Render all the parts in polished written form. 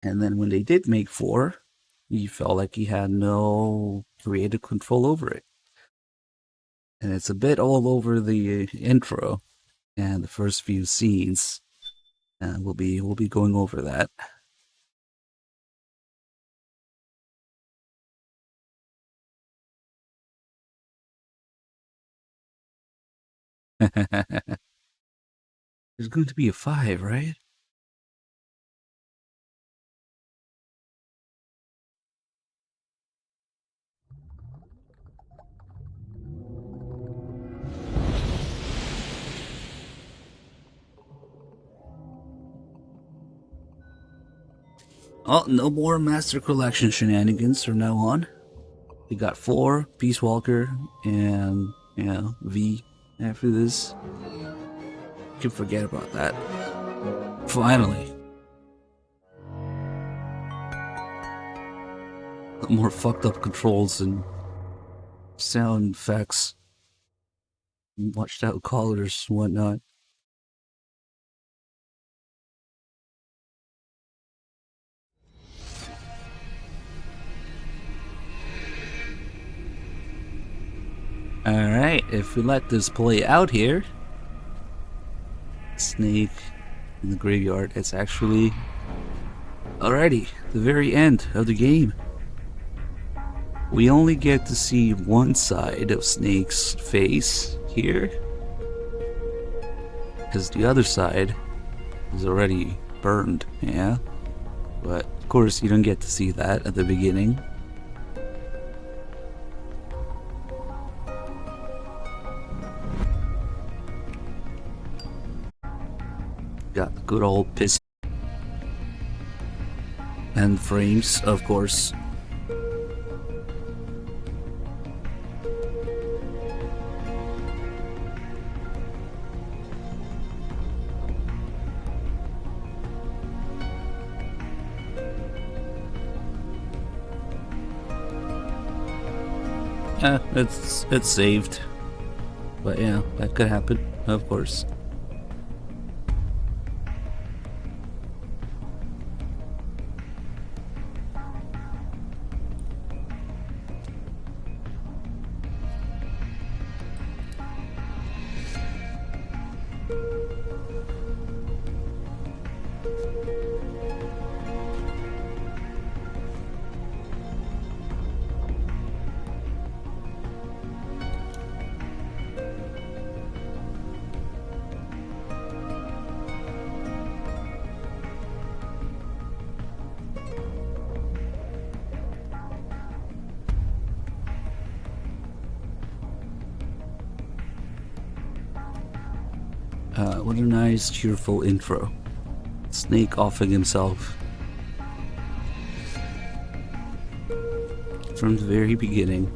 And then when they did make 4, he felt like he had no creative control over it. And it's a bit all over the intro and the first few scenes. And we'll be going over that. There's going to be a 5, right? Oh, no more Master Collection shenanigans from now on. We got 4, Peace Walker, and, V after this. You can forget about that. Finally. More fucked up controls and sound effects. Watched out collars and whatnot. Alright, if we let this play out here, Snake in the graveyard, it's actually already the very end of the game. We only get to see one side of Snake's face here, because the other side is already burned, yeah? But of course you don't get to see that at the beginning. Got the good old piss and frames, of course. It's saved, but yeah, that could happen, of course. What a nice, cheerful intro. Snake offing himself from the very beginning.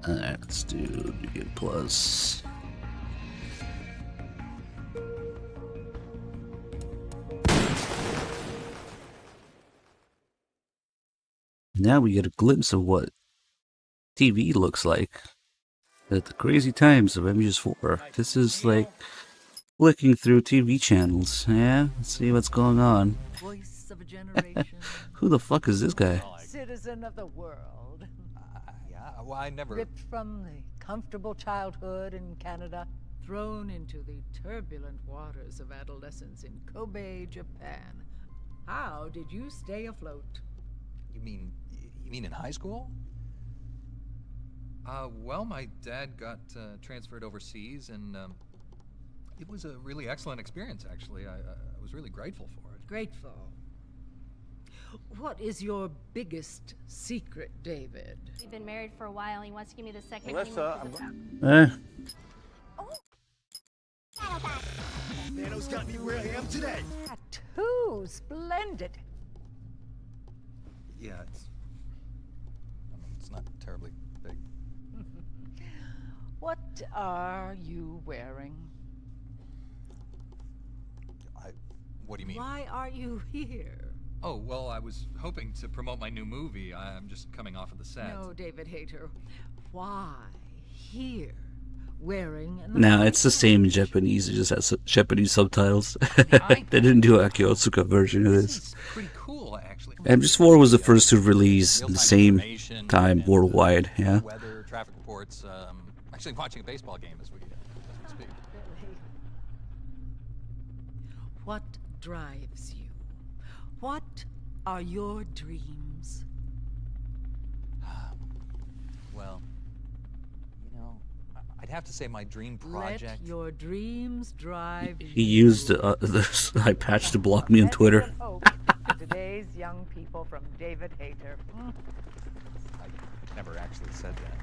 Alright, let's do D plus. Now we get a glimpse of what TV looks like at the crazy times of MGS4. This is like flicking through TV channels. Yeah, let's see what's going on. Voice of a generation. Who the fuck is this guy? Citizen of the world. Yeah, well, I never... Ripped from the comfortable childhood in Canada, thrown into the turbulent waters of adolescence in Kobe, Japan. How did you stay afloat? You mean in high school? Well, my dad got transferred overseas, and it was a really excellent experience, actually. I was really grateful for it. Grateful. What is your biggest secret, David? We've been married for a while, and he wants to give me the second Melissa, honeymoon. Thanos got me where I am today. Tattoo, splendid. Yeah, it's not terribly big. What are you wearing? What do you mean? Why are you here? Oh, well, I was hoping to promote my new movie. I'm just coming off of the set. No, David Hayter. Why here? Wearing an Now it's the same in Japanese. It just has Japanese subtitles. They didn't do a Akio Otsuka version of This this. is pretty cool, actually. MGS4 was the first to release the Real-time same information time and, worldwide. Yeah. Weather, traffic reports. Actually watching a baseball game as we speak. What drives you? What are your dreams? Well, I'd have to say my dream project. Let your dreams drive He you. used the eye patch to block me on Twitter. Message of hope to today's young people from David Hayter. I never actually said that.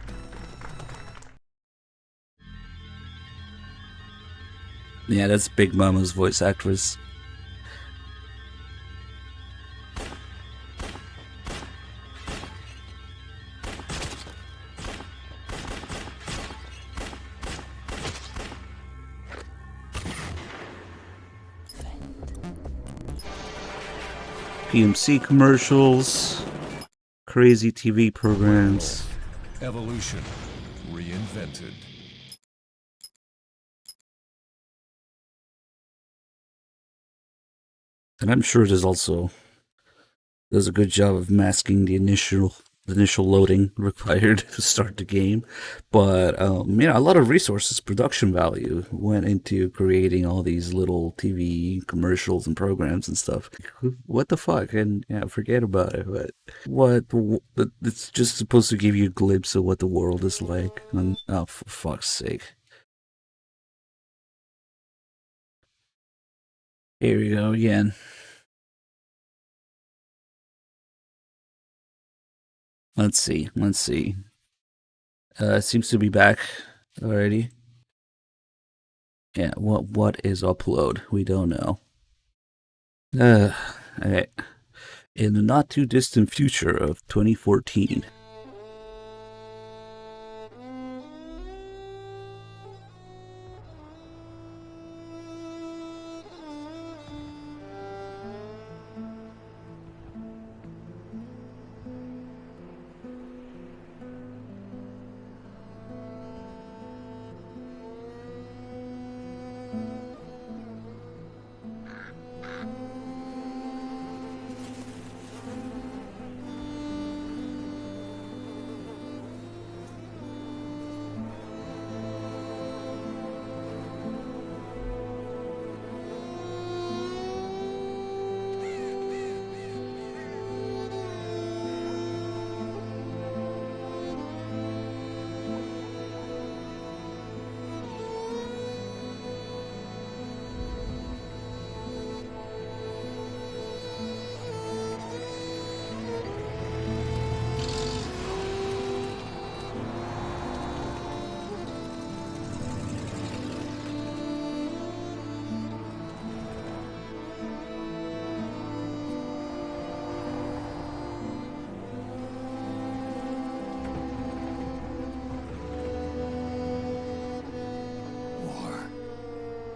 Yeah, that's Big Mama's voice actress. PMC commercials, crazy TV programs. Evolution reinvented. And I'm sure does a good job of masking the initial loading required to start the game. But a lot of resources, production value went into creating all these little TV commercials and programs and stuff. What the fuck? And forget about it. But it's just supposed to give you a glimpse of what the world is like. And oh, for fuck's sake. Here we go again. Let's see. It seems to be back already. Yeah, what is upload? We don't know. Okay. In the not too distant future of 2014.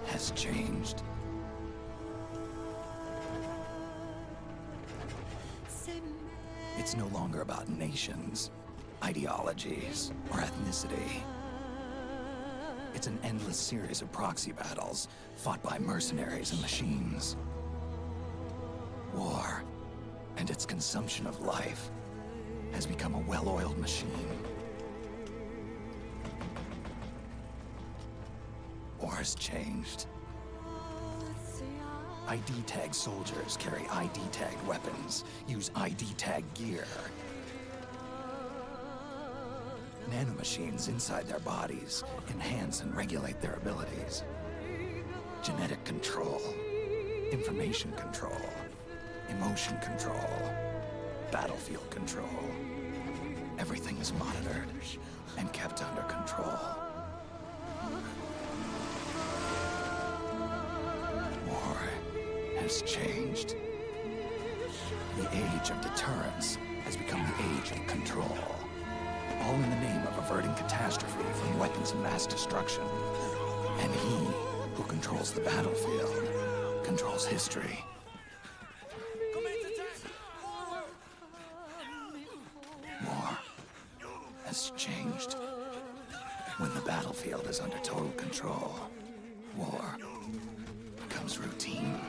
Has changed. It's no longer about nations, ideologies, or ethnicity. It's an endless series of proxy battles fought by mercenaries and machines. War and its consumption of life has become a well-oiled machine. War has changed. ID tag soldiers carry ID tagged weapons, use ID tag gear. Nanomachines inside their bodies enhance and regulate their abilities. Genetic control, information control, emotion control, battlefield control. Everything is monitored and kept under control. War has changed. The age of deterrence has become the age of control. All in the name of averting catastrophe from weapons of mass destruction. And he who controls the battlefield controls history. War has changed. When the battlefield is under total control, war becomes routine.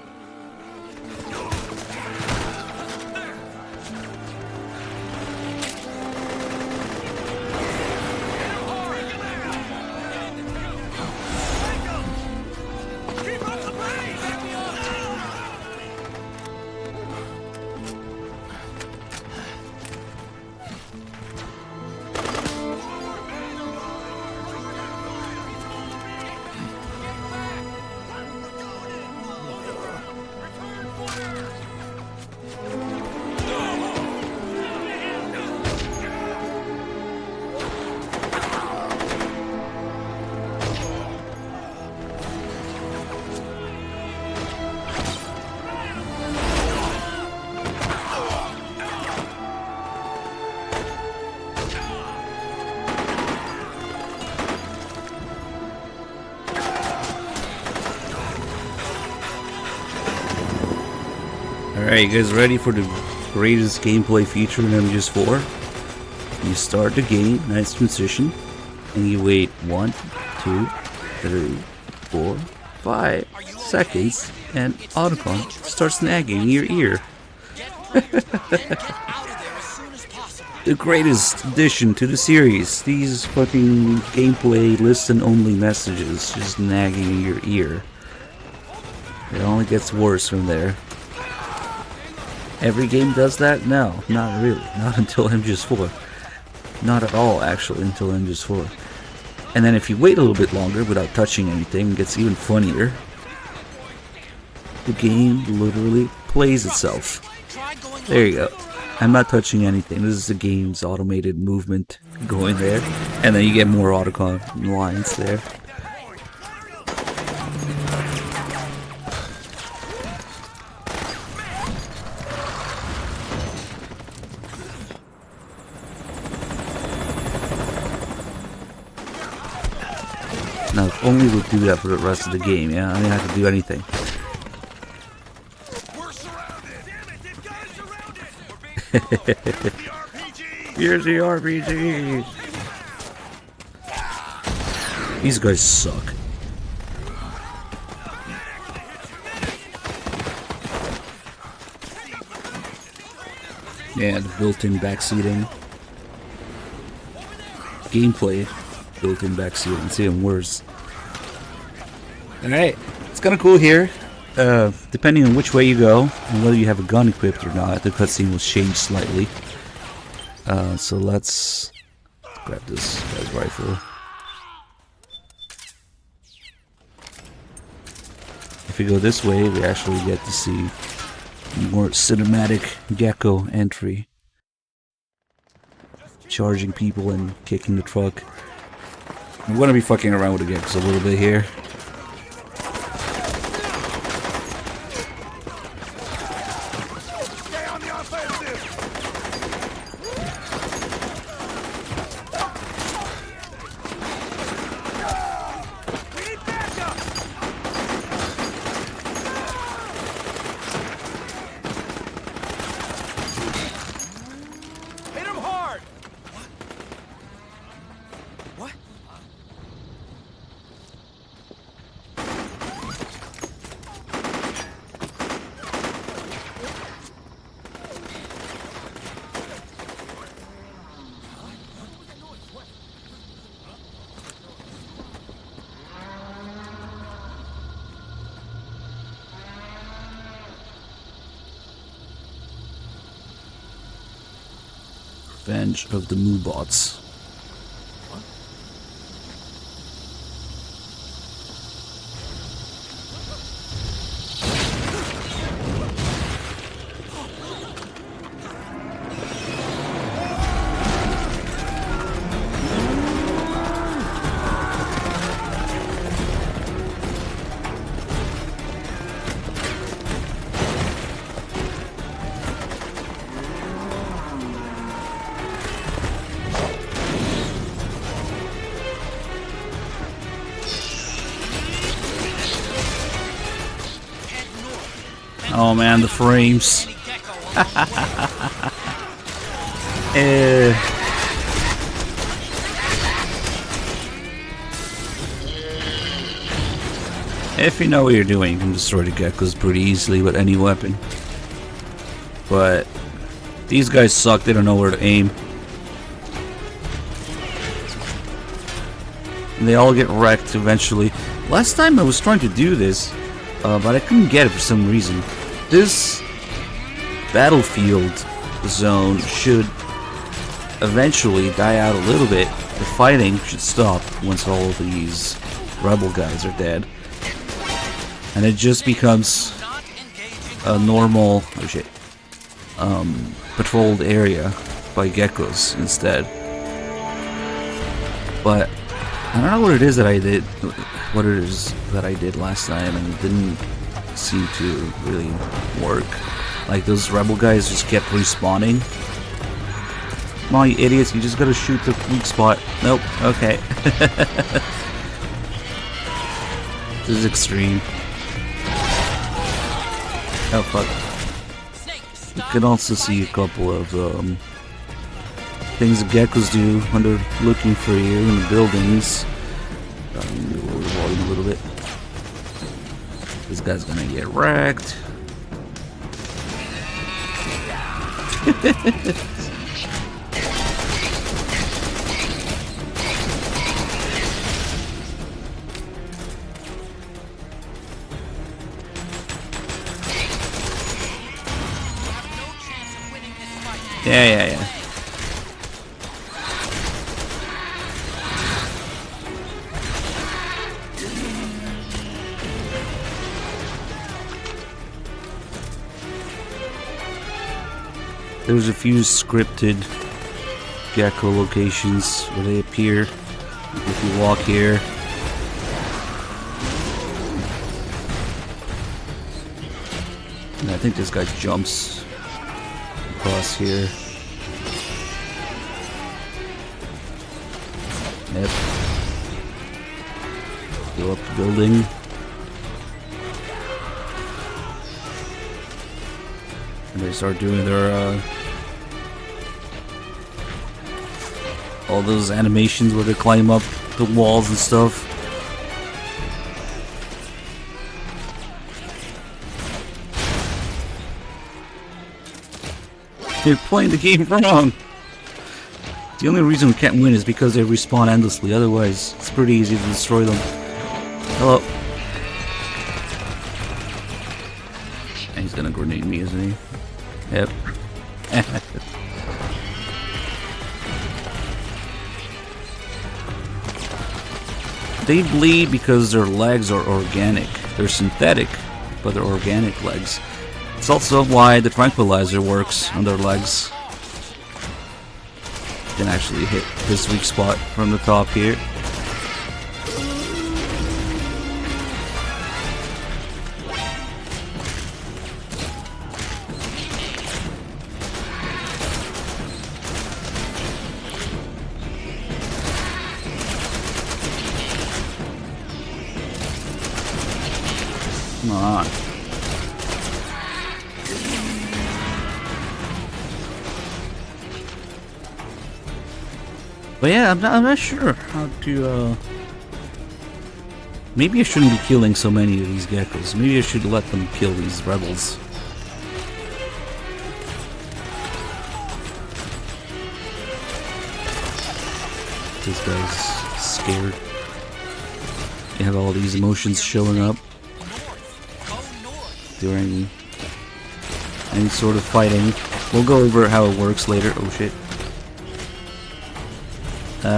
Alright, you guys ready for the greatest gameplay feature in MGS4? You start the game, nice transition, and you wait 1, 2, 3, 4, 5 seconds, and Otacon starts nagging in your ear. The greatest addition to the series. These fucking gameplay listen-only messages just nagging in your ear. It only gets worse from there. Every game does that? No, not really. Not until MGS4. Not at all, actually, until MGS4. And then if you wait a little bit longer without touching anything, it gets even funnier. The game literally plays itself. There you go. I'm not touching anything. This is the game's automated movement going there. And then you get more Otacon lines there. Now, if only we'd do that for the rest of the game, yeah? I didn't have to do anything. We're surrounded! Damn it, they've got us surrounded! Here's the RPG! These guys suck. Yeah, the built-in backseating. Gameplay. Built-in backseating. It's even worse. Alright, it's kind of cool here. Depending on which way you go, and whether you have a gun equipped or not, the cutscene will change slightly. So let's grab this guy's rifle. If we go this way, we actually get to see more cinematic Gecko entry. Charging people and kicking the truck. I'm gonna be fucking around with the Geckos a little bit here. Stay on the offensive! We need backup! Hit him hard! What? Revenge of the Moobots. Oh man, the frames. If you know what you're doing, you can destroy the geckos pretty easily with any weapon. But these guys suck, they don't know where to aim. And they all get wrecked eventually. Last time I was trying to do this, but I couldn't get it for some reason. This battlefield zone should eventually die out a little bit. The fighting should stop once all of these rebel guys are dead. And it just becomes a normal, oh shit, patrolled area by geckos instead. But I don't know what it is that I did, last time, and it didn't seem to really work. Like, those rebel guys just kept respawning. Come on, you idiots, you just gotta shoot the weak spot. Nope, okay. This is extreme. Oh fuck. You can also see a couple of things the geckos do when they're looking for you in the buildings. Lower the volume a little bit. This guy's gonna get wrecked. Yeah. There's a few scripted gecko locations where they appear. If you walk here. And I think this guy jumps across here. Yep. Go up the building. And they start doing their all those animations where they climb up the walls and stuff. They're playing the game wrong. The only reason we can't win is because they respawn endlessly. Otherwise, it's pretty easy to destroy them. Hello. And he's gonna grenade me, isn't he? Yep. They bleed because their legs are organic. They're synthetic, but they're organic legs. It's also why the tranquilizer works on their legs. You can actually hit this weak spot from the top here. Come on. But yeah, I'm not sure how to, maybe I shouldn't be killing so many of these geckos. Maybe I should let them kill these rebels. This guy's scared. You have all these emotions showing up during any sort of fighting. We'll go over how it works later. Oh shit.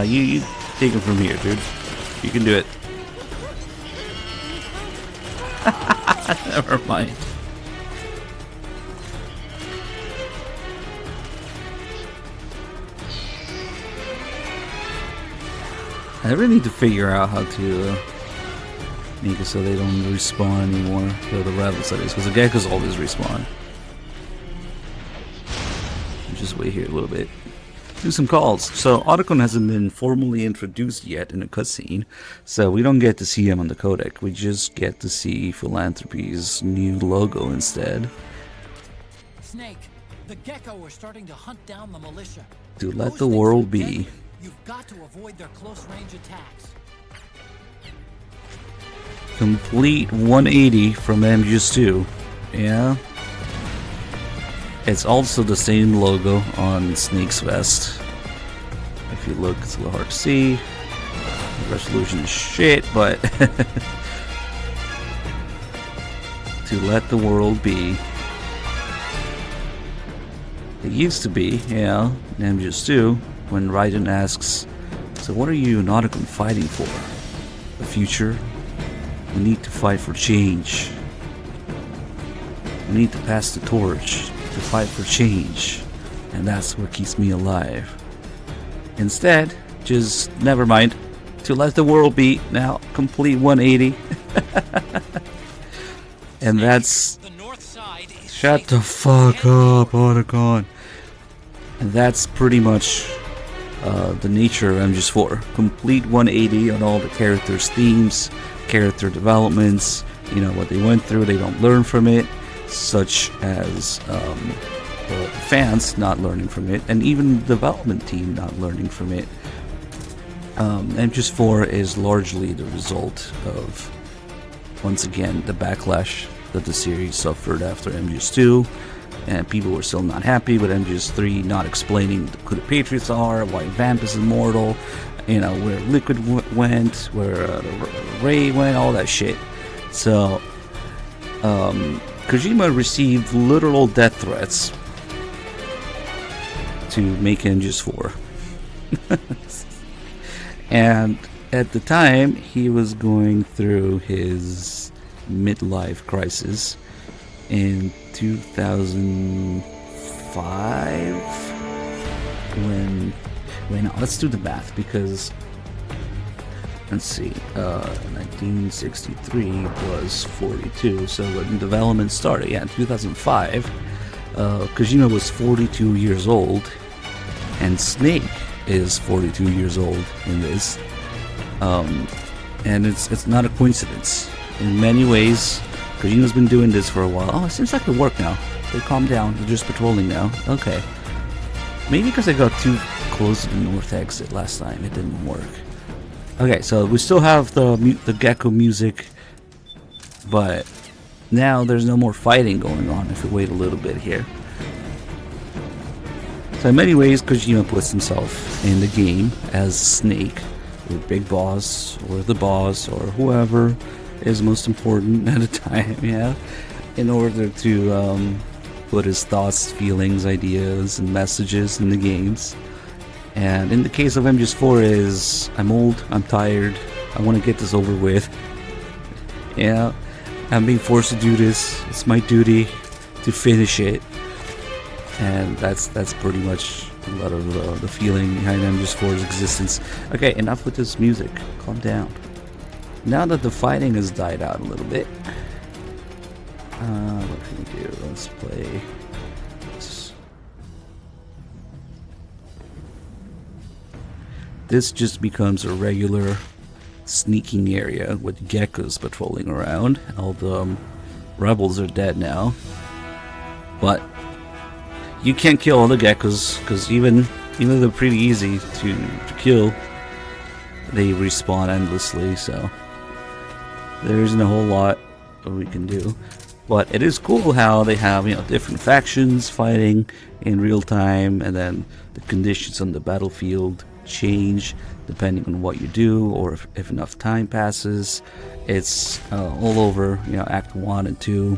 You take it from here, dude. You can do it. Never mind. I really need to figure out how to make it so they don't respawn anymore. The rebels, that is, because the geckos always respawn. Just wait here a little bit. do some calls. So Otacon hasn't been formally introduced yet in a cutscene, so we don't get to see him on the codec. We just get to see Philanthropy's new logo instead. Snake, the Gecko are starting to hunt down the militia. To let Those the things world are be. deadly. You've got to avoid their close-range attacks. Complete 180 from MGS2. Yeah. It's also the same logo on Snake's vest. If you look, it's a little hard to see. The resolution is shit, but to let the world be. It used to be, yeah, in MGS2, when Raiden asks, so what are you and Otacon fighting for? The future? We need to fight for change. We need to pass the torch to fight for change. And that's what keeps me alive. Instead, just never mind. To let the world be now, complete 180. And that's... The north side is Shut the fuck up, Otacon. And that's pretty much the nature of MGS4. Complete 180 on all the characters' themes, character developments, you know, what they went through, they don't learn from it, such as the fans not learning from it, and even the development team not learning from it. MGS4 is largely the result of, once again, the backlash that the series suffered after MGS2, and people were still not happy with MGS3 not explaining who the Patriots are, why Vamp is immortal, you know, where Liquid went, where Ray went, all that shit. So, Kojima received literal death threats to make MGS4. And at the time, he was going through his midlife crisis in 2005 when let's do the math, because let's see, 1963 was 42, so when development started, in 2005, Kojima was 42 years old, and Snake is 42 years old in this, and it's not a coincidence. In many ways, Kojima's been doing this for a while. Oh, it seems like it worked now. They calmed down. They're just patrolling now. Okay. Maybe because I got too close to the north exit last time, it didn't work. Okay, so we still have the Gecko music, but now there's no more fighting going on if we wait a little bit here. So in many ways, Kojima puts himself in the game as Snake, or Big Boss, or the boss, or whoever is most important at a time, yeah, in order to put his thoughts, feelings, ideas, and messages in the games. And in the case of MGS4 is, I'm old, I'm tired, I want to get this over with. Yeah, I'm being forced to do this, it's my duty to finish it. And that's pretty much a lot of the feeling behind MGS4's existence. Okay, enough with this music, calm down. Now that the fighting has died out a little bit, what can we do? Let's play this. Just becomes a regular sneaking area with geckos patrolling around. All the rebels are dead now, but you can't kill all the geckos because even though they're pretty easy to kill, they respawn endlessly. So there isn't a whole lot that we can do. But it is cool how they have, you know, different factions fighting in real time, and then the conditions on the battlefield change depending on what you do, or if enough time passes. It's all over, you know, Act 1 and 2.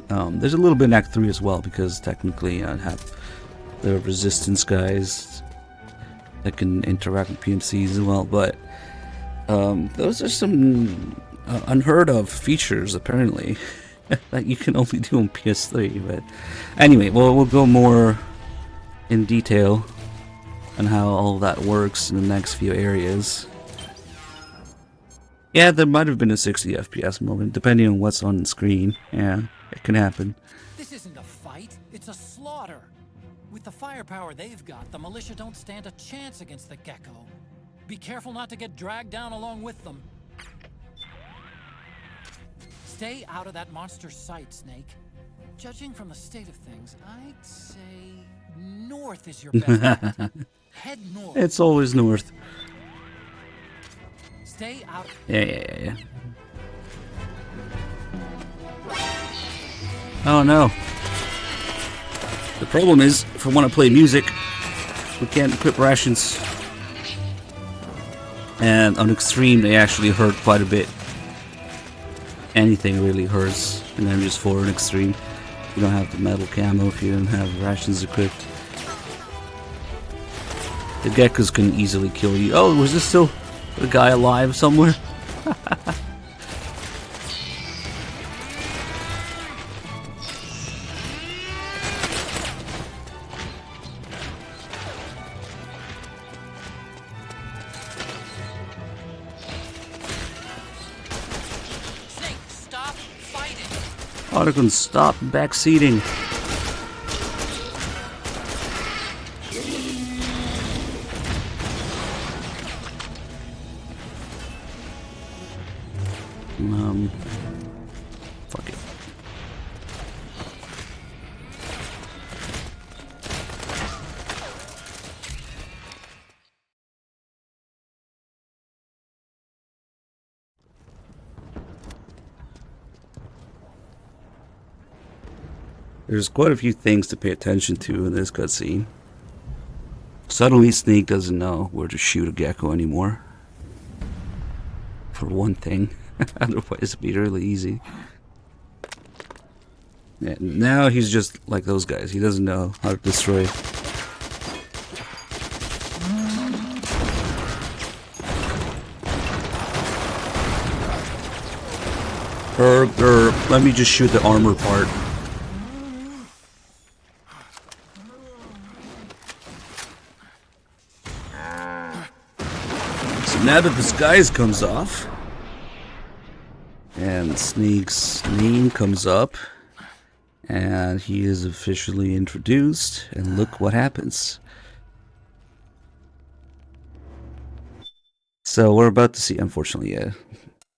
There's a little bit in Act 3 as well, because technically I have the Resistance guys that can interact with PMCs as well, but those are some unheard of features apparently that you can only do on PS3. But anyway, we'll go more in detail on how all that works in the next few areas. Yeah, there might have been a 60 FPS moment depending on what's on the screen. Yeah, it can happen. This isn't a fight, it's a slaughter. With the firepower they've got, the militia don't stand a chance against the Gecko. Be careful not to get dragged down along with them. Stay out of that monster's sight, Snake. Judging from the state of things, I'd say north is your best bet. Head north. It's always north. Stay out. Yeah. Oh no. The problem is, if I want to play music, we can't equip rations. And on extreme, they actually hurt quite a bit. Anything really hurts in MGS4 on extreme. You don't have the metal camo if you don't have rations equipped. The geckos can easily kill you. Oh, was there still a guy alive somewhere? Snake, stop fighting. Otacon, stop backseating. Fuck it. There's quite a few things to pay attention to in this cutscene. Suddenly Snake doesn't know where to shoot a gecko anymore. For one thing. Otherwise it'd be really easy. Yeah, now he's just like those guys. He doesn't know how to destroy. Let me just shoot the armor part. So now that the disguise comes off, and Snake's name comes up, and he is officially introduced, and look what happens. So we're about to see, unfortunately, yeah,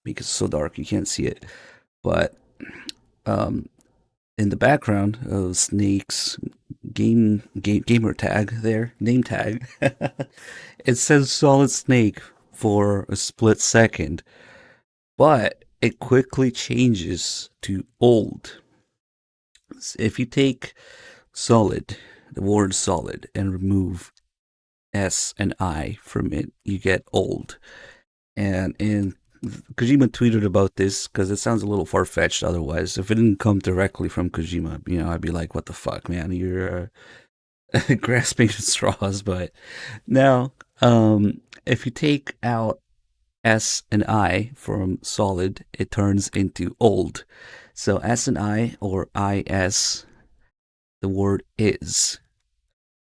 because it's so dark you can't see it, but in the background of Snake's gamer tag there, name tag, it says Solid Snake for a split second, but it quickly changes to old. If you take solid, the word solid, and remove S and I from it, you get old. And Kojima tweeted about this because it sounds a little far-fetched otherwise. If it didn't come directly from Kojima, I'd be like, what the fuck, man? You're grasping at straws. But now, if you take out S and I from solid, it turns into old. So S and I, or IS, the word is.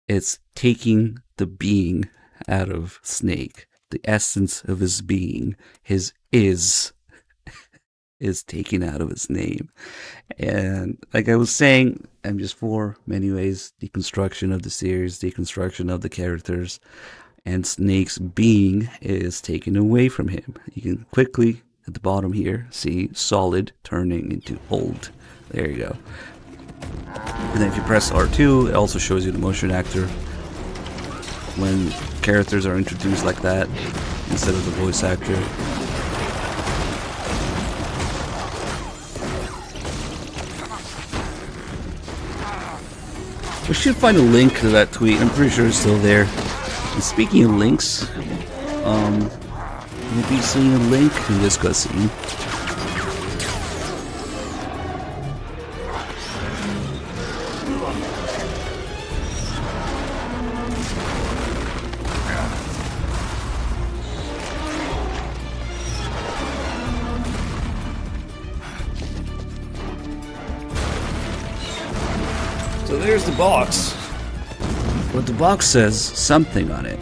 It's taking the being out of Snake. The essence of his being, his is taken out of his name. And like I was saying, MGS4, many ways, deconstruction of the series, deconstruction of the characters, and Snake's being is taken away from him. You can quickly, at the bottom here, see solid turning into old. There you go. And then if you press R2, it also shows you the motion actor when characters are introduced like that instead of the voice actor. We should find a link to that tweet. I'm pretty sure it's still there. And speaking of links, we'll be seeing a link in this cutscene. So there's the box. But the box says something on it.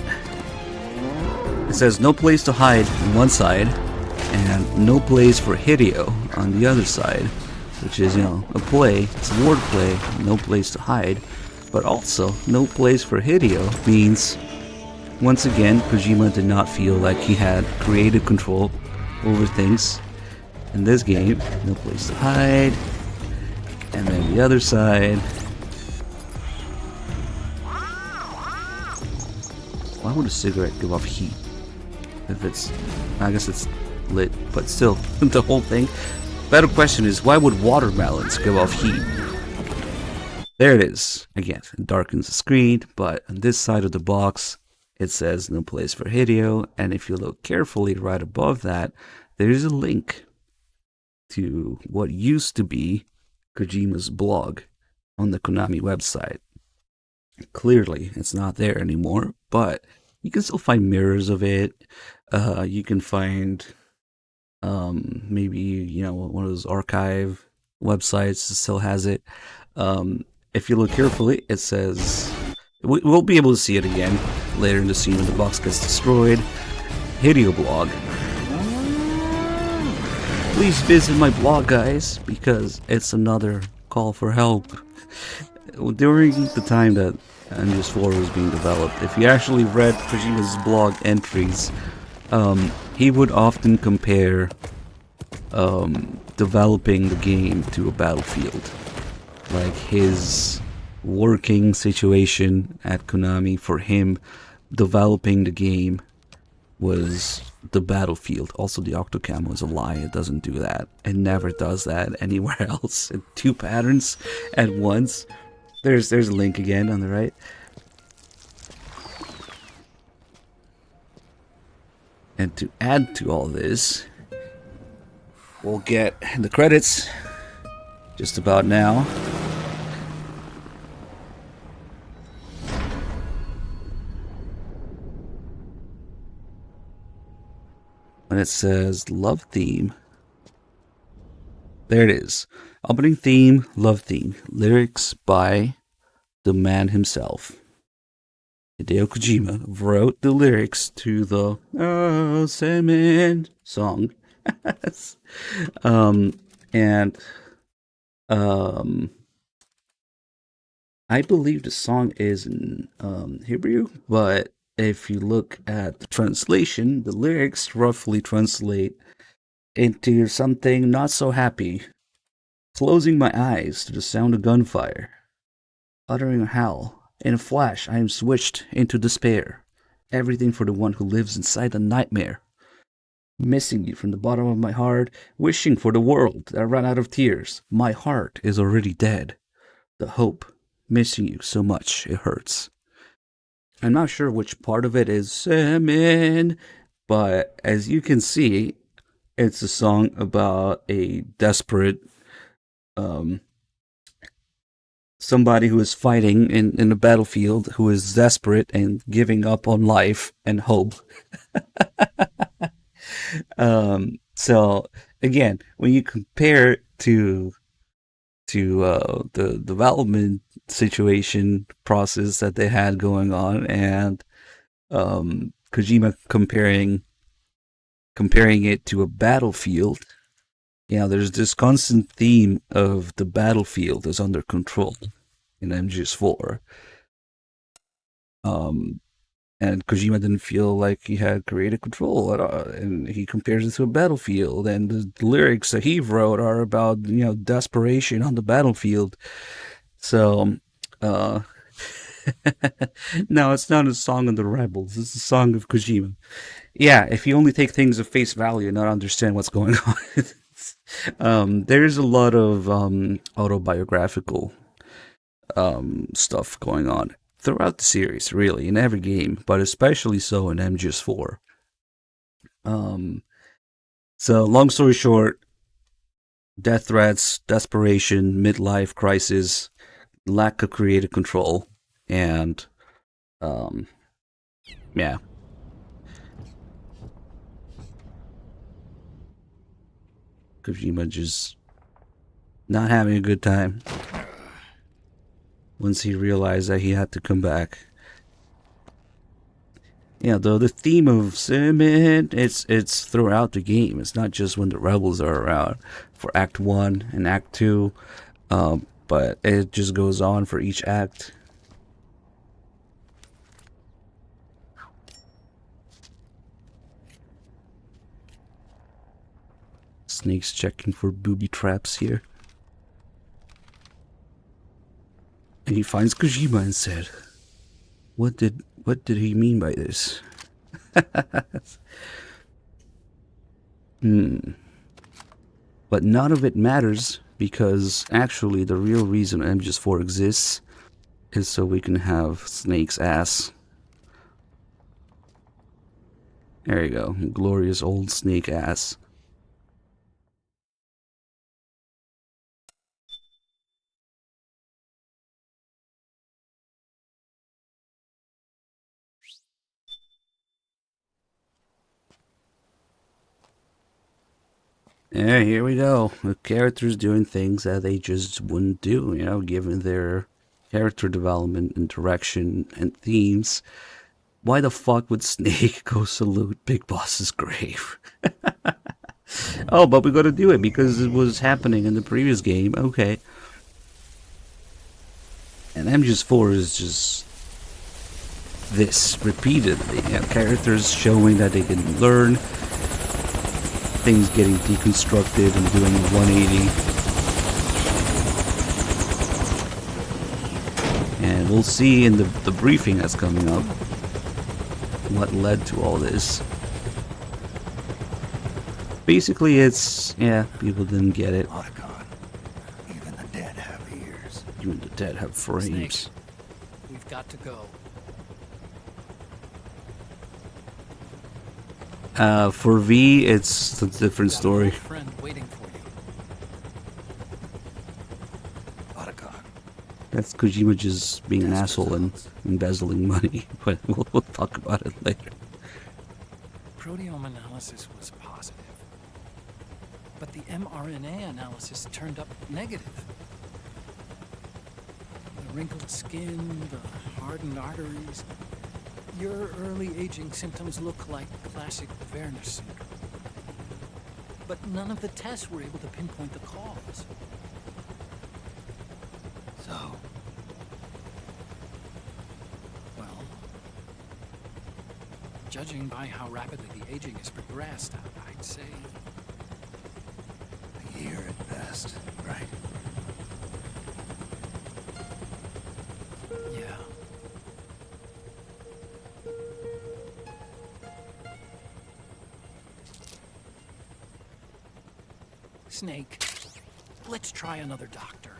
It says no place to hide on one side and no place for Hideo on the other side, which is, a play. It's a word play, no place to hide. But also, no place for Hideo means, once again, Kojima did not feel like he had creative control over things. In this game, no place to hide. And then the other side. Why would a cigarette give off heat? If it's, I guess it's lit, but still, the whole thing. Better question is, why would watermelons give off heat? There it is. Again, it darkens the screen, but on this side of the box, it says no place for Hideo. And if you look carefully right above that, there's a link to what used to be Kojima's blog on the Konami website. Clearly, it's not there anymore, but you can still find mirrors of it. You can find maybe, one of those archive websites that still has it. If you look carefully, it says, we'll be able to see it again later in the scene when the box gets destroyed. Hideo blog. Please visit my blog, guys, because it's another call for help. During the time that MGS4 was being developed, if you actually read Kojima's blog entries, he would often compare developing the game to a battlefield. Like his working situation at Konami, for him, developing the game was the battlefield. Also, the Octocam was a lie. It doesn't do that. It never does that anywhere else. 2 patterns at once. There's a link again on the right. And to add to all this, we'll get the credits just about now. When it says love theme, there it is. Opening theme, love theme. Lyrics by the man himself. Hideo Kojima wrote the lyrics to the Oh Semen song. I believe the song is in Hebrew, but if you look at the translation, the lyrics roughly translate into something not so happy. Closing my eyes to the sound of gunfire, uttering a howl, in a flash I am switched into despair. Everything for the one who lives inside a nightmare. Missing you from the bottom of my heart, wishing for the world that ran out of tears. My heart is already dead. The hope, missing you so much it hurts. I'm not sure which part of it is semen, but as you can see, it's a song about a desperate somebody who is fighting in a battlefield, who is desperate and giving up on life and hope. So again, when you compare it to the development situation process that they had going on, and Kojima comparing it to a battlefield, there's this constant theme of the battlefield is under control in MGS4. And Kojima didn't feel like he had creative control at all, and he compares it to a battlefield, and the lyrics that he wrote are about, desperation on the battlefield. So, no, it's not a song of the rebels, it's a song of Kojima. Yeah, if you only take things at face value and not understand what's going on. There's a lot of autobiographical stuff going on throughout the series, really, in every game, but especially so in MGS4. So, long story short, death threats, desperation, midlife crisis, lack of creative control, and, yeah. Kojima just not having a good time once he realized that he had to come back. Though the theme of semen, it's throughout the game. It's not just when the rebels are around for Act 1 and Act 2, but it just goes on for each act. Snake's checking for booby traps here. And he finds Kojima and said, What did he mean by this? But none of it matters, because actually the real reason MGS4 exists is so we can have Snake's ass. There you go, glorious old Snake ass. Yeah, here we go. The characters doing things that they just wouldn't do, you know, given their character development and direction and themes. Why the fuck would Snake go salute Big Boss's grave? Oh, but we gotta do it because it was happening in the previous game. Okay. And MGS4 is just this repeatedly. You know, characters showing that they can learn, things getting deconstructed and doing a 180. And we'll see in the briefing that's coming up what led to all this. Basically, it's, yeah, people didn't get it. Otacon, even the dead have ears. Even the dead have frames. Snake, we've got to go. For V, it's a different story. Got a friend waiting for you. Otacon, That's Kojima just being an asshole and embezzling money. But we'll talk about it later. Proteome analysis was positive, but the mRNA analysis turned up negative. The wrinkled skin, the hardened arteries. Your early aging symptoms look like classic Werner syndrome. But none of the tests were able to pinpoint the cause. so Well, judging by how rapidly the aging has progressed, I'd say a year at best, right? yeah. Snake, let's try another doctor.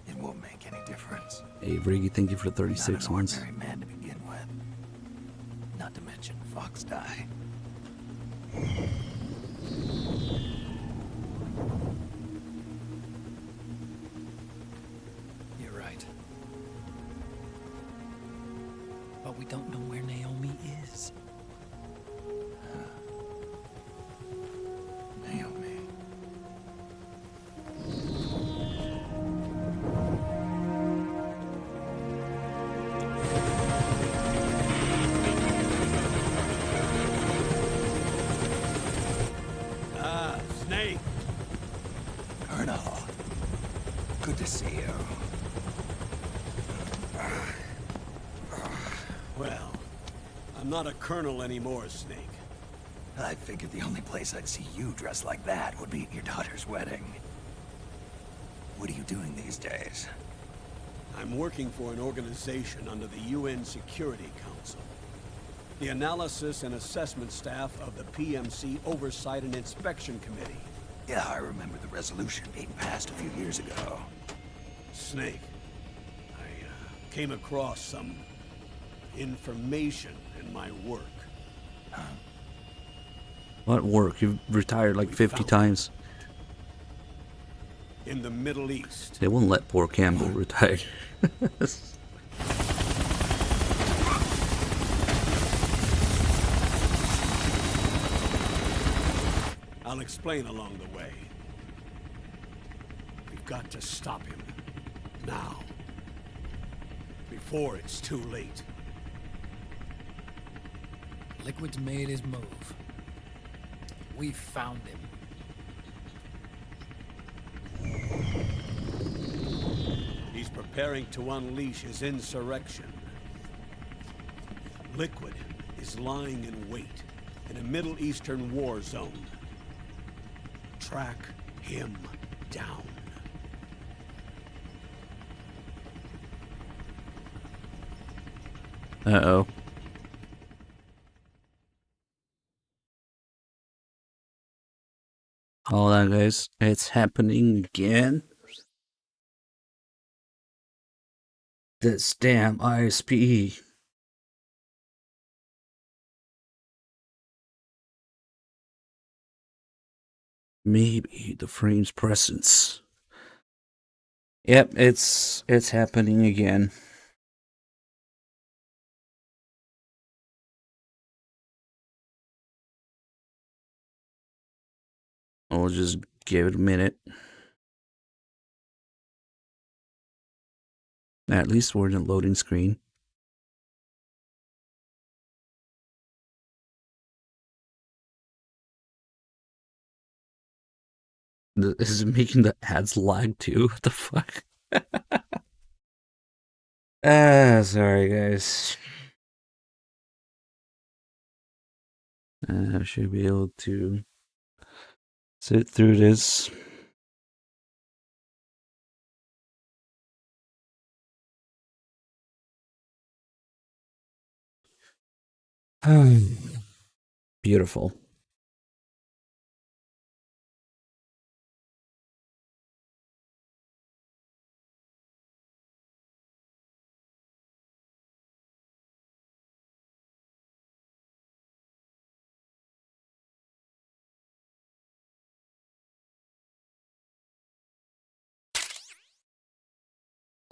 It won't make any difference. Hey, Vriggy, thank you for the Not 36 an months. ordinary man to begin with. Not to mention Fox die. You're right. But we don't know where Naomi is. Naomi. Ah, Snake. Colonel. Good to see you. Well, I'm not a colonel anymore, Snake. I figured the only place I'd see you dressed like that would be at your daughter's wedding. What are you doing these days? I'm working for an organization under the UN Security Council. The Analysis and Assessment Staff of the PMC Oversight and Inspection Committee. Yeah, I remember the resolution being passed a few years ago. Snake, I came across some information in my work. What work? You've retired like 50 times. In the Middle East. They won't let poor Campbell retire. I'll explain along the way. We've got to stop him. Now. Before it's too late. Liquid's made his move. We've found him. He's preparing to unleash his insurrection. Liquid is lying in wait in a Middle Eastern war zone. Track him down. Uh-oh. Hold on, guys. It's happening again. This damn ISP. Maybe the frame's presence. Yep, it's happening again. I'll just give it a minute. At least we're in a loading screen. This is making the ads lag too. What the fuck? Sorry guys. I should be able to sit through this. Beautiful.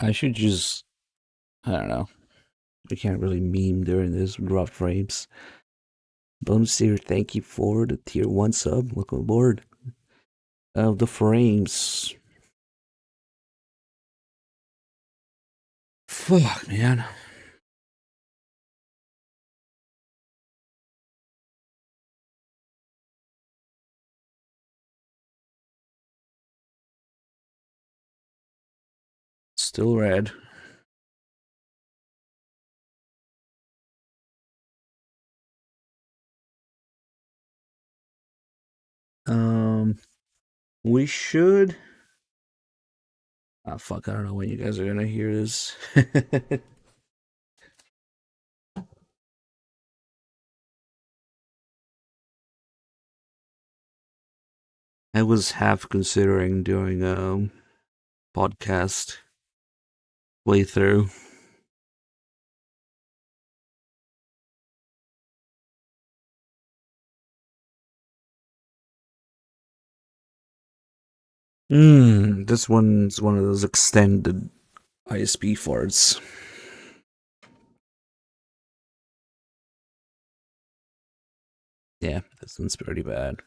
I should just, I don't know. We can't really meme during this rough frames. Bumseer, thank you for the tier 1 sub. Welcome aboard. Of the frames. Fuck, man. Still red. We should. Ah, fuck, I don't know when you guys are gonna hear this. I was half considering doing a podcast playthrough. This one's one of those extended ISP farts. Yeah, this one's pretty bad.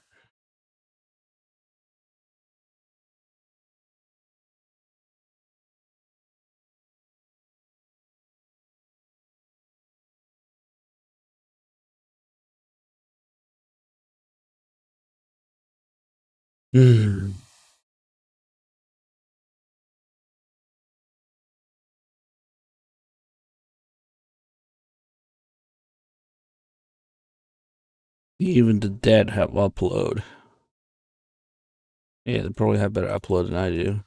Even the dead have upload. Yeah, they probably have better upload than I do.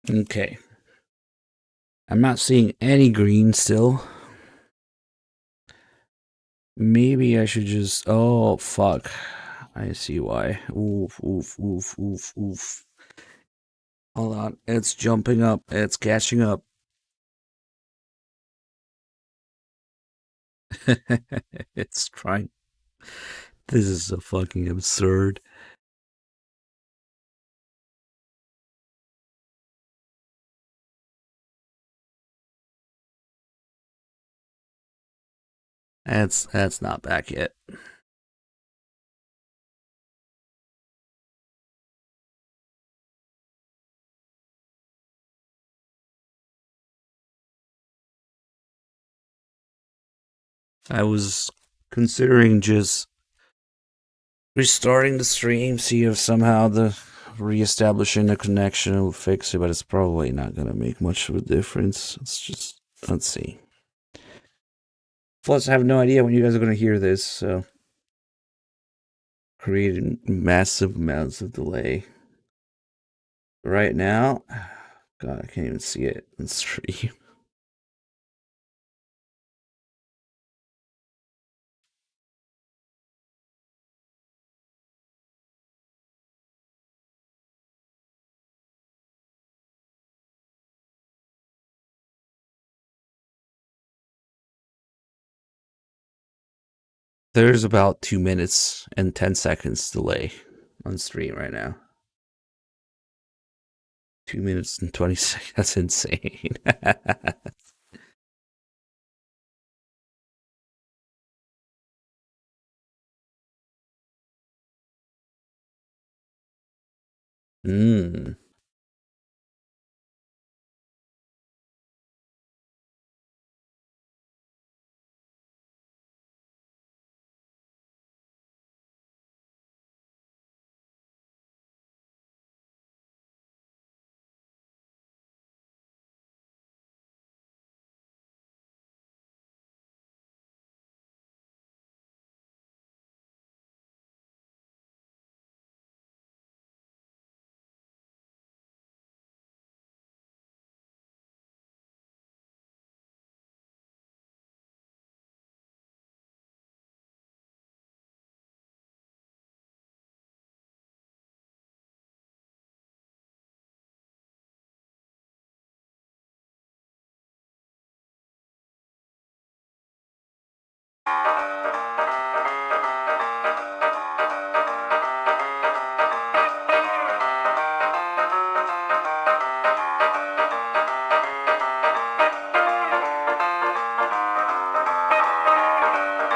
Okay. I'm not seeing any green still. Maybe I should just... Oh, fuck. I see why. Oof, oof, oof, oof, oof. Hold on. It's jumping up. It's catching up. It's trying. This is so fucking absurd. That's not back yet. I was considering just restarting the stream, see if somehow the reestablishing the connection will fix it, but it's probably not gonna make much of a difference. Let's see. Plus, I have no idea when you guys are gonna hear this, so creating massive amounts of delay. Right now, God, I can't even see it on stream. There's about 2 minutes and 10 seconds delay on stream right now. 2 minutes and 20 seconds. That's insane. Hmm.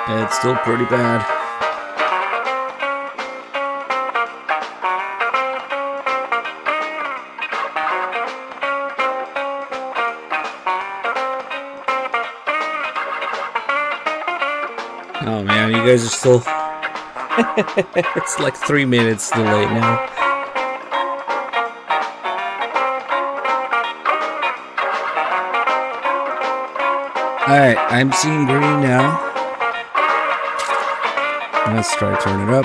Yeah, it's still pretty bad. Oh man, you guys are still... It's like 3 minutes delayed now. Alright, I'm seeing green now. Let's try to turn it up.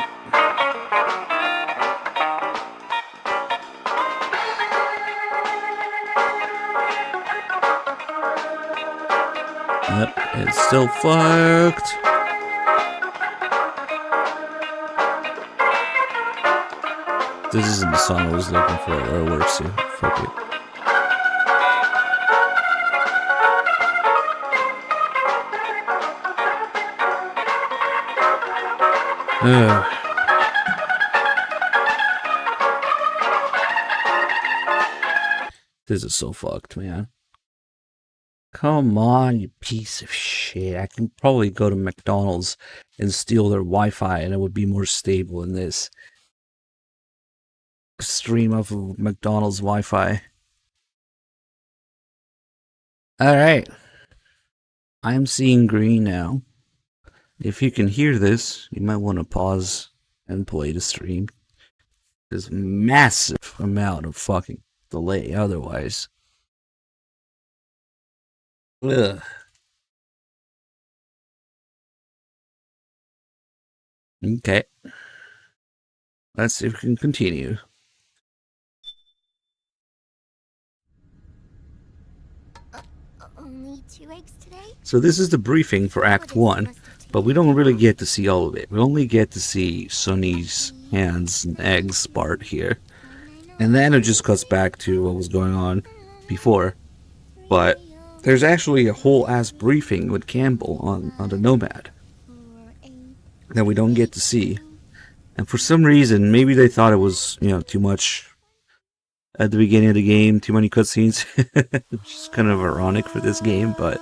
Yep, it's still fucked. This isn't the song I was looking for, or worse, fuck it. This is so fucked, man. Come on, you piece of shit. I can probably go to McDonald's and steal their Wi-Fi and it would be more stable than this. Stream off of McDonald's Wi-Fi. Alright. I'm seeing green now. If you can hear this, you might want to pause and play the stream. There's a massive amount of fucking delay otherwise. Ugh. Okay. Let's see if we can continue. Only 2 eggs today? So this is the briefing for Act 1, but we don't really get to see all of it. We only get to see Sonny's hands and eggs part here. And then it just cuts back to what was going on before. But there's actually a whole ass briefing with Campbell on the Nomad that we don't get to see. And for some reason, maybe they thought it was, too much at the beginning of the game, too many cutscenes. Which is kind of ironic for this game, but...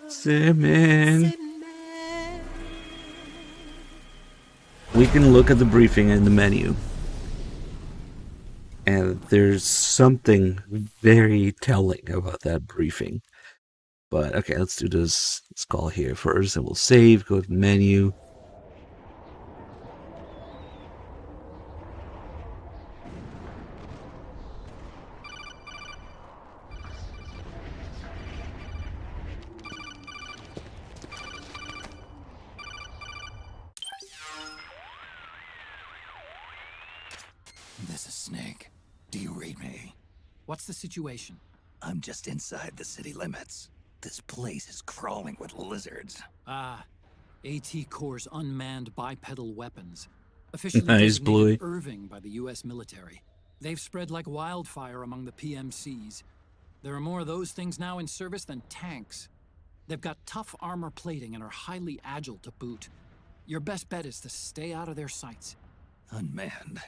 Simon. We can look at the briefing in the menu. And there's something very telling about that briefing. But okay, let's do this. Let's call here first, and we'll save. Go to the menu. This is Snake. Do you read me? What's the situation? I'm just inside the city limits. This place is crawling with lizards. Ah, AT Corps' unmanned bipedal weapons. Officially Nice, designated Bluey. Irving by the U.S. military. They've spread like wildfire among the PMCs. There are more of those things now in service than tanks. They've got tough armor plating and are highly agile to boot. Your best bet is to stay out of their sights. Unmanned.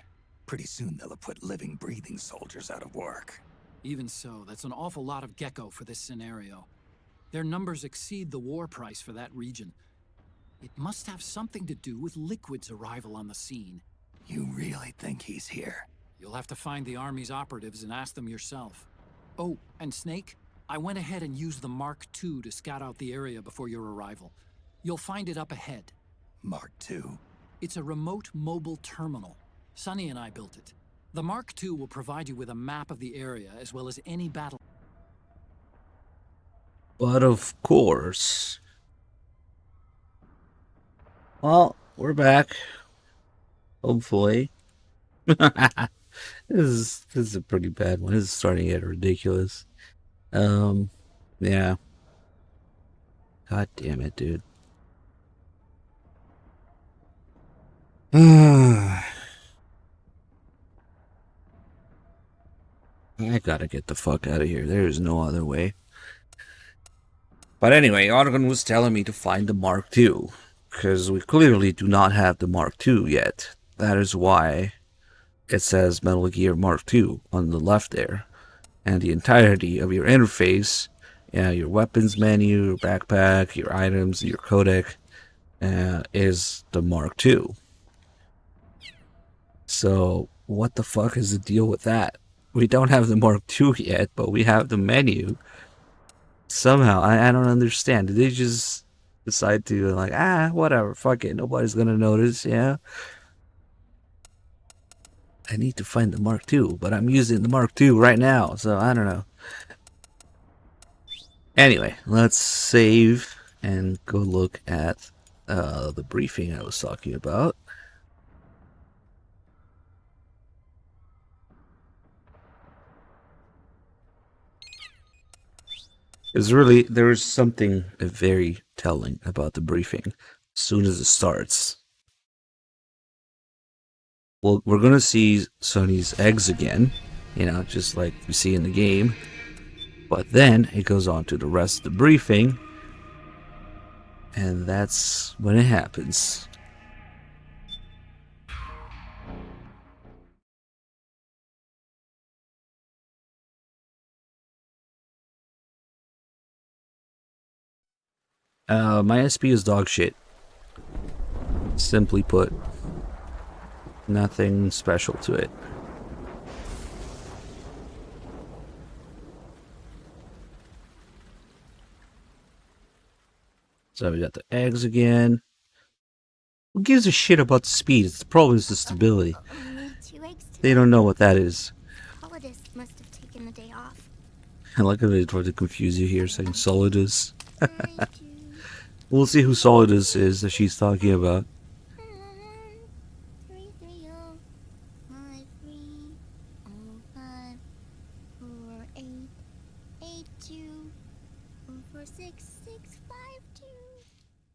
Pretty soon they'll have put living, breathing soldiers out of work. Even so, that's an awful lot of gecko for this scenario. Their numbers exceed the war price for that region. It must have something to do with Liquid's arrival on the scene. You really think he's here? You'll have to find the Army's operatives and ask them yourself. Oh, and Snake, I went ahead and used the Mark II to scout out the area before your arrival. You'll find it up ahead. Mark II? It's a remote mobile terminal. Sonny and I built it. The Mark II will provide you with a map of the area as well as any battle. But of course. Well, we're back. Hopefully. This is a pretty bad one. This is starting to get ridiculous. Yeah. God damn it, dude. I gotta get the fuck out of here. There is no other way. But anyway, Argon was telling me to find the Mark II, because we clearly do not have the Mark II yet. That is why it says Metal Gear Mark II on the left there. And the entirety of your interface, your weapons menu, your backpack, your items, your codec, is the Mark II. So, what the fuck is the deal with that? We don't have the Mark II yet, but we have the menu. Somehow, I don't understand. Did they just decide to, like, whatever, fuck it, nobody's gonna notice, yeah? I need to find the Mark II, but I'm using the Mark II right now, so I don't know. Anyway, let's save and go look at the briefing I was talking about. There is something very telling about the briefing as soon as it starts. Well, we're gonna see Sonny's eggs again, just like we see in the game. But then it goes on to the rest of the briefing, and that's when it happens. My SP is dog shit. Simply put. Nothing special to it. So we got the eggs again. Who gives a shit about the speed? The problem is the stability. They don't know what that is. Solidus must have taken the day off. I like how they tried to confuse you here saying Solidus. We'll see who Solidus is that she's talking about.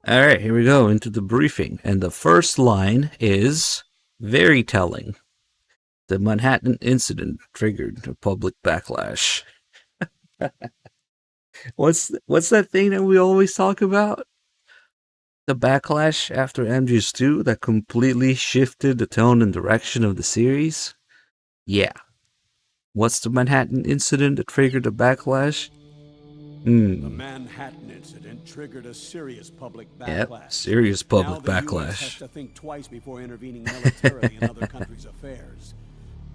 Alright, here we go into the briefing. And the first line is very telling. The Manhattan incident triggered a public backlash. What's that thing that we always talk about? The backlash after MGS2 that completely shifted the tone and direction of the series? Yeah. What's the Manhattan incident that triggered a backlash? The Manhattan incident triggered a serious public backlash. Yep, serious public now the backlash. US has to think twice before intervening militarily in other countries' affairs.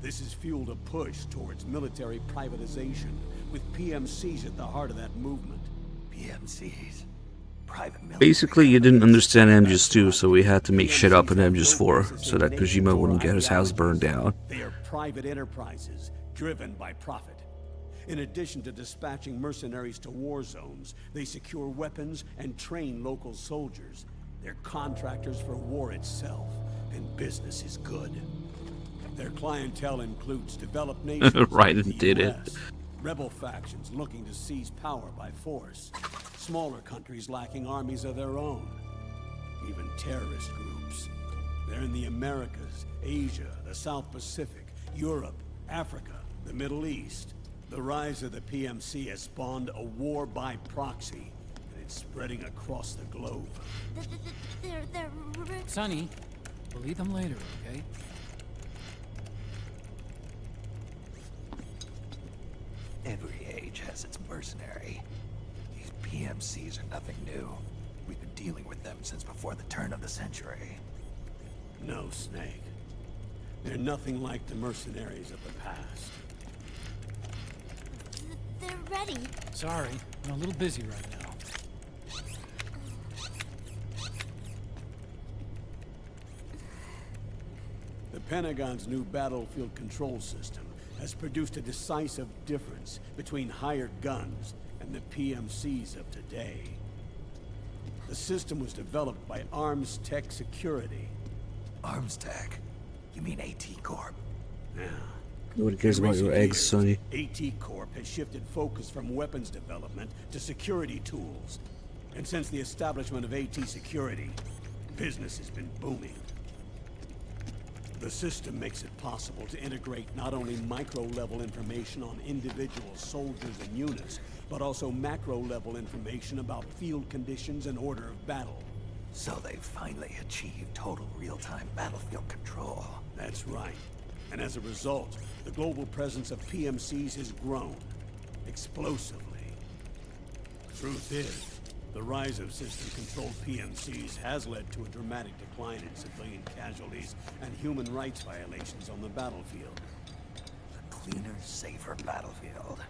This has fueled a push towards military privatization, with PMCs at the heart of that movement. PMCs. Private military. Basically, you didn't understand MGS 2, so we had to make shit up in MGS 4 so that Kojima wouldn't get his house burned down. They are private enterprises driven by profit. In addition to dispatching mercenaries to war zones, they secure weapons and train local soldiers. They're contractors for war itself, and business is good. Their clientele includes developed nations Raiden like the did it. US, rebel factions looking to seize power by force, smaller countries lacking armies of their own, even terrorist groups. They're in the Americas, Asia, the South Pacific, Europe, Africa, the Middle East. The rise of the PMC has spawned a war by proxy, and it's spreading across the globe. They're Sonny, we'll eat them later, okay? Every age has its mercenary. These PMCs are nothing new. We've been dealing with them since before the turn of the century. No, Snake. They're nothing like the mercenaries of the past. they're ready. Sorry, I'm a little busy right now. The Pentagon's new battlefield control system has produced a decisive difference between hired guns and the PMCs of today. The system was developed by Arms Tech Security. Arms Tech? You mean AT Corp? Now, Nobody cares in about your recent eggs, years, Sonny. AT Corp has shifted focus from weapons development to security tools. And since the establishment of AT Security, business has been booming. The system makes it possible to integrate not only micro-level information on individual soldiers and units, but also macro-level information about field conditions and order of battle. So they've finally achieved total real-time battlefield control. That's right. And as a result, the global presence of PMCs has grown explosively. Truth is, the rise of system-controlled PMCs has led to a dramatic decline in civilian casualties and human rights violations on the battlefield. A cleaner, safer battlefield.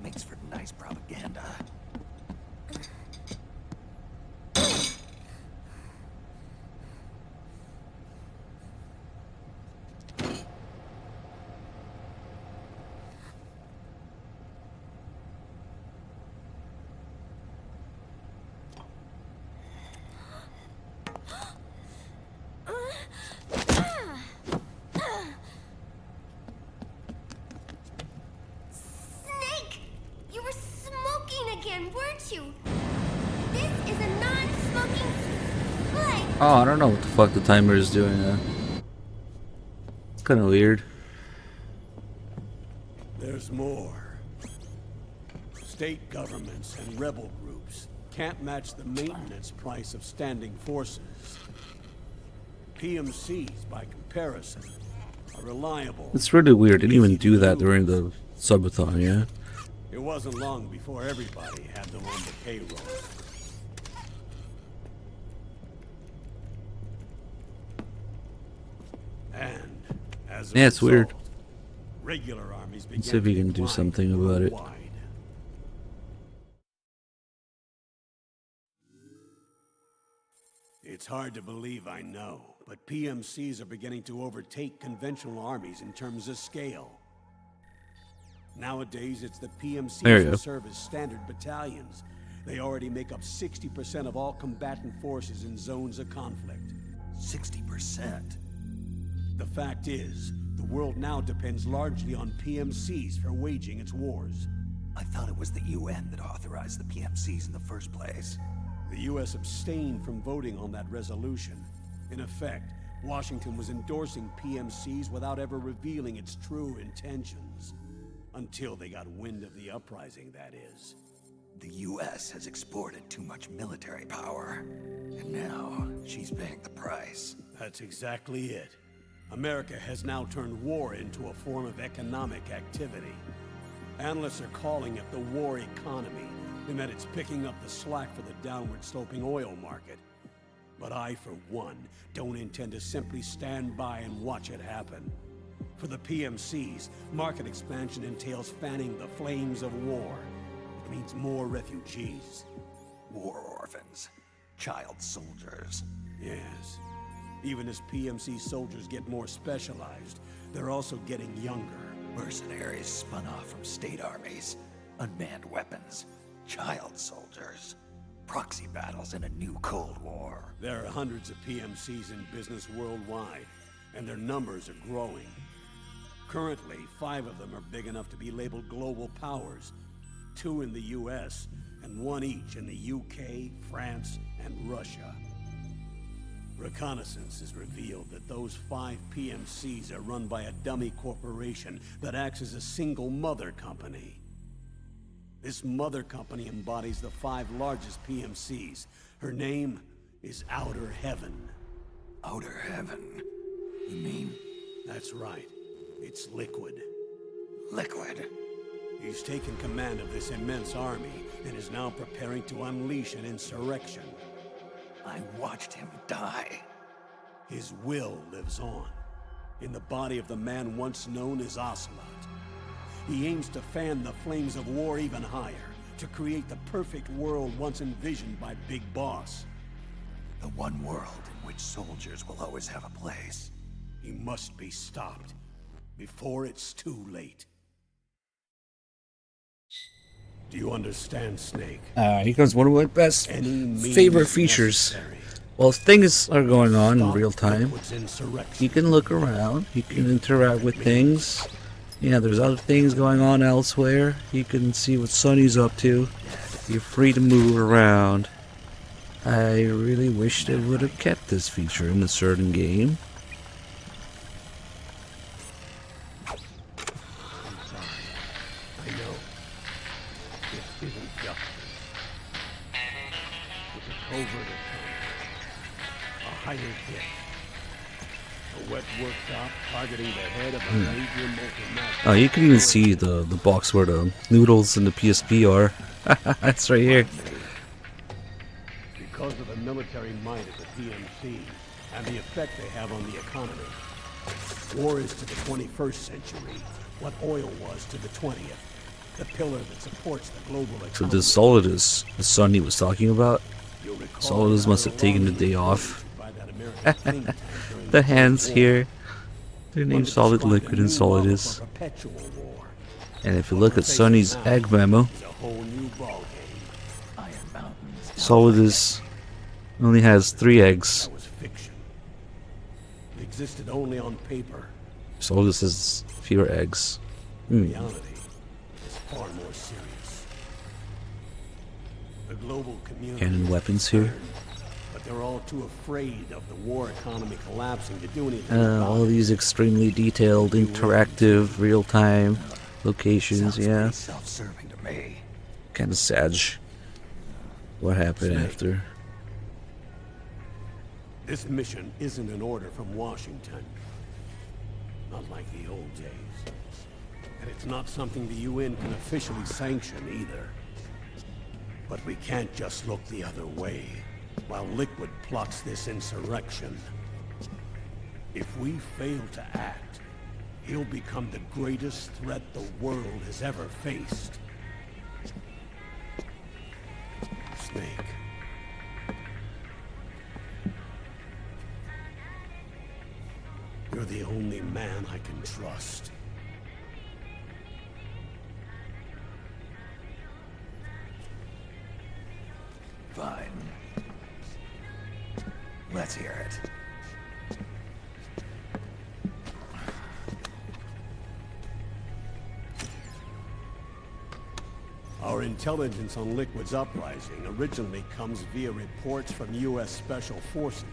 Makes for nice propaganda. Snake! You were smoking again, weren't you? This is a non-smoking flame. Oh, I don't know what the fuck the timer is doing. It's kind of weird. There's more. State governments and rebel groups can't match the maintenance price of standing forces. PMCs, by comparison, are reliable. It's really weird. They didn't even do that during the subathon, yeah? It wasn't long before everybody had them on the payroll. And as a Yeah, it's weird. result, regular armies began Let's see if to we can do decline something about it. worldwide. It's hard to believe, I know, but PMCs are beginning to overtake conventional armies in terms of scale. Nowadays, it's the There you PMCs go. who serve as standard battalions. They already make up 60% of all combatant forces in zones of conflict. 60%. The fact is, the world now depends largely on PMCs for waging its wars. I thought it was the UN that authorized the PMCs in the first place. The US abstained from voting on that resolution. In effect, Washington was endorsing PMCs without ever revealing its true intentions. Until they got wind of the uprising, that is. The US has exported too much military power. And now, she's paying the price. That's exactly it. America has now turned war into a form of economic activity. Analysts are calling it the war economy, in that it's picking up the slack for the downward-sloping oil market. But I, for one, don't intend to simply stand by and watch it happen. For the PMCs, market expansion entails fanning the flames of war. means more refugees. War orphans. Child soldiers. Yes. Even as PMC soldiers get more specialized, they're also getting younger. Mercenaries spun off from state armies. Unmanned weapons. Child soldiers. Proxy battles in a new Cold War. There are hundreds of PMCs in business worldwide, and their numbers are growing. Currently, 5 of them are big enough to be labeled global powers. 2 in the US, and 1 each in the UK, France, and Russia. Reconnaissance has revealed that those 5 PMCs are run by a dummy corporation that acts as a single mother company. This mother company embodies the 5 largest PMCs. Her name is Outer Heaven. Outer Heaven? You mean? That's right. It's Liquid. Liquid? He's taken command of this immense army and is now preparing to unleash an insurrection. I watched him die. His will lives on, in the body of the man once known as Ocelot. He aims to fan the flames of war even higher, to create the perfect world once envisioned by Big Boss. The one world in which soldiers will always have a place. He must be stopped, before it's too late. Do you understand, Snake? Here comes one of my best Any means favorite features. necessary. While things are going on in Stop real time, Liquid's insurrection. you can look around, you can interact with things. Yeah, there's other things going on elsewhere. You can see what Sonny's up to. You're free to move around. I really wish they would have kept this feature in a certain game. I know. This isn't justice. It's a covert attack. A hiding hit. A wet workshop targeting the head of a major multinational. Oh, you can even see the box where the noodles and the PSP are. That's right here. Because of the military might of the PMC and the effect they have on the economy. War is to the 21st century what oil was to the 20th. The pillar that supports the global economy. So this Solidus, the Sonny was talking about, You'll recall Solidus must have how taken the long day it off. was by that American think tank during The hands Cold War. here, they're named Wanted to Solid spark a Liquid and new model Solidus. for perpetual war. And if you look at Sonny's egg memo, It's a whole new ballgame. Iron Mountains. Solidus only has 3 eggs. That was fiction. It existed only on paper. Solidus has fewer eggs. Reality is far more serious. The global community Cannon is weapons here. concerned, but they're all too afraid of the war economy collapsing to do anything about All it. these extremely detailed, interactive, real-time locations, Sounds yeah. pretty self-serving to me. Kind of sad. What happened Snake. after? This mission isn't an order from Washington. Not like the old days. And it's not something the UN can officially sanction either. But we can't just look the other way while Liquid plots this insurrection. If we fail to act, he'll become the greatest threat the world has ever faced. Snake. You're the only man I can trust. Fine. Let's hear it. Our intelligence on Liquid's uprising originally comes via reports from U.S. Special Forces,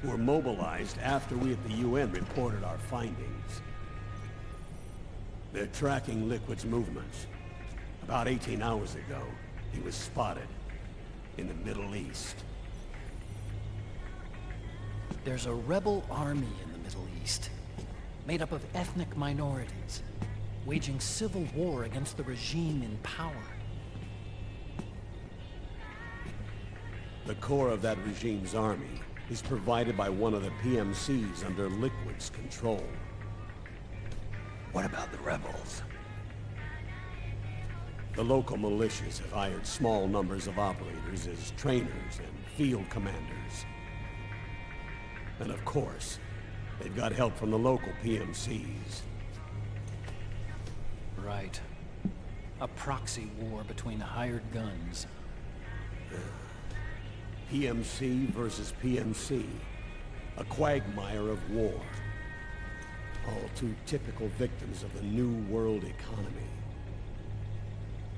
who were mobilized after we at the UN reported our findings. They're tracking Liquid's movements. About 18 hours ago, he was spotted in the Middle East. There's a rebel army in the Middle East, made up of ethnic minorities, waging civil war against the regime in power. The core of that regime's army is provided by one of the PMCs under Liquid's control. What about the rebels? The local militias have hired small numbers of operators as trainers and field commanders. And of course, they've got help from the local PMCs. Right. A proxy war between hired guns. PMC versus PMC. A quagmire of war. All too typical victims of the new world economy.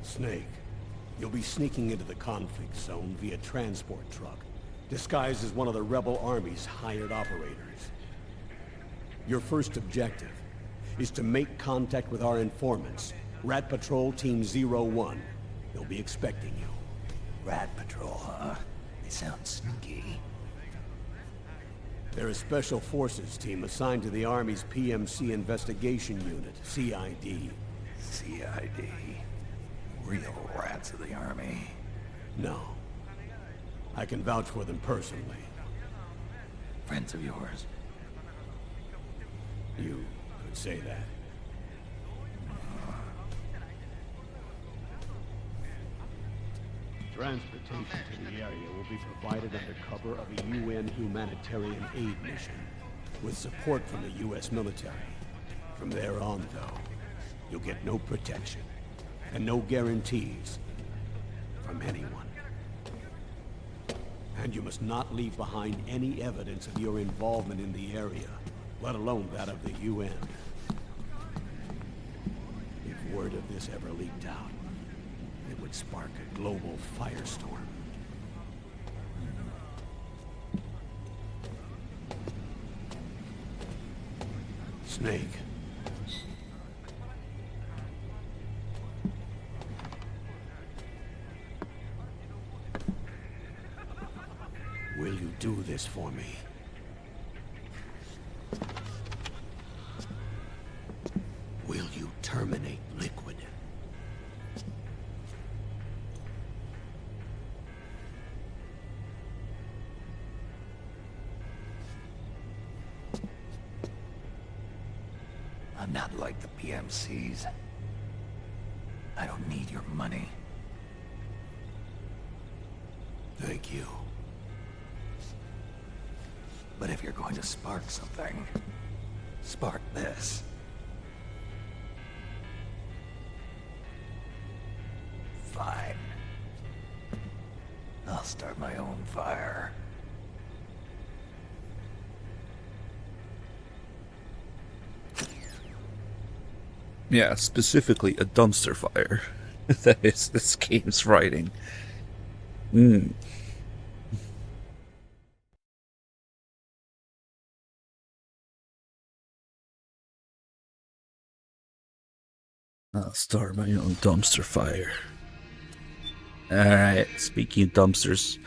Snake, you'll be sneaking into the conflict zone via transport truck, disguised as one of the rebel army's hired operators. Your first objective is to make contact with our informants, Rat Patrol Team 01. They'll be expecting you. Rat Patrol, huh? They sound sneaky. They're a special forces team assigned to the Army's PMC Investigation Unit, CID. CID. Real rats of the Army. No. I can vouch for them personally. Friends of yours? You could say that. Transportation to the area will be provided under cover of a UN humanitarian aid mission, with support from the US military. From there on, though, you'll get no protection, and no guarantees from anyone. And you must not leave behind any evidence of your involvement in the area, let alone that of the UN. If word of this ever leaked out, it would spark a global firestorm. Snake. Will you do this for me? Will you terminate Liquid? I'm not like the PMCs. I don't need your money. Thank you. But if you're going to spark something, spark this. Fine. I'll start my own fire. Yeah, specifically a dumpster fire. That is this game's writing. I'll start my own dumpster fire. Alright, speaking of dumpsters,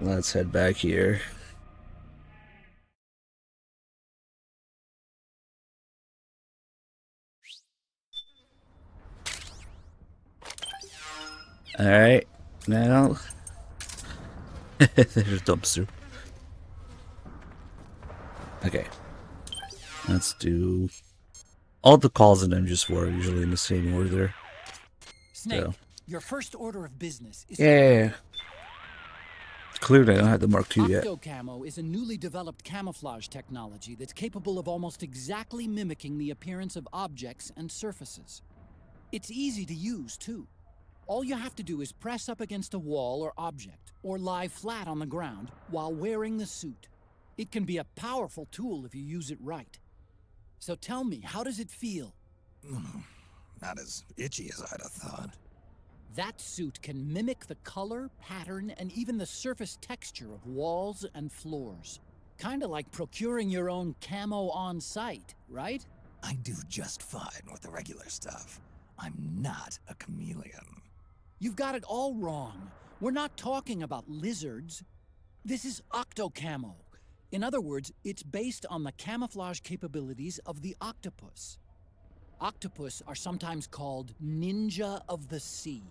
let's head back here. Alright, now there's a dumpster. Okay, let's do all the calls in M4 are usually in the same order. Snake, So. your first order of business is... Yeah. Clearly, I don't have the Mark II yet. Octocamo is a newly developed camouflage technology that's capable of almost exactly mimicking the appearance of objects and surfaces. It's easy to use, too. All you have to do is press up against a wall or object, or lie flat on the ground while wearing the suit. It can be a powerful tool if you use it right. So tell me, how does it feel? Not as itchy as I'd have thought. That suit can mimic the color, pattern, and even the surface texture of walls and floors. Kinda like procuring your own camo on site, right? I do just fine with the regular stuff. I'm not a chameleon. You've got it all wrong. We're not talking about lizards. This is Octocamo. In other words, it's based on the camouflage capabilities of the octopus. Octopus are sometimes called ninja of the sea.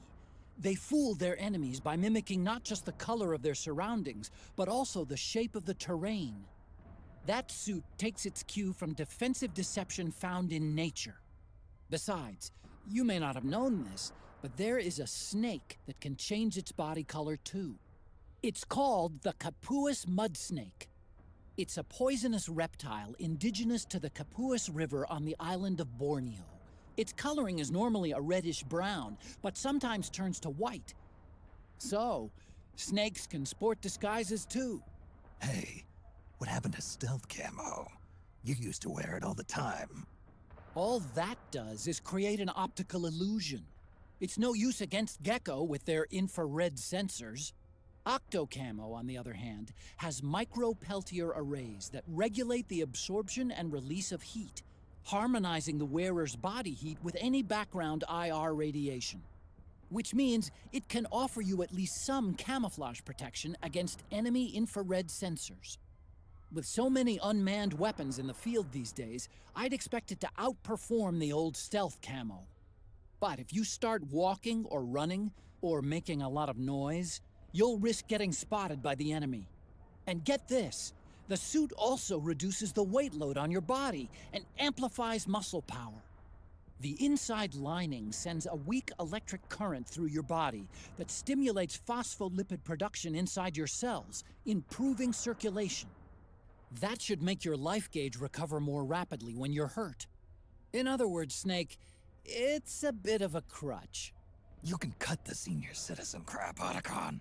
They fool their enemies by mimicking not just the color of their surroundings, but also the shape of the terrain. That suit takes its cue from defensive deception found in nature. Besides, you may not have known this, but there is a snake that can change its body color too. It's called the Capuas mud snake. It's a poisonous reptile indigenous to the Capuas River on the island of Borneo. Its coloring is normally a reddish-brown, but sometimes turns to white. So, snakes can sport disguises too. Hey, what happened to stealth camo? You used to wear it all the time. All that does is create an optical illusion. It's no use against Gecko with their infrared sensors. Octocamo, on the other hand, has micro-Peltier arrays that regulate the absorption and release of heat, harmonizing the wearer's body heat with any background IR radiation. Which means it can offer you at least some camouflage protection against enemy infrared sensors. With so many unmanned weapons in the field these days, I'd expect it to outperform the old stealth camo. But if you start walking or running, or making a lot of noise, you'll risk getting spotted by the enemy. And get this, the suit also reduces the weight load on your body and amplifies muscle power. The inside lining sends a weak electric current through your body that stimulates phospholipid production inside your cells, improving circulation. That should make your life gauge recover more rapidly when you're hurt. In other words, Snake, it's a bit of a crutch. You can cut the senior citizen crap, Otacon.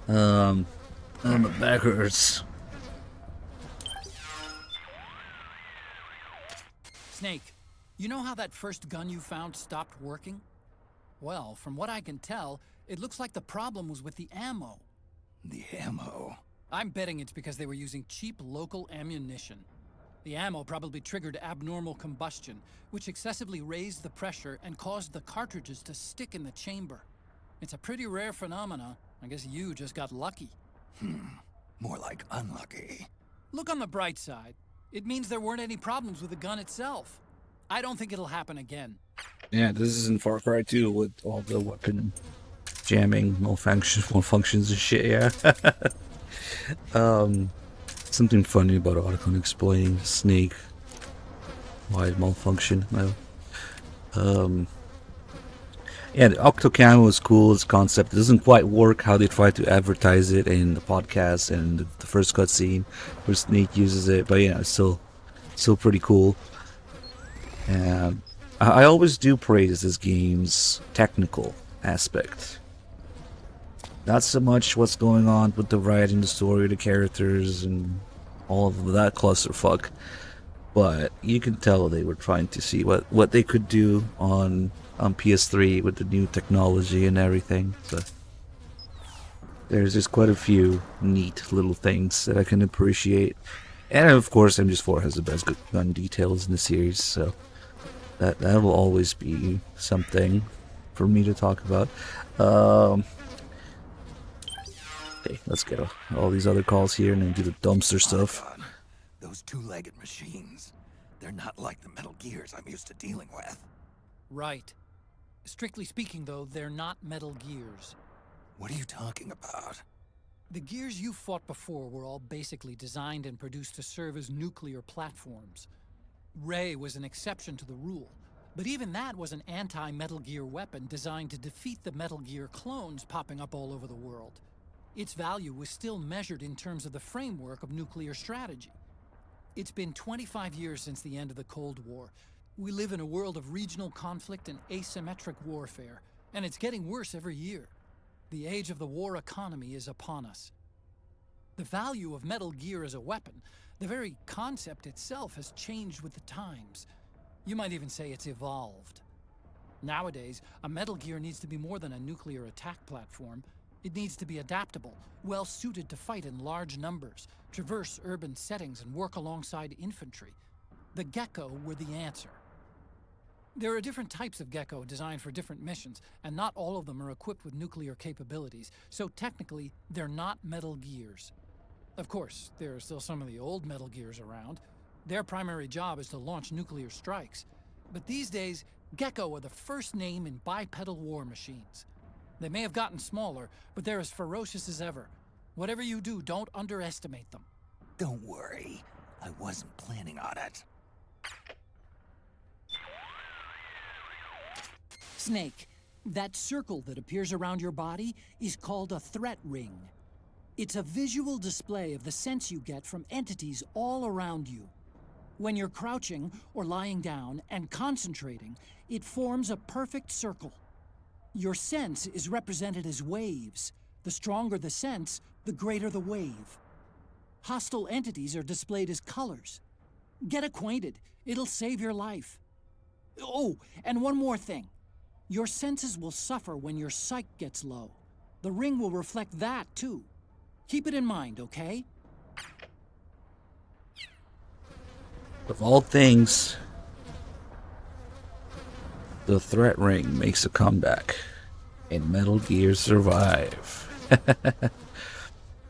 My back hurts. Snake, you know how that first gun you found stopped working? Well, from what I can tell, it looks like the problem was with the ammo. The ammo? I'm betting it's because they were using cheap local ammunition. The ammo probably triggered abnormal combustion, which excessively raised the pressure and caused the cartridges to stick in the chamber. It's a pretty rare phenomena. I guess you just got lucky. More like unlucky. Look on the bright side. It means there weren't any problems with the gun itself. I don't think it'll happen again. Yeah, this is in Far Cry 2 with all the weapon jamming, malfunctions and shit, yeah. Something funny about Otacon explaining Snake why it malfunctioned. Yeah, the Octocamo is cool, its concept. It doesn't quite work how they try to advertise it in the podcast and the first cutscene where Snake uses it, but yeah, it's still pretty cool. And I always do praise this game's technical aspect. Not so much what's going on with the writing, the story, the characters, and all of that clusterfuck. But you can tell they were trying to see what they could do on PS3 with the new technology and everything. So there's just quite a few neat little things that I can appreciate. And of course, MGS4 has the best gun details in the series, so that will always be something for me to talk about. Okay, let's get all these other calls here and then do the dumpster stuff. God. Those two-legged machines. They're not like the Metal Gears I'm used to dealing with. Right. Strictly speaking, though, they're not Metal Gears. What are you talking about? The gears you fought before were all basically designed and produced to serve as nuclear platforms. Ray was an exception to the rule, but even that was an anti-Metal Gear weapon designed to defeat the Metal Gear clones popping up all over the world. Its value was still measured in terms of the framework of nuclear strategy. It's been 25 years since the end of the Cold War. We live in a world of regional conflict and asymmetric warfare, and it's getting worse every year. The age of the war economy is upon us. The value of Metal Gear as a weapon, the very concept itself, has changed with the times. You might even say it's evolved. Nowadays, a Metal Gear needs to be more than a nuclear attack platform. It needs to be adaptable, well-suited to fight in large numbers, traverse urban settings, and work alongside infantry. The Gecko were the answer. There are different types of Gecko designed for different missions, and not all of them are equipped with nuclear capabilities, so technically, they're not Metal Gears. Of course, there are still some of the old Metal Gears around. Their primary job is to launch nuclear strikes. But these days, Gecko are the first name in bipedal war machines. They may have gotten smaller, but they're as ferocious as ever. Whatever you do, don't underestimate them. Don't worry. I wasn't planning on it. Snake, that circle that appears around your body is called a threat ring. It's a visual display of the sense you get from entities all around you. When you're crouching or lying down and concentrating, it forms a perfect circle. Your sense is represented as waves. The stronger the sense, the greater the wave. Hostile entities are displayed as colors. Get acquainted. It'll save your life. Oh, and one more thing. Your senses will suffer when your psyche gets low. The ring will reflect that, too. Keep it in mind, okay? Of all things, the threat ring makes a comeback in Metal Gear Survive.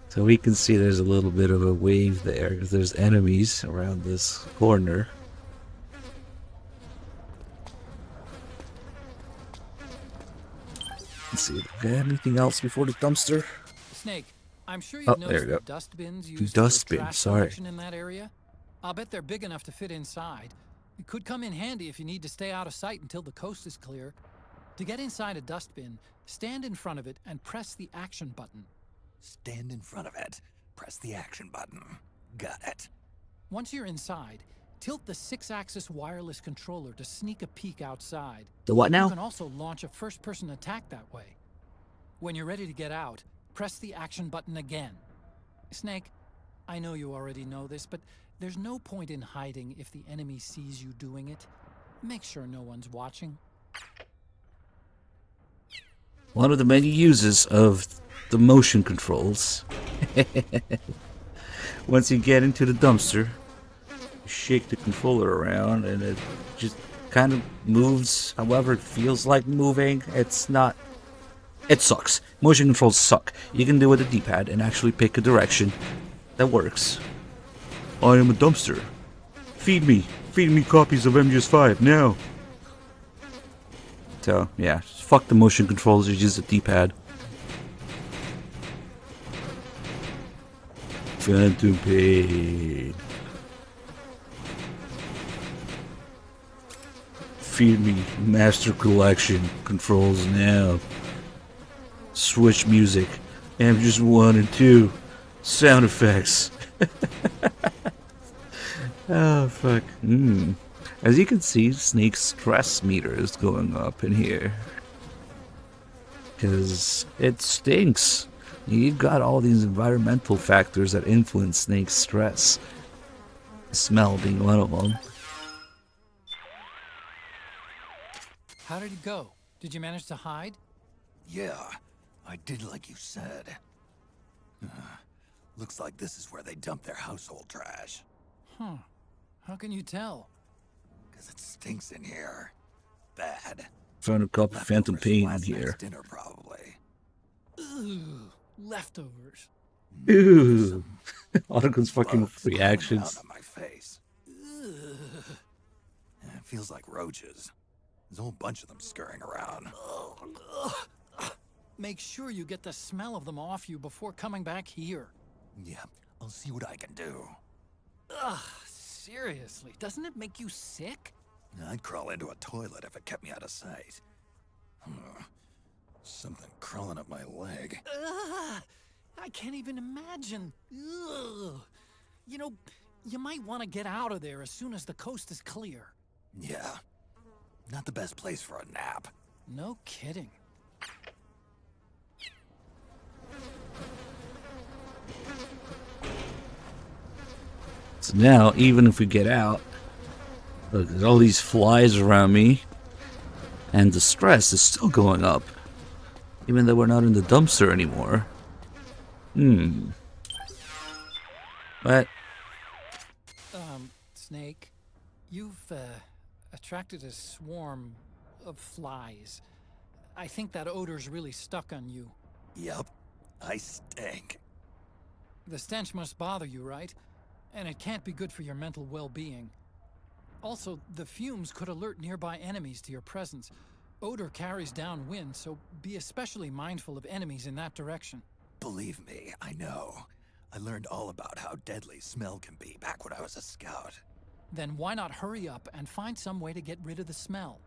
So we can see there's a little bit of a wave there because there's enemies around this corner. Let's see, got anything else before the dumpster? Snake, I'm sure you've there noticed we go. the dust bins used Dust for bin, trash sorry. collection in that area. I'll bet they're big enough to fit inside. It could come in handy if you need to stay out of sight until the coast is clear. To get inside a dust bin, stand in front of it and press the action button. Stand in front of it. Press the action button. Got it. Once you're inside, tilt the 6-axis wireless controller to sneak a peek outside. The what You now? can also launch a first-person attack that way. When you're ready to get out, press the action button again. Snake, I know you already know this, but there's no point in hiding if the enemy sees you doing it. Make sure no one's watching. One of the many uses of the motion controls. Once you get into the dumpster, you shake the controller around and it just kind of moves however it feels like moving. It's not... It sucks. Motion controls suck. You can do it with a D-pad and actually pick a direction that works. I am a dumpster. Feed me. Feed me copies of MGS5 now. So, yeah, just fuck the motion controls, you use a D-pad. Phantom Pain. Feed me Master Collection controls now. Switch music. MGS1 and 2. Sound effects. Oh, fuck. As you can see, Snake's stress meter is going up in here. Because it stinks. You've got all these environmental factors that influence Snake's stress. Smell being one of them. How did it go? Did you manage to hide? Yeah, I did like you said. Looks like this is where they dump their household trash. Huh. How can you tell? Because it stinks in here. Bad. Found a cup of Phantom Leftovers from Pain in last night's here. dinner, probably. Ugh, leftovers. Ooh. Otto's fucking Bugs crawling reactions. around on my face. It feels like roaches. There's a whole bunch of them scurrying around. Make sure you get the smell of them off you before coming back here. Yeah, I'll see what I can do. Ugh, seriously, doesn't it make you sick? I'd crawl into a toilet if it kept me out of sight. Something crawling up my leg. Ugh, I can't even imagine. Ugh. You know, you might want to get out of there as soon as the coast is clear. Yeah, not the best place for a nap. No kidding. So now, even if we get out, look, there's all these flies around me, and the stress is still going up, even though we're not in the dumpster anymore. What? Snake, you've attracted a swarm of flies. I think that odor's really stuck on you. Yup, I stink. The stench must bother you, right? And it can't be good for your mental well-being. Also, the fumes could alert nearby enemies to your presence. Odor carries downwind, so be especially mindful of enemies in that direction. Believe me, I know. I learned all about how deadly smell can be back when I was a scout. Then why not hurry up and find some way to get rid of the smell?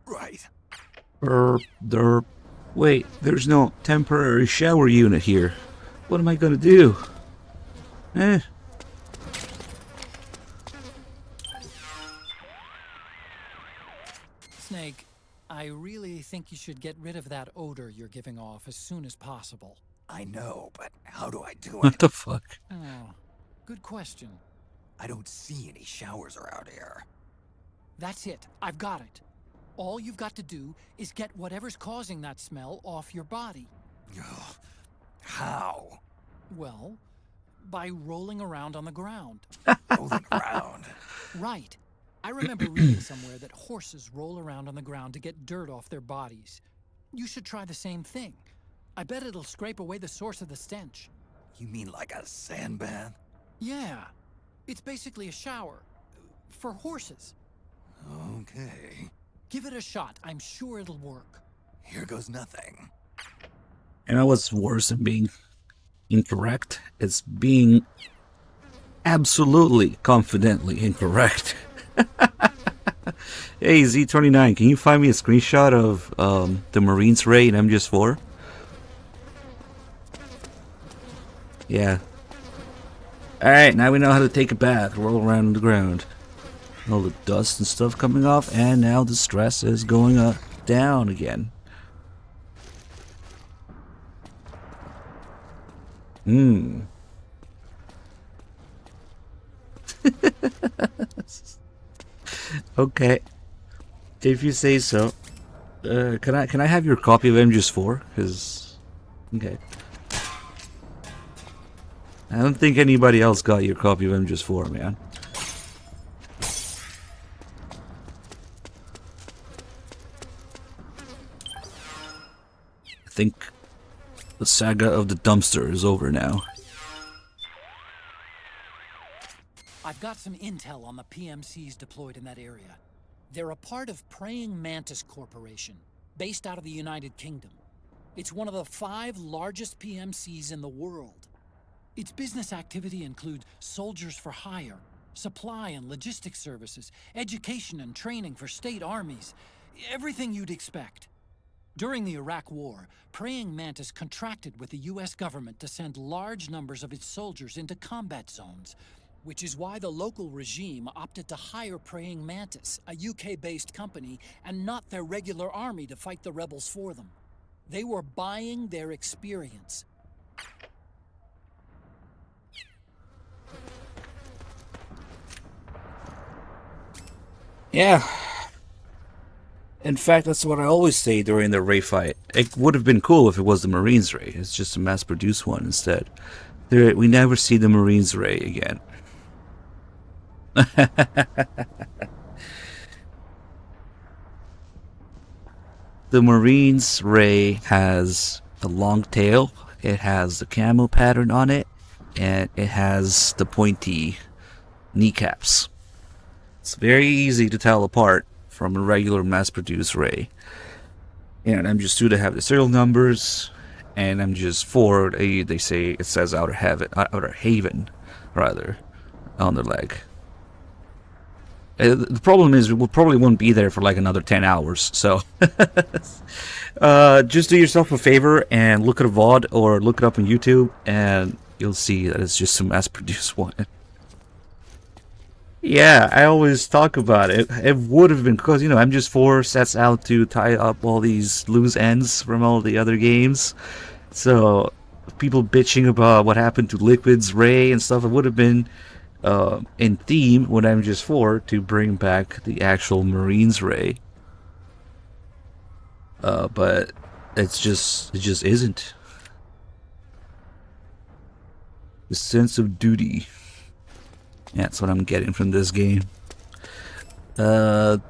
Right. Derp. Wait, there's no temporary shower unit here. What am I gonna do? Snake, I really think you should get rid of that odor you're giving off as soon as possible. I know, but how do I do it? What the fuck? Oh, good question. I don't see any showers around here. That's it. I've got it. All you've got to do is get whatever's causing that smell off your body. Ugh. How? Well, by rolling around on the ground. Rolling around. Right. I remember reading somewhere that horses roll around on the ground to get dirt off their bodies. You should try the same thing. I bet it'll scrape away the source of the stench. You mean like a sand bath? Yeah. It's basically a shower. For horses. Okay. Give it a shot. I'm sure it'll work. Here goes nothing. You know what's worse than being incorrect? It's being absolutely confidently incorrect. Hey, Z29, can you find me a screenshot of the Marines Ray in MGS4? Yeah. Alright, now we know how to take a bath, roll around on the ground. All the dust and stuff coming off, and now the stress is going down again. Okay. If you say so. Can I have your copy of MGS4? Cause okay. I don't think anybody else got your copy of MGS4, man. I think the saga of the dumpster is over now. I've got some intel on the PMCs deployed in that area. They're a part of Praying Mantis Corporation, based out of the United Kingdom. It's one of the 5 largest PMCs in the world. Its business activity includes soldiers for hire, supply and logistics services, education and training for state armies, everything you'd expect. During the Iraq War, Praying Mantis contracted with the US government to send large numbers of its soldiers into combat zones, which is why the local regime opted to hire Praying Mantis, a UK-based company, and not their regular army to fight the rebels for them. They were buying their experience. Yeah. In fact, that's what I always say during the Ray fight. It would have been cool if it was the Marines Ray. It's just a mass-produced one instead. We never see the Marines Ray again. The Marines Ray has a long tail, it has the camo pattern on it, and it has the pointy kneecaps. It's very easy to tell apart from a regular mass-produced Ray. And MGS2 to have the serial numbers, and MGS4 they say it says Outer Haven, rather, on the leg. The problem is we probably won't be there for like another 10 hours, so just do yourself a favor and look at a VOD or look it up on YouTube, and you'll see that it's just a mass-produced one. Yeah, I always talk about it. It would have been, because, you know, MGS4 sets out to tie up all these loose ends from all the other games. So, people bitching about what happened to Liquid's Ray and stuff, it would have been in theme with MGS4 to bring back the actual Marines Ray. But it just isn't. The sense of duty. That's what I'm getting from this game. Do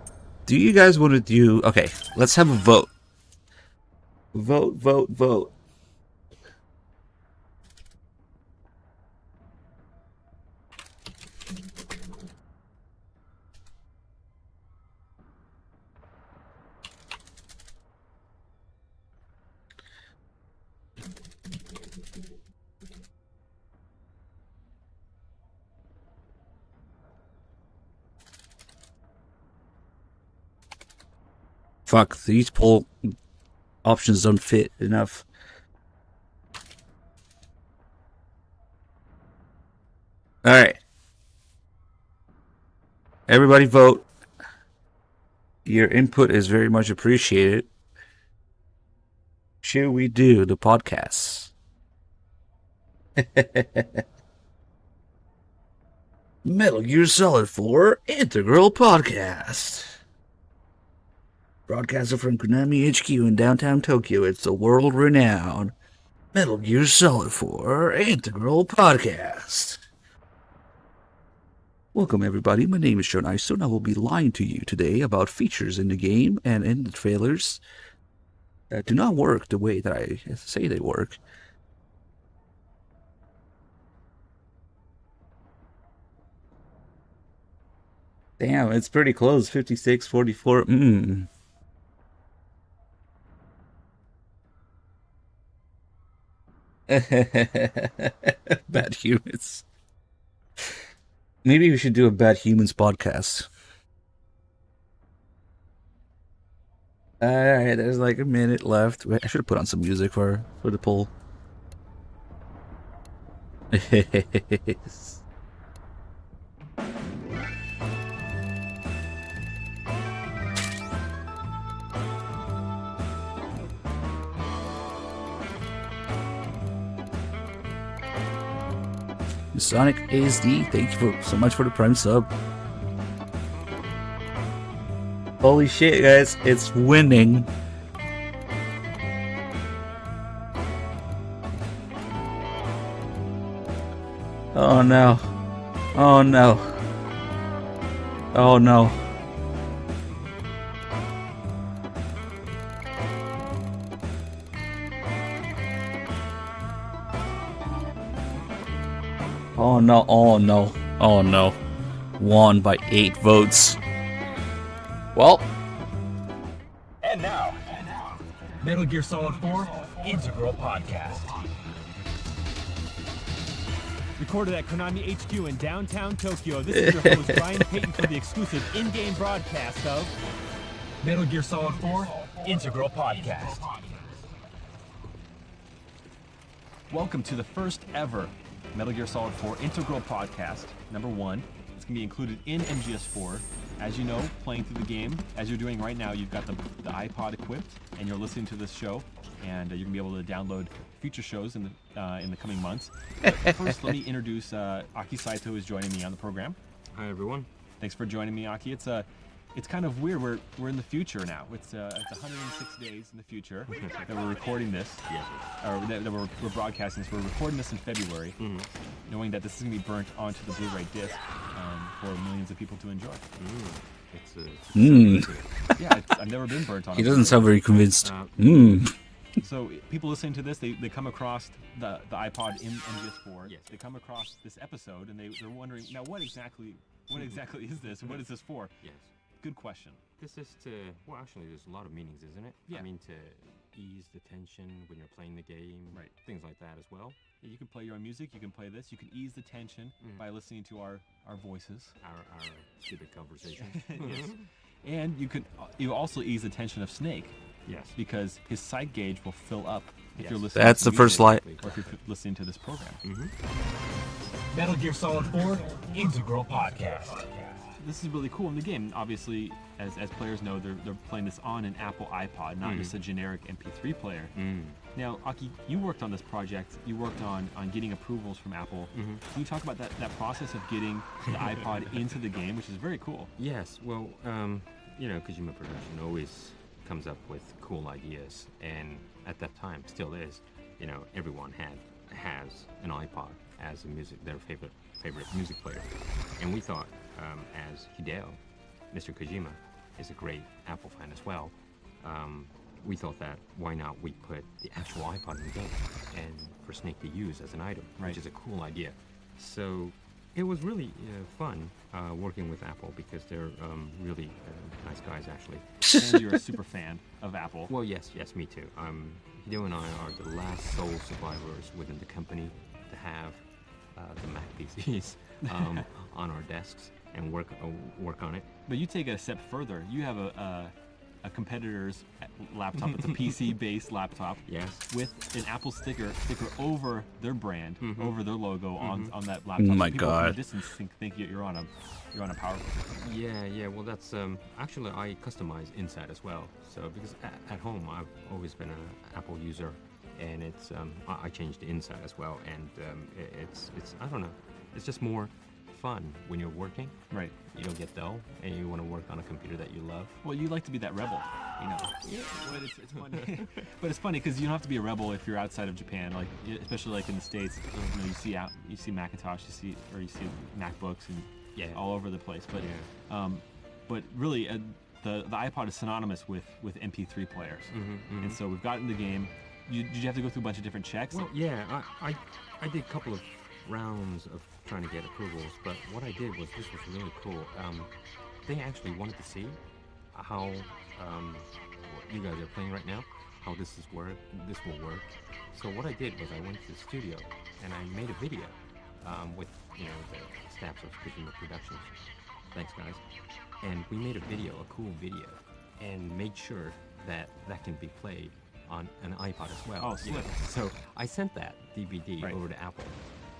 you guys want to do... Okay, let's have a vote. Vote. Fuck, these poll options don't fit enough. Alright. Everybody vote. Your input is very much appreciated. Should we do the podcast? Metal Gear Solid 4 Integral Podcast. Broadcasted from Konami HQ in downtown Tokyo, it's the world-renowned Metal Gear Solid 4 Integral Podcast. Welcome everybody, my name is Sean Iso, and I will be lying to you today about features in the game and in the trailers that do not work the way that I say they work. Damn, it's pretty close, 56-44, Bad Humans. Maybe we should do a Bad Humans podcast. Alright, there's like a minute left. Wait, I should have put on some music for the poll. Sonic ASD, thank you so much for the Prime sub. Holy shit, guys, it's winning. Oh no. Oh no. Oh no. Oh no, oh no, oh no. Won by 8 votes. Well. And now, Metal Gear Solid 4 Integral Podcast. Recorded at Konami HQ in downtown Tokyo, this is your host, Brian Payton, for the exclusive in-game broadcast of Metal Gear Solid 4 Integral Podcast. Welcome to the first ever Metal Gear Solid 4 Integral Podcast, number 1. It's going to be included in MGS4. As you know, playing through the game, as you're doing right now, you've got the iPod equipped, and you're listening to this show, and you're going to be able to download future shows in the coming months. First, let me introduce Aki Saito, who's joining me on the program. Hi, everyone. Thanks for joining me, Aki. It's kind of weird. We're in the future now. It's 106 days in the future that we're recording this. Yes. Or that we're broadcasting this. We're recording this in February, knowing that this is going to be burnt onto the Blu-ray disc for millions of people to enjoy. Yeah, I've never been burnt on. He doesn't sound very convinced. So people listening to this, they come across the iPod in MGS4. Yes. They come across this episode, and they're wondering, now what exactly is this? What is this for? Yes. Good question. This is to, well, actually, there's a lot of meanings, isn't it? Yeah. I mean, to ease the tension when you're playing the game, Right. Things like that as well. You can play your own music. You can play this. You can ease the tension by listening to our voices. Our stupid conversations. Yes. And you also ease the tension of Snake. Yes. Because his sight gauge will fill up if Yes. you're listening. That's to the first music, light. or if you're listening to this program. Metal Gear Solid 4 Integral Podcast. This is really cool in the game. Obviously, as players know, they're playing this on an Apple iPod, not just a generic MP3 player. Now, Aki, you worked on this project. You worked on getting approvals from Apple. Can you talk about that process of getting the iPod into the game, which is very cool? Yes. Well, Kojima Production always comes up with cool ideas, and at that time, still is. Everyone has an iPod as their favorite music player, and we thought, as Hideo, Mr. Kojima, is a great Apple fan as well. We thought that why not we put the actual iPod in the game and for Snake to use as an item, Right. which is a cool idea. So it was really fun working with Apple because they're really nice guys, actually. And you're a super fan of Apple. Well, yes, me too. Hideo and I are the last sole survivors within the company to have the Mac PCs on our desks and work on it. But you take it a step further. You have a a competitor's laptop. It's a PC-based laptop. Yes. With an Apple sticker over their brand, over their logo on that laptop. Oh my so people from God. a distance think you're on a power. Yeah. Well, that's actually I customize inside as well. So because at home I've always been an Apple user, and it's I changed the inside as well, and it's I don't know, it's just more fun when you're working. Right. You don't get dull, and you want to work on a computer that you love. Well, you like to be that rebel, you know. Yeah. But it's funny. But it's funny because you don't have to be a rebel if you're outside of Japan, like especially like in the States. You know, you see Macintosh, you see MacBooks and all over the place. But but really, the iPod is synonymous with MP3 players, and so we've gotten the game. Did you have to go through a bunch of different checks? Well, yeah, I did a couple of rounds of trying to get approvals, but what I did was, this was really cool. They actually wanted to see how what you guys are playing right now, how this will work. So what I did was I went to the studio and I made a video with the staff of Kojima Productions. Thanks, guys. And we made a video, a cool video, and made sure that can be played on an iPod as well. Oh, slick. So I sent that DVD Right. over to Apple,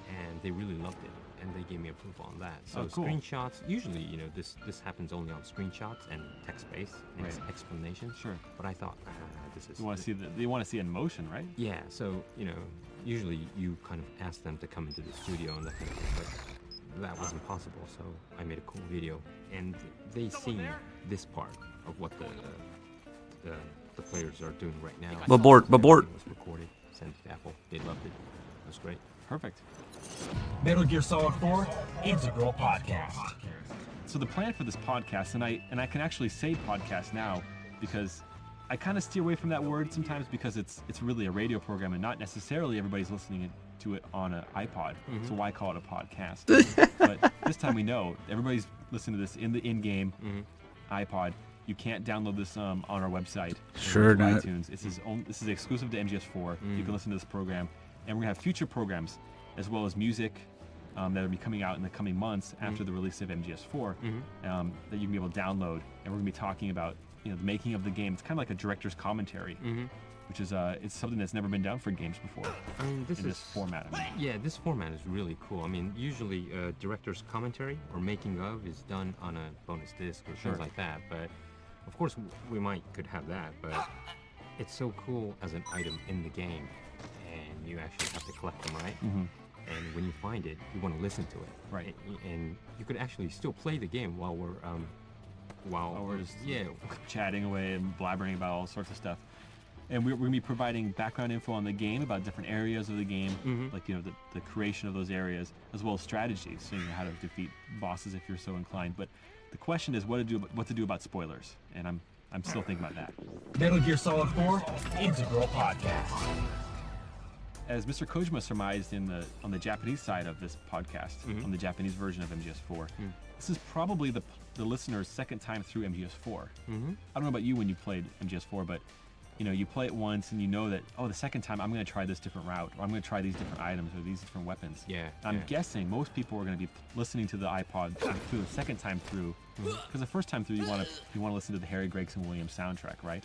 and they really loved it, and they gave me approval on that. So Oh, cool. screenshots, usually, this happens only on screenshots and text-based and Right. explanations. Sure. But I thought, this is... You want to see they want to see it in motion, right? Yeah, so, usually you kind of ask them to come into the studio and that kind of thing, but that wasn't possible, so I made a cool video, and they seen this part of what the players are doing right now. Babort. It was recorded, sent to Apple. They loved it. It was great. Perfect. Metal Gear Solid 4 Integral Podcast. So the plan for this podcast, and I can actually say podcast now because I kind of steer away from that word sometimes because it's really a radio program and not necessarily everybody's listening to it on an iPod. So why call it a podcast? But this time we know everybody's listening to this in the in-game iPod. You can't download this on our website. Sure or not. iTunes. This is exclusive to MGS4. You can listen to this program, and we're gonna have future programs as well as music that will be coming out in the coming months after the release of MGS4 that you can be able to download. And we're gonna be talking about the making of the game. It's kind of like a director's commentary, which is it's something that's never been done for games before. I mean, in this format. Yeah, this format is really cool. I mean, usually director's commentary or making of is done on a bonus disc or things like that. But of course, we could have that. But it's so cool as an item in the game, and you actually have to collect them, right? And when you find it, you want to listen to it, right? And you could actually still play the game while we're just chatting away and blabbering about all sorts of stuff. And we're going to be providing background info on the game about different areas of the game, like the creation of those areas, as well as strategies, so you know how to defeat bosses if you're so inclined. But the question is what to do about spoilers, and I'm still thinking about that. Metal Gear Solid 4 Integral Podcast. As Mr. Kojima surmised on the Japanese side of this podcast, on the Japanese version of MGS4, this is probably the listener's second time through MGS4. I don't know about you when you played MGS4, but you play it once and you know that, the second time I'm going to try this different route, or I'm going to try these different items or these different weapons. I'm guessing most people are going to be listening to the iPod through the second time through, because the first time through you want to listen to the Harry Gregson Williams soundtrack, right?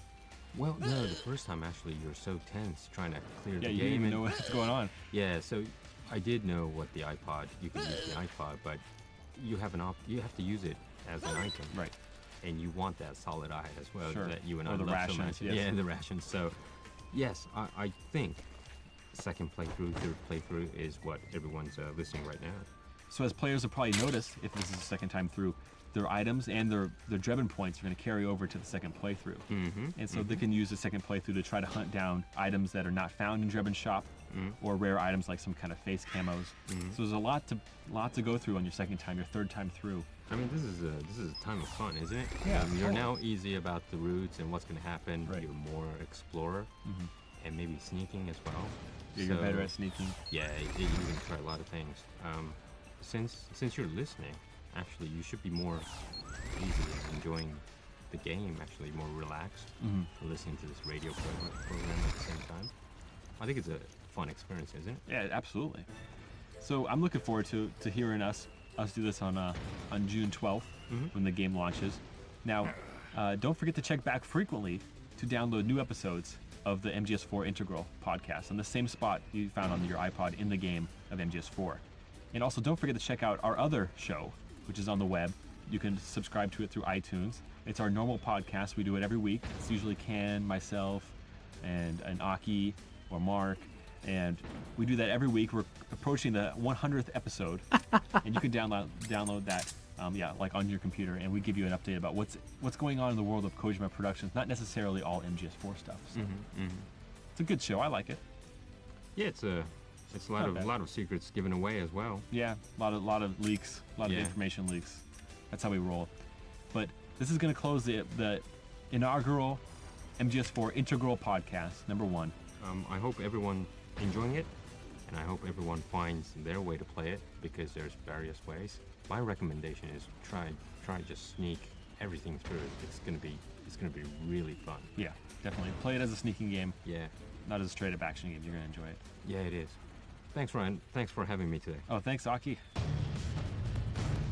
Well, no, the first time actually you're so tense trying to clear the game. Yeah, you didn't even know what's going on. Yeah, so I did know what you can use the iPod, but you have to use it as an item. Right. And you want that solid eye as well, Sure. that you and Or I the love rations, so much. yes. Yeah, the rations. So, yes, I think second playthrough, third playthrough is what everyone's listening right now. So as players have probably noticed, if this is the second time through, their items and their Drebin points are going to carry over to the second playthrough. And so they can use the second playthrough to try to hunt down items that are not found in Drebin's shop, or rare items like some kind of face camos. So there's a lot to go through on your second time, your third time through. I mean, this is a time of fun, isn't it? Yeah. You're now easy about the routes and what's going to happen. Right. You're more explorer, and maybe sneaking as well. Yeah, you're better at sneaking. Yeah, you can try a lot of things. Since you're listening, actually, you should be more easy and enjoying the game. Actually, more relaxed, listening to this radio program at the same time. I think it's a fun experience, isn't it? Yeah, absolutely. So I'm looking forward to hearing us do this on June 12th when the game launches. Now, Don't forget to check back frequently to download new episodes of the MGS4 Integral podcast on the same spot you found on your iPod in the game of MGS4. And also don't forget to check out our other show, which is on the web. You can subscribe to it through iTunes. It's our normal podcast. We do it every week. It's usually Ken, myself, and Aki or Mark. And we do that every week. We're approaching the 100th episode. And you can download that like on your computer, and we give you an update about what's going on in the world of Kojima Productions, not necessarily all MGS4 stuff. So it's a good show. I like it. Yeah, it's a lot of secrets given away as well. Yeah, a lot of leaks, a lot of information leaks. That's how we roll. But this is going to close the inaugural MGS4 Integral podcast, number 1. I hope everyone enjoying it, and I hope everyone finds their way to play it, because there's various ways. My recommendation is try just sneak everything through. It's gonna be really fun. Yeah, definitely play it as a sneaking game. Yeah, not as a straight up action game. You're gonna enjoy it. Yeah, it is. Thanks, Ryan. Thanks for having me today. Oh, thanks, Aki.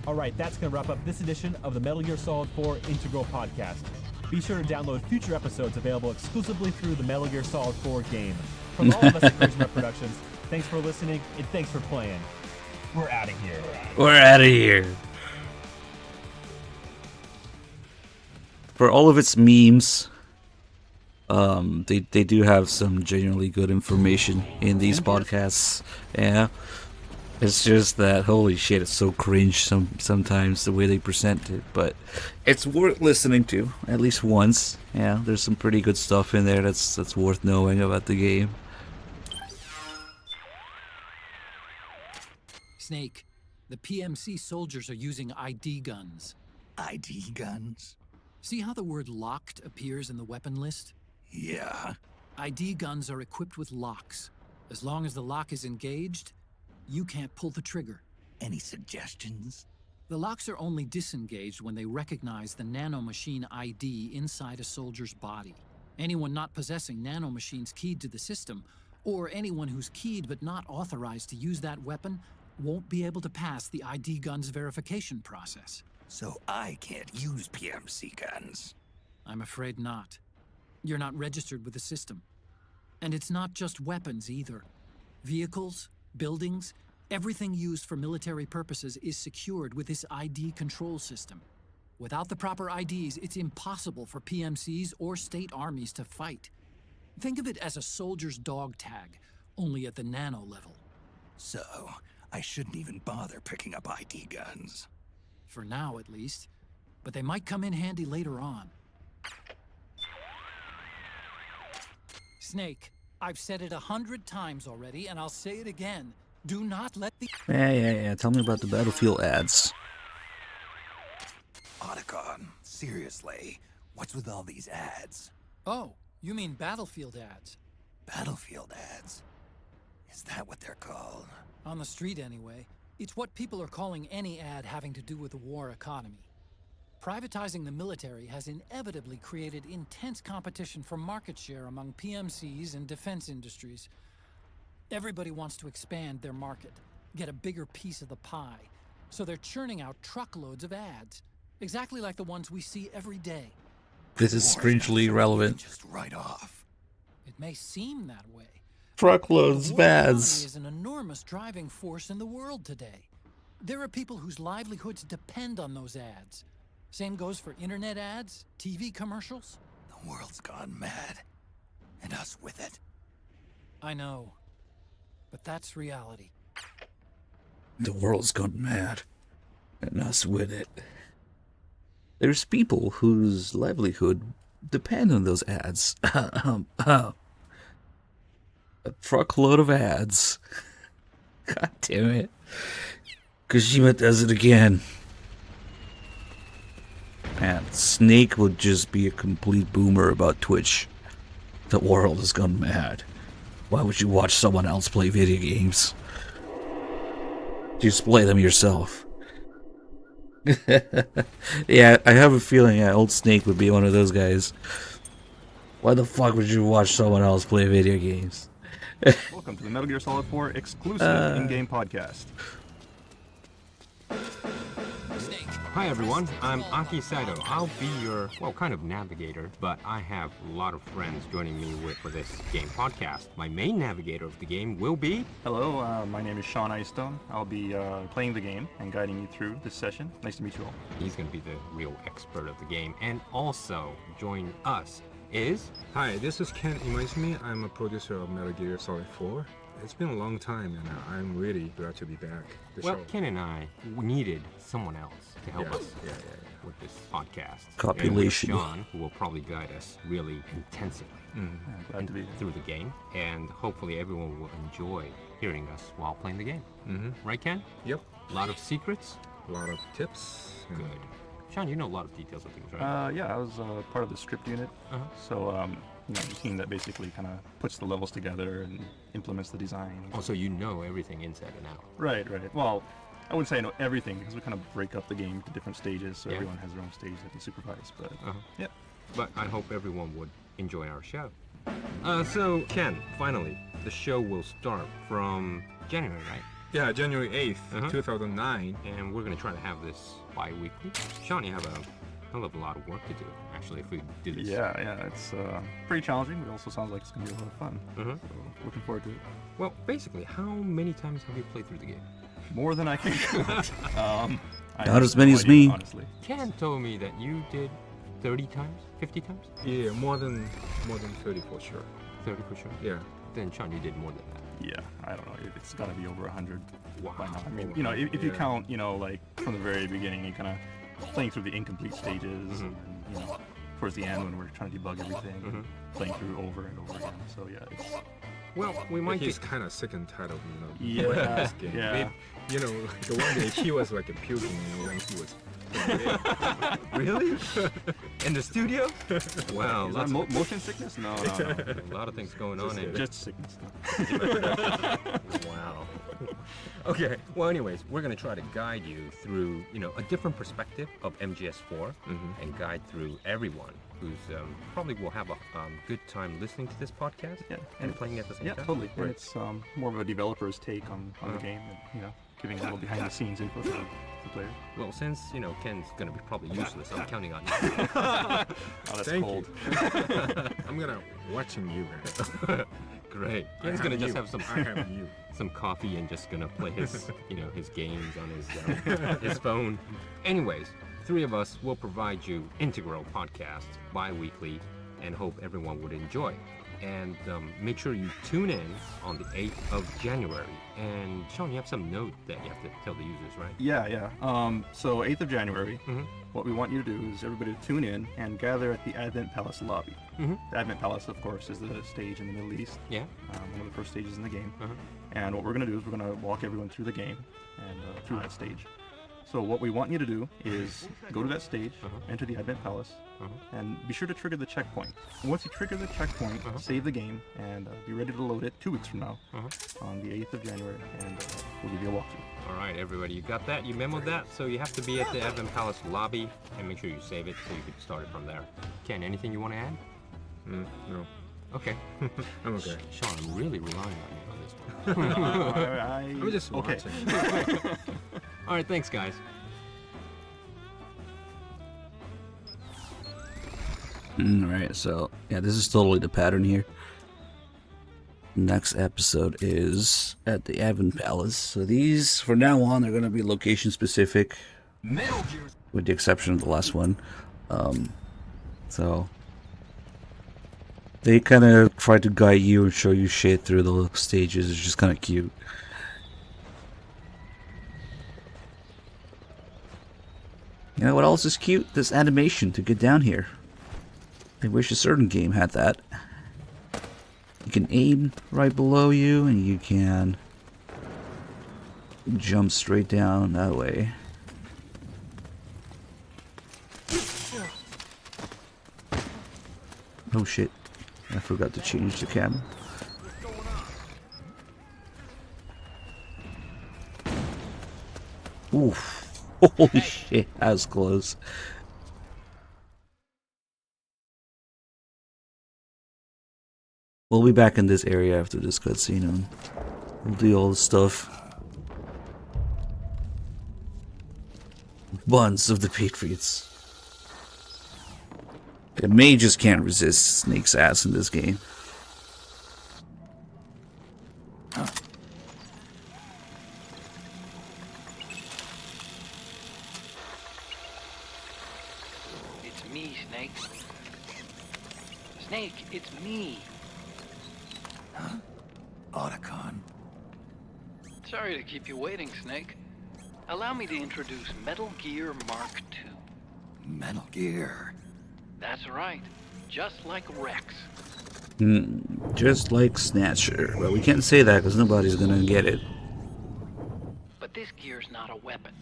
All right, that's going to wrap up this edition of the Metal Gear Solid 4 Integral podcast. Be sure to download future episodes available exclusively through the Metal Gear Solid 4 game. From all of us at Kojima Productions, thanks for listening and thanks for playing. We're out of here. We're out of here. For all of its memes, they do have some genuinely good information in these podcasts. Yeah. It's just that, holy shit, it's so cringe sometimes the way they present it, but it's worth listening to at least once. Yeah, there's some pretty good stuff in there that's worth knowing about the game. Snake, the PMC soldiers are using ID guns. ID guns? See how the word locked appears in the weapon list? Yeah. ID guns are equipped with locks. As long as the lock is engaged, you can't pull the trigger. Any suggestions? The locks are only disengaged when they recognize the nanomachine ID inside a soldier's body. Anyone not possessing nanomachines keyed to the system, or anyone who's keyed but not authorized to use that weapon, won't be able to pass the ID gun's verification process. So I can't use PMC guns? I'm afraid not. You're not registered with the system. And it's not just weapons either. Vehicles, buildings, everything used for military purposes is secured with this ID control system. Without the proper IDs, it's impossible for PMCs or state armies to fight. Think of it as a soldier's dog tag, only at the nano level. So, I shouldn't even bother picking up ID guns. For now, at least. But they might come in handy later on. Snake, I've said it 100 times already, and I'll say it again. Do not let the... Yeah. Tell me about the Battlefield ads. Otacon, seriously, what's with all these ads? Oh, you mean Battlefield ads. Battlefield ads? Is that what they're called? On the street, anyway. It's what people are calling any ad having to do with the war economy. Privatizing the military has inevitably created intense competition for market share among PMCs and defense industries. Everybody wants to expand their market, get a bigger piece of the pie, so they're churning out truckloads of ads, exactly like the ones we see every day. This is strangely relevant. Just right off. It may seem that way. Truckloads of ads. Is an enormous driving force in the world today. There are people whose livelihoods depend on those ads. Same goes for internet ads, TV commercials. The world's gone mad, and us with it. I know, but that's reality. The world's gone mad, and us with it. There's people whose livelihood depend on those ads. A truckload of ads. God damn it. Kojima does it again. Man, Snake would just be a complete boomer about Twitch. The world has gone mad. Why would you watch someone else play video games? Just play them yourself. Yeah, I have a feeling old Snake would be one of those guys. Why the fuck would you watch someone else play video games? Welcome to the Metal Gear Solid 4 exclusive in-game podcast. Snake. Hi everyone, I'm Aki Saito. I'll be your, well, kind of navigator, but I have a lot of friends joining me for this game podcast. My main navigator of the game will be... Hello, my name is Sean Icestone. I'll be playing the game and guiding you through this session. Nice to meet you all. He's going to be the real expert of the game. And also, join us is... Hi, this is Ken Imaizumi. I'm a producer of Metal Gear Solid 4. It's been a long time, and I'm really glad to be back. Well, Ken and I needed someone else to help us with this podcast. Copulation. And Sean, who will probably guide us really intensively glad to be through the game, and hopefully everyone will enjoy hearing us while playing the game. Right, Ken? Yep. A lot of secrets? A lot of tips. Good. Sean, you know a lot of details of things, right? Yeah, I was part of the script unit. So, you know, the team that basically kind of puts the levels together and implements the design. Oh, so you know everything inside and out. Right. Well, I wouldn't say I know everything because we kind of break up the game into different stages, so everyone has their own stage that they supervise. But yeah. But I hope everyone would enjoy our show. So Ken, finally, the show will start from January, right? Yeah, January 8th, 2009. And we're gonna try to have this bi-weekly. Sean, you have a hell of a lot of work to do, actually, if we do this. Yeah, it's pretty challenging, but it also sounds like it's gonna be a lot of fun. So looking forward to it. Well, basically, how many times have you played through the game? More than I can count. Not as many as me. Honestly. Ken told me that you did 30 times, 50 times? Yeah, more than 30 for sure. 30 for sure? Yeah. Then Sean, you did more than that. Yeah, I don't know. It's got to be over 100 Wow. by now. I mean, you know, if you count, you know, like from the very beginning, you kind of playing through the incomplete stages, and you know, towards the end when we're trying to debug everything, playing through over and over again. So yeah, it's. Well, we might. He's kind of sick and tired of playing Yeah, this game. yeah. You know, the one day he was like puking, you know, when he was. Really? In the studio? Wow. Is that motion sickness? No. A lot of things going on in just sickness. Wow. Okay. Well, anyways, we're gonna try to guide you through, you know, a different perspective of MGS4, and guide through everyone who's probably will have a good time listening to this podcast and playing at the same time. Yeah, totally. And it's more of a developer's take on the game, and you know, giving a little behind-the-scenes info to the player. Well, since you know Ken's gonna be probably useless, I'm counting on you. Oh, that's Thank cold. I'm gonna watching you guys. Great. Ken's gonna just have some. I have you. Some coffee and just gonna play his, you know, his games on his phone. Anyways, three of us will provide you integral podcasts bi-weekly, and hope everyone would enjoy. And make sure you tune in on the 8th of January. And Sean, you have some note that you have to tell the users, right? Yeah. So 8th of January, what we want you to do is everybody to tune in and gather at the Advent Palace lobby. The Advent Palace, of course, is the stage in the Middle East. Yeah. One of the first stages in the game. And what we're going to do is we're going to walk everyone through the game and through that stage. So what we want you to do is go to that stage, enter the Advent Palace, and be sure to trigger the checkpoint. And once you trigger the checkpoint, save the game, and be ready to load it 2 weeks from now, on the 8th of January, and we'll give you a walkthrough. All right, everybody, you got that? You memoed that? So you have to be at the Advent Palace lobby, and make sure you save it so you can start it from there. Ken, anything you want to add? No. Okay. I'm okay. Sean, I'm really relying on you on this one. I'm just watching. All right, thanks, guys. Alright, so yeah, this is totally the pattern here. Next episode is at the Advent Palace. So these, from now on, are going to be location specific, with the exception of the last one. So they kind of try to guide you and show you shit through the stages. It's just kind of cute. You know what else is cute? This animation to get down here. I wish a certain game had that. You can aim right below you, and you can jump straight down that way. Oh shit, I forgot to change the camera. Oof, holy shit, that was close. We'll be back in this area after this cutscene, and we'll do all the stuff. buns of the Patriots. And mages can't resist Snake's ass in this game. It's me, Snake. Snake, it's me. Huh? Otacon. Sorry to keep you waiting, Snake. Allow me to introduce Metal Gear Mark II. Metal Gear. That's right. Just like Rex. Just like Snatcher. Well, we can't say that because nobody's gonna get it. But this gear's not a weapon.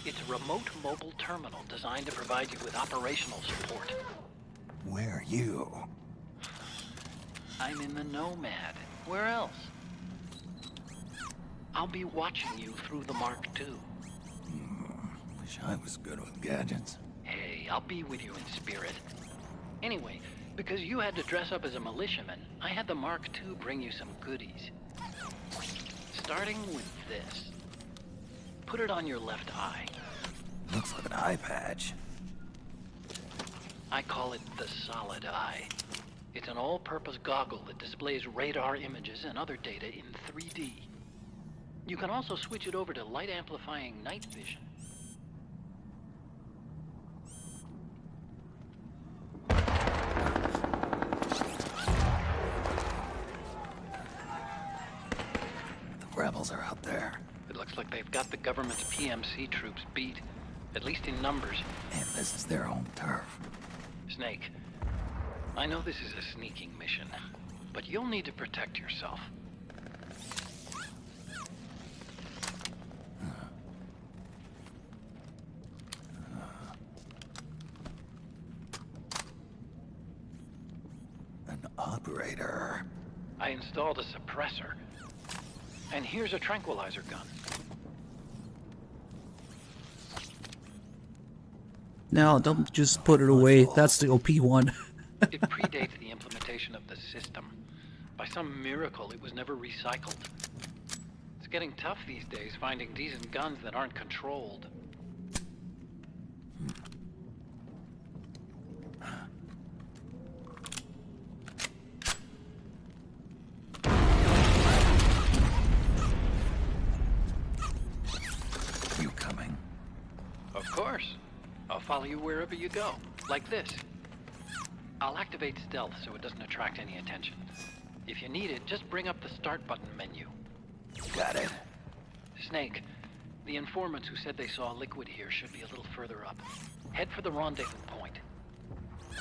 It's a remote mobile terminal designed to provide you with operational support. Where are you? I'm in the Nomad. Where else? I'll be watching you through the Mark II. Wish I was good with gadgets. Hey, I'll be with you in spirit. Anyway, because you had to dress up as a militiaman, I had the Mark II bring you some goodies. Starting with this. Put it on your left eye. Looks like an eye patch. I call it the Solid Eye. It's an all-purpose goggle that displays radar images and other data in 3D. You can also switch it over to light-amplifying night vision. The rebels are out there. It looks like they've got the government's PMC troops beat, at least in numbers. And this is their home turf. Snake, I know this is a sneaking mission, but you'll need to protect yourself. An operator. I installed a suppressor. And here's a tranquilizer gun. No, don't just put it away. That's the OP one. It predates the implementation of the system. By some miracle, it was never recycled. It's getting tough these days finding decent guns that aren't controlled. You coming? Of course. I'll follow you wherever you go. Like this. I'll activate stealth so it doesn't attract any attention. If you need it, just bring up the start button menu. Got it. Snake, the informants who said they saw liquid here should be a little further up. Head for the rendezvous point.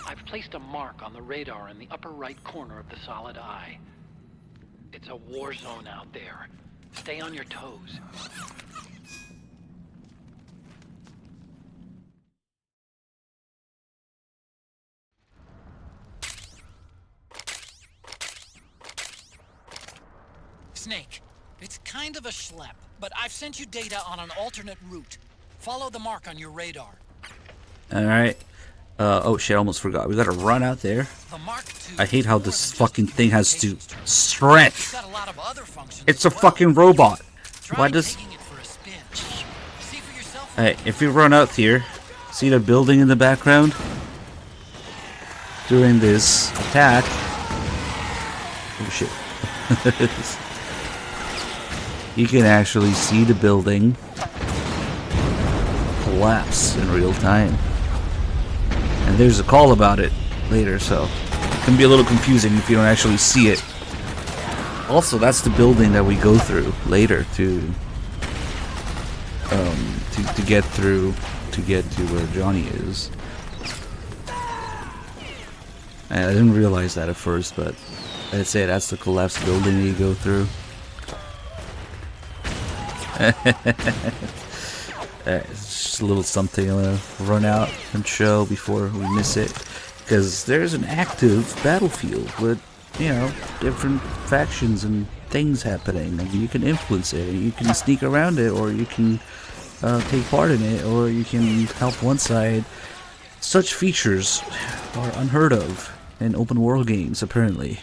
I've placed a mark on the radar in the upper right corner of the Solid Eye. It's a war zone out there. Stay on your toes. Snake, it's kind of a schlep, but I've sent you data on an alternate route. Follow the mark on your radar. Alright. Oh shit, I almost forgot. We gotta run out there. I hate how this fucking thing has to stretch. It's a fucking robot. Why does... Hey, if we run out here, see the building in the background? During this attack... Oh shit. You can actually see the building collapse in real time. And there's a call about it later, so it can be a little confusing if you don't actually see it. Also, that's the building that we go through later to get through to get to where Johnny is. And I didn't realize that at first, but I'd say that's the collapsed building that you go through. It's just a little something I'm gonna run out and show before we miss it, because there's an active battlefield with, you know, different factions and things happening, and you can influence it, and you can sneak around it, or you can take part in it, or you can help one side. Such features are unheard of in open world games, apparently.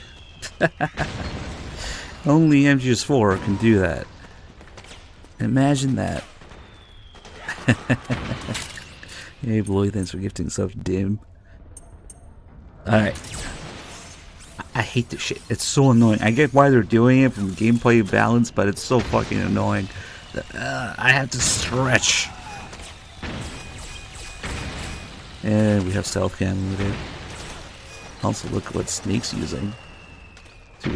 Only MGS4 can do that. Imagine that. Hey, Bloy, thanks for gifting stuff, Dim. Alright. I hate this shit. It's so annoying. I get why they're doing it from gameplay balance, but it's so fucking annoying that I have to stretch. And we have stealth cam with it. Also, look at what Snake's using to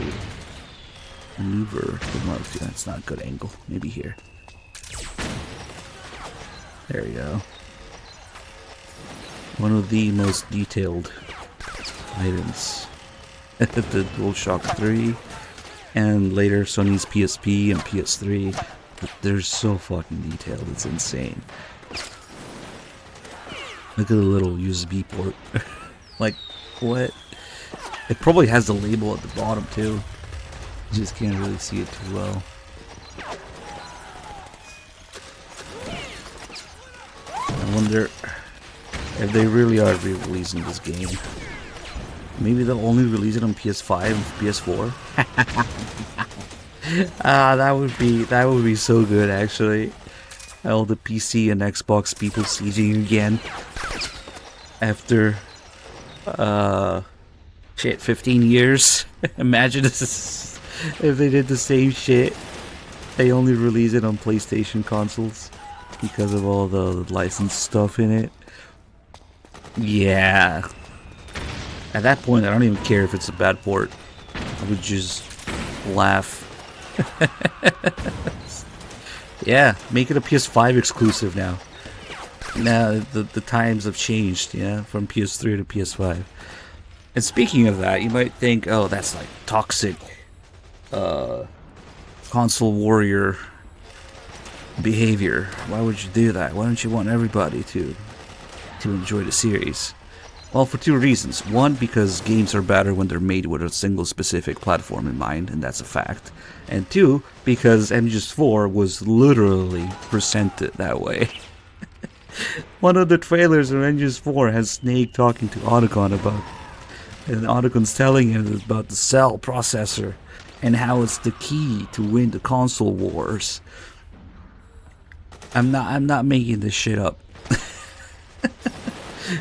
maneuver the Mark II. That's not a good angle. Maybe here. There we go. One of the most detailed items. The DualShock 3 and later Sony's PSP and PS3. They're so fucking detailed. It's insane. Look at the little USB port. Like, what? It probably has the label at the bottom too. You just can't really see it too well. I wonder if they really are re-releasing this game. Maybe they'll only release it on PS5 and PS4. That would be so good actually. All the PC and Xbox people sieging again after 15 years. Imagine this if they did the same shit. They only release it on PlayStation consoles because of all the licensed stuff in it. Yeah. At that point, I don't even care if it's a bad port. I would just laugh. Yeah, make it a PS5 exclusive now. Now the times have changed, yeah, from PS3 to PS5. And speaking of that, you might think, oh, that's like toxic console warrior behavior. Why would you do that? Why don't you want everybody to enjoy the series? Well, for two reasons. One, because games are better when they're made with a single specific platform in mind, and that's a fact. And two, because MGS4 was literally presented that way. One of the trailers of MGS4 has Snake talking to Otacon about, and Otacon's telling him about the Cell processor and how it's the key to win the console wars. I'm not making this shit up.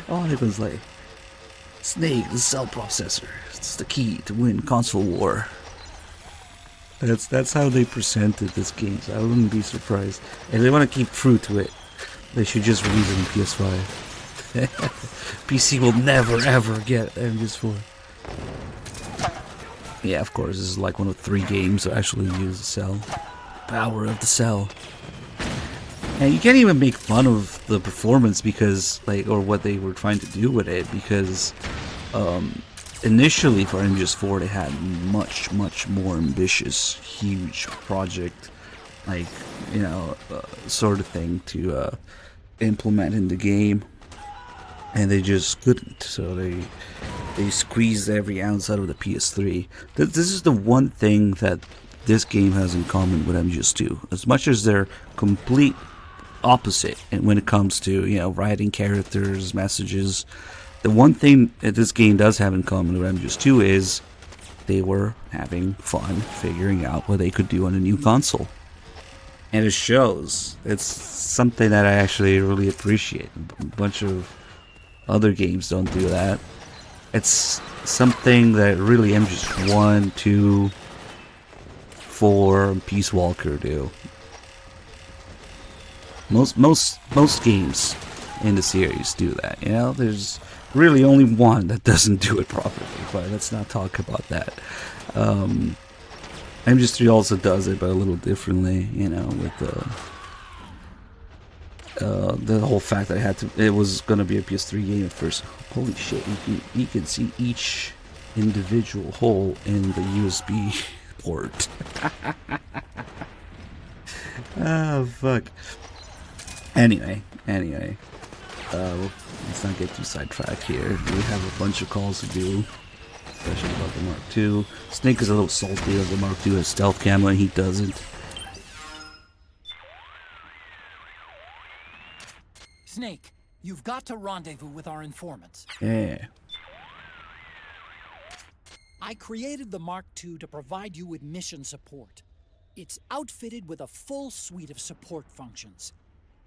Otacon's like, Snake, the Cell processor, it's the key to win console war. That's how they presented this game, so I wouldn't be surprised. If they want to keep true to it, they should just release it on PS5. PC will never ever get MGS4. Yeah, of course, this is like one of 3 games that actually use the Cell. Power of the Cell. And you can't even make fun of the performance because, like, or what they were trying to do with it, because initially for MGS4 they had much more ambitious, huge project, like, you know, sort of thing to implement in the game, and they just couldn't. So they squeezed every ounce out of the PS3. This is the one thing that this game has in common with MGS2. As much as they're complete opposite, and when it comes to, you know, writing characters, messages, the one thing that this game does have in common with MGS2 is they were having fun figuring out what they could do on a new console. And it shows. It's something that I actually really appreciate. A bunch of other games don't do that. It's something that really MGS1, 2, 4, and Peace Walker do. Most games in the series do that, you know. There's really only one that doesn't do it properly, but let's not talk about that. MGS3 also does it, but a little differently, you know, with the whole fact that it was gonna be a PS3 game at first. Holy shit! You can see each individual hole in the USB port. Oh fuck. Anyway, let's not get too sidetracked here. We have a bunch of calls to do, especially about the Mark II. Snake is a little salty that the Mark II has stealth camo and he doesn't. Snake, you've got to rendezvous with our informants. Yeah. I created the Mark II to provide you with mission support. It's outfitted with a full suite of support functions.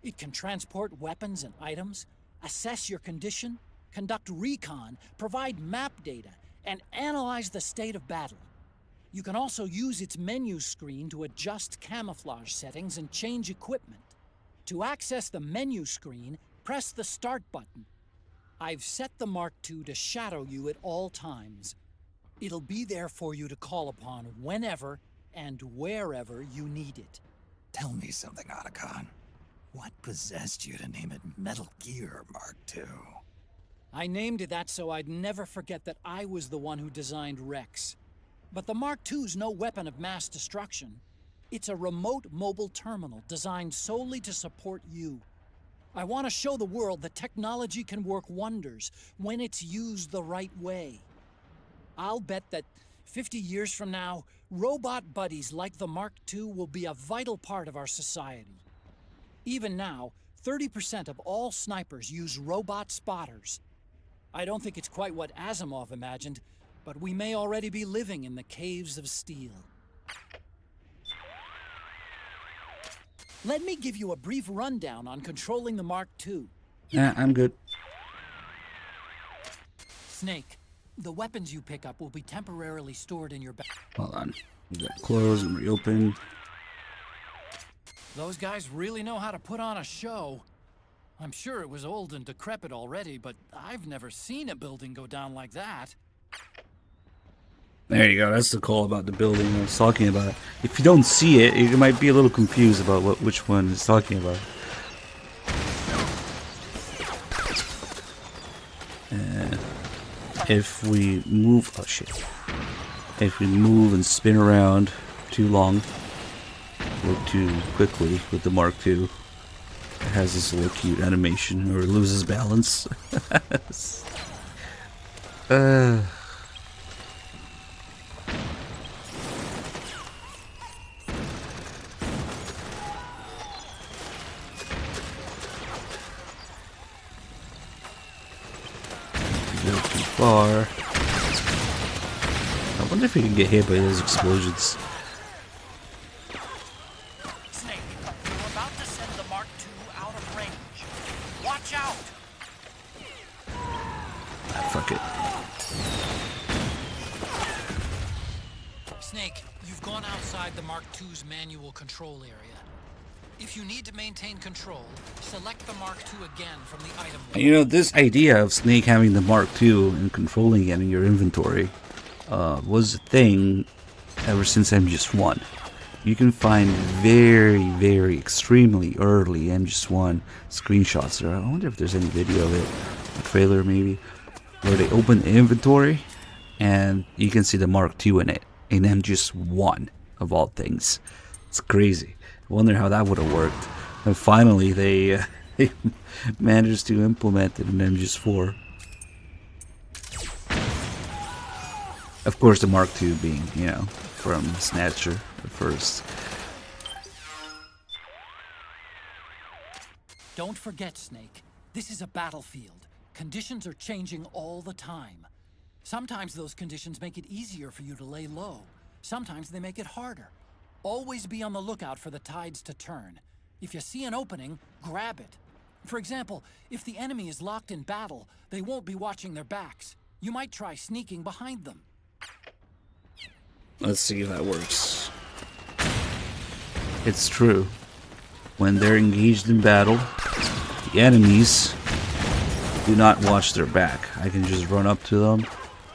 It can transport weapons and items, assess your condition, conduct recon, provide map data, and analyze the state of battle. You can also use its menu screen to adjust camouflage settings and change equipment. To access the menu screen, press the Start button. I've set the Mark II to shadow you at all times. It'll be there for you to call upon whenever and wherever you need it. Tell me something, Otacon. What possessed you to name it Metal Gear Mark II? I named it that so I'd never forget that I was the one who designed Rex. But the Mark II's no weapon of mass destruction. It's a remote mobile terminal designed solely to support you. I want to show the world that technology can work wonders when it's used the right way. I'll bet that 50 years from now, robot buddies like the Mark II will be a vital part of our society. Even now, 30% of all snipers use robot spotters. I don't think it's quite what Asimov imagined, but we may already be living in the caves of steel. Let me give you a brief rundown on controlling the Mark II. Yeah, I'm good. Snake, the weapons you pick up will be temporarily stored in your bag. Hold on. We got close and reopen. Those guys really know how to put on a show. I'm sure it was old and decrepit already, but I've never seen a building go down like that. There you go. That's the call about the building I was talking about. If you don't see it, you might be a little confused about which one it's talking about. If we move... Oh, shit. If we move and spin around too long or too quickly with the Mark II, it has this little cute animation or it loses balance. Too far. I wonder if you can get hit by those explosions. Snake, you're about to send the Mark II out of range. Watch out! Ah, fuck it. Snake, you've gone outside the Mark II's manual control area. If you need to maintain control, select the Mark II again from the item list. You know, this idea of Snake having the Mark II and controlling it in your inventory was a thing ever since MGS1. You can find very, very extremely early MGS1 screenshots there. I wonder if there's any video of it, a trailer maybe, where they open the inventory and you can see the Mark II in it, in MGS1 of all things. It's crazy. I wonder how that would have worked. And finally, they managed to implement it in MGS4. Of course, the Mark II being, you know, from Snatcher at first. Don't forget, Snake. This is a battlefield. Conditions are changing all the time. Sometimes those conditions make it easier for you to lay low. Sometimes they make it harder. Always be on the lookout for the tides to turn. If you see an opening, grab it. For example, if the enemy is locked in battle, they won't be watching their backs. You might try sneaking behind them. Let's see if that works. It's true. When they're engaged in battle, the enemies do not watch their back. I can just run up to them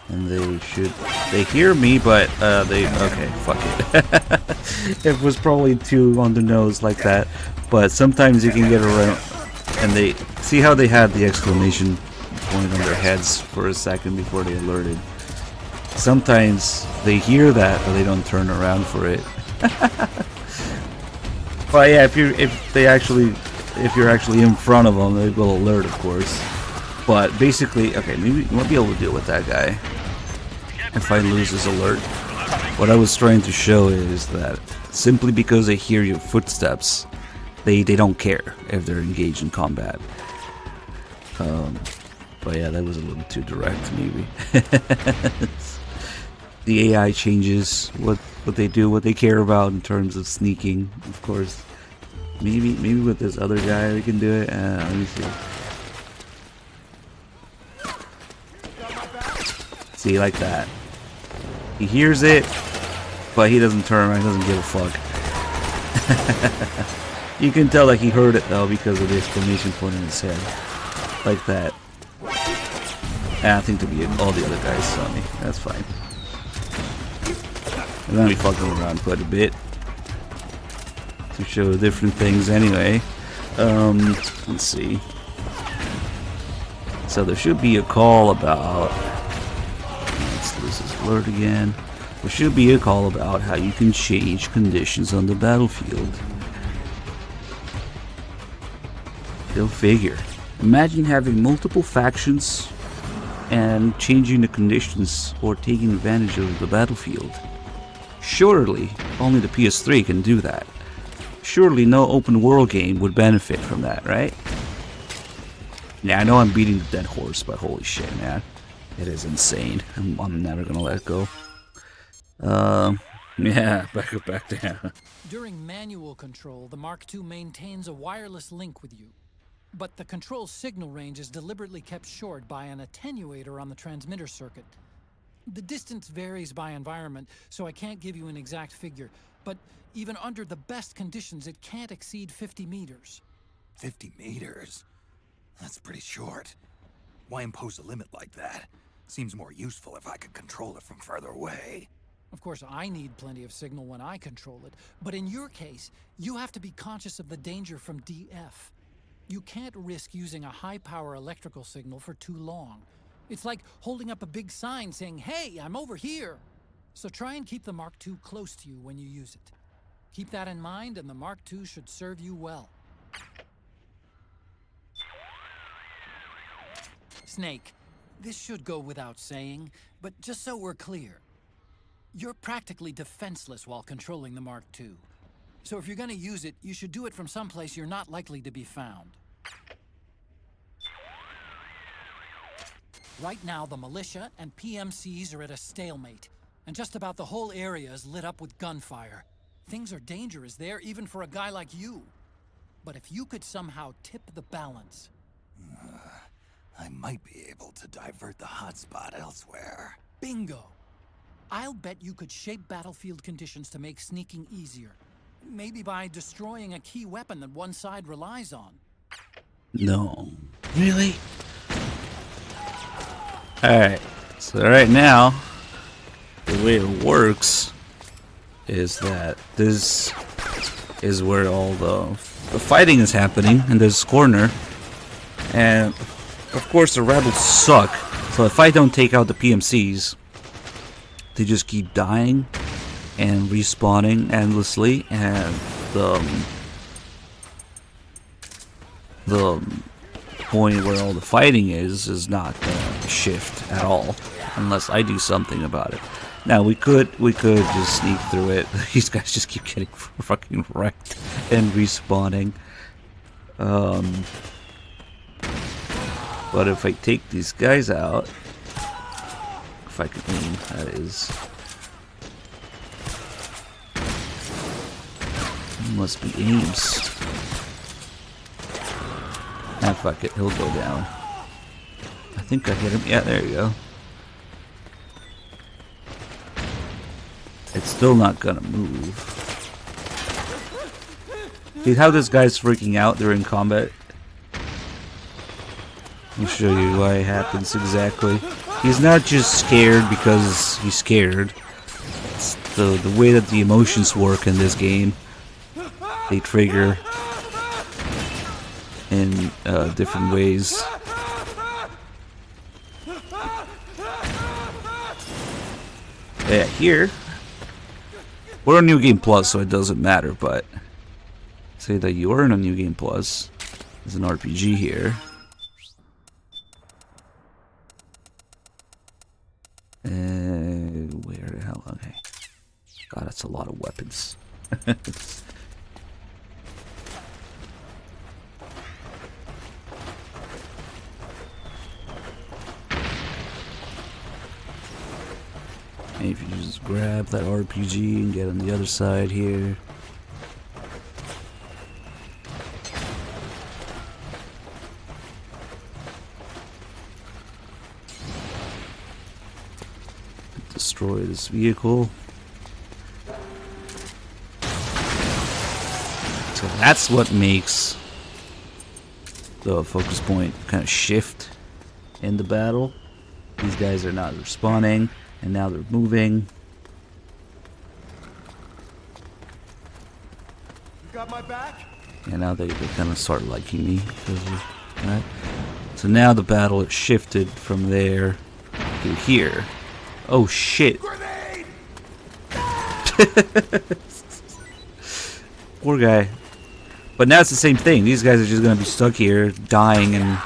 and they hear me, but okay, fuck it. It was probably too on the nose like that, but sometimes you can get around, and they see how they had the exclamation point on their heads for a second before they alerted. Sometimes they hear that, but they don't turn around for it. But yeah, if you're actually in front of them, they will alert, of course. But basically, okay, maybe you might be able to deal with that guy if I lose his alert. What I was trying to show is that simply because they hear your footsteps, they don't care if they're engaged in combat. But yeah, that was a little too direct, maybe. The AI changes what they do, what they care about in terms of sneaking, of course. Maybe with this other guy we can do it. Let me see. See, like that. He hears it, but he doesn't turn around, he doesn't give a fuck. You can tell that he heard it though because of the exclamation point in his head. Like that. And I think to be all the other guys saw me. That's fine. I'm gonna be fucking around quite a bit to show different things anyway. Let's see. So there should be a call about... Let's lose this alert again. There should be a call about how you can change conditions on the battlefield. Go figure. Imagine having multiple factions and changing the conditions or taking advantage of the battlefield. Surely only the PS3 can do that. Surely no open world game would benefit from that, right? Yeah, I know I'm beating the dead horse, but holy shit, man. It is insane. I'm never gonna let it go. Yeah, back down. During manual control, the Mark II maintains a wireless link with you. But the control signal range is deliberately kept short by an attenuator on the transmitter circuit. The distance varies by environment, so I can't give you an exact figure. But even under the best conditions, it can't exceed 50 meters. 50 meters? That's pretty short. Why impose a limit like that? Seems more useful if I could control it from further away. Of course, I need plenty of signal when I control it, but in your case, you have to be conscious of the danger from DF. You can't risk using a high-power electrical signal for too long. It's like holding up a big sign saying, "Hey, I'm over here!" So try and keep the Mark II close to you when you use it. Keep that in mind, and the Mark II should serve you well. Snake, this should go without saying, but just so we're clear, you're practically defenseless while controlling the Mark II. So if you're gonna use it, you should do it from someplace you're not likely to be found. Right now, the militia and PMCs are at a stalemate, and just about the whole area is lit up with gunfire. Things are dangerous there, even for a guy like you. But if you could somehow tip the balance... I might be able to divert the hotspot elsewhere. Bingo! I'll bet you could shape battlefield conditions to make sneaking easier. Maybe by destroying a key weapon that one side relies on. No. Really? Alright. So right now, the way it works is that this is where all the fighting is happening in this corner. And of course the rebels suck. So if I don't take out the PMCs, they just keep dying and respawning endlessly, and the point where all the fighting is not gonna shift at all unless I do something about it. Now we could just sneak through it. These guys just keep getting fucking wrecked and respawning. But if I take these guys out, if I can aim, that is. Must be aims. Ah, fuck it, he'll go down. I think I hit him. Yeah, there you go. It's still not gonna move. See how this guy's freaking out during combat? I'll show you why it happens exactly. He's not just scared because he's scared. It's the way that the emotions work in this game. They trigger in different ways. Yeah, here we're on New Game Plus, so it doesn't matter. But say that you are in a New Game Plus. There's an RPG here. Where the hell? Okay. God, that's a lot of weapons. If you just grab that RPG and get on the other side here. destroy this vehicle. So that's what makes the focus point kind of shift in the battle. These guys are not respawning, and now they're moving. You got my back? And now they kind of start liking me because of that. So now the battle has shifted from there to here. Oh shit. Poor guy. But now it's the same thing. These guys are just going to be stuck here, dying and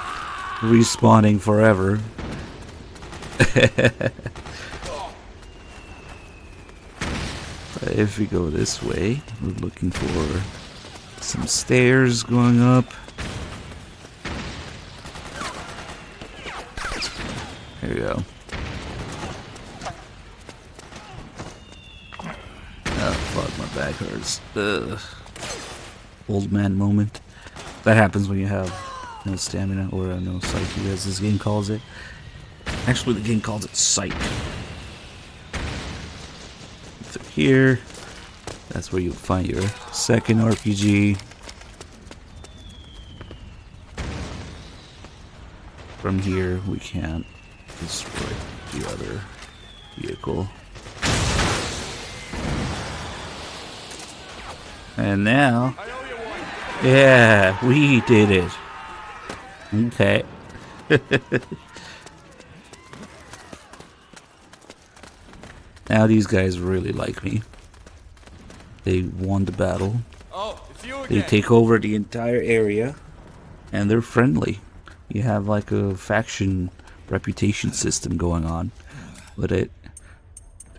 respawning forever. If we go this way, we're looking for some stairs going up. There we go. Oh fuck, my back hurts. Ugh. Old man moment. That happens when you have no stamina, or no psyche as this game calls it. Actually, the game calls it psych. Through here, that's where you'll find your second RPG. From here, we can't destroy the other vehicle. And now, yeah, we did it. Okay. Now these guys really like me. They won the battle. They take over the entire area, and they're friendly. You have like a faction reputation system going on with it.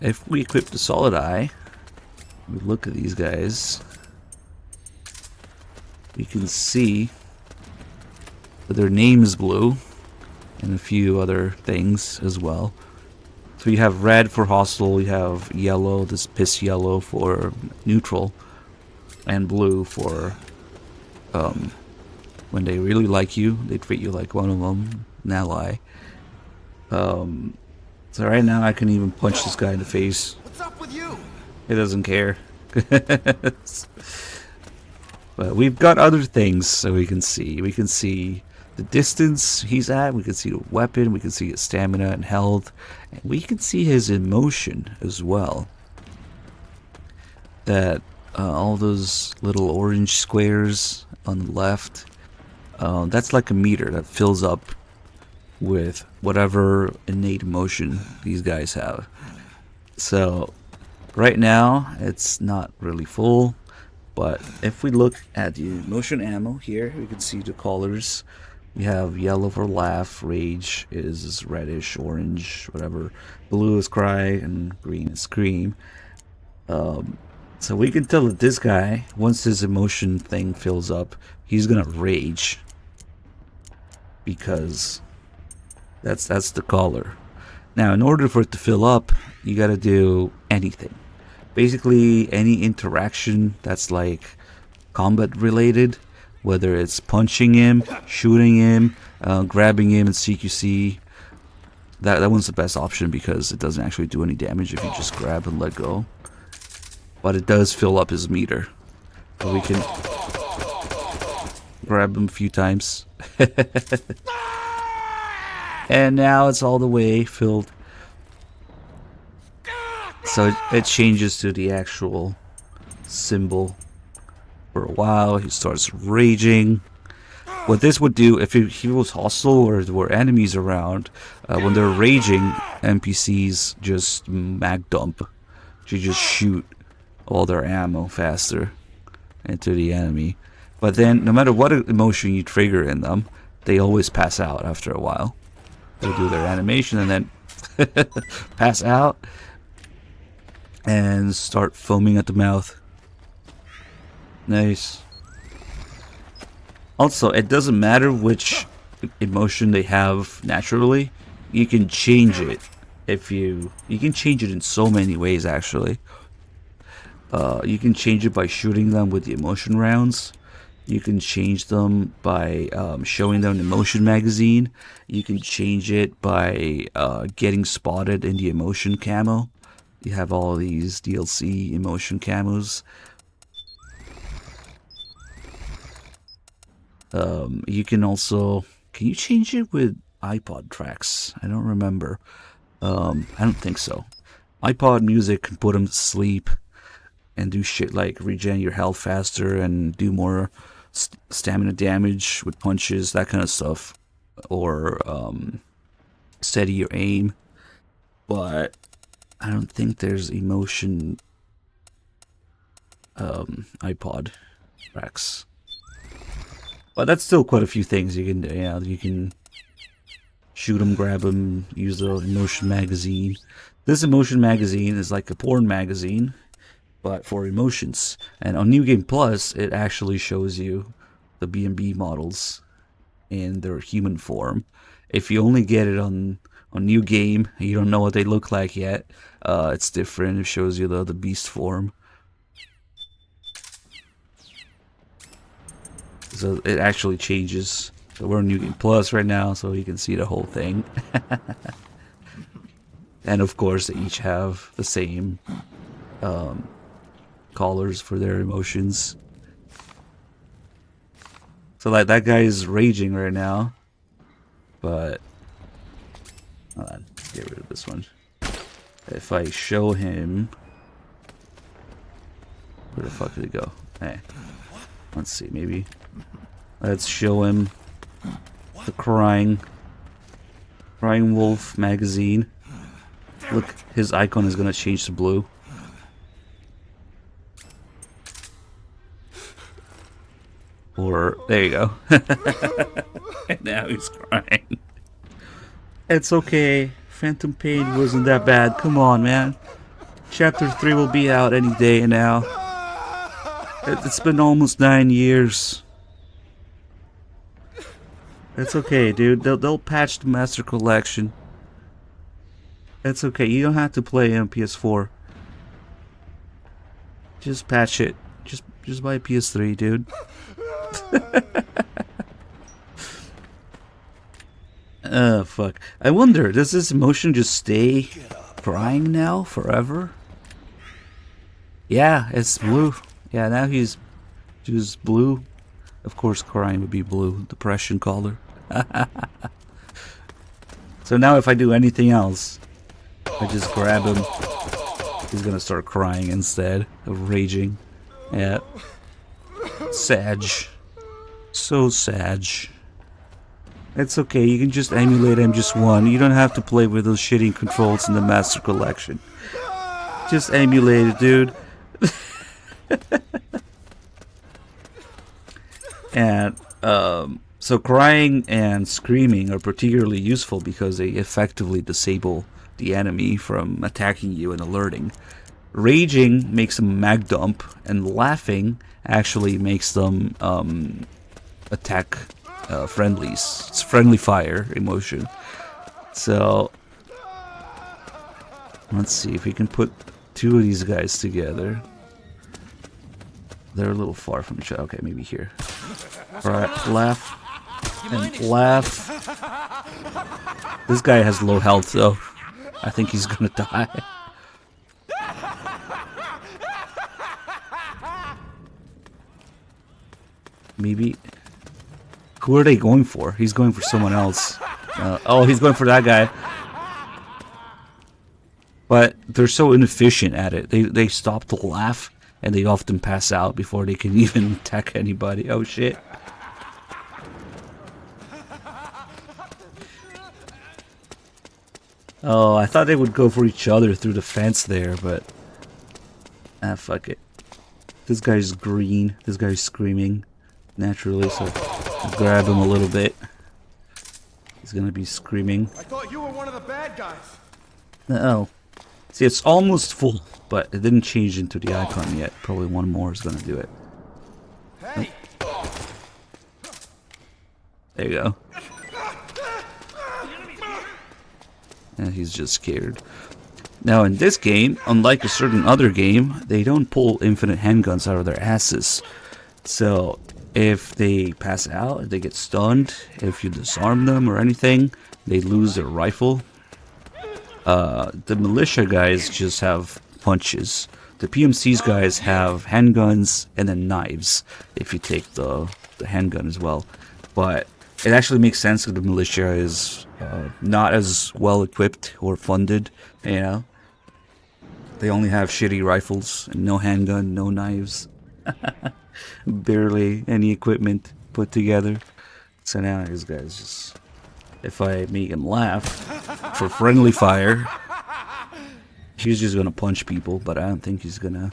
If we equip the Solid Eye, we look at these guys, we can see that their name is blue, and a few other things as well. So you have red for hostile, you have yellow, this piss yellow for neutral, and blue for when they really like you, they treat you like one of them, an ally. So right now I can even punch this guy in the face. What's up with you? He doesn't care. But we've got other things so we can see. We can see the distance he's at, we can see the weapon, we can see his stamina and health, and we can see his emotion as well. That all those little orange squares on the left, that's like a meter that fills up with whatever innate emotion these guys have. So right now it's not really full, but if we look at the emotion ammo here, we can see the colors. We have yellow for laugh, rage is reddish, orange, whatever, blue is cry, and green is scream. So we can tell that this guy, once his emotion thing fills up, he's gonna rage, because that's the color. Now, in order for it to fill up, you gotta do anything. Basically, any interaction that's like combat related, whether it's punching him, shooting him, grabbing him in CQC, that one's the best option because it doesn't actually do any damage if you just grab and let go. But it does fill up his meter. So we can grab him a few times. And now it's all the way filled. So it changes to the actual symbol. For a while, he starts raging. What this would do, if he was hostile or there were enemies around, when they're raging, NPCs just mag dump. You just shoot all their ammo faster into the enemy. But then, no matter what emotion you trigger in them, they always pass out after a while. They do their animation and then pass out and start foaming at the mouth. Nice. Also, it doesn't matter which emotion they have naturally. You can change it if you can change it in so many ways actually. You can change it by shooting them with the emotion rounds. You can change them by showing them an emotion magazine. You can change it by getting spotted in the emotion camo. you have all these DLC emotion camos. You can also, can you change it with iPod tracks? I don't remember. I don't think so. iPod music can put them to sleep and do shit like regen your health faster and do more stamina damage with punches, that kind of stuff. Or steady your aim. But I don't think there's emotion iPod tracks. But that's still quite a few things you can do. Yeah, you can shoot them, grab them, use the emotion magazine. This emotion magazine is like a porn magazine, but for emotions. And on New Game Plus, it actually shows you the B&B models in their human form. If you only get it on New Game, you don't know what they look like yet. It's different. It shows you the beast form. So it actually changes. So we're on New Game Plus right now, so you can see the whole thing. And of course, they each have the same collars for their emotions. So like that guy is raging right now, but hold on, get rid of this one. If I show him, where the fuck did it go? Hey, let's see, maybe let's show him the Crying Wolf magazine. Look, his icon is gonna change to blue. Or, there you go. And now he's crying. It's okay. Phantom Pain wasn't that bad. Come on, man. Chapter 3 will be out any day now. It's been almost 9 years. It's okay, dude. They'll patch the Master Collection. It's okay. You don't have to play on PS4. Just patch it. Just buy a PS3, dude. Oh, fuck. I wonder, does this emotion just stay crying now forever? Yeah, it's blue. Yeah, now he's just blue. Of course, crying would be blue. Depression color. So now if I do anything else, I just grab him. He's gonna start crying instead of raging. Yeah. Sag. So sag. It's okay, you can just emulate MGS1. You don't have to play with those shitty controls in the Master Collection. Just emulate it, dude. And, so crying and screaming are particularly useful because they effectively disable the enemy from attacking you and alerting. Raging makes them mag dump, and laughing actually makes them attack friendlies. It's friendly fire emotion. So let's see if we can put two of these guys together. They're a little far from each other. Okay, maybe here. Alright, laugh. And laugh. This guy has low health though. I think he's gonna die. Maybe. Who are they going for? He's going for someone else. Oh, he's going for that guy. But they're so inefficient at it. They stop to laugh, and they often pass out before they can even attack anybody. Oh shit. Oh, I thought they would go for each other through the fence there, but... ah, fuck it. This guy's green. This guy's screaming naturally, so I'll grab him a little bit. He's gonna be screaming. I thought you were one of the bad guys. Uh-oh. See, it's almost full, but it didn't change into the icon yet. Probably one more is gonna do it. Hey. Oh. There you go. And he's just scared. Now in this game, unlike a certain other game, they don't pull infinite handguns out of their asses. So if they pass out, if they get stunned, if you disarm them or anything, they lose their rifle. The militia guys just have punches. The PMC's guys have handguns and then knives, if you take the handgun as well. But it actually makes sense that the militia is not as well equipped or funded, you know. They only have shitty rifles, and no handgun, no knives. Barely any equipment put together. So now these guys just... If I make him laugh for friendly fire, he's just gonna punch people, but I don't think he's gonna...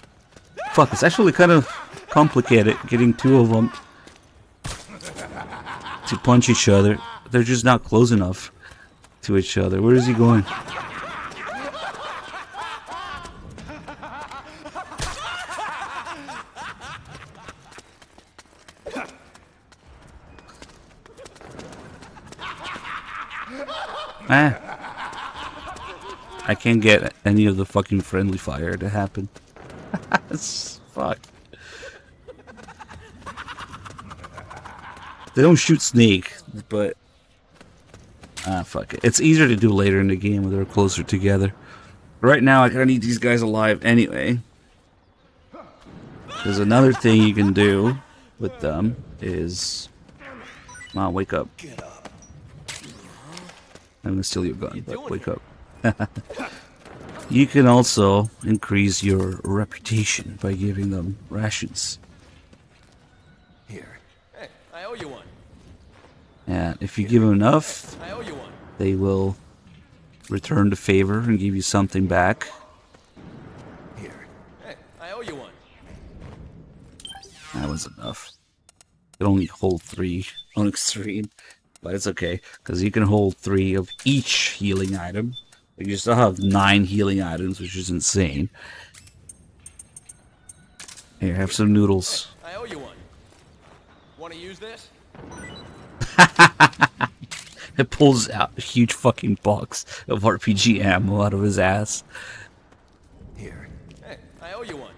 Fuck, it's actually kind of complicated getting two of them to punch each other. They're just not close enough to each other. Where is he going? I can't get any of the fucking friendly fire to happen. Fuck. They don't shoot Snake, but... fuck it. It's easier to do later in the game when they're closer together. Right now, I kinda need these guys alive anyway. There's another thing you can do with them is... Come on, wake up. I'm gonna steal your gun, but wake up. You can also increase your reputation by giving them rations. Here. Hey, I owe you one. And if you give them enough, I owe you one. they will return the favor and give you something back. Here. Hey, I owe you one. That was enough. It only hold 3 on extreme, but it's okay because you can hold 3 of each healing item. You still have 9 healing items, which is insane. Here, have some noodles. Hey, I owe you one. Want to use this? It pulls out a huge fucking box of RPG ammo out of his ass. Here. Hey, I owe you one.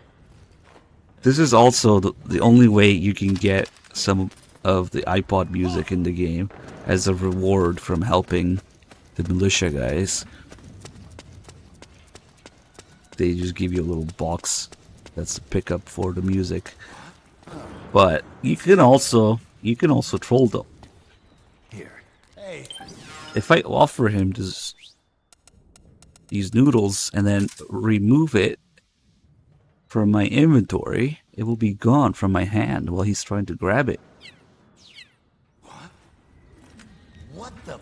This is also the only way you can get some of the iPod music in the game as a reward from helping the militia guys. They just give you a little box that's the pickup for the music. But you can also troll them. Here. Hey. If I offer him these noodles and then remove it from my inventory, it will be gone from my hand while he's trying to grab it. What the?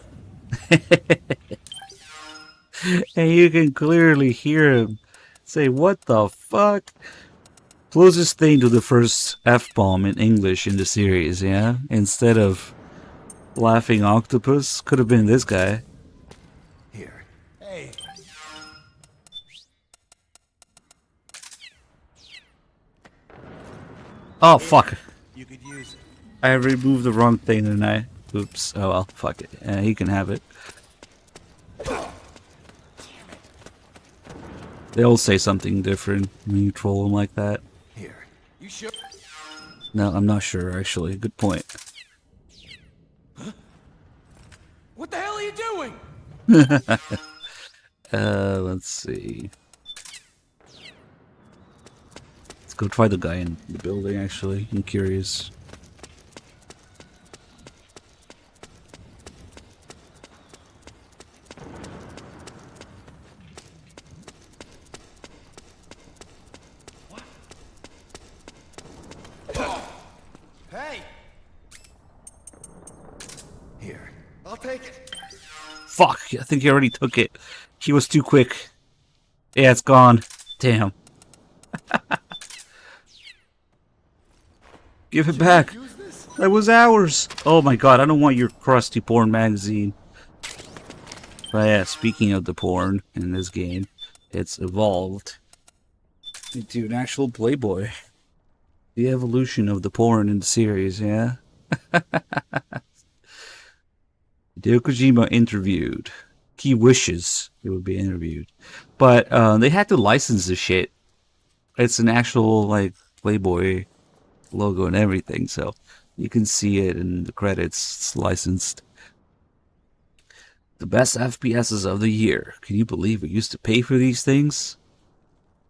And you can clearly hear him say, "What the fuck?" Closest thing to the first F-bomb in English in the series, yeah? Instead of laughing octopus, could have been this guy. Here. Hey. Oh, fuck. You could use it. I removed the wrong thing, didn't I? Oops. Oh well, fuck it. He can have it. They all say something different when you troll them like that. Here. You sure? No, I'm not sure, actually. Good point. Huh? What the hell are you doing? Let's see. Let's go try the guy in the building, actually. I'm curious. Hey! Here. I'll take it. Fuck, I think he already took it. He was too quick. Yeah, it's gone. Damn. Give it back. That was ours. Oh my god, I don't want your crusty porn magazine. But yeah, speaking of the porn in this game, it's evolved into an actual Playboy. The evolution of the porn in the series, yeah? Hideo Kojima interviewed. He wishes he would be interviewed. But they had to license the shit. It's an actual, like, Playboy logo and everything, so you can see it in the credits. It's licensed. The best FPSs of the year. Can you believe we used to pay for these things?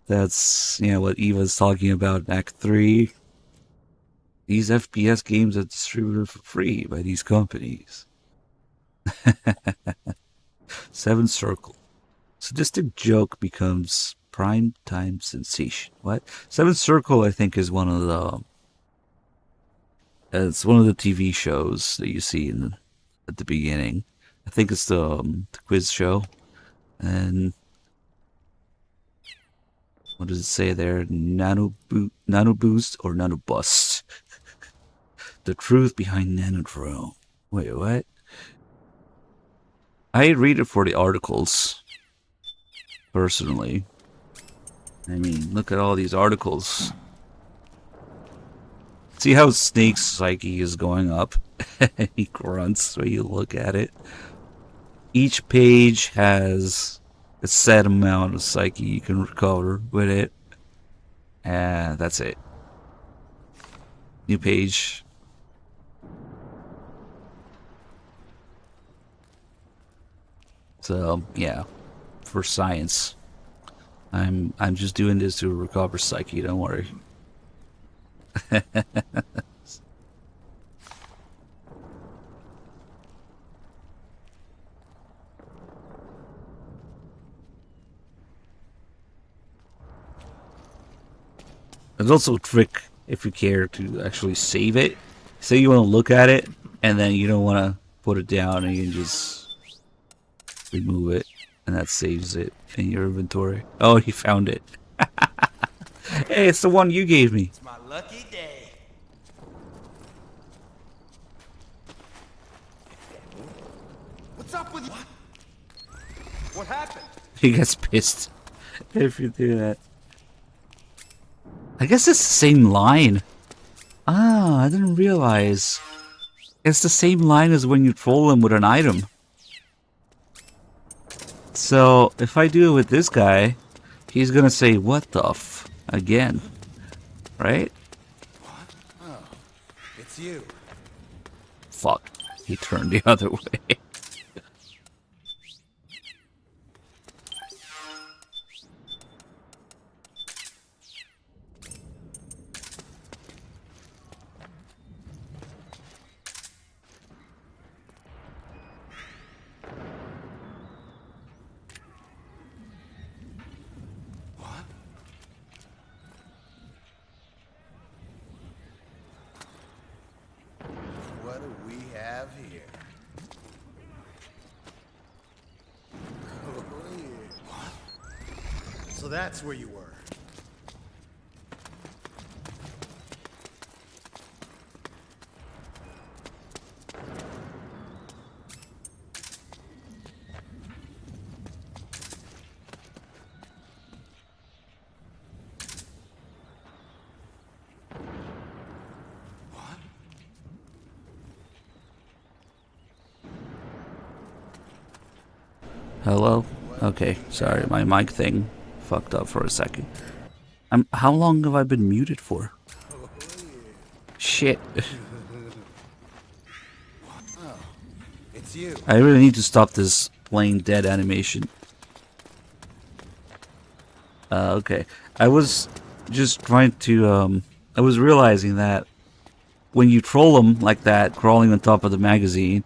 That's, what Eva's talking about in Act 3. These FPS games are distributed for free by these companies. Seven Circle. Sadistic joke becomes prime time sensation. What? Seven Circle, I think, is one of the... It's one of the TV shows that you see at the beginning. I think it's the quiz show. And what does it say there? Nano boost or nano bust? The truth behind Nanodrome. Wait, what? I read it for the articles. Personally. I mean, look at all these articles. See how Snake's psyche is going up? He grunts when you look at it. Each page has a set amount of psyche you can recover with it. And that's it. New page. So, yeah. For science. I'm just doing this to recover psyche, don't worry. There's also a trick if you care to actually save it. Say you want to look at it and then you don't want to put it down, and you can just remove it, and that saves it in your inventory. Oh, he found it. Hey, it's the one you gave me. It's my lucky day. What's up with you? What happened? He gets pissed if you do that. I guess it's the same line. Ah, I didn't realize. It's the same line as when you troll him with an item. So, if I do it with this guy, he's gonna say, "What the f?" again. Right? What? Oh, it's you. Fuck. He turned the other way. What do we have here? Oh, yeah. What? So that's where you were. Hello? Okay, sorry, my mic thing fucked up for a second. How long have I been muted for? Shit. Oh, it's you. I really need to stop this playing dead animation. Okay. I was just trying to, I was realizing that when you troll them like that, crawling on top of the magazine,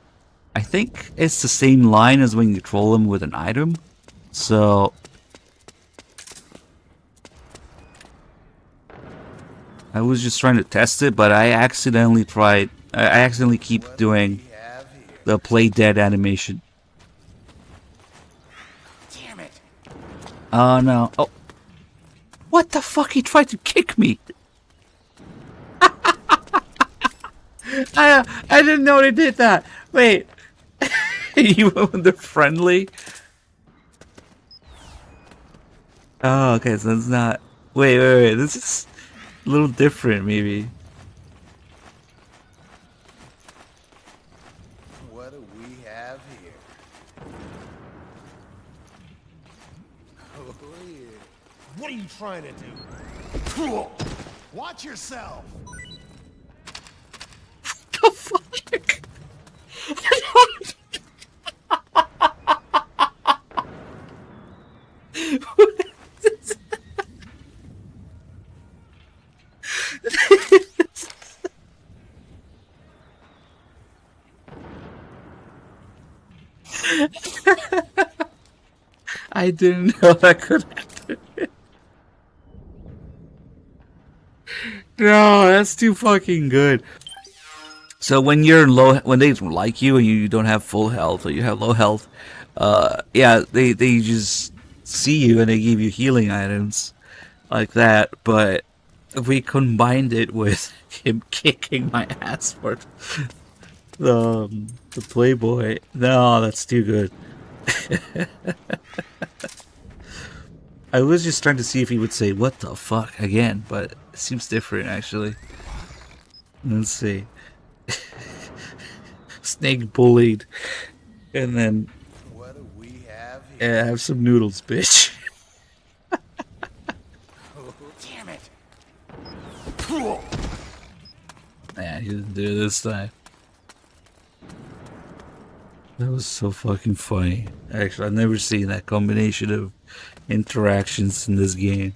I think it's the same line as when you troll them with an item. So I was just trying to test it, but I accidentally keep doing the play dead animation. Damn it. Oh no. Oh. What the fuck? He tried to kick me. I didn't know they did that. Wait. You went with the friendly? Oh, okay, so it's not... Wait. This is a little different, maybe. What do we have here? Oh, yeah. What are you trying to do? Watch yourself. The fuck? I didn't know that could happen. No, that's too fucking good. So when you're low, when they don't like you and you don't have full health or you have low health, yeah, they just see you and they give you healing items like that. But if we combined it with him kicking my ass for the Playboy, no, that's too good. I was just trying to see if he would say "what the fuck" again, but it seems different actually. Let's see. Snake bullied, and then What do we have here? yeah, have some noodles, bitch. Oh, damn it! Yeah, he didn't do it this time. That was so fucking funny. Actually, I've never seen that combination of interactions in this game.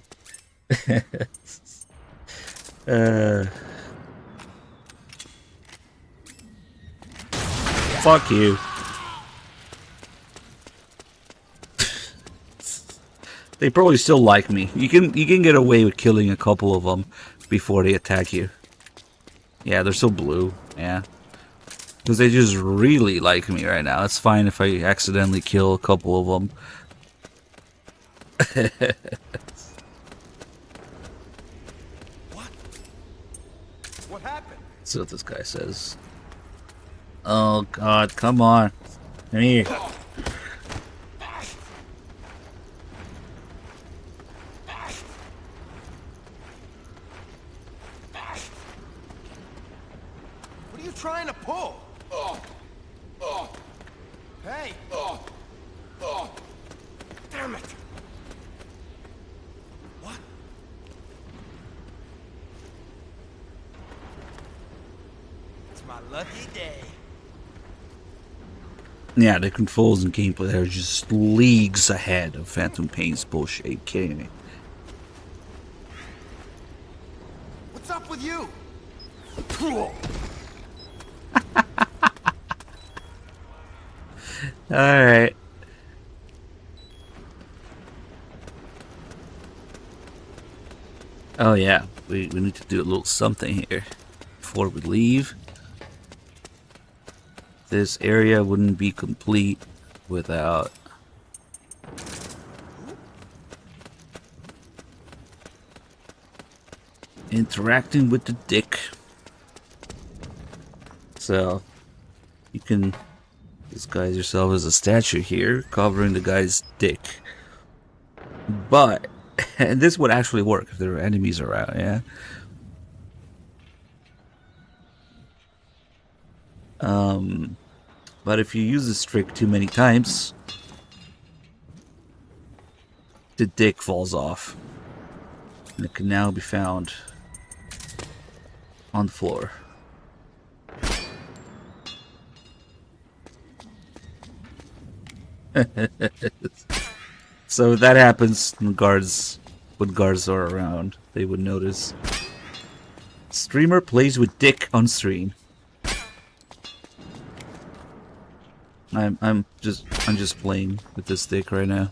Fuck you. They probably still like me. You can get away with killing a couple of them before they attack you. Yeah, they're so blue. Yeah. Because they just really like me right now. It's fine if I accidentally kill a couple of them. What happened? That's what this guy says. Oh god, come on. Come here. What are you trying to pull? Hey! Damn it! What? It's my lucky day. Yeah, the controls and gameplay are just leagues ahead of Phantom Pain's bullshit. Are you kidding me? What's up with you? Alright. Oh yeah, we need to do a little something here before we leave. This area wouldn't be complete without interacting with the dick. So you can disguise yourself as a statue here, covering the guy's dick. But and this would actually work if there are enemies around, yeah. But if you use this trick too many times, the dick falls off. And it can now be found on the floor. So if that happens when guards are around, they would notice. Streamer plays with dick on stream. I'm just playing with this dick right now.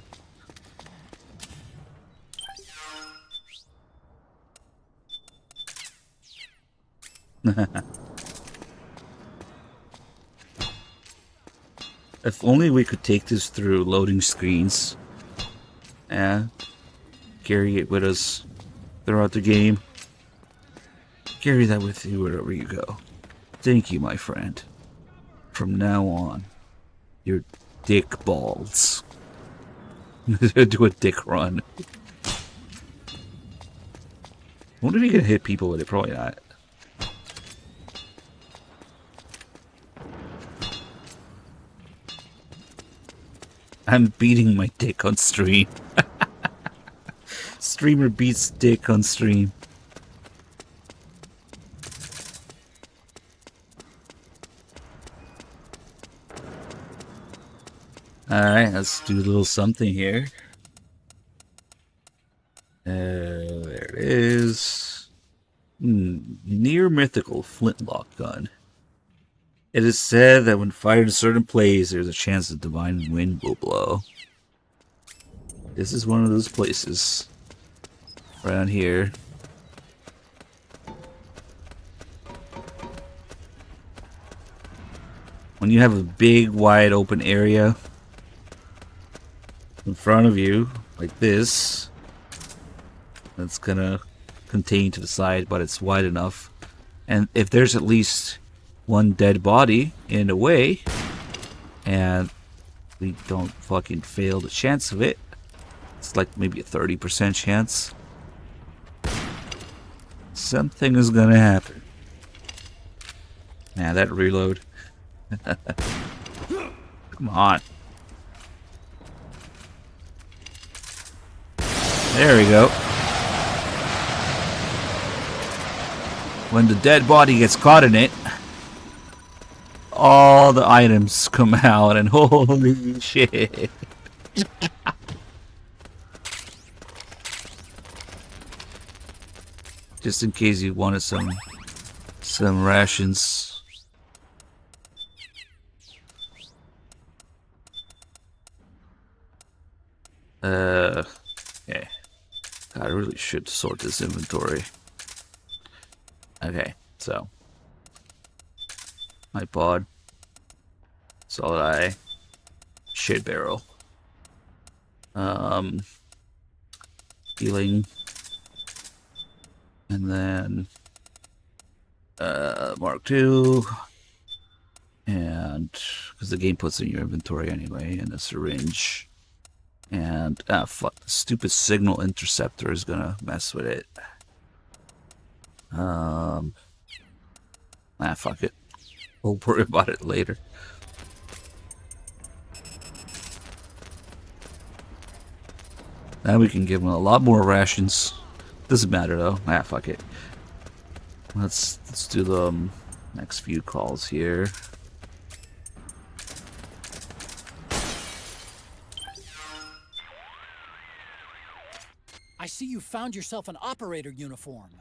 If only we could take this through loading screens. Yeah. Carry it with us throughout the game. Carry that with you wherever you go. Thank you, my friend. From now on, your dick balls. Do a dick run. I wonder if you can hit people with it. Probably not. I'm beating my dick on stream. Streamer beats dick on stream. Alright, let's do a little something here. There it is. Near mythical flintlock gun. It is said that when fired in certain places, there's a chance that divine wind will blow. This is one of those places around here. When you have a big, wide open area in front of you, like this, that's gonna contain to the side, but it's wide enough. And if there's at least one dead body in the way, and we don't fucking fail the chance of it, it's like maybe a 30% chance, something is gonna happen. Man, that reload. Come on. There we go. When the dead body gets caught in it, all the items come out, and holy shit. Just in case you wanted some rations. Okay. God, I really should sort this inventory. Okay, so my pod, solid eye, shit barrel, healing, and then Mark II, and because the game puts in your inventory anyway, and a syringe. And, fuck, the stupid signal interceptor is gonna mess with it. Fuck it. We'll worry about it later. Now we can give him a lot more rations. Doesn't matter though. Fuck it. Let's do the next few calls here. I see you found yourself an operator uniform.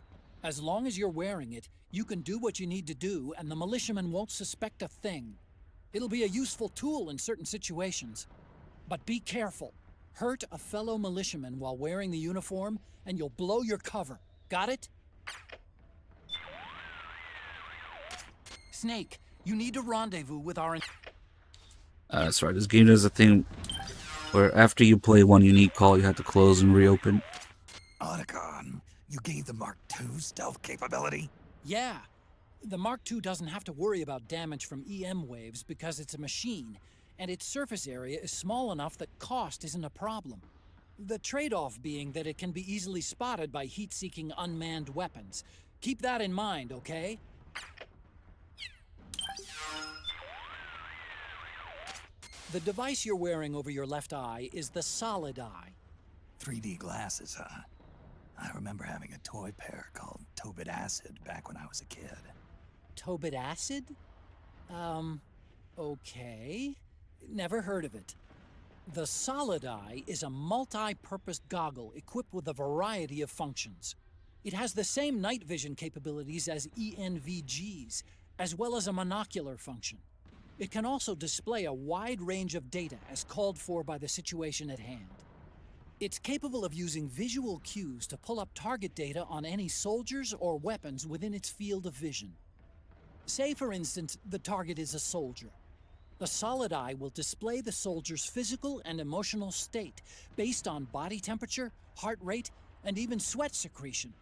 As long as you're wearing it, you can do what you need to do, and the militiamen won't suspect a thing. It'll be a useful tool in certain situations. But be careful. Hurt a fellow militiaman while wearing the uniform, and you'll blow your cover. Got it? Snake, you need to rendezvous with our... That's right. This game does a thing where after you play one unique call, you have to close and reopen. Otacon, you gave the Mark II stealth capability? Yeah. The Mark II doesn't have to worry about damage from EM waves because it's a machine, and its surface area is small enough that cost isn't a problem. The trade-off being that it can be easily spotted by heat-seeking unmanned weapons. Keep that in mind, okay? The device you're wearing over your left eye is the Solid Eye. 3D glasses, huh? I remember having a toy pair called Tobit Acid back when I was a kid. Tobit Acid? Okay. Never heard of it. The Solid Eye is a multi-purpose goggle equipped with a variety of functions. It has the same night vision capabilities as ENVGs, as well as a monocular function. It can also display a wide range of data as called for by the situation at hand. It's capable of using visual cues to pull up target data on any soldiers or weapons within its field of vision. Say, for instance, the target is a soldier. The Solid Eye will display the soldier's physical and emotional state based on body temperature, heart rate, and even sweat secretion.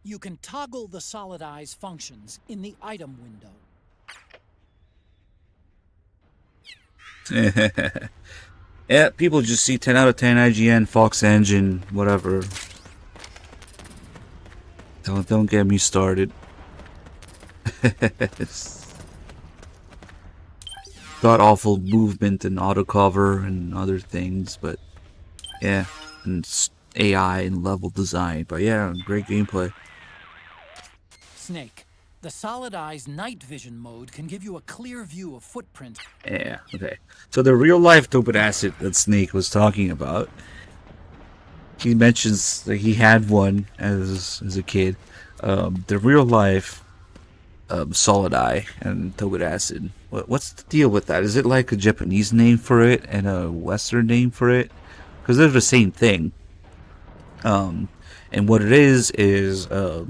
You can toggle the Solid Eye's functions in the item window. Yeah, people just see 10 out of 10 IGN, Fox Engine, whatever. Don't get me started. God awful movement and autocover and other things, but yeah, and AI and level design, but yeah, great gameplay. Snake, the Solid Eye's night vision mode can give you a clear view of footprints. Yeah, okay. So the real life Tobit Acid that Snake was talking about, he mentions that he had one as a kid. The real life Solid Eye and Tobit Acid. What's the deal with that? Is it like a Japanese name for it and a Western name for it? because they're the same thing. And what it is a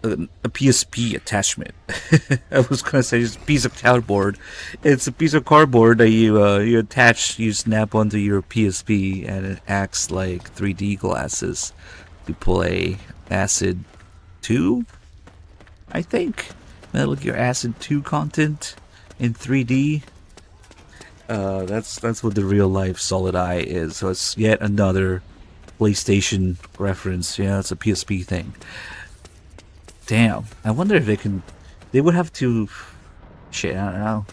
PSP attachment. I was gonna say it's a piece of cardboard. It's a piece of cardboard that you attach, you snap onto your PSP, and it acts like 3D glasses to play Acid 2, I think. Metal Gear Acid 2 content in 3D. That's what the real life Solid Eye is. So it's yet another PlayStation reference. Yeah, it's a PSP thing. Damn, I wonder if they would have to, shit, I don't know.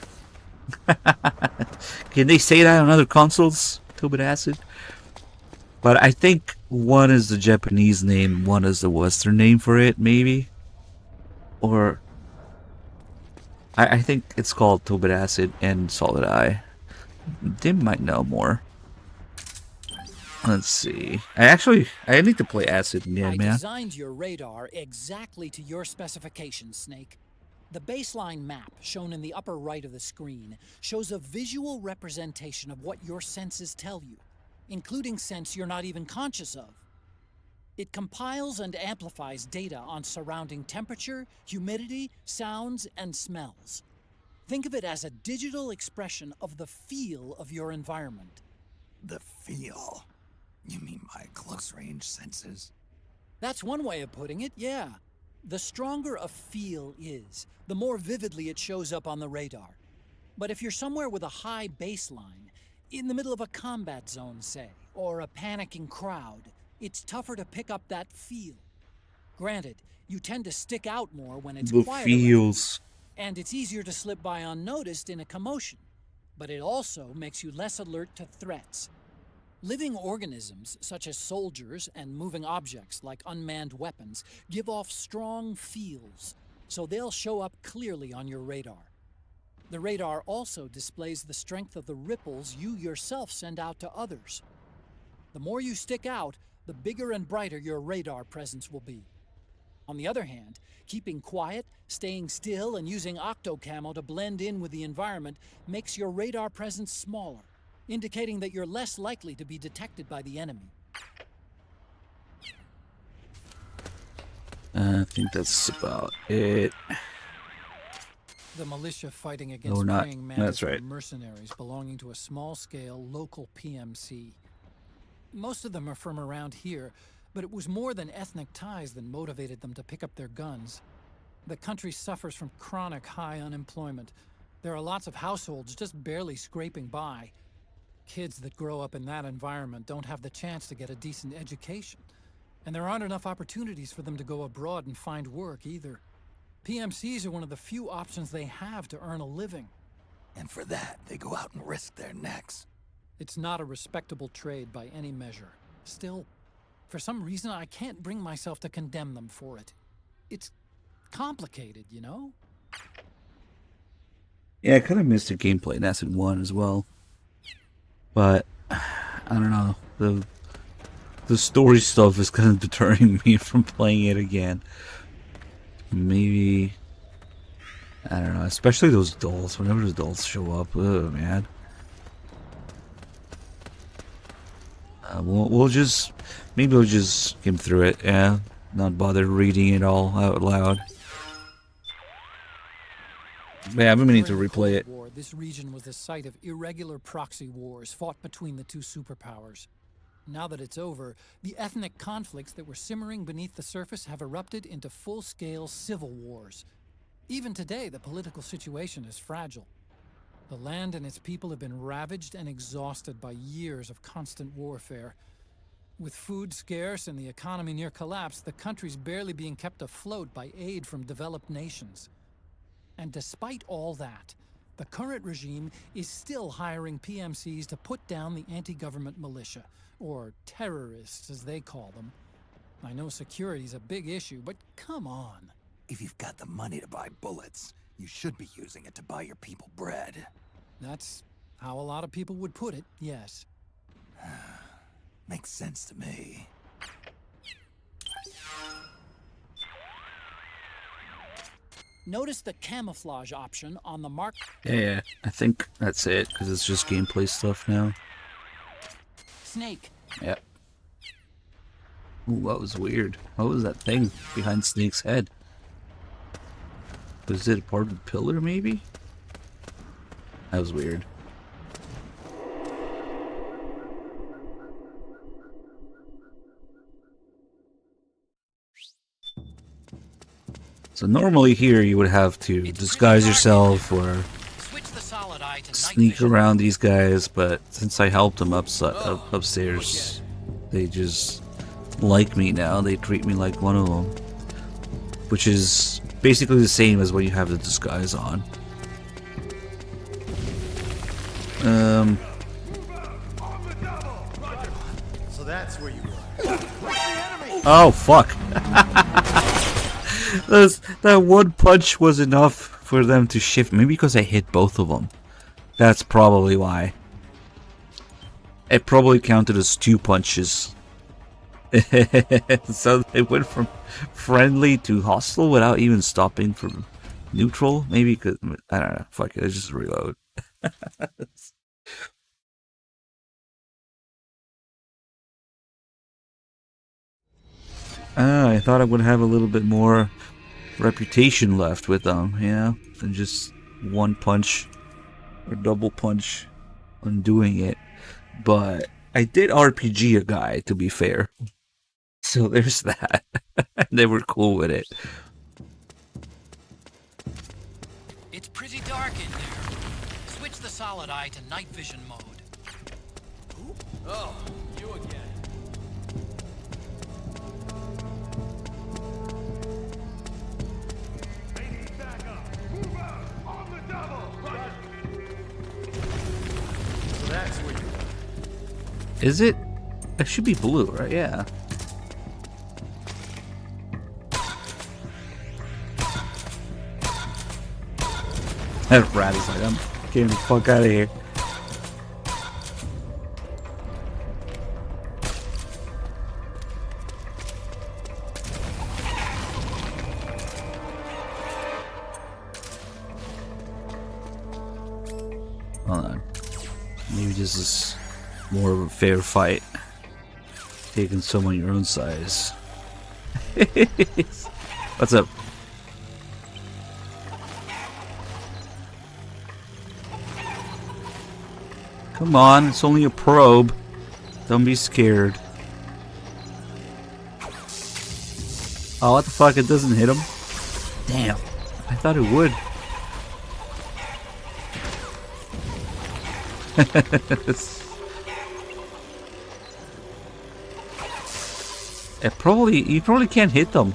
Can they say that on other consoles, Tobin Acid? But I think one is the Japanese name, one is the Western name for it, maybe? Or, I think it's called Tobin Acid and Solid Eye. They might know more. Let's see. I need to play Acid again, man. I designed your radar exactly to your specifications, Snake. The baseline map, shown in the upper right of the screen, shows a visual representation of what your senses tell you, including sense you're not even conscious of. It compiles and amplifies data on surrounding temperature, humidity, sounds, and smells. Think of it as a digital expression of the feel of your environment. The feel? You mean my close-range senses? That's one way of putting it, yeah. The stronger a feel is, the more vividly it shows up on the radar. But if you're somewhere with a high baseline, in the middle of a combat zone, say, or a panicking crowd, it's tougher to pick up that feel. Granted, you tend to stick out more when it's the quieter, feels. and it's easier to slip by unnoticed in a commotion. But it also makes you less alert to threats. Living organisms, such as soldiers and moving objects like unmanned weapons, give off strong feels, so they'll show up clearly on your radar. The radar also displays the strength of the ripples you yourself send out to others. The more you stick out, the bigger and brighter your radar presence will be. On the other hand, keeping quiet, staying still, and using octocamo to blend in with the environment makes your radar presence smaller, indicating that you're less likely to be detected by the enemy. I think that's about it. The militia fighting against not. praying mantis That's right. are mercenaries belonging to a small-scale local PMC. Most of them are from around here, but it was more than ethnic ties that motivated them to pick up their guns. The country suffers from chronic high unemployment. There are lots of households just barely scraping by. Kids that grow up in that environment don't have the chance to get a decent education. And there aren't enough opportunities for them to go abroad and find work either. PMCs are one of the few options they have to earn a living. And for that, they go out and risk their necks. It's not a respectable trade by any measure. Still, for some reason, I can't bring myself to condemn them for it. It's complicated, you know? Yeah, I kind of missed the gameplay in Acid 1 as well. But, I don't know. The story stuff is kind of deterring me from playing it again. Maybe, I don't know, especially those dolls. Whenever those dolls show up, ugh, man. We'll just, maybe we'll just skim through it, yeah. Not bother reading it all out loud. Yeah, I've been meaning to replay it. War, this region was the site of irregular proxy wars fought between the two superpowers. Now that it's over, the ethnic conflicts that were simmering beneath the surface have erupted into full-scale civil wars. Even today, the political situation is fragile. The land and its people have been ravaged and exhausted by years of constant warfare. With food scarce and the economy near collapse, the country's barely being kept afloat by aid from developed nations. And despite all that, the current regime is still hiring PMCs to put down the anti-government militia, or terrorists as they call them. I know security's a big issue, but come on. If you've got the money to buy bullets, you should be using it to buy your people bread. That's how a lot of people would put it, yes. Makes sense to me. Notice the camouflage option on the mark. Yeah, I think that's it, because it's just gameplay stuff now. Snake. Yep. Ooh, that was weird. What was that thing behind Snake's head? Was it part of the pillar, maybe? That was weird. So normally here you would have to disguise yourself or sneak around these guys, but since I helped them upstairs, they just like me now. They treat me like one of them, which is basically the same as when you have the disguise on. So that's where you were. Oh fuck! That one punch was enough for them to shift. Maybe because I hit both of them. That's probably why. It probably counted as 2 punches. So they went from friendly to hostile without even stopping from neutral. Maybe because I don't know. Fuck it. I just reload. I thought I would have a little bit more reputation left with them, yeah, than just one punch or double punch on doing it. But I did RPG a guy, to be fair. So there's that. They were cool with it. It's pretty dark in there. Switch the solid eye to night vision mode. Oh, you again. So that's where you are. Is it? It should be blue, right? Yeah. That rat is like, I'm getting the fuck out of here. Hold on. Maybe this is more of a fair fight. Taking someone your own size. What's up? Come on, it's only a probe. Don't be scared. Oh, what the fuck? It doesn't hit him? Damn. I thought it would. You probably can't hit them.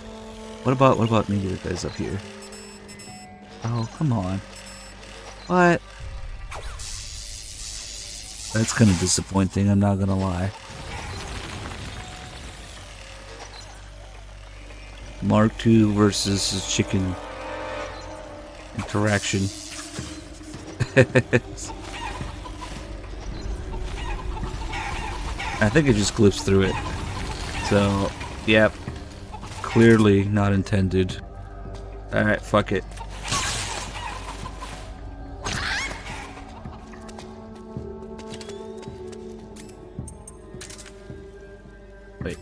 What about maybe the guys up here? Oh, come on. What? That's kind of disappointing, I'm not gonna lie. Mark II versus his chicken interaction. I think it just clips through it. So, yep. Clearly not intended. Alright, fuck it. Wait.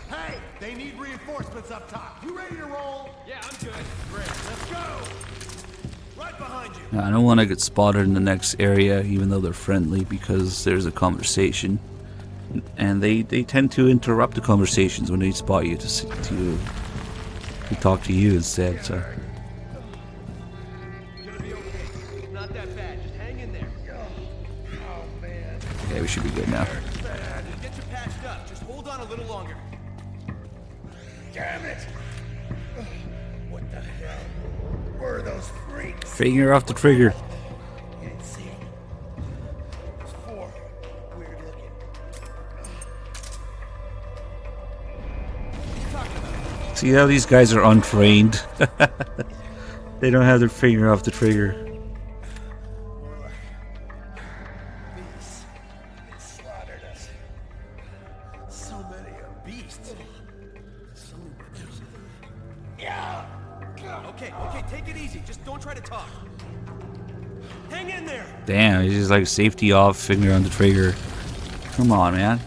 Hey, they need reinforcements up top. You ready to roll? Yeah, I'm good. Great, let's go. Right behind you. I don't want to get spotted in the next area, even though they're friendly, because there's a conversation, and they tend to interrupt the conversations when they spot you to talk to you instead. So. Not that bad. Just hang in there. Oh man. Okay, we should be good now. Get you patched up. Just hold on a little longer. Damn it! What the hell were those freaks? Finger off the trigger. You didn't see. There's 4. Weird looking. See how these guys are untrained? They don't have their finger off the trigger. They slaughtered us. So many beasts. So many. Yeah. Okay, take it easy. Just don't try to talk. Hang in there. Damn, he's just like safety off, finger on the trigger. Come on, man.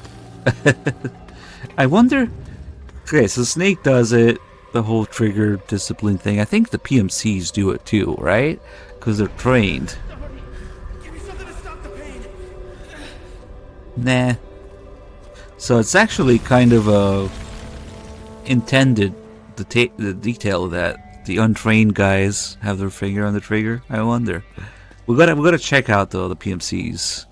I wonder. Okay, so Snake does it, the whole trigger discipline thing. I think the PMCs do it too, right? Because they're trained. Give me something to stop the pain. Nah. So it's actually kind of intended the detail that the untrained guys have their finger on the trigger. I wonder. We gotta check out though the PMCs.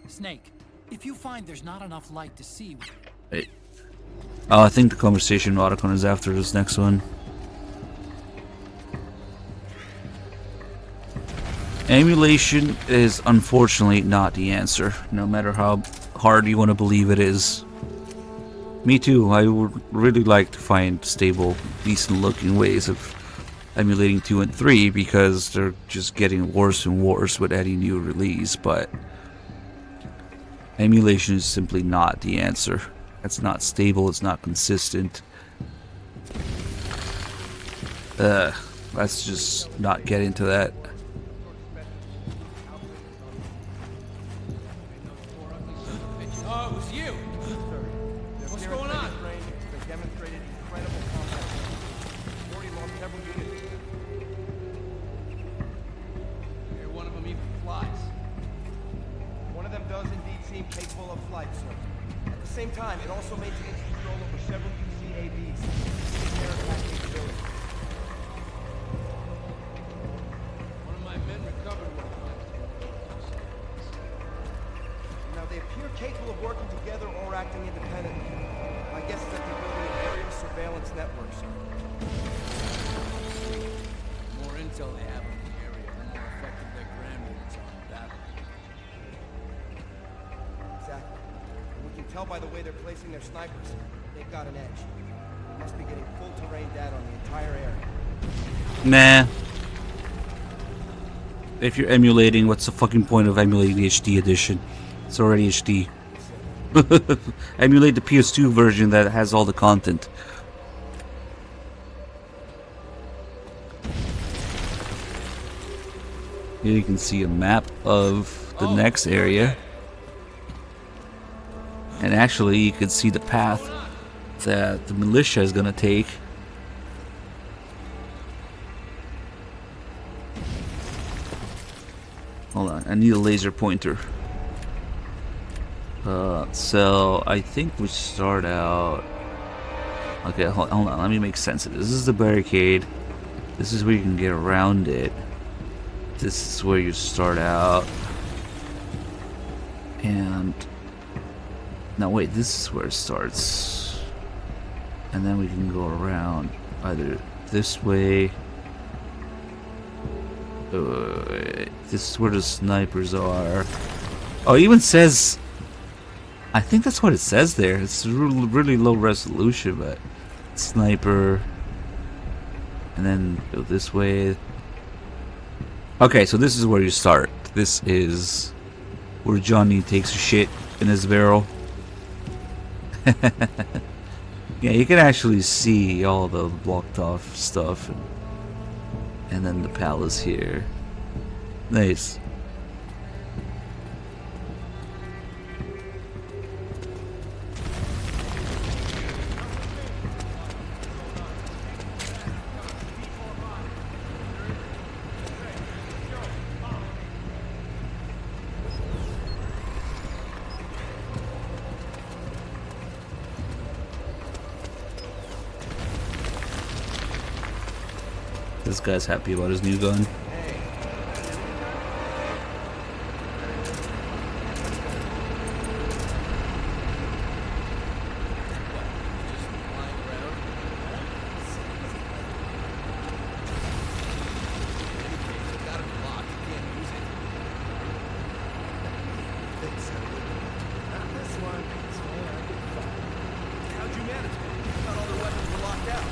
Snake, if you find there's not enough light to see... Wait. Oh, I think the conversation Otacon is after this next one. Emulation is unfortunately not the answer, no matter how hard you want to believe it is. Me too, I would really like to find stable, decent looking ways of emulating 2 and 3 because they're just getting worse and worse with any new release, but emulation is simply not the answer. It's not stable, it's not consistent. Let's just not get into that. Oh, it was you. What's going on? They demonstrated incredible combat. Already lost several units. Here, one of them even flies. One of them does indeed seem capable of flight, sir. At the same time, it also maintains control over several UCAVs. Capability. One of my men recovered one of mine. Now, they appear capable of working together or acting independently. My guess is that they're building an aerial surveillance network, sir. The more intel they have on the area, the more effective their ground units are in battle. Exactly. And we can tell by the way they're placing their snipers. They've got an edge. They must be getting full terrain data on the entire area. Nah. If you're emulating, what's the fucking point of emulating the HD edition? It's already HD. Emulate the PS2 version that has all the content. Here you can see a map of the next area. And actually you can see the path that the militia is gonna take. Hold on, I need a laser pointer. So I think we start out. Okay, hold on. Let me make sense of this. This is the barricade. This is where you can get around it. This is where you start out. And now wait, this is where it starts. And then we can go around either this way. This is where the snipers are. Oh, it even says. I think that's what it says there. It's really low resolution, but sniper. And then go this way. Okay, so this is where you start. This is where Johnny takes a shit in his barrel. Yeah, you can actually see all the blocked off stuff. And then the palace here. Nice. This guy's happy about his new gun. How'd you manage it? I thought all the weapons were locked out.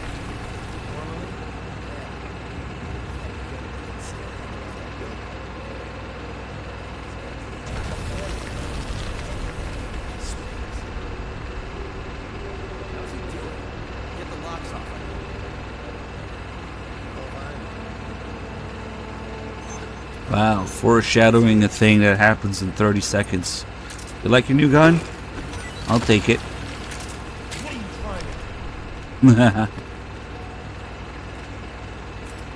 Wow, foreshadowing a thing that happens in 30 seconds. You like your new gun? I'll take it.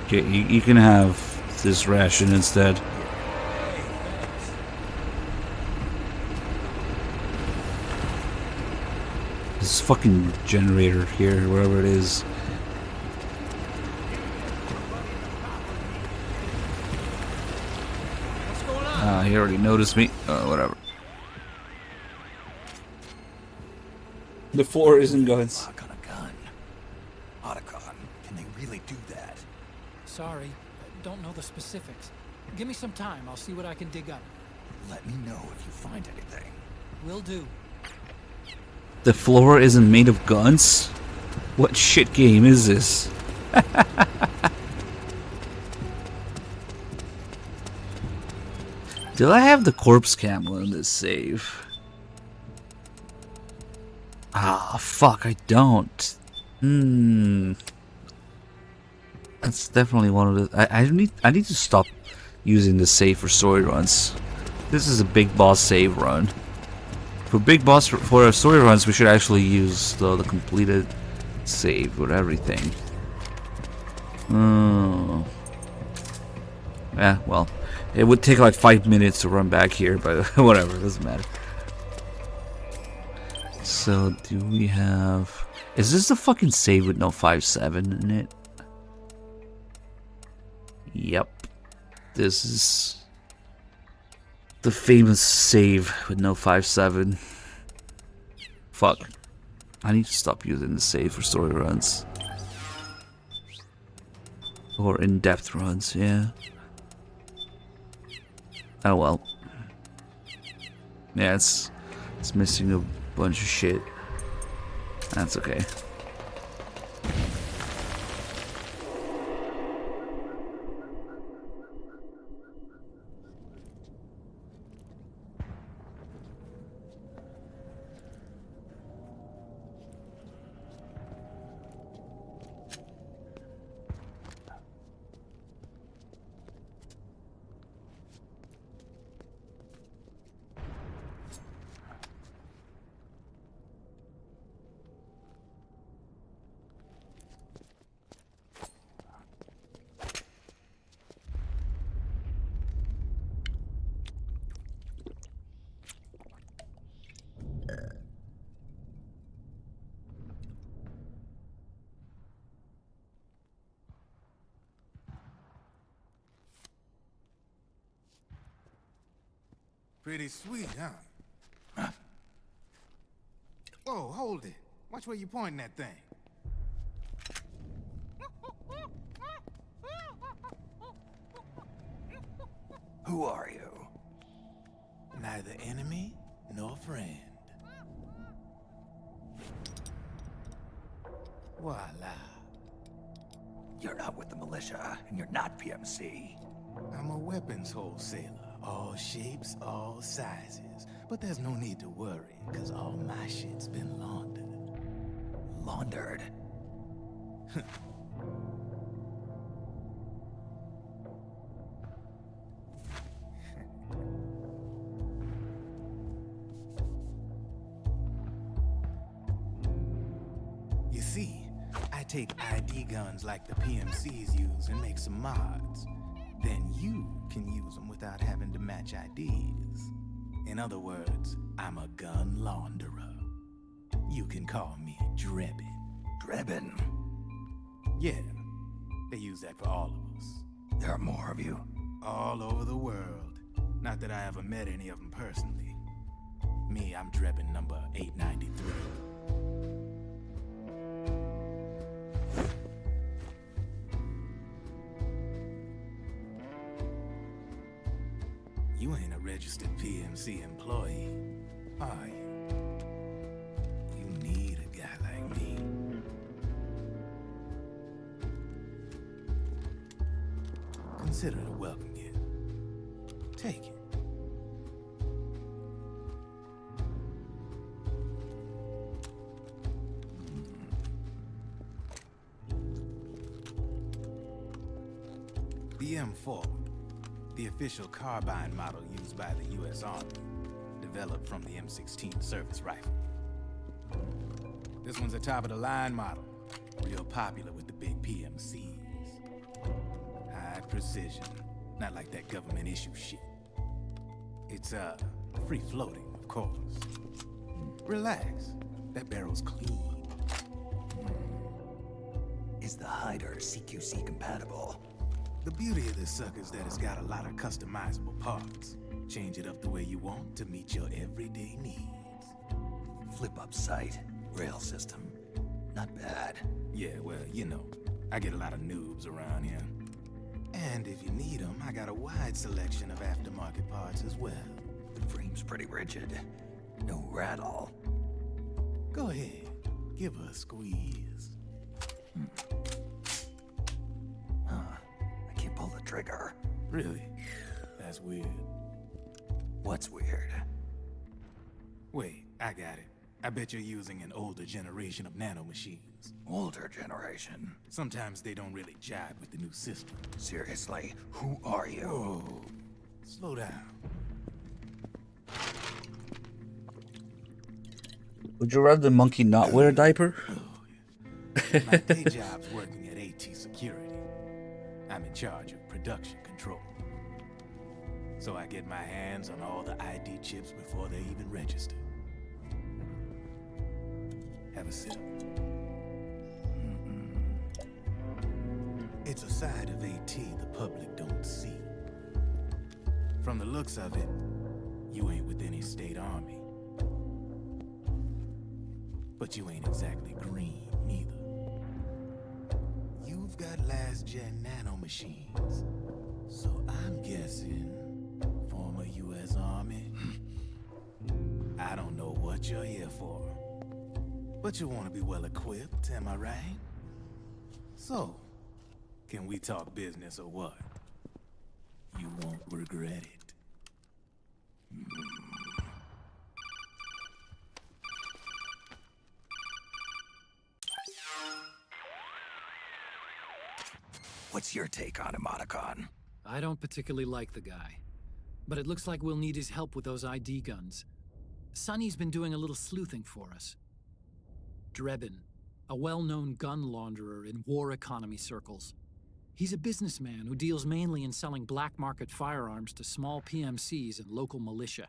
Okay, you can have this ration instead. This fucking generator here, wherever it is. He already noticed me. Whatever. The floor isn't guns. Lock on a gun. Otacon, can they really do that? Sorry, I don't know the specifics. Give me some time. I'll see what I can dig up. Let me know if you find anything. Will do. The floor isn't made of guns? What shit game is this? Do I have the corpse camo in this save? Ah, fuck, I don't. That's definitely one of the... I need to stop using the save for story runs. This is a big boss save run. For our story runs, we should actually use the completed save with everything. Yeah, well, it would take like 5 minutes to run back here, but whatever, it doesn't matter. So, do we have... Is this the fucking save with no 5.7 in it? Yep. This is the famous save with no 5.7. Fuck. I need to stop using the save for story runs. Or in-depth runs, yeah. Oh well. Yeah, it's missing a bunch of shit. That's okay. Pretty sweet, huh? Whoa, hold it. Watch where you pointing that thing. Who are you? Neither enemy nor friend. Voila. You're not with the militia, and you're not PMC. I'm a weapons wholesaler. All shapes, all sizes. But there's no need to worry, because all my shit's been laundered. Laundered? You see, I take ID guns like the PMCs use and make some mods. Then you can use them without having to match IDs. In other words, I'm a gun launderer. You can call me Drebin. Drebin? Yeah, they use that for all of us. There are more of you? All over the world. Not that I ever met any of them personally. Me, I'm Drebin number 893. You ain't a registered PMC employee, are you? You need a guy like me. Consider it a welcome gift. Take it. The M4. the official carbine model used by the U.S. Army, developed from the M16 service rifle. This one's a top-of-the-line model, real popular with the big PMCs. High precision, not like that government issue shit. It's, free-floating, of course. Relax, that barrel's clean. Is the hider CQC compatible? The beauty of this sucker is that it's got a lot of customizable parts. Change it up the way you want to meet your everyday needs. Flip-up sight, rail system. Not bad. Yeah, well, you know, I get a lot of noobs around here. And if you need them, I got a wide selection of aftermarket parts as well. The frame's pretty rigid. No rattle. Go ahead, give her a squeeze. I can't pull the trigger. Really? That's weird. What's weird? Wait, I got it. I bet you're using an older generation of nanomachines. Older generation? Sometimes they don't really jibe with the new system. Seriously, who are you? Whoa. Slow down. Would you rather the monkey not wear a diaper? My day job's working at AT Security. I'm in charge of production control. So I get my hands on all the ID chips before they even register. Have a sip. It's a side of AT the public don't see. From the looks of it, you ain't with any state army. But you ain't exactly green, neither. You've got last-gen nanomachines. So I'm guessing former U.S. Army. I don't know what you're here for. But you want to be well-equipped, am I right? So, can we talk business or what? You won't regret it. What's your take on Emoticon? I don't particularly like the guy, but it looks like we'll need his help with those ID guns. Sonny's been doing a little sleuthing for us. Drebin, a well-known gun launderer in war economy circles. He's a businessman who deals mainly in selling black market firearms to small PMCs and local militia.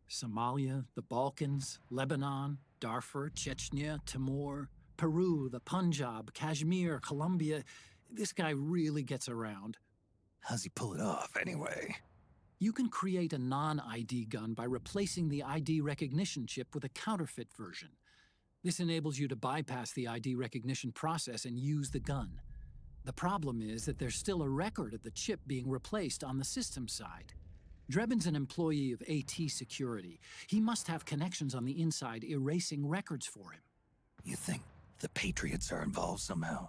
Somalia, the Balkans, Lebanon, Darfur, Chechnya, Timor, Peru, the Punjab, Kashmir, Colombia. This guy really gets around. How's he pull it off, anyway? You can create a non-ID gun by replacing the ID recognition chip with a counterfeit version. This enables you to bypass the ID recognition process and use the gun. The problem is that there's still a record of the chip being replaced on the system side. Drebin's an employee of AT Security. He must have connections on the inside erasing records for him. You think the Patriots are involved somehow?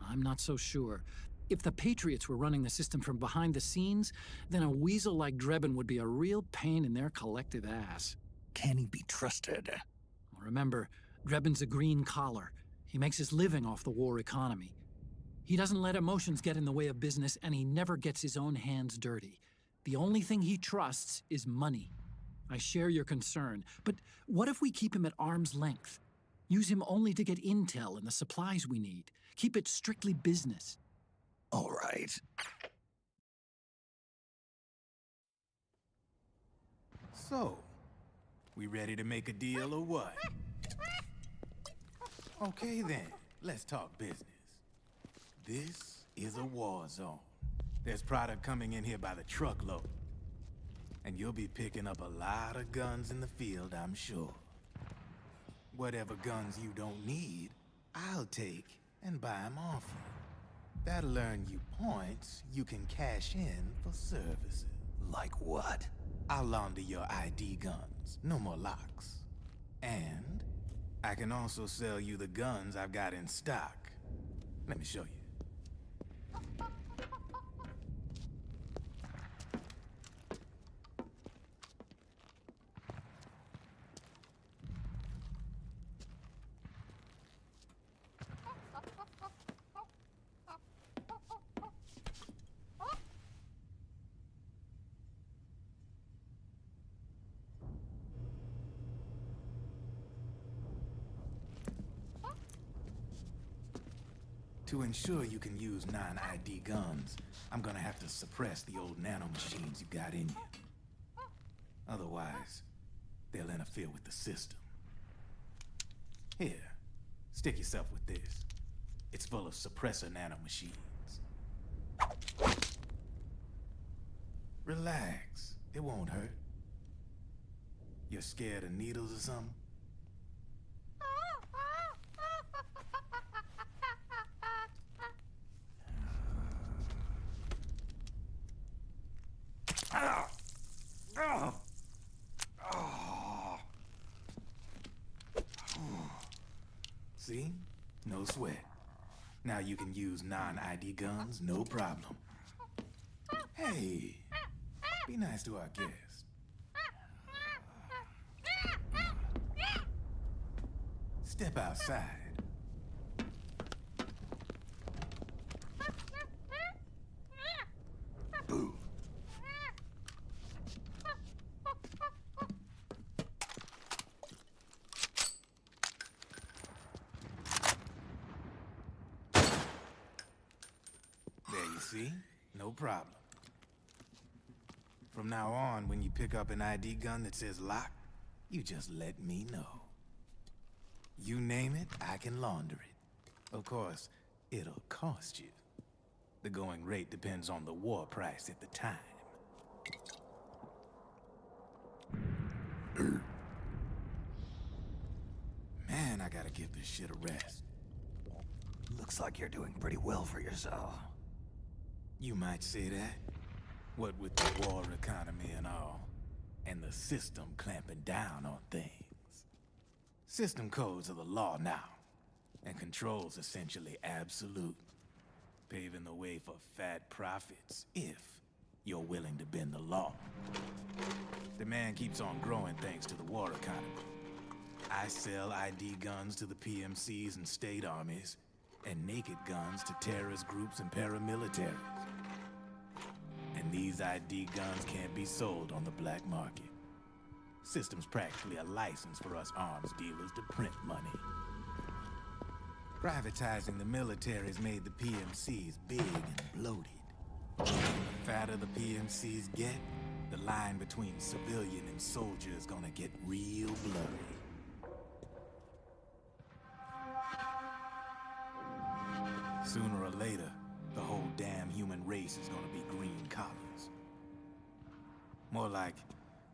I'm not so sure. If the Patriots were running the system from behind the scenes, then a weasel like Drebin would be a real pain in their collective ass. Can he be trusted? Remember, Drebin's a green collar. He makes his living off the war economy. He doesn't let emotions get in the way of business, and he never gets his own hands dirty. The only thing he trusts is money. I share your concern, but what if we keep him at arm's length? Use him only to get intel and the supplies we need. Keep it strictly business. All right. So, we ready to make a deal or what? Okay then, let's talk business. This is a war zone. There's product coming in here by the truckload. And you'll be picking up a lot of guns in the field, I'm sure. Whatever guns you don't need, I'll take and buy them off you. That'll earn you points you can cash in for services. Like what? I'll launder your ID guns, no more locks. And I can also sell you the guns I've got in stock. Let me show you. To ensure you can use non-ID guns, I'm gonna have to suppress the old nanomachines you got in you. Otherwise, they'll interfere with the system. Here, stick yourself with this. It's full of suppressor nanomachines. Relax, it won't hurt. You're scared of needles or something? See? No sweat. Now you can use non-ID guns, no problem. Hey, be nice to our guest. Step outside. Boo. There you see? No problem. From now on, when you pick up an ID gun that says lock, you just let me know. You name it, I can launder it. Of course, it'll cost you. The going rate depends on the war price at the time. Man, I gotta give this shit a rest. Looks like you're doing pretty well for yourself. You might say that. What with the war economy and all, and the system clamping down on things. System codes are the law now, and control's essentially absolute, paving the way for fat profits if you're willing to bend the law. Demand keeps on growing thanks to the war economy. I sell ID guns to the PMCs and state armies, and naked guns to terrorist groups and paramilitaries. And these ID guns can't be sold on the black market. System's practically a license for us arms dealers to print money. Privatizing the military's made the PMCs big and bloated. The fatter the PMCs get, the line between civilian and soldier is gonna get real blurry. Sooner or later, the whole damn human race is gonna be green collars. More like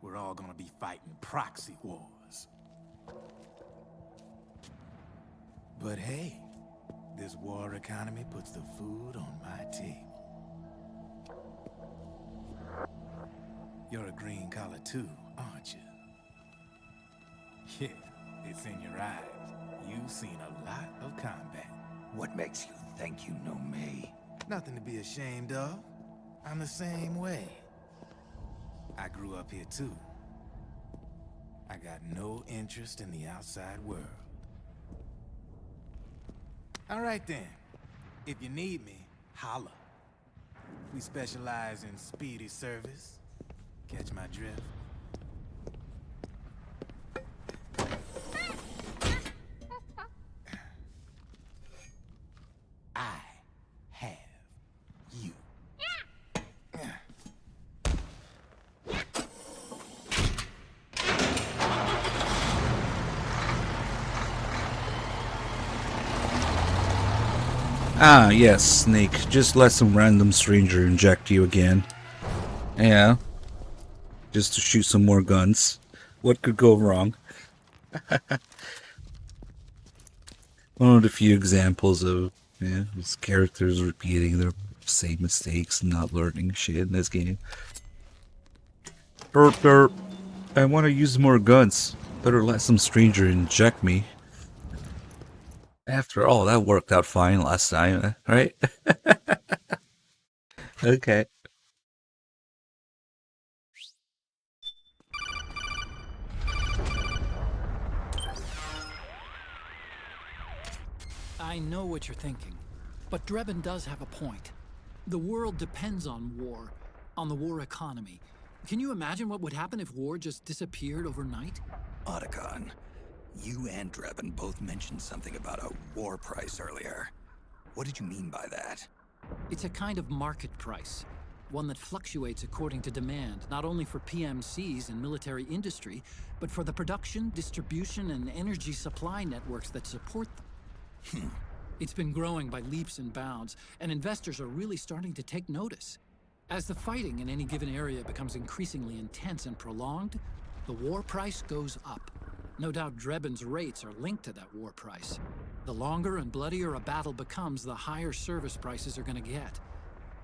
we're all gonna be fighting proxy wars. But hey, this war economy puts the food on my table. You're a green collar too, aren't you? Yeah, it's in your eyes. You've seen a lot of combat. What makes you think you know me? Nothing to be ashamed of. I'm the same way. I grew up here too. I got no interest in the outside world. All right then. If you need me, holla. We specialize in speedy service. Catch my drift? I have you. Ah, yes, Snake. Just let some random stranger inject you again. Yeah. Just to shoot some more guns. What could go wrong? One of the few examples of these characters repeating their same mistakes and not learning shit in this game. Derp derp. I want to use more guns. Better let some stranger inject me. After all, that worked out fine last time, right? Okay. I know what you're thinking, but Drebin does have a point. The world depends on war, on the war economy. Can you imagine what would happen if war just disappeared overnight? Otacon, you and Drebin both mentioned something about a war price earlier. What did you mean by that? It's a kind of market price, one that fluctuates according to demand, not only for PMCs and military industry, but for the production, distribution, and energy supply networks that support them. It's been growing by leaps and bounds, and investors are really starting to take notice. As the fighting in any given area becomes increasingly intense and prolonged, the war price goes up. No doubt Drebin's rates are linked to that war price. The longer and bloodier a battle becomes, the higher service prices are going to get.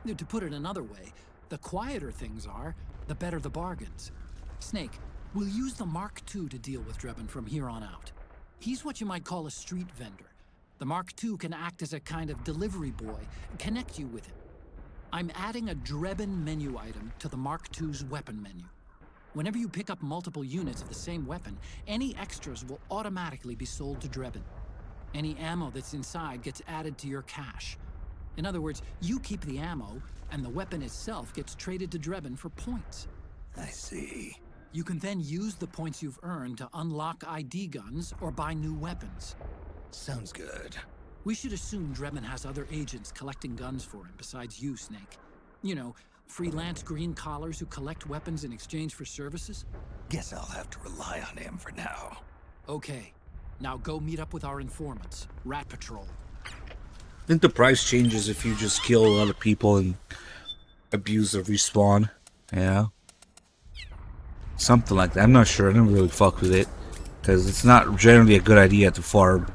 To put it another way, the quieter things are, the better the bargains. Snake, we'll use the Mark II to deal with Drebin from here on out. He's what you might call a street vendor. The Mark II can act as a kind of delivery boy and connect you with him. I'm adding a Drebin menu item to the Mark II's weapon menu. Whenever you pick up multiple units of the same weapon, any extras will automatically be sold to Drebin. Any ammo that's inside gets added to your cache. In other words, you keep the ammo, and the weapon itself gets traded to Drebin for points. I see. You can then use the points you've earned to unlock ID guns or buy new weapons. Sounds good. We should assume Drebin has other agents collecting guns for him besides you, Snake. You know, freelance green collars who collect weapons in exchange for services? Guess I'll have to rely on him for now. Okay. Now go meet up with our informants, Rat Patrol. I think the price changes if you just kill a lot of people and abuse the respawn. Yeah. Something like that. I'm not sure. I don't really fuck with it. Because it's not generally a good idea to farm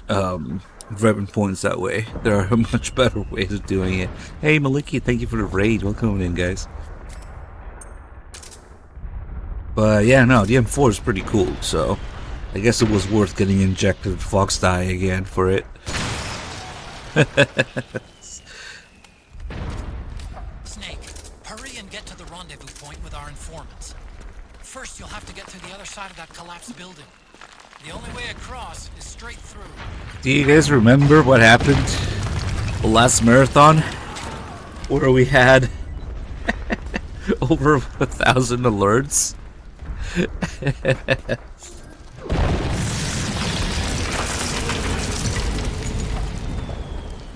Drebin points that way. There are much better ways of doing it. Hey Maliki, thank you for the raid. Welcome in, guys. But yeah, no, the M4 is pretty cool, so I guess it was worth getting injected Fox Die again for it. Snake, hurry and get to the rendezvous point with our informants. First, you'll have to get to the other side of that collapsed building. The only way across is straight through. Do you guys remember what happened the last marathon? Where we had over 1,000 alerts?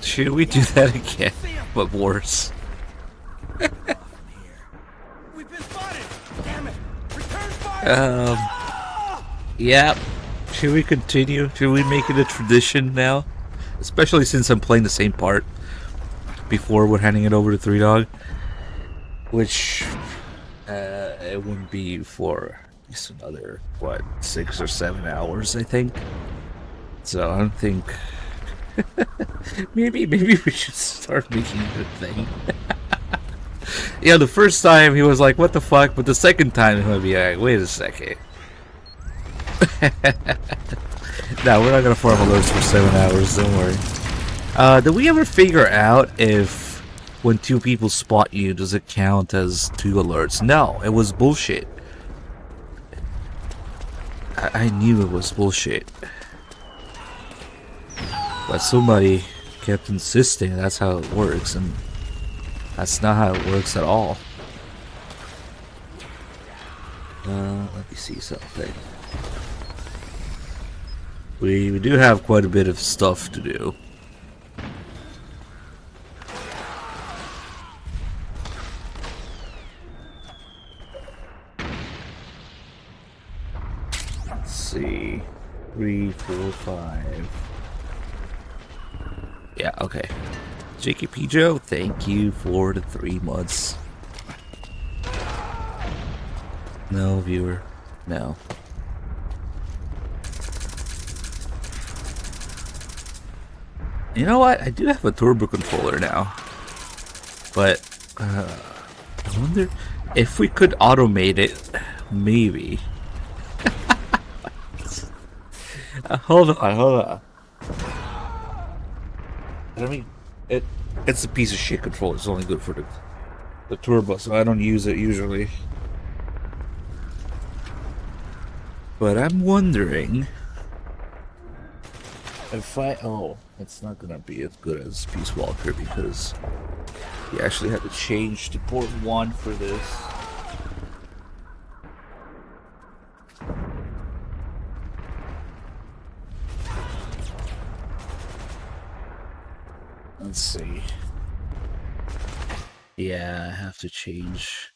Should we do that again, but worse? We've been spotted. Damn it! Return fire! Yeah. Should we continue? Should we make it a tradition now? Especially since I'm playing the same part before we're handing it over to Three Dog, which it wouldn't be for just another what 6 or 7 hours, I think. So I don't think. maybe we should start making it a thing. Yeah, the first time he was like, "What the fuck?" But the second time he'll be like, "Wait a second." No, we're not gonna farm alerts for 7 hours. Don't worry. Did we ever figure out if when 2 people spot you, does it count as 2 alerts? No, it was bullshit. I knew it was bullshit. But somebody kept insisting that's how it works, and that's not how it works at all. Let me see something. We do have quite a bit of stuff to do. Let's see. 3, 4, 5. Yeah, okay. JKP Joe, thank you for the 3 months. No, viewer. No. You know what? I do have a turbo controller now. But, I wonder if we could automate it. Maybe. Hold on. I mean, it's a piece of shit controller. It's only good for the turbo, so I don't use it usually. But I'm wondering if it's not gonna be as good as Peace Walker because you actually had to change to port 1 for this. Let's see. Yeah, I have to change.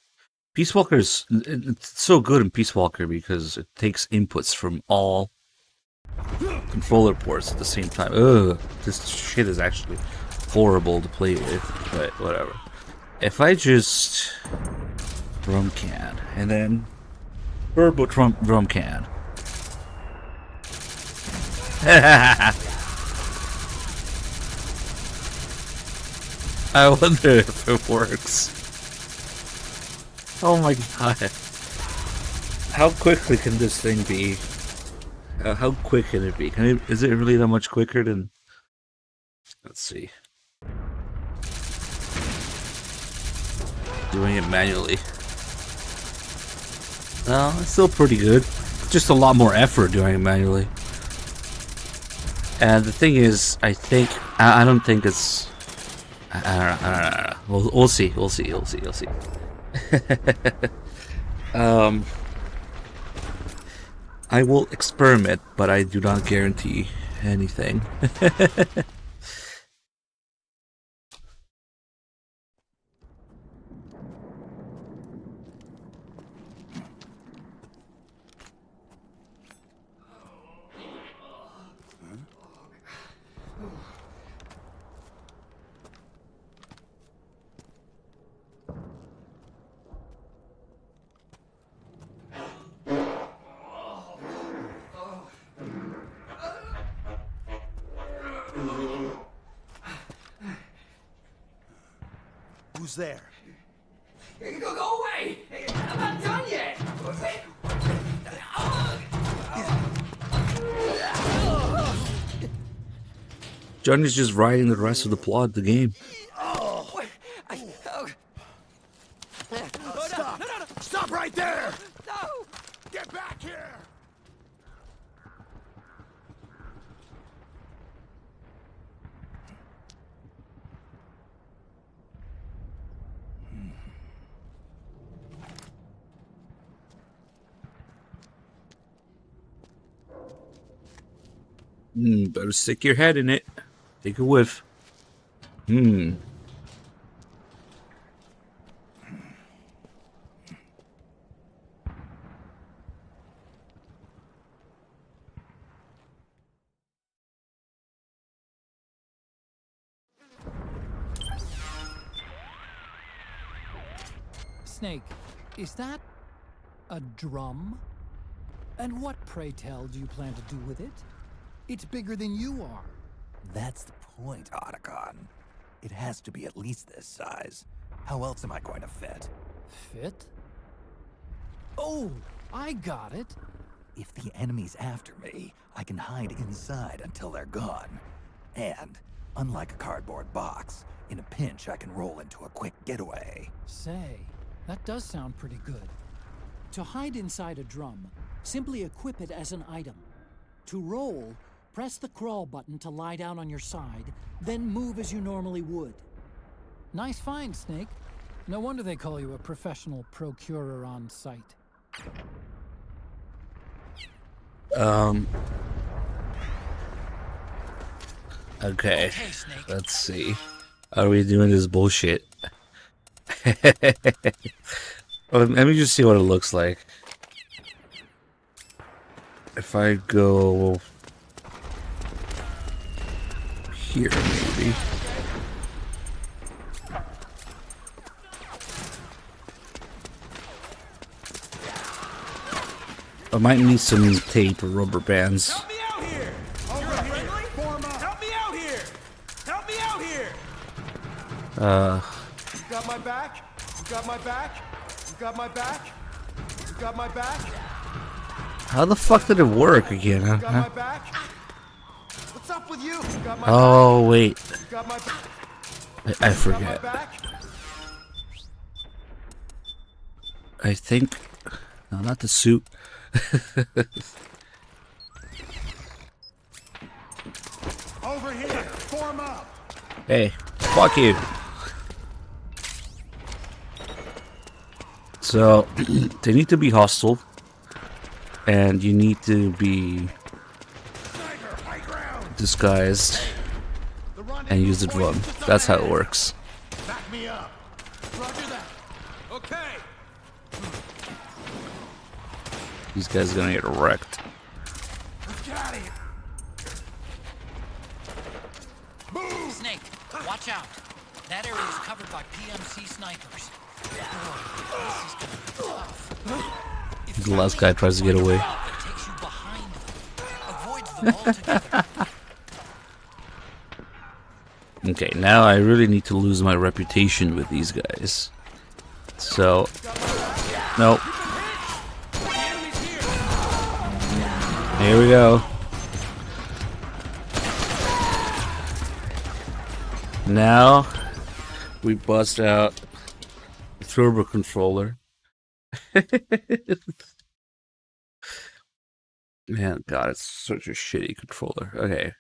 Peace Walker's it's so good in Peace Walker because it takes inputs from all controller ports at the same time. Ugh, this shit is actually horrible to play with, but whatever. If I just drum can and then turbo drum can. I wonder if it works. Oh my god. How quickly can this thing be? How quick can it be? Is it really that much quicker than... Let's see. Doing it manually. Well, it's still pretty good. Just a lot more effort doing it manually. And the thing is, I don't think it's... I don't know. We'll see. I will experiment, but I do not guarantee anything. Who's there? Go away! I'm not done yet! Johnny's just writing the rest of the plot of the game. Stop! Stop right there! No! Get back here! Better stick your head in it. Take a whiff. Snake, is that a drum? And what, pray tell, do you plan to do with it? It's bigger than you are. That's the point, Otacon. It has to be at least this size. How else am I going to fit? Fit? Oh, I got it. If the enemy's after me, I can hide inside until they're gone. And, unlike a cardboard box, in a pinch I can roll into a quick getaway. Say, that does sound pretty good. To hide inside a drum, simply equip it as an item. To roll, press the crawl button to lie down on your side, then move as you normally would. Nice find, Snake. No wonder they call you a professional procurer on site. Okay, let's see. Are we doing this bullshit? Let me just see what it looks like. If I go here, maybe. I might need some tape or rubber bands. Help me out here! Form up! Help me out here! Help me out here! You got my back? You got my back? You got my back? You got my back? How the fuck did it work again? You got my back? What's up with you? You got my Oh, wait. back? You got my back? I forget. I think... No, not the suit. Over here! Form up! Hey, fuck you. So, they need to be hostile. And you need to be disguised. and use the drum. That's how it works. Back me up. Roger that. Okay. These guys are gonna get wrecked. Let's get out of here. Move! Snake, watch out. That area is covered by PMC snipers. This is gonna be tough. The last guy tries to get away. Takes you behind them. Avoid them altogether. Okay, now I really need to lose my reputation with these guys. So, nope. Here we go. Now, we bust out the turbo controller. Man, God, it's such a shitty controller. Okay.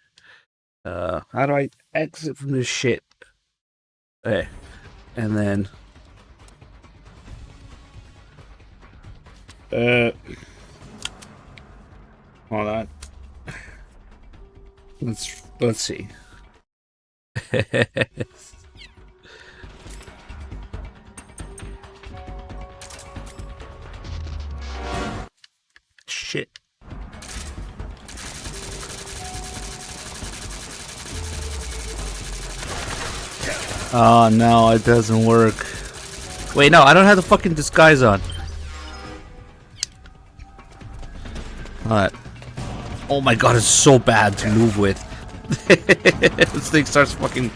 How do I exit from this shit? Okay. And then... hold on. Let's see. Shit. Oh no, it doesn't work. Wait, no, I don't have the fucking disguise on. Alright. Oh my god, it's so bad to move with. This thing starts fucking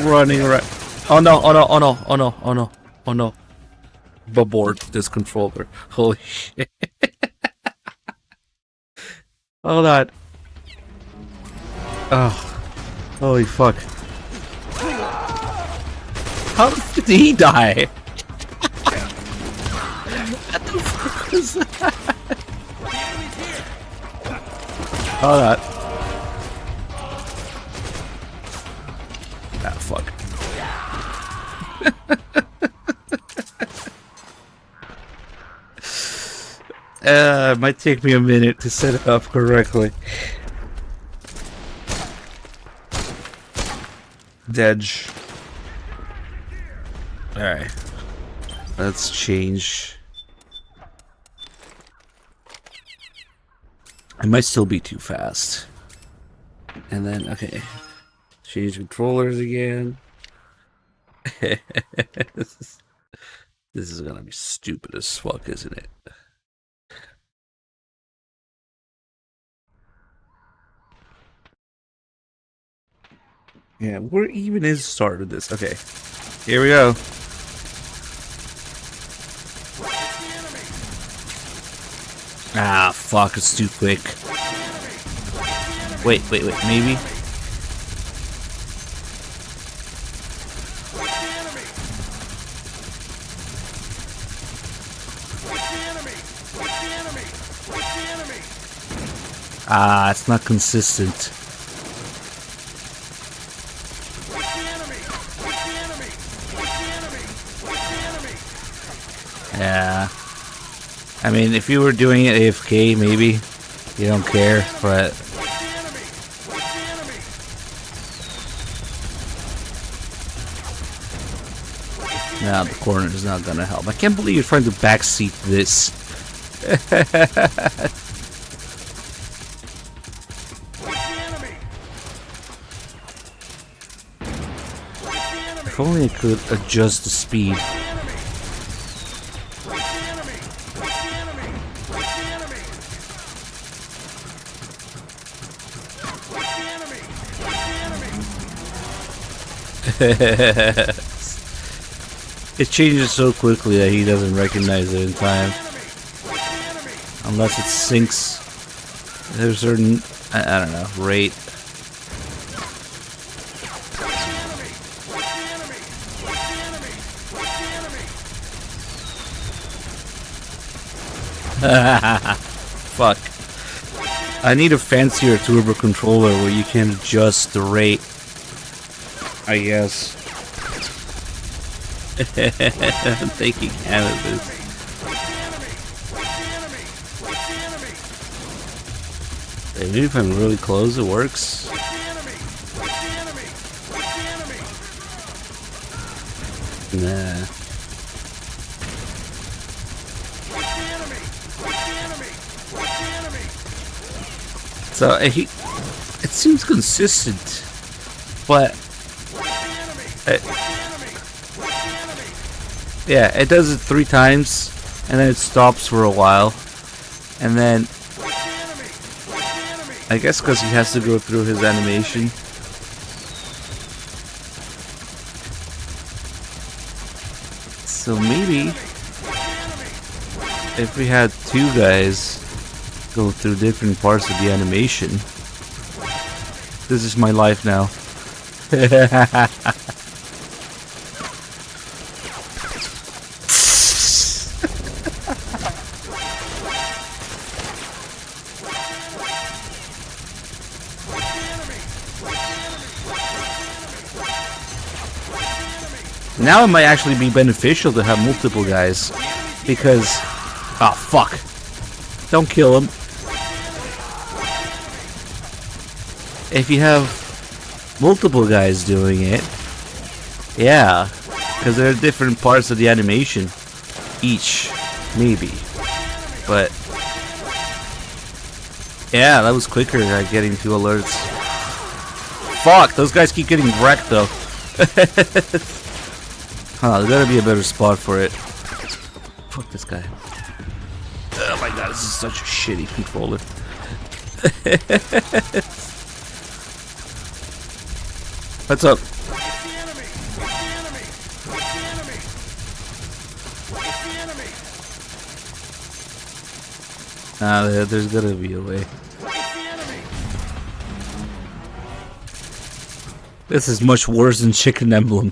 running around. Oh no, oh no, oh no, oh no, oh no, oh no. Abort this controller. Holy shit. Hold on. Oh. Holy fuck. How did he die? What the fuck was that? Hold on. Ah, fuck. It might take me a minute to set it up correctly. Dedge. Alright. Let's change. I might still be too fast. And then, okay. Change controllers again. This is gonna be stupid as fuck, isn't it? Yeah, where even is start of this? Okay. Here we go. Ah, fuck, it's too quick. Wait, maybe? Ah, it's not consistent. Yeah. I mean, if you were doing it AFK, maybe you don't care, but now the corner is not gonna help. I can't believe you're trying to backseat this. If only I could adjust the speed. It changes so quickly that he doesn't recognize it in time. Unless it syncs at a certain, I don't know, rate. Fuck. I need a fancier turbo controller where you can adjust the rate, I guess. I'm taking cannabis. Maybe if I'm really close, it works. Nah. So it seems consistent, but yeah, it does it 3 times, and then it stops for a while, and then I guess because he has to go through his animation. So maybe if we had 2 guys go through different parts of the animation. This is my life now. Now it might actually be beneficial to have multiple guys, because... oh, fuck. Don't kill him. If you have multiple guys doing it, yeah, because there are different parts of the animation each, maybe. But yeah, that was quicker at getting 2 alerts. Fuck, those guys keep getting wrecked though. Huh, there's gotta be a better spot for it. Fuck this guy. Oh my god, this is such a shitty controller. What's up? There's gotta be a way. This is much worse than Chicken Emblem.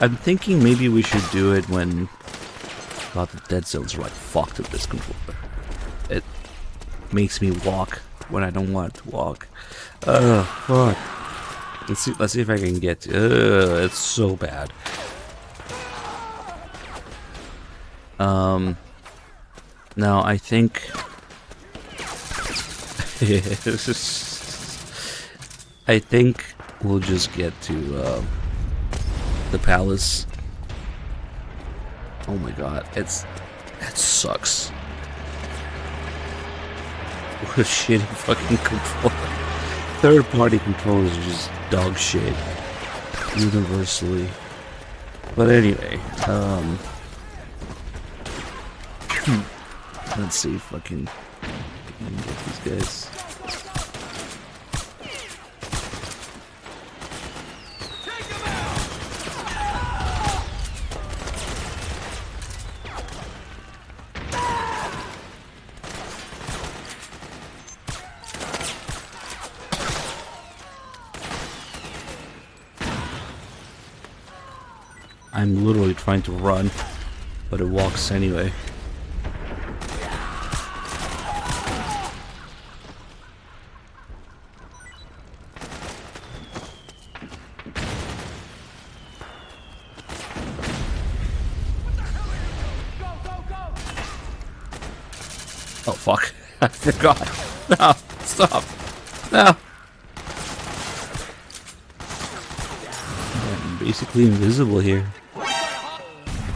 I'm thinking maybe we should do it when... God, the dead zones are like fucked with this controller. It makes me walk when I don't want to walk. Fuck. Let's see if I can get... it's so bad. Now I think... I think we'll just get to the palace. Oh my god, that sucks. What a shitty fucking controller. Third-party controllers are just dog shit. Universally. But anyway, let's see if I can get these guys. I'm literally trying to run, but it walks anyway. Oh fuck, I forgot. No, stop. No. I'm basically invisible here.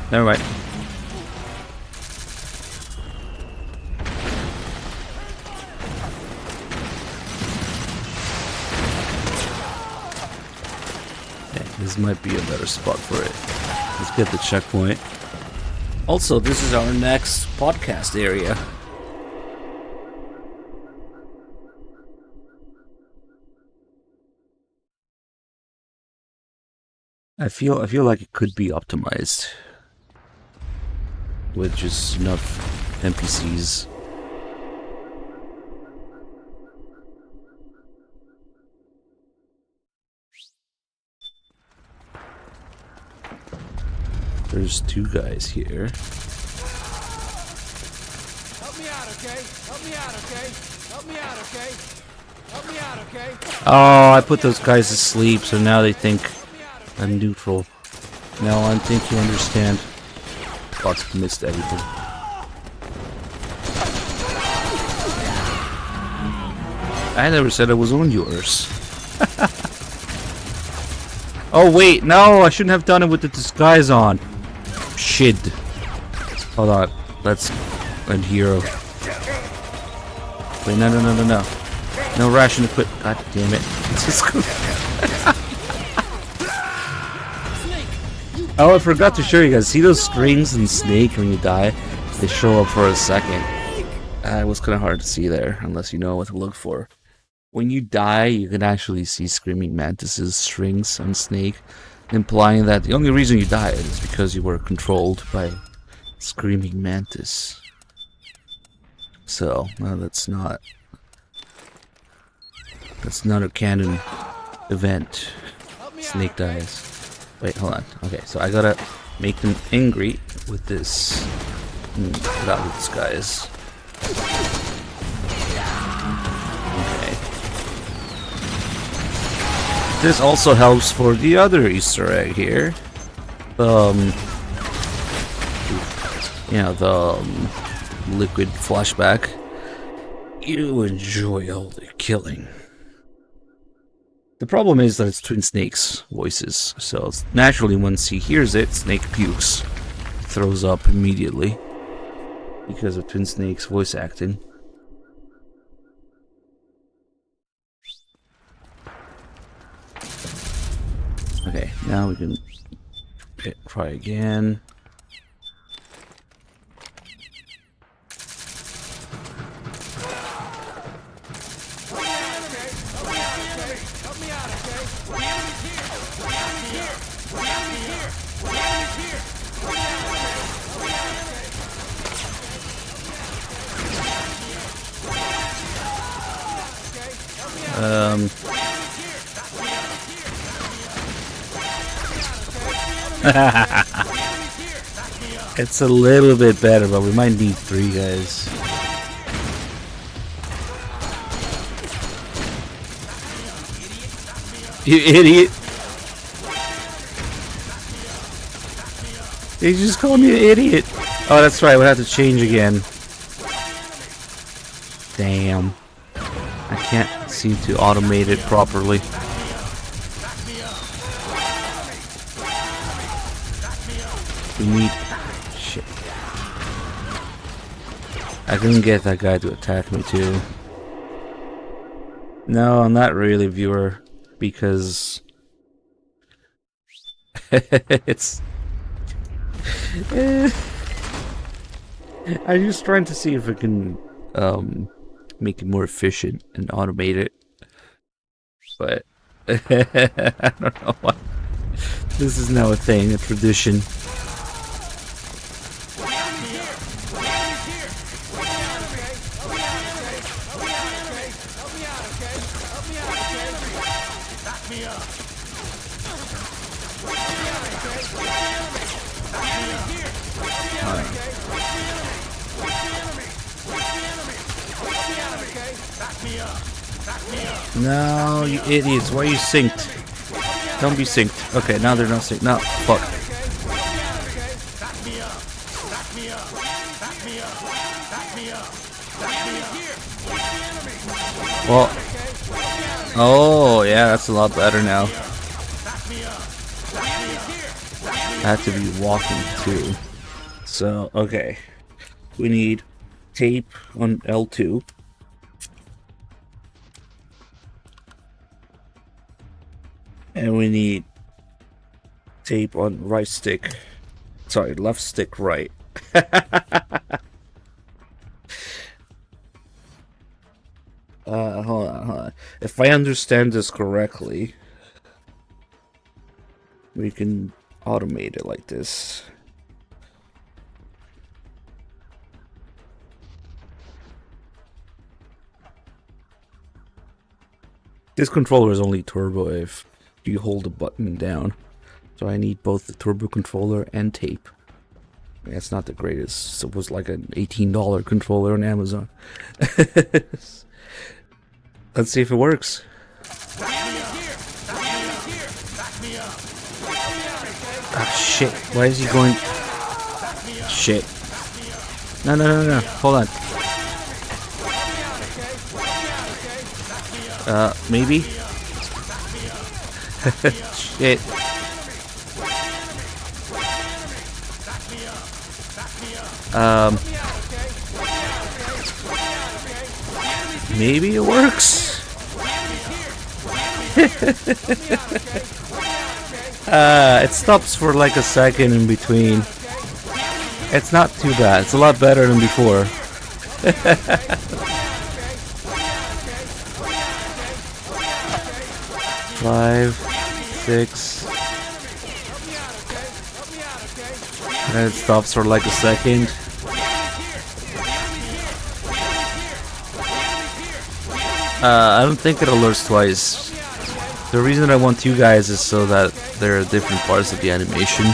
Never mind. Okay, this might be a better spot for it. Let's get the checkpoint. Also, this is our next podcast area. I feel like it could be optimized with just enough NPCs. There's 2 guys here. Help me out, okay? Help me out, okay? Help me out, okay? Help me out, okay? Oh, I put those guys to sleep, so now they think I'm neutral. Now I think you understand. Fuck, missed everything. I never said I was on yours. Oh wait, no, I shouldn't have done it with the disguise on. Shit. Hold on. Let's end hero. Wait, no. No ration equip. God damn it. Oh, I forgot to show you guys. See those strings in Snake when you die? They show up for a second. It was kind of hard to see there, unless you know what to look for. When you die, you can actually see Screaming Mantis's strings on Snake, implying that the only reason you died is because you were controlled by Screaming Mantis. So, no, that's not a canon event. Snake dies. Wait, hold on. Okay, so I gotta make them angry with this. Not with this, guys. Okay. This also helps for the other Easter egg here. You know, the liquid flashback. You enjoy all the killing. The problem is that it's Twin Snake's voices, so naturally once he hears it, Snake pukes. Throws up immediately because of Twin Snake's voice acting. Okay, now we can try again. It's a little bit better, but we might need 3 guys. You idiot! They just called me an idiot! Oh, that's right, we'll have to change again. Damn. I can't seem to automate it properly. We need... shit. I couldn't get that guy to attack me too. No, I'm not really, viewer, because... it's... I'm just trying to see if I can make it more efficient and automate it. But... I don't know why. This is now a thing, a tradition. No, you idiots. Why are you synced? Don't be synced. Okay, now they're not synced. No, fuck. Well. Oh, yeah, that's a lot better now. I have to be walking too. So, okay. We need tape on L2. And we need tape on right stick. Sorry, left stick right. Hold on. If I understand this correctly, we can automate it like this. This controller is only turbo if you hold the button down. So I need both the turbo controller and tape. That's not the greatest. It was like an $18 controller on Amazon. Let's see if it works. Ah, shit. Why is he going... Shit. No. Hold on. Maybe? Shit. Maybe it works. It stops for like a second in between. It's not too bad. It's a lot better than before. 5, 6. And it stops for like a second. I don't think it alerts twice. The reason I want 2 guys is so that there are different parts of the animation.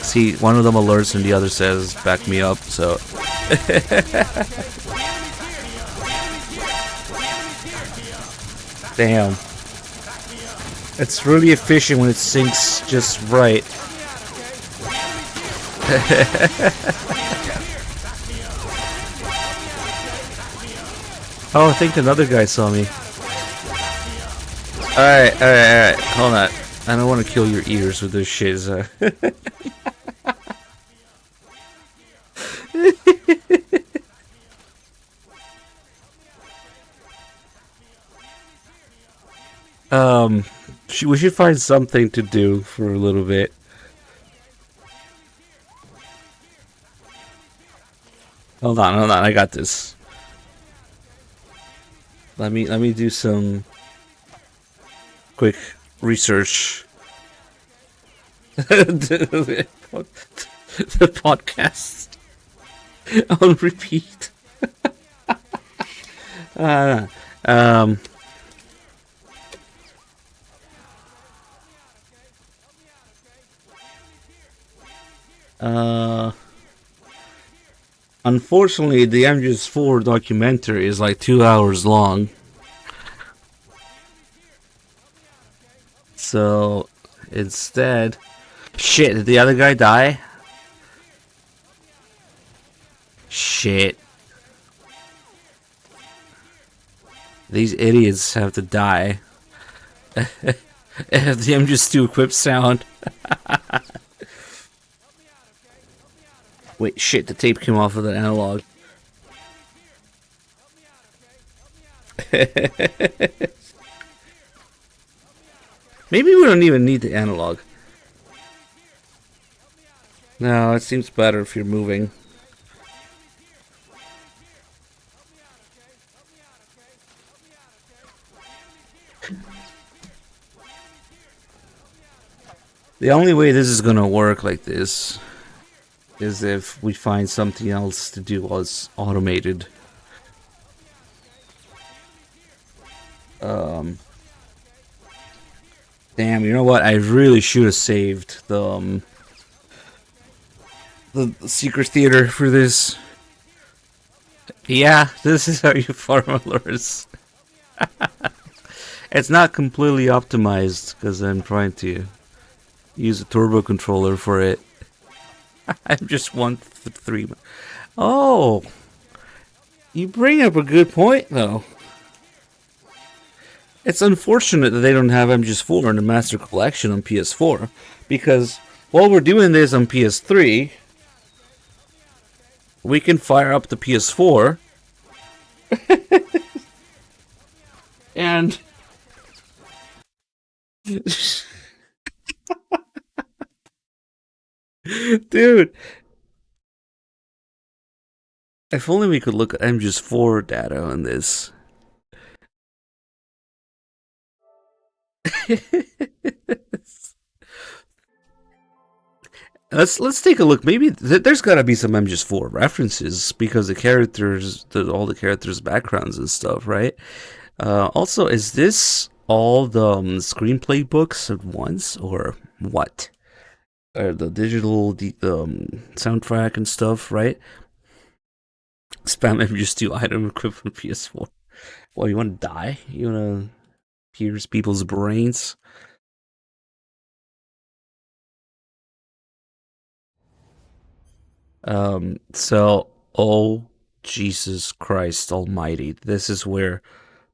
See, one of them alerts and the other says, back me up, so... Damn. It's really efficient when it syncs just right. Oh, I think another guy saw me. Alright. Hold on. I don't want to kill your ears with this shit. We should find something to do for a little bit. Hold on, I got this. Let me do some quick research. The podcast on repeat. Unfortunately, the MGS4 documentary is like 2 hours long. So, instead... Shit, did the other guy die? Shit. These idiots have to die. If the MGS2 equipped sound. Wait, shit, the tape came off of the analog. Maybe we don't even need the analog. No, it seems better if you're moving. The only way this is gonna work like this is if we find something else to do while it's automated. Damn, you know what? I really should have saved the secret theater for this. Yeah, this is how you farm alerts. It's not completely optimized because I'm trying to use a turbo controller for it. I'm just 3. Oh, you bring up a good point, though. It's unfortunate that they don't have MGS4 in the Master Collection on PS4, because while we're doing this on PS3, we can fire up the PS4 and dude, if only we could look at MGS4 data on this. Let's take a look. Maybe there's got to be some MGS4 references because the characters, all the characters' backgrounds and stuff, right? Also, is this all the screenplay books at once, or what? Or the digital soundtrack and stuff, right? Spam MGS2 item equipped with PS4. Well, you want to die? You want to pierce people's brains? So, oh, Jesus Christ almighty. This is where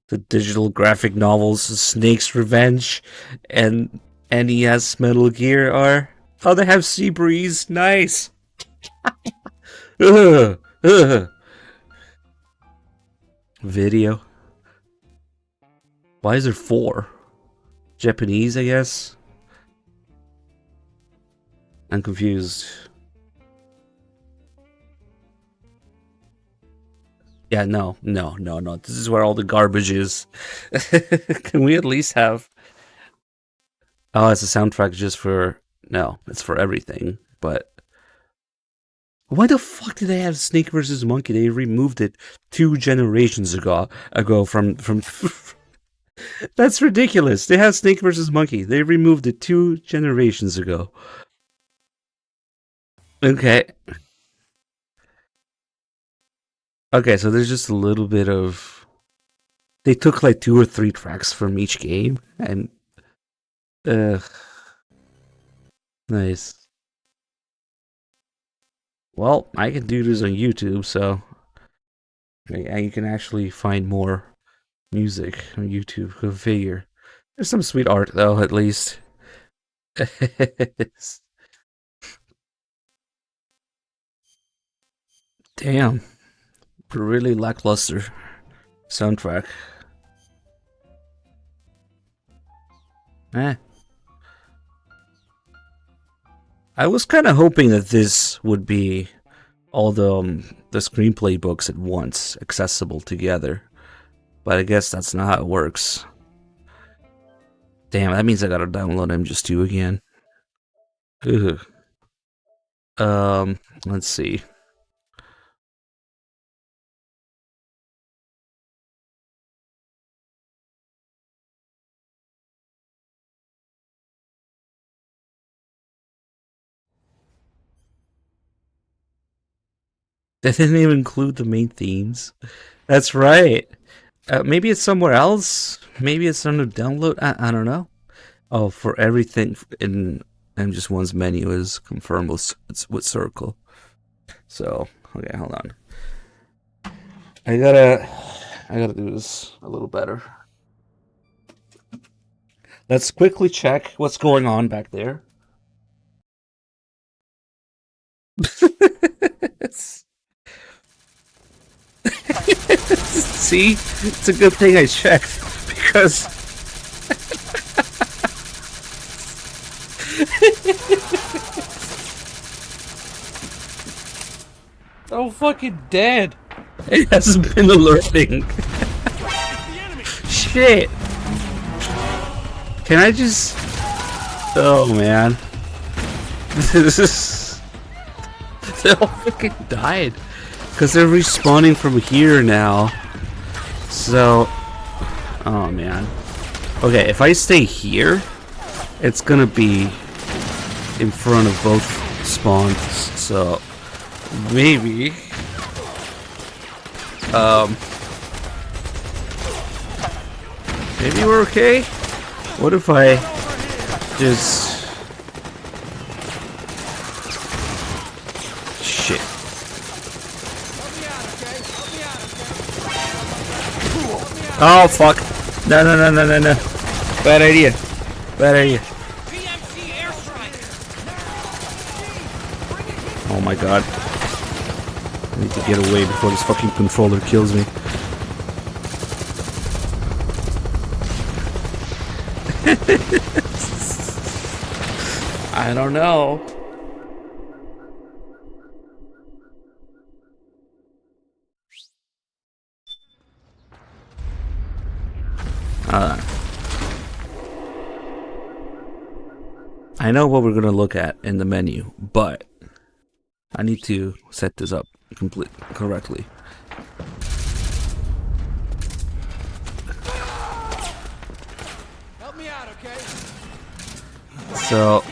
the digital graphic novels Snake's Revenge and NES Metal Gear are. Oh, they have Sea Breeze. Nice. Ugh, ugh. Video. Why is there 4? Japanese, I guess. I'm confused. Yeah, no. This is where all the garbage is. Can we at least have... Oh, it's a soundtrack just for... No, it's for everything, but... Why the fuck did they have Snake vs. Monkey? They removed it 2 generations ago from... That's ridiculous. They have Snake vs. Monkey. They removed it 2 generations ago. Okay. Okay, so there's just a little bit of... They took like 2 or 3 tracks from each game, and... Nice. Well, I can do this on YouTube, so... You can actually find more music on YouTube. Go figure. There's some sweet art, though, at least. Damn. Really lackluster soundtrack. I was kind of hoping that this would be all the screenplay books at once, accessible together. But I guess that's not how it works. Damn, that means I gotta download MGS2 again. Ugh. Let's see. They didn't even include the main themes. That's right. Maybe it's somewhere else. Maybe it's on the download. I don't know. Oh, for everything in MGS1's menu is confirmed with circle. So, okay, hold on. I gotta do this a little better. Let's quickly check what's going on back there. See? It's a good thing I checked, because... Oh, fucking dead! It hasn't been alerting. Shit! Can I just... Oh, man. This is... They all fucking died. Because they're respawning from here now. So... Oh, man. Okay, if I stay here, it's gonna be in front of both spawns. So... Maybe... Maybe we're okay? What if I just... Shit. Oh, fuck. No. Bad idea. Oh my god. I need to get away before this fucking controller kills me. I don't know. I know what we're gonna look at in the menu, but I need to set this up correctly. Help me out, okay? So...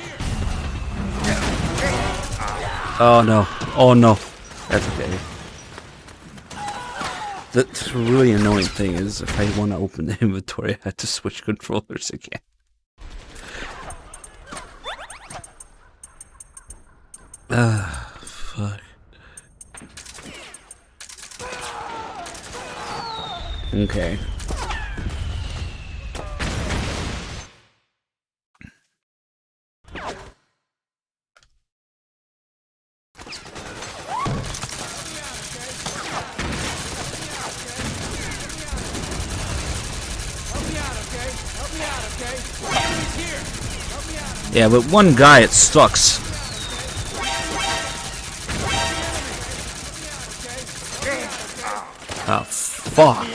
Oh no. That's okay. The really annoying thing is, if I want to open the inventory, I have to switch controllers again. Fuck. Okay. Yeah, but one guy, it sucks. Oh, fuck.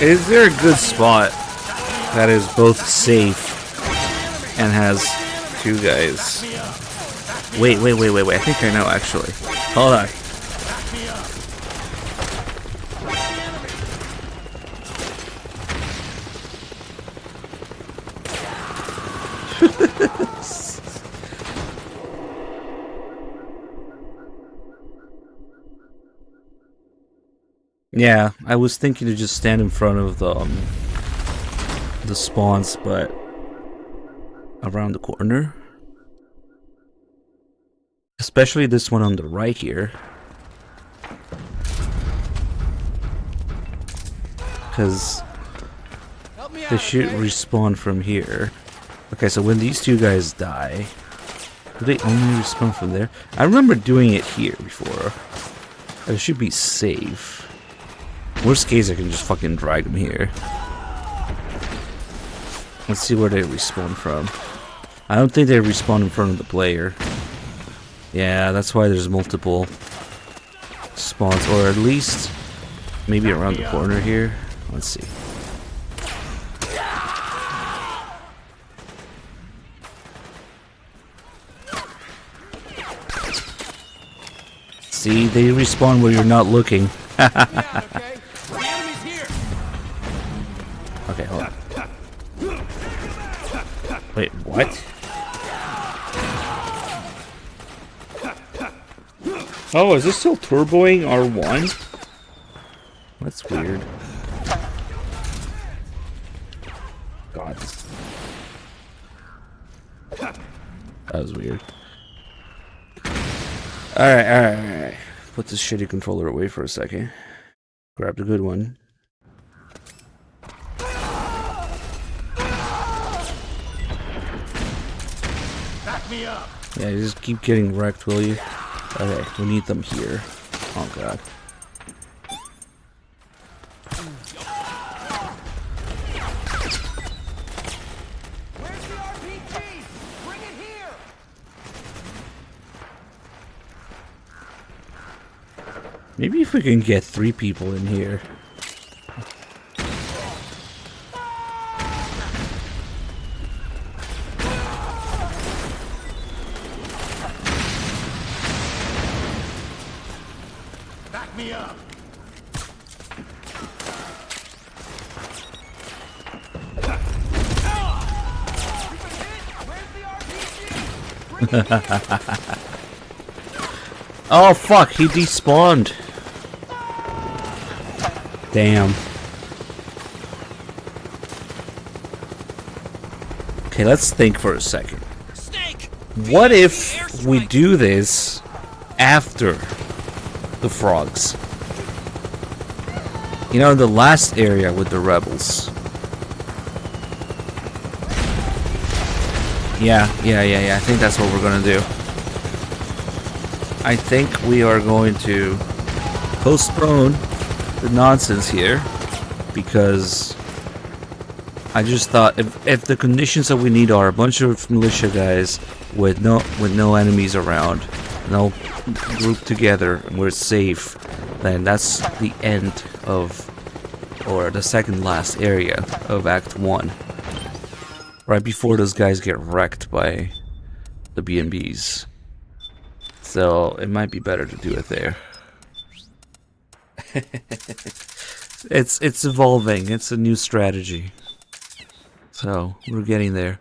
Is there a good spot that is both safe and has two guys? Wait. I think I know, actually. Hold on. Yeah, I was thinking to just stand in front of the spawns, but around the corner. Especially this one on the right here. Because they should respawn from here. Okay, so when these two guys die, do they only respawn from there? I remember doing it here before. It should be safe. Worst case, I can just fucking drag them here. Let's see where they respawn from. I don't think they respawn in front of the player. Yeah, that's why there's multiple spawns, or at least maybe around the corner here. Let's see. See, they respawn where you're not looking. Okay, hold on. Wait, what? Oh, is this still turboing R1? That's weird. God. That was weird. Alright. Put this shitty controller away for a second. Grab the good one. Back me up. Yeah, you just keep getting wrecked, will you? Okay, we need them here. Oh god. Where's the RPG? Bring it here. Maybe if we can get 3 people in here. Back me up. Oh fuck, he despawned. Damn. Okay, let's think for a second. What if we do this after the frogs? You know, the last area with the rebels. Yeah. I think that's what we're gonna do. I think we are going to postpone the nonsense here because I just thought if the conditions that we need are a bunch of militia guys with no enemies around, no group together, and we're safe, then that's the end of, or the second last area of Act 1. Right before those guys get wrecked by the B&Bs. So it might be better to do it there. It's evolving. It's a new strategy. So we're getting there.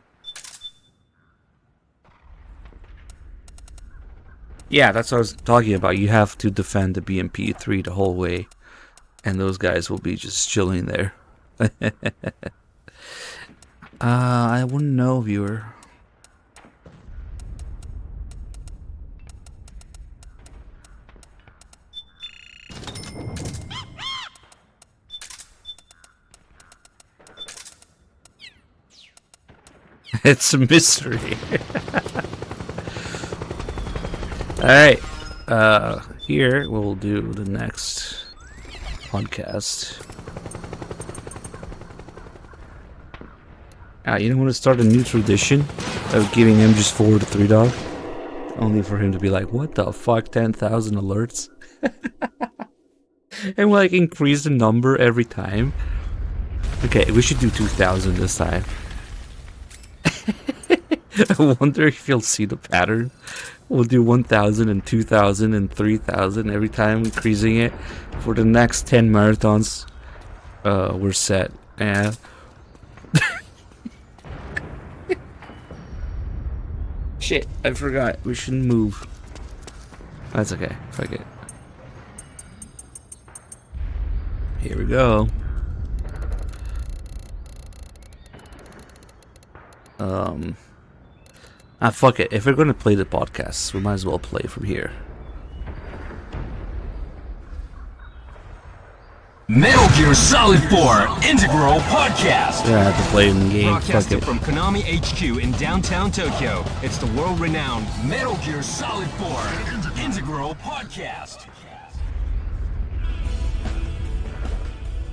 Yeah, that's what I was talking about. You have to defend the BMP-3 the whole way, and those guys will be just chilling there. I wouldn't know, viewer. It's a mystery. Alright. Here we'll do the next podcast. You want to start a new tradition of giving him just 4 to 3 dog? Only for him to be like, what the fuck, 10,000 alerts? And like increase the number every time. Okay, we should do 2,000 this time. I wonder if you'll see the pattern. We'll do 1,000 and 2,000 and 3,000 every time, increasing it. For the next 10 marathons, we're set. And shit, I forgot. We shouldn't move. That's okay. Fuck it. Here we go. Fuck it. If we're gonna play the podcast, we might as well play from here. Metal Gear Solid 4 Integral Podcast. Yeah, I have to play in the game. Broadcasting from Konami HQ in downtown Tokyo, it's the world-renowned Metal Gear Solid 4 Integral Podcast.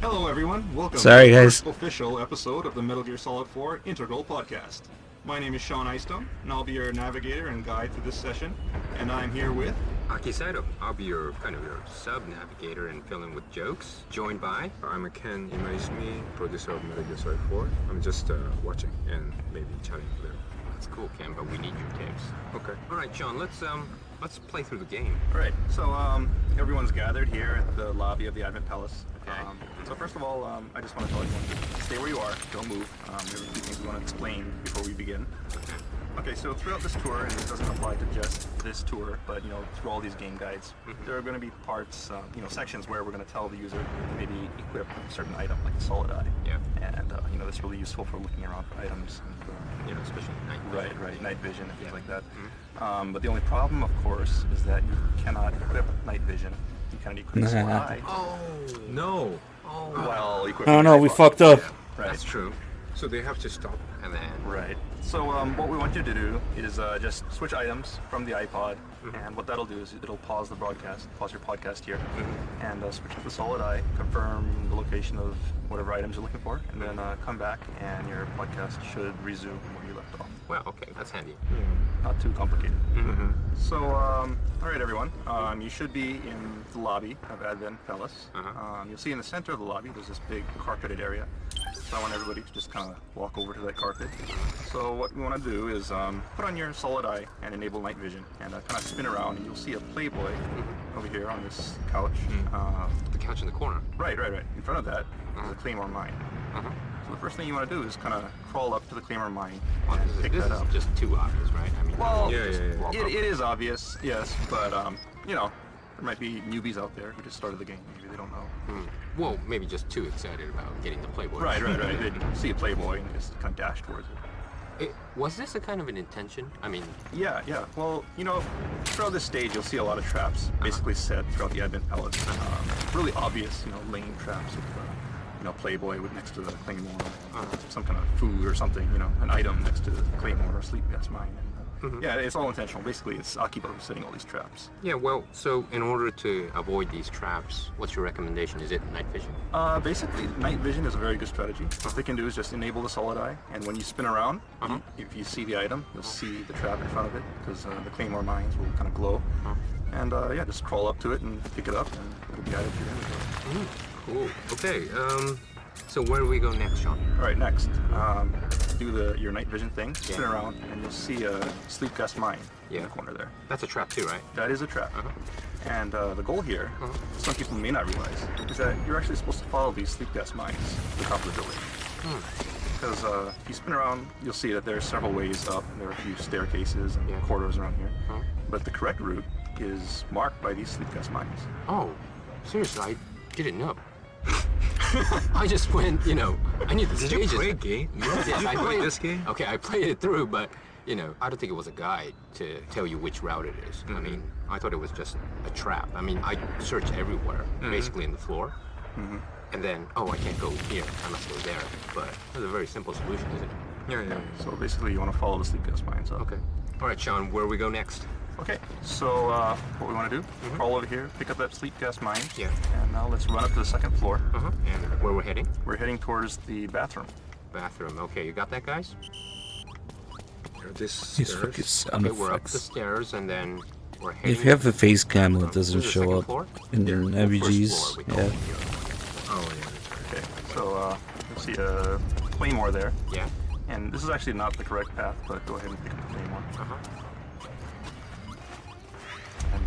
Hello everyone, welcome Sorry, to the guys. first official episode of the Metal Gear Solid 4 Integral Podcast. My name is Sean Eystone, and I'll be your navigator and guide through this session, and I'm here with... Aki Saito. I'll be your sub-navigator and fill in with jokes. Joined by... I'm Ken Imaizumi, producer of Metal Gear Solid 4. I'm just watching and maybe chatting a little. That's cool, Ken, but we need your tips. Okay. All right, Sean, let's play through the game. Alright, so everyone's gathered here at the lobby of the Advent Palace. Okay. So first of all, I just want to tell everyone, stay where you are, don't move. There are a few things we want to explain before we begin. Okay, so throughout this tour, and this doesn't apply to just this tour, but through all these game guides, there are going to be parts, sections where we're going to tell the user to maybe equip a certain item, like the Solid Eye. Yeah. And that's really useful for looking around for items. And, especially night vision. Right, night vision and things like that. But the only problem, of course, is that you cannot equip night vision. You cannot equip Solid Eye. Oh, no. Oh. While equipping Oh no, we fucked up. Right. That's true. So they have to stop. And then... Right. So what we want you to do is just switch items from the iPod, and what that'll do is it'll pause the broadcast, pause your podcast here, and switch to the Solid Eye, confirm the location of whatever items you're looking for, and then come back, and your podcast should resume where you left off. Well, okay, that's handy. Not too complicated. So, all right, everyone. You should be in the lobby of Advent Palace. You'll see in the center of the lobby, there's this big carpeted area. So I want everybody to just kind of walk over to that carpet. So what we want to do is put on your Solid Eye and enable night vision, and kind of spin around, and you'll see a Playboy over here on this couch. The couch in the corner. Right. In front of that is a Claymore mine. So the first thing you want to do is kind of crawl up to the Claymore mine and pick that up. This is just too obvious, right? I mean, well, yeah. It is obvious, yes, but there might be newbies out there who just started the game. Maybe they don't know. Well, maybe just too excited about getting the Playboy. Right. They see a Playboy and just kind of dash towards it. Was this a kind of an intention? I mean... Yeah. Well, throughout this stage, you'll see a lot of traps basically set throughout the Advent Palace. Really obvious, laying traps with, Playboy with next to the Claymore, some kind of food or something, an item next to the Claymore or Sleep Gas Mine. And, yeah, it's all intentional. Basically, it's Akiba who's setting all these traps. Yeah, well, so in order to avoid these traps, what's your recommendation? Is it night vision? Basically, night vision is a very good strategy. What they can do is just enable the Solid Eye, and when you spin around, if you see the item, you'll see the trap in front of it, because the Claymore mines will kind of glow. And just crawl up to it and pick it up, and it'll be added to your inventory. Cool. Okay, so where do we go next, Sean? All right, next. Do your night vision thing, spin around, and you'll see a Sleep Gas Mine in the corner there. That's a trap too, right? That is a trap. And the goal here, some people may not realize, is that you're actually supposed to follow these Sleep Gas Mines to the top of the building. Because if you spin around, you'll see that there are several ways up. There are a few staircases and corridors around here. But the correct route is marked by these Sleep Gas Mines. Oh, seriously, I didn't know. I just went, I knew the stages. Did you play a game? Yes, I played this game. Okay, I played it through, but, I don't think it was a guide to tell you which route it is. I mean, I thought it was just a trap. I mean, I searched everywhere, basically in the floor. And then, I can't go here, I must go there. But that's a very simple solution, isn't it? Yeah. So basically, you want to follow the Sleep Gas Mines up. Okay. All right, Sean, where do we go next? Okay, so what we want to do, crawl over here, pick up that sleep gas mine. Yeah. And now let's run up to the second floor. And where we're heading? We're heading towards the bathroom. Bathroom. Okay, you got that, guys? This These fucking sound Okay, we're up the effects. stairs and then we're heading. If you have a face cam, it doesn't This is the show second up floor? in Yeah, your the first NVGs. floor, we call Yeah. it. Oh yeah. Okay, so you'll see a claymore there. Yeah. And this is actually not the correct path, but go ahead and pick up the claymore. And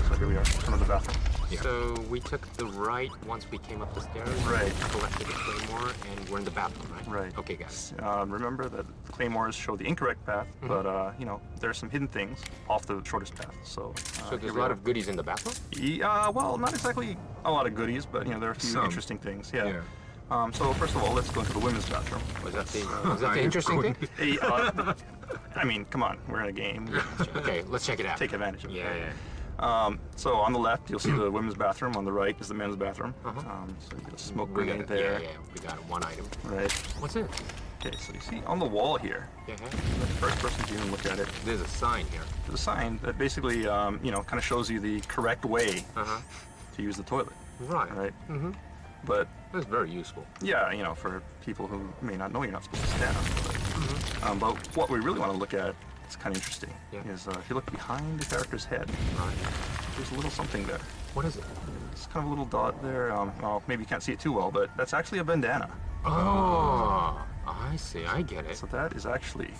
so here we are, front of the bathroom. So we took the right once we came up the stairs. Right. Collected the claymore, and we're in the bathroom, right? Right. Okay, guys. Remember that the claymores show the incorrect path, but you know, there are some hidden things off the shortest path. So, So there's a lot of goodies in the bathroom? Yeah, well, not exactly a lot of goodies, but you know, there are a few Some. interesting things. Yeah. So first of all, let's go into the women's bathroom. Was that the interesting thing? Hey, I mean, come on, we're in a game. Okay, let's check it out. Take advantage of it. Yeah, yeah. So on the left, you'll see the women's bathroom. On the right is the men's bathroom. So you got a smoke We got grenade it. there. Yeah, yeah. We got one item. Right. What's it? Okay, so you see on the wall here, Yeah. the first person to even look at it. There's a sign here. There's a sign that basically, you know, kind of shows you the correct way to use the toilet. Right. Right. Mm-hmm. But that's very useful. Yeah, you know, for people who may not know you're not supposed to stand. But what we really want to look at, it's kind of interesting, is if you look behind the character's head, there's a little something there. What is it? It's kind of a little dot there. Well, maybe you can't see it too well, but that's actually a bandana. Oh, I see. I get it. So that is actually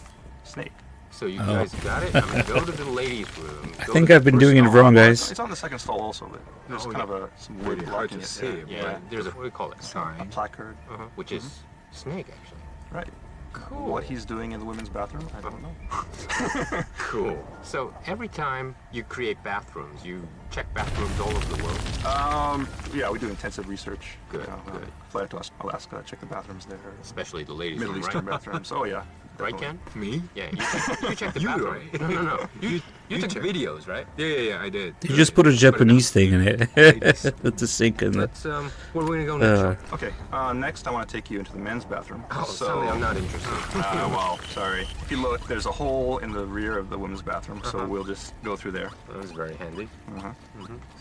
Snake. So you guys got it? I mean, go to the ladies' room. I think I've been doing it wrong, guys. It's on the second stall also, but there's kind of some wood Really hard blocking to it. see. Yeah, there's a, what do we call it? Sign. A placard. Which is Snake, actually. Right. Cool. What he's doing in the women's bathroom, I don't know. Cool. So every time you create bathrooms, you check bathrooms all over the world? Yeah, we do intensive research. Good, good. Fly to Alaska, check the bathrooms there. Especially the ladies' Middle room, Eastern right? bathrooms. Oh yeah. Right, Ken? Me? Yeah, you check the You, bathroom. right? No. You took check. videos, right? Yeah, I did. They just put a Japanese thing in it to sink in. Let's, where are we gonna go next? Okay, next I want to take you into the men's bathroom. Oh, sorry, I'm not interested. Well, sorry. If you look, there's a hole in the rear of the women's bathroom, so we'll just go through there. That was very handy.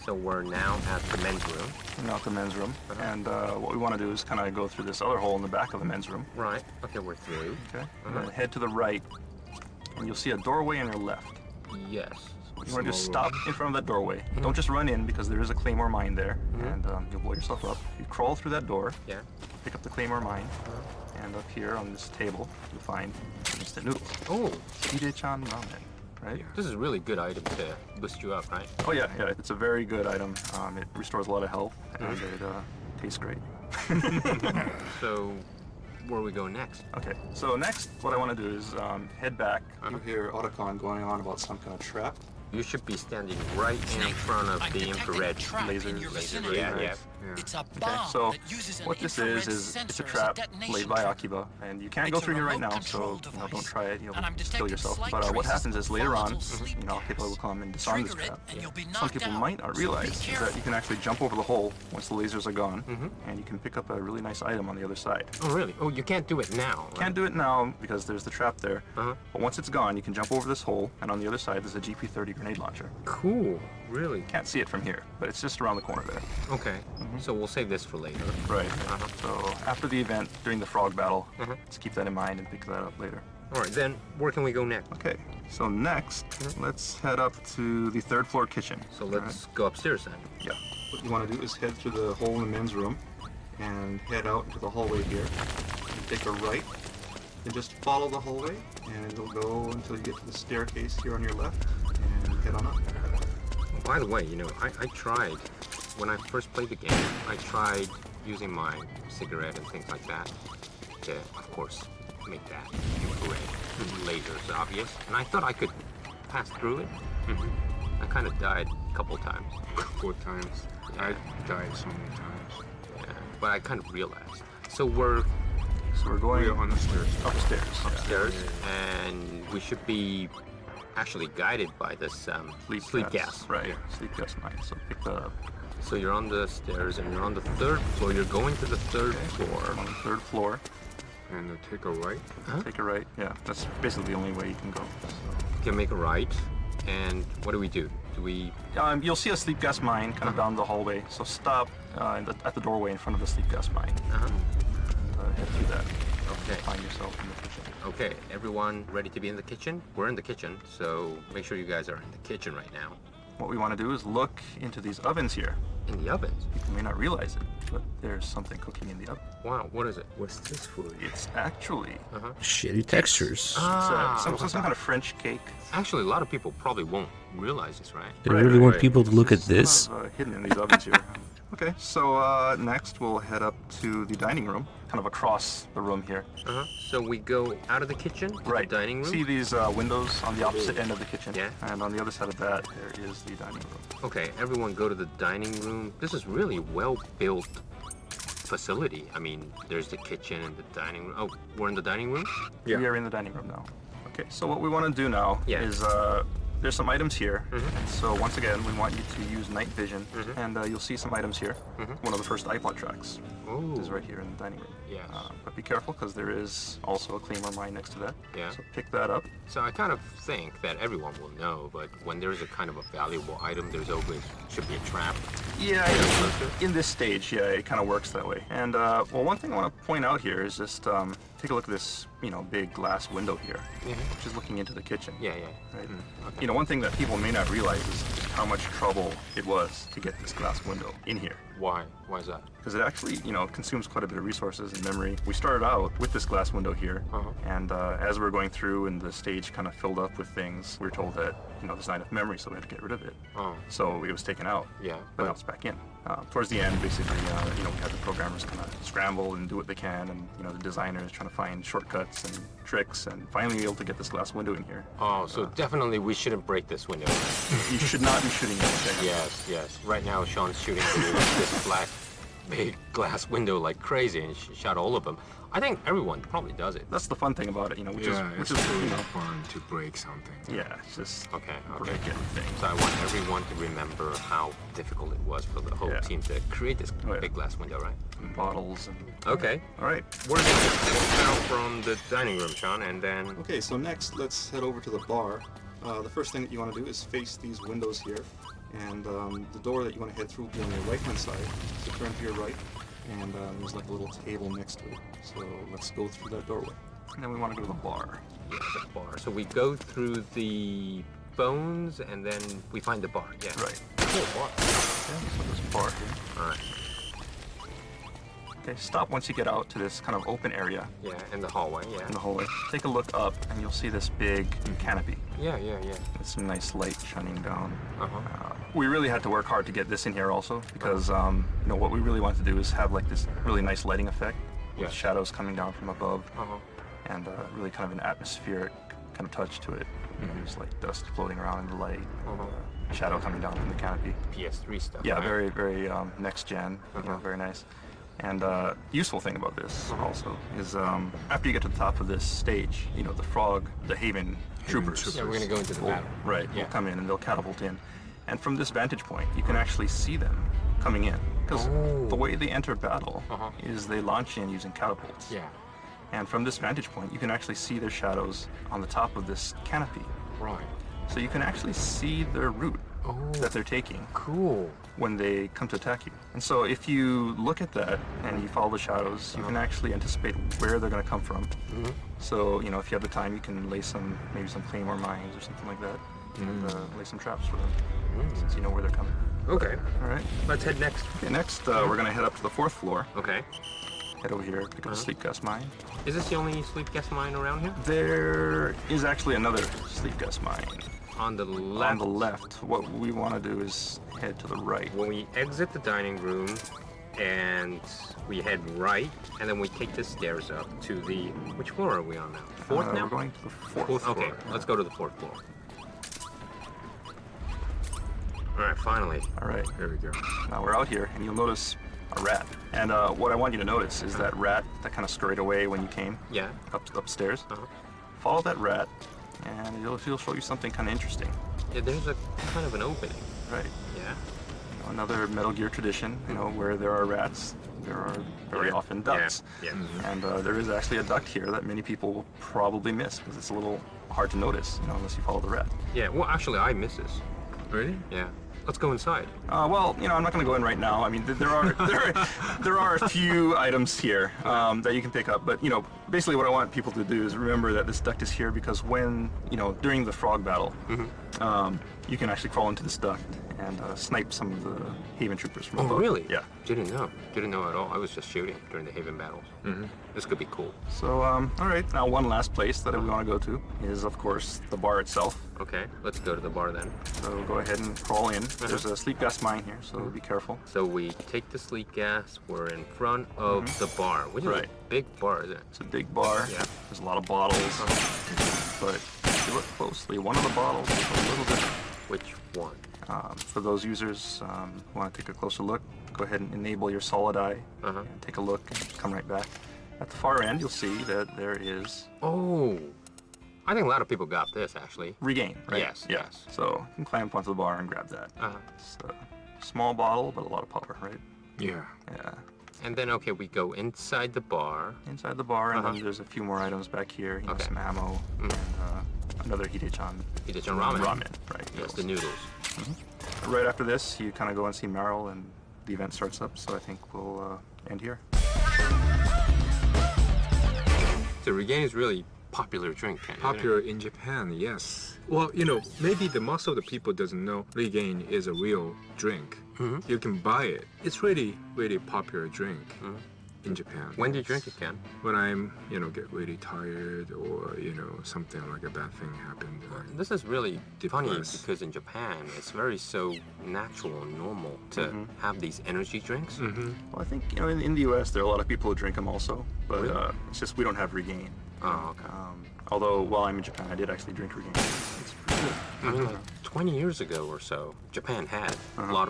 So we're now at the men's room. We're now at the men's room, and what we want to do is kind of go through this other hole in the back of the men's room. Right. Okay, we're through. Okay. And then head to the right, and you'll see a doorway on your left. Yes. You want to just stop in front of that doorway. Don't just run in because there is a claymore mine there, and you'll blow yourself up. You crawl through that door. Yeah. Pick up the claymore mine, and up here on this table you'll find instant noodles. Oh. Hide-chan ramen, right? This is a really good item to boost you up, right? Oh yeah. It's a very good item. It restores a lot of health, and it tastes great. So, where we go next? Okay, so next, what I want to do is head back. You hear Otacon going on about some kind of trap. You should be standing right in front of the infrared lasers. Yeah. It's a Okay, bomb so that uses an what this infrared is it's sensor a as trap detonation laid by trigger. Akiba, and you can't go It's a through here right remote now, so control don't try it. You'll and I'm just kill detecting yourself. slight But what traces happens of is later on, volatile sleep Akiba will come and disarm this Trigger it, trap. and you'll be Some knocked people out, might not so be realize is that careful. you can actually jump over the hole once the lasers are gone, and you can pick up a really nice item on the other side. Oh, really? Oh, you can't do it now. Right? Can't do it now because there's the trap there. But once it's gone, you can jump over this hole, and on the other side there's a GP30 grenade launcher. Cool. Really? Can't see it from here, but it's just around the corner there. Okay. So we'll save this for later. Right. So after the event, during the frog battle, let's keep that in mind and pick that up later. All right, then where can we go next? Okay. So next, let's head up to the third floor kitchen. So let's go upstairs then. Yeah. What you want to do is head through the hole in the men's room and head out into the hallway here. And take a right, and just follow the hallway, and it'll go until you get to the staircase here on your left, and head on up. By the way, you know, I tried, when I first played the game, I tried using my cigarette and things like that to, of course, make that infrared lasers obvious. And I thought I could pass through it. I kind of died a couple times. 4 times. I died so many times. Yeah, but I kind of realized. So we're going on the stairs. Upstairs, and we should be actually guided by this sleep gas. Right. Yeah. Sleep gas mine. So pick that up. So you're on the stairs and you're on the 3rd floor. You're going to the 3rd floor. On the 3rd floor. And take a right. Take a right. Yeah, that's basically the only way you can go. So. You can make a right. And what do we do? Do we... You'll see a sleep gas mine kind of down the hallway, so stop at the doorway in front of the sleep gas mine. And head through that. Okay. Find yourself in the kitchen. Okay, everyone ready to be in the kitchen? We're in the kitchen, so make sure you guys are in the kitchen right now. What we want to do is look into these ovens here. In the ovens? You may not realize it, but there's something cooking in the oven. Wow, what is it? What's this food? It's actually... Shitty textures. Some kind of French cake. Actually, a lot of people probably won't realize this, right? They really want people to look at this? Kind of, hidden in these ovens here. Okay, so next we'll head up to the dining room, kind of across the room here. So we go out of the kitchen to the dining room? See these windows on the opposite end of the kitchen? Yeah. And on the other side of that, there is the dining room. Okay, everyone go to the dining room. This is really well-built facility. I mean, there's the kitchen and the dining room. Oh, we're in the dining room? We are in the dining room now. Okay, so what we want to do now is there's some items here. And so once again, we want you to use night vision, and you'll see some items here. One of the first iPod tracks is right here in the dining room. Yes. But be careful, because there is also a Claymore mine next to that. Yeah. So pick that up. So I kind of think that everyone will know, but when there's a kind of a valuable item, there's always should be a trap. Yeah, in this stage, yeah, it kind of works that way. And well, one thing I want to point out here is just take a look at this, big glass window here, which is looking into the kitchen. Yeah. Right. Okay. One thing that people may not realize is how much trouble it was to get this glass window in here. Why? Why is that? Because it actually, consumes quite a bit of resources and memory. We started out with this glass window here, and as we were going through and the stage kind of filled up with things, we were told that, there's not enough memory, so we had to get rid of it. So it was taken out. Yeah. But now it's back in. Towards the end, basically, we had the programmers kind of scramble and do what they can, and, the designers trying to find shortcuts and tricks, and finally be able to get this glass window in here. Oh, so definitely we shouldn't break this window. You should not be shooting anything. Yes. Right now, Sean's shooting through this black, big glass window like crazy, and shot all of them. I think everyone probably does it. That's the fun thing about it, which is really fun to break something. Yeah, it's just okay. break everything. So I want everyone to remember how difficult it was for the whole team to create this big glass window, right? And bottles and... Okay. All right. We're gonna walk out from the dining room, Sean, and then... Okay, so next, let's head over to the bar. The first thing that you want to do is face these windows here, and the door that you want to head through will be on your right-hand side. So turn to your right, and there's like a little table next to it. So let's go through that doorway. And then we want to go to the bar. Yeah, the bar. So we go through the bones, and then we find the bar. Yeah. Right. Cool bar. Yeah, so this bar here. All right. Okay, stop once you get out to this kind of open area. Yeah, in the hallway, yeah. In the hallway. Take a look up, and you'll see this big canopy. Yeah. With some nice light shining down. We really had to work hard to get this in here also, because what we really want to do is have like this really nice lighting effect with shadows coming down from above, and really kind of an atmospheric kind of touch to it. There's like dust floating around in the light, shadow coming down from the canopy. PS3 stuff. Yeah, right? very next gen. Very nice. And useful thing about this also is after you get to the top of this stage, the Haven troopers. Yeah, we're gonna go into the battle. Right, will come in and they'll catapult in. And from this vantage point, you can actually see them coming in. Because the way they enter battle is they launch in using catapults. Yeah. And from this vantage point, you can actually see their shadows on the top of this canopy. Right. So you can actually see their route that they're taking. Cool. When they come to attack you. And so if you look at that and you follow the shadows, you can actually anticipate where they're going to come from. So, if you have the time, you can lay maybe some Claymore mines or something like that, and lay some traps for them, since you know where they're coming. Okay. All right. Let's head next. Okay, next we're going to head up to the 4th floor. Okay. Head over here, pick up a sleep gas mine. Is this the only sleep gas mine around here? There is actually another sleep gas mine. On the left? On the left. What we want to do is head to the right. When we exit the dining room, and we head right, and then we take the stairs up to the... Which floor are we on now? 4th now? We're going to the 4th floor. Okay, let's go to the 4th floor. All right, finally. All right. There we go. Now we're out here, and you'll notice a rat. And what I want you to notice is that rat that kind of scurried away when you came. Yeah. Upstairs. Follow that rat, and it'll show you something kind of interesting. Yeah, there's a kind of an opening. Right. Yeah. Another Metal Gear tradition, where there are rats, there are very often ducks. Yeah. And there is actually a duct here that many people will probably miss, because it's a little hard to notice, unless you follow the red. Yeah, well, actually, I miss this. Really? Yeah. Let's go inside. Well, I'm not going to go in right now. I mean, there are a few items here that you can pick up, but basically what I want people to do is remember that this duct is here because when during the frog battle, you can actually crawl into this duct and snipe some of the Haven troopers from above. Oh, really? Yeah. Didn't know at all. I was just shooting during the Haven battles. This could be cool. So, all right. Now, one last place that we want to go to is, of course, the bar itself. Okay, let's go to the bar then. So go ahead and crawl in. There's a sleep gas mine here, so be careful. So we take the sleep gas. We're in front of the bar, which is a big bar, isn't it? It's a big bar. Yeah. There's a lot of bottles. But if you look closely, one of the bottles is a little different. Which one? For those users who want to take a closer look, go ahead and enable your solid eye and take a look and come right back. At the far end, you'll see that there is... Oh, I think a lot of people got this, actually. Regain, right? Yes, yeah. yes. So you can climb up onto the bar and grab that. It's a small bottle, but a lot of power, right? Yeah. Yeah. And then, okay, we go inside the bar. Inside the bar, and then there's a few more items back here. Some ammo, and another Hidechan. Hidechan ramen. Ramen, right. Yes, the noodles. Right after this, you kind of go and see Meryl, and the event starts up, so I think we'll end here. So Regain is really popular drink, Ken. Popular in Japan, yes. Well, maybe the most of the people doesn't know Regain is a real drink. You can buy it. It's really, really popular drink in Japan. When do you drink it, Ken? When I'm, get really tired or, something like a bad thing happened. This is really funny because in Japan, it's very so natural and normal to have these energy drinks. Well, I think, in the U.S., there are a lot of people who drink them also, but Really? It's just we don't have Regain. Oh, okay. Although, while I'm in Japan, I did actually drink Regain. It's pretty good. I mean, like 20 years ago or so, Japan had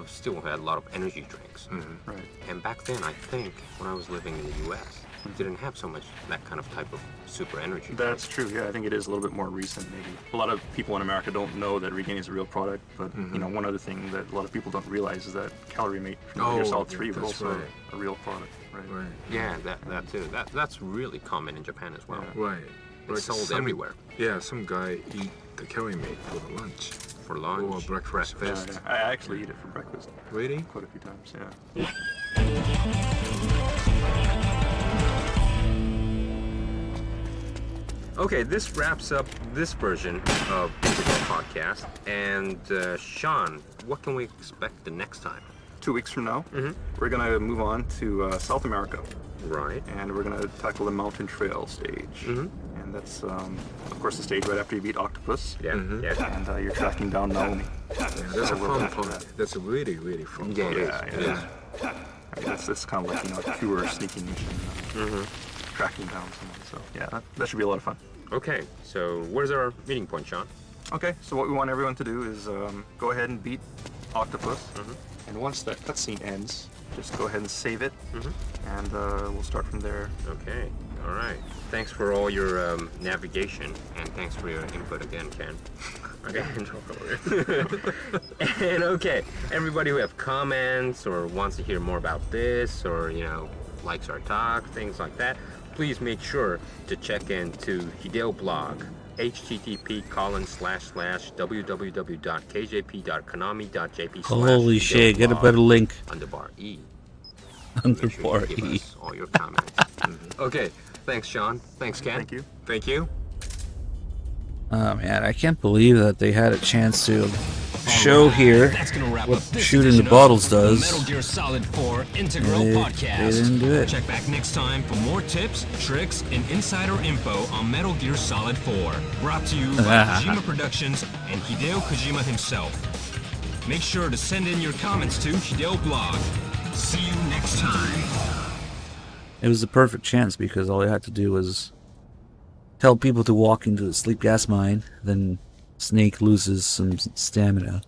still had a lot of energy drinks. Right. And back then, I think, when I was living in the U.S., we didn't have so much that kind of type of super energy. That's true, yeah. I think it is a little bit more recent, maybe. A lot of people in America don't know that Regain is a real product, but, one other thing that a lot of people don't realize is that Calorie Mate from Metal Gear Solid 3 was also a real product, right? Yeah, that too. That's really common in Japan as well. Right. It's sold everywhere. Yeah, some guy eat the Calorie Mate for the lunch. For lunch? Or breakfast. Yeah. I actually eat it for breakfast. Really? Quite a few times, yeah. Okay, this wraps up this version of Integral Podcast. And Sean, what can we expect the next time? 2 weeks from now, we're going to move on to South America. Right. And we're going to tackle the Mountain Trail stage. And that's, of course, the stage right after you beat Octopus. Yeah. And you're tracking down Naomi. Yeah, that's a fun part. That's a really, really fun part. Yeah. I mean, that's kind of like, a pure sneaking mission. Tracking down someone. So, yeah, that should be a lot of fun. Okay, so where's our meeting point, Sean? Okay, so what we want everyone to do is go ahead and beat Octopus. And once that cutscene ends, just go ahead and save it, and we'll start from there. Okay, all right. Thanks for all your navigation, and thanks for your input again, Ken. And okay, everybody who have comments or wants to hear more about this, or likes our talk, things like that, please make sure to check into Hideo blog. http://www.kjp.konami.jp. Holy shit, get a better link. Underbar E. Underbar Give E. us all your comments. Okay, thanks, Sean. Thanks, Ken. Thank you. Thank you. Oh man, I can't believe that they had a chance to show here what shooting the bottles does. Metal Gear Solid 4 Integral They Podcast. didn't do it. Check back next time for more tips, tricks, and insider info on Metal Gear Solid 4. Brought to you by Kojima Productions and Hideo Kojima himself. Make sure to send in your comments to Hideo blog. See you next time. It was the perfect chance because all I had to do was tell people to walk into the sleep gas mine, then Snake loses some stamina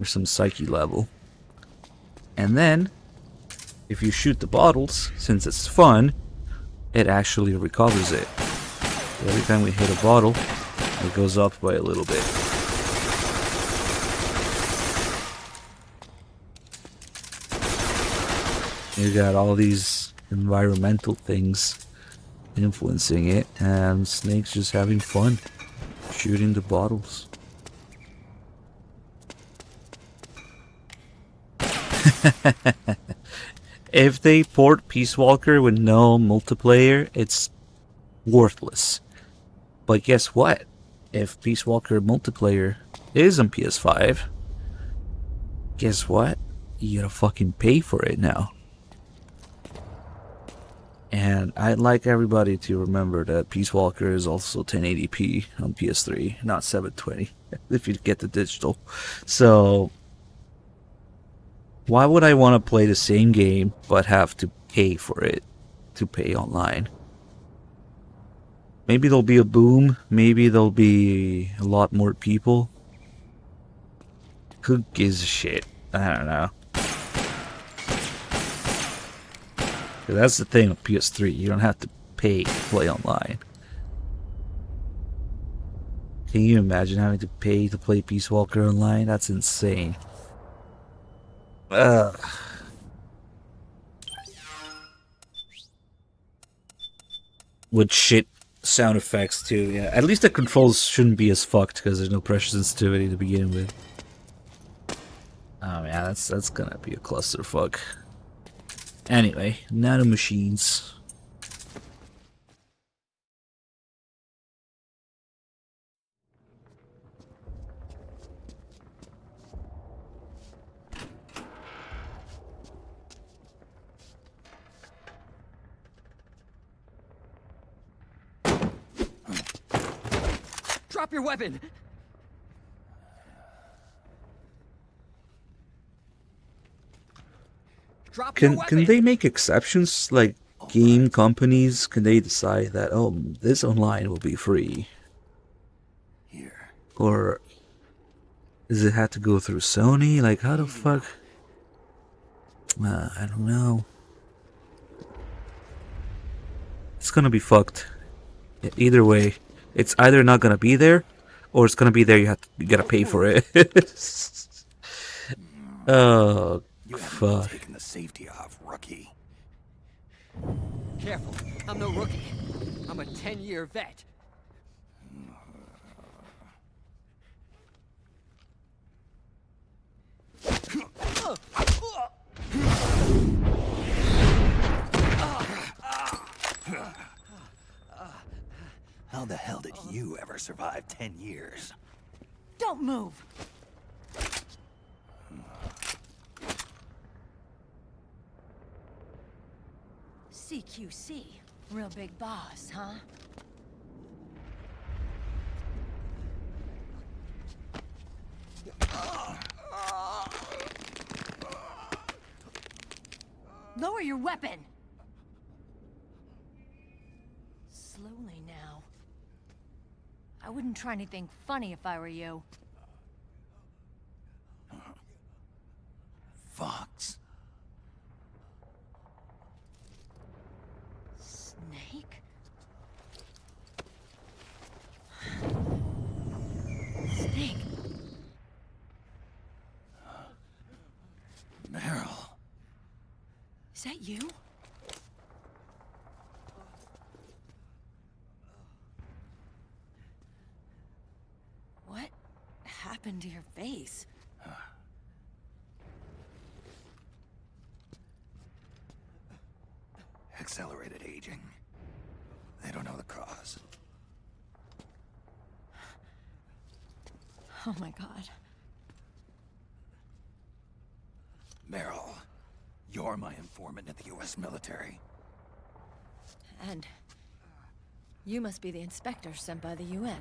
or some psyche level. And then, if you shoot the bottles, since it's fun, it actually recovers it. So every time we hit a bottle, it goes up by a little bit. You got all these environmental things influencing it, and Snake's just having fun. shooting the bottles. If they port Peace Walker with no multiplayer, it's worthless. But guess what? If Peace Walker multiplayer is on PS5, guess what? You gotta fucking pay for it now. And I'd like everybody to remember that Peace Walker is also 1080p on PS3, not 720 if you get the digital. So why would I want to play the same game but have to pay for it, to pay online? Maybe there'll be a boom, maybe there'll be a lot more people. Who gives a shit? I don't know. That's the thing with PS3, you don't have to pay to play online. Can you imagine having to pay to play Peace Walker online? That's insane. Ugh. With shit sound effects too, yeah. At least the controls shouldn't be as fucked because there's no pressure sensitivity to begin with. Oh man, that's gonna be a clusterfuck. Anyway, nanomachines. Drop your weapon! Drop your weapon! Can they make exceptions? Like game companies, can they decide that, oh, this online will be free? Here. Or does it have to go through Sony? Like how the fuck? I don't know. It's gonna be fucked. Either way, it's either not gonna be there, or it's gonna be there. You gotta pay for it. Oh, fuck. Taking the safety off, rookie. Careful, I'm no rookie. I'm a 10-year vet. How the hell did you ever survive 10 years? Don't move. CQC, real big boss, huh? Lower your weapon! Slowly now. I wouldn't try anything funny if I were you. Fox. Snake? Snake? Meryl. Is that you? What happened to your face? Accelerated aging. They don't know the cause. Oh my god. Meryl, you're my informant at the U.S. military. And you must be the inspector sent by the UN.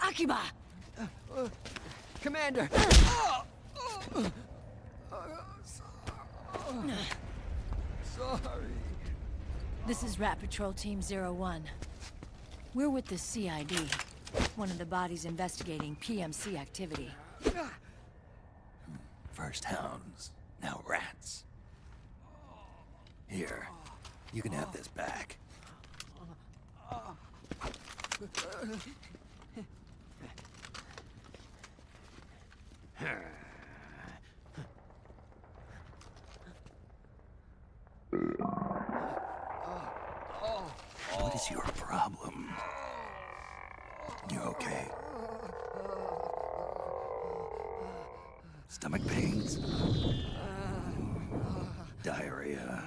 Akiba! Commander! Sorry. This is Rat Patrol Team 01. We're with the CID, one of the bodies investigating PMC activity. First hounds, now rats. Here, you can have this back. What is your problem? You okay? Stomach pains? Diarrhea?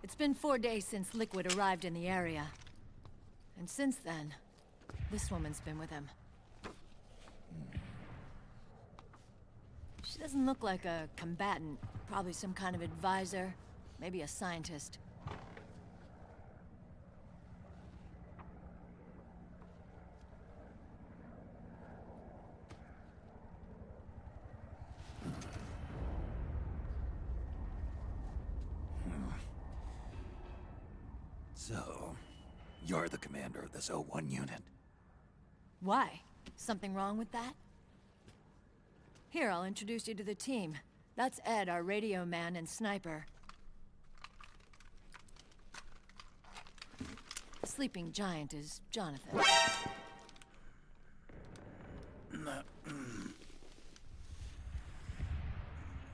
It's been 4 days since Liquid arrived in the area. And since then, this woman's been with him. She doesn't look like a combatant. Probably some kind of advisor, maybe a scientist. So, you're the commander of this O1 unit? Why? Something wrong with that? Here, I'll introduce you to the team. That's Ed, our radio man and sniper. The sleeping giant is Jonathan.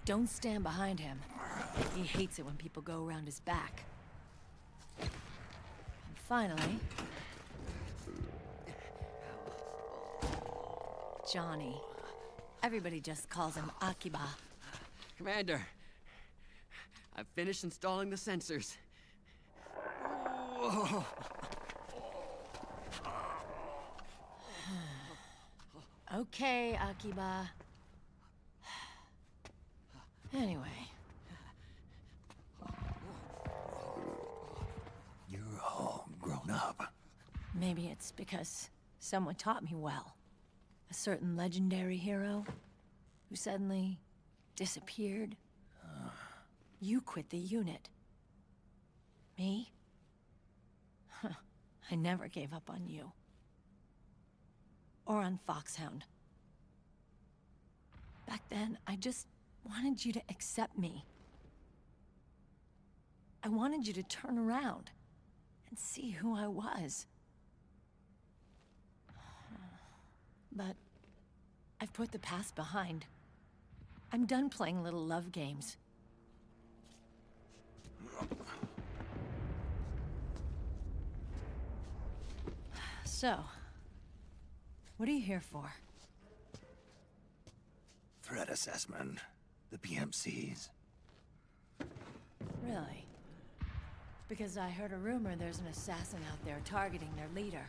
Don't stand behind him. He hates it when people go around his back. And finally... Johnny. Everybody just calls him Akiba. Commander, I've finished installing the sensors. Whoa. Okay, Akiba. Anyway. You're all grown up. Maybe it's because someone taught me well. A certain legendary hero who suddenly disappeared. You quit the unit. Me? I never gave up on you. Or on Foxhound. Back then, I just wanted you to accept me. I wanted you to turn around and see who I was. But I've put the past behind. I'm done playing little love games. So, what are you here for? Threat assessment. The PMCs. Really? Because I heard a rumor there's an assassin out there targeting their leader.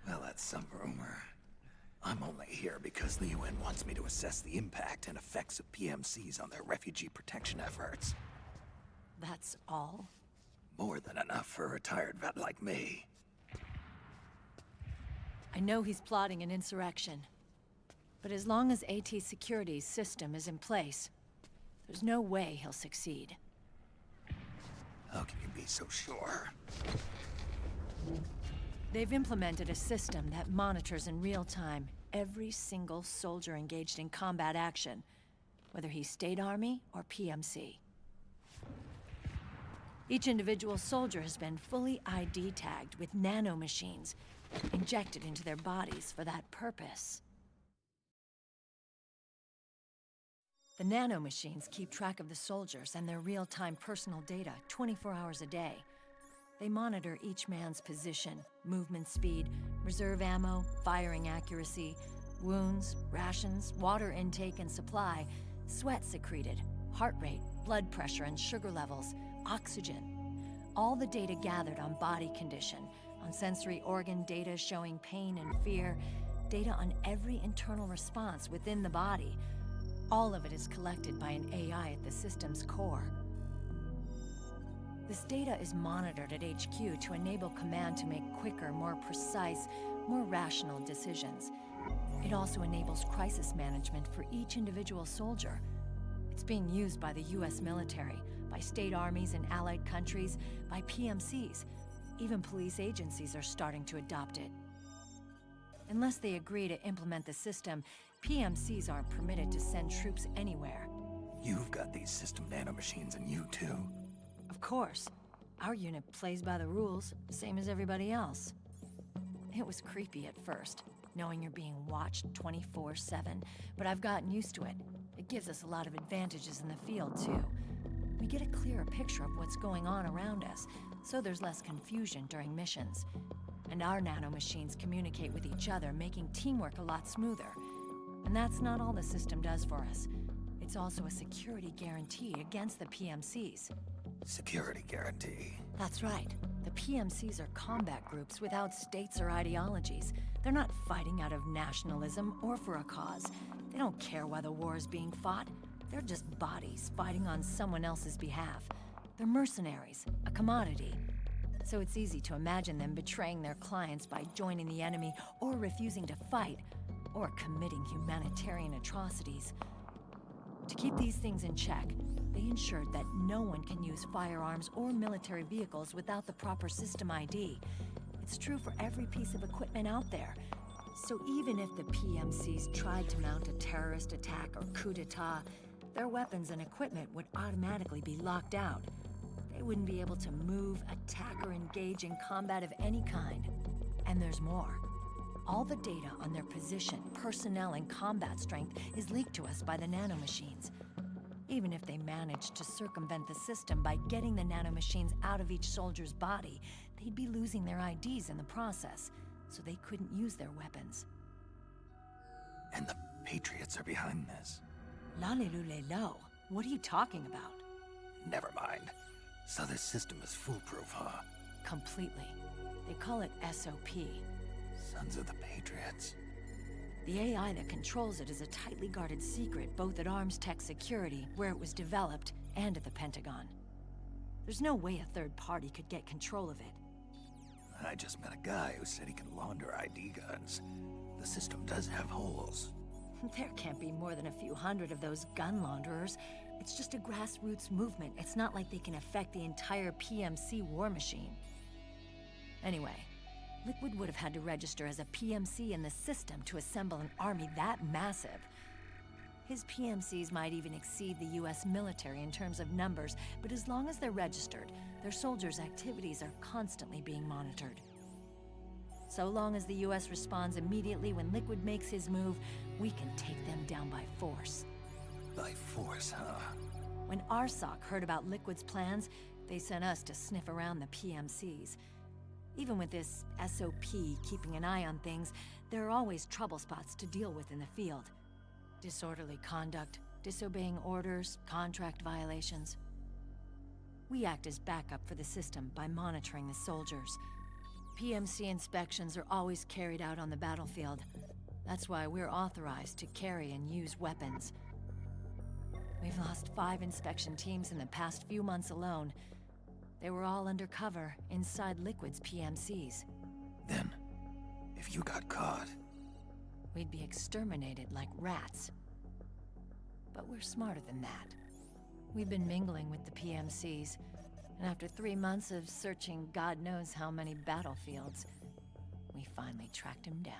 Well, that's some rumor. I'm only here because the UN wants me to assess the impact and effects of PMCs on their refugee protection efforts. That's all? More than enough for a retired vet like me. I know he's plotting an insurrection. But as long as AT Security's system is in place, there's no way he'll succeed. How can you be so sure? They've implemented a system that monitors in real time every single soldier engaged in combat action, whether he's State Army or PMC. Each individual soldier has been fully ID tagged with nanomachines injected into their bodies for that purpose. The nanomachines keep track of the soldiers and their real-time personal data 24 hours a day. They monitor each man's position, movement speed, reserve ammo, firing accuracy, wounds, rations, water intake and supply, sweat secreted, heart rate, blood pressure and sugar levels, oxygen. All the data gathered on body condition, on sensory organ data showing pain and fear, data on every internal response within the body. All of it is collected by an AI at the system's core. This data is monitored at HQ to enable command to make quicker, more precise, more rational decisions. It also enables crisis management for each individual soldier. It's being used by the US military, by state armies in allied countries, by PMCs. Even police agencies are starting to adopt it. Unless they agree to implement the system, PMCs aren't permitted to send troops anywhere. You've got these system nanomachines in you, too. Of course. Our unit plays by the rules, same as everybody else. It was creepy at first, knowing you're being watched 24/7, but I've gotten used to it. It gives us a lot of advantages in the field, too. We get a clearer picture of what's going on around us, so there's less confusion during missions. And our nanomachines communicate with each other, making teamwork a lot smoother. And that's not all the system does for us. It's also a security guarantee against the PMCs. Security guarantee. That's right. The PMCs are combat groups without states or ideologies. They're not fighting out of nationalism or for a cause. They don't care why the war is being fought. They're just bodies fighting on someone else's behalf. They're mercenaries, a commodity. So it's easy to imagine them betraying their clients by joining the enemy or refusing to fight, or committing humanitarian atrocities. To keep these things in check, they ensured that no one can use firearms or military vehicles without the proper system ID. It's true for every piece of equipment out there. So even if the PMCs tried to mount a terrorist attack or coup d'etat, their weapons and equipment would automatically be locked out. They wouldn't be able to move, attack, or engage in combat of any kind. And there's more. All the data on their position, personnel, and combat strength is leaked to us by the nanomachines. Even if they managed to circumvent the system by getting the nanomachines out of each soldier's body, they'd be losing their IDs in the process, so they couldn't use their weapons. And the Patriots are behind this. Lalilulelo, what are you talking about? Never mind. So this system is foolproof, huh? Completely. They call it SOP. Sons of the Patriots. The AI that controls it is a tightly guarded secret, both at Arms Tech Security, where it was developed, and at the Pentagon. There's no way a third party could get control of it. I just met a guy who said he can launder ID guns. The system does have holes. There can't be more than a few hundred of those gun launderers. It's just a grassroots movement. It's not like they can affect the entire PMC war machine. Anyway, Liquid would have had to register as a PMC in the system to assemble an army that massive. His PMCs might even exceed the US military in terms of numbers, but as long as they're registered, their soldiers' activities are constantly being monitored. So long as the US responds immediately when Liquid makes his move, we can take them down by force. By force, huh? When RSOC heard about Liquid's plans, they sent us to sniff around the PMCs. Even with this SOP keeping an eye on things, there are always trouble spots to deal with in the field. Disorderly conduct, disobeying orders, contract violations. We act as backup for the system by monitoring the soldiers. PMC inspections are always carried out on the battlefield. That's why we're authorized to carry and use weapons. We've lost 5 inspection teams in the past few months alone. They were all undercover inside Liquid's PMCs. Then, if you got caught... we'd be exterminated like rats. But we're smarter than that. We've been mingling with the PMCs, and after 3 months of searching God knows how many battlefields, we finally tracked him down.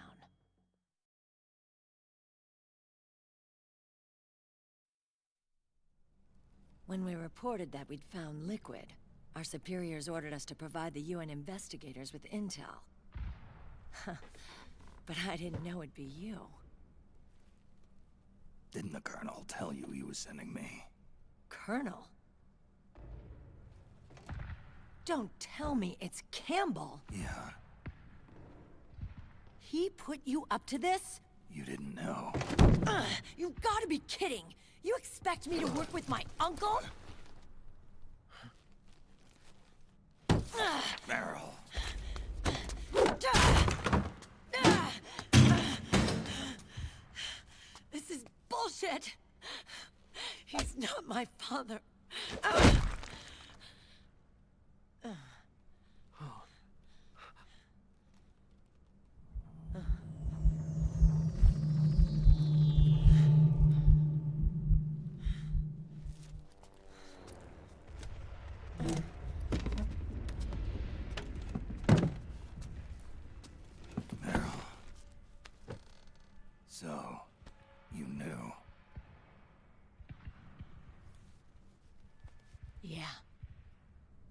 When we reported that we'd found Liquid, our superiors ordered us to provide the UN investigators with intel. But I didn't know it'd be you. Didn't the Colonel tell you he was sending me? Colonel? Don't tell me it's Campbell! Yeah. He put you up to this? You didn't know. You've gotta be kidding! You expect me to work with my uncle? Meryl. This is bullshit! He's not my father.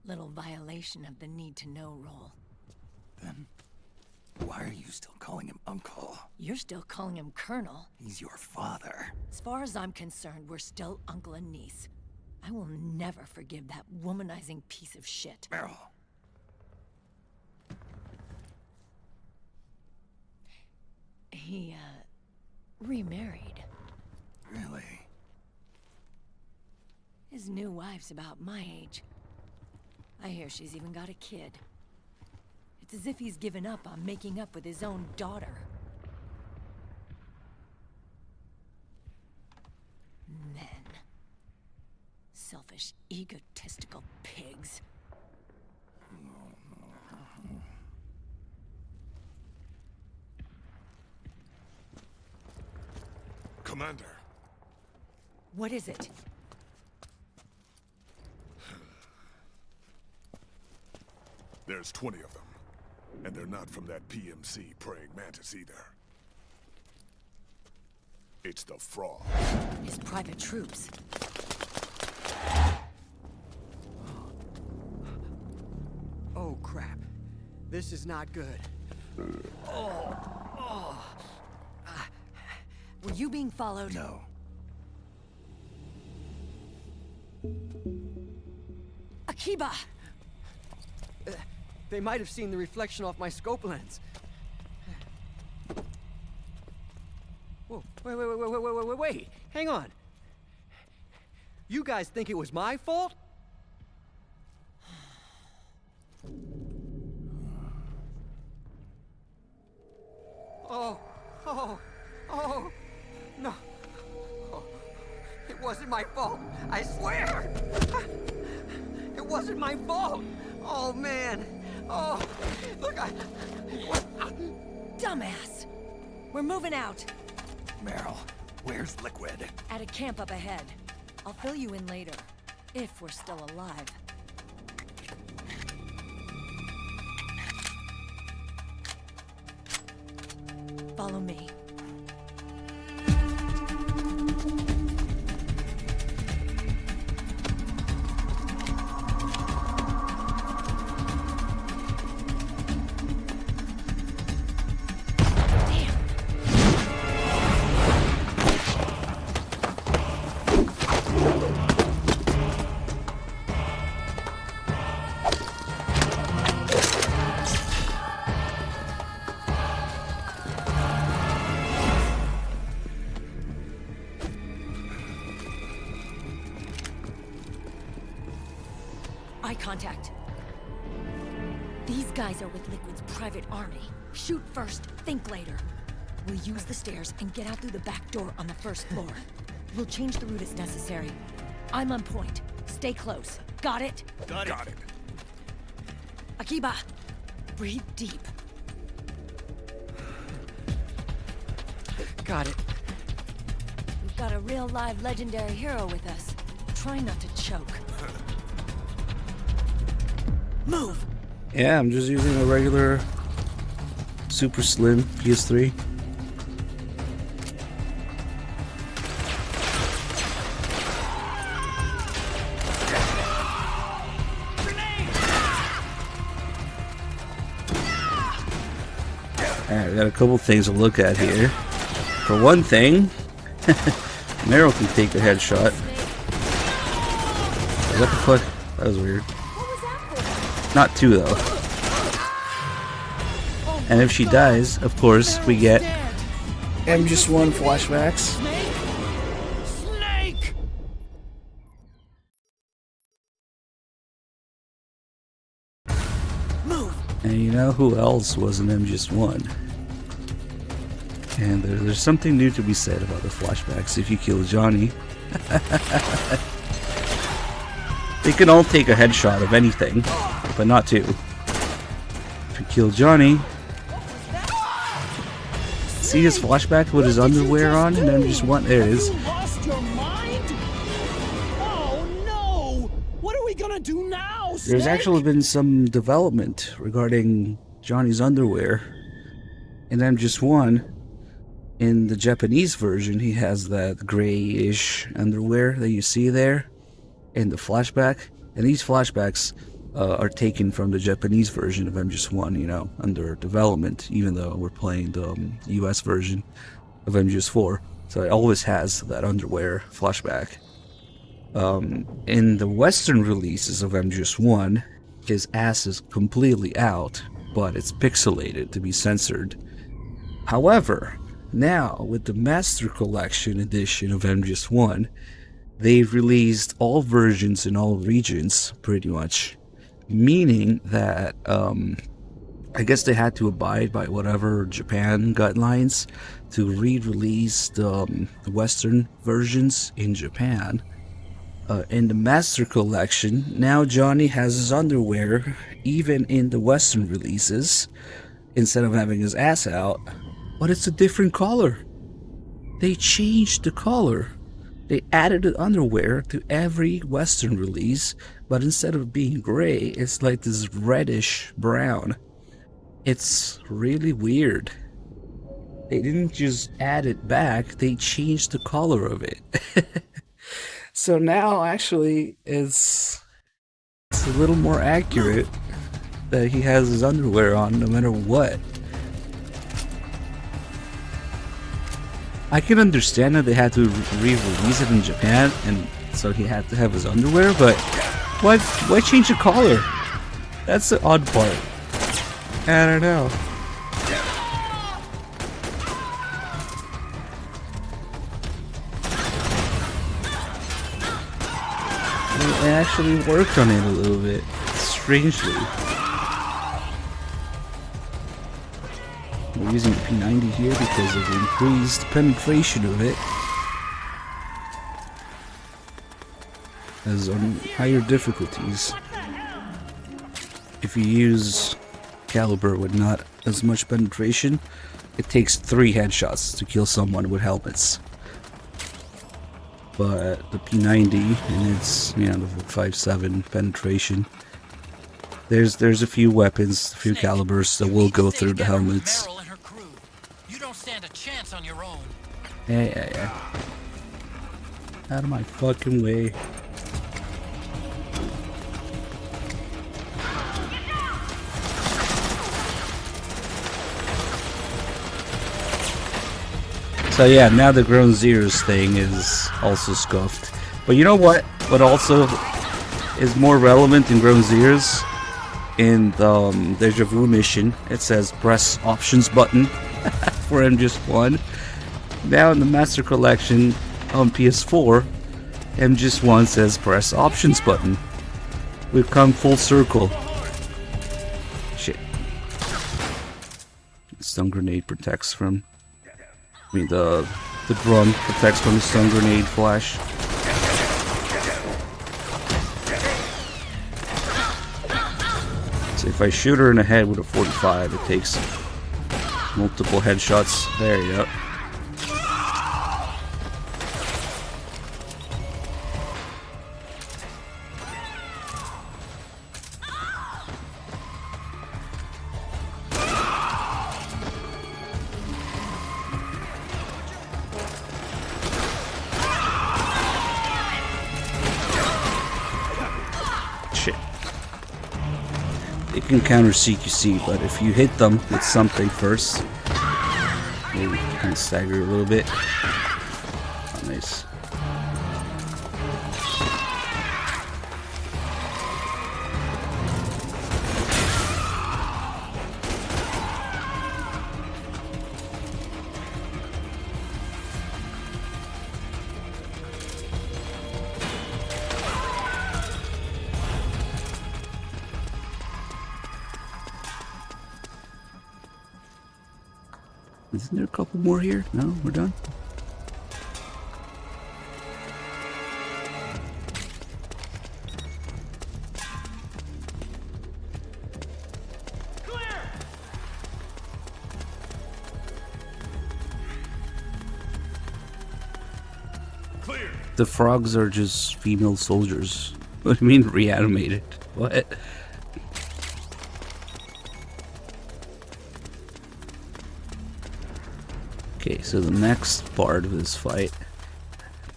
little violation of the need-to-know rule. Then why are you still calling him Uncle? You're still calling him Colonel. He's your father. As far as I'm concerned, we're still uncle and niece. I will never forgive that womanizing piece of shit. Meryl. He, remarried. Really? His new wife's about my age. I hear she's even got a kid. It's as if he's given up on making up with his own daughter. Men. Selfish, egotistical pigs. Commander. What is it? There's 20 of them. And they're not from that PMC praying mantis either. It's the Frog. His private troops. Oh, crap. This is not good. Were you being followed? No. Akiba! They might have seen the reflection off my scope lens. Whoa, wait. Hang on. You guys think it was my fault? No. Oh, it wasn't my fault. I swear. It wasn't my fault. Oh, man. Oh, look, Dumbass! We're moving out. Meryl, where's Liquid? At a camp up ahead. I'll fill you in later. If we're still alive. Follow me. Eye contact. These guys are with Liquid's private army. Shoot first, think later. We'll use the stairs and get out through the back door on the first floor. We'll change the route as necessary. I'm on point. Stay close. Got it? Got it. Akiba, breathe deep. Got it. We've got a real live legendary hero with us. Try not to choke. Move! Yeah, I'm just using a regular super slim PS3. Alright, we got a couple things to look at here. For one thing, Meryl can take a headshot. What the fuck? That was weird. Not two, though. And if she dies, of course, we get MGS1 flashbacks. Snake! Move! And you know who else was an MGS1? And there's something new to be said about the flashbacks if you kill Johnny. They can all take a headshot of anything, but not two. If you kill Johnny, see his flashback with his underwear on, and then just one. There it is. Lost your mind? Oh no! What are we gonna do now, Snake? There's actually been some development regarding Johnny's underwear in MGS1. In the Japanese version, he has that grayish underwear that you see there in the flashback. And these flashbacks are taken from the Japanese version of MGS1, you know, under development, even though we're playing the US version of MGS4. So it always has that underwear flashback. In the Western releases of MGS1, his ass is completely out, but it's pixelated to be censored. However, now with the Master Collection edition of MGS1, they've released all versions in all regions, pretty much. Meaning that, I guess they had to abide by whatever Japan guidelines to re-release the Western versions in Japan. In the Master Collection, now Johnny has his underwear even in the Western releases, instead of having his ass out, but it's a different color. They changed the color. They added the underwear to every Western release, but instead of being gray, it's like this reddish brown. It's really weird. They didn't just add it back, they changed the color of it. So now, actually, it's a little more accurate that he has his underwear on no matter what. I can understand that they had to re-release it in Japan, and so he had to have his underwear, but why change the color? That's the odd part. I don't know. They actually worked on it a little bit, strangely. We're using the P90 here because of the increased penetration of it. As on higher difficulties. If you use caliber with not as much penetration, it takes 3 headshots to kill someone with helmets. But the P90 and its, you know, the 5.7 penetration, there's a few weapons, a few calibers that will go through the helmets. You don't stand a chance on your own. Yeah. Out of my fucking way. So yeah, now the Ground Zeroes thing is also scuffed. But you know what? What also is more relevant in Ground Zeroes? In the Deja Vu mission, it says press options button for MGS1. Now in the Master Collection on PS4, MGS1 says press options button. We've come full circle. Shit. Stun grenade protects from... the drum protects from the stun grenade flash. So if I shoot her in the head with a 45, it takes multiple headshots. There you go. They can counter CQC, but if you hit them with something first, maybe kind of stagger a little bit. Oh, nice. Isn't there a couple more here? No, we're done. Clear. The frogs are just female soldiers. What do you mean reanimated? What? Okay, so the next part of this fight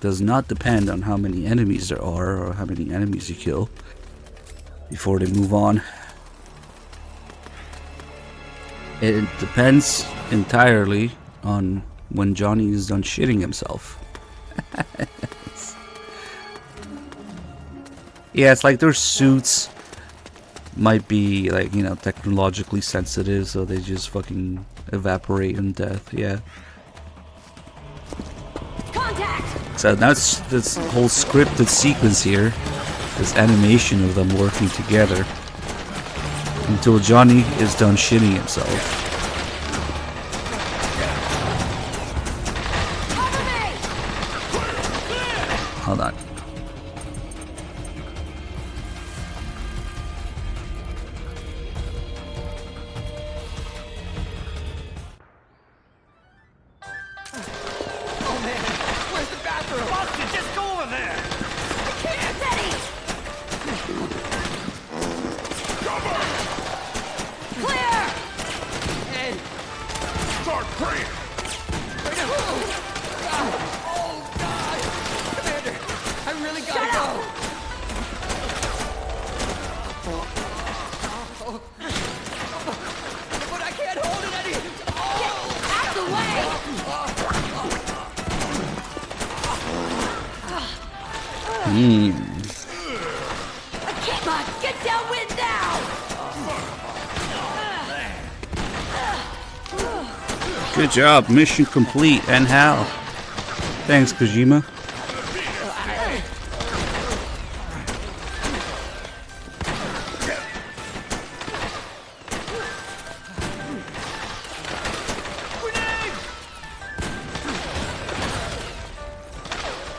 does not depend on how many enemies there are or how many enemies you kill. before they move on. It depends entirely on when Johnny is done shitting himself. Yeah, it's like their suits might be like, you know, technologically sensitive, so they just fucking evaporate in death. Yeah. Contact! So that's this whole scripted sequence here, this animation of them working together until Johnny is done shitting himself. Hold on. Good job, mission complete, and how? Thanks, Kojima.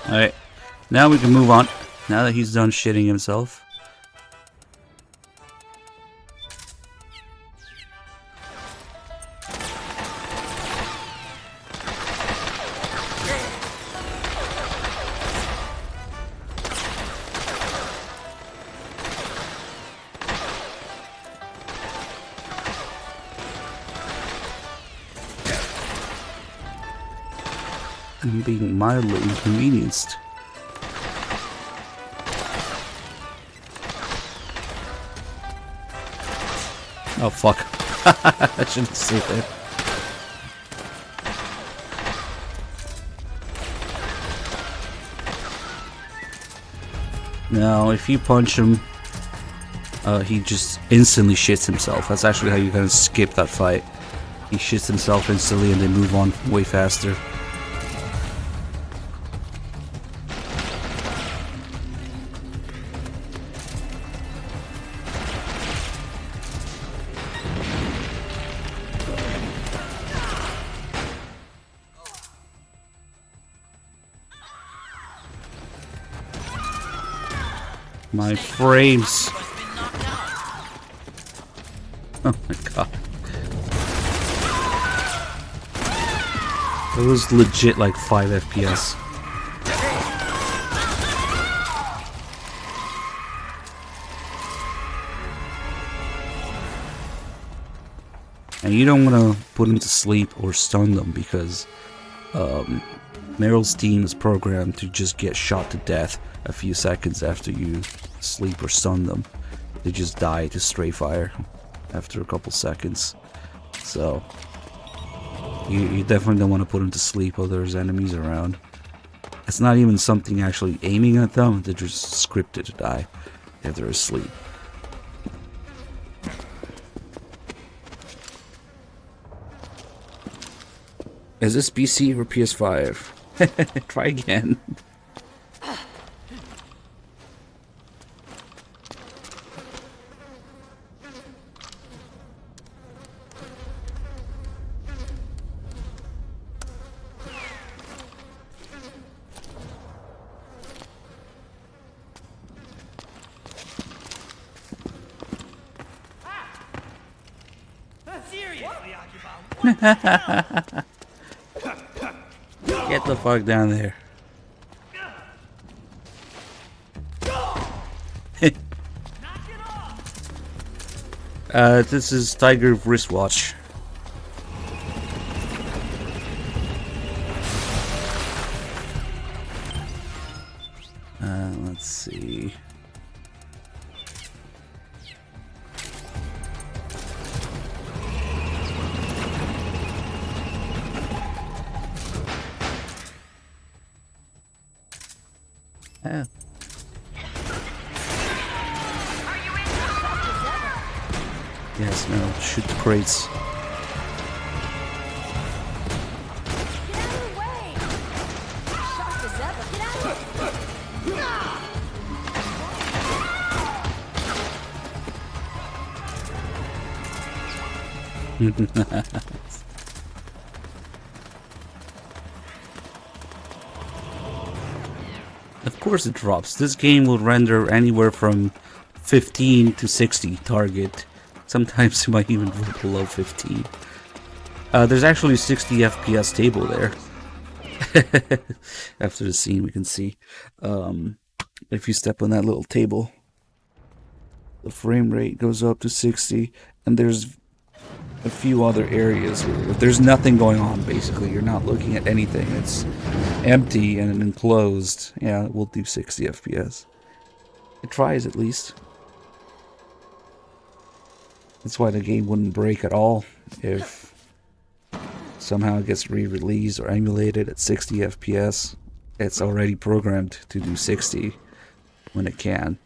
Alright, now we can move on. Now that he's done shitting himself. I'm being mildly inconvenienced. Oh fuck. I shouldn't say that. No, if you punch him, he just instantly shits himself. That's actually how you kind of skip that fight. He shits himself instantly and they move on way faster. My frames. Oh my god. It was legit like 5 FPS. And you don't want to put them to sleep or stun them because Meryl's team is programmed to just get shot to death a few seconds after you sleep or stun them. They just die to stray fire after a couple seconds. So you definitely don't want to put them to sleep while there's enemies around. It's not even something actually aiming at them, they're just scripted to die if they're asleep. Is this PC or PS5? Try again. Get the fuck down there. This is Tiger wristwatch. Let's see. Yeah. Yes, no, shoot the crates. Of course it drops. This game will render anywhere from 15 to 60 target. Sometimes it might even go below 15. There's actually a 60 FPS table there. After the scene we can see. If you step on that little table, the frame rate goes up to 60, and there's a few other areas where if there's nothing going on, basically you're not looking at anything, it's empty and enclosed, yeah, we'll do 60 FPS. It tries at least. That's why the game wouldn't break at all if somehow it gets re-released or emulated at 60 FPS. It's already programmed to do 60 when it can.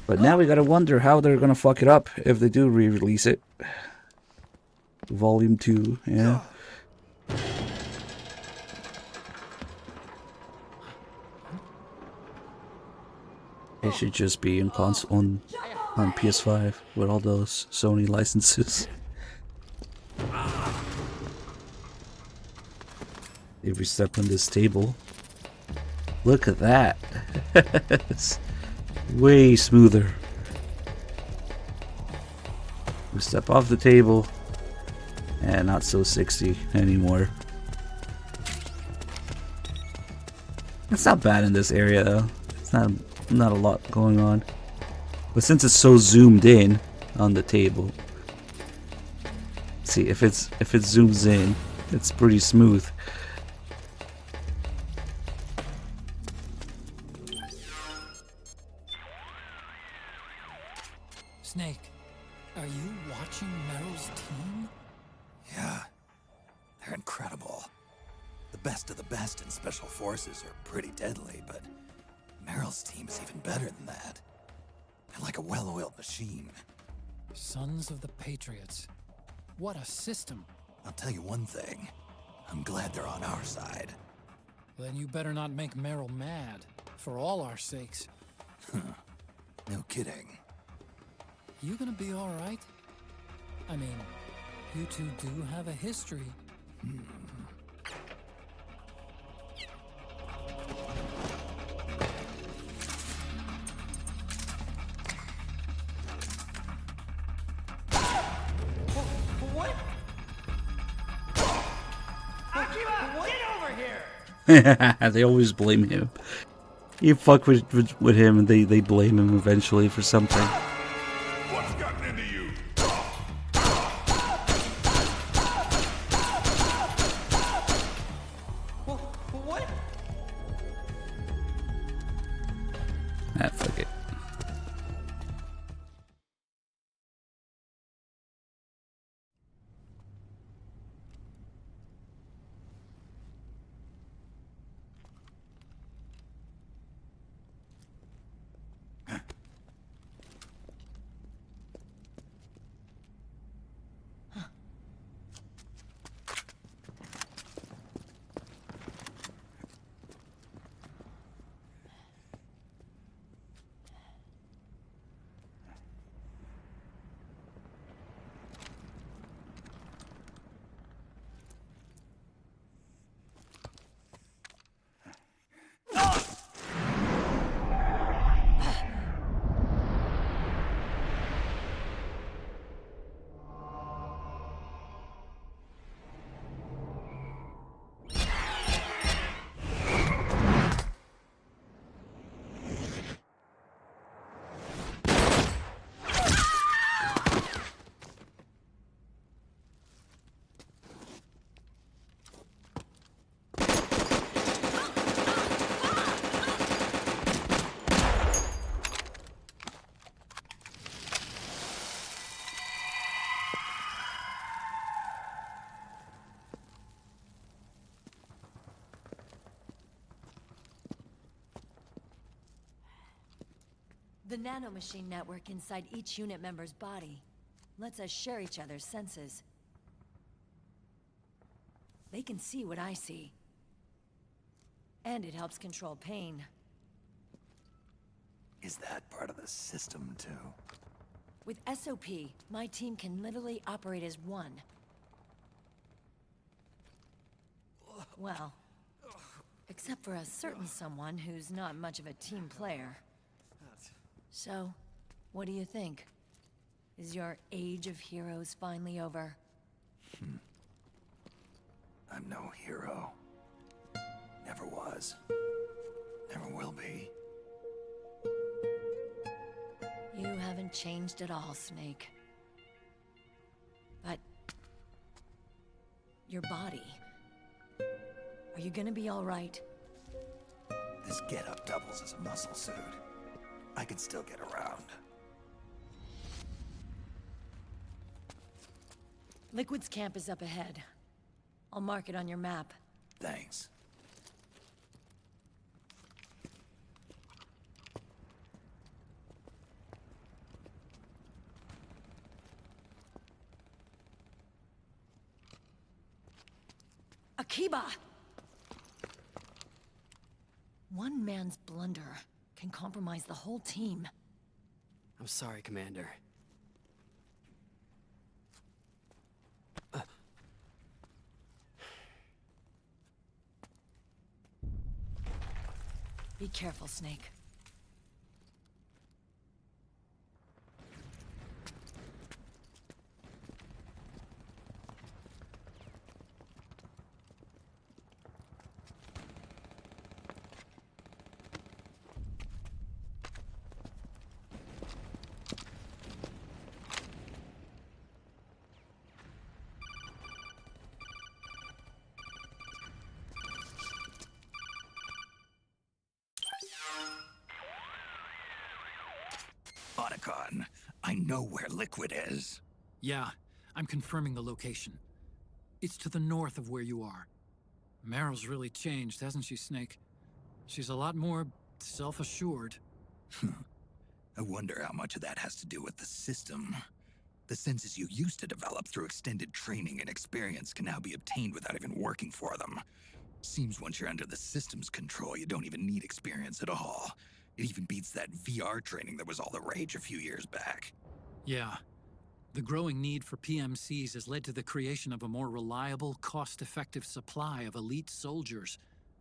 But now we gotta wonder how they're gonna fuck it up if they do re-release it. Volume 2, yeah. It should just be in console on PS5 with all those Sony licenses. If we step on this table, look at that. It's way smoother. We step off the table and not so 60 anymore. It's not bad in this area though. It's not a lot going on. But since it's so zoomed in on the table, see if it zooms in, it's pretty smooth. Snake, are you watching Meryl's team? Yeah, they're incredible. The best of the best in Special Forces are pretty deadly, but Meryl's team is even better than that. They're like a well-oiled machine. Sons of the Patriots. What a system. I'll tell you one thing. I'm glad they're on our side. Then you better not make Meryl mad, for all our sakes. No kidding. You gonna be alright? I mean, you two do have a history. What? Akira, get over here! They always blame him. You fuck with him and they blame him eventually for something. What's gotten into you? What? Ah, fuck it. The nanomachine network inside each unit member's body lets us share each other's senses. They can see what I see. And it helps control pain. Is that part of the system, too? With SOP, my team can literally operate as one. Well, except for a certain someone who's not much of a team player. So, what do you think? Is your age of heroes finally over? I'm no hero. Never was. Never will be. You haven't changed at all, Snake. But... your body... are you gonna be alright? This getup doubles as a muscle suit. I can still get around. Liquid's camp is up ahead. I'll mark it on your map. Thanks. Akiba! One man's blunder can compromise the whole team. I'm sorry, Commander. Be careful, Snake. Otacon, I know where Liquid is. Yeah, I'm confirming the location. It's to the north of where you are. Meryl's really changed, hasn't she, Snake? She's a lot more self-assured. I wonder how much of that has to do with the system. The senses you used to develop through extended training and experience can now be obtained without even working for them. Seems once you're under the system's control, you don't even need experience at all. It even beats that VR training that was all the rage a few years back. Yeah. The growing need for PMCs has led to the creation of a more reliable, cost-effective supply of elite soldiers.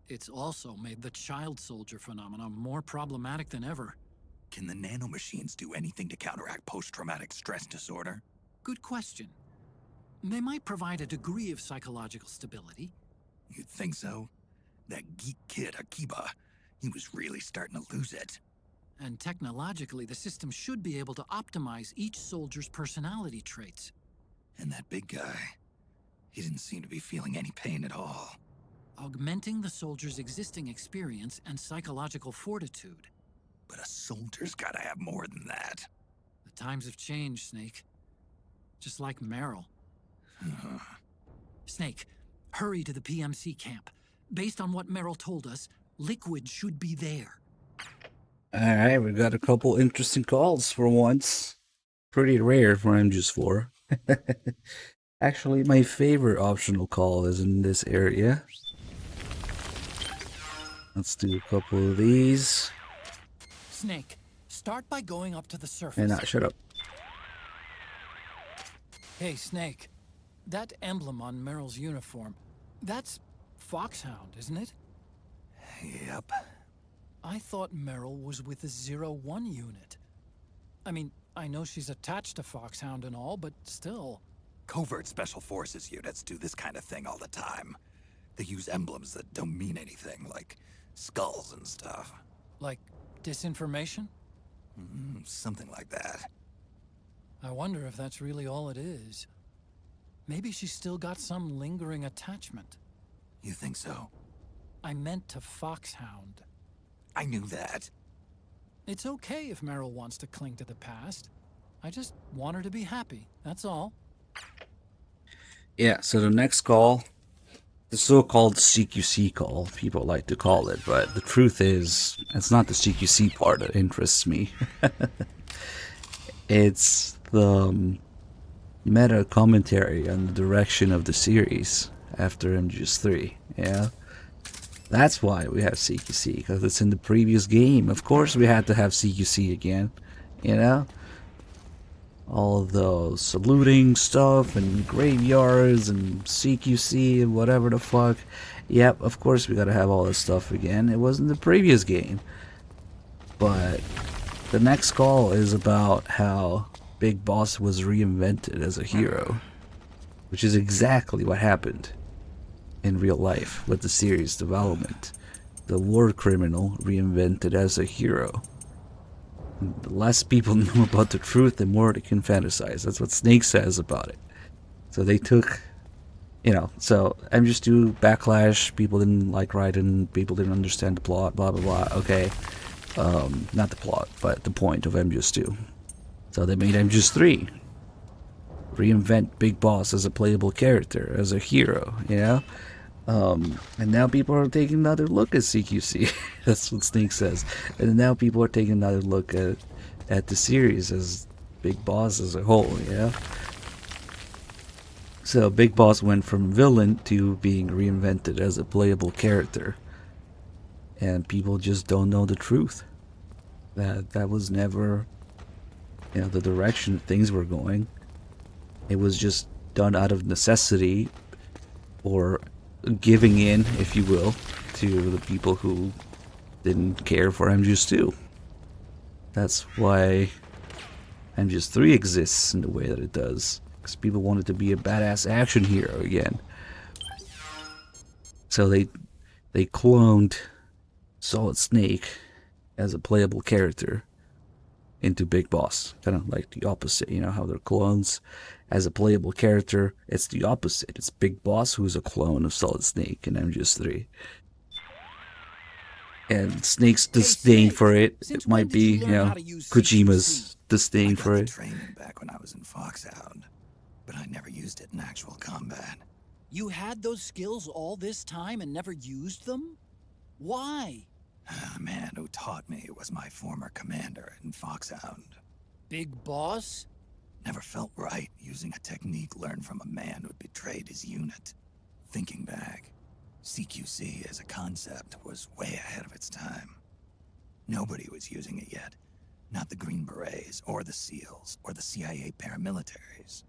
It's also made the child soldier phenomenon more problematic than ever. Can the nanomachines do anything to counteract post-traumatic stress disorder? Good question. They might provide a degree of psychological stability. You'd think so? That geek kid, Akiba, he was really starting to lose it. And technologically, the system should be able to optimize each soldier's personality traits. And that big guy, he didn't seem to be feeling any pain at all. Augmenting the soldier's existing experience and psychological fortitude. But a soldier's gotta have more than that. The times have changed, Snake. Just like Meryl. Snake, hurry to the PMC camp. Based on what Meryl told us, Liquid should be there. Alright, we got a couple interesting calls for once. Pretty rare for MGS4. Actually, my favorite optional call is in this area. Let's do a couple of these. Snake, start by going up to the surface. And shut up. Hey, Snake. That emblem on Meryl's uniform, that's Foxhound, isn't it? Yep. I thought Meryl was with the 01 unit. I mean, I know she's attached to Foxhound and all, but still. Covert Special Forces units do this kind of thing all the time. They use emblems that don't mean anything, like skulls and stuff. Like disinformation? Something like that. I wonder if that's really all it is. Maybe she's still got some lingering attachment. You think so? I meant to Foxhound. I knew that. It's okay if Meryl wants to cling to the past. I just want her to be happy, that's all. Yeah, so the next call the so-called CQC call, people like to call it, but the truth is, it's not the CQC part that interests me. It's the meta commentary on the direction of the series after MGS3, yeah? That's why we have CQC, because it's in the previous game. Of course we had to have CQC again, you know? All of those saluting stuff and graveyards and CQC and whatever the fuck. Yep, of course we gotta have all this stuff again. It wasn't the previous game. But the next call is about how Big Boss was reinvented as a hero, which is exactly what happened in real life with the series development. The war criminal reinvented as a hero. The less people know about the truth, the more they can fantasize. That's what Snake says about it. So they took, you know, so MGS2 backlash, people didn't like Raiden, people didn't understand the plot, blah blah blah. Okay, not the plot, but the point of MGS2. So they made MGS3. Reinvent Big Boss as a playable character, as a hero, you know? And now people are taking another look at CQC. That's what Snake says. And now people are taking another look at the series as Big Boss as a whole, yeah? So Big Boss went from villain to being reinvented as a playable character. And people just don't know the truth. That was never, you know, the direction things were going. It was just done out of necessity, or giving in, if you will, to the people who didn't care for MGS2. That's why MGS3 exists in the way that it does, because people wanted to be a badass action hero again. So they cloned Solid Snake as a playable character into Big Boss, kind of like the opposite. You know how they're clones. As a playable character, it's the opposite. It's Big Boss, who's a clone of Solid Snake in MGS3. And Snake's disdain for it, it might be, you know, Kojima's disdain for it. Training back when I was in Foxhound, but I never used it in actual combat. You had those skills all this time and never used them? Why? The man who taught me was my former commander in Foxhound. Big Boss? Never felt right using a technique learned from a man who'd betrayed his unit. Thinking back, CQC as a concept was way ahead of its time. Nobody was using it yet. Not the Green Berets, or the SEALs, or the CIA paramilitaries.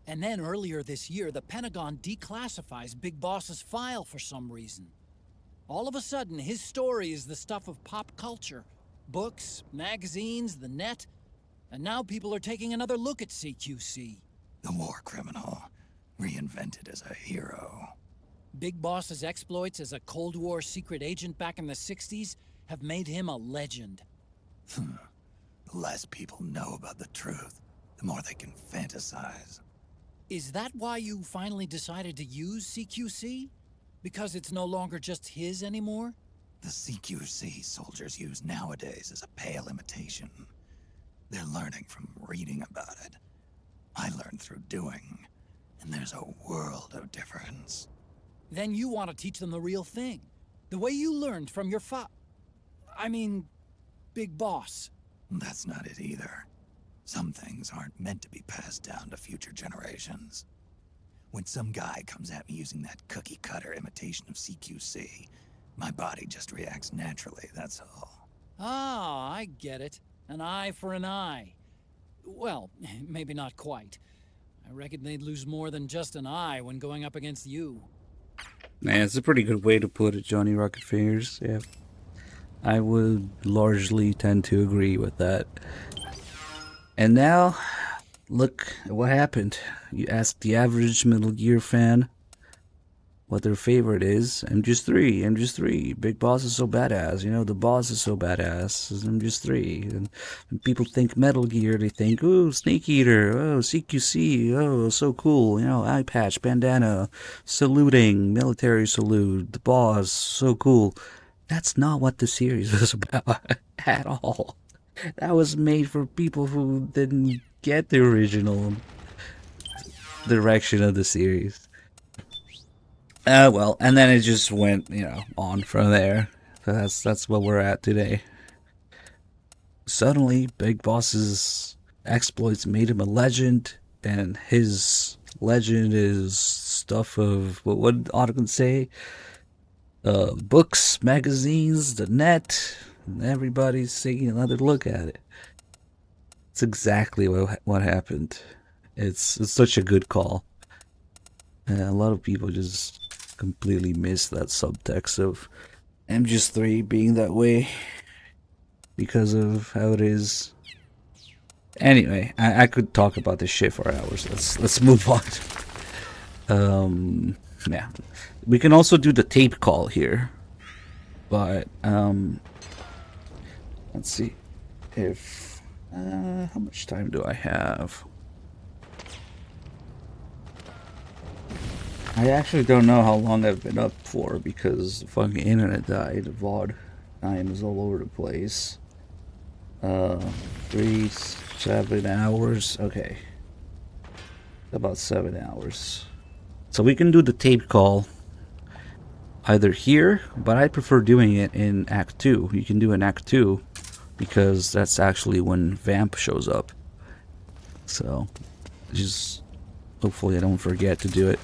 And then earlier this year, the Pentagon declassifies Big Boss's file for some reason. All of a sudden, his story is the stuff of pop culture. Books, magazines, the net. And now people are taking another look at CQC. The war criminal, reinvented as a hero. Big Boss's exploits as a Cold War secret agent back in the 60s have made him a legend. The less people know about the truth, the more they can fantasize. Is that why you finally decided to use CQC? Because it's no longer just his anymore? The CQC soldiers use nowadays is a pale imitation. They're learning from reading about it. I learned through doing, and there's a world of difference. Then you want to teach them the real thing. The way you learned from your Big Boss. That's not it either. Some things aren't meant to be passed down to future generations. When some guy comes at me using that cookie-cutter imitation of CQC, my body just reacts naturally, that's all. Ah, I get it. An eye for an eye. Well, maybe not quite. I reckon they'd lose more than just an eye when going up against you. Man, it's a pretty good way to put it, Johnny Rocket Fingers. Yeah, I would largely tend to agree with that. And now, look at what happened. You ask the average Metal Gear fan what their favorite is. MGS3. Big Boss is so badass. You know, the boss is so badass. It's MGS3. And when people think Metal Gear, they think, oh, Snake Eater. Oh, CQC. Oh, so cool. You know, eye patch, bandana, saluting, military salute, the boss, so cool. That's not what the series was about at all. That was made for people who didn't get the original direction of the series. Well, and then it just went, on from there. So that's what we're at today. Suddenly, Big Boss's exploits made him a legend, and his legend is stuff of what Otto say? Books, magazines, the net, and everybody's taking another look at it. It's exactly what happened. It's such a good call. And a lot of people just completely miss that subtext of MGS3 being that way because of how it is. Anyway, I could talk about this shit for hours. Let's move on. Yeah, we can also do the tape call here, but let's see if how much time do I have? I actually don't know how long I've been up for because the fucking internet died. The VOD time is all over the place. 7 hours. Okay. About 7 hours. So we can do the tape call either here, but I prefer doing it in Act 2. You can do in Act 2 because that's actually when Vamp shows up. So just hopefully I don't forget to do it.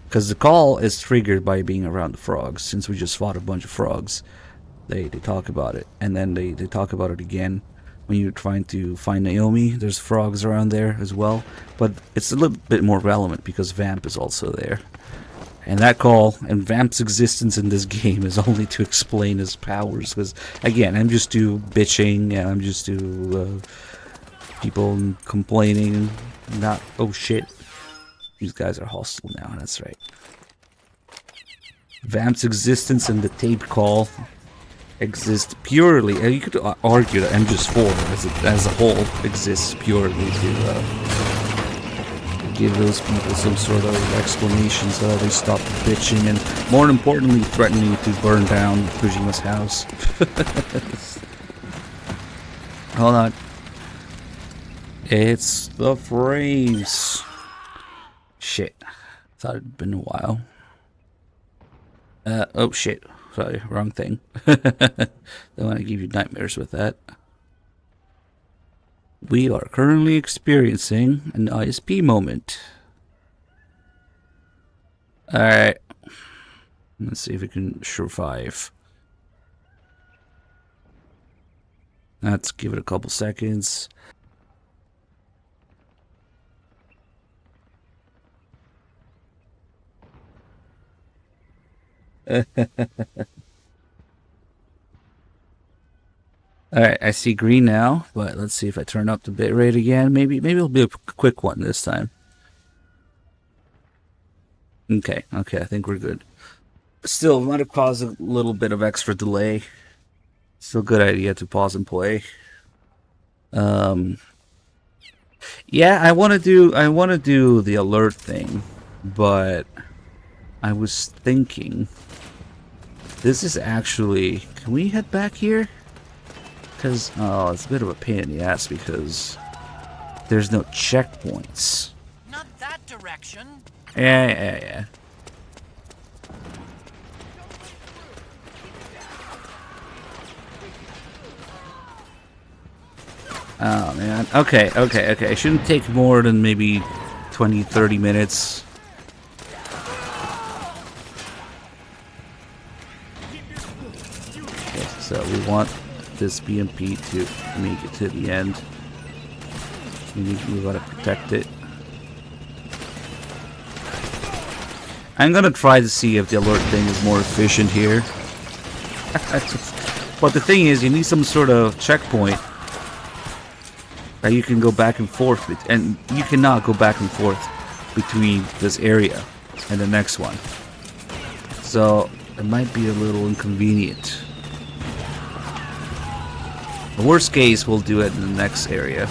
Because the call is triggered by being around the frogs. Since we just fought a bunch of frogs, they talk about it. And then they talk about it again when you're trying to find Naomi. There's frogs around there as well. But it's a little bit more relevant because Vamp is also there. And that call and Vamp's existence in this game is only to explain his powers. Because, again, I'm just too bitching. And I'm just too people complaining. Not, oh shit. These guys are hostile now, that's right. Vamp's existence and the tape call exist purely, and you could argue that MGS4 as a whole exists purely to give those people some sort of explanation so that they stop bitching and, more importantly, threatening to burn down Kojima's house. Hold on. It's the frames. Shit. Thought it'd been a while. Oh shit. Sorry, wrong thing. Don't want to give you nightmares with that. We are currently experiencing an ISP moment. Alright. Let's see if we can survive. Let's give it a couple seconds. Alright, I see green now, but let's see if I turn up the bitrate again. Maybe it'll be a quick one this time. Okay, I think we're good. Still, might have caused a little bit of extra delay. Still a good idea to pause and play. Yeah, I wanna do the alert thing, but I was thinking this is actually, can we head back here? Because, oh, it's a bit of a pain in the ass because there's no checkpoints. Not that direction. Yeah. Oh, man. Okay. It shouldn't take more than maybe 20-30 minutes. Okay, so we want this BMP to make it to the end. We gotta protect it. I'm gonna try to see if the alert thing is more efficient here. But the thing is, you need some sort of checkpoint that you can go back and forth with, and you cannot go back and forth between this area and the next one. So it might be a little inconvenient. The worst case, we'll do it in the next area.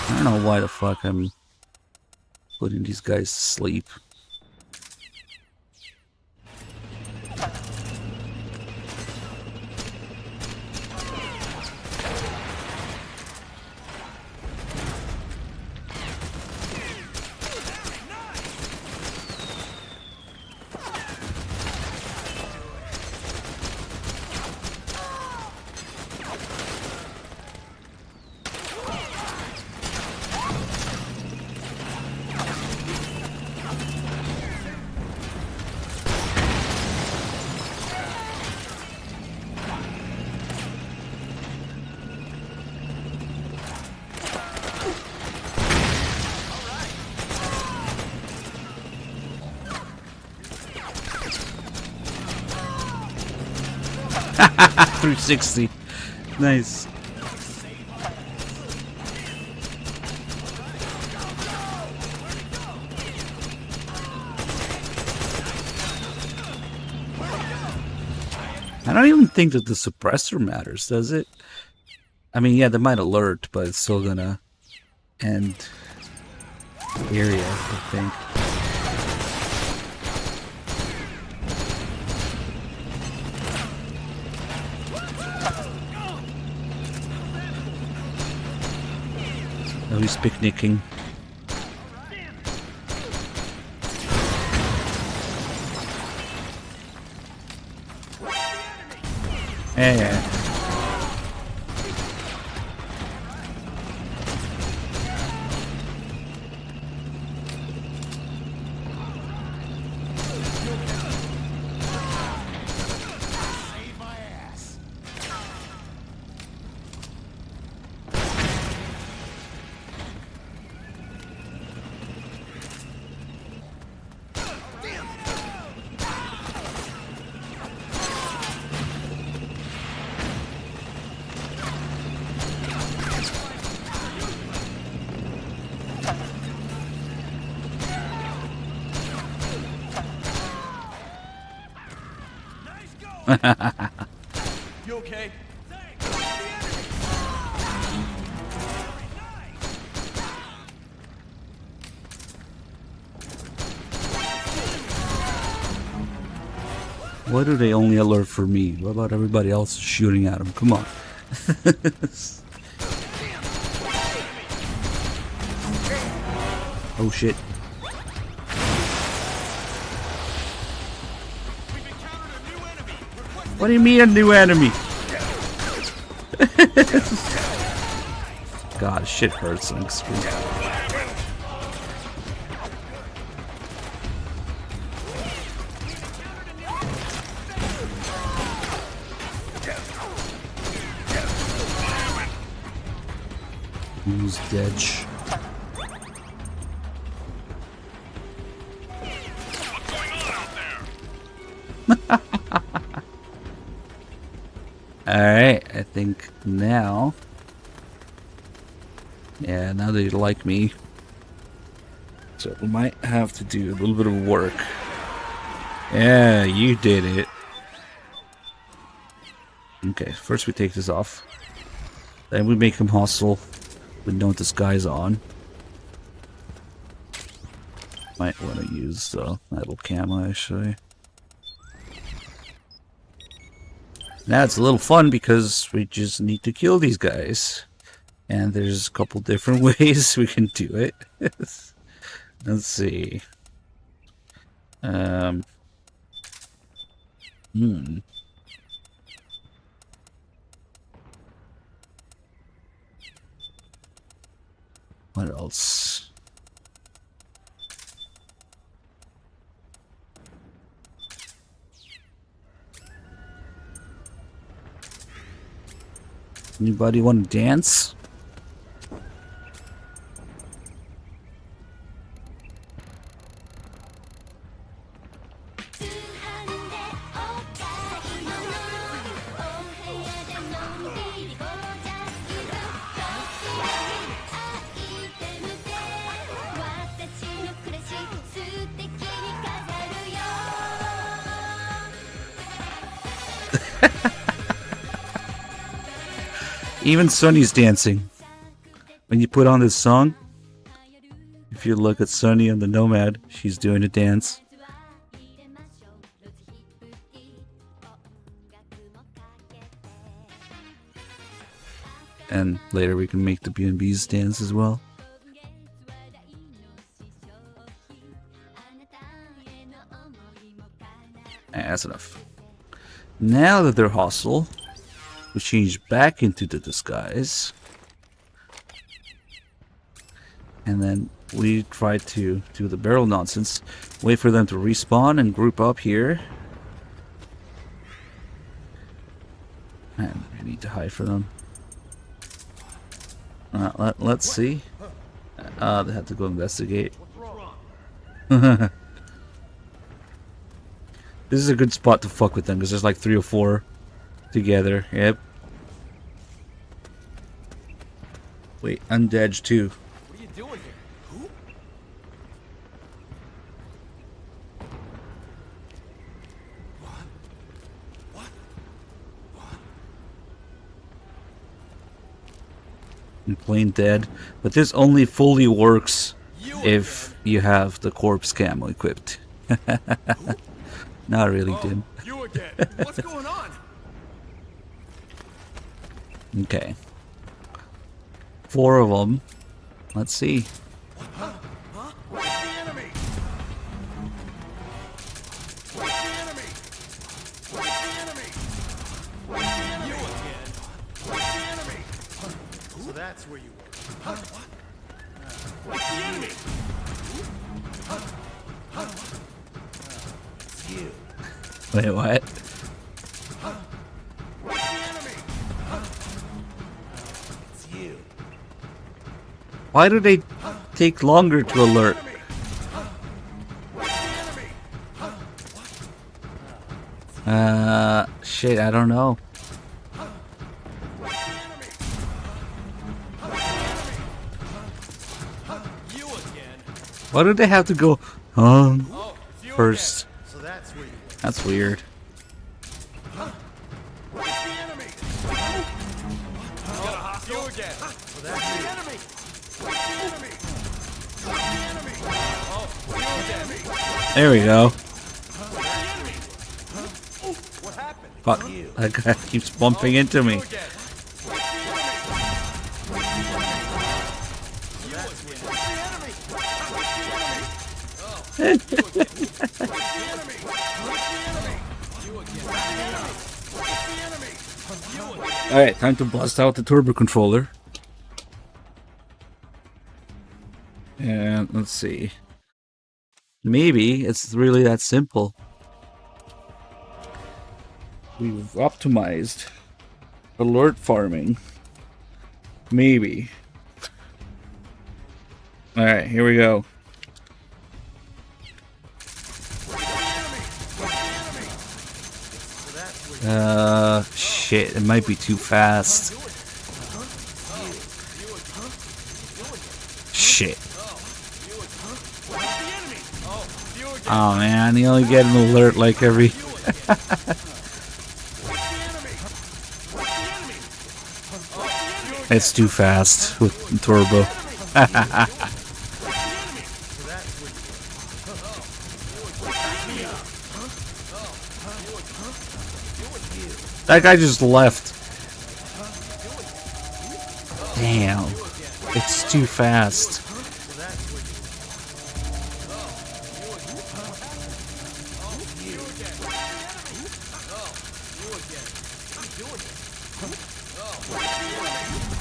I don't know why the fuck I'm putting these guys to sleep. 360. Nice. I don't even think that the suppressor matters, does it? I mean, yeah, they might alert, but it's still gonna end the area, I think. Oh, he's picnicking. Yeah. You okay? Why do they only alert for me? What about everybody else shooting at them? Come on. Oh shit. What do you mean a new enemy? God, shit hurts on screen. Who's dead? Alright, I think now... Yeah, now they like me. So we might have to do a little bit of work. Yeah, you did it. Okay, first we take this off. Then we make him hostile with no disguise on. Might want to use the metal camo actually. Now it's a little fun because we just need to kill these guys. And there's a couple different ways we can do it. Let's see. What else? Anybody want to dance? Even Sunny's dancing. When you put on this song, if you look at Sunny and the Nomad, she's doing a dance. And later we can make the B&Bs dance as well. That's enough. Now that they're hostile, we change back into the disguise. And then we try to do the barrel nonsense. Wait for them to respawn and group up here. And we need to hide for them. Let's see. They have to go investigate. This is a good spot to fuck with them because there's like 3 or 4 together. Yep. Wait, Undead too. What are you doing here? Who? In plain dead, but this only fully works if you have the corpse camo equipped. Not really, Dim. You again. What's going on? Okay. 4 of them. Let's see. Huh? Where's the enemy? Where's the enemy? Where's the enemy? Where's the enemy? You again. Where's the enemy? So that's where you were. Huh? What? Where's the enemy? It's you. Wait, what? Where's the enemy? It's you. Why do they take longer to alert? Shit, I don't know. Why do they have to go first? So that's where you were. That's weird. Where's the enemy? You again. So that's the enemy. Where's the enemy? Where's the enemy? Oh, you again. There we go. What happened? Fuck, that guy keeps bumping into me. Alright, time to bust out the turbo controller. And let's see. Maybe it's really that simple. We've optimized alert farming. Maybe. Alright, here we go. Shit, it might be too fast. Shit. Oh man, you only get an alert like every... It's too fast with turbo. That guy just left. Damn. It's too fast.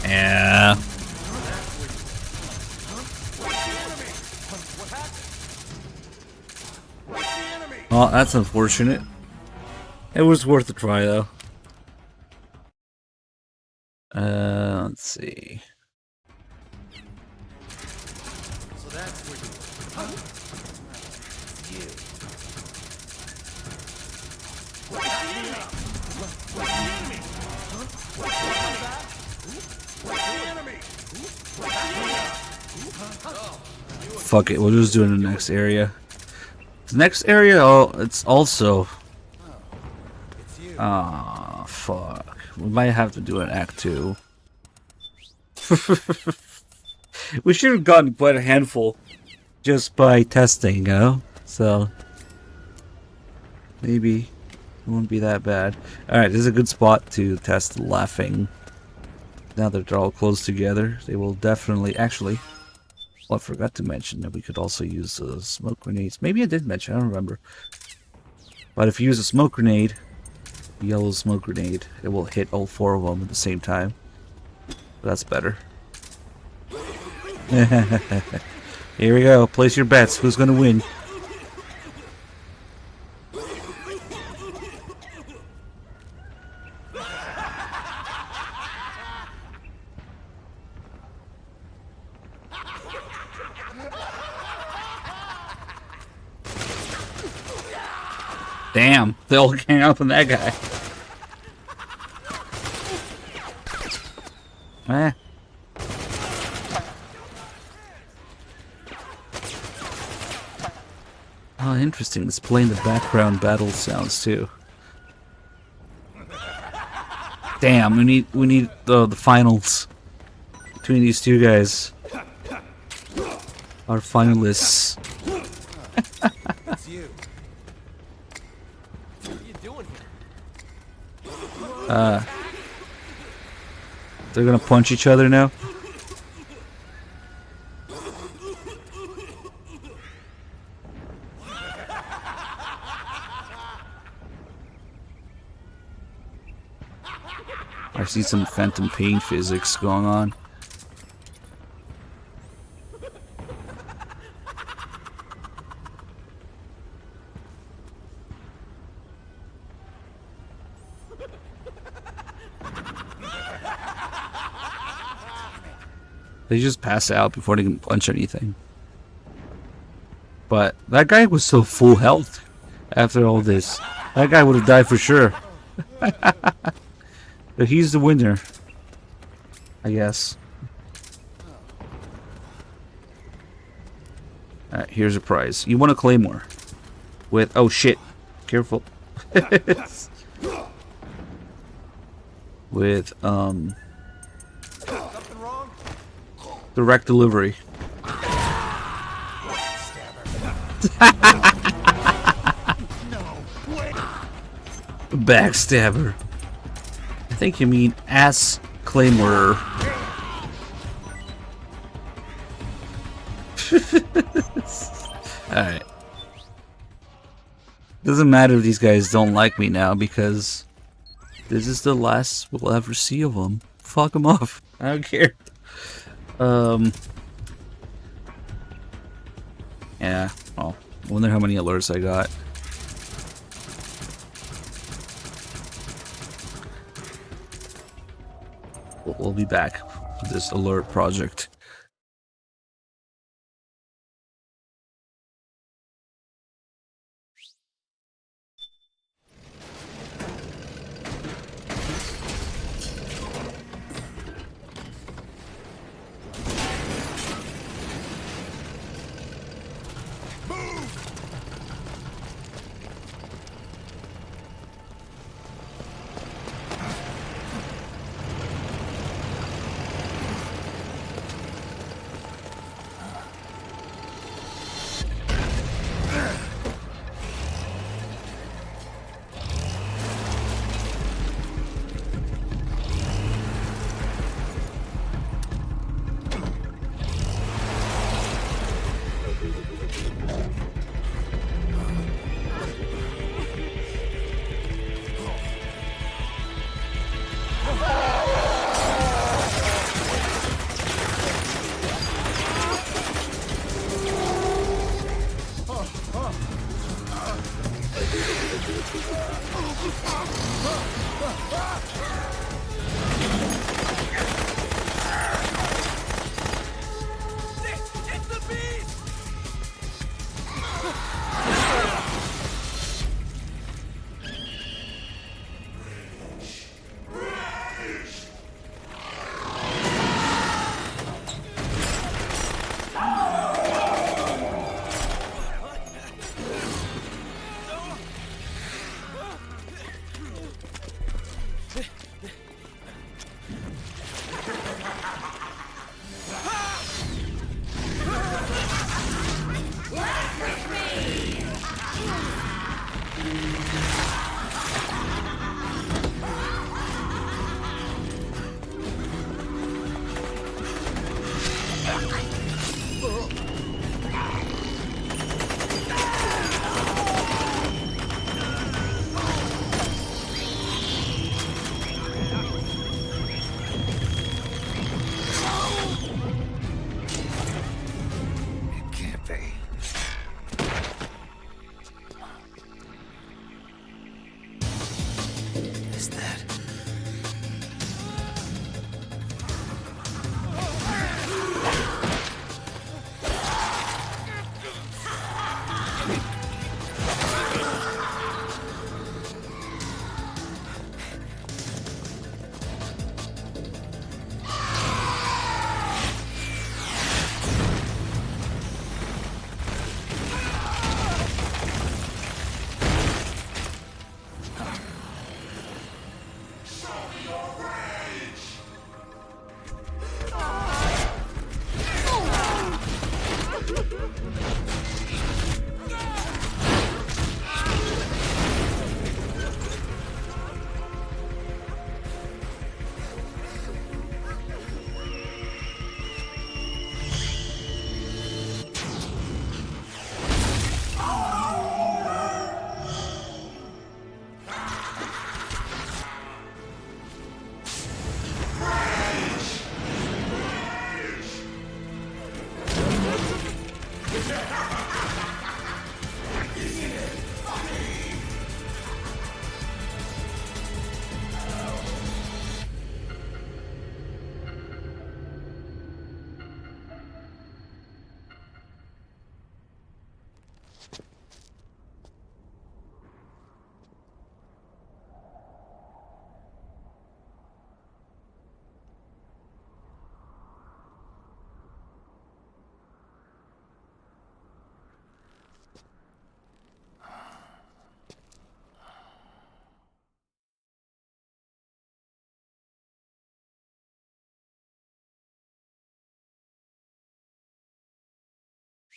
Yeah. Well, that's unfortunate. It was worth a try, though. Let's see. So that's where you Fuck it, we'll just do it in the next area. The next area, oh, it's also... Ah, fuck. We might have to do an Act 2. We should have gotten quite a handful just by testing, you know? So, maybe it won't be that bad. Alright, this is a good spot to test laughing. Now that they're all close together, they will definitely... Actually, well, I forgot to mention that we could also use smoke grenades. Maybe I did mention, I don't remember. But if you use a smoke grenade, yellow smoke grenade, it will hit all 4 of them at the same time. That's better. Here we go. Place your bets. Who's gonna win? Damn, they all gang up on that guy. Eh. Oh, interesting. It's playing the background battle sounds too. Damn, we need the finals between these two guys. Our finalists. It's you. What are you doing here? They're gonna punch each other now. I see some phantom pain physics going on. They just pass out before they can punch anything. But that guy was so full health after all this. That guy would have died for sure. But he's the winner, I guess. Alright, here's a prize. You won a claymore. With, oh shit, careful. With, direct delivery. Backstabber. I think you mean ass claymorer. Alright. Doesn't matter if these guys don't like me now because this is the last we'll ever see of them. Fuck them off. I don't care. Yeah. Oh, I wonder how many alerts I got. We'll be back with this alert project.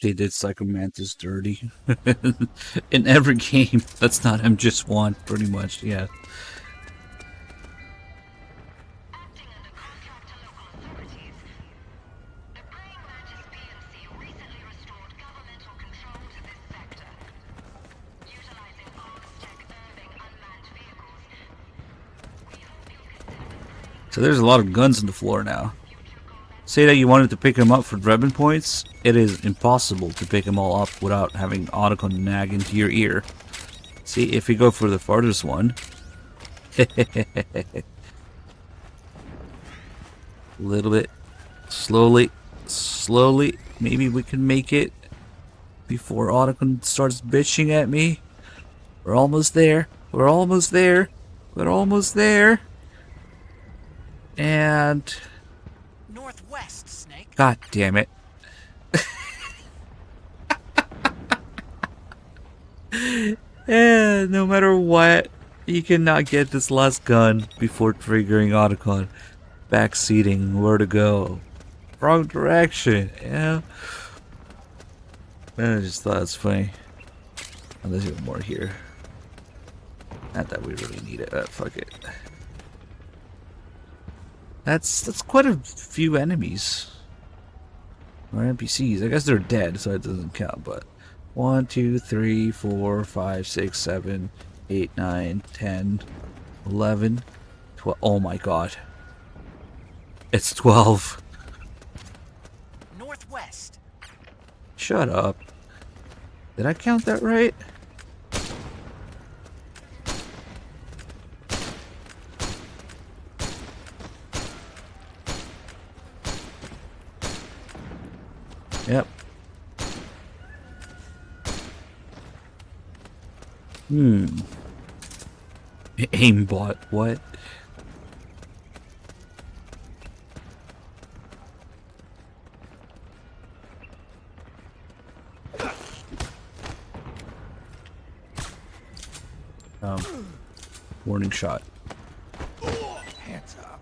They did Psycho Mantis dirty. In every game. That's not MGS1, pretty much, yeah. So there's a lot of guns on the floor now. Say that you wanted to pick them up for Drebin points, it is impossible to pick them all up without having Otacon nag into your ear. See, if we go for the farthest one... A little bit. Slowly. Slowly. Maybe we can make it before Otacon starts bitching at me. We're almost there. We're almost there. We're almost there. And... Northwest, Snake. God damn it. Yeah, no matter what, you cannot get this last gun before triggering Otacon. Backseating, where to go. Wrong direction, yeah. I just thought it's funny. Oh, there's even more here. Not that we really need it, fuck it. That's quite a few enemies. Or NPCs. I guess they're dead, so it doesn't count, but 1, 2, 3, 4, 5, 6, 7, 8, 9, 10, 11, 12. Oh my god. It's 12. Northwest. Shut up. Did I count that right? Yep. Aimbot, what? Warning shot. Hands up.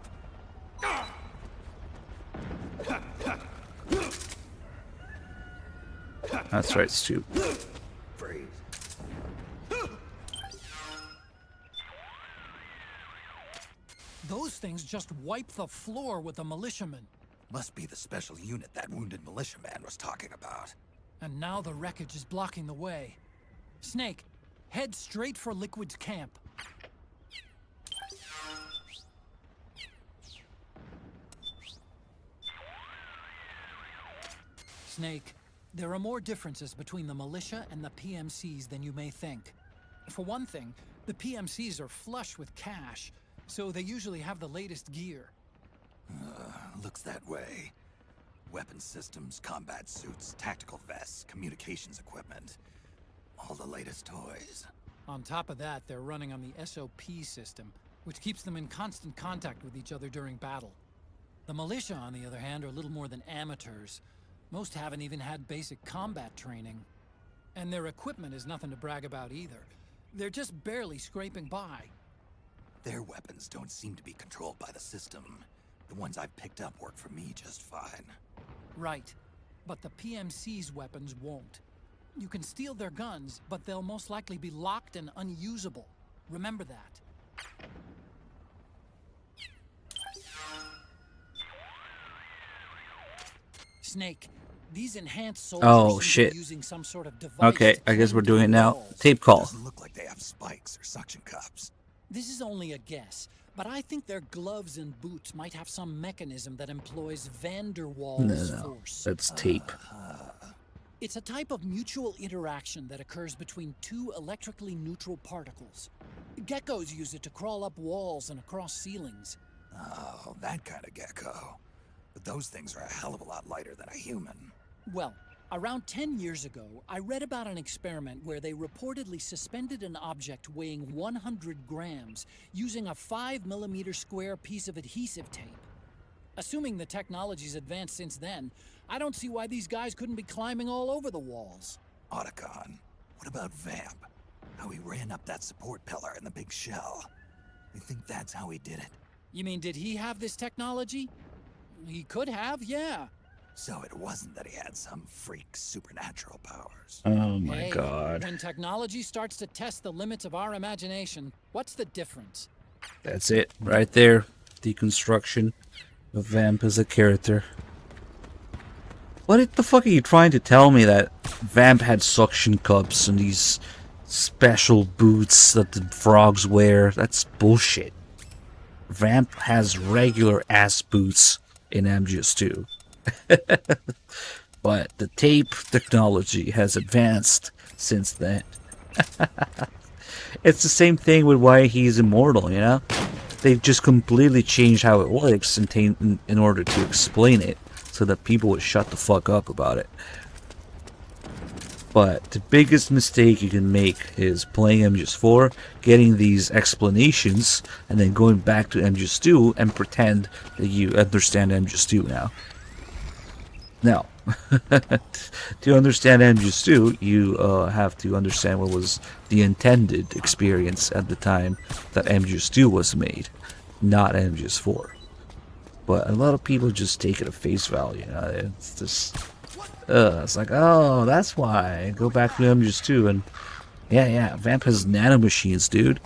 That's right, Stu. Freeze. Those things just wipe the floor with the militiamen. Must be the special unit that wounded militiaman was talking about. And now the wreckage is blocking the way. Snake, head straight for Liquid's camp. Snake, there are more differences between the militia and the PMCs than you may think. For one thing, the PMCs are flush with cash, so they usually have the latest gear. Looks that way. Weapon systems, combat suits, tactical vests, communications equipment. All the latest toys. On top of that, they're running on the SOP system, which keeps them in constant contact with each other during battle. The militia, on the other hand, are little more than amateurs. Most haven't even had basic combat training. And their equipment is nothing to brag about either. They're just barely scraping by. Their weapons don't seem to be controlled by the system. The ones I've picked up work for me just fine. Right. But the PMC's weapons won't. You can steal their guns, but they'll most likely be locked and unusable. Remember that. Snake, these enhanced soldiers Oh, seem to shit. be using some sort of device Okay, to I guess climb we're doing it through now. walls. Tape call. Doesn't look like they have spikes or suction cups. This is only a guess, but I think their gloves and boots might have some mechanism that employs van der Waals No, force. that's tape. It's a type of mutual interaction that occurs between two electrically neutral particles. Geckos use it to crawl up walls and across ceilings. Oh, that kind of gecko. But those things are a hell of a lot lighter than a human. Well, around 10 years ago, I read about an experiment where they reportedly suspended an object weighing 100 grams using a 5mm square piece of adhesive tape. Assuming the technology's advanced since then, I don't see why these guys couldn't be climbing all over the walls. Otacon, what about Vamp? How he ran up that support pillar in the big shell. You think that's how he did it? You mean, did he have this technology? He could have, yeah. So it wasn't that he had some freak supernatural powers. Oh my Hey, god. when technology starts to test the limits of our imagination, what's the difference? That's it, right there. Deconstruction of Vamp as a character. What the fuck are you trying to tell me, that Vamp had suction cups and these special boots that the frogs wear? That's bullshit. Vamp has regular ass boots in MGS2. But the tape technology has advanced since then. It's the same thing with why he's immortal, you know? They've just completely changed how it works in order to explain it, so that people would shut the fuck up about it. But the biggest mistake you can make is playing MGS4, getting these explanations, and then going back to MGS2 and pretend that you understand MGS2 now. Now, to understand MGS2, you have to understand what was the intended experience at the time that MGS2 was made, not MGS4. But a lot of people just take it at face value. You know? It's just, it's like, oh, that's why. Go back to MGS2 and yeah, Vamp has nanomachines, dude.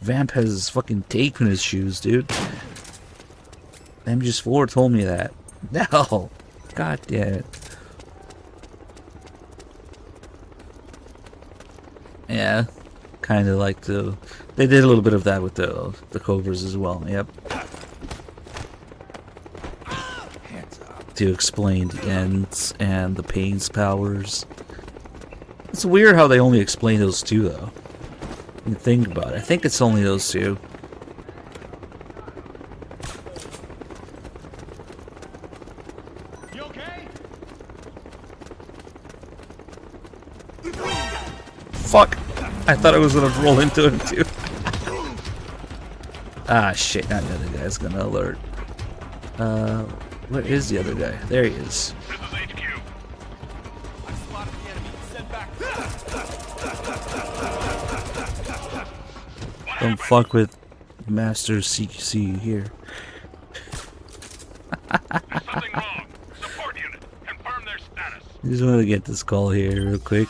Vamp has fucking tape in his shoes, dude. MGS4 told me that. No, god damn it. Yeah, kind of like the. They did a little bit of that with the Cobras as well. Yep. To explain the ends and the Pain's powers. It's weird how they only explain those two, though. You think about it. I think it's only those two. You okay? Fuck! I thought I was gonna roll into him too. Ah shit! Now the other guy's gonna alert. Where is the other guy? There he is. Don't fuck with Master CQC here. Just want to get this call here real quick.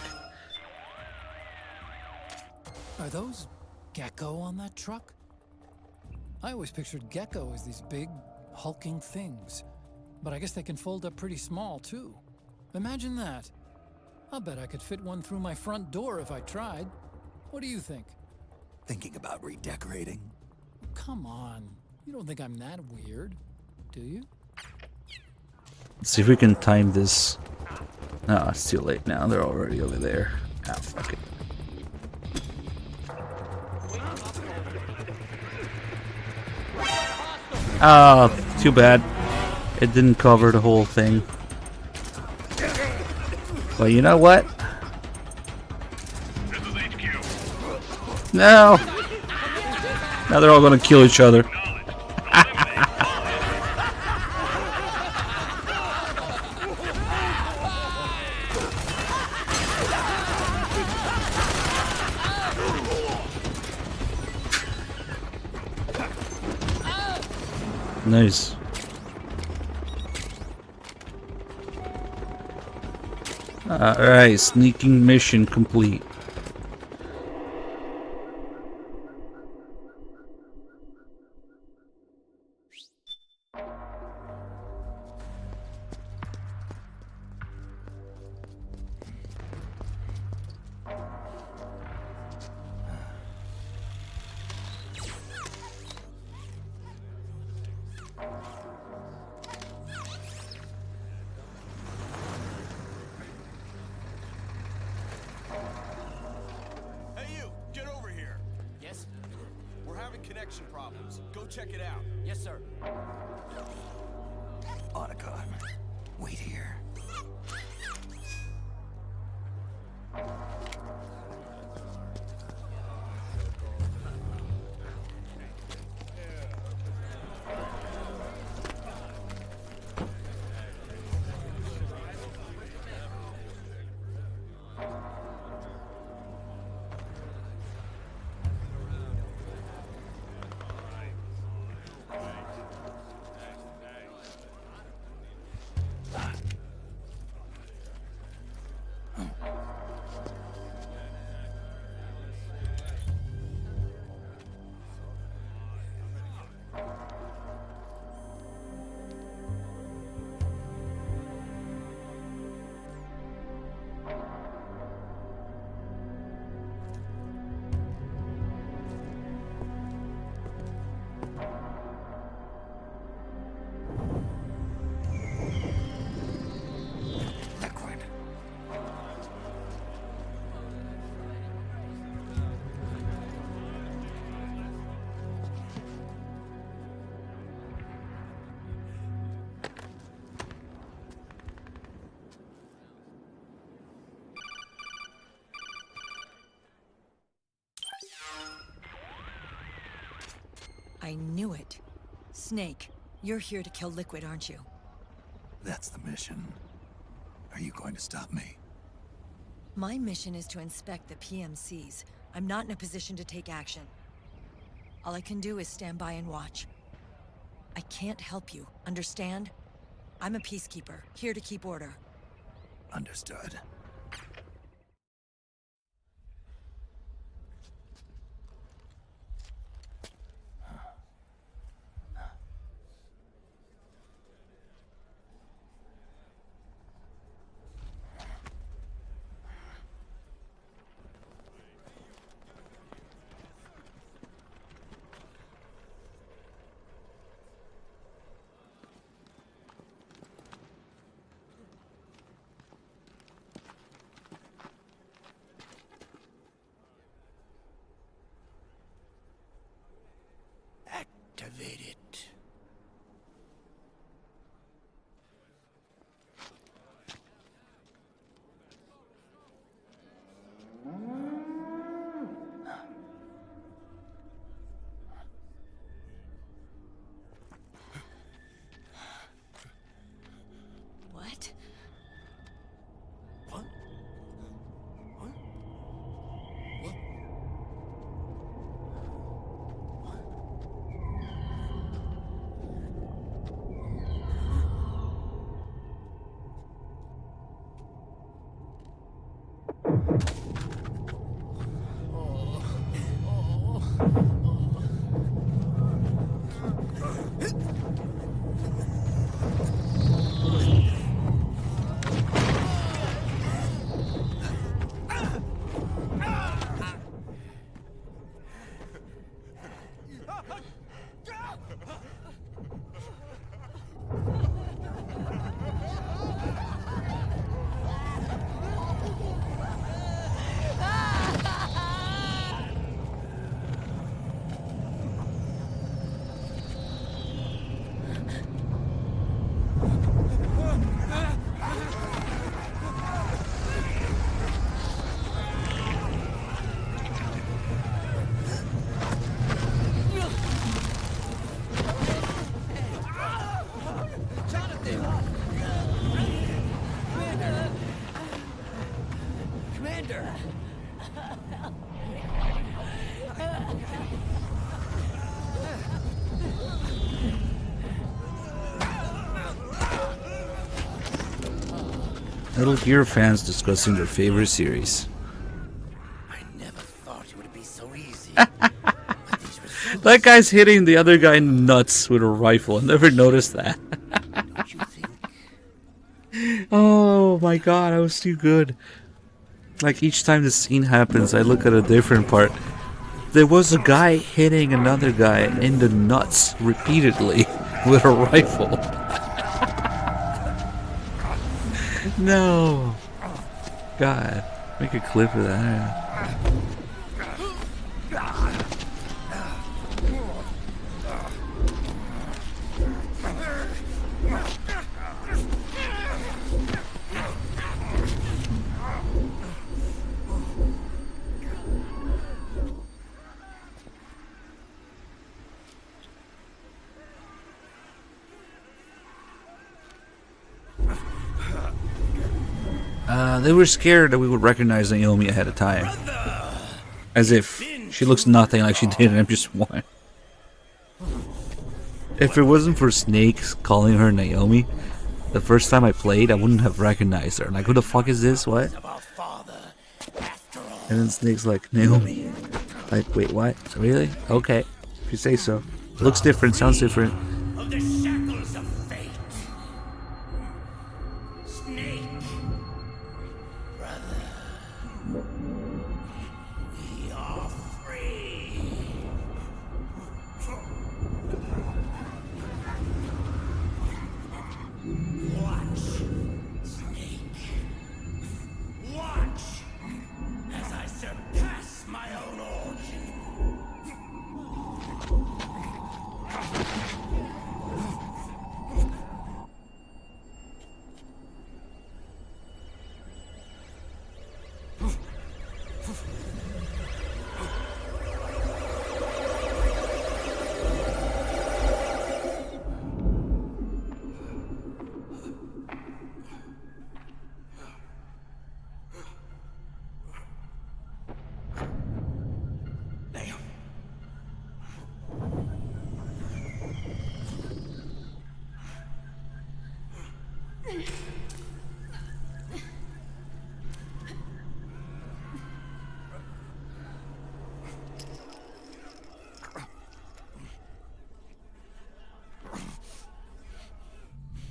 Are those Gecko on that truck? I always pictured Gecko as these big, hulking things. But I guess they can fold up pretty small, too. Imagine that. I'll bet I could fit one through my front door if I tried. What do you think? Thinking about redecorating? Come on. You don't think I'm that weird, do you? Let's see if we can time this. No, it's too late now. They're already over there. Ah, fuck it. Oh, too bad. It didn't cover the whole thing. But you know what? No! Now they're all gonna kill each other. Nice. Alright, sneaking mission complete. problems. Go check it out. Yes, sir. Otacon, wait here. I knew it. Snake, you're here to kill Liquid, aren't you? That's the mission. Are you going to stop me? My mission is to inspect the PMCs. I'm not in a position to take action. All I can do is stand by and watch. I can't help you, understand? I'm a peacekeeper, here to keep order. Understood. Activate it. What? What? What? What? Commander! Metal Gear fans discussing their favorite series. I never thought it would be so easy. That guy's hitting the other guy nuts with a rifle. I never noticed that. Oh my god, I was too good. Like each time the scene happens, I look at a different part. There was a guy hitting another guy in the nuts repeatedly with a rifle. No. God, make a clip of that. They were scared that we would recognize Naomi ahead of time. As if she looks nothing like she did in MGS1. If it wasn't for Snake calling her Naomi, the first time I played, I wouldn't have recognized her. Like, who the fuck is this? What? And then Snake's like, Naomi. Like, wait, what? Really? Okay. If you say so. Looks different, sounds different. Of the shackles of fate. Snake. Brother. We are free. Watch, Snake. Watch as I surpass my own origin.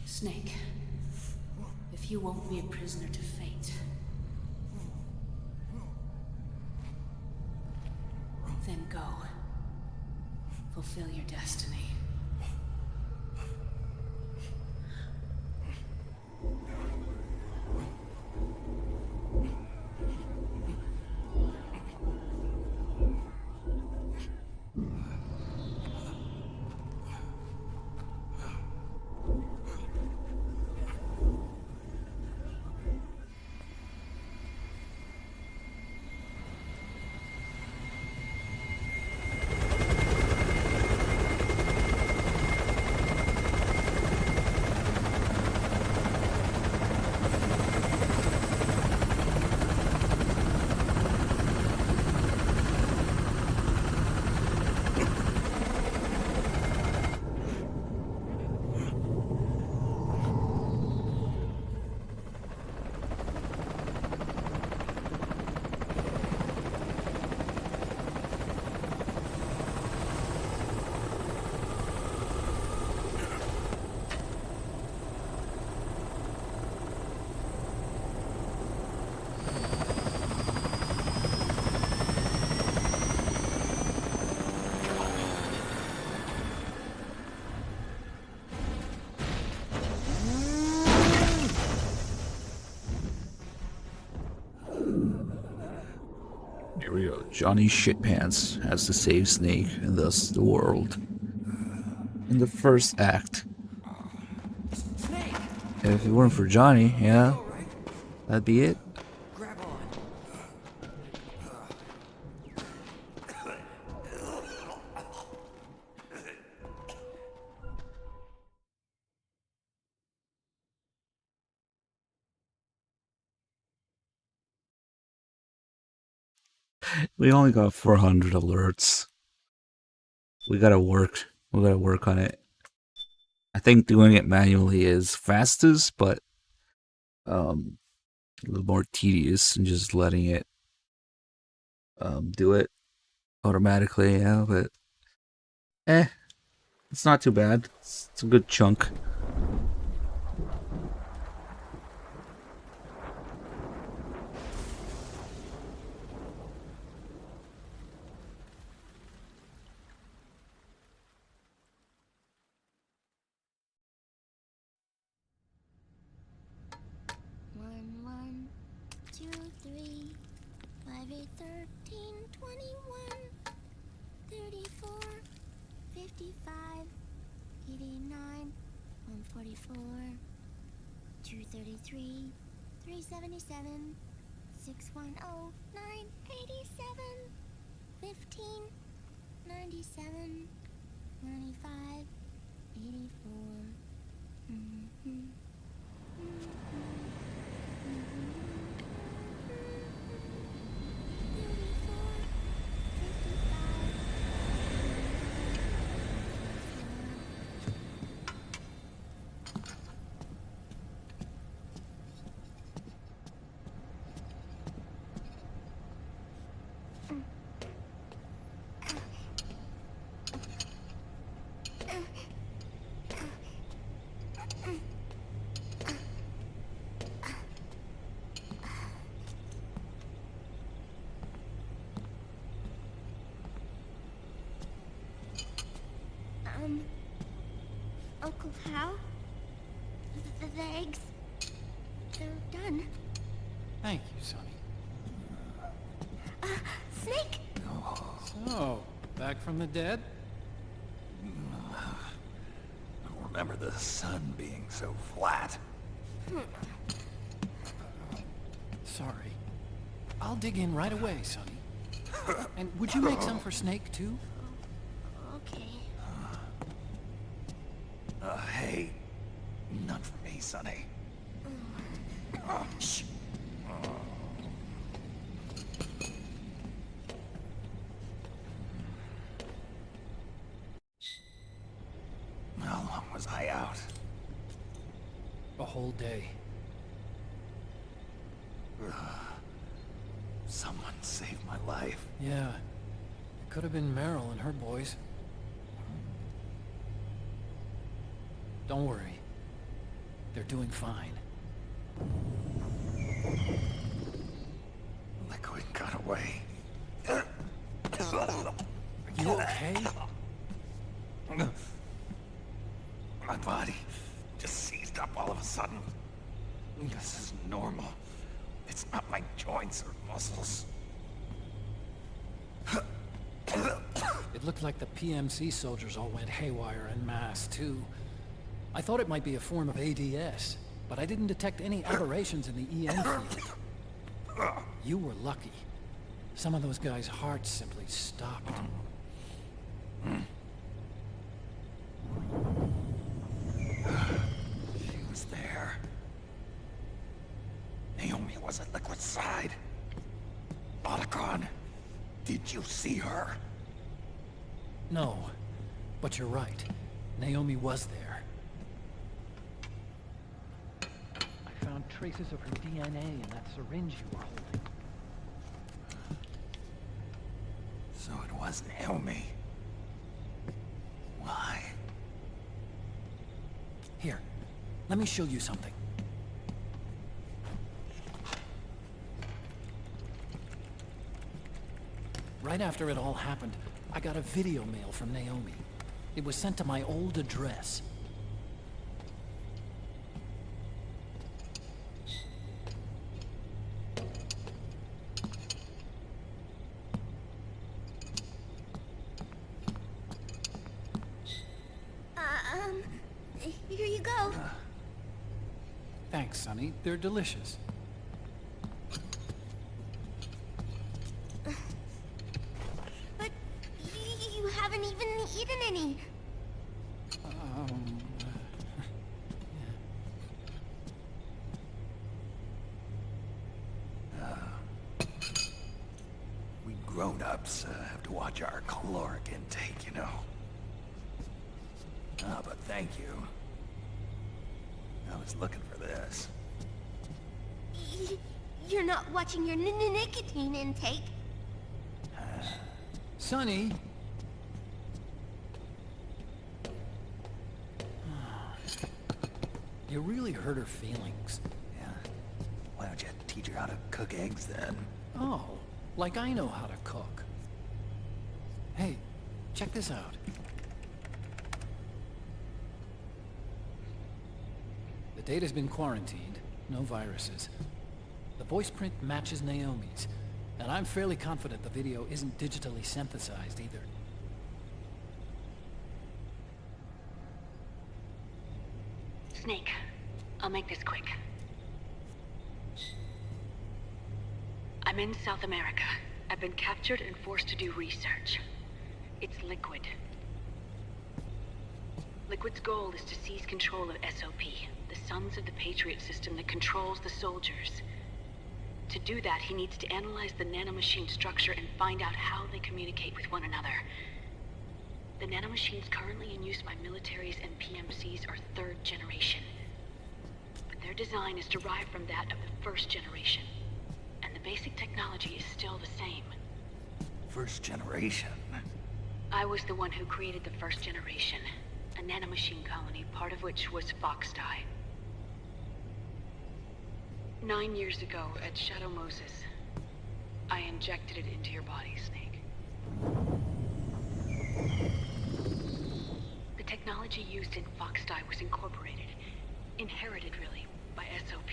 Snake, if you won't be a prisoner to fate, then go. Fulfill your destiny. Here we go. Johnny Shitpants has to save Snake and thus the world. In the first act. And if it weren't for Johnny, yeah, that'd be it. We only got 400 alerts. We gotta work on it. I think doing it manually is fastest, but a little more tedious than just letting it do it automatically, yeah, but it's not too bad. It's a good chunk. How? The eggs... they're done. Thank you, Sonny. Snake! So, back from the dead? I don't remember the sun being so flat. Sorry. I'll dig in right away, Sonny. And would you make some for Snake, too? Okay. Hey. None for me, Sonny. Shh. How long was I out? A whole day. Someone saved my life. Yeah. It could have been Meryl and her boys. Don't worry. They're doing fine. Liquid got away. Are you okay? My body just seized up all of a sudden. This is normal. It's not my joints or muscles. It looked like the PMC soldiers all went haywire en masse, too. I thought it might be a form of ADS, but I didn't detect any aberrations in the EM field. You were lucky. Some of those guys' hearts simply stopped. She was there. Naomi was at Liquid's side. Otacon, did you see her? No, but you're right. Naomi was there. I found traces of her DNA in that syringe you were holding. So it was Naomi. Why? Here, let me show you something. Right after it all happened, I got a video mail from Naomi. It was sent to my old address. Here you go. Thanks, Sonny. They're delicious. But you haven't even eaten any. We grown-ups have to watch our caloric intake, you know. But thank you. I was looking for this. You're not watching your nicotine intake. Sonny! You really hurt her feelings. Yeah. Why don't you teach her how to cook eggs then? Oh, like I know how to cook. Hey, check this out. The data's been quarantined, no viruses. The voice print matches Naomi's, and I'm fairly confident the video isn't digitally synthesized either. Snake, I'll make this quick. I'm in South America. I've been captured and forced to do research. It's Liquid. Liquid's goal is to seize control of SOP, the Sons of the Patriot system that controls the soldiers. To do that, he needs to analyze the nanomachine structure and find out how they communicate with one another. The nanomachines currently in use by militaries and PMCs are third generation. But their design is derived from that of the first generation. And the basic technology is still the same. First generation? I was the one who created the first generation. A nanomachine colony, part of which was Foxdie. 9 years ago, at Shadow Moses, I injected it into your body, Snake. The technology used in Foxdie was inherited really, by SOP.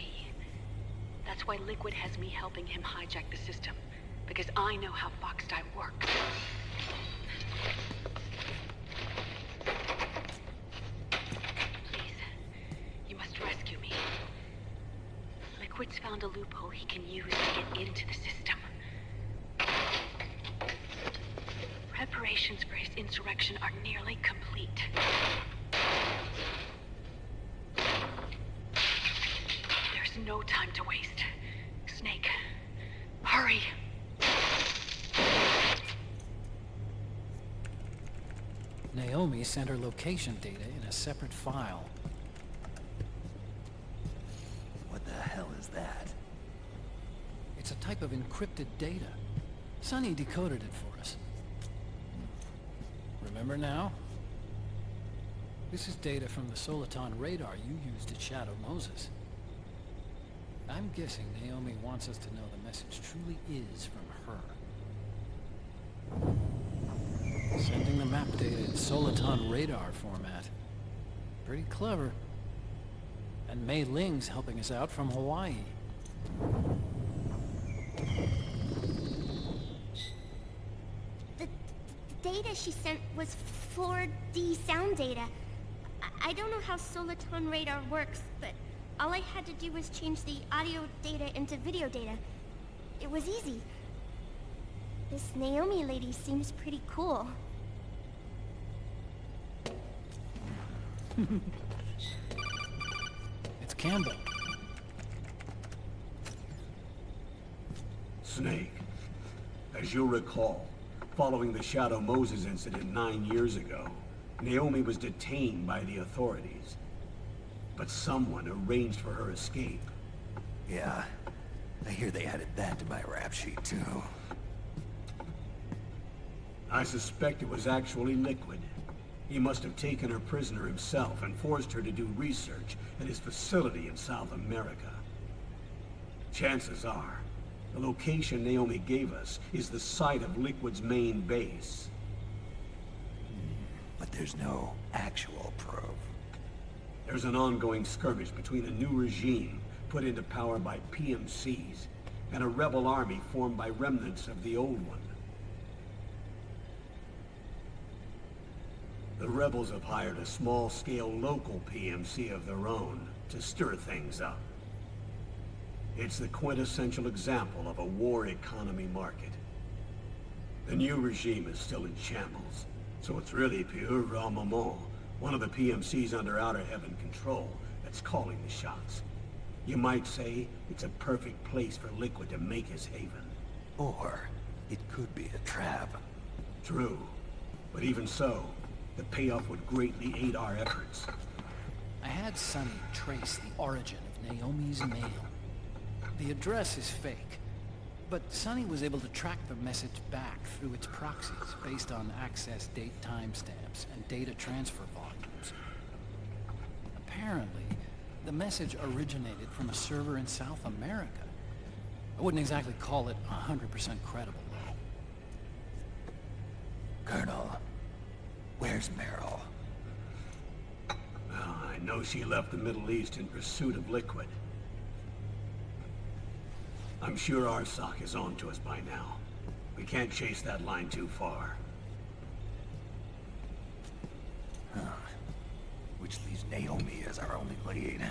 That's why Liquid has me helping him hijack the system, because I know how Foxdie works. Please, you must rescue me. Liquid's found a loophole he can use to get into the system. Preparations for his insurrection are nearly complete. There's no time to waste. Snake, hurry! Naomi sent her location data in a separate file. What the hell is that? It's a type of encrypted data. Sonny decoded it for us. Remember now? This is data from the Soliton radar you used at Shadow Moses. I'm guessing Naomi wants us to know the message truly is from her. Sending the map data in Soliton radar format. Pretty clever. And Mei Ling's helping us out from Hawaii. The data she sent was 4D sound data. I don't know how Soliton radar works, but all I had to do was change the audio data into video data. It was easy. This Naomi lady seems pretty cool. It's Campbell. Snake, as you'll recall, following the Shadow Moses incident 9 years ago, Naomi was detained by the authorities. But someone arranged for her escape. Yeah, I hear they added that to my rap sheet too. I suspect it was actually Liquid. He must have taken her prisoner himself and forced her to do research at his facility in South America. Chances are, the location Naomi gave us is the site of Liquid's main base. But there's no actual proof. There's an ongoing skirmish between a new regime put into power by PMCs and a rebel army formed by remnants of the old one. The rebels have hired a small-scale local PMC of their own to stir things up. It's the quintessential example of a war economy market. The new regime is still in shambles, so it's really Pure Maman, one of the PMCs under Outer Heaven control, that's calling the shots. You might say it's a perfect place for Liquid to make his haven. Or it could be a trap. True, but even so, the payoff would greatly aid our efforts. I had Sonny trace the origin of Naomi's mail. The address is fake, but Sonny was able to track the message back through its proxies based on access date timestamps and data transfer volumes. Apparently, the message originated from a server in South America. I wouldn't exactly call it 100% credible, though. Colonel, where's Meryl? Well, I know she left the Middle East in pursuit of Liquid. I'm sure Arsak is on to us by now. We can't chase that line too far. Huh. Which leaves Naomi as our only lead.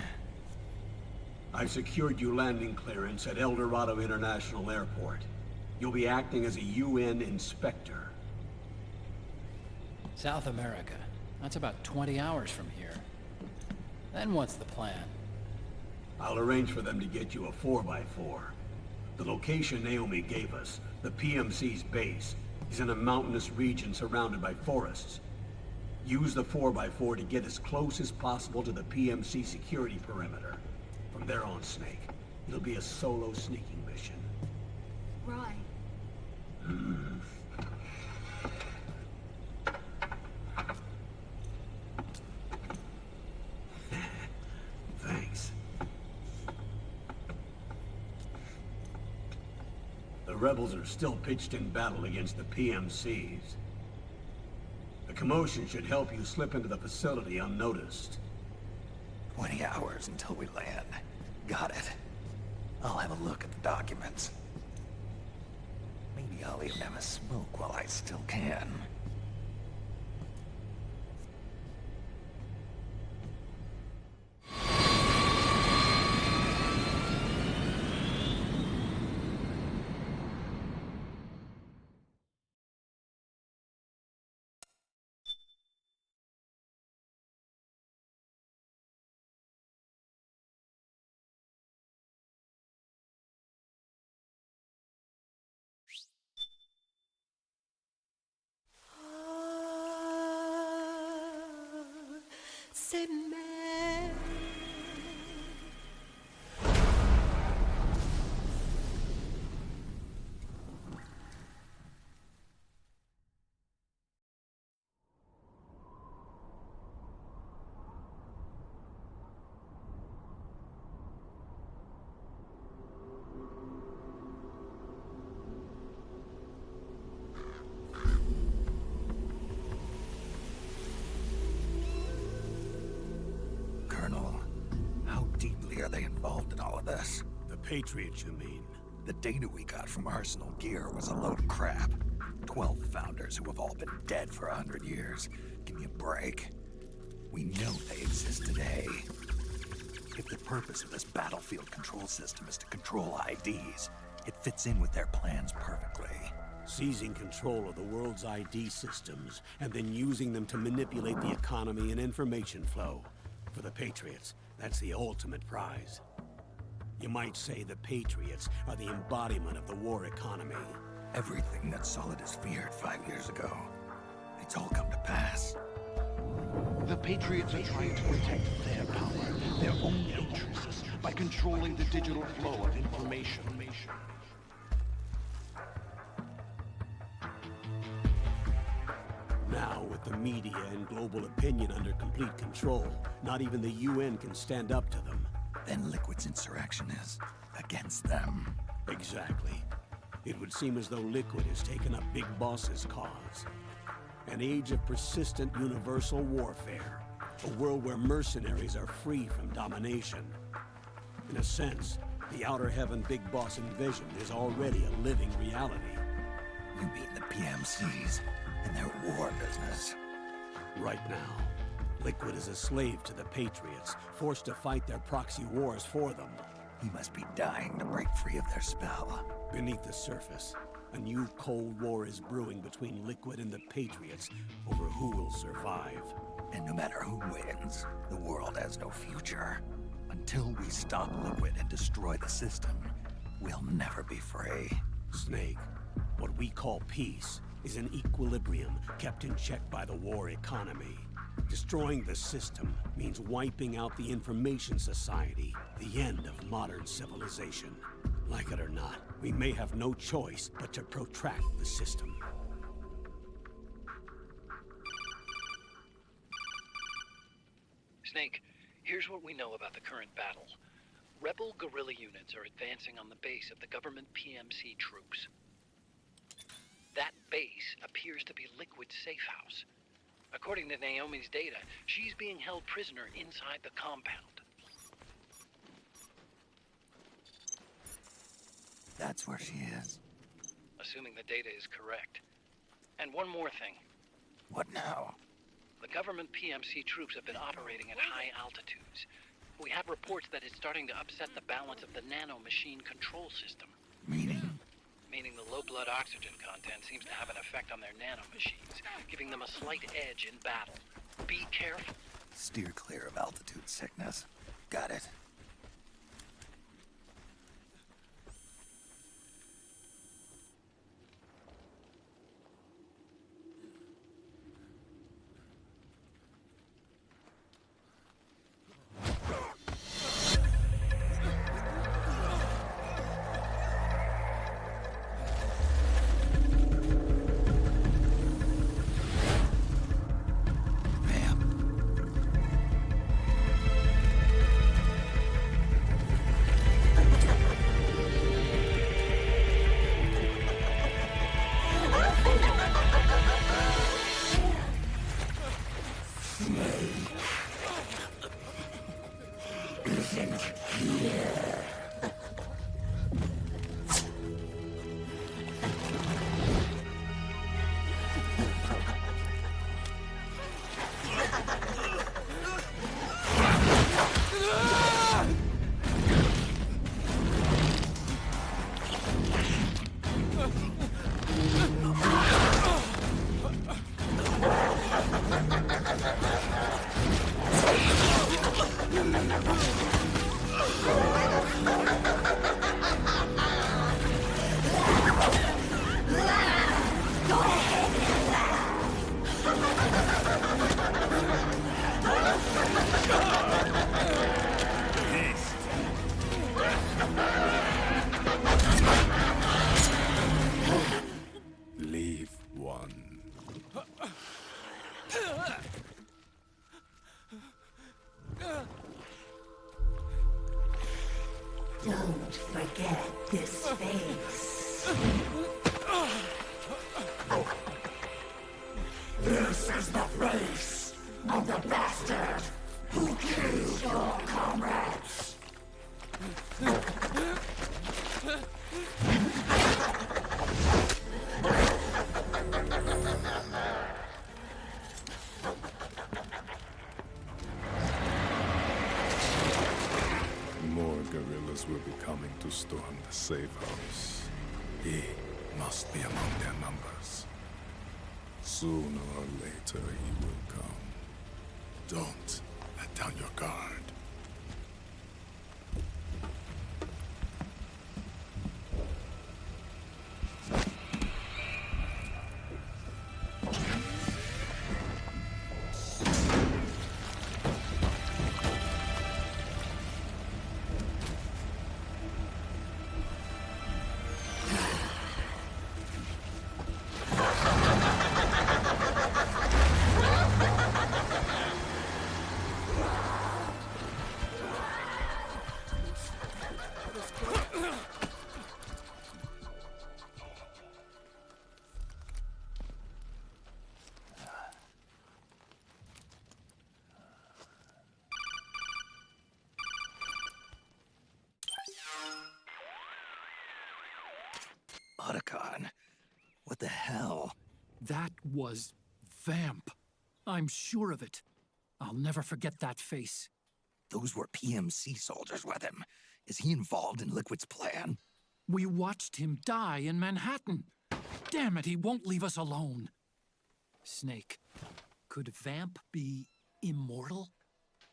I've secured you landing clearance at El Dorado International Airport. You'll be acting as a UN inspector. South America. That's about 20 hours from here. Then what's the plan? I'll arrange for them to get you a 4x4. The location Naomi gave us, the PMC's base, is in a mountainous region surrounded by forests. Use the 4x4 to get as close as possible to the PMC security perimeter. From there on, Snake, it'll be a solo sneaking mission. Right. Thanks. The rebels are still pitched in battle against the PMCs. The commotion should help you slip into the facility unnoticed. 20 hours until we land. Got it. I'll have a look at the documents. Maybe I'll even have a smoke while I still can. Are they involved in all of this? The Patriots, you mean? The data we got from Arsenal Gear was a load of crap. 12 founders who have all been dead for 100 years. Give me a break. We know they exist today. If the purpose of this battlefield control system is to control IDs, it fits in with their plans perfectly. Seizing control of the world's ID systems, and then using them to manipulate the economy and information flow. For the Patriots, that's the ultimate prize. You might say the Patriots are the embodiment of the war economy. Everything that Solid has feared 5 years ago, it's all come to pass. The Patriots are trying to protect their power, their own interests, by controlling the digital flow of information. Now, with the media and global opinion under complete control, not even the UN can stand up to them. Then Liquid's insurrection is against them. Exactly. It would seem as though Liquid has taken up Big Boss's cause. An age of persistent universal warfare. A world where mercenaries are free from domination. In a sense, the Outer Heaven Big Boss envisioned is already a living reality. You mean the PMCs and their war business? Right now, Liquid is a slave to the Patriots, forced to fight their proxy wars for them. He must be dying to break free of their spell. Beneath the surface, a new Cold War is brewing between Liquid and the Patriots over who will survive. And no matter who wins, the world has no future. Until we stop Liquid and destroy the system, we'll never be free. Snake, what we call peace is an equilibrium kept in check by the war economy. Destroying the system means wiping out the information society, the end of modern civilization. Like it or not, we may have no choice but to protract the system. Snake, here's what we know about the current battle. Rebel guerrilla units are advancing on the base of the government PMC troops. That base appears to be Liquid's safe house. According to Naomi's data, she's being held prisoner inside the compound. That's where she is. Assuming the data is correct. And one more thing. What now? The government PMC troops have been operating at high altitudes. We have reports that it's starting to upset the balance of the nano-machine control system. Meaning? Meaning the low blood oxygen content seems to have an effect on their nano-machines, giving them a slight edge in battle. Be careful. Steer clear of altitude sickness. Got it. this face. This is the face of the bastard who killed your comrades. More guerrillas will be coming to storm the safe house. He must be among their numbers. Sooner or later he will come. Don't let down your guard. Otacon, what the hell? That was Vamp. I'm sure of it. I'll never forget that face. Those were PMC soldiers with him. Is he involved in Liquid's plan? We watched him die in Manhattan. Damn it, he won't leave us alone. Snake, could Vamp be immortal?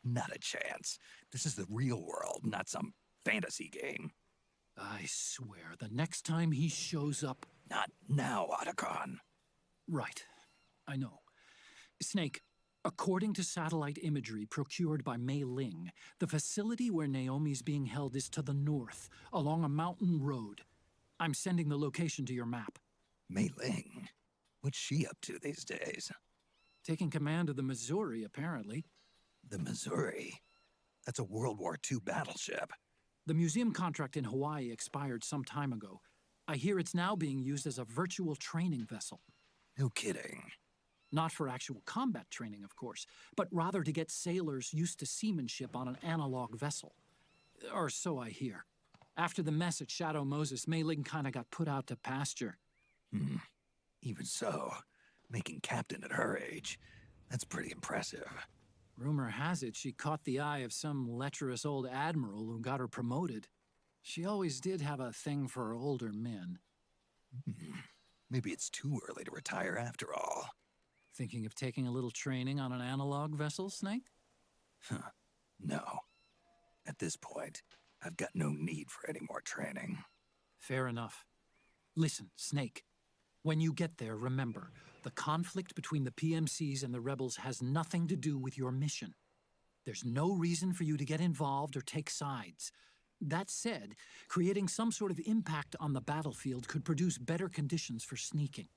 Not a chance. This is the real world, not some fantasy game. I swear, the next time he shows up... Not now, Otacon. Right. I know. Snake, according to satellite imagery procured by Mei Ling, the facility where Naomi's being held is to the north, along a mountain road. I'm sending the location to your map. Mei Ling? What's she up to these days? Taking command of the Missouri, apparently. The Missouri? That's a World War II battleship. The museum contract in Hawaii expired some time ago. I hear it's now being used as a virtual training vessel. No kidding. Not for actual combat training, of course, but rather to get sailors used to seamanship on an analog vessel. Or so I hear. After the mess at Shadow Moses, Mei Ling kinda got put out to pasture. Even so, making captain at her age, that's pretty impressive. Rumor has it she caught the eye of some lecherous old admiral who got her promoted. She always did have a thing for older men. Maybe it's too early to retire after all. Thinking of taking a little training on an analog vessel, Snake? No. At this point, I've got no need for any more training. Fair enough. Listen, Snake. When you get there, remember, the conflict between the PMCs and the rebels has nothing to do with your mission. There's no reason for you to get involved or take sides. That said, creating some sort of impact on the battlefield could produce better conditions for sneaking.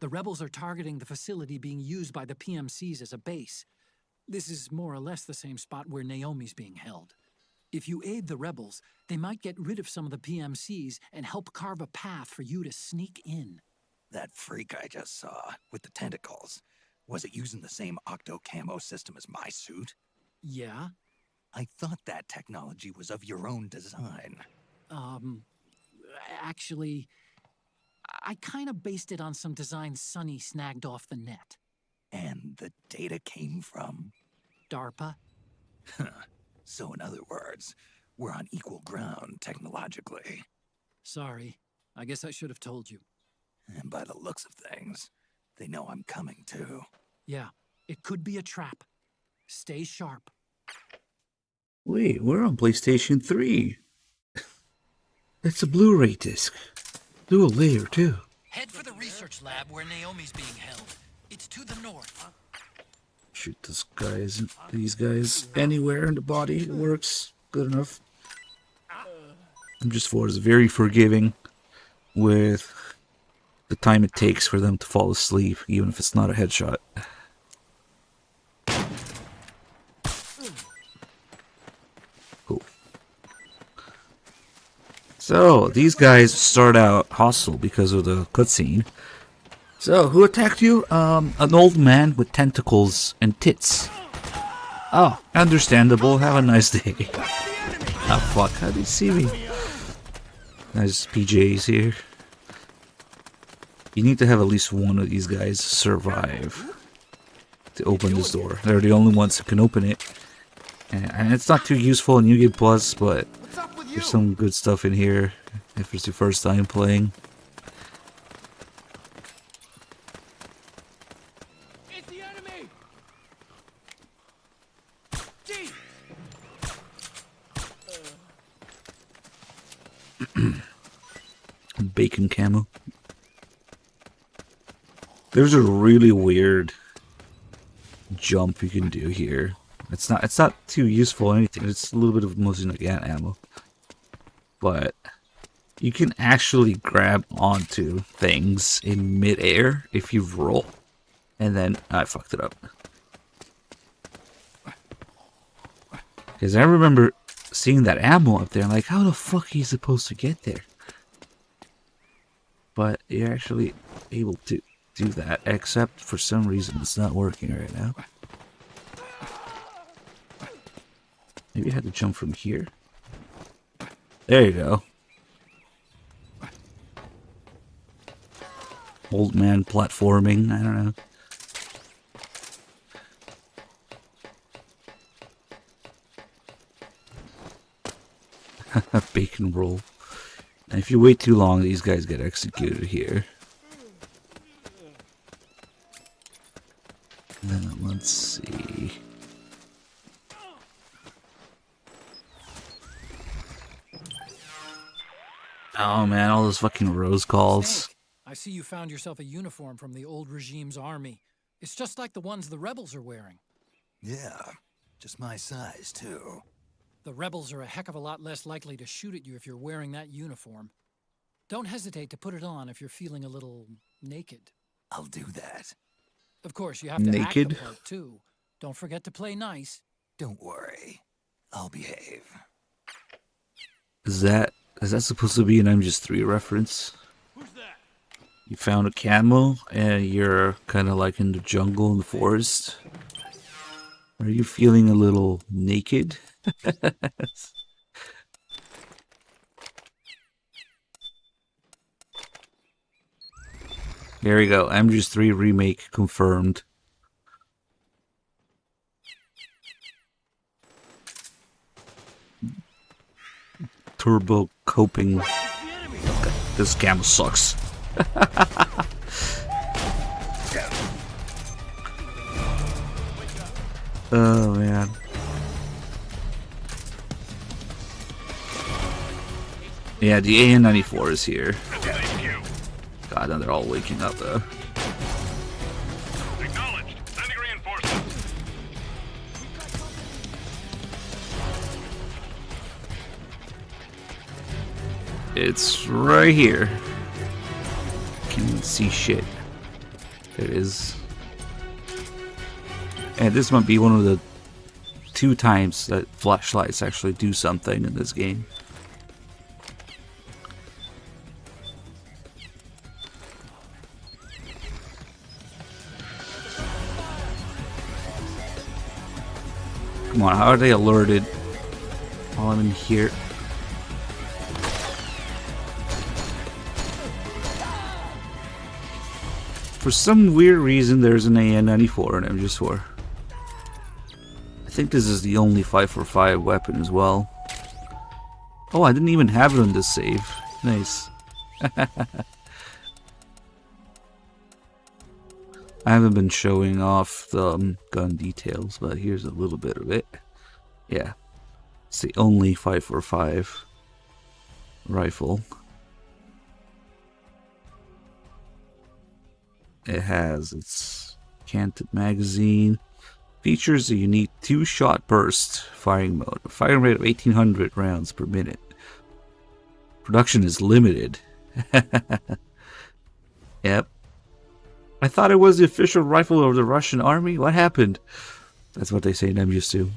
The rebels are targeting the facility being used by the PMCs as a base. This is more or less the same spot where Naomi's being held. If you aid the rebels, they might get rid of some of the PMCs and help carve a path for you to sneak in. That freak I just saw, with the tentacles, was it using the same octo-camo system as my suit? Yeah? I thought that technology was of your own design. Actually, I kind of based it on some designs Sonny snagged off the net. And the data came from? DARPA. So in other words, we're on equal ground technologically. Sorry. I guess I should have told you. And by the looks of things, they know I'm coming too. Yeah, it could be a trap. Stay sharp. Wait, we're on PlayStation 3. It's a Blu-ray disc. Dual layer, too. Head for the research lab where Naomi's being held. It's to the north. Shoot these guys anywhere in the body. It works. Good enough. MGS4 is very forgiving with the time it takes for them to fall asleep, even if it's not a headshot. Cool. So, these guys start out hostile because of the cutscene. So, who attacked you? An old man with tentacles and tits. Oh, understandable. Have a nice day. Ah, fuck. How did he see me? Nice PJs here. You need to have at least one of these guys survive to open this door. They're the only ones who can open it. And it's not too useful in New Game Plus, but there's some good stuff in here if it's your first time playing. It's the enemy! Bacon camo. There's a really weird jump you can do here. It's not too useful or anything. It's a little bit of mostly like ammo. But you can actually grab onto things in midair if you roll. And then I fucked it up. Because I remember seeing that ammo up there. I'm like, how the fuck are you supposed to get there? But you're actually able to do that, except for some reason it's not working right now. Maybe I had to jump from here. There you go. Old man platforming, I don't know. Bacon roll. And if you wait too long, these guys get executed here. And then let's see. Oh man, all those fucking rose calls. Snake, I see you found yourself a uniform from the old regime's army. It's just like the ones the rebels are wearing. Yeah, just my size, too. The rebels are a heck of a lot less likely to shoot at you if you're wearing that uniform. Don't hesitate to put it on if you're feeling a little naked. I'll do that. Of course, you have to act the part, too. Don't forget to play nice. Don't worry. I'll behave. Is that supposed to be an MGS3 reference? Who's that? You found a camo and you're kind of like in the jungle in the forest. Are you feeling a little naked? There we go. MGS3 remake confirmed. Turbo coping. This camo sucks. Oh man. Yeah, the AN-94 is here. God, now they're all waking up though. Acknowledged. Sending reinforcements. It's right here. Can't see shit. There it is. And this might be one of the 2 times that flashlights actually do something in this game. Come on, how are they alerted while I'm in here? For some weird reason, there's an AN-94 in MGS4. I think this is the only 545 weapon as well. Oh, I didn't even have it on this save. Nice. I haven't been showing off the gun details, but here's a little bit of it. Yeah, it's the only 545 rifle. It has its canted magazine. Features a unique 2-shot burst firing mode. A firing rate of 1800 rounds per minute. Production is limited. Yep. I thought it was the official rifle of the Russian army. What happened? That's what they say in MGS2.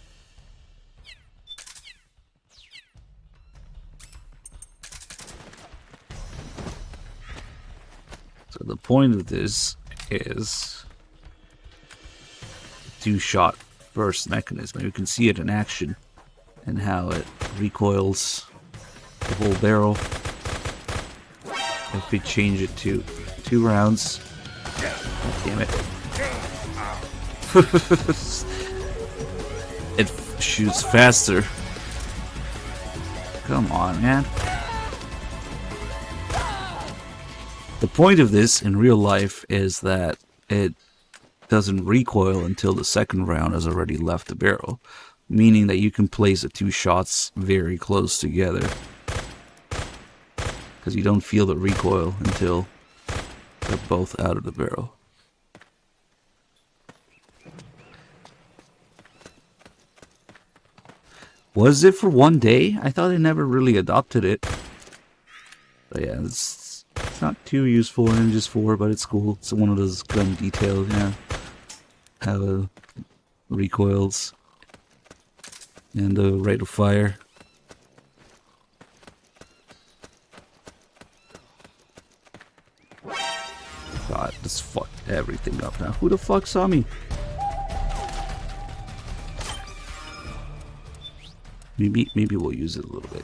So the point of this is two-shot burst mechanism. You can see it in action and how it recoils the whole barrel. If we change it to 2 rounds, oh, damn it. It shoots faster. Come on, man. The point of this in real life is that it doesn't recoil until the second round has already left the barrel, meaning that you can place the 2 shots very close together because you don't feel the recoil until they're both out of the barrel. Was it for 1 day? I thought they never really adopted it. But yeah, it's not too useful in MGS4, but it's cool. It's one of those gun details, yeah. How it recoils. And the rate of fire. God, this fucked everything up now. Who the fuck saw me? Maybe we'll use it a little bit.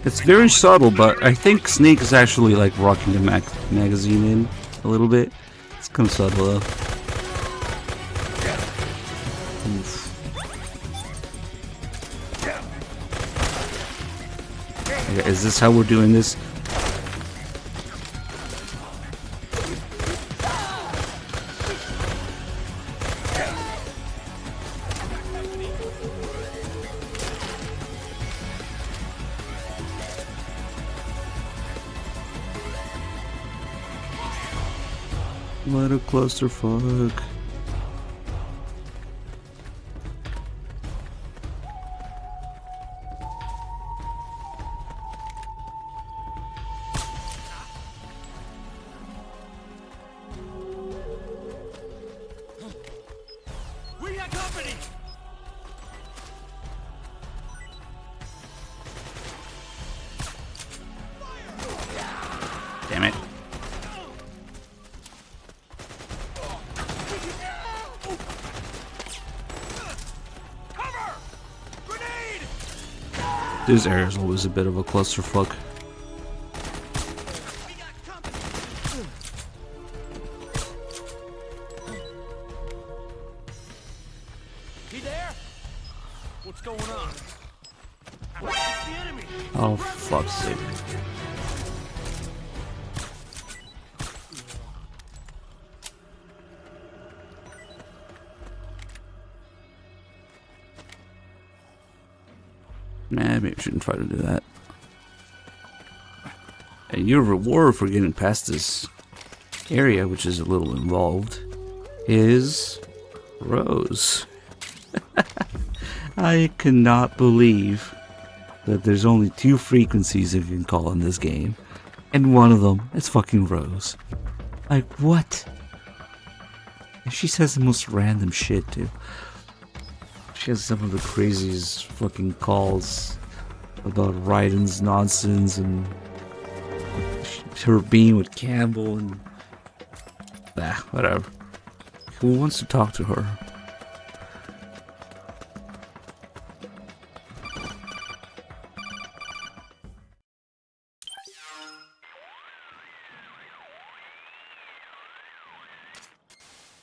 It's very subtle, but I think Snake is actually like rocking the magazine in a little bit. It's kind of subtle though. Okay, is this how we're doing this? What a clusterfuck. We got company. Damn it. This area is always a bit of a clusterfuck. He there? What's going on? It's the enemy. Oh, fuck's sake. Nah, maybe I shouldn't try to do that. And your reward for getting past this area, which is a little involved, is Rose. I cannot believe that there's only 2 frequencies you can call in this game, and one of them is fucking Rose. Like, what? And she says the most random shit, too. She has some of the craziest fucking calls about Raiden's nonsense and her being with Campbell and whatever. Who wants to talk to her?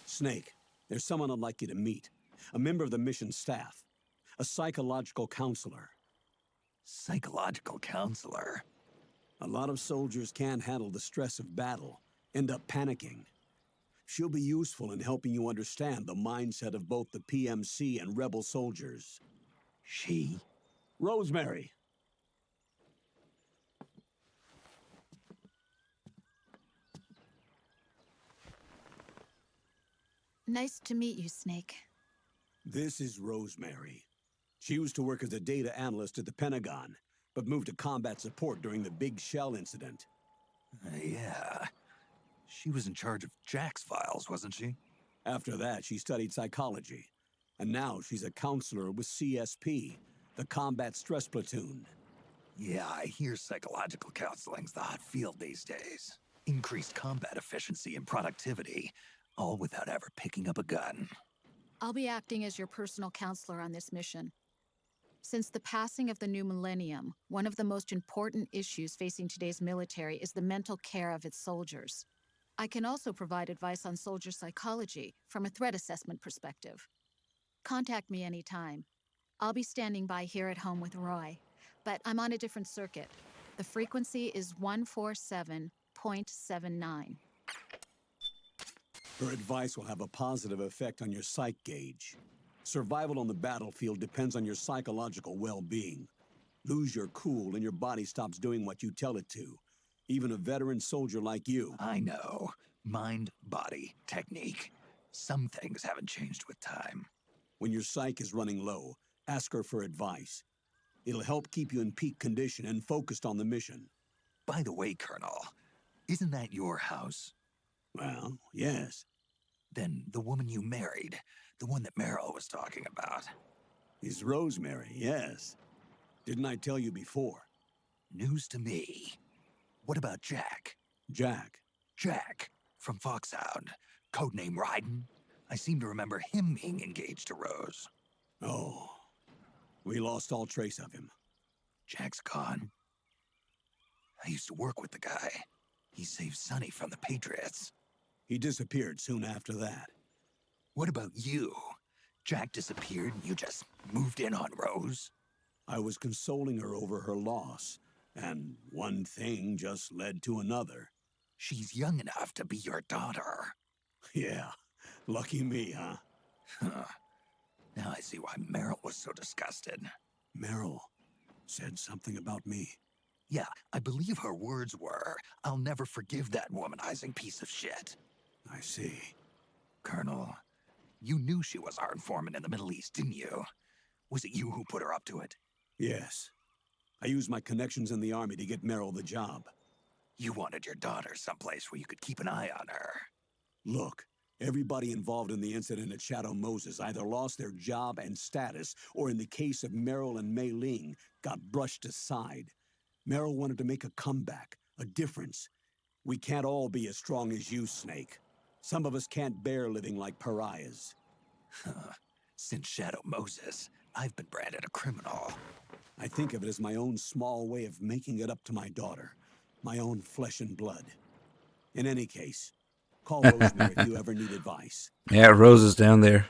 Snake, there's someone I'd like you to meet. A member of the mission staff. A psychological counselor. Psychological counselor? A lot of soldiers can't handle the stress of battle, end up panicking. She'll be useful in helping you understand the mindset of both the PMC and rebel soldiers. She? Rosemary. Nice to meet you, Snake. This is Rosemary. She used to work as a data analyst at the Pentagon. but moved to combat support during the Big Shell incident. Yeah. She was in charge of Jack's files, wasn't she? After that, she studied psychology. And now she's a counselor with CSP, the Combat Stress Platoon. Yeah, I hear psychological counseling's the hot field these days. Increased combat efficiency and productivity, all without ever picking up a gun. I'll be acting as your personal counselor on this mission. Since the passing of the new millennium, one of the most important issues facing today's military is the mental care of its soldiers. I can also provide advice on soldier psychology from a threat assessment perspective. Contact me anytime. I'll be standing by here at home with Roy, but I'm on a different circuit. The frequency is 147.79. Her advice will have a positive effect on your psych gauge. Survival on the battlefield depends on your psychological well-being. Lose your cool and your body stops doing what you tell it to. Even a veteran soldier like you. I know. Mind, body, technique. Some things haven't changed with time. When your psyche is running low, ask her for advice. It'll help keep you in peak condition and focused on the mission. By the way, Colonel, isn't that your house? Well, yes. Then the woman you married, the one that Meryl was talking about. Is Rosemary, yes. Didn't I tell you before? News to me. What about Jack? Jack? Jack, from Foxhound. Codename Raiden. I seem to remember him being engaged to Rose. Oh. We lost all trace of him. Jack's gone. I used to work with the guy. He saved Sonny from the Patriots. He disappeared soon after that. What about you? Jack disappeared and you just moved in on Rose? I was consoling her over her loss, and one thing just led to another. She's young enough to be your daughter. Yeah, lucky me, huh? Now I see why Meryl was so disgusted. Meryl said something about me. Yeah, I believe her words were, "I'll never forgive that womanizing piece of shit." I see. Colonel, you knew she was our informant in the Middle East, didn't you? Was it you who put her up to it? Yes. I used my connections in the army to get Meryl the job. You wanted your daughter someplace where you could keep an eye on her. Look, everybody involved in the incident at Shadow Moses either lost their job and status, or in the case of Meryl and Mei Ling, got brushed aside. Meryl wanted to make a comeback, a difference. We can't all be as strong as you, Snake. Some of us can't bear living like pariahs. Since Shadow Moses, I've been branded a criminal. I think of it as my own small way of making it up to my daughter. My own flesh and blood. In any case, call Rosemary if you ever need advice. Yeah, Rose is down there.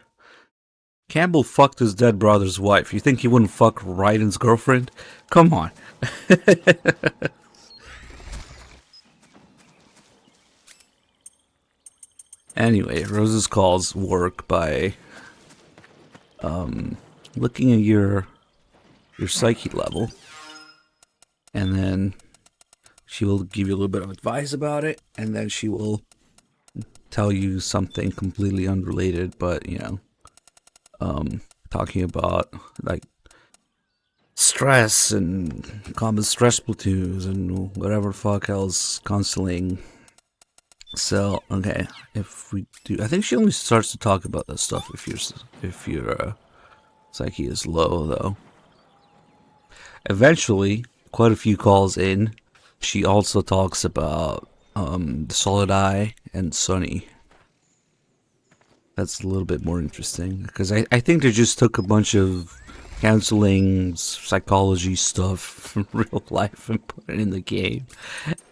Campbell fucked his dead brother's wife. You think he wouldn't fuck Raiden's girlfriend? Come on. Anyway, Rose's calls work by looking at your psyche level, and then she will give you a little bit of advice about it, and then she will tell you something completely unrelated, but you know, talking about like stress and common stress platoons and whatever fuck else counseling. So okay, if we do, I think she only starts to talk about this stuff if your psyche is low, though. Eventually, quite a few calls in, she also talks about the Solid Eye and Sonny. That's a little bit more interesting, because I think they just took a bunch of counseling, psychology stuff from real life and put it in the game.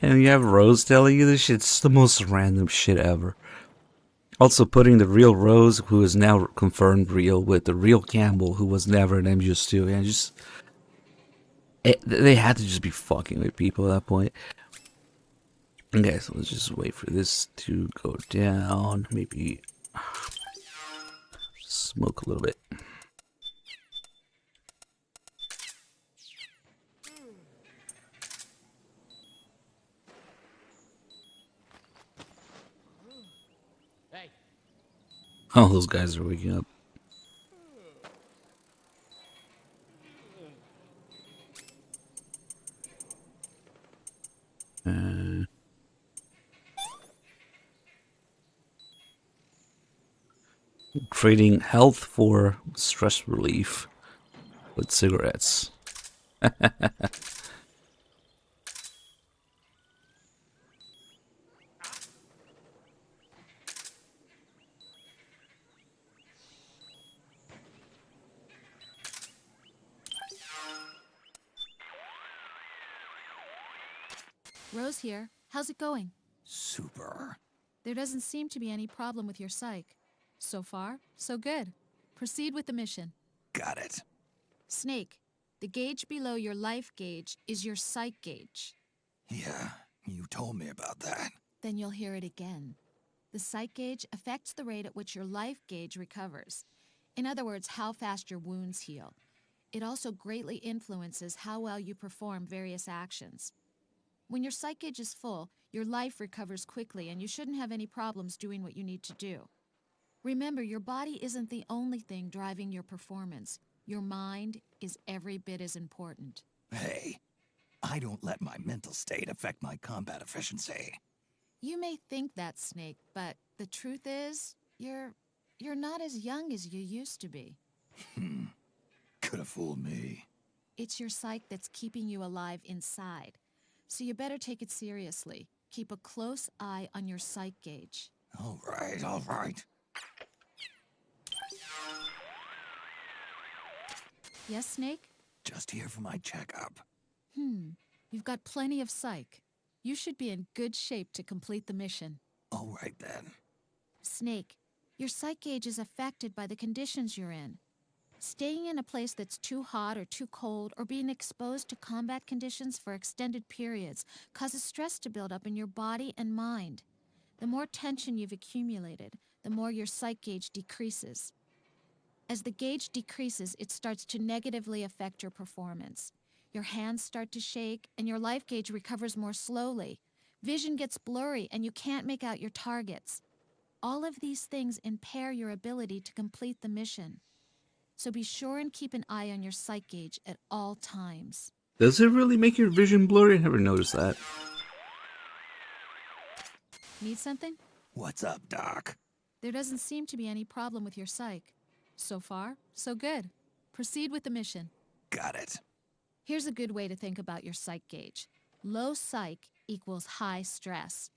And you have Rose telling you this shit. It's the most random shit ever. Also putting the real Rose, who is now confirmed real, with the real Campbell, who was never an MGS2. And just... they had to just be fucking with people at that point. Okay, so let's just wait for this to go down. Maybe... smoke a little bit. Oh, those guys are waking up. trading health for stress relief with cigarettes. Rose here. How's it going? Super. There doesn't seem to be any problem with your psych. So far, so good. Proceed with the mission. Got it. Snake, the gauge below your life gauge is your psych gauge. Yeah, you told me about that. Then you'll hear it again. The psych gauge affects the rate at which your life gauge recovers. In other words, how fast your wounds heal. It also greatly influences how well you perform various actions. When your psych gauge is full, your life recovers quickly and you shouldn't have any problems doing what you need to do. Remember, your body isn't the only thing driving your performance. Your mind is every bit as important. Hey, I don't let my mental state affect my combat efficiency. You may think that, Snake, but the truth is, you're not as young as you used to be. Could have fooled me. It's your psyche that's keeping you alive inside. So you better take it seriously. Keep a close eye on your psych gauge. All right, all right. Yes, Snake? Just here for my checkup. You've got plenty of psych. You should be in good shape to complete the mission. All right, then. Snake, your psych gauge is affected by the conditions you're in. Staying in a place that's too hot or too cold or being exposed to combat conditions for extended periods causes stress to build up in your body and mind. The more tension you've accumulated, the more your psych gauge decreases. As the gauge decreases, it starts to negatively affect your performance. Your hands start to shake and your life gauge recovers more slowly. Vision gets blurry and you can't make out your targets. All of these things impair your ability to complete the mission. So be sure and keep an eye on your psych gauge at all times. Does it really make your vision blurry? I never noticed that. Need something? What's up, Doc? There doesn't seem to be any problem with your psych. So far, so good. Proceed with the mission. Got it. Here's a good way to think about your psych gauge. Low psych equals high stress.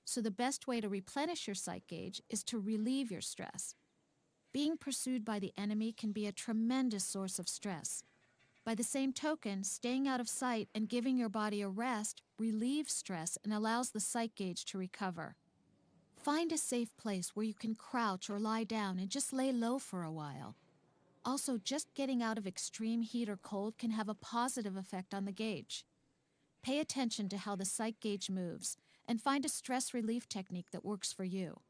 So the best way to replenish your psych gauge is to relieve your stress. Being pursued by the enemy can be a tremendous source of stress. By the same token, staying out of sight and giving your body a rest relieves stress and allows the psych gauge to recover. Find a safe place where you can crouch or lie down and just lay low for a while. Also, just getting out of extreme heat or cold can have a positive effect on the gauge. Pay attention to how the psych gauge moves and find a stress relief technique that works for you.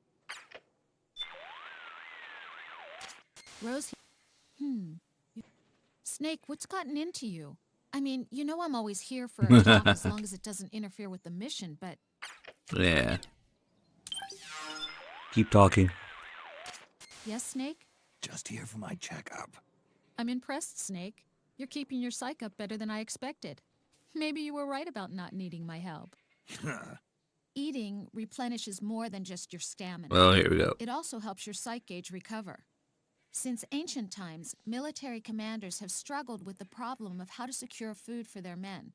Rose, Snake, what's gotten into you? I mean, you know I'm always here for a talk as long as it doesn't interfere with the mission, but... Yeah. Keep talking. Yes, Snake? Just here for my checkup. I'm impressed, Snake. You're keeping your psych up better than I expected. Maybe you were right about not needing my help. Eating replenishes more than just your stamina. Well, here we go. It also helps your psych gauge recover. Since ancient times, military commanders have struggled with the problem of how to secure food for their men.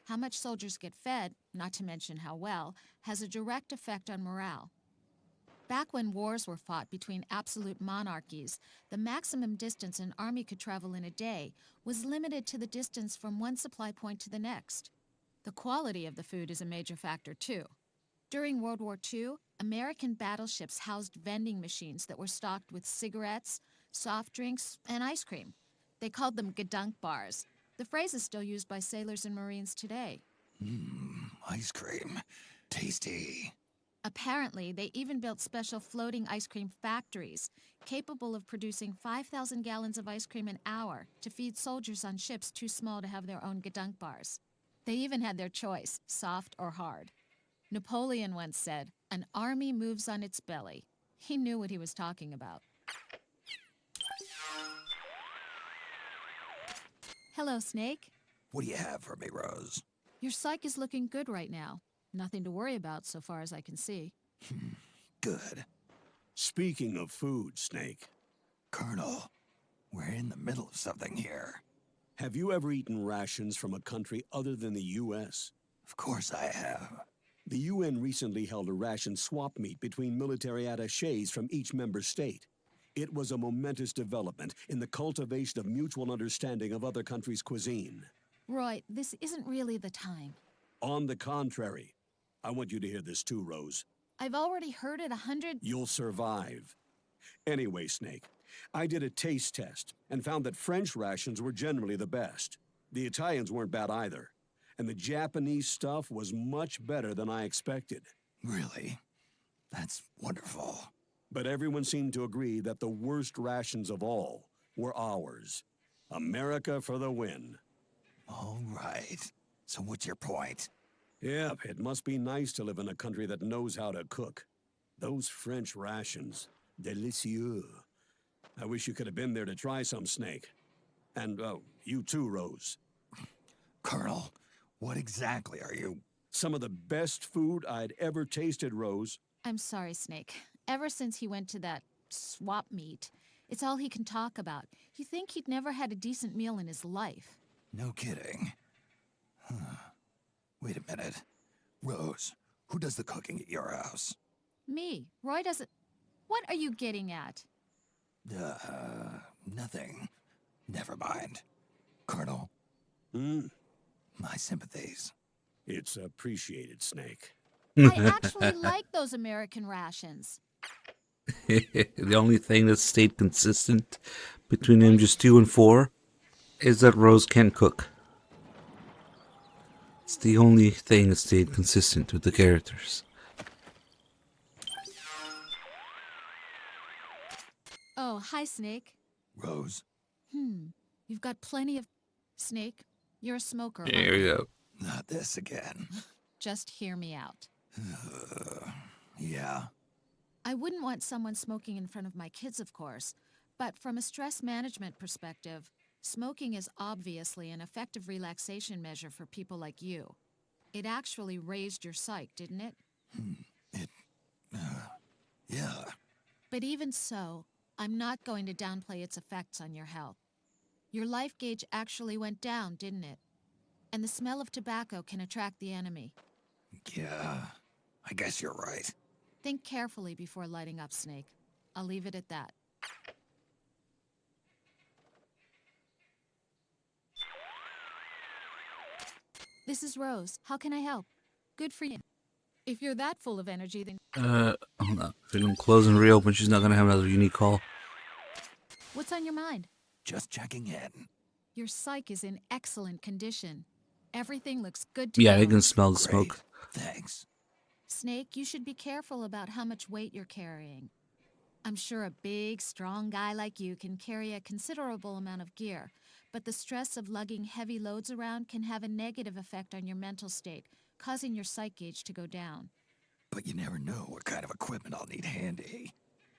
How much soldiers get fed, not to mention how well, has a direct effect on morale. Back when wars were fought between absolute monarchies, the maximum distance an army could travel in a day was limited to the distance from one supply point to the next. The quality of the food is a major factor, too. During World War II, American battleships housed vending machines that were stocked with cigarettes, soft drinks, and ice cream. They called them Gedunk bars. The phrase is still used by sailors and Marines today. Ice cream. Tasty. Apparently, they even built special floating ice cream factories capable of producing 5,000 gallons of ice cream an hour to feed soldiers on ships too small to have their own Gedunk bars. They even had their choice, soft or hard. Napoleon once said, "An army moves on its belly." He knew what he was talking about. Hello, Snake. What do you have for me, Rose? Your psych is looking good right now. Nothing to worry about so far as I can see. Good. Speaking of food, Snake, Colonel, we're in the middle of something here. Have you ever eaten rations from a country other than the U.S.? Of course I have. The UN recently held a ration swap meet between military attachés from each member state. It was a momentous development in the cultivation of mutual understanding of other countries' cuisine. Roy, this isn't really the time. On the contrary, I want you to hear this too, Rose. I've already heard it 100... You'll survive. Anyway, Snake, I did a taste test and found that French rations were generally the best. The Italians weren't bad either. And the Japanese stuff was much better than I expected. Really? That's wonderful. But everyone seemed to agree that the worst rations of all were ours. America for the win. All right. So what's your point? Yep, it must be nice to live in a country that knows how to cook. Those French rations, délicieux. I wish you could have been there to try some, Snake. And, you too, Rose. Colonel, what exactly are you? Some of the best food I'd ever tasted, Rose. I'm sorry, Snake. Ever since he went to that swap meet, it's all he can talk about. You think he'd never had a decent meal in his life. No kidding. Huh. Wait a minute. Rose, who does the cooking at your house? Me. Roy doesn't... What are you getting at? Nothing. Never mind. Colonel? My sympathies. It's appreciated, Snake. I actually like those American rations. The only thing that stayed consistent between MGS2 and 4 is that Rose can cook. It's the only thing that stayed consistent with the characters. Oh, hi, Snake. Rose? You've got plenty of... Snake, you're a smoker. There you go. Not this again. Just hear me out. Yeah. I wouldn't want someone smoking in front of my kids, of course, but from a stress management perspective, smoking is obviously an effective relaxation measure for people like you. It actually raised your psyche, didn't it? Yeah. But even so, I'm not going to downplay its effects on your health. Your life gauge actually went down, didn't it? And the smell of tobacco can attract the enemy. Yeah, I guess you're right. Think carefully before lighting up, Snake. I'll leave it at that. This is Rose. How can I help? Good for you. If you're that full of energy, then... Hold on. If we don't close and reopen, she's not gonna have another unique call. What's on your mind? Just checking in. Your psyche is in excellent condition. Everything looks good to Yeah, go. I can smell the smoke. Thanks. Snake, you should be careful about how much weight you're carrying. I'm sure a big, strong guy like you can carry a considerable amount of gear, but the stress of lugging heavy loads around can have a negative effect on your mental state, causing your psyche gauge to go down. But you never know what kind of equipment I'll need handy.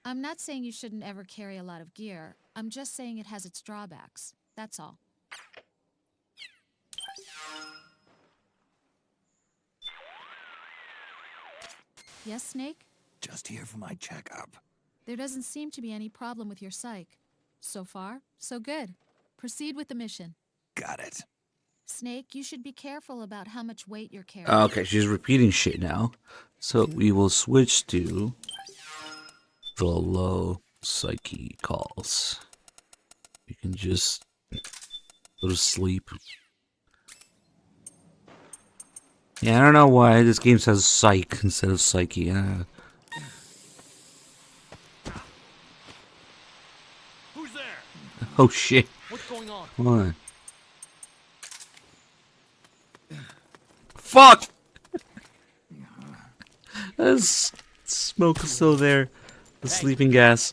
I'm not saying you shouldn't ever carry a lot of gear. I'm just saying it has its drawbacks. That's all. Yes, Snake? Just here for my checkup. There doesn't seem to be any problem with your psyche. So far, so good. Proceed with the mission. Got it. Snake, you should be careful about how much weight you're carrying. Okay, she's repeating shit now. So we will switch to the low psyche calls. You can just go to sleep. Yeah, I don't know why this game says psych instead of psyche. Who's there? Oh shit. What's going on? Come on. Fuck! This smoke is still there. The sleeping gas.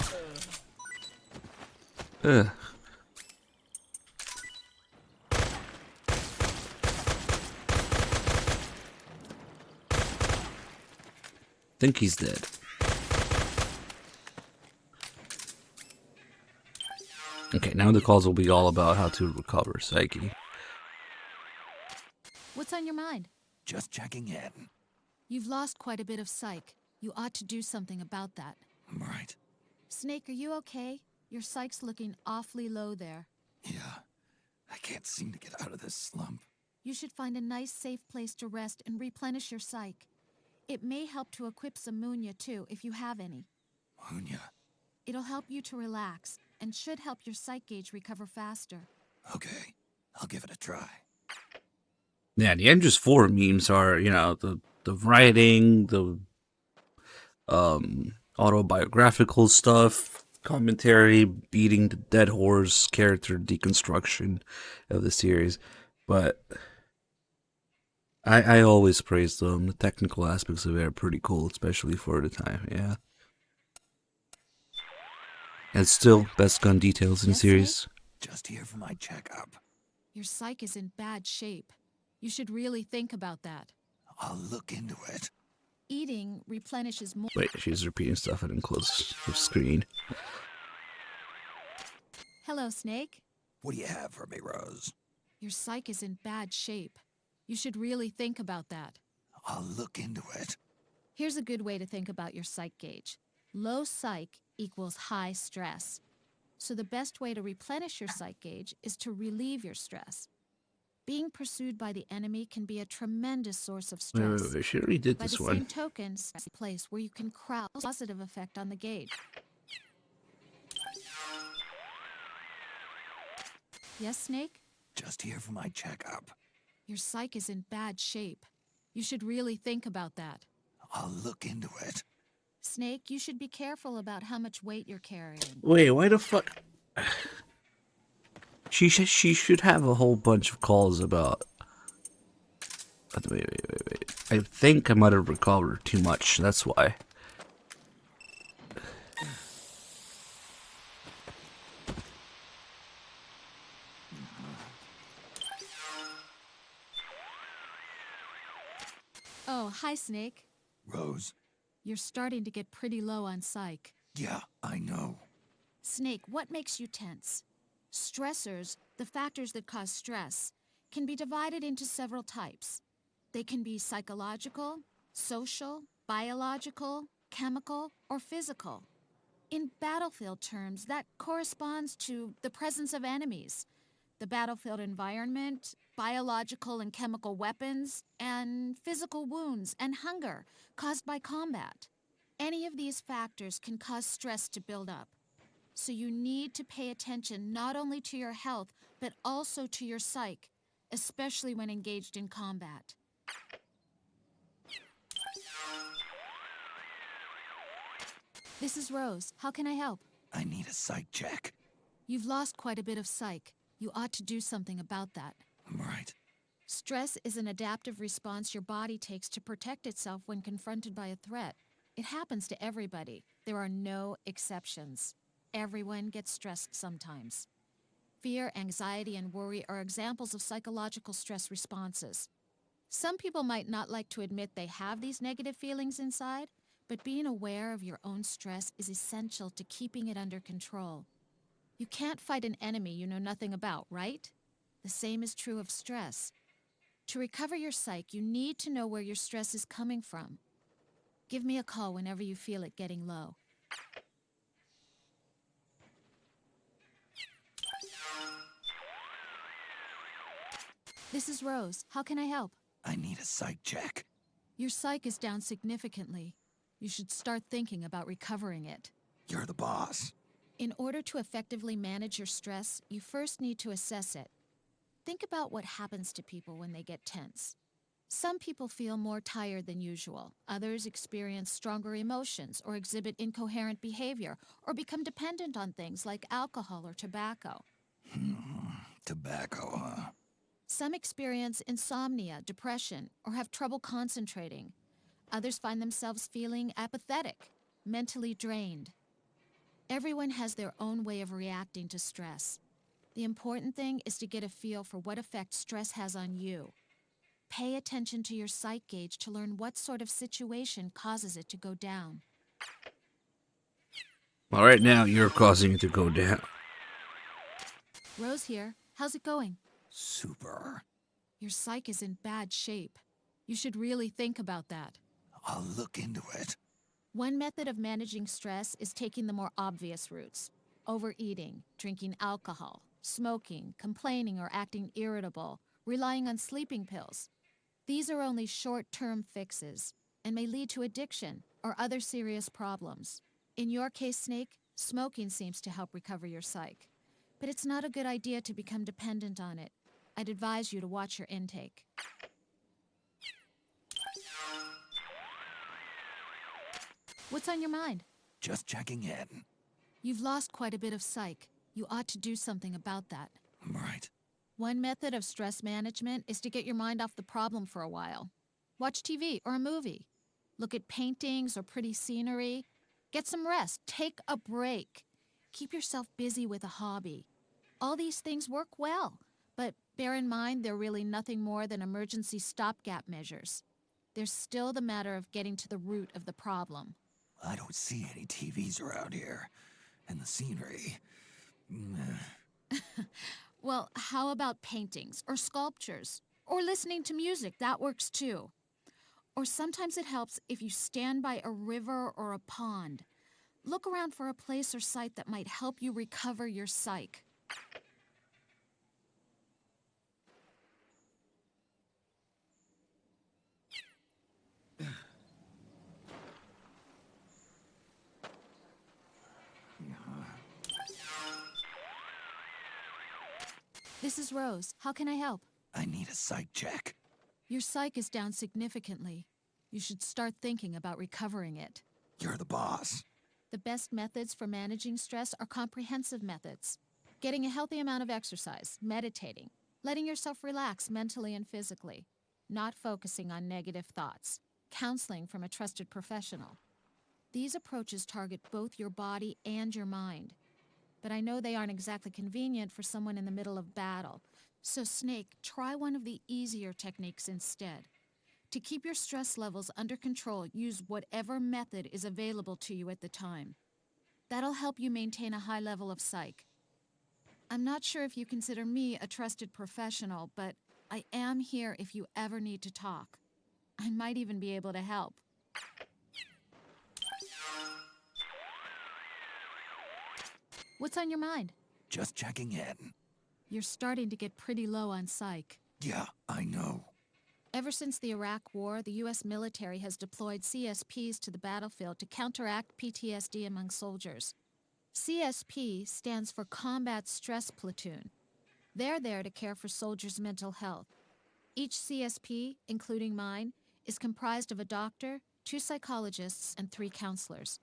Ugh. Think he's dead. Okay, now the calls will be all about how to recover psyche. What's on your mind? Just checking in. You've lost quite a bit of psyche. You ought to do something about that. Right. Snake, are you okay? Your psyche's looking awfully low there. Yeah, I can't seem to get out of this slump. You should find a nice, safe place to rest and replenish your psyche. It may help to equip some Munya, too, if you have any. Munya? It'll help you to relax, and should help your psych gauge recover faster. Okay, I'll give it a try. Yeah, the MGS 4 memes are, the writing, the autobiographical stuff, commentary, beating the dead horse, character deconstruction of the series. But I always praise them. The technical aspects of it are pretty cool, especially for the time, yeah. And still, best gun details in the series. Just here for my checkup. Your psyche is in bad shape. You should really think about that. I'll look into it. Eating replenishes more. Wait, she's repeating stuff. I didn't close the screen. Hello, Snake. What do you have for me, Rose? Your psyche is in bad shape. You should really think about that. I'll look into it. Here's a good way to think about your psych gauge. Low psych equals high stress. So the best way to replenish your psych gauge is to relieve your stress. Being pursued by the enemy can be a tremendous source of stress. Wait, she already did by this the one. same token, it's a place where you can crowd a positive effect on the gauge. Yes, Snake? Just here for my checkup. Your psyche is in bad shape. You should really think about that. I'll look into it. Snake, you should be careful about how much weight you're carrying. Wait, why the fuck? She should have a whole bunch of calls about. Wait. I think I might have recovered too much. That's why. Oh, hi, Snake. Rose? You're starting to get pretty low on psych. Yeah, I know. Snake, what makes you tense? Stressors, the factors that cause stress, can be divided into several types. They can be psychological, social, biological, chemical, or physical. In battlefield terms, that corresponds to the presence of enemies, the battlefield environment, biological and chemical weapons, and physical wounds and hunger caused by combat. Any of these factors can cause stress to build up. So you need to pay attention not only to your health, but also to your psyche, especially when engaged in combat. This is Rose. How can I help? I need a psych check. You've lost quite a bit of psyche. You ought to do something about that. Right. Stress is an adaptive response your body takes to protect itself when confronted by a threat. It happens to everybody. There are no exceptions. Everyone gets stressed sometimes. Fear, anxiety, and worry are examples of psychological stress responses. Some people might not like to admit they have these negative feelings inside, but being aware of your own stress is essential to keeping it under control. You can't fight an enemy you know nothing about, right? The same is true of stress. To recover your psyche, you need to know where your stress is coming from. Give me a call whenever you feel it getting low. This is Rose. How can I help? I need a psych check. Your psyche is down significantly. You should start thinking about recovering it. You're the boss. In order to effectively manage your stress, you first need to assess it. Think about what happens to people when they get tense. Some people feel more tired than usual. Others experience stronger emotions or exhibit incoherent behavior or become dependent on things like alcohol or tobacco. Tobacco, huh? Some experience insomnia, depression, or have trouble concentrating. Others find themselves feeling apathetic, mentally drained. Everyone has their own way of reacting to stress. The important thing is to get a feel for what effect stress has on you. Pay attention to your psych gauge to learn what sort of situation causes it to go down. Well, right now, you're causing it to go down. Rose here. How's it going? Super. Your psyche is in bad shape. You should really think about that. I'll look into it. One method of managing stress is taking the more obvious routes. overeating, drinking alcohol, smoking, complaining or acting irritable, relying on sleeping pills. These are only short-term fixes and may lead to addiction or other serious problems. In your case, Snake, smoking seems to help recover your psyche. But it's not a good idea to become dependent on it. I'd advise you to watch your intake. What's on your mind? Just checking in. You've lost quite a bit of psyche. You ought to do something about that. Right. One method of stress management is to get your mind off the problem for a while. Watch TV or a movie. Look at paintings or pretty scenery. Get some rest. Take a break. Keep yourself busy with a hobby. All these things work well, but bear in mind they're really nothing more than emergency stopgap measures. There's still the matter of getting to the root of the problem. I don't see any TVs around here. And the scenery... Well, how about paintings or sculptures? Or listening to music, that works too. Or sometimes it helps if you stand by a river or a pond. Look around for a place or site that might help you recover your psyche. This is Rose. How can I help? I need a psych check. Your psyche is down significantly. You should start thinking about recovering it. You're the boss. The best methods for managing stress are comprehensive methods. Getting a healthy amount of exercise, meditating, letting yourself relax mentally and physically, not focusing on negative thoughts, counseling from a trusted professional. These approaches target both your body and your mind. But I know they aren't exactly convenient for someone in the middle of battle. So Snake, try one of the easier techniques instead. To keep your stress levels under control, use whatever method is available to you at the time. That'll help you maintain a high level of psyche. I'm not sure if you consider me a trusted professional, but I am here if you ever need to talk. I might even be able to help. What's on your mind? Just checking in. You're starting to get pretty low on psyche. Yeah, I know. Ever since the Iraq War, the U.S. military has deployed CSPs to the battlefield to counteract PTSD among soldiers. CSP stands for Combat Stress Platoon. They're there to care for soldiers' mental health. Each CSP, including mine, is comprised of a doctor, 2 psychologists, and 3 counselors.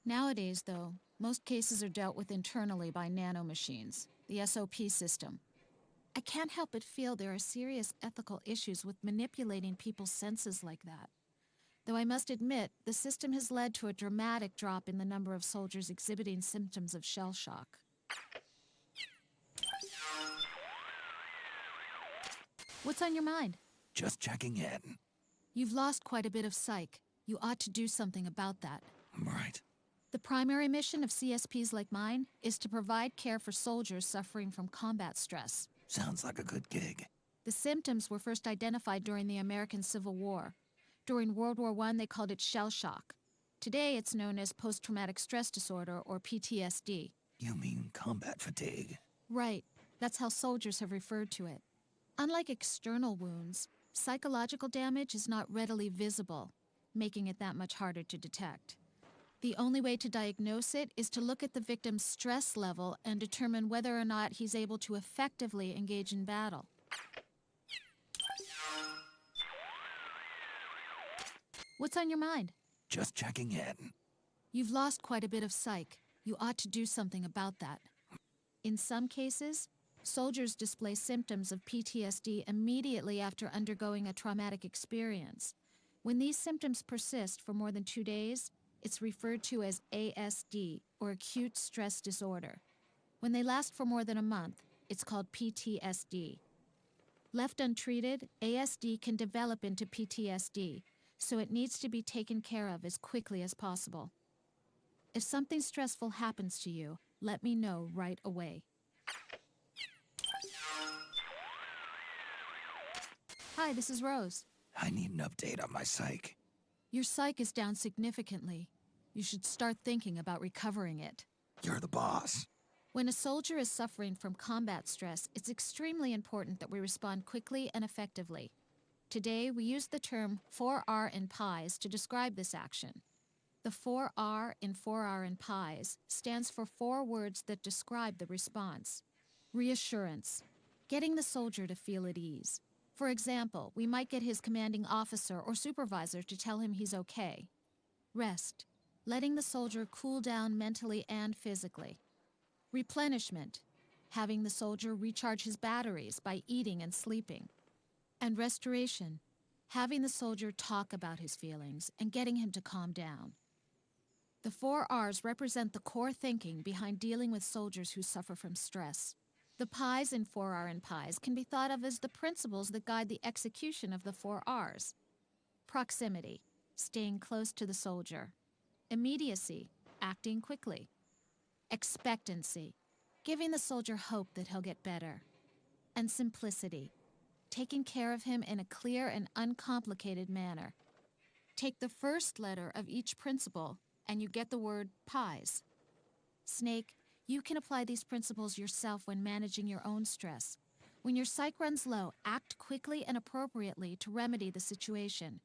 Nowadays, though, most cases are dealt with internally by nanomachines, the SOP system. I can't help but feel there are serious ethical issues with manipulating people's senses like that. Though I must admit, the system has led to a dramatic drop in the number of soldiers exhibiting symptoms of shell shock. What's on your mind? Just checking in. You've lost quite a bit of psyche. You ought to do something about that. Right. The primary mission of CSPs like mine is to provide care for soldiers suffering from combat stress. Sounds like a good gig. The symptoms were first identified during the American Civil War. During World War I, they called it shell shock. Today, it's known as post-traumatic stress disorder, or PTSD. You mean combat fatigue? Right. That's how soldiers have referred to it. Unlike external wounds, psychological damage is not readily visible, making it that much harder to detect. The only way to diagnose it is to look at the victim's stress level and determine whether or not he's able to effectively engage in battle. What's on your mind? Just checking in. You've lost quite a bit of psyche. You ought to do something about that. In some cases, soldiers display symptoms of PTSD immediately after undergoing a traumatic experience. When these symptoms persist for more than 2 days, it's referred to as ASD, or acute stress disorder. When they last for more than a month, it's called PTSD. Left untreated, ASD can develop into PTSD, so it needs to be taken care of as quickly as possible. If something stressful happens to you, let me know right away. Hi, this is Rose. I need an update on my psyche. Your psyche is down significantly. You should start thinking about recovering it. You're the boss. When a soldier is suffering from combat stress, it's extremely important that we respond quickly and effectively. Today, we use the term 4R in PIES to describe this action. The 4R in 4R in PIES stands for 4 words that describe the response. Reassurance, getting the soldier to feel at ease. For example, we might get his commanding officer or supervisor to tell him he's okay. Rest, letting the soldier cool down mentally and physically. Replenishment, having the soldier recharge his batteries by eating and sleeping. And restoration, having the soldier talk about his feelings and getting him to calm down. The 4 R's represent the core thinking behind dealing with soldiers who suffer from stress. The PIES in 4R and PIES can be thought of as the principles that guide the execution of the 4 R's. Proximity, staying close to the soldier. Immediacy, acting quickly. Expectancy, giving the soldier hope that he'll get better. And simplicity, taking care of him in a clear and uncomplicated manner. Take the first letter of each principle, and you get the word PIES. Snake, you can apply these principles yourself when managing your own stress. When your psyche runs low, act quickly and appropriately to remedy the situation.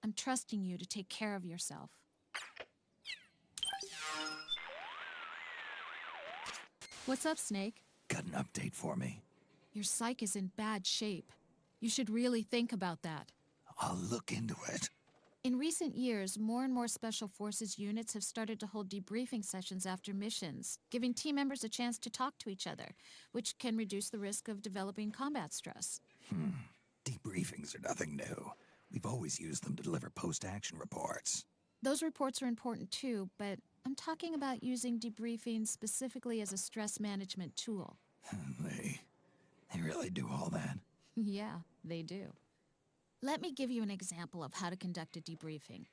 I'm trusting you to take care of yourself. What's up, Snake? Got an update for me? Your psyche is in bad shape. You should really think about that. I'll look into it. In recent years, more and more Special Forces units have started to hold debriefing sessions after missions, giving team members a chance to talk to each other, which can reduce the risk of developing combat stress. Debriefings are nothing new. We've always used them to deliver post-action reports. Those reports are important too, but I'm talking about using debriefing specifically as a stress management tool. They really do all that? Yeah, they do. Let me give you an example of how to conduct a debriefing.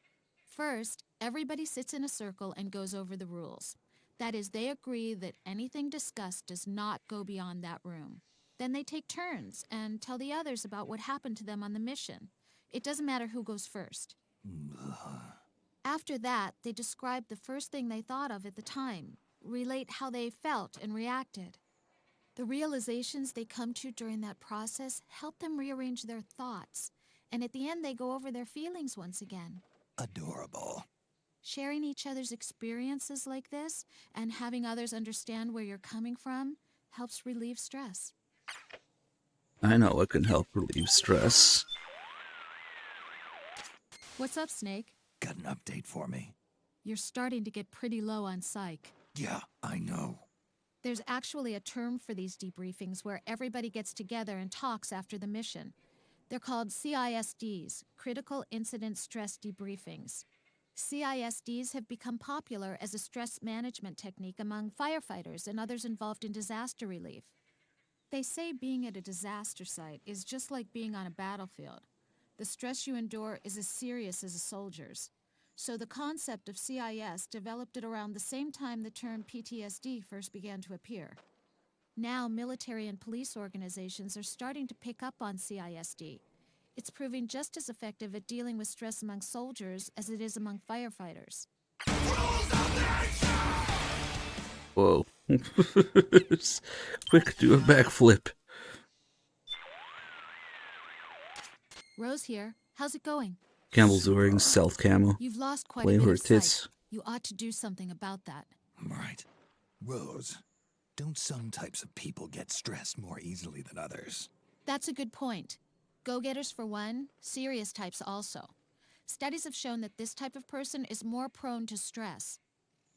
First, everybody sits in a circle and goes over the rules. That is, they agree that anything discussed does not go beyond that room. Then they take turns and tell the others about what happened to them on the mission. It doesn't matter who goes first. After that, they describe the first thing they thought of at the time, relate how they felt and reacted. The realizations they come to during that process help them rearrange their thoughts, and at the end they go over their feelings once again. Adorable. Sharing each other's experiences like this and having others understand where you're coming from helps relieve stress. I know what can help relieve stress. What's up, Snake? Got an update for me? You're starting to get pretty low on psych. Yeah, I know. There's actually a term for these debriefings where everybody gets together and talks after the mission. They're called CISDs, Critical Incident Stress Debriefings. CISDs have become popular as a stress management technique among firefighters and others involved in disaster relief. They say being at a disaster site is just like being on a battlefield. The stress you endure is as serious as a soldier's. So the concept of CIS developed at around the same time the term PTSD first began to appear. Now, military and police organizations are starting to pick up on CISD. It's proving just as effective at dealing with stress among soldiers as it is among firefighters. Whoa. Quick, do a backflip. Rose here. How's it going? Campbell's wearing stealth camo. You've lost quite Play a bit her of tits. sight. You ought to do something about that. Right. Rose, don't some types of people get stressed more easily than others? That's a good point. Go-getters for one, serious types also. Studies have shown that this type of person is more prone to stress.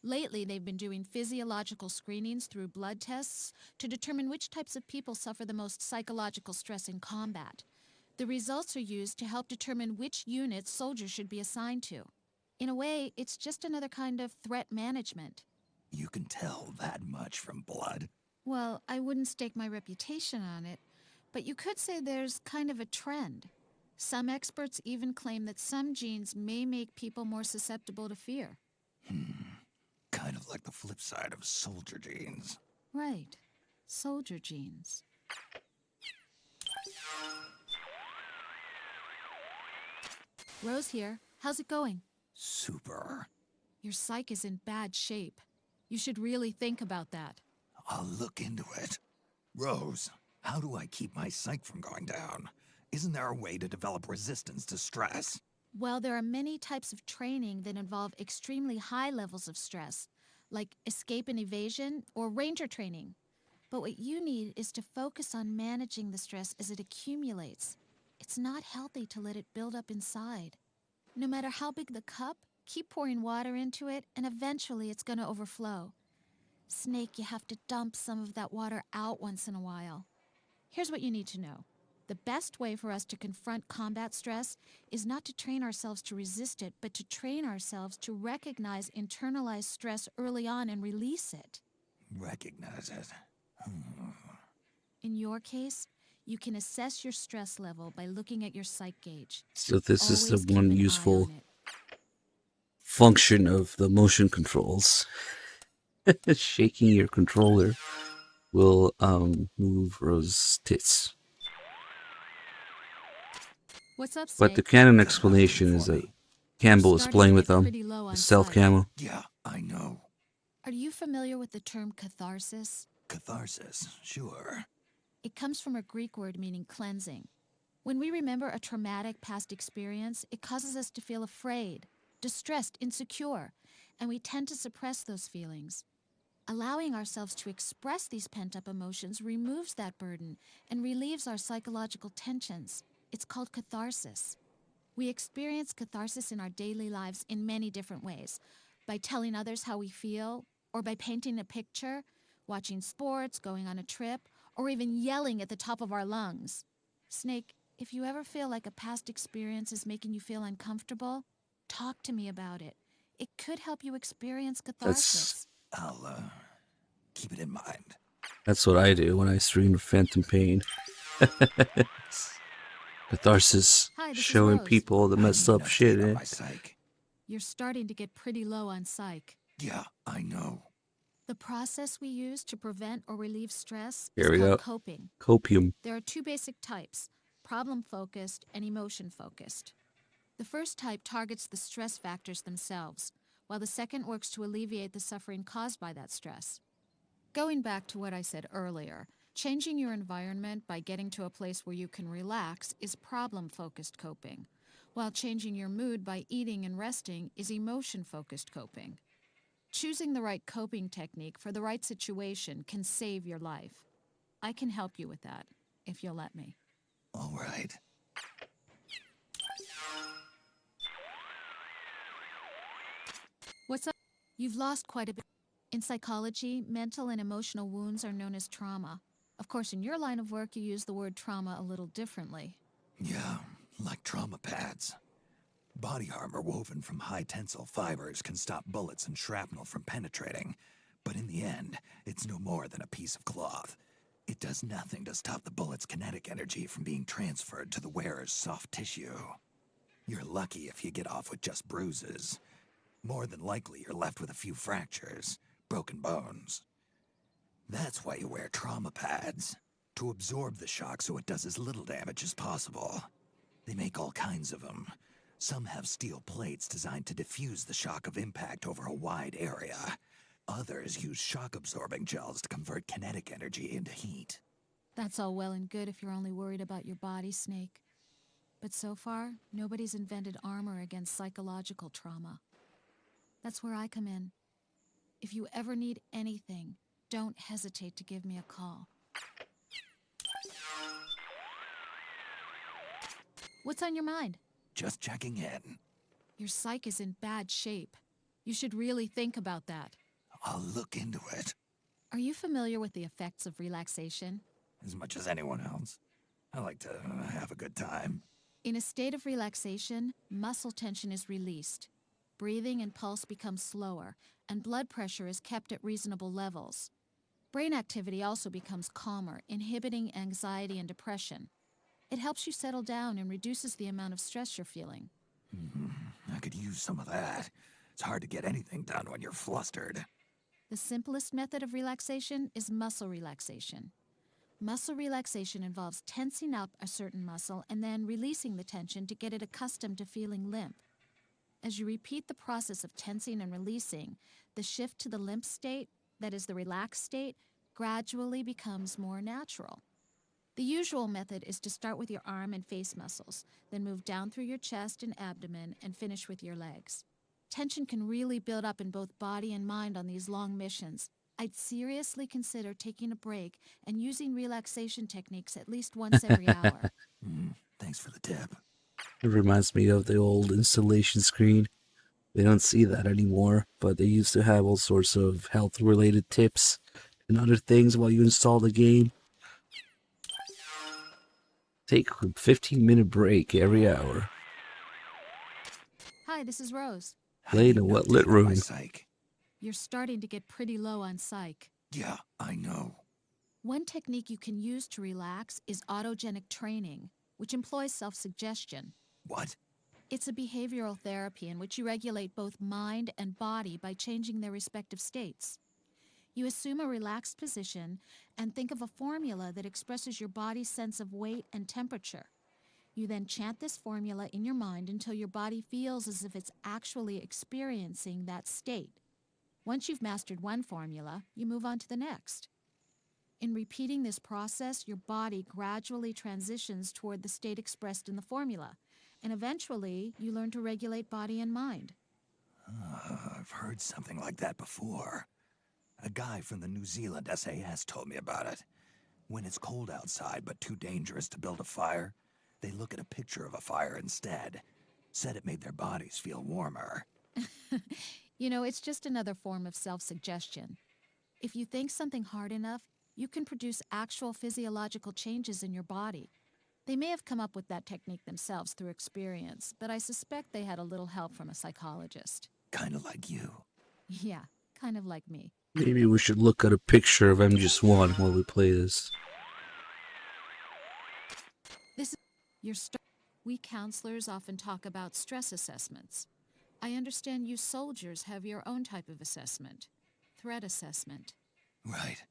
Lately, they've been doing physiological screenings through blood tests to determine which types of people suffer the most psychological stress in combat. The results are used to help determine which units soldiers should be assigned to. In a way, it's just another kind of threat management. You can tell that much from blood. Well, I wouldn't stake my reputation on it, but you could say there's kind of a trend. Some experts even claim that some genes may make people more susceptible to fear. Kind of like the flip side of soldier genes. Right. Soldier genes. Rose here. How's it going? Super. Your psyche is in bad shape. You should really think about that. I'll look into it. Rose, how do I keep my psyche from going down? Isn't there a way to develop resistance to stress? Well, there are many types of training that involve extremely high levels of stress, like escape and evasion or ranger training. But what you need is to focus on managing the stress as it accumulates. It's not healthy to let it build up inside. No matter how big the cup, keep pouring water into it, and eventually it's going to overflow. Snake, you have to dump some of that water out once in a while. Here's what you need to know. The best way for us to confront combat stress is not to train ourselves to resist it, but to train ourselves to recognize internalized stress early on and release it. Recognize it. In your case, you can assess your stress level by looking at your psych gauge. So this is Always the keep one an eye useful on it. function of the motion controls. Shaking your controller will move Rose's tits. What's up, But the Snake? canon explanation is that Campbell is Starting playing to with get pretty low on stealth psych. camo. Yeah, I know. Are you familiar with the term catharsis? Catharsis, sure. It comes from a Greek word meaning cleansing. When we remember a traumatic past experience, it causes us to feel afraid, distressed, insecure, and we tend to suppress those feelings. Allowing ourselves to express these pent-up emotions removes that burden and relieves our psychological tensions. It's called catharsis. We experience catharsis in our daily lives in many different ways. By telling others how we feel, or by painting a picture, watching sports, going on a trip, or even yelling at the top of our lungs. Snake, if you ever feel like a past experience is making you feel uncomfortable, talk to me about it. It could help you experience catharsis. I'll, keep it in mind. That's what I do when I stream Phantom Pain. Catharsis, Hi, this is showing Rose. people the messed up shit in. You're starting to get pretty low on psych. Yeah, I know. The process we use to prevent or relieve stress Here is we called go. coping. Copium. There are two basic types, problem-focused and emotion-focused. The first type targets the stress factors themselves, while the second works to alleviate the suffering caused by that stress. Going back to what I said earlier, changing your environment by getting to a place where you can relax is problem-focused coping, while changing your mood by eating and resting is emotion-focused coping. Choosing the right coping technique for the right situation can save your life. I can help you with that, if you'll let me. All right. What's up? You've lost quite a bit. In psychology, mental and emotional wounds are known as trauma. Of course, in your line of work, you use the word trauma a little differently. Yeah, like trauma pads. Body armor woven from high tensile fibers can stop bullets and shrapnel from penetrating, but in the end, it's no more than a piece of cloth. It does nothing to stop the bullet's kinetic energy from being transferred to the wearer's soft tissue. You're lucky if you get off with just bruises. More than likely, you're left with a few fractures, broken bones. That's why you wear trauma pads, to absorb the shock so it does as little damage as possible. They make all kinds of them. Some have steel plates designed to diffuse the shock of impact over a wide area. Others use shock-absorbing gels to convert kinetic energy into heat. That's all well and good if you're only worried about your body, Snake. But so far, nobody's invented armor against psychological trauma. That's where I come in. If you ever need anything, don't hesitate to give me a call. What's on your mind? Just checking in. Your psyche is in bad shape. You should really think about that. I'll look into it. Are you familiar with the effects of relaxation? As much as anyone else. I like to have a good time. In a state of relaxation, muscle tension is released. Breathing and pulse become slower, and blood pressure is kept at reasonable levels. Brain activity also becomes calmer, inhibiting anxiety and depression. It helps you settle down and reduces the amount of stress you're feeling. I could use some of that. It's hard to get anything done when you're flustered. The simplest method of relaxation is muscle relaxation. Muscle relaxation involves tensing up a certain muscle and then releasing the tension to get it accustomed to feeling limp. As you repeat the process of tensing and releasing, the shift to the limp state, that is the relaxed state, gradually becomes more natural. The usual method is to start with your arm and face muscles, then move down through your chest and abdomen and finish with your legs. Tension can really build up in both body and mind on these long missions. I'd seriously consider taking a break and using relaxation techniques at least once every hour. Thanks for the tip. It reminds me of the old installation screen. They don't see that anymore, but they used to have all sorts of health-related tips and other things while you install the game. Take a 15-minute break every hour. Hi, this is Rose. Play in a wet-lit room. You're starting to get pretty low on psych. Yeah, I know. One technique you can use to relax is autogenic training, which employs self-suggestion. What? It's a behavioral therapy in which you regulate both mind and body by changing their respective states. You assume a relaxed position and think of a formula that expresses your body's sense of weight and temperature. You then chant this formula in your mind until your body feels as if it's actually experiencing that state. Once you've mastered one formula, you move on to the next. In repeating this process, your body gradually transitions toward the state expressed in the formula, and eventually you learn to regulate body and mind. I've heard something like that before. A guy from the New Zealand SAS told me about it. When it's cold outside but too dangerous to build a fire, they look at a picture of a fire instead. Said it made their bodies feel warmer. You know, it's just another form of self-suggestion. If you think something hard enough, you can produce actual physiological changes in your body. They may have come up with that technique themselves through experience, but I suspect they had a little help from a psychologist. Kind of like you. Yeah, kind of like me. Maybe we should look at a picture of MGS1 while we play this. This is your We counselors often talk about stress assessments. I understand you soldiers have your own type of assessment. Threat assessment. Right.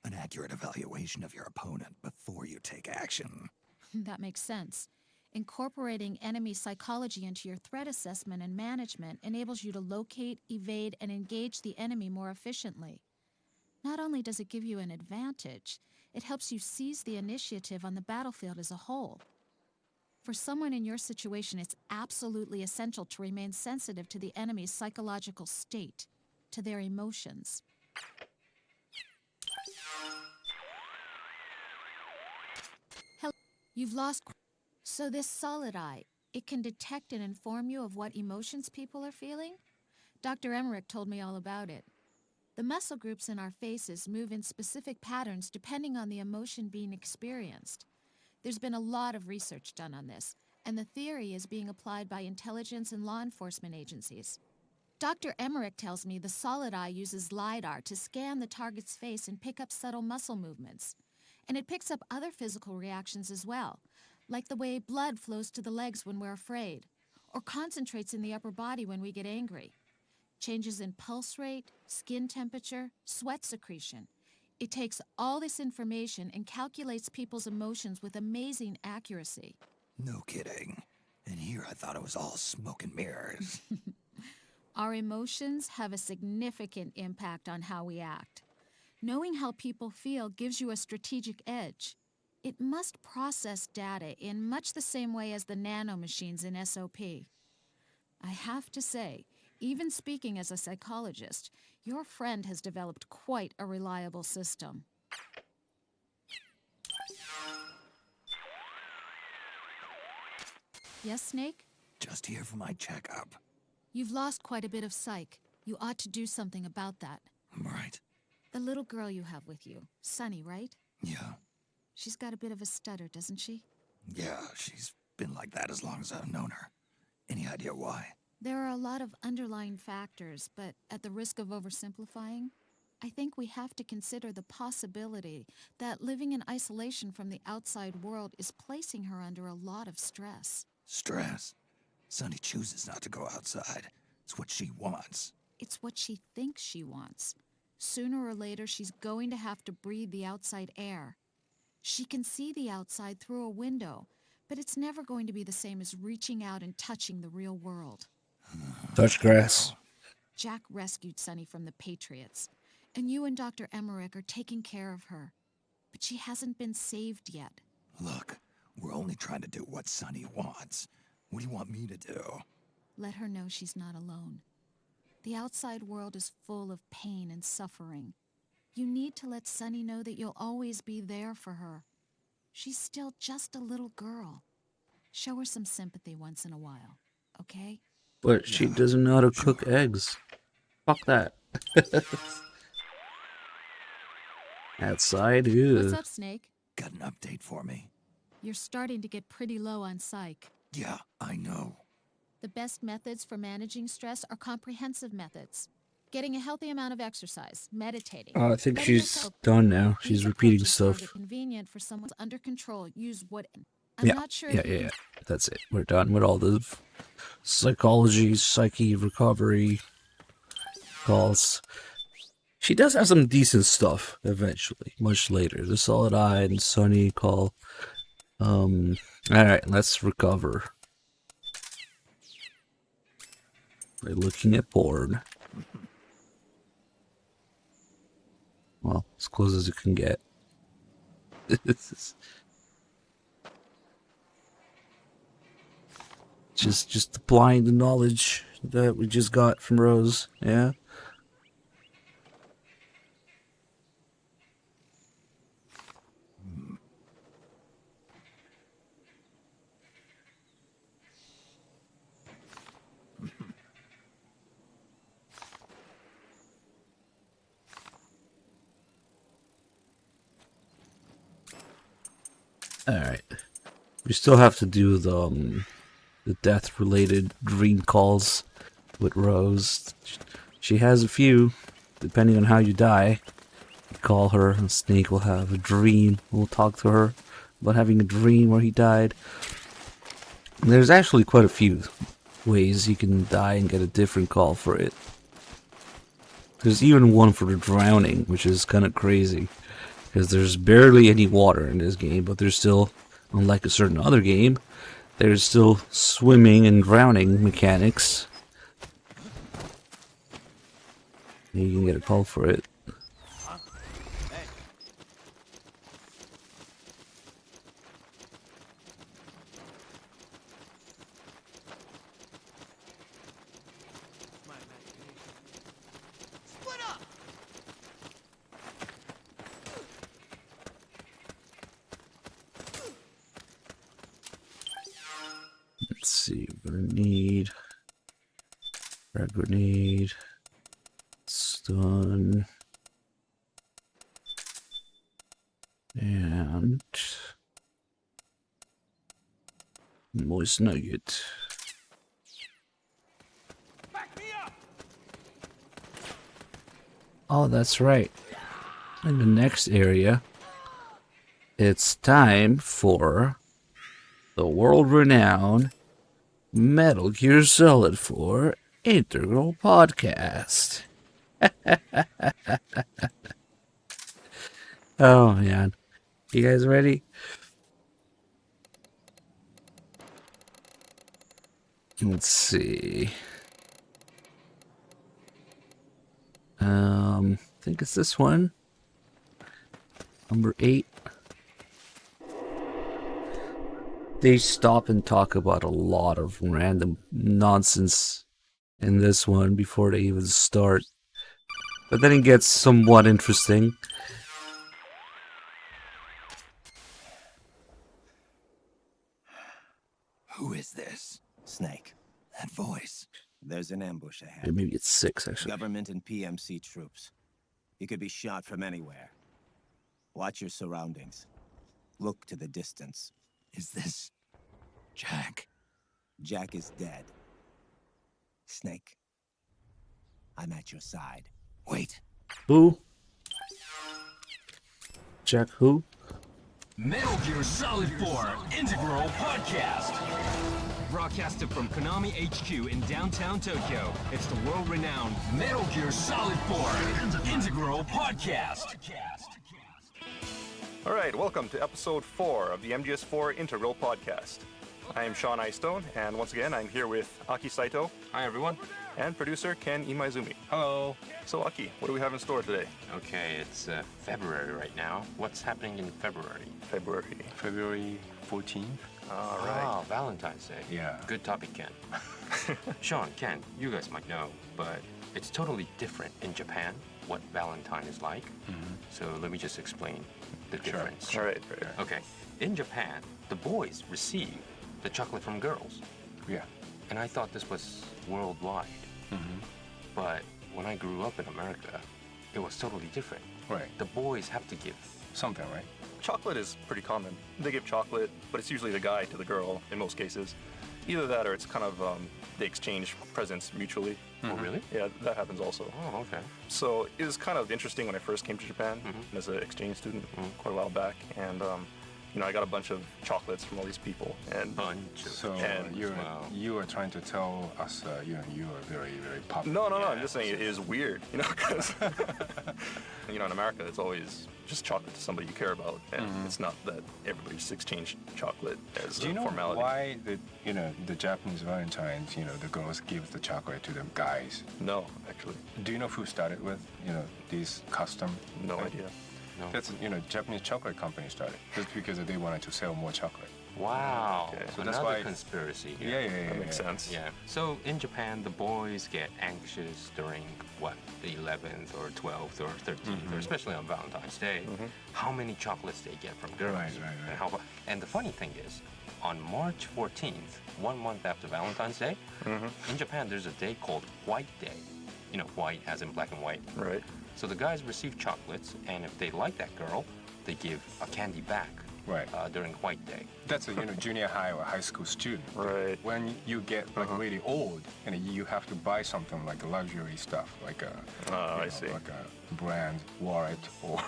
An accurate evaluation of your opponent before you take action. That makes sense. Incorporating enemy psychology into your threat assessment and management enables you to locate, evade, and engage the enemy more efficiently. Not only does it give you an advantage, it helps you seize the initiative on the battlefield as a whole. For someone in your situation, it's absolutely essential to remain sensitive to the enemy's psychological state, to their emotions. Hello. You've lost... So this solid eye, it can detect and inform you of what emotions people are feeling? Dr. Emmerich told me all about it. The muscle groups in our faces move in specific patterns depending on the emotion being experienced. There's been a lot of research done on this, and the theory is being applied by intelligence and law enforcement agencies. Dr. Emmerich tells me the solid eye uses LiDAR to scan the target's face and pick up subtle muscle movements. And it picks up other physical reactions as well, like the way blood flows to the legs when we're afraid, or concentrates in the upper body when we get angry. Changes in pulse rate, skin temperature, sweat secretion. It takes all this information and calculates people's emotions with amazing accuracy. No kidding. And here I thought it was all smoke and mirrors. Our emotions have a significant impact on how we act. Knowing how people feel gives you a strategic edge. It must process data in much the same way as the nanomachines in SOP. I have to say, even speaking as a psychologist, your friend has developed quite a reliable system. Yes, Snake? Just here for my checkup. You've lost quite a bit of psych. You ought to do something about that. Right. The little girl you have with you, Sunny, right? Yeah. She's got a bit of a stutter, doesn't she? Yeah, she's been like that as long as I've known her. Any idea why? There are a lot of underlying factors, but at the risk of oversimplifying, I think we have to consider the possibility that living in isolation from the outside world is placing her under a lot of stress. Stress? Sunny chooses not to go outside. It's what she wants. It's what she thinks she wants. Sooner or later, she's going to have to breathe the outside air. She can see the outside through a window, but it's never going to be the same as reaching out and touching the real world. Touch grass. Jack rescued Sunny from the Patriots, and you and Dr. Emmerich are taking care of her. But she hasn't been saved yet. Look, we're only trying to do what Sunny wants. What do you want me to do? Let her know she's not alone. The outside world is full of pain and suffering. You need to let Sunny know that you'll always be there for her. She's still just a little girl. Show her some sympathy once in a while, okay? But she doesn't know how to cook eggs. Fuck that. Outside, ew. What's up, Snake? Got an update for me? You're starting to get pretty low on psych. Yeah, I know. The best methods for managing stress are comprehensive methods. Getting a healthy amount of exercise, meditating. I think she's done now. She's repeating stuff. Convenient for someone's under control. Use what? Yeah, that's it. We're done with all the psychology, psyche, recovery calls. She does have some decent stuff eventually, much later. The Solid Eye and Sunny call. Alright, let's recover. By looking at porn. Well, as close as it can get. Just applying the knowledge that we just got from Rose, yeah? Alright. We still have to do the death-related dream calls with Rose. She has a few, depending on how you die. You call her, and Snake will have a dream. We'll talk to her about having a dream where he died. And there's actually quite a few ways you can die and get a different call for it. There's even one for the drowning, which is kind of crazy. Because there's barely any water in this game, but there's still, unlike a certain other game, there's still swimming and drowning mechanics. You can get a call for it. Let's see, we're gonna need frag grenade, stun, and moist nugget. Oh, that's right. In the next area, it's time for the world-renowned Metal Gear Solid 4 Integral Podcast. Oh, man. You guys ready? Let's see. I think it's this one. Number 8. They stop and talk about a lot of random nonsense in this one before they even start. But then it gets somewhat interesting. Who is this? Snake. That voice. There's an ambush ahead. Yeah, maybe it's 6, actually. Government and PMC troops. You could be shot from anywhere. Watch your surroundings. Look to the distance. Is this Jack? Jack is dead. Snake, I'm at your side. Wait. Who? Jack who? Metal Gear Solid 4 Integral Podcast. Broadcasted from Konami HQ in downtown Tokyo, it's the world-renowned Metal Gear Solid 4 Integral Podcast. Alright, welcome to episode 4 of the MGS4 Integral Podcast. I am Sean Icestone, and once again, I'm here with Aki Saito. Hi, everyone. And producer Ken Imaizumi. Hello. So, Aki, what do we have in store today? Okay, it's February right now. What's happening in February? February 14th. All right. Ah, Valentine's Day. Yeah. Good topic, Ken. Sean, Ken, you guys might know, but it's totally different in Japan what Valentine is like. So let me just explain the difference. All right. Okay. In Japan, the boys receive the chocolate from girls. Yeah. And I thought this was worldwide. But when I grew up in America, it was totally different. Right. The boys have to give Something, right? Chocolate is pretty common. They give chocolate, but it's usually the guy to the girl in most cases. Either that or it's kind of they exchange presents mutually. Oh, really? Yeah, that happens also. Oh, okay. So it was kind of interesting when I first came to Japan as an exchange student quite a while back. And you know, I got a bunch of chocolates from all these people. And So you are trying to tell us, you are very, very popular. No, I'm just saying it is weird, you know, because you know, in America, it's always just chocolate to somebody you care about, and it's not that everybody just exchange chocolate as Do you a know formality. why the Japanese Valentines, the girls give the chocolate to the guys? No, actually. Do you know who started with, this custom? No idea. No. That's, Japanese chocolate company started just because they wanted to sell more chocolate. Wow. Okay. So that's another why conspiracy. Yeah. That makes sense. Yeah. So in Japan, the boys get anxious during the 11th or 12th or 13th, or especially on Valentine's Day, how many chocolates they get from girls. Right. And the funny thing is, on March 14th, 1 month after Valentine's Day, in Japan there's a day called White Day. You know, white as in black and white. Right. So the guys receive chocolates, and if they like that girl, they give a candy back. Right. During White Day. That's a junior high or high school student. Right. When you get really old and you have to buy something like luxury stuff, like a I see. like a brand wallet or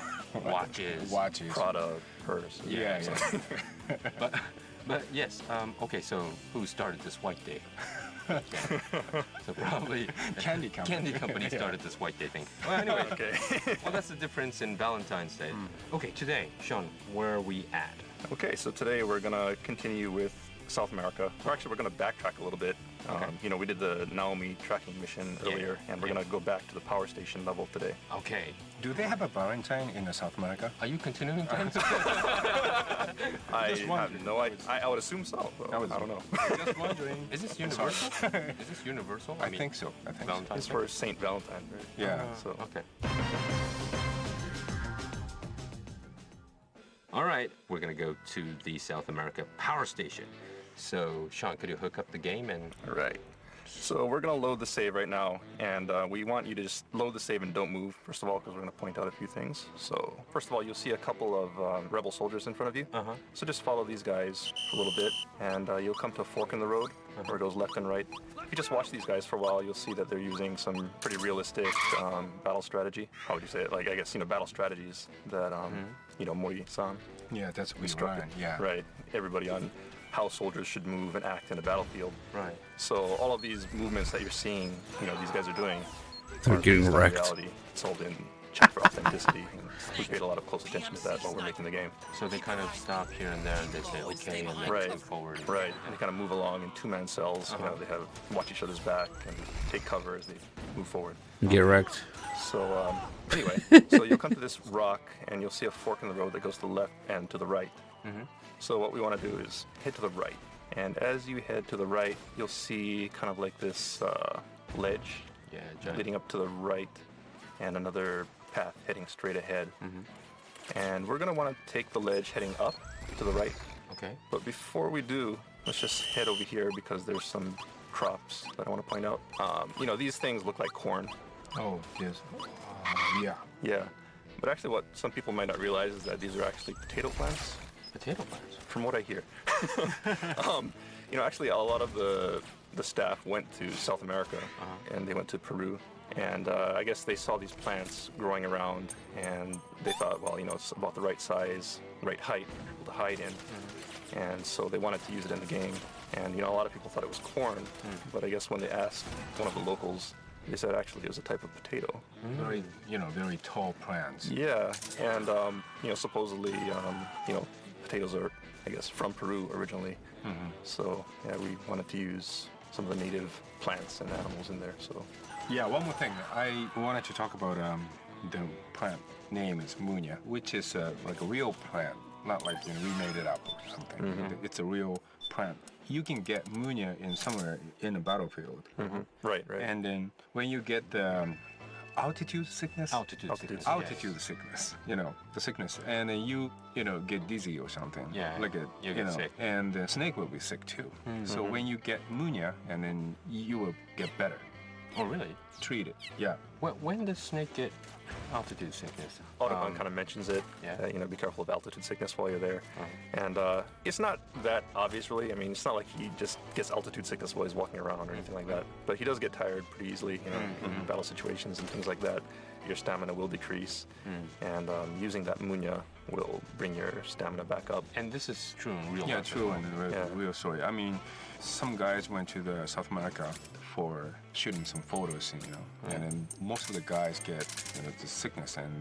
Watches. Prada purse. Yeah. But yes. Okay. So who started this White Day? So probably Candy Company. Candy Company started this White Day thing. Well, anyway. Okay. Well, that's the difference in Valentine's Day. Okay, today, Sean, where are we at? Okay, so today we're gonna continue with South America. Or actually, we're gonna backtrack a little bit. We did the Naomi tracking mission earlier, and we're gonna go back to the power station level today. Okay. Do they have a Valentine in South America? Are you continuing to answer? I have no idea. I would assume so. I don't know. Just wondering. Is this universal? Is this universal? I think so. Valentine's It's for Saint Valentine, right? Yeah. So okay. All right, we're gonna go to the South America power station. So, Sean, could you hook up the game and? All right. So we're gonna load the save right now, and we want you to just load the save and don't move, first of all, because we're gonna point out a few things. So first of all, you'll see a couple of rebel soldiers in front of you. So just follow these guys for a little bit, and you'll come to a fork in the road where it goes left and right. If you just watch these guys for a while, you'll see that they're using some pretty realistic battle strategy. How would you say it? Like, I guess, battle strategies that, Mori-san. Yeah, that's what we instructed. learned, yeah. Right. Everybody on how soldiers should move and act in a battlefield. Right. So all of these movements that you're seeing, these guys are doing. They're getting based on wrecked. Reality. It's all been checked for authenticity. And we paid a lot of close attention to that while we're making the game. So they kind of stop here and there, and they say okay, and then move forward. Right. And they kind of move along in two-man cells. They have watch each other's back and take cover as they move forward. Get wrecked. So anyway, so you'll come to this rock and you'll see a fork in the road that goes to the left and to the right. So what we want to do is head to the right. And as you head to the right, you'll see kind of like this ledge leading up to the right and another path heading straight ahead. And we're going to want to take the ledge heading up to the right. Okay. But before we do, let's just head over here because there's some crops that I want to point out. These things look like corn. Oh, yes. Yeah. Yeah. But actually what some people might not realize is that these are actually potato plants. Potato plants? From what I hear. Actually a lot of the staff went to South America and they went to Peru. And I guess they saw these plants growing around and they thought, well, it's about the right size, right height for people to hide in. And so they wanted to use it in the game. And, a lot of people thought it was corn, but I guess when they asked one of the locals, they said actually it was a type of potato. Very, very tall plants. Yeah, and, supposedly, potatoes are I guess, from Peru originally. So yeah, we wanted to use some of the native plants and animals in there. So Yeah, one more thing. I wanted to talk about the plant name is Munya, which is like a real plant, not like we made it up or something. It's a real plant. You can get Munya in somewhere in a battlefield. Right. And then when you get the altitude sickness, Altitude sickness, altitude sickness, the sickness, and then you get dizzy or something. Yeah, like you get sick. And the snake will be sick too. So when you get Munya, and then you will get better. Oh, really? Treat it. Yeah. When does snake get altitude sickness? Audubon kind of mentions it. Be careful of altitude sickness while you're there. And it's not that obvious, really. I mean, it's not like he just gets altitude sickness while he's walking around or anything like that. But he does get tired pretty easily, in battle situations and things like that. Your stamina will decrease, and using that Munya will bring your stamina back up. And this is true in real life. Yeah, true in the real story. I mean, some guys went to the South America for shooting some photos, and then most of the guys get the sickness, and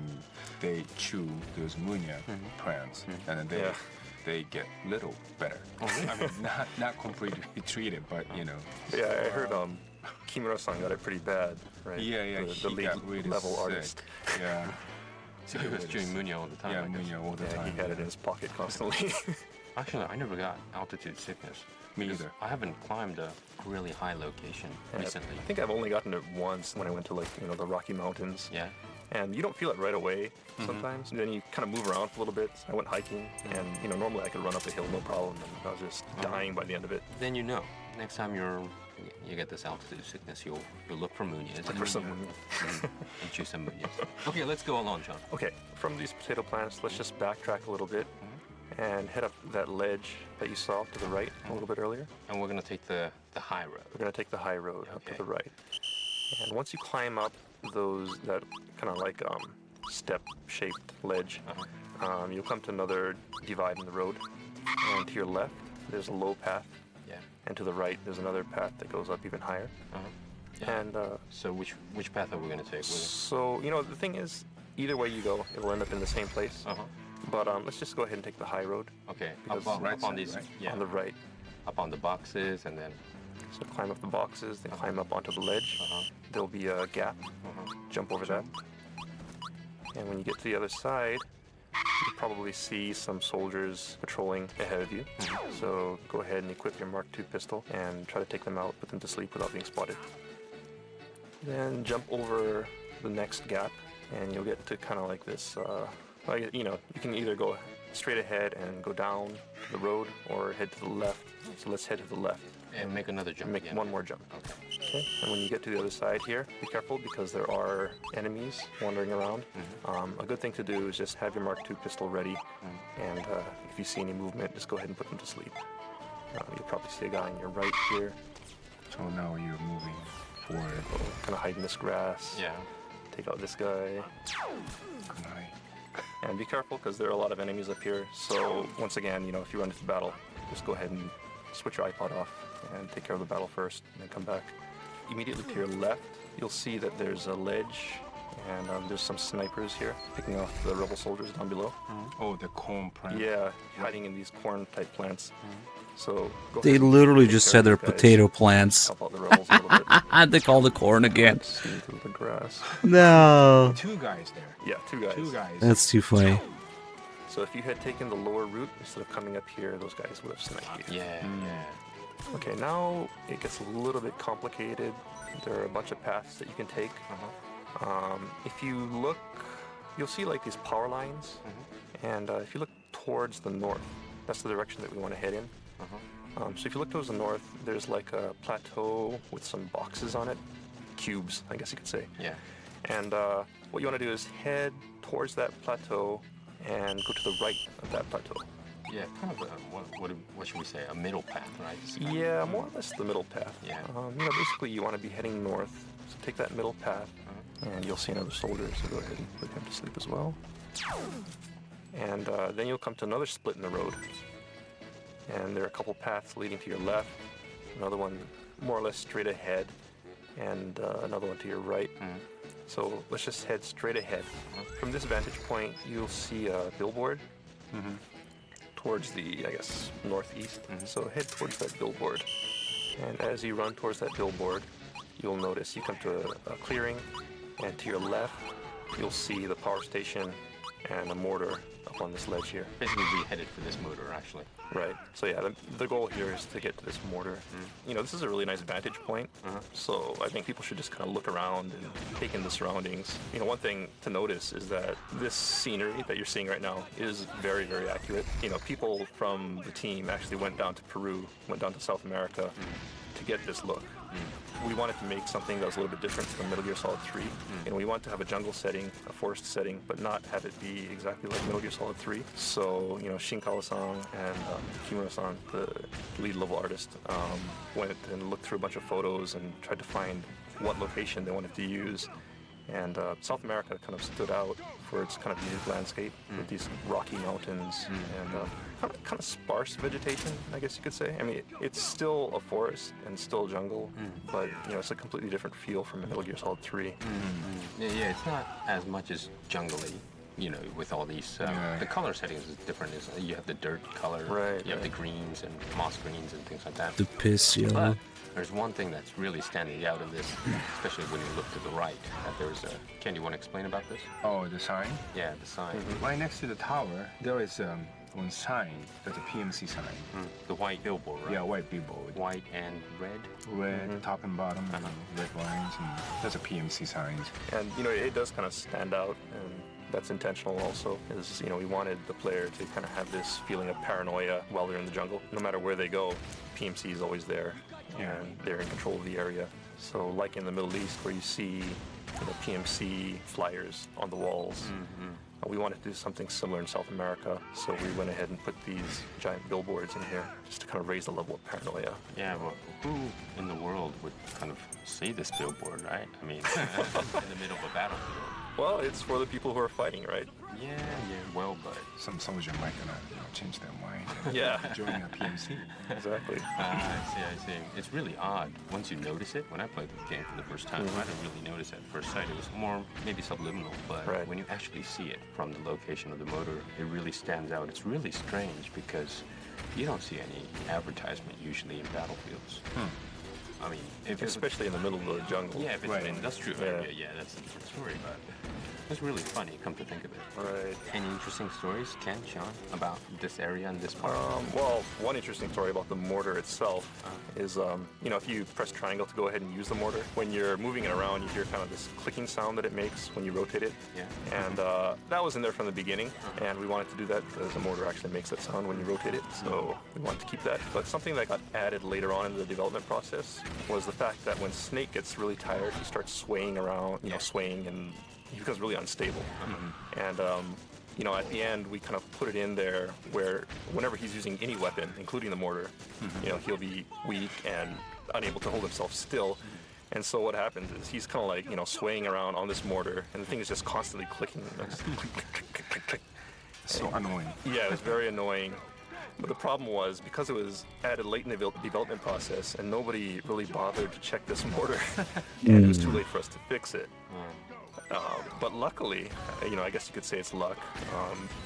they chew those Munya plants, and then they get little better. Oh, really? I mean, not completely treated, but Yeah, I heard Kimura-san got it pretty bad, right? Yeah, The he league got really level sick. artist. Yeah. So he was chewing Munya all the time. Yeah, I guess. Munya all the time. He had it in his pocket constantly. Actually, I never got altitude sickness. Me because either. I haven't climbed a really high location recently. I think I've only gotten it once when I went to the Rocky Mountains. Yeah. And you don't feel it right away sometimes. Then you kind of move around for a little bit. I went hiking, and normally I could run up a hill no problem, and I was just dying by the end of it. Then next time you get this altitude sickness, you'll look for Munyas. Look for some and choose some Munyas. Okay, let's go along, John. Okay, from these potato plants, let's just backtrack a little bit and head up that ledge that you saw to the right a little bit earlier. And we're gonna take the high road. We're gonna take the high road up to the right. And once you climb up that kind of like step-shaped ledge, you'll come to another divide in the road. And to your left, there's a low path. Yeah. And to the right, there's another path that goes up even higher. Yeah. And so which path are we gonna take? So the thing is, either way you go, it'll end up in the same place. But let's just go ahead and take the high road. Okay. Because Up on these. right? Yeah. On the right. Up on the boxes, and then. So climb up the boxes, then climb up onto the ledge. There'll be a gap. Jump over that. And when you get to the other side, you'll probably see some soldiers patrolling ahead of you. So go ahead and equip your Mark II pistol and try to take them out, put them to sleep without being spotted. Then jump over the next gap, and you'll get to kind of like this. You can either go straight ahead and go down the road, or head to the left. So let's head to the left. And make another jump. Make one more jump. Okay. And when you get to the other side here, be careful because there are enemies wandering around. A good thing to do is just have your Mark II pistol ready, and if you see any movement, just go ahead and put them to sleep. You'll probably see a guy on your right here. So now you're moving forward. Kind of hide in this grass. Yeah. Take out this guy. And be careful because there are a lot of enemies up here. So once again, if you run into battle, just go ahead and switch your iPod off and take care of the battle first, and then come back. Immediately to your left, you'll see that there's a ledge, and there's some snipers here picking off the rebel soldiers down below. Oh, the corn plant. Yeah, hiding in these corn-type plants. So go They ahead and literally take just care said of they're these guys. potato plants. Help out the rebels a little bit. They call the corn again. See through the grass. No. Two guys there. Yeah, two guys. Two guys. That's too funny. So if you had taken the lower route instead of coming up here, those guys would have sniped you. Yeah. Okay, now it gets a little bit complicated. There are a bunch of paths that you can take. If you look, you'll see like these power lines, and if you look towards the north, that's the direction that we want to head in. So if you look towards the north, there's like a plateau with some boxes on it, cubes, I guess you could say. Yeah. And what you want to do is head towards that plateau and go to the right of that plateau. Yeah, kind of what should we say? A middle path, right? Yeah, more or less the middle path. Yeah. Basically you want to be heading north, so take that middle path, and you'll see another soldier, so go ahead and put him to sleep as well. And then you'll come to another split in the road, and there are a couple paths leading to your left, another one more or less straight ahead, and another one to your right. So let's just head straight ahead. From this vantage point, you'll see a billboard. towards the, I guess, northeast. So head towards that billboard. And as you run towards that billboard, you'll notice you come to a clearing, and to your left, you'll see the power station and a mortar up on this ledge here. Basically, we headed for this motor, actually. Right. So yeah, the goal here is to get to this mortar. You know, this is a really nice vantage point. So I think people should just kind of look around and take in the surroundings. You know, one thing to notice is that this scenery that you're seeing right now is very, very accurate. You know, people from the team actually went down to Peru, went down to South America to get this look. We wanted to make something that was a little bit different from Metal Gear Solid 3. And we wanted to have a jungle setting, a forest setting, but not have it be exactly like Metal Gear Solid 3. So, you know, Shin Kawasang and Kimura-san, the lead level artist, went and looked through a bunch of photos and tried to find what location they wanted to use. And South America kind of stood out for its kind of unique landscape with these rocky mountains and kind of sparse vegetation, I guess you could say. I mean, it's still a forest and still jungle, but you know, it's a completely different feel from Metal Gear Solid 3. Yeah, it's not as much as jungly. You know, with all these, the color settings is different. You have the dirt color, right? You have the greens and moss greens and things like that. The piss yellow. But there's one thing that's really standing out in this, especially when you look to the right. That there's a. Ken, you want to explain about this? Oh, the sign? Yeah, the sign. Right next to the tower, there is one sign. That's a PMC sign. The white billboard, right? Yeah, white billboard. White and red? Red, top and bottom, and red lines, and that's a PMC sign. And, you know, it does kind of stand out, and that's intentional also, is, you know, we wanted the player to kind of have this feeling of paranoia while they're in the jungle. No matter where they go, PMC is always there, and they're in control of the area. So like in the Middle East, where you see, you know, PMC flyers on the walls, we wanted to do something similar in South America, so we went ahead and put these giant billboards in here just to kind of raise the level of paranoia. Yeah, well, who in the world would kind of see this billboard, right? I mean, in the middle of a battlefield. Well, it's for the people who are fighting, right? Yeah, well, but some soldier might gonna change their mind. Yeah. Join a PMC. Exactly. I see. It's really odd once you notice it. When I played this game for the first time, I didn't really notice it at first sight. It was more maybe subliminal, but when you actually see it from the location of the motor, it really stands out. It's really strange because you don't see any advertisement usually in battlefields. I mean, especially in the middle of the jungle. Yeah, if it's an industrial area, that's a different story, but it's really funny, come to think of it. Right. Any interesting stories, Ken, Sean, about this area and this part? Well, one interesting story about the mortar itself is, you know, if you press triangle to go ahead and use the mortar, when you're moving it around, you hear kind of this clicking sound that it makes when you rotate it. Yeah. And that was in there from the beginning, and we wanted to do that because the mortar actually makes that sound when you rotate it, so we wanted to keep that. But something that got added later on in the development process was the fact that when Snake gets really tired, he starts swaying around, you know, swaying, and he becomes really unstable. And you know, at the end, we kind of put it in there where whenever he's using any weapon, including the mortar, you know, he'll be weak and unable to hold himself still. And so what happens is he's kind of like, you know, swaying around on this mortar, and the thing is just constantly clicking. So annoying. Yeah, it was very annoying. But the problem was, because it was added late in the development process, and nobody really bothered to check this mortar, and it was too late for us to fix it. But luckily, you know, I guess you could say it's luck,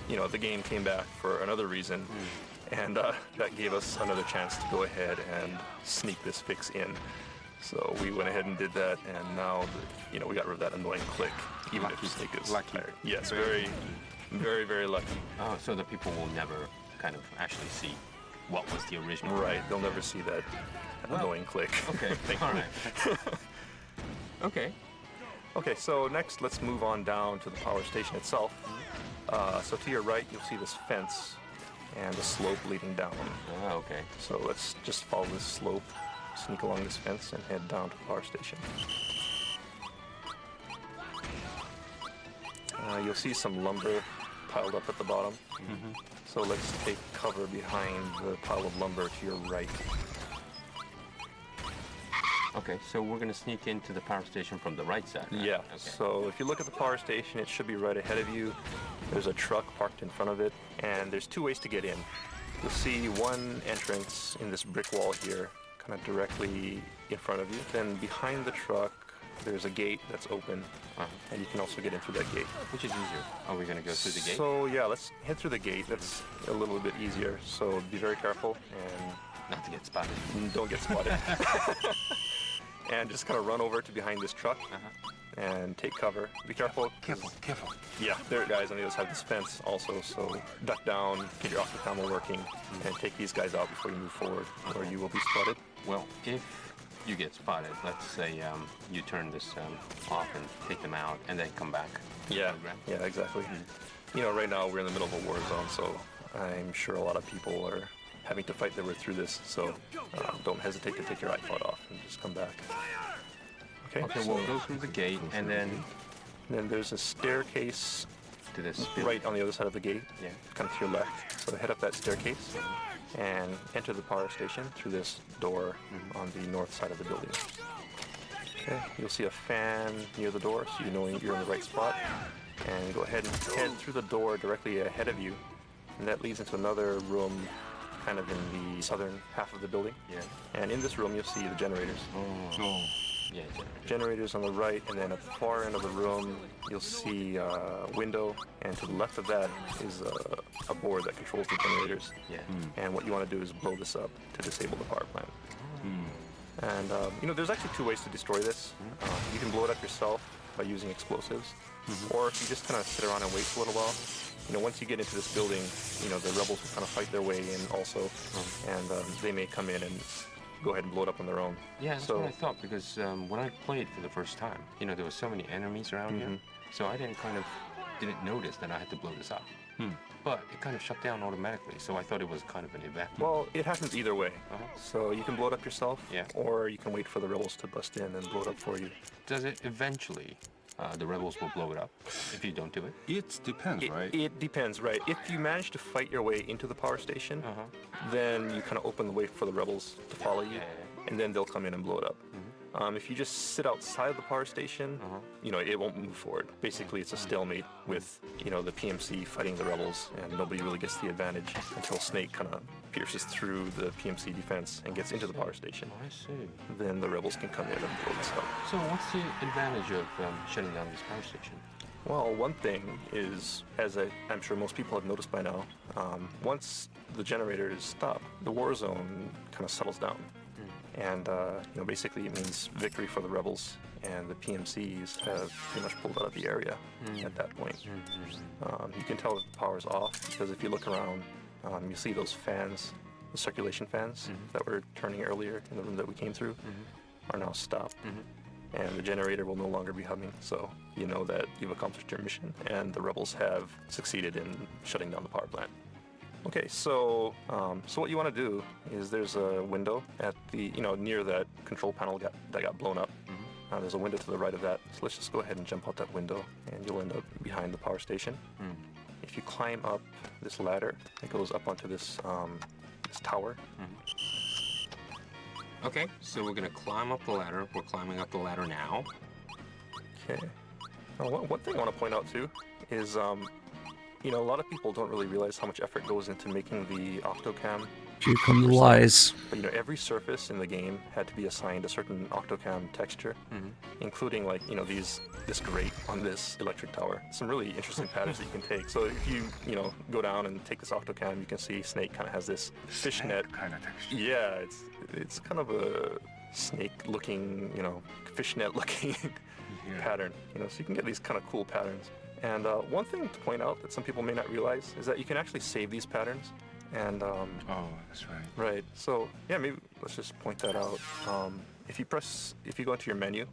you know, the game came back for another reason, and that gave us another chance to go ahead and sneak this fix in. So we went ahead and did that, and now, you know, we got rid of that annoying click, even if Snake is tired. Yes, very, very, very lucky. Oh, so the people will never kind of actually see what was the original. Right, they'll never see that annoying click. Okay, all right. Okay. Okay, so next let's move on down to the power station itself. So to your right, you'll see this fence and the slope leading down. Oh, okay. So let's just follow this slope, sneak along this fence, and head down to the power station. You'll see some lumber piled up at the bottom. So let's take cover behind the pile of lumber to your right. Okay, so we're going to sneak into the power station from the right side, right? Yeah, Okay. so if you look at the power station, it should be right ahead of you. There's a truck parked in front of it, and there's two ways to get in. You'll see one entrance in this brick wall here, kind of directly in front of you. Then behind the truck, there's a gate that's open, and you can also get in through that gate. Which is easier? Are we going to go through the gate? So yeah, let's head through the gate. That's a little bit easier. So be very careful and not to get spotted. Don't get spotted. And just kind of run over to behind this truck and take cover. Be careful. Careful. Yeah, there are guys on the other side of this fence also. So duck down, get your octocamera working, and take these guys out before you move forward, or you will be spotted. Well, if you get spotted, let's say you turn this off and take them out, and then come back. Yeah, exactly. You know, right now we're in the middle of a war zone, so I'm sure a lot of people are having to fight their way through this. So don't hesitate to take your iPod off and just come back. Okay, we'll go through the gate, and then there's a staircase to this right on the other side of the gate. Yeah. Kind of to your left. So head up that staircase and enter the power station through this door on the north side of the building. Okay, you'll see a fan near the door, so you know you're in the right spot. And go ahead and head through the door directly ahead of you, and that leads into another room kind of in the southern half of the building. Yeah. And in this room you'll see the generators. Yeah, generators on the right, and then at the far end of the room you'll see a window, and to the left of that is a board that controls the generators. Yeah. And what you want to do is blow this up to disable the power plant. And you know, there's actually two ways to destroy this. You can blow it up yourself by using explosives, or if you just kind of sit around and wait for a little while. You know, once you get into this building, you know, the rebels will kind of fight their way in also, and they may come in and go ahead and blow it up on their own. Yeah, that's what I thought, because when I played for the first time, you know, there were so many enemies around here, so I didn't notice that I had to blow this up. But it kind of shut down automatically, so I thought it was kind of an event. Well, it happens either way. So you can blow it up yourself, or you can wait for the rebels to bust in and blow it up for you. Does it eventually, the rebels will blow it up if you don't do it? It depends, right? It depends, right? If you manage to fight your way into the power station, then you kind of open the way for the rebels to follow you, and then they'll come in and blow it up. If you just sit outside of the power station, you know, it won't move forward. Basically, it's a stalemate with, you know, the PMC fighting the rebels, and nobody really gets the advantage until Snake kind of pierces through the PMC defense and gets into the power station. I see. Then the rebels can come in and blow this up. So what's the advantage of shutting down this power station? Well, one thing is, as I'm sure most people have noticed by now, once the generators stop, the war zone kind of settles down. And, you know, basically it means victory for the rebels, and the PMCs have pretty much pulled out of the area at that point. You can tell that the power's off, because if you look around, you see those fans, the circulation fans that were turning earlier in the room that we came through, are now stopped. And the generator will no longer be humming, so you know that you've accomplished your mission, and the rebels have succeeded in shutting down the power plant. Okay, so what you want to do is there's a window at the, you know, near that control panel that got blown up. There's a window to the right of that, so let's just go ahead and jump out that window, and you'll end up behind the power station. If you climb up this ladder, it goes up onto this this tower. Okay, so we're gonna climb up the ladder. We're climbing up the ladder now. Okay. Now, one thing I want to point out too is, you know, a lot of people don't really realize how much effort goes into making the Octocam. Here come the lies. But, you know, every surface in the game had to be assigned a certain Octocam texture, including, like, you know, this grate on this electric tower. Some really interesting patterns that you can take. So if you know, go down and take this Octocam, you can see Snake kind of has this fishnet kind of texture. Yeah, it's kind of a snake-looking, you know, fishnet-looking pattern. You know, so you can get these kind of cool patterns. And one thing to point out that some people may not realize is that you can actually save these patterns. And oh, that's right. Right. So yeah, maybe let's just point that out. If you go into your menu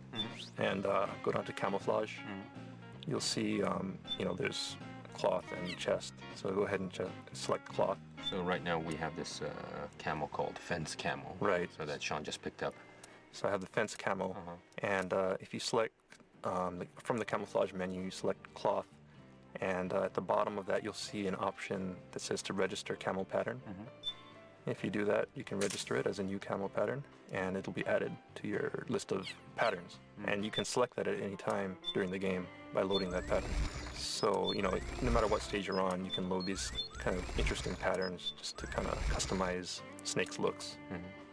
and go down to camouflage, you'll see you know, there's cloth and chest. So go ahead and select cloth. So right now we have this camo called fence camo. Right. So that Sean just picked up. So I have the fence camo, and if you select from the camouflage menu, you select cloth, and at the bottom of that you'll see an option that says to register camo pattern. If you do that, you can register it as a new camo pattern, and it'll be added to your list of patterns. And you can select that at any time during the game by loading that pattern. So, you know, no matter what stage you're on, you can load these kind of interesting patterns just to kind of customize Snake's looks.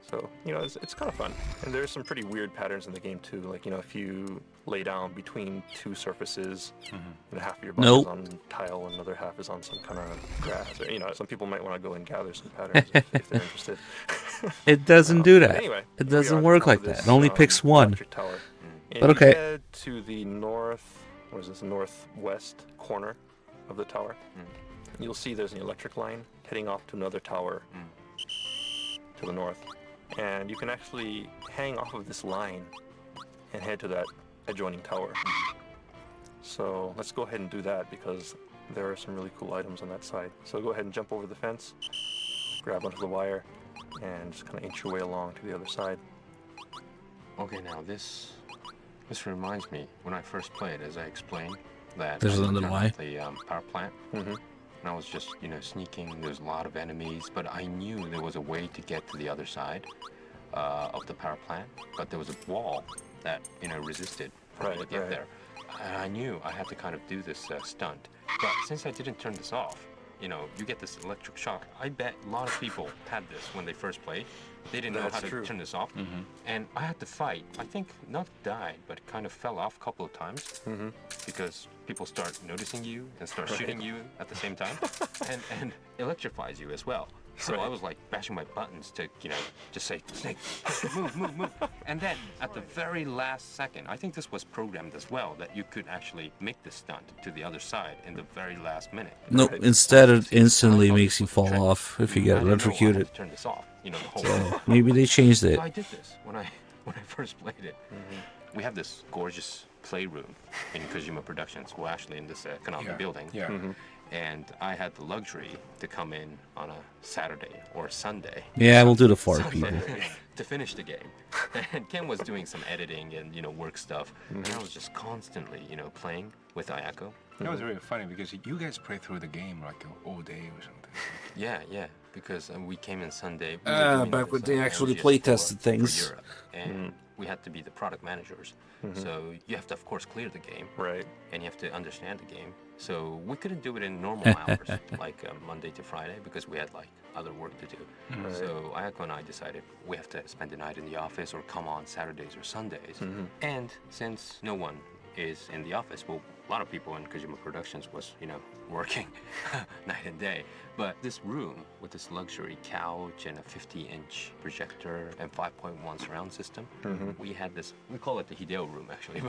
So, you know, it's kind of fun. And there's some pretty weird patterns in the game too. Like, you know, if you lay down between two surfaces, and half of your body is on tile and another half is on some kind of grass. Or, you know, some people might want to go and gather some patterns if they're interested. It doesn't do that. Anyway, it doesn't work like that. It only picks one. Tower. And But okay. you head to the northwest corner of the tower. You'll see there's an electric line heading off to another tower to the north. And you can actually hang off of this line and head to that adjoining tower. So let's go ahead and do that because there are some really cool items on that side. So go ahead and jump over the fence, grab onto the wire, and just kind of inch your way along to the other side. Okay, now this reminds me when I first played, as I explained, that There's I was another down why. at the power plant. And I was just, you know, sneaking. There's a lot of enemies, but I knew there was a way to get to the other side of the power plant. But there was a wall that, you know, resisted for me to get there. And I knew I had to kind of do this stunt. But since I didn't turn this off, you know, you get this electric shock. I bet a lot of people had this when they first played. They didn't know how to turn this off. And I had to fight. I think not died, but kind of fell off a couple of times because people start noticing you and start shooting you at the same time and electrifies you as well. So I was like bashing my buttons to, you know, just say, Snake, move. And then at the very last second, I think this was programmed as well, that you could actually make the stunt to the other side in the very last minute. Nope. Instead, it instantly makes you fall off if you get I didn't know how electrocuted. to turn this off, you know, the whole So maybe they changed it. So I did this when I first played it. We have this gorgeous playroom in Kojima Productions, well, actually in this Konami building. And I had the luxury to come in on a Saturday or Sunday. Yeah, we'll do the fart Sunday people. to finish the game. And Ken was doing some editing and, you know, work stuff. And I was just constantly, you know, playing with Ayako. That was really funny because you guys played through the game like all day or something. Yeah, because we came in Sunday. We were doing back when this, they actually LGS play for tested things. Europe, and we had to be the product managers. So you have to, of course, clear the game. And you have to understand the game. So we couldn't do it in normal hours, like Monday to Friday, because we had like other work to do. So Ayako and I decided we have to spend the night in the office or come on Saturdays or Sundays. And since no one is in the office, well, a lot of people in Kojima Productions was, you know, working night and day. But this room with this luxury couch and a 50-inch projector and 5.1 surround system, we had this, we call it the Hideo room actually,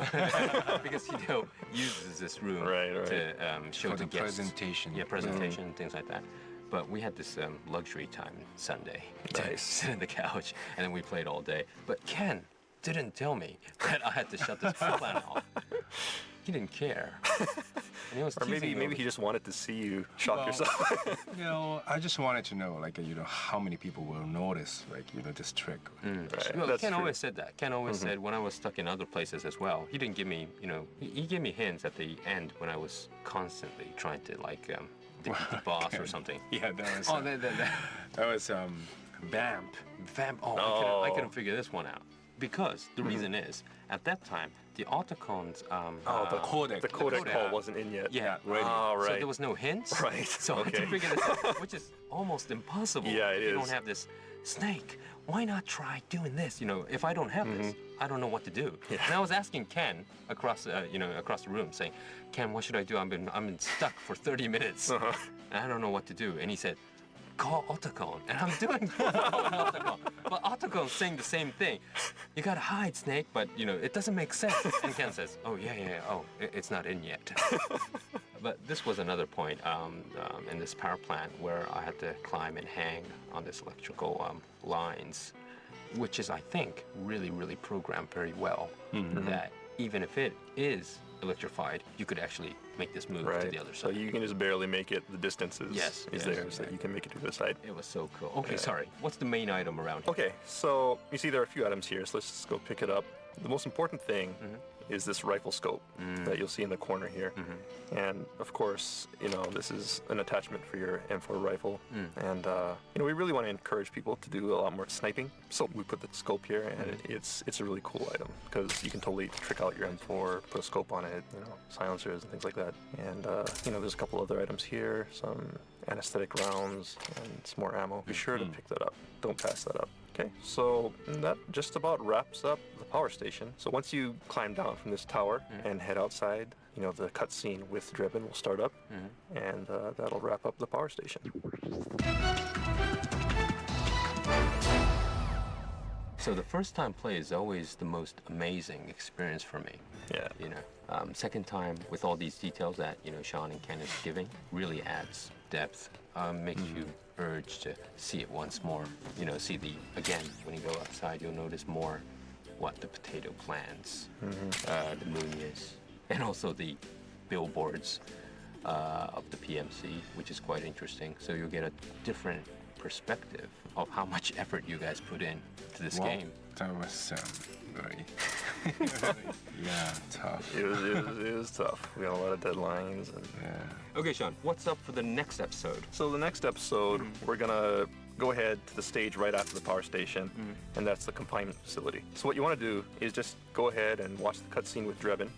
because Hideo uses this room to show For the the guests. presentation. Yeah, presentation, things like that. But we had this luxury time Sunday to sit on the couch, and then we played all day. But Ken didn't tell me that I had to shut this power plant off. He didn't care. And he was Or maybe teasing me he just wanted to see you shock yourself. You know, I just wanted to know, like, you know, how many people will notice, like, you know, this trick. Well, Ken always said that. Ken always said when I was stuck in other places as well, he didn't give me, you know, he gave me hints at the end when I was constantly trying to, like, defeat the boss or something. Yeah, that was. Oh, that was Vamp. Vamp. I couldn't figure this one out. Because the reason is, at that time, the Autocon's the codec. The codec call wasn't in yet. Yeah, right. Oh, So right. there was no hints. Right. So I had to figure this out, which is almost impossible. Yeah, it if you is. don't have this Snake. Why not try doing this? You know, if I don't have this, I don't know what to do. And I was asking Ken across the room, saying, "Ken, what should I do? I've been stuck for 30 minutes, and I don't know what to do." And he said, "Call Otacon," and I'm doing Otacon. But Otacon's saying the same thing. You gotta hide, Snake, but you know it doesn't make sense. And Ken says, "Oh yeah. Oh, it's not in yet." But this was another point in this power plant where I had to climb and hang on this electrical lines, which is, I think, really, really programmed very well. That even if it is electrified, you could actually make this move to the other So side. you can just barely make it. The distance is there, so yeah. you can make it to the side. It was so cool. Okay, sorry. What's the main item around here? Okay, so you see there are a few items here, so let's just go pick it up. The most important thing is this rifle scope that you'll see in the corner here. And of course, you know, this is an attachment for your M4 rifle. And you know, we really want to encourage people to do a lot more sniping. So we put the scope here, and it's a really cool item because you can totally trick out your M4, put a scope on it, you know, silencers and things like that. And you know, there's a couple other items here, some anesthetic rounds and some more ammo. Be sure to pick that up. Don't pass that up. Okay, so that just about wraps up the power station. So once you climb down from this tower and head outside, you know, the cutscene with Drebin will start up, and that'll wrap up the power station. So the first time play is always the most amazing experience for me. Yeah. You know, second time with all these details that, you know, Sean and Ken is giving really adds depth, makes you urge to see it once more. You know, again, when you go outside, you'll notice more what the potato plants, the Muniz, and also the billboards of the PMC, which is quite interesting. So you'll get a different perspective of how much effort you guys put in to this game. That was very, tough. It was tough. We got a lot of deadlines. And... Okay, Sean, what's up for the next episode? So the next episode, we're gonna go ahead to the stage right after the power station, and that's the confinement facility. So what you want to do is just go ahead and watch the cutscene with Drebin.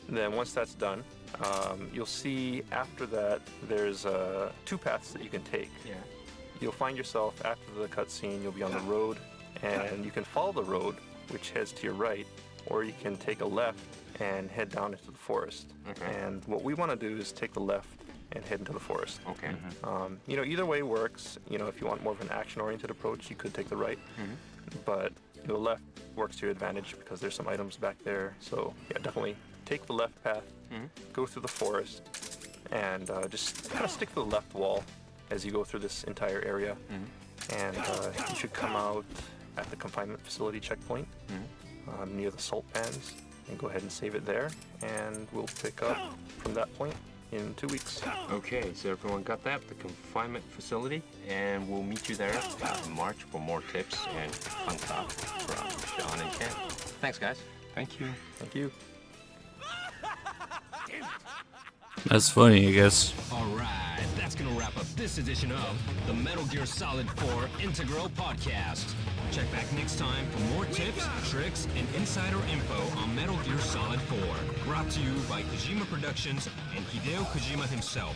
And then once that's done, you'll see after that there's 2 paths that you can take. Yeah. You'll find yourself after the cutscene, you'll be on the road, and you can follow the road, which heads to your right, or you can take a left and head down into the forest. And what we want to do is take the left and head into the forest. Okay. You know, either way works. You know, if you want more of an action-oriented approach, you could take the right, but the left works to your advantage because there's some items back there. So yeah, definitely take the left path, go through the forest, and just kind of stick to the left wall as you go through this entire area. And you should come out at the confinement facility checkpoint near the salt pans, and go ahead and save it there, and we'll pick up from that point in 2 weeks. Okay, so everyone got that, the confinement facility, and we'll meet you there in March for more tips and fun stuff from Sean and Ken. Thanks, guys. Thank you. Thank you. That's funny, I guess. Alright, that's gonna wrap up this edition of the Metal Gear Solid 4 Integral Podcast. Check back next time for more tips, tricks, and insider info on Metal Gear Solid 4. Brought to you by Kojima Productions and Hideo Kojima himself.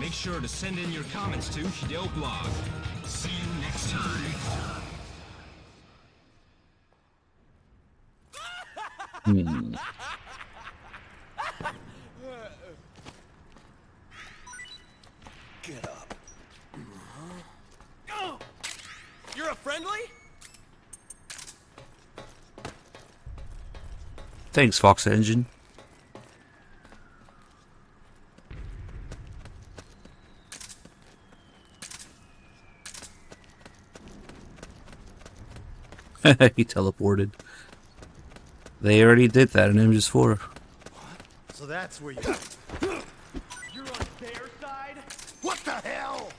Make sure to send in your comments to Hideo Blog. See you next time. Get up. Oh! You're a friendly? Thanks, Fox Engine. He teleported. They already did that in MGS4. So that's where you... You're on their side? What the hell?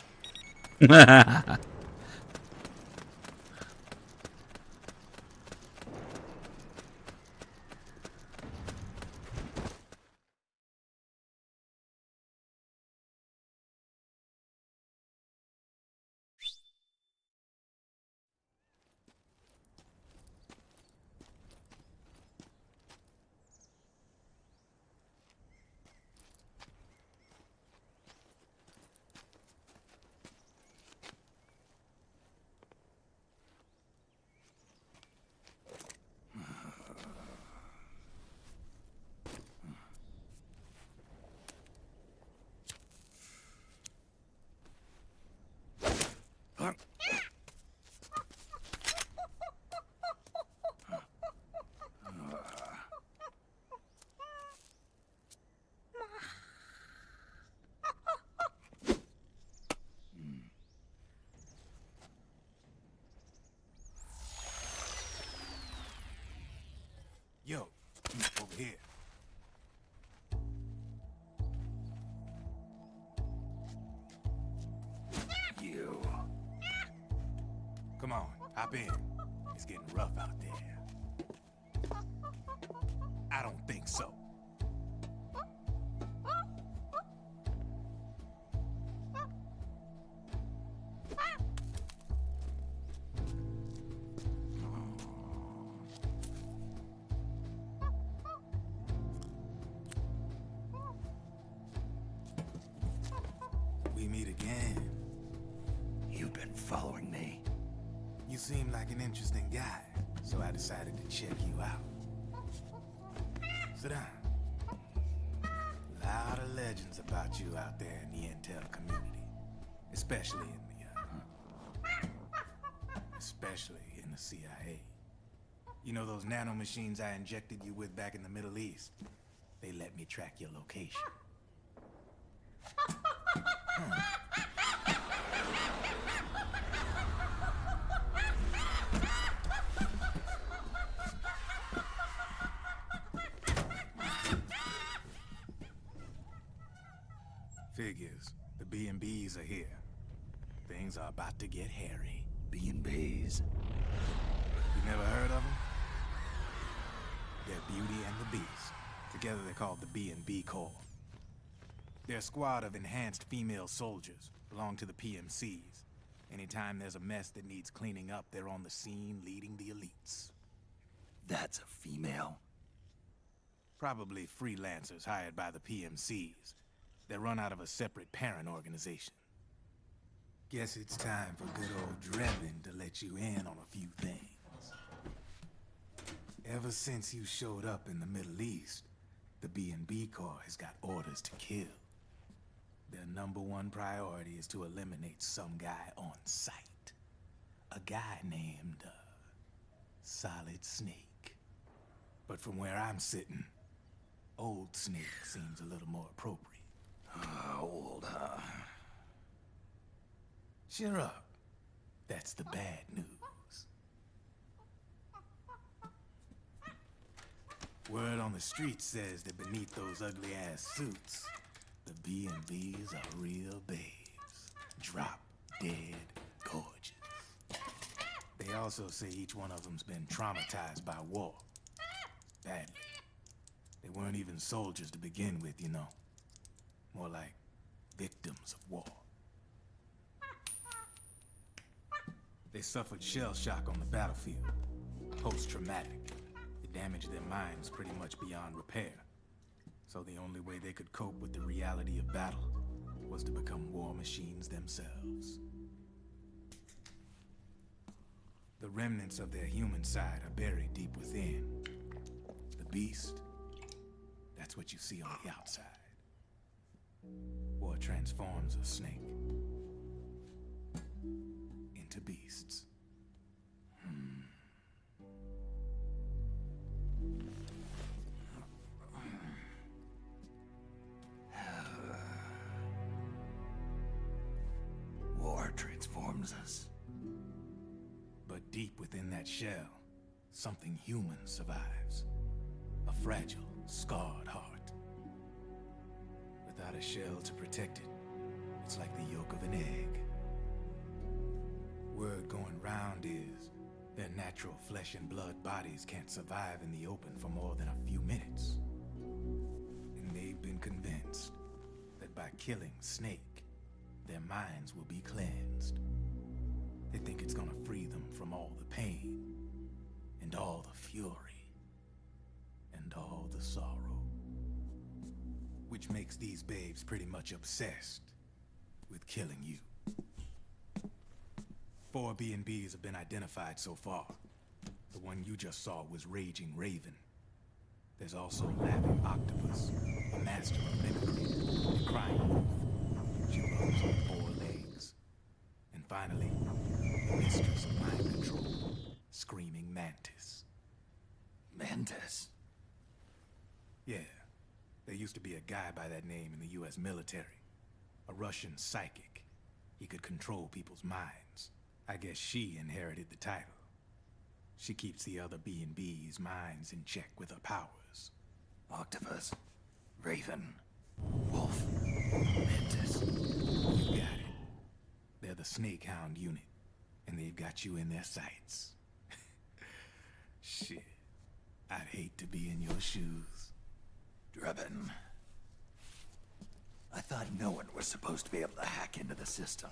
Yo, over here. You. Come on, hop in. It's getting rough out there. I don't think so. We meet again. You've been following me. You You seem like an interesting guy, so I decided to check you out. Sit down. A lot of legends about you out there in the intel community, especially in the CIA. You know those nanomachines I injected you with back in the Middle East? They let me track your location. Figures. The B&Bs are here. Things are about to get hairy. B&Bs? You never heard of them? They're Beauty and the Beast. Together they're called the B&B Corps. They're a squad of enhanced female soldiers, belong to the PMCs. Anytime there's a mess that needs cleaning up, they're on the scene leading the elites. That's a female? Probably freelancers hired by the PMCs. They run out of a separate parent organization. Guess it's time for good old Drebin to let you in on a few things. Ever since you showed up in the Middle East, the B&B Corps has got orders to kill. Their #1 priority is to eliminate some guy on sight. A guy named, Solid Snake. But from where I'm sitting, Old Snake seems a little more appropriate. Old, huh? Cheer up. That's the bad news. Word on the street says that beneath those ugly-ass suits, the B&Bs are real babes. Drop dead gorgeous. They also say each one of them's been traumatized by war. Badly. They weren't even soldiers to begin with, you know. More like victims of war. They suffered shell shock on the battlefield. Post-traumatic. It damaged their minds pretty much beyond repair. So the only way they could cope with the reality of battle was to become war machines themselves. The remnants of their human side are buried deep within. The beast, that's what you see on the outside. War transforms a snake into beasts. War transforms us. But deep within that shell, something human survives. A fragile, scarred heart. Without a shell to protect it, it's like the yolk of an egg. Word going round is their natural flesh and blood bodies can't survive in the open for more than a few minutes. And they've been convinced that by killing Snake, their minds will be cleansed. They think it's gonna free them from all the pain, and all the fury, and all the sorrow. Which makes these babes pretty much obsessed with killing you. 4 B&Bs have been identified so far. The one you just saw was Raging Raven. There's also Laughing Octopus, a master of mimicry, and Crying Wolf. She runs on 4 legs. And finally, the mistress of mind control, Screaming Mantis. Mantis? Yeah. There used to be a guy by that name in the US military. A Russian psychic. He could control people's minds. I guess she inherited the title. She keeps the other B&B's minds in check with her powers. Octopus. Raven. Wolf. Mantis. You got it. They're the Snake Hound unit. And they've got you in their sights. Shit. I'd hate to be in your shoes. Drebin. I thought no one was supposed to be able to hack into the system.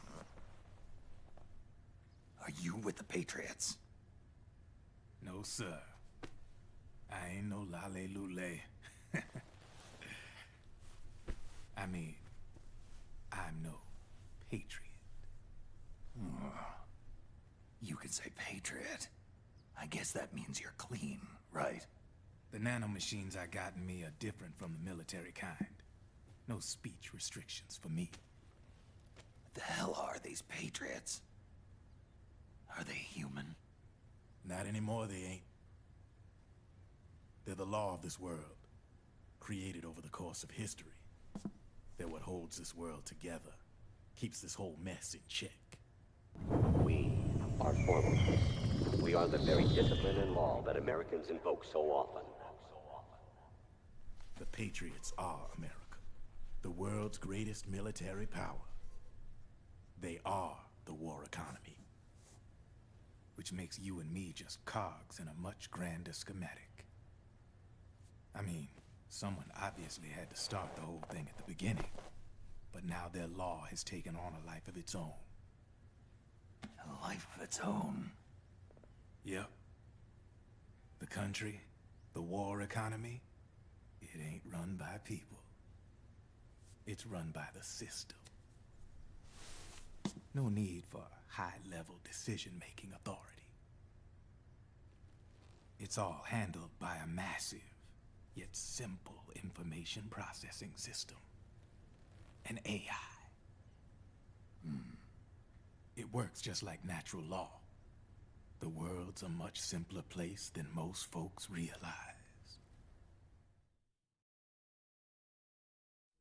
Are you with the Patriots? No, sir. I ain't no lale-lule. I mean, I'm no patriot. You can say Patriot. I guess that means you're clean, right? The nanomachines I got in me are different from the military kind. No speech restrictions for me. The hell are these Patriots? Are they human? Not anymore, they ain't. They're the law of this world, created over the course of history. They're what holds this world together, keeps this whole mess in check. We are formalists. We are the very discipline and law that Americans invoke so often. The Patriots are America, the world's greatest military power. They are the war economy, which makes you and me just cogs in a much grander schematic. I mean, someone obviously had to start the whole thing at the beginning, but now their law has taken on a life of its own. A life of its own? Yep. The country, the war economy, it ain't run by people. It's run by the system. No need for high-level decision-making authority. It's all handled by a massive, yet simple information processing system. An AI. It works just like natural law. The world's a much simpler place than most folks realize.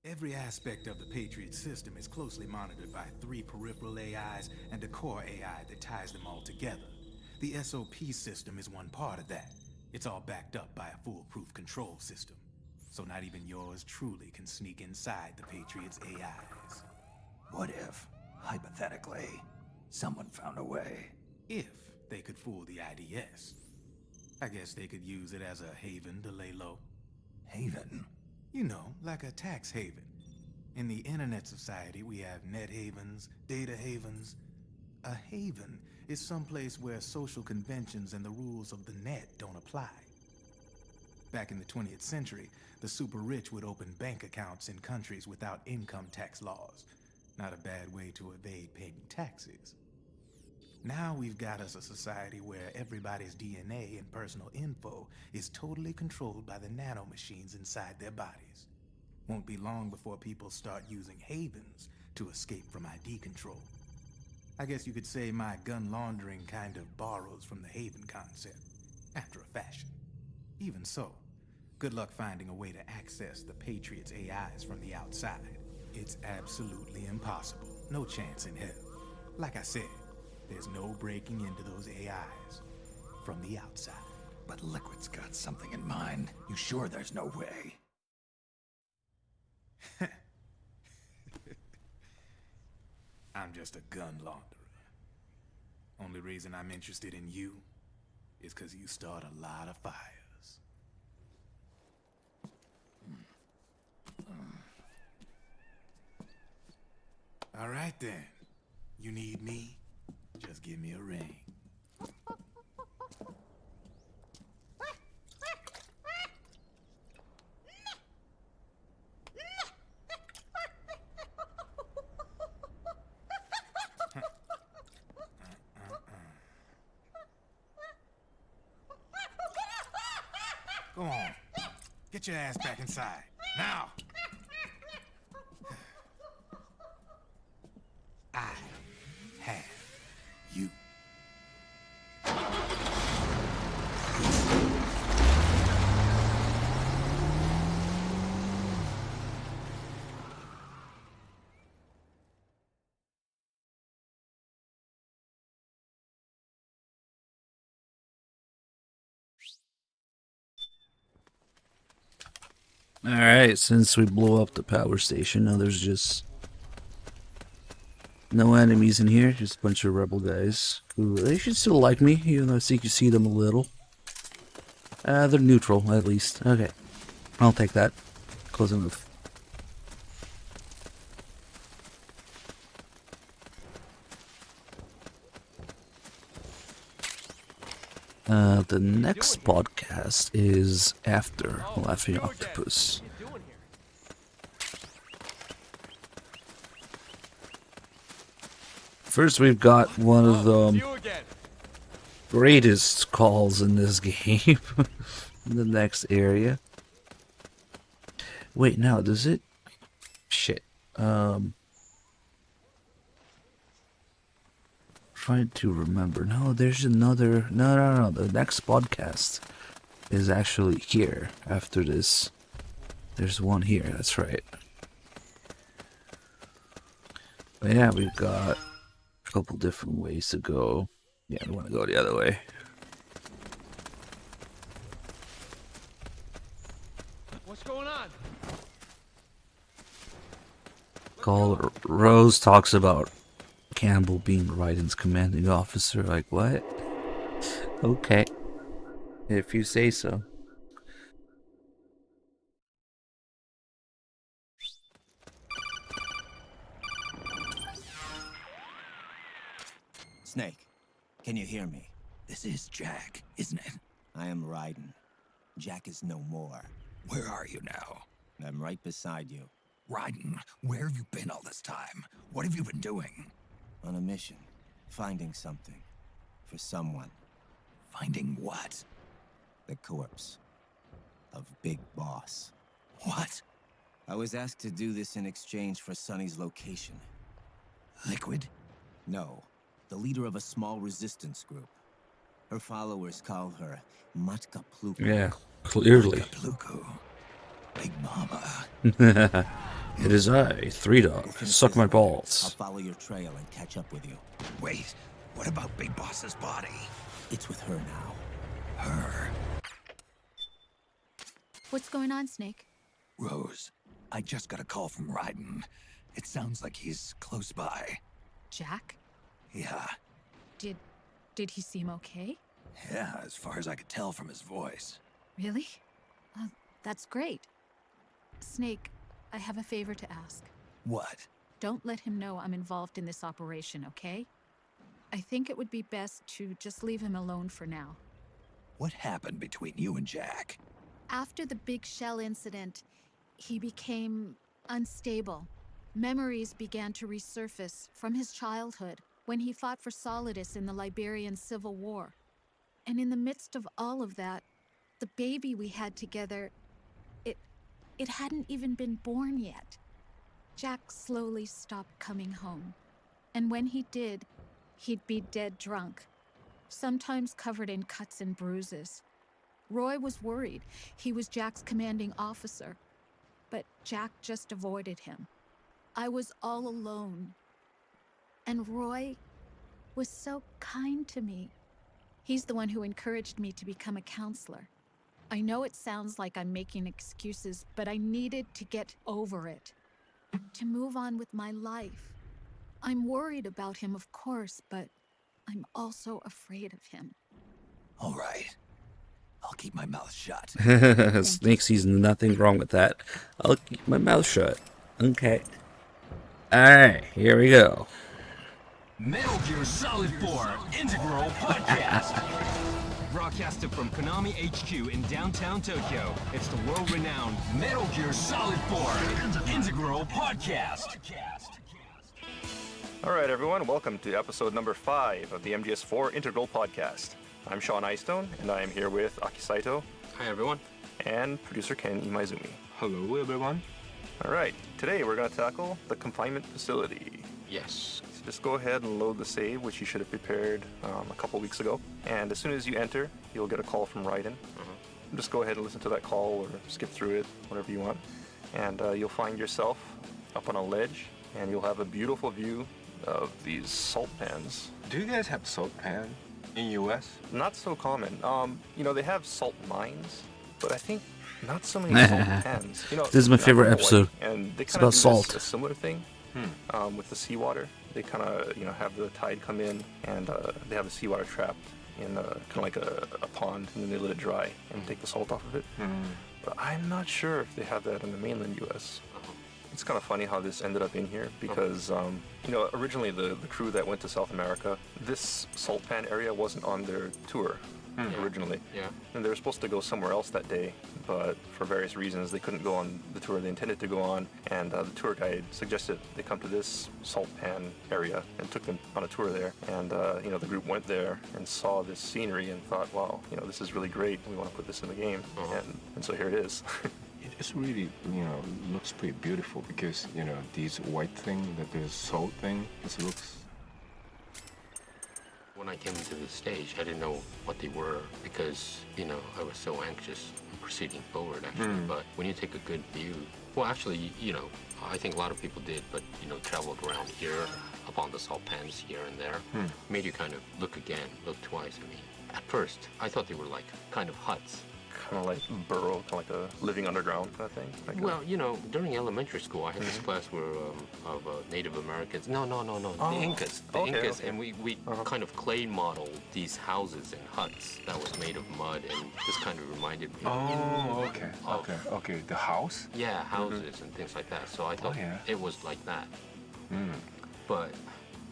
Every aspect of the Patriot system is closely monitored by 3 peripheral AIs and a core AI that ties them all together. The SOP system is one part of that. It's all backed up by a foolproof control system. So not even yours truly can sneak inside the Patriots' AIs. What if, hypothetically, someone found a way? If they could fool the IDS. I guess they could use it as a haven to lay low. Haven? You know, like a tax haven. In the internet society, we have net havens, data havens. A haven is someplace where social conventions and the rules of the net don't apply. Back in the 20th century, the super rich would open bank accounts in countries without income tax laws. Not a bad way to evade paying taxes. Now we've got us a society where everybody's DNA and personal info is totally controlled by the nanomachines inside their bodies. Won't be long before people start using havens to escape from ID control. I guess you could say my gun laundering kind of borrows from the haven concept, after a fashion. Even so, good luck finding a way to access the Patriots' AIs from the outside. It's absolutely impossible. No chance in hell. Like I said, there's no breaking into those AIs from the outside. But Liquid's got something in mind. You sure there's no way? I'm just a gun launderer. Only reason I'm interested in you is because you start a lot of fires. All right then. You need me? Just give me a ring. Go on. Get your ass back inside. Now! I have you. Alright, since we blew up the power station, now there's just no enemies in here, just a bunch of rebel guys who, they should still like me, even though I think you see them a little. They're neutral, at least. Okay, I'll take that. Close enough. The next podcast is after Laughing Octopus. First, we've got one of them greatest calls in this game. In the next area. Wait, now does it? Shit. Trying to remember. No, there's another. No. The next podcast is actually here after this. There's one here. That's right. But yeah, we've got a couple different ways to go. Yeah, we want to go the other way. What's going on? Rose talks about Campbell being Raiden's commanding officer. Like, what? Okay. If you say so. Snake, can you hear me? This is Jack, isn't it? I am Raiden. Jack is no more. Where are you now? I'm right beside you. Raiden, where have you been all this time? What have you been doing? On a mission. Finding something. For someone. Finding what? The corpse. Of Big Boss. What? I was asked to do this in exchange for Sonny's location. Liquid? No. The leader of a small resistance group. Her followers call her Matka Pluku. Yeah, clearly. Pluku. Big Mama. It is I, Three Dog. Suck my I'll balls. follow your trail and catch up with you. Wait, what about Big Boss's body? It's with her now. Her? What's going on, Snake? Rose, I just got a call from Raiden. It sounds like he's close by. Jack? Yeah. Did he seem okay? Yeah, as far as I could tell from his voice. Really? That's great. Snake, I have a favor to ask. What? Don't let him know I'm involved in this operation, okay? I think it would be best to just leave him alone for now. What happened between you and Jack? After the Big Shell incident, he became unstable. Memories began to resurface from his childhood when he fought for Solidus in the Liberian Civil War. And in the midst of all of that, the baby we had together, it hadn't even been born yet. Jack slowly stopped coming home. And when he did, he'd be dead drunk, sometimes covered in cuts and bruises. Roy was worried. He was Jack's commanding officer. But Jack just avoided him. I was all alone. And Roy was so kind to me. He's the one who encouraged me to become a counselor. I know it sounds like I'm making excuses, but I needed to get over it. To move on with my life. I'm worried about him, of course, but I'm also afraid of him. All right. I'll keep my mouth shut. Snake sees nothing wrong with that. I'll keep my mouth shut. Okay. Alright, here we go. Metal Gear Solid 4 Integral Podcast. Broadcasted from Konami HQ in downtown Tokyo, it's the world-renowned Metal Gear Solid 4 Integral Podcast. Alright everyone, welcome to episode number 5 of the MGS4 Integral Podcast. I'm Sean Eystone, and I am here with Aki Saito. Hi everyone. And producer Ken Imaizumi. Hello everyone. Alright, today we're going to tackle the confinement facility. Yes. So just go ahead and load the save, which you should have prepared a couple weeks ago. And as soon as you enter, you'll get a call from Raiden. Just go ahead and listen to that call or skip through it, whatever you want. And you'll find yourself up on a ledge, and you'll have a beautiful view of these salt pans. Do you guys have salt pan in US? Not so common. They have salt mines, but I think not so many salt pans. This is my favorite episode. And they It's kind about of do salt. a similar thing with the seawater. They kind of have the tide come in, and they have the seawater trapped in kind of like a pond, and then they let it dry and take the salt off of it. But I'm not sure if they have that in the mainland U.S. It's kind of funny how this ended up in here because, originally the crew that went to South America, this salt pan area wasn't on their tour. originally. Yeah. And they were supposed to go somewhere else that day, but for various reasons they couldn't go on the tour they intended to go on. And the tour guide suggested they come to this salt pan area and took them on a tour there. And the group went there and saw this scenery and thought, wow, this is really great. We want to put this in the game. And so here it is. It's really, looks pretty beautiful because, these white thing, that the salt thing, it looks. When I came into the stage, I didn't know what they were because, I was so anxious proceeding forward, actually. But when you take a good view, well, actually, I think a lot of people did, but, traveled around here, up on the salt pans here and there, made you kind of look again, look twice. I mean, at first, I thought they were like kind of huts. Kind of like burrow, kind of like a living underground kind of thing? Like well, during elementary school, I had this class where of Native Americans. No, the Incas. Incas, and we kind of clay modeled these houses and huts that was made of mud, and this kind of reminded me. Oh, okay. The house? Yeah, houses and things like that. So I thought it was like that. But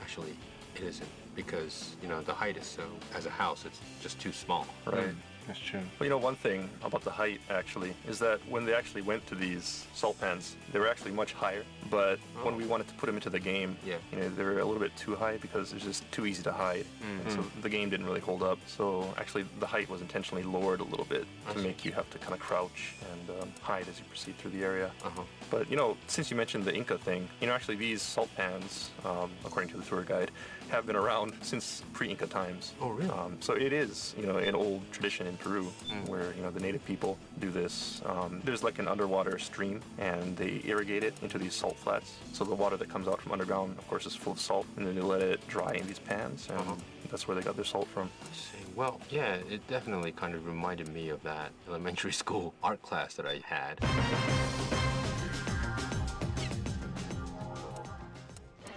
actually, it isn't because the height is so. As a house, it's just too small. Right. That's true. Well, one thing about the height, actually, is that when they actually went to these salt pans, they were actually much higher. But when we wanted to put them into the game, they were a little bit too high because it's just too easy to hide. And so the game didn't really hold up. So actually, the height was intentionally lowered a little bit to make you have to kind of crouch and hide as you proceed through the area. But, since you mentioned the Inca thing, actually these salt pans, according to the tour guide, have been around since pre-Inca times. Oh, really? So it is, an old tradition in Peru where, the native people do this. There's like an underwater stream and they irrigate it into these salt flats. So the water that comes out from underground, of course, is full of salt, and then they let it dry in these pans, and that's where they got their salt from. I see. Well, yeah, it definitely kind of reminded me of that elementary school art class that I had.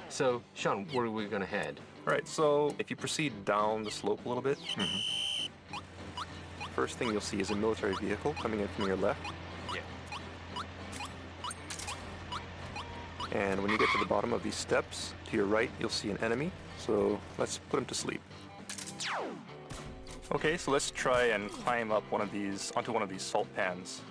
So, Sean, where are we going to head? Right, so if you proceed down the slope a little bit, first thing you'll see is a military vehicle coming in from your left. Yeah. And when you get to the bottom of these steps, to your right, you'll see an enemy. So let's put him to sleep. Okay, so let's try and climb up onto one of these salt pans,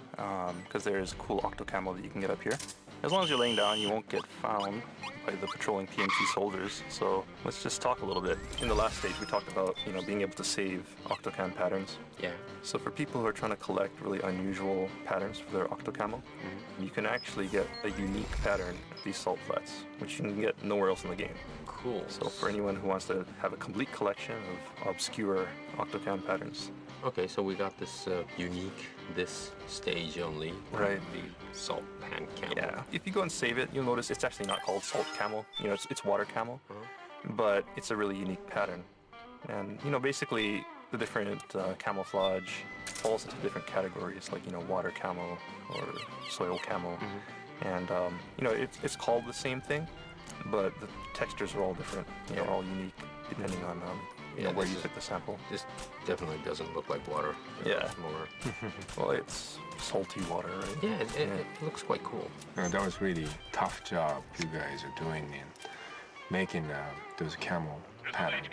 because there's a cool octo camo that you can get up here. As long as you're laying down, you won't get found by the patrolling PMC soldiers. So let's just talk a little bit. In the last stage, we talked about, being able to save octocam patterns. Yeah. So for people who are trying to collect really unusual patterns for their octocamo, you can actually get a unique pattern of these salt flats, which you can get nowhere else in the game. Cool. So for anyone who wants to have a complete collection of obscure octocam patterns. Okay, so we got this unique, this stage only. Right. The salt pan camo. Yeah. If you go and save it, you'll notice it's actually not called salt camo. It's water camo, but it's a really unique pattern. And, basically the different camouflage falls into different categories, like, water camo or soil camo. And, it's called the same thing, but the textures are all different. They're all unique depending on where you took the sample. This definitely doesn't look like water. Yeah. It's more... Well, it's salty water, right? Yeah, it looks quite cool. That was really tough job you guys are doing in making those camel patterns.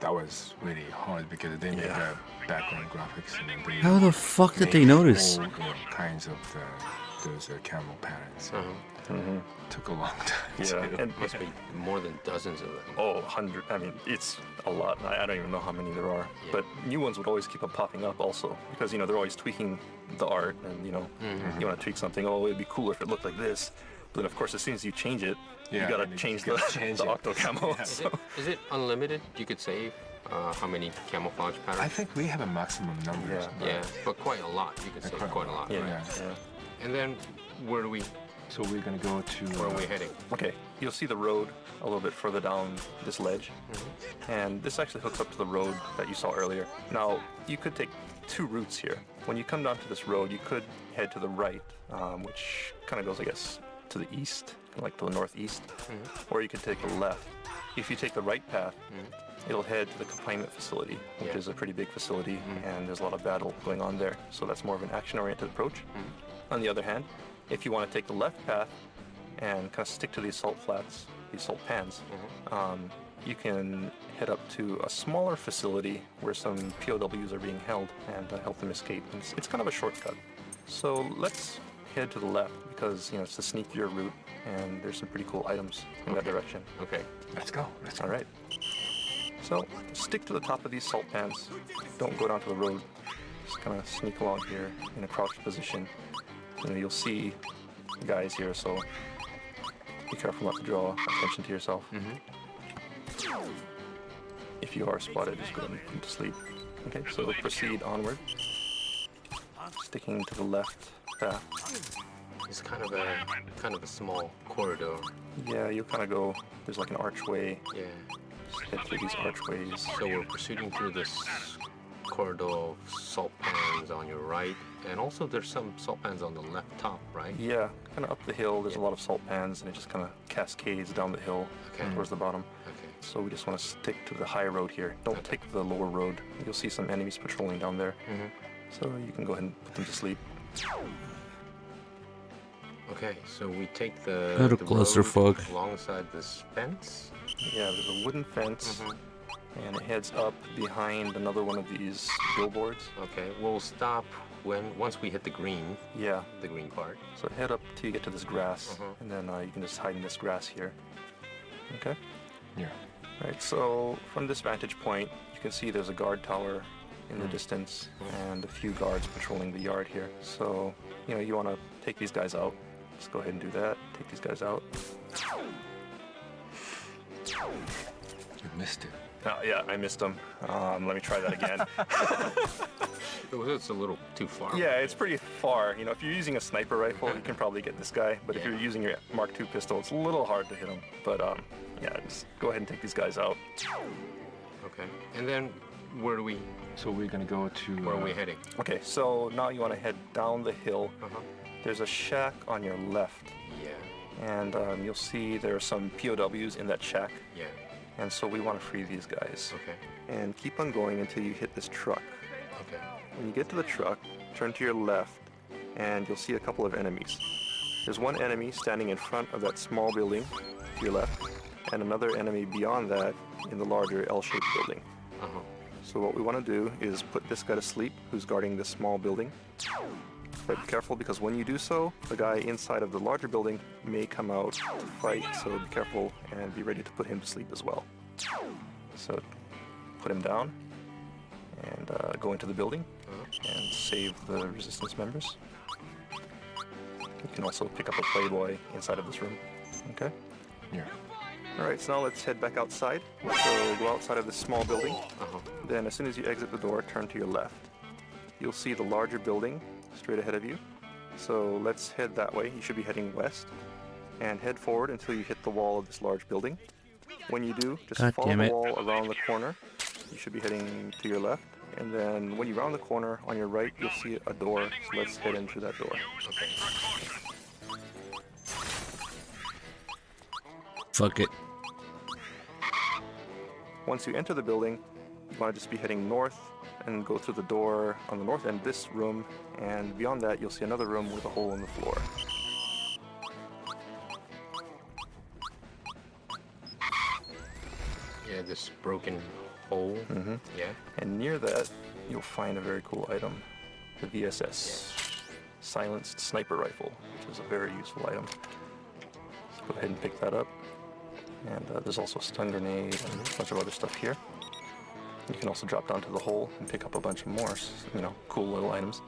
That was really hard because they made the background graphics and they How the fuck did they notice? all kinds of those camel patterns. Took a long time. Yeah, too. and must be more than dozens of them. Oh, 100. I mean, it's a lot. I don't even know how many there are. But new ones would always keep on popping up also because, they're always tweaking the art and, you want to tweak something. Oh, it'd be cooler if it looked like this. But then, of course, as soon as you change it, you got to change the octo camo. So. Is it unlimited? You could save how many camouflage patterns? I think we have a maximum number. Yeah, but quite a lot. You could save quite a lot. Yeah. And then where do we... So we're going to go to... Where are we heading? Okay, you'll see the road a little bit further down this ledge. And this actually hooks up to the road that you saw earlier. Now, you could take two routes here. When you come down to this road, you could head to the right, which kind of goes, I guess, to the east, like to the northeast. Or you could take the left. If you take the right path, it'll head to the confinement facility, which is a pretty big facility, and there's a lot of battle going on there. So that's more of an action-oriented approach. On the other hand, if you want to take the left path and kind of stick to these salt flats, these salt pans, you can head up to a smaller facility where some POWs are being held and help them escape. It's kind of a shortcut. So let's head to the left because, you know, it's the sneakier route and there's some pretty cool items in that direction. Okay, let's go. All right. So stick to the top of these salt pans. Don't go down to the road. Just kind of sneak along here in a crouched position. You know, you'll see guys here, so be careful not to draw attention to yourself. If you are spotted, just go ahead and put to sleep. Okay, so proceed onward. Sticking to the left path. It's kind of a small corridor. Yeah, you'll kind of go. There's like an archway. Yeah. Just head through these archways. So we're proceeding through this corridor of salt pans on your right, and also there's some salt pans on the left top, right? Yeah, kind of up the hill. There's a lot of salt pans, and it just kind of cascades down the hill towards the bottom. Okay. So we just want to stick to the high road here. Don't take the lower road. You'll see some enemies patrolling down there. So you can go ahead and put them to sleep. Okay, so we take the clusterfuck. road alongside this fence. Yeah, there's a wooden fence, and it heads up behind another one of these billboards. Okay, we'll stop once we hit the green. Yeah, the green part. So head up till you get to this grass, and then you can just hide in this grass here. Okay. Yeah. All right. So from this vantage point, you can see there's a guard tower in the distance, and a few guards patrolling the yard here. So you know you want to take these guys out. Just go ahead and do that. Take these guys out. You missed it. Oh, yeah, I missed them. Let me try that again. It's a little too far. Yeah, it's pretty far. You know, if you're using a sniper rifle, you can probably get this guy. But if you're using your Mark II pistol, it's a little hard to hit him. But yeah, just go ahead and take these guys out. Okay. And then where do we? So we're gonna go to. Where are we heading? Okay, so now you want to head down the hill. There's a shack on your left. Yeah. And you'll see there are some POWs in that shack. Yeah. And so we want to free these guys. Okay. And keep on going until you hit this truck. Okay. When you get to the truck, turn to your left, and you'll see a couple of enemies. There's one enemy standing in front of that small building to your left, and another enemy beyond that in the larger L-shaped building. So what we want to do is put this guy to sleep, who's guarding this small building. But be careful, because when you do so, the guy inside of the larger building may come out to fight, so be careful and be ready to put him to sleep as well. So put him down and go into the building and save the resistance members. You can also pick up a Playboy inside of this room. Okay? Yeah. Alright, so now let's head back outside. So go outside of this small building. Then as soon as you exit the door, turn to your left. You'll see the larger building straight ahead of you. So let's head that way. You should be heading west. And head forward until you hit the wall of this large building. When you do, just follow the wall around the corner. You should be heading to your left. And then when you round the corner on your right, you'll see a door. So let's head in through that door. Fuck it. Once you enter the building, you want to just be heading north and go through the door on the north end of this room, and beyond that you'll see another room with a hole in the floor. Yeah, this broken hole. Yeah. And near that, you'll find a very cool item, the VSS silenced sniper rifle, which is a very useful item. So go ahead and pick that up. And there's also a stun grenade and a bunch of other stuff here. You can also drop down to the hole and pick up a bunch of more, you know, cool little items.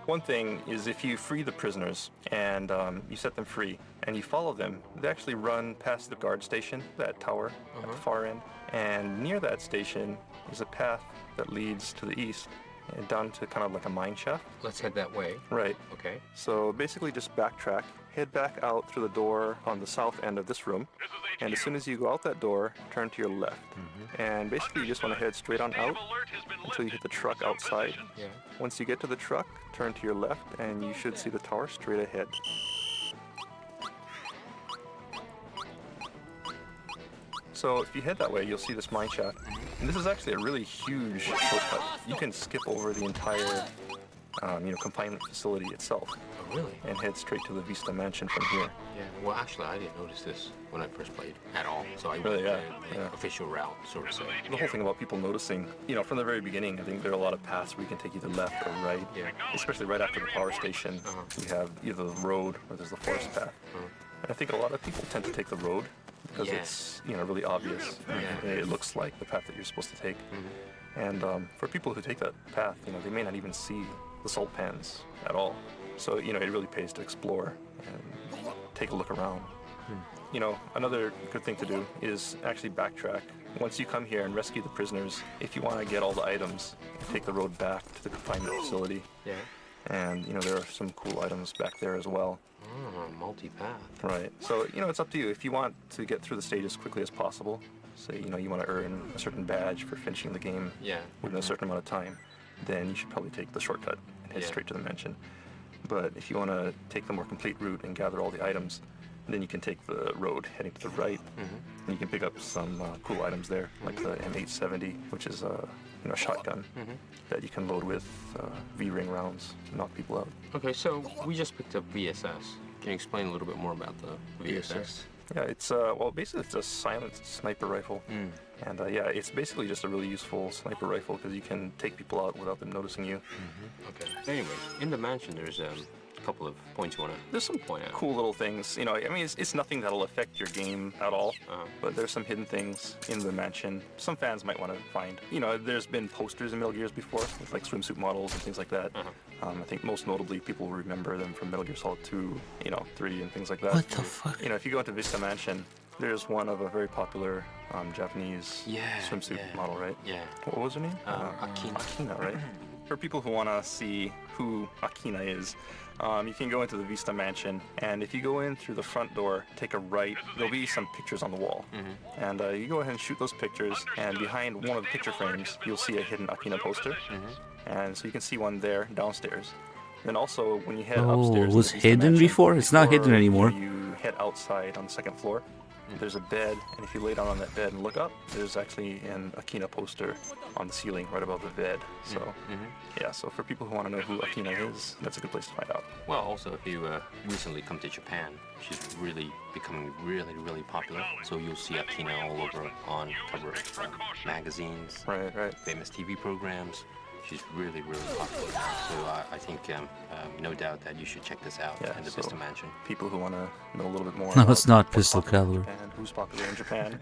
One thing is if you free the prisoners and you set them free and you follow them, they actually run past the guard station, that tower at the far end. And near that station is a path that leads to the east and down to kind of like a mine shaft. Let's head that way. Right. Okay. So basically just backtrack, head back out through the door on the south end of this room, and as soon as you go out that door, turn to your left. And basically you just want to head straight on out until you hit the truck outside. Yeah. Once you get to the truck, turn to your left, and you should see the tower straight ahead. So if you head that way, you'll see this mine shaft. And this is actually a really huge shortcut. You can skip over the entire confinement facility itself. Oh, really? And head straight to the Vista Mansion from here. Yeah. Well, actually, I didn't notice this when I first played at all. So I Really, went yeah, the official route, sort of say. The whole thing about people noticing, from the very beginning, I think there are a lot of paths where you can take either left or right. Yeah. Especially right after the power station, you have either the road or there's the forest path. And I think a lot of people tend to take the road because it's really obvious. Yeah. It looks like the path that you're supposed to take. And for people who take that path, they may not even see the salt pans at all. So it really pays to explore and take a look around. Another good thing to do is actually backtrack. Once you come here and rescue the prisoners, if you want to get all the items, take the road back to the confinement facility. Yeah. And there are some cool items back there as well. Oh, multi-path. Right. So it's up to you. If you want to get through the stage as quickly as possible, say you want to earn a certain badge for finishing the game within a certain amount of time, then you should probably take the shortcut and head straight to the mansion. But if you want to take the more complete route and gather all the items, then you can take the road heading to the right, and you can pick up some cool items there, like the M870, which is a shotgun that you can load with V-ring rounds to knock people out. Okay, so we just picked up VSS. Can you explain a little bit more about the VSS? Yeah, it's basically it's a silent sniper rifle, and it's basically just a really useful sniper rifle because you can take people out without them noticing you. Okay. Anyways, in the mansion, there's a couple of points you want to There's some point out. cool little things. It's nothing that'll affect your game at all, but there's some hidden things in the mansion some fans might want to find. There's been posters in Metal Gears before with like swimsuit models and things like that. I think most notably people will remember them from Metal Gear Solid 2, 3 and things like that. What the fuck? If you go into Vista Mansion, there's one of a very popular Japanese swimsuit model, right? Yeah. What was her name? Akina. Akina, right? For people who want to see who Akina is, you can go into the Vista Mansion, and if you go in through the front door, take a right, there'll be some pictures on the wall. And you go ahead and shoot those pictures, and behind one of the picture frames, you'll see a hidden Akina poster. And so you can see one there downstairs. Then also, when you head upstairs... it was hidden before? It's not hidden anymore. You head outside on the second floor. There's a bed, and if you lay down on that bed and look up, there's actually an Akina poster on the ceiling right above the bed. So, so for people who want to know who Akina is, that's a good place to find out. Well, also, if you recently come to Japan, she's really becoming really, really popular. So you'll see Akina all over on cover of magazines, famous TV programs. She's really, really popular. So I think no doubt that you should check this out in the Vista Mansion. People who want to know a little bit more No, about it's not what's Pistol popular in Caliber. Japan, who's popular in Japan.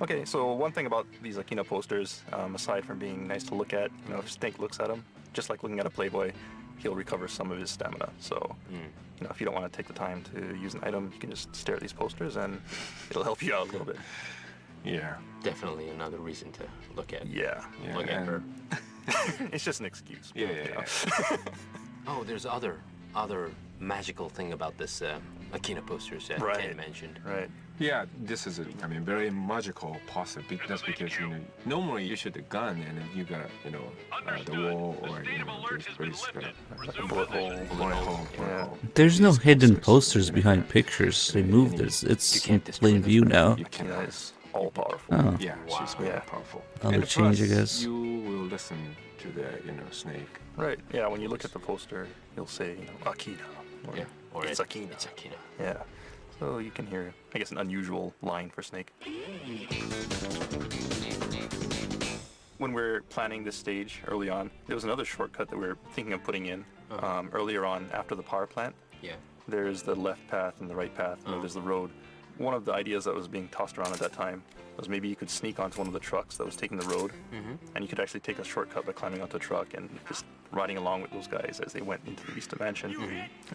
Okay, so one thing about these Akina posters, aside from being nice to look at, if Snake looks at them, just like looking at a Playboy, he'll recover some of his stamina. So, if you don't want to take the time to use an item, you can just stare at these posters and it'll help you out a little bit. Yeah. Definitely another reason to look at. Look at her. It's just an excuse. Oh, there's other magical thing about this Akina posters that Ken mentioned. Right. Yeah, this is very magical possibly. That's because normally you shoot a gun and then you got the wall or there's a bullet hole. There's no hidden posters behind pictures. They moved it. It's in plain view now. Akina is all powerful. Oh. Yeah, she's very powerful. Another And change, I plus, guess. You will listen to the Snake. Right. Yeah. When you look at the poster, you'll say Akina. Or it's Akina. It's Akina. Yeah. So you can hear, I guess, an unusual line for Snake. When we're planning this stage early on, there was another shortcut that we were thinking of putting in earlier on after the power plant. Yeah. There's the left path and the right path, and there's the road. One of the ideas that was being tossed around at that time was maybe you could sneak onto one of the trucks that was taking the road, and you could actually take a shortcut by climbing onto a truck and just riding along with those guys as they went into the Vista Mansion.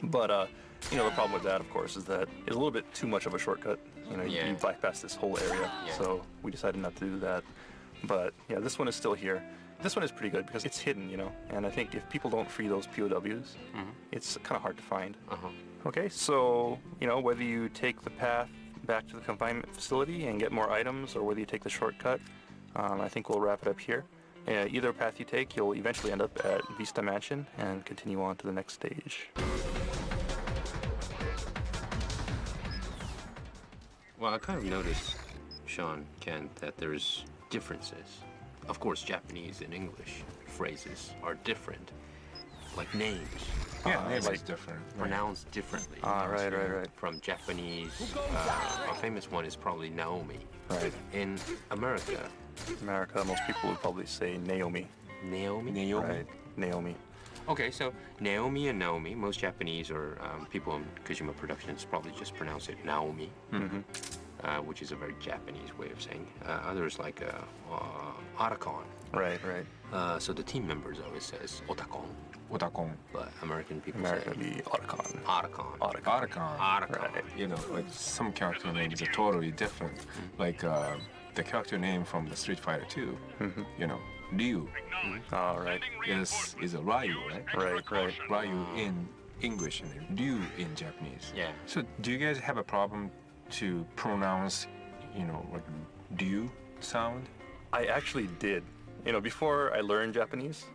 But the problem with that, of course, is that it's a little bit too much of a shortcut. You bypass this whole area, so we decided not to do that. But yeah, this one is still here. This one is pretty good because it's hidden, and I think if people don't free those POWs, it's kind of hard to find. Okay, so whether you take the path back to the confinement facility and get more items, or whether you take the shortcut, I think we'll wrap it up here. Either path you take, you'll eventually end up at Vista Mansion and continue on to the next stage. Well, I kind of noticed, Sean, Ken, that there's differences. Of course, Japanese and English phrases are different. like names. Yeah, names like is different. Right. pronounced differently. Right. From Japanese, a famous one is probably Naomi. Right. In America, most people would probably say Naomi. Naomi? Right. Naomi. Okay, so Naomi and Naomi, most Japanese or people in Kojima Productions probably just pronounce it Naomi, which is a very Japanese way of saying. Others like Otacon. Right. So the team members always says Otacon. Otacon. But American people America say be Otacon. Otacon. Right. You know, like some character names are totally different. Like the character name from the Street Fighter 2, you know, Ryu. Right. Is a Ryu, right? Right. Ryu in English and Ryu in Japanese. Yeah. So do you guys have a problem to pronounce, you know, like Ryu sound? I actually did. You know, before I learned Japanese,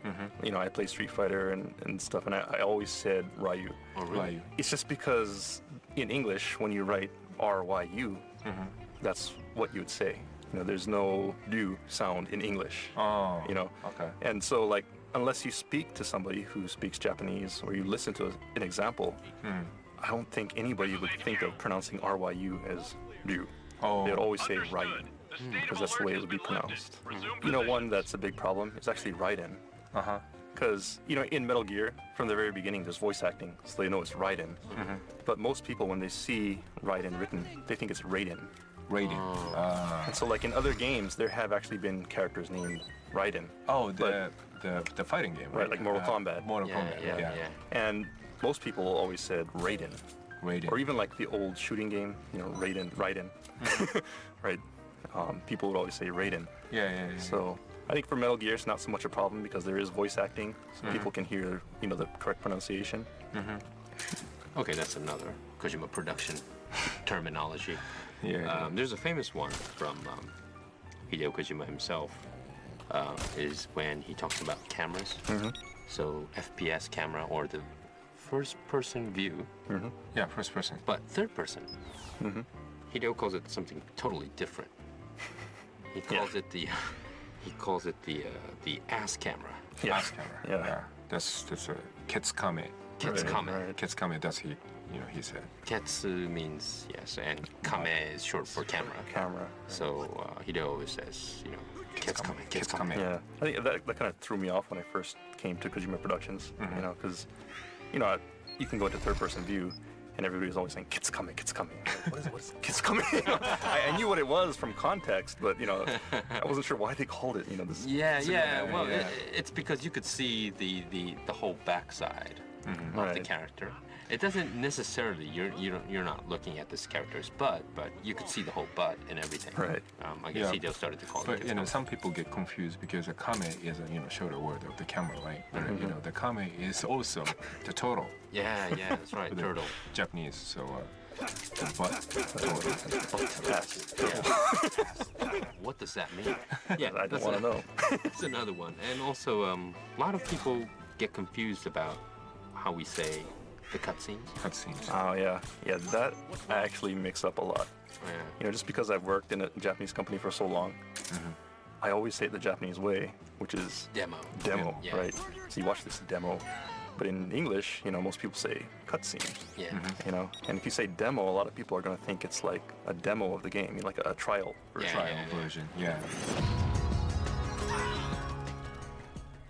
you know, I played Street Fighter and stuff, and I always said Ryu. Oh, really? Ryu. It's just because in English, when you write R-Y-U, that's what you would say. You know, there's no Ryu sound in English. Oh. You know? Okay. And so, like, unless you speak to somebody who speaks Japanese or you listen to an example, I don't think anybody would think of pronouncing R-Y-U as Ryu. Oh. They would always say Ryu. Because that's the way it would be pronounced. You know, one that's a big problem is actually Raiden. Because, you know, in Metal Gear, from the very beginning, there's voice acting, so they know it's Raiden. But most people, when they see Raiden written, they think it's Raiden. Raiden. And so, like, in other games, there have actually been characters named Raiden. Oh, the fighting game, Right, like Mortal Kombat. Mortal Kombat, yeah. And most people always said Raiden. Raiden. Or even like the old shooting game, you know, Raiden. Right? People would always say Raiden. Yeah. So I think for Metal Gear, it's not so much a problem because there is voice acting, so people can hear, you know, the correct pronunciation. Okay, that's another Kojima production terminology. Yeah. There's a famous one from Hideo Kojima himself, is when he talks about cameras. So FPS camera or the first-person view. Yeah, first person. But third person. Hideo calls it something totally different. He calls it the ass camera. Ass camera. Yeah. That's a Ketskame. Ketskame. Ketskame, that's he said. Ketsu means yes, and kame is short for camera. So Hideo always says, you know, Ketskame. Yeah. I think that kind of threw me off when I first came to Kojima Productions, you know, because, you know, you can go into third-person view, and everybody's always saying, "Kids coming." What is kids coming? I knew what it was from context, but, you know, I wasn't sure why they called it, you know, this. Well, it's because you could see the whole backside of the character. It doesn't necessarily, you're not looking at this character's butt, but you could see the whole butt and everything. Right. I guess Hideo started to call it. But, you know, some people get confused because a kame is a, you know, shorter word of the camera, right? You know, the kame is also the turtle. Yeah, that's right, turtle. Japanese, so the butt, What does that mean? Yeah, I don't want to know. It's another one. And also, a lot of people get confused about how we say the cutscenes. Oh, yeah. Yeah, that I actually mix up a lot. You know, just because I've worked in a Japanese company for so long, I always say it the Japanese way, which is demo, yeah. Right? So you watch this demo. But in English, you know, most people say cutscene. Yeah. You know, and if you say demo, a lot of people are going to think it's like a demo of the game, like a trial version. Version. Yeah.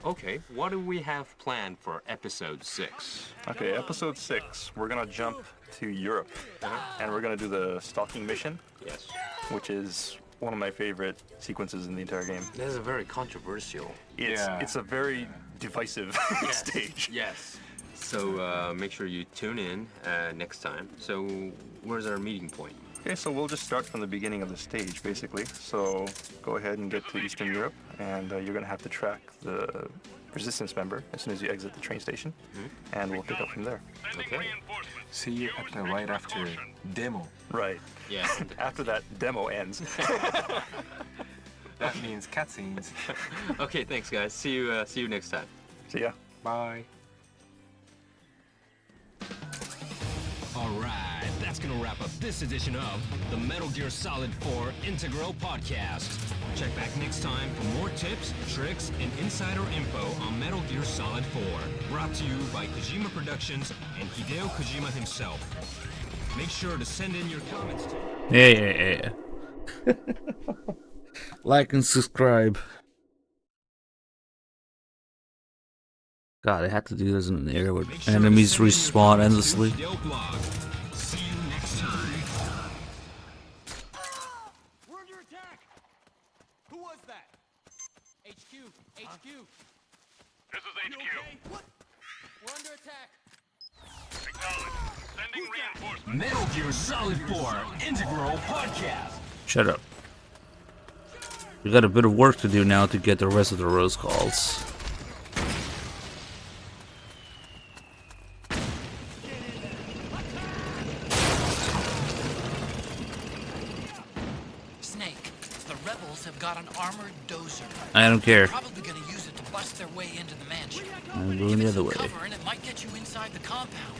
Okay, what do we have planned for episode 6? Okay, episode 6, we're gonna jump to Europe, and we're gonna do the stalking mission. Yes. Which is one of my favorite sequences in the entire game. That is a very controversial. It's a very divisive stage. Yes. So make sure you tune in next time. So where's our meeting point? Okay, so we'll just start from the beginning of the stage, basically. So go ahead and get to Eastern Europe, and you're going to have to track the Resistance member as soon as you exit the train station, and we'll pick up from there. Okay. See you right after demo. Right. Yeah. After that demo ends. That means cutscenes. Okay, thanks, guys. See you next time. See ya. Bye. All right. Alright, that's gonna wrap up this edition of the Metal Gear Solid 4 Integral Podcast. Check back next time for more tips, tricks, and insider info on Metal Gear Solid 4. Brought to you by Kojima Productions and Hideo Kojima himself. Make sure to send in your comments to... Yeah. Like and subscribe. God, I had to do this in an era where enemies respawn endlessly. See you next time. We're under attack! Who was that? HQ! HQ! This is HQ. Okay? What? We're under attack! Acknowledge. Sending reinforcements. Metal Gear Solid 4 Integral Podcast. Shut up. We got a bit of work to do now to get the rest of the rose calls. Snake, the rebels have got an armored dozer. I don't care. They're probably gonna use it to bust their way into the mansion. I'm going the other way. Cover and it might get you inside the compound.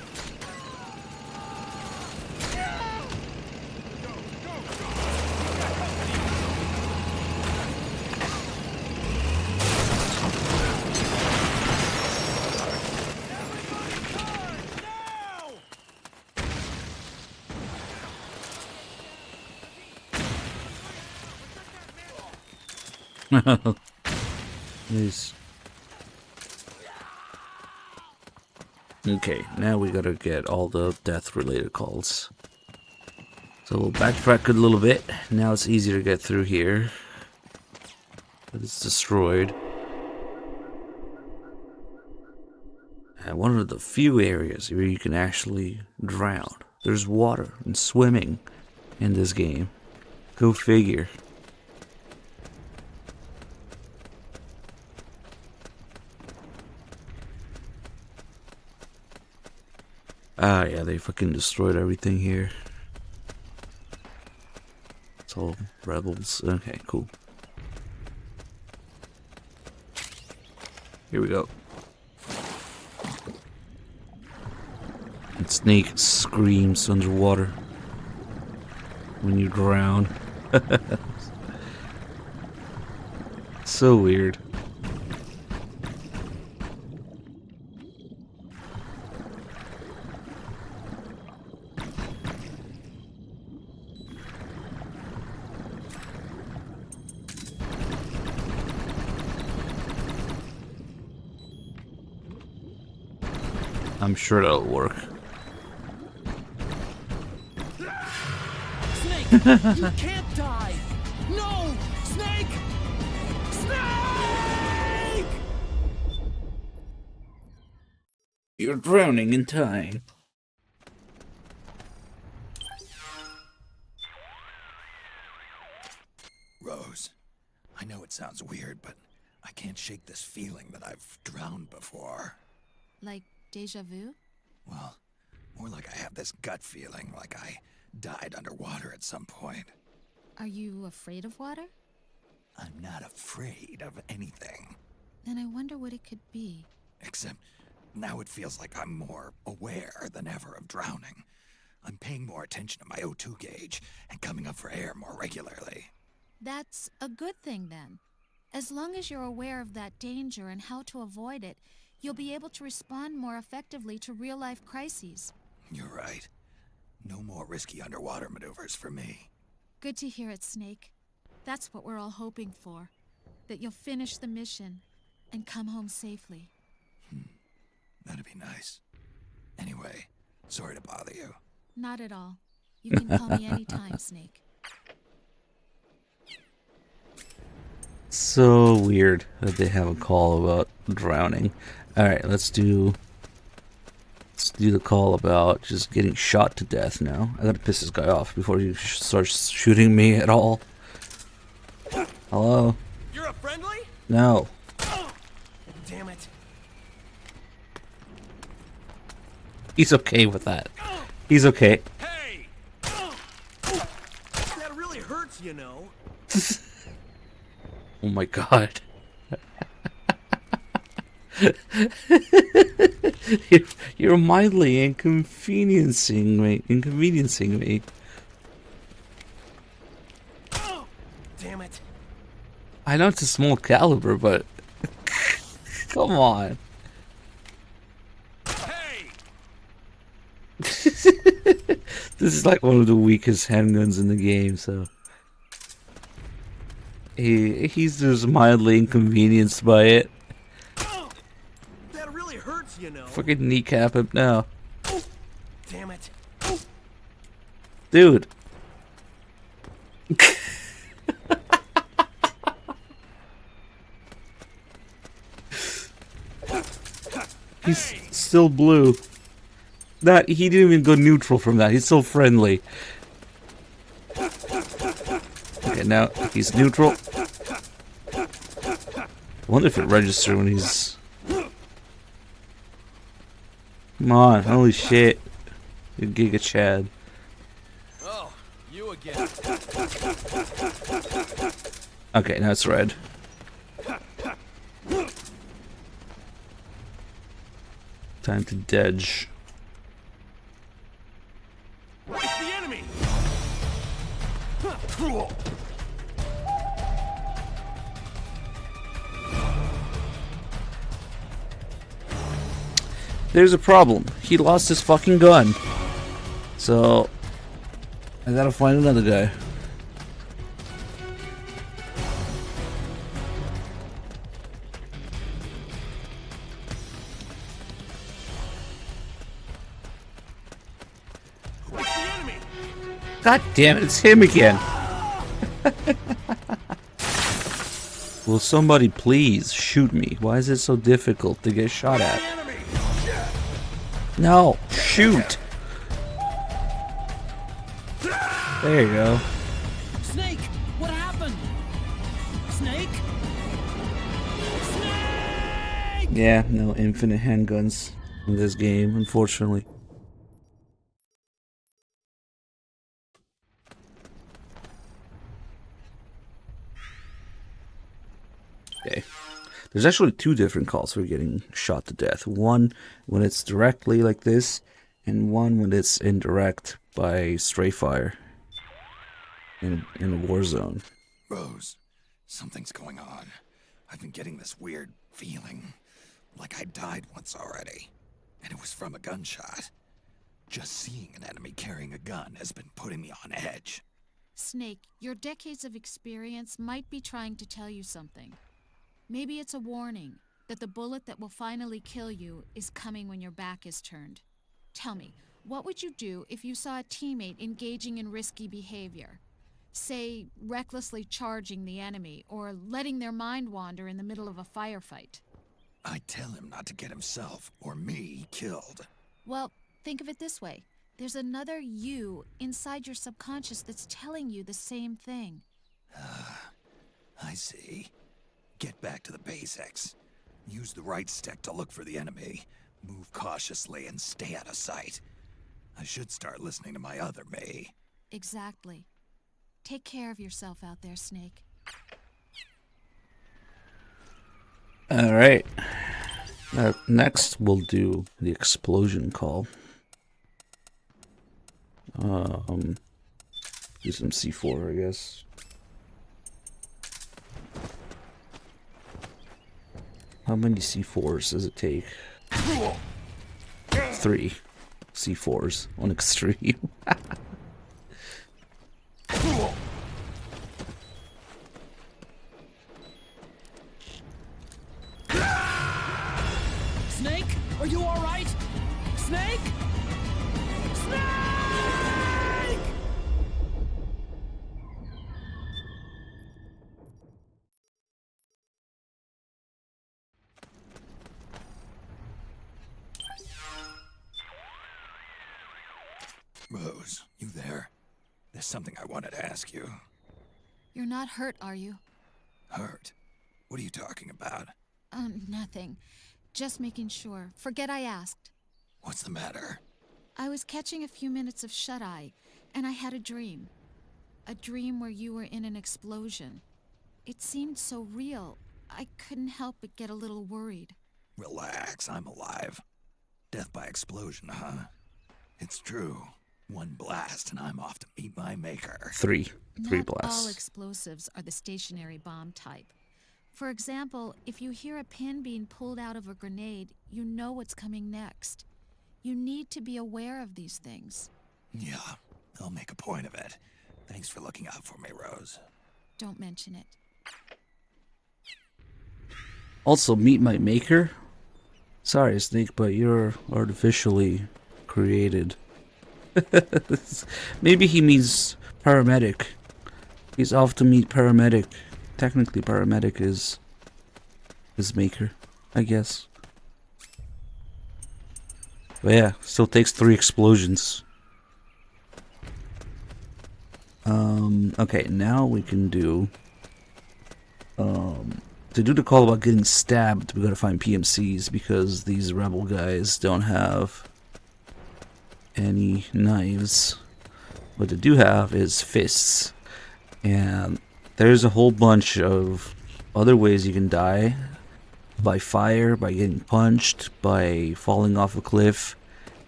Nice. Okay, now we gotta get all the death-related calls. So we'll backtrack a little bit. Now it's easier to get through here. But it's destroyed. And one of the few areas where you can actually drown. There's water and swimming in this game. Go figure. Ah, yeah, they fucking destroyed everything here. It's all rebels. Okay, cool. Here we go. And Snake screams underwater when you drown. So weird. I'm sure that'll work. Snake, you can't die! No! Snake! Snake! You're drowning in time. Rose, I know it sounds weird, but I can't shake this feeling that I've drowned before. Like deja vu? Well, more like I have this gut feeling like I died underwater at some point. Are you afraid of water? I'm not afraid of anything. Then I wonder what it could be. Except now it feels like I'm more aware than ever of drowning. I'm paying more attention to my O2 gauge and coming up for air more regularly. That's a good thing then. As long as you're aware of that danger and how to avoid it, you'll be able to respond more effectively to real-life crises. You're right. No more risky underwater maneuvers for me. Good to hear it, Snake. That's what we're all hoping for. That you'll finish the mission and come home safely. That'd be nice. Anyway, sorry to bother you. Not at all. You can call me anytime, Snake. So weird that they have a call about drowning. Alright, let's do the call about just getting shot to death now. I gotta piss this guy off before he starts shooting me at all. Hello? You're a friendly? No. Damn it. He's okay with that. He's okay. Hey! That really hurts, you know. Oh my god. You're mildly inconveniencing me. Damn it. I know it's a small caliber, but come on. This is like one of the weakest handguns in the game, so he's just mildly inconvenienced by it. That really hurts, you know. Fucking kneecap him now. Damn it. Dude. He's still blue. He didn't even go neutral from that. He's still friendly. Okay, now he's neutral. I wonder if it registers when he's... Come on, holy shit. You Giga Chad. Oh, you again. Okay, now it's red. Time to dodge. It's the enemy. There's a problem. He lost his fucking gun. So I gotta find another guy. God damn it, it's him again. Will somebody please shoot me? Why is it so difficult to get shot at? No, shoot. There you go. Snake, what happened? Snake? Snake! Yeah, no infinite handguns in this game, unfortunately. Okay. There's actually two different calls for getting shot to death. One when it's directly like this, and one when it's indirect by stray fire in a war zone. Rose, something's going on. I've been getting this weird feeling, like I died once already, and it was from a gunshot. Just seeing an enemy carrying a gun has been putting me on edge. Snake, your decades of experience might be trying to tell you something. Maybe it's a warning that the bullet that will finally kill you is coming when your back is turned. Tell me, what would you do if you saw a teammate engaging in risky behavior? Say, recklessly charging the enemy, or letting their mind wander in the middle of a firefight? I'd tell him not to get himself, or me, killed. Well, think of it this way. There's another you inside your subconscious that's telling you the same thing. I see. Get back to the basics. Use the right stick to look for the enemy. Move cautiously and stay out of sight. I should start listening to my other me. Exactly. Take care of yourself out there, Snake. Alright. Next we'll do the explosion call. Do some C4, I guess. How many C4s does it take? 3 C4s on extreme. Snake, are you all right? Snake? Snake! Rose, you there? There's something I wanted to ask you. You're not hurt, are you? Hurt? What are you talking about? Nothing. Just making sure. Forget I asked. What's the matter? I was catching a few minutes of shut-eye, and I had a dream. A dream where you were in an explosion. It seemed so real, I couldn't help but get a little worried. Relax, I'm alive. Death by explosion, huh? It's true. One blast and I'm off to meet my maker. Three Not blasts. all explosives are the stationary bomb type. For example, if you hear a pin being pulled out of a grenade, you know what's coming next. You need to be aware of these things. Yeah, I'll make a point of it. Thanks for looking out for me, Rose. Don't mention it. Also, meet my maker? Sorry, Snake, but you're artificially created. Maybe he means paramedic. He's off to meet paramedic. Technically, paramedic is his maker, I guess. But yeah, still takes 3 explosions. Okay, now we can do... to do the call about getting stabbed, we gotta find PMCs, because these rebel guys don't have any knives. What they do have is fists. And there's a whole bunch of other ways you can die. By fire, by getting punched, by falling off a cliff,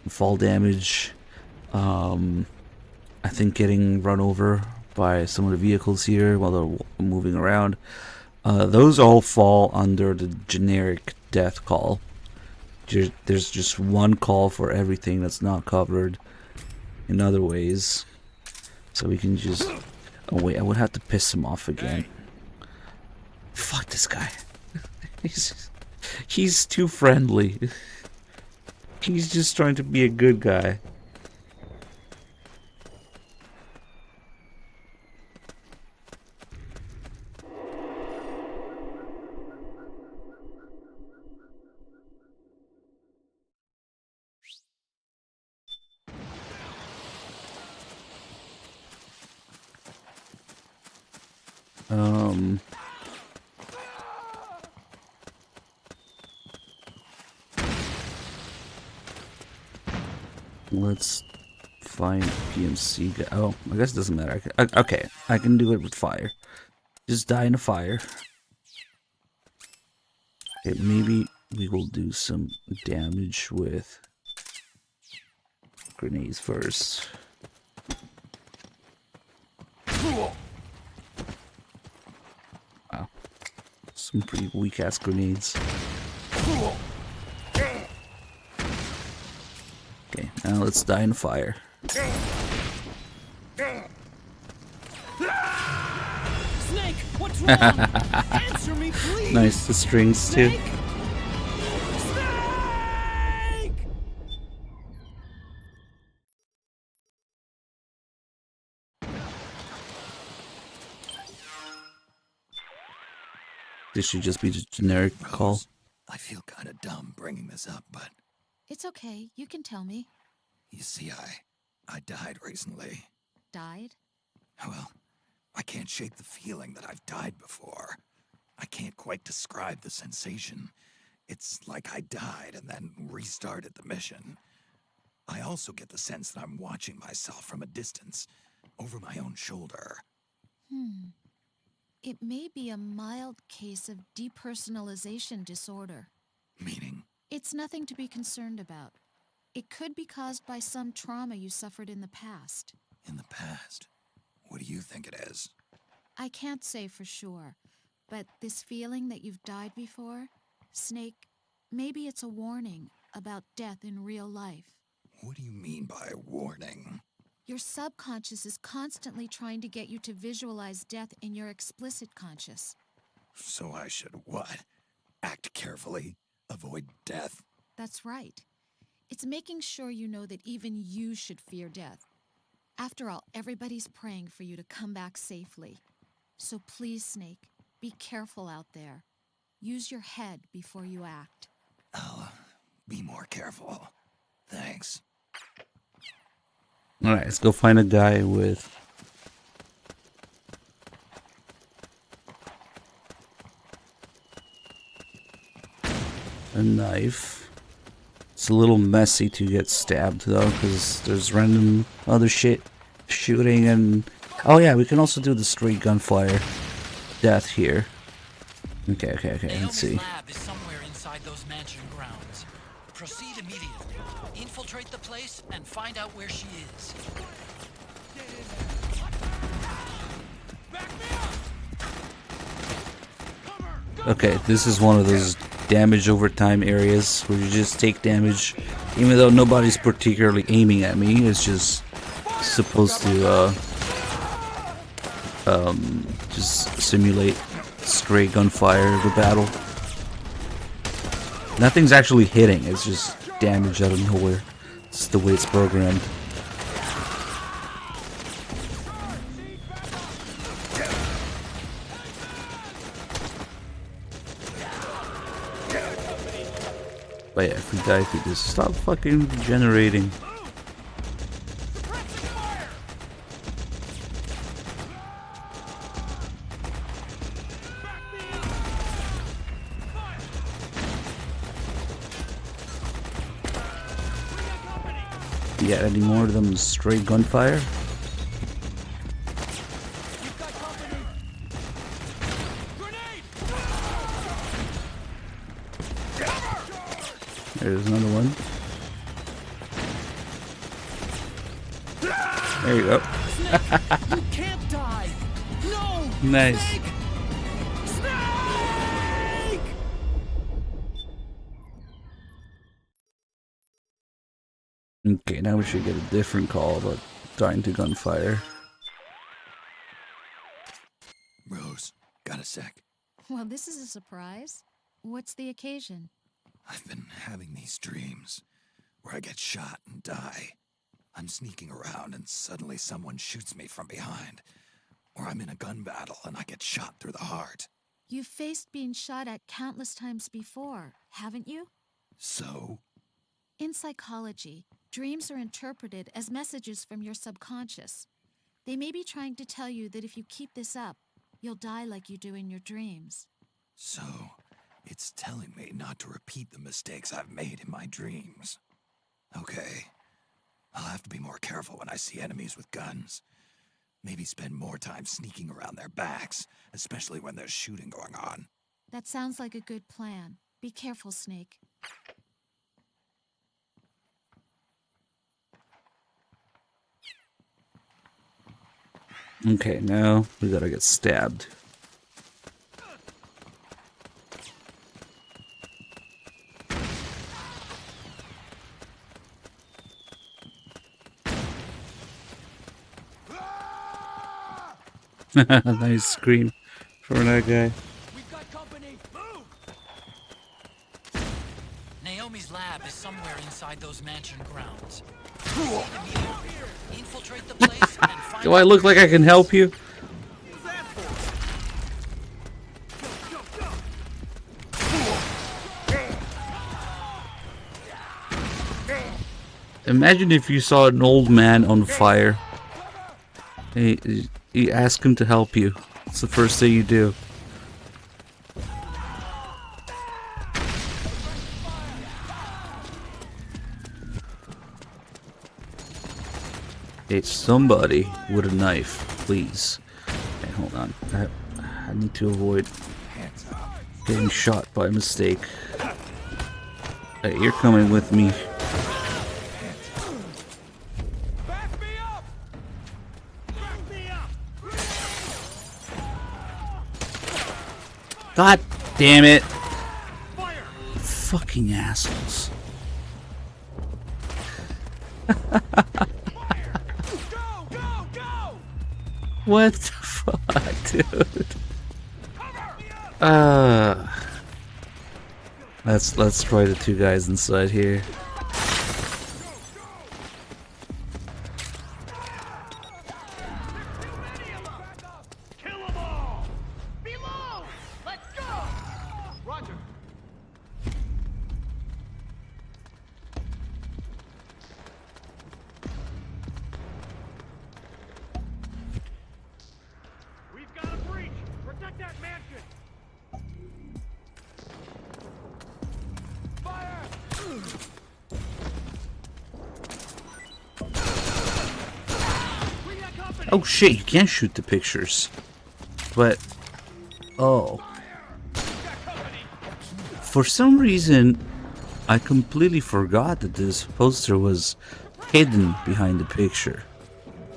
fall damage. I think getting run over by some of the vehicles here while they're moving around. Those all fall under the generic death call. There's just one call for everything that's not covered in other ways. So we can just... Oh wait, I would have to piss him off again. Fuck this guy. He's too friendly. He's just trying to be a good guy. Let's find PMC guy. Oh, I guess it doesn't matter. Okay, I can do it with fire. Just die in a fire. Okay, maybe we will do some damage with grenades first. Wow. Some pretty weak ass grenades. Okay, now let's die in fire. Snake, what's wrong? Answer me, please. Nice, the strings too. Snake? Snake! This should just be the generic call. I feel kind of dumb bringing this up, but It's okay. You can tell me. you see, I died recently. Died? Well, I can't shake the feeling that I've died before. I can't quite describe the sensation. It's like I died and then restarted the mission. I also get the sense that I'm watching myself from a distance, over my own shoulder. It may be a mild case of depersonalization disorder. Meaning? It's nothing to be concerned about. It could be caused by some trauma you suffered in the past. In the past? What do you think it is? I can't say for sure, but this feeling that you've died before, Snake, maybe it's a warning about death in real life. What do you mean by warning? Your subconscious is constantly trying to get you to visualize death in your explicit conscious. So I should what? Act carefully? Avoid death? That's right. It's making sure you know that even you should fear death. After all, everybody's praying for you to come back safely. So please, Snake, be careful out there. Use your head before you act. I'll be more careful. Thanks. Alright, let's go find a guy with a knife. It's a little messy to get stabbed though, because there's random other shit shooting and... Oh yeah, we can also do the straight gunfire death here. Okay, let's see. Lab is somewhere inside those those mansion grounds. Proceed immediately. Infiltrate the place and find out where she is. Okay, this is one of those damage over time areas where you just take damage even though nobody's particularly aiming at me. It's just supposed to just simulate stray gunfire of the battle. Nothing's actually hitting, it's just damage out of nowhere. It's the way it's programmed. But yeah, if we die through this, stop fucking generating. Yeah, any more of them stray gunfire? There's another one. There you go. You can't die. No. Nice. Snake! Okay, now we should get a different call about dying to gunfire. Rose, got a sec? Well, this is a surprise. What's the occasion? I've been having these dreams where I get shot and die. I'm sneaking around and suddenly someone shoots me from behind. Or I'm in a gun battle and I get shot through the heart. You've faced being shot at countless times before, haven't you? So? In psychology, dreams are interpreted as messages from your subconscious. They may be trying to tell you that if you keep this up, you'll die like you do in your dreams. So, it's telling me not to repeat the mistakes I've made in my dreams. Okay. I'll have to be more careful when I see enemies with guns. Maybe spend more time sneaking around their backs, especially when there's shooting going on. That sounds like a good plan. Be careful, Snake. Okay, now we gotta get stabbed. Nice scream from that guy. Naomi's lab is somewhere inside those mansion grounds. Infiltrate the place and find Do I look like I can help you? Imagine if you saw an old man on fire. You ask him to help you. It's the first thing you do. Hey, somebody with a knife, please. Hey, hold on. I need to avoid getting shot by mistake. Hey, you're coming with me. God damn it. Fucking assholes. What the fuck, dude? Let's try the two guys inside here. Oh shit, you can't shoot the pictures. But... oh. For some reason, I completely forgot that this poster was hidden behind the picture.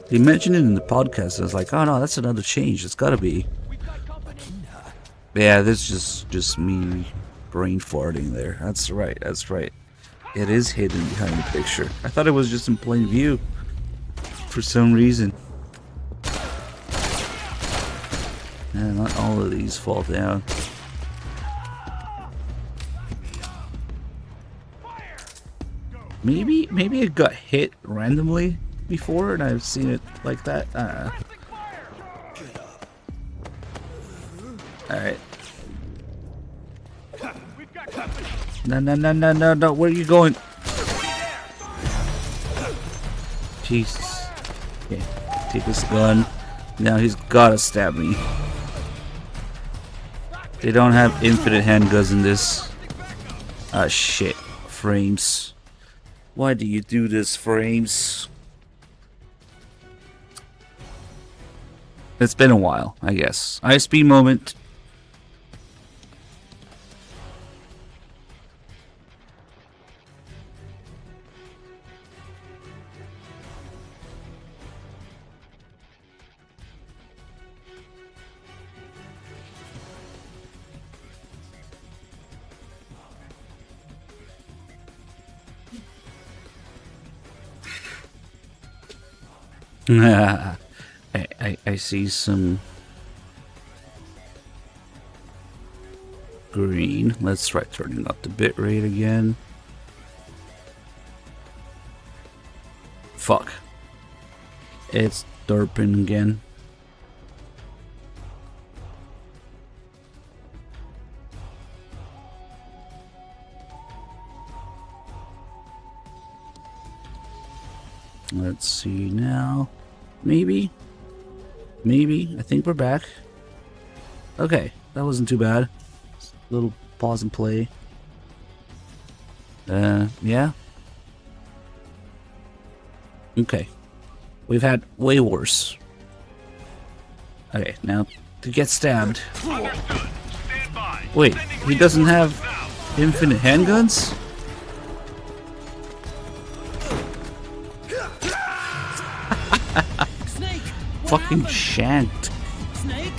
They mentioned it in the podcast, and I was like, oh no, that's another change. It's gotta be. Yeah, this is just me brain farting there. That's right, that's right. It is hidden behind the picture. I thought it was just in plain view for some reason. And not all of these fall down. Maybe it got hit randomly before and I've seen it like that. Alright. No, where are you going? Jesus. Okay, take this gun. Now he's gotta stab me. They don't have infinite handguns in this. Ah, shit. Frames. Why do you do this, Frames? It's been a while, I guess. ISP moment. I see some green. Let's try turning up the bitrate again. Fuck. It's derping again. Let's see now. Maybe. I think we're back. Okay, that wasn't too bad. Little pause and play. Yeah. Okay. We've had way worse. Okay, now to get stabbed. Wait, he doesn't have infinite handguns? Fucking shanked. Snake?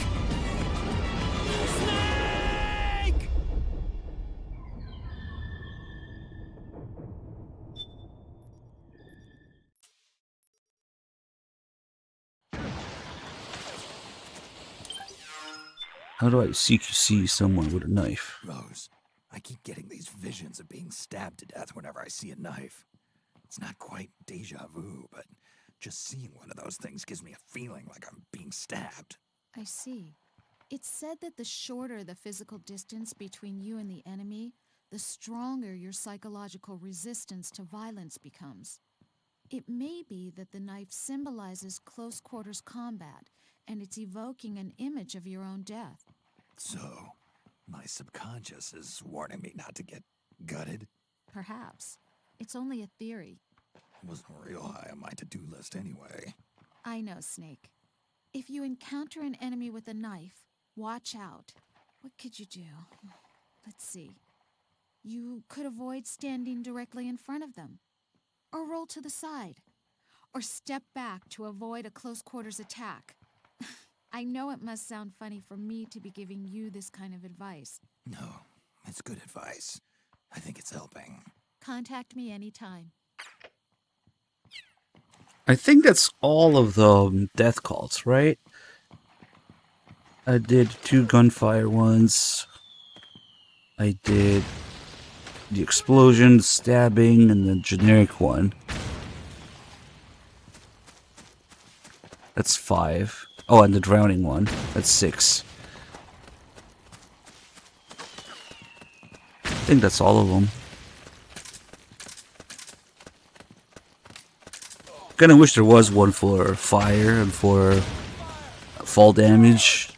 How do I CQC someone with a knife? Rose, I keep getting these visions of being stabbed to death whenever I see a knife. It's not quite deja vu, but just seeing one of those things gives me a feeling like I'm being stabbed. I see. It's said that the shorter the physical distance between you and the enemy, the stronger your psychological resistance to violence becomes. It may be that the knife symbolizes close quarters combat, and it's evoking an image of your own death. So, my subconscious is warning me not to get gutted? Perhaps. It's only a theory. Wasn't real high on my to-do list anyway. I know, Snake. If you encounter an enemy with a knife, watch out. What could you do? Let's see. You could avoid standing directly in front of them, or roll to the side, or step back to avoid a close quarters attack. I know it must sound funny for me to be giving you this kind of advice. No, it's good advice. I think it's helping. Contact me anytime. I think that's all of the death calls, right? I did 2 gunfire ones. I did the explosion, the stabbing, and the generic one. That's 5. Oh, and the drowning one. That's 6. I think that's all of them. Kinda wish there was one for fire and for fall damage.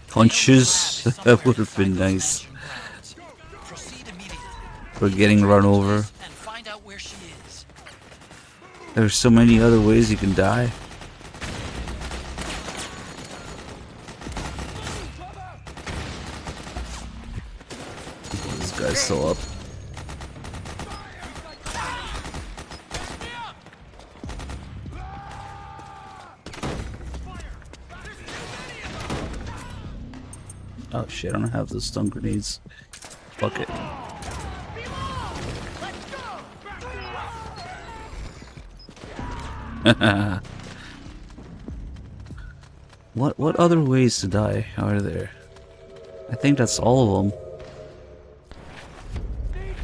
Punches. That would have been nice. For getting run over. There's so many other ways you can die. guy's still up. Oh shit, I don't have the stun grenades. Fuck it. What other ways to die are there? I think that's all of them.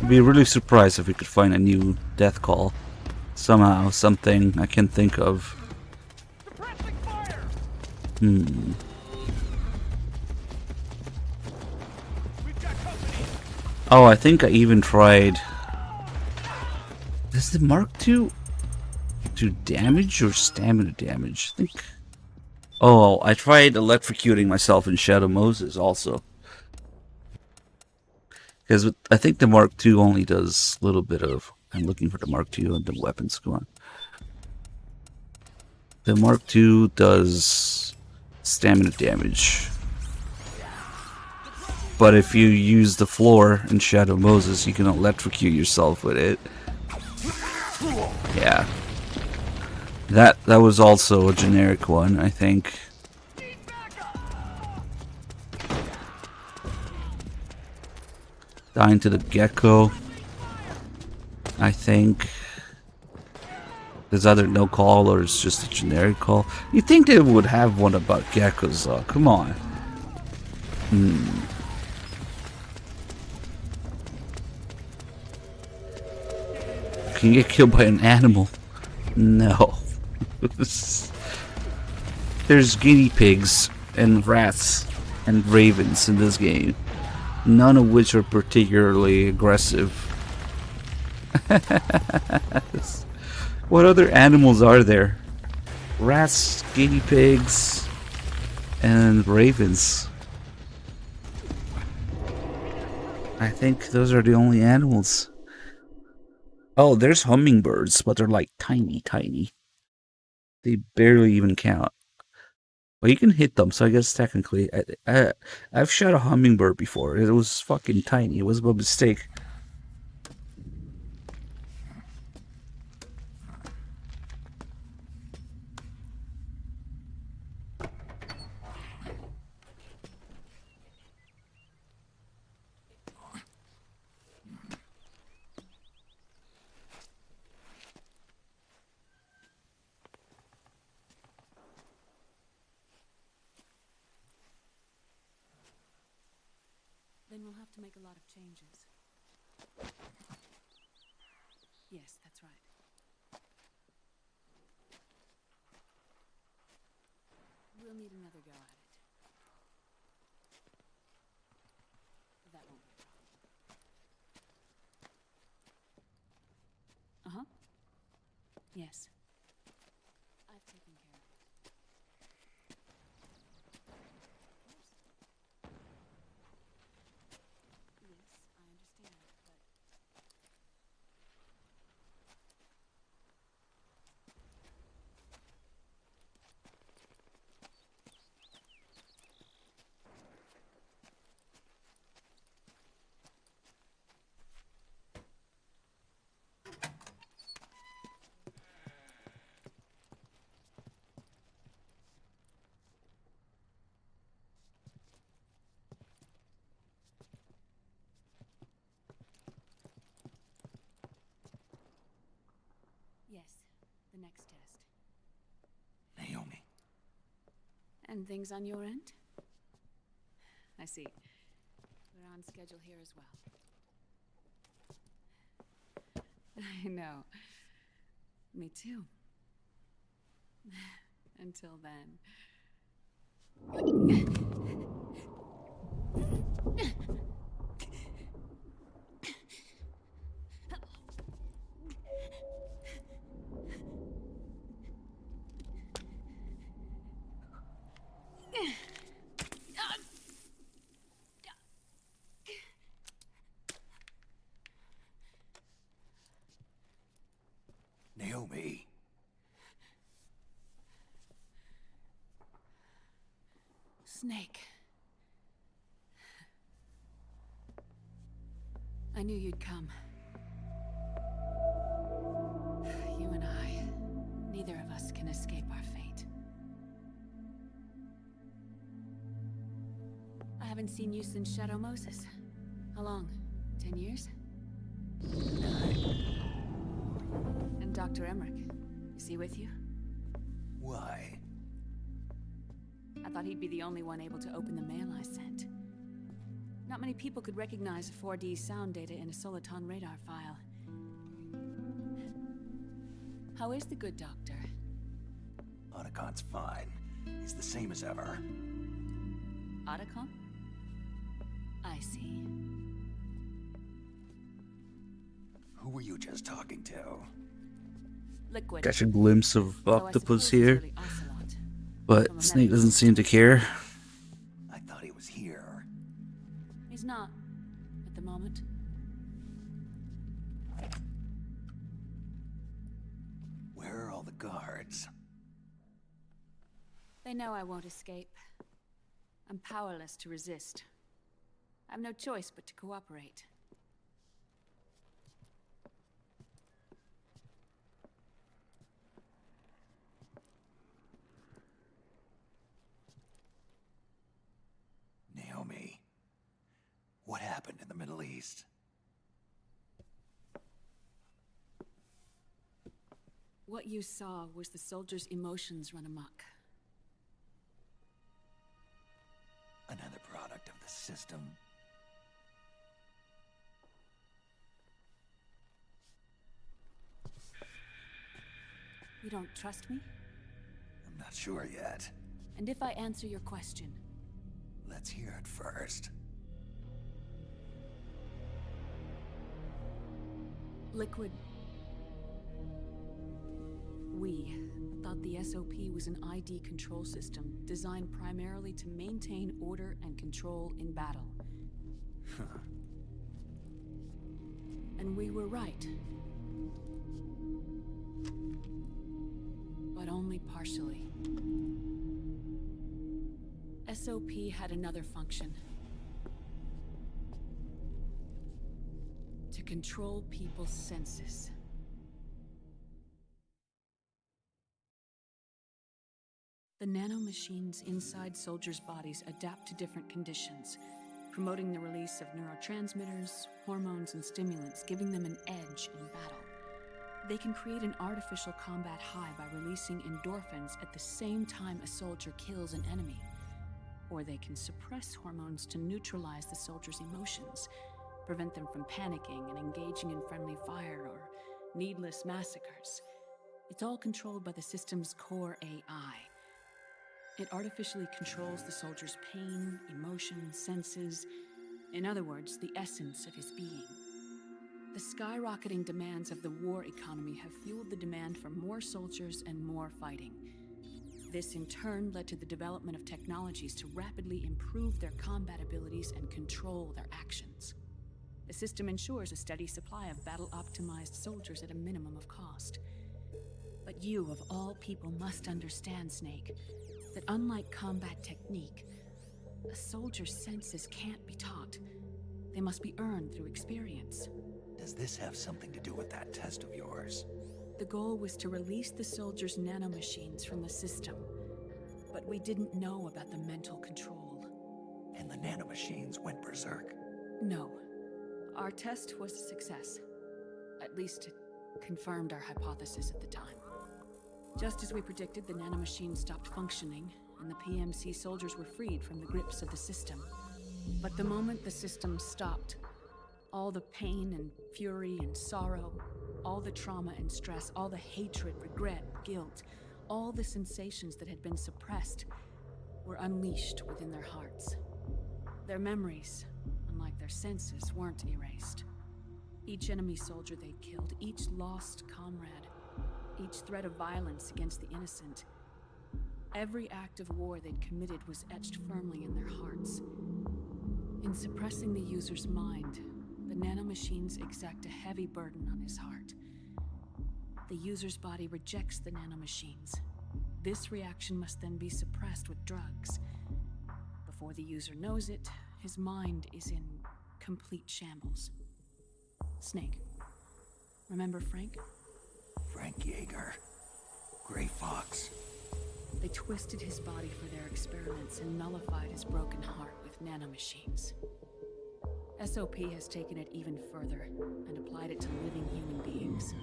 I'd be really surprised if we could find a new death call. Somehow, something I can think of. Oh, I think I even tried... Does the Mark II do damage or stamina damage? I think... Oh, I tried electrocuting myself in Shadow Moses also. Because I think the Mark II only does a little bit of... I'm looking for the Mark II and the weapons. Come on. The Mark II does stamina damage. But if you use the floor in Shadow Moses, you can electrocute yourself with it. Yeah. That was also a generic one, I think. Dying to the gecko. I think. There's either no call or it's just a generic call. You'd think they would have one about geckos though. Come on. Can you get killed by an animal? No. There's guinea pigs and rats and ravens in this game. None of which are particularly aggressive. What other animals are there? Rats, guinea pigs, and ravens. I think those are the only animals. Oh, there's hummingbirds, but they're like tiny, tiny. They barely even count. But you can hit them, so I guess technically... I've shot a hummingbird before. It was fucking tiny. It was a mistake. Then we'll have to make a lot of changes. Yes, that's right. We'll need another go at it. That won't be a problem. Uh-huh. Yes. I've taken care of it. Yes, the next test. Naomi. And things on your end? I see. We're on schedule here as well. I know. Me too. Until then. Naomi. Snake. knew you'd come. You and I, neither of us can escape our fate. I haven't seen you since Shadow Moses. How long? 10 years? 9. And Dr. Emmerich, is he with you? Why? I thought he'd be the only one able to open the mail I sent. Not many people could recognize 4D sound data in a Soliton radar file. How is the good doctor? Otacon's fine. He's the same as ever. Otacon? I see. Who were you just talking to? Liquid. Catch a glimpse of Though I Octopus suppose here, it's really Ocelot. but From a Snake medical doesn't seem to care. I thought he was here. He's not, at the moment. Where are all the guards? They know I won't escape. I'm powerless to resist. I have no choice but to cooperate. Naomi, what happened in the Middle East? What you saw was the soldiers' emotions run amok. Another product of the system. You don't trust me? I'm not sure yet. And if I answer your question? Let's hear it first. Liquid. We thought the SOP was an ID control system designed primarily to maintain order and control in battle. And we were right. But only partially. SOP had another function. To control people's senses. The nanomachines inside soldiers' bodies adapt to different conditions, promoting the release of neurotransmitters, hormones, and stimulants, giving them an edge in battle. They can create an artificial combat high by releasing endorphins at the same time a soldier kills an enemy. Or they can suppress hormones to neutralize the soldier's emotions, prevent them from panicking and engaging in friendly fire or needless massacres. It's all controlled by the system's core AI. It artificially controls the soldier's pain, emotion, senses, in other words, the essence of his being. The skyrocketing demands of the war economy have fueled the demand for more soldiers and more fighting. This in turn led to the development of technologies to rapidly improve their combat abilities and control their actions. The system ensures a steady supply of battle-optimized soldiers at a minimum of cost. But you, of all people, must understand, Snake, that unlike combat technique, a soldier's senses can't be taught. They must be earned through experience. Does this have something to do with that test of yours? The goal was to release the soldiers' nanomachines from the system, but we didn't know about the mental control. And the nanomachines went berserk? No. Our test was a success. At least it confirmed our hypothesis at the time. Just as we predicted, the nanomachines stopped functioning, and the PMC soldiers were freed from the grips of the system. But the moment the system stopped, all the pain and fury and sorrow, all the trauma and stress, all the hatred, regret, guilt, all the sensations that had been suppressed were unleashed within their hearts. Their memories, unlike their senses, weren't erased. Each enemy soldier they'd killed, each lost comrade, each threat of violence against the innocent, every act of war they'd committed was etched firmly in their hearts. In suppressing the user's mind, the nanomachines exact a heavy burden on his heart. The user's body rejects the nanomachines. This reaction must then be suppressed with drugs. Before the user knows it, his mind is in complete shambles. Snake. Remember Frank? Frank Yeager. Gray Fox. They twisted his body for their experiments and nullified his broken heart with nanomachines. SOP has taken it even further and applied it to living human beings.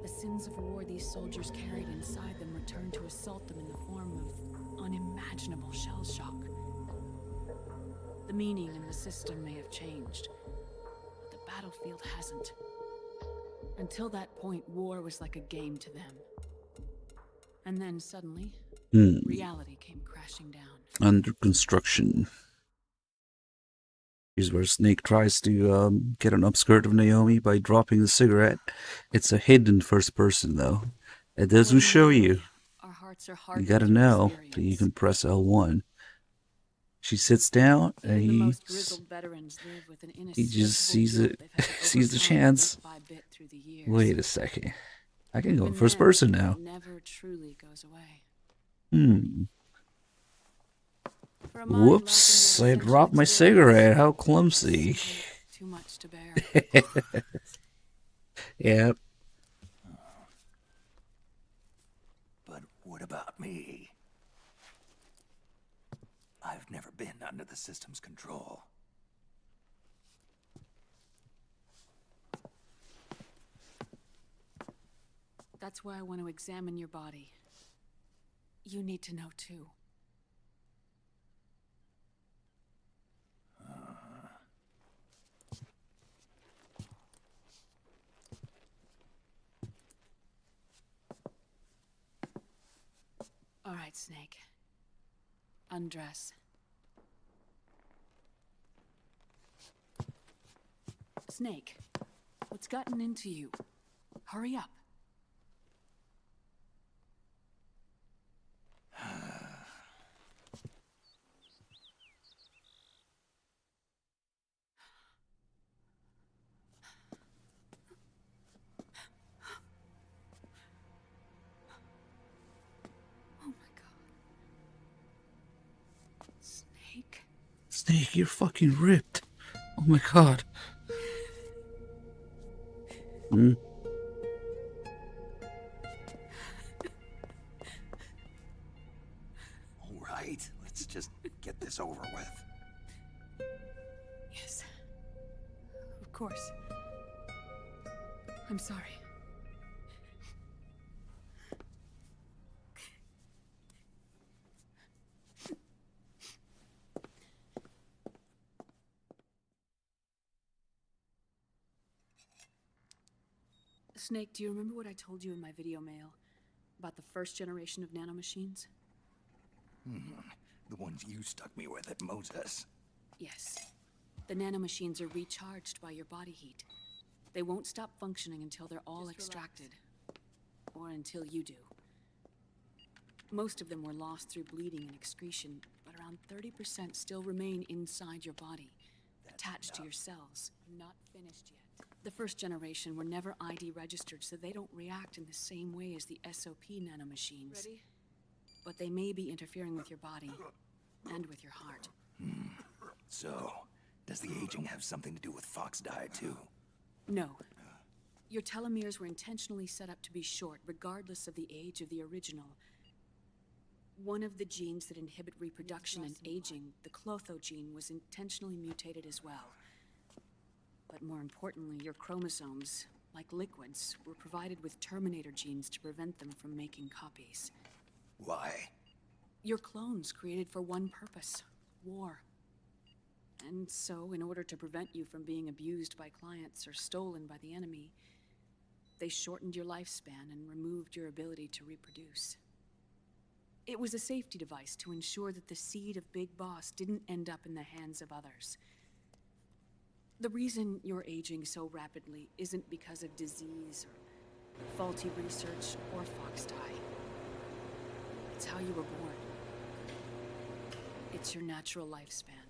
The sins of war these soldiers carried inside them returned to assault them in the form of unimaginable shell shock. The meaning in the system may have changed, but the battlefield hasn't. Until that point, war was like a game to them. And then suddenly, reality came crashing down. Under construction. Here's where Snake tries to get an upskirt of Naomi by dropping the cigarette. It's a hidden first person, though. It doesn't show you. Our hearts are You hardened gotta to know that experience. you can press L1. She sits down and Even the he most grizzled veterans live with an just inescapable sees guilt it, they've had to sees the overcome chance. bit by bit through the years. Wait a second. I can go Even first then, person now. it never truly goes away. For a mind Whoops, lacking I that dropped my essential cigarette. How clumsy. too much to bear. Yep. But what about me? I've never been under the system's control. That's why I want to examine your body. You need to know too. All right, Snake. Undress. Snake, what's gotten into you? Hurry up. Snake. Snake, you're fucking ripped. Oh my god. All right, let's just get this over with. Yes. Of course. I'm sorry. Snake, do you remember what I told you in my video mail about the first generation of nanomachines? The ones you stuck me with at Moses. Yes. The nanomachines are recharged by your body heat. They won't stop functioning until they're all extracted. Or until you do. Most of them were lost through bleeding and excretion, but around 30% still remain inside your body, attached to your cells, not finished yet. The first generation were never ID registered, so they don't react in the same way as the SOP nanomachines. Ready? But they may be interfering with your body and with your heart. So, does the aging have something to do with Fox diet too? No. Your telomeres were intentionally set up to be short, regardless of the age of the original. One of the genes that inhibit reproduction and aging, the Clotho gene, was intentionally mutated as well. But more importantly, your chromosomes, like liquids, were provided with terminator genes to prevent them from making copies. Why? Your clones created for one purpose: war. And so, in order to prevent you from being abused by clients or stolen by the enemy, they shortened your lifespan and removed your ability to reproduce. It was a safety device to ensure that the seed of Big Boss didn't end up in the hands of others. The reason you're aging so rapidly isn't because of disease or faulty research or Fox die. It's how you were born. It's your natural lifespan.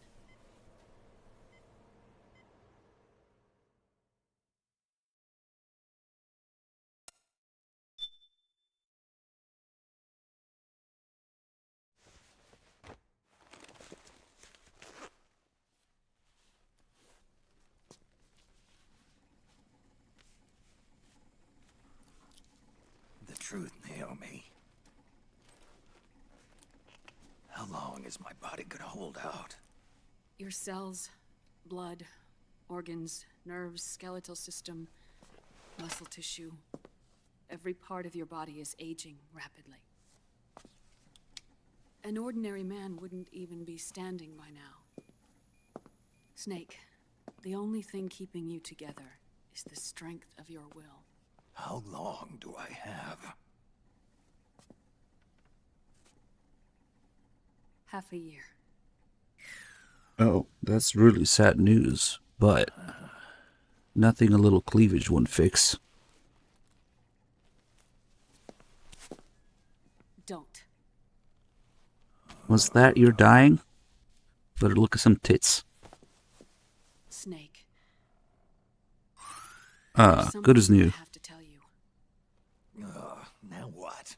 truth, Naomi. How long is my body gonna hold out? Your cells, blood, organs, nerves, skeletal system, muscle tissue. Every part of your body is aging rapidly. An ordinary man wouldn't even be standing by now. Snake, the only thing keeping you together is the strength of your will. How long do I have? Half a year. Oh, that's really sad news, but nothing a little cleavage won't fix. Don't. Was that your dying? Better look at some tits. Snake. Good as new. I have to tell you. Now what?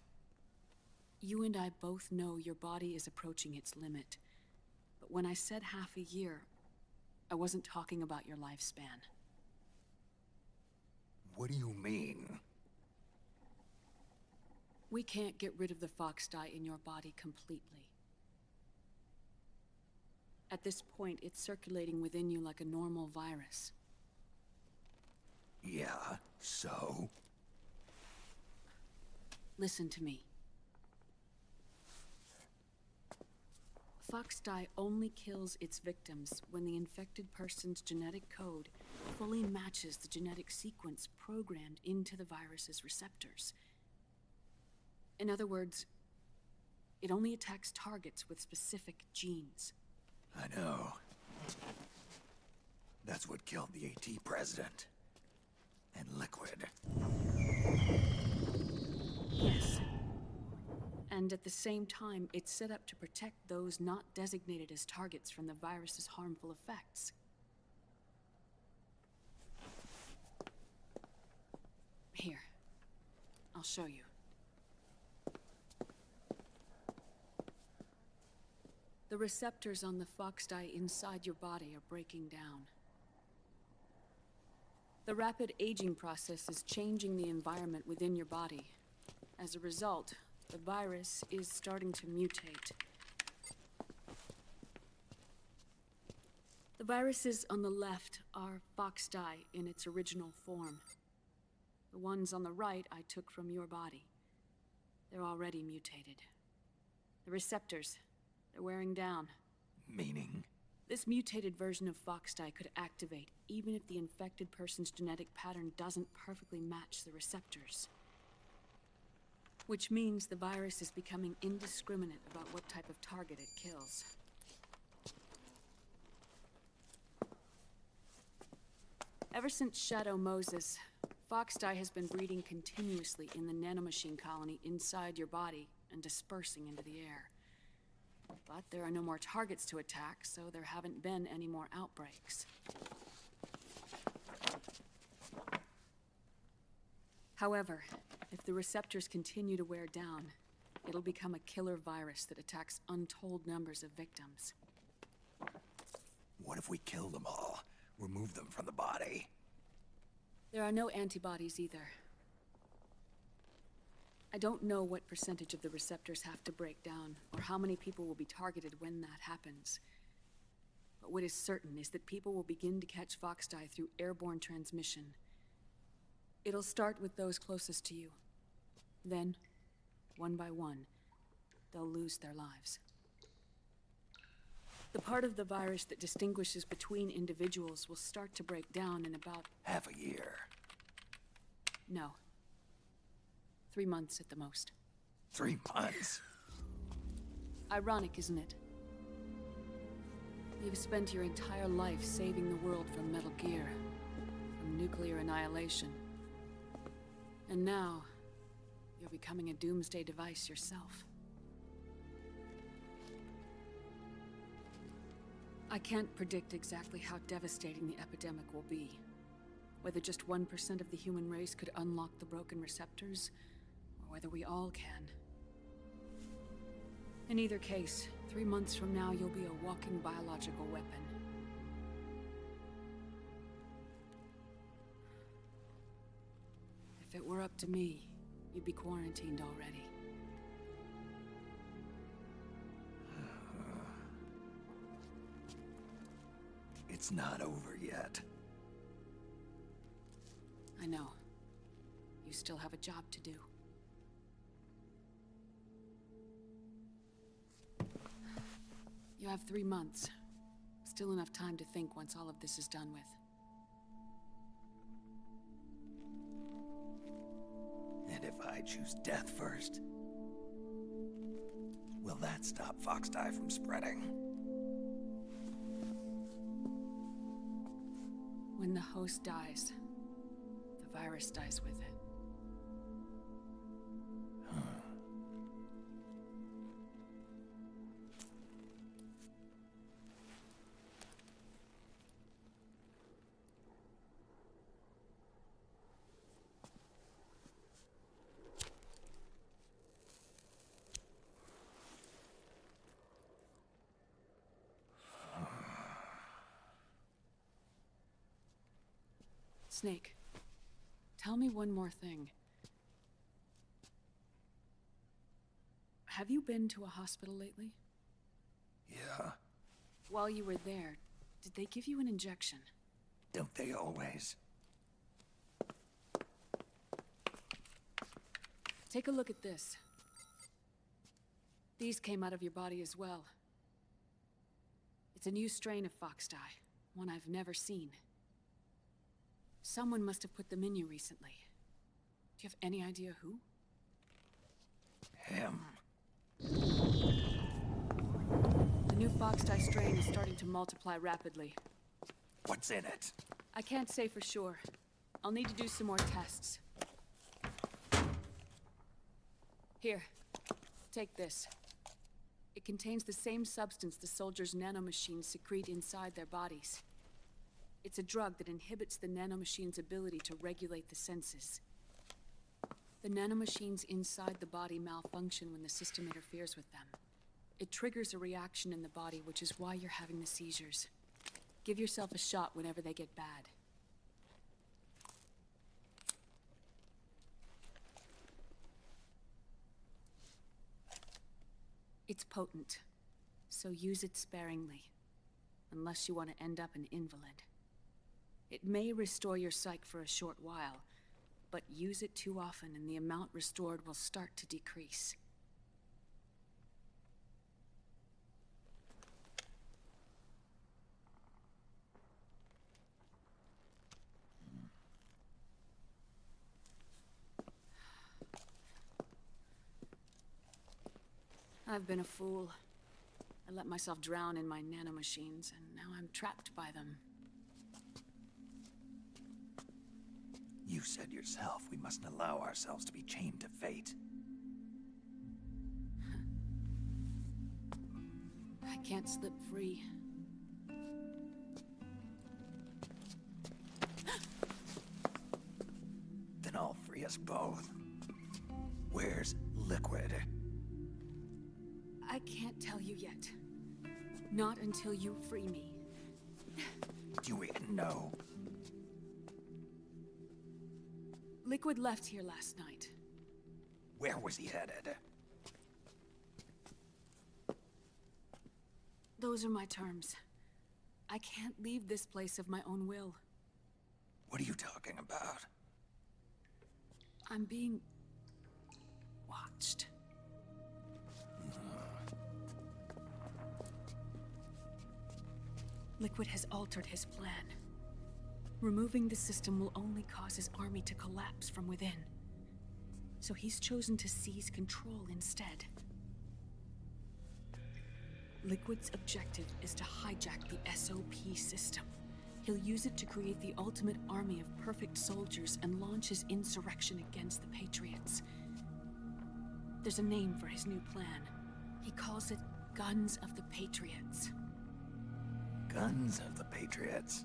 You and I both know your body is approaching its limit. But when I said half a year, I wasn't talking about your lifespan. What do you mean? We can't get rid of the fox dye in your body completely. At this point, it's circulating within you like a normal virus. Yeah, so? Listen to me. Fox dye only kills its victims when the infected person's genetic code fully matches the genetic sequence programmed into the virus's receptors. In other words, it only attacks targets with specific genes. I know. That's what killed the AT president. And Liquid. Yes. And at the same time, it's set up to protect those not designated as targets from the virus's harmful effects. Here, I'll show you. The receptors on the fox dye inside your body are breaking down. The rapid aging process is changing the environment within your body. As a result, the virus is starting to mutate. The viruses on the left are fox dye in its original form. The ones on the right I took from your body. They're already mutated. The receptors, they're wearing down. Meaning? This mutated version of fox dye could activate even if the infected person's genetic pattern doesn't perfectly match the receptors. Which means the virus is becoming indiscriminate about what type of target it kills. Ever since Shadow Moses, fox dye has been breeding continuously in the nanomachine colony inside your body and dispersing into the air. But there are no more targets to attack, so there haven't been any more outbreaks. However, if the receptors continue to wear down, it'll become a killer virus that attacks untold numbers of victims. What if we kill them all? Remove them from the body? There are no antibodies either. I don't know what percentage of the receptors have to break down, or how many people will be targeted when that happens. But what is certain is that people will begin to catch fox dye through airborne transmission. It'll start with those closest to you. Then, one by one, they'll lose their lives. The part of the virus that distinguishes between individuals will start to break down in about... half a year. No. 3 months at the most. 3 months? Ironic, isn't it? You've spent your entire life saving the world from Metal Gear, from nuclear annihilation. And now, you're becoming a doomsday device yourself. I can't predict exactly how devastating the epidemic will be. Whether just 1% of the human race could unlock the broken receptors, or whether we all can. In either case, 3 months from now, you'll be a walking biological weapon. If it were up to me, you'd be quarantined already. It's not over yet. I know. You still have a job to do. You have 3 months. Still enough time to think once all of this is done with. And if I choose death first, will that stop Foxdie from spreading? When the host dies, the virus dies with it. Snake, tell me one more thing. Have you been to a hospital lately? Yeah. While you were there, did they give you an injection? Don't they always? Take a look at this. These came out of your body as well. It's a new strain of Foxdie, one I've never seen. Someone must have put them in you recently. Do you have any idea who? Him. The new Foxdie strain is starting to multiply rapidly. What's in it? I can't say for sure. I'll need to do some more tests. Here, take this. It contains the same substance the soldiers' nanomachines secrete inside their bodies. It's a drug that inhibits the nanomachine's ability to regulate the senses. The nanomachines inside the body malfunction when the system interferes with them. It triggers a reaction in the body, which is why you're having the seizures. Give yourself a shot whenever they get bad. It's potent, so use it sparingly, unless you want to end up an invalid. It may restore your psyche for a short while, but use it too often and the amount restored will start to decrease. I've been a fool. I let myself drown in my nanomachines, and now I'm trapped by them. You said yourself we mustn't allow ourselves to be chained to fate. I can't slip free. Then I'll free us both. Where's Liquid? I can't tell you yet. Not until you free me. Do we know? Liquid left here last night. Where was he headed? Those are my terms. I can't leave this place of my own will. What are you talking about? I'm being watched. Liquid has altered his plan. Removing the system will only cause his army to collapse from within. So he's chosen to seize control instead. Liquid's objective is to hijack the SOP system. He'll use it to create the ultimate army of perfect soldiers and launch his insurrection against the Patriots. There's a name for his new plan. He calls it Guns of the Patriots. Guns of the Patriots?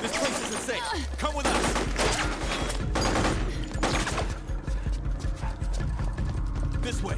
This place isn't safe. Come with us. This way.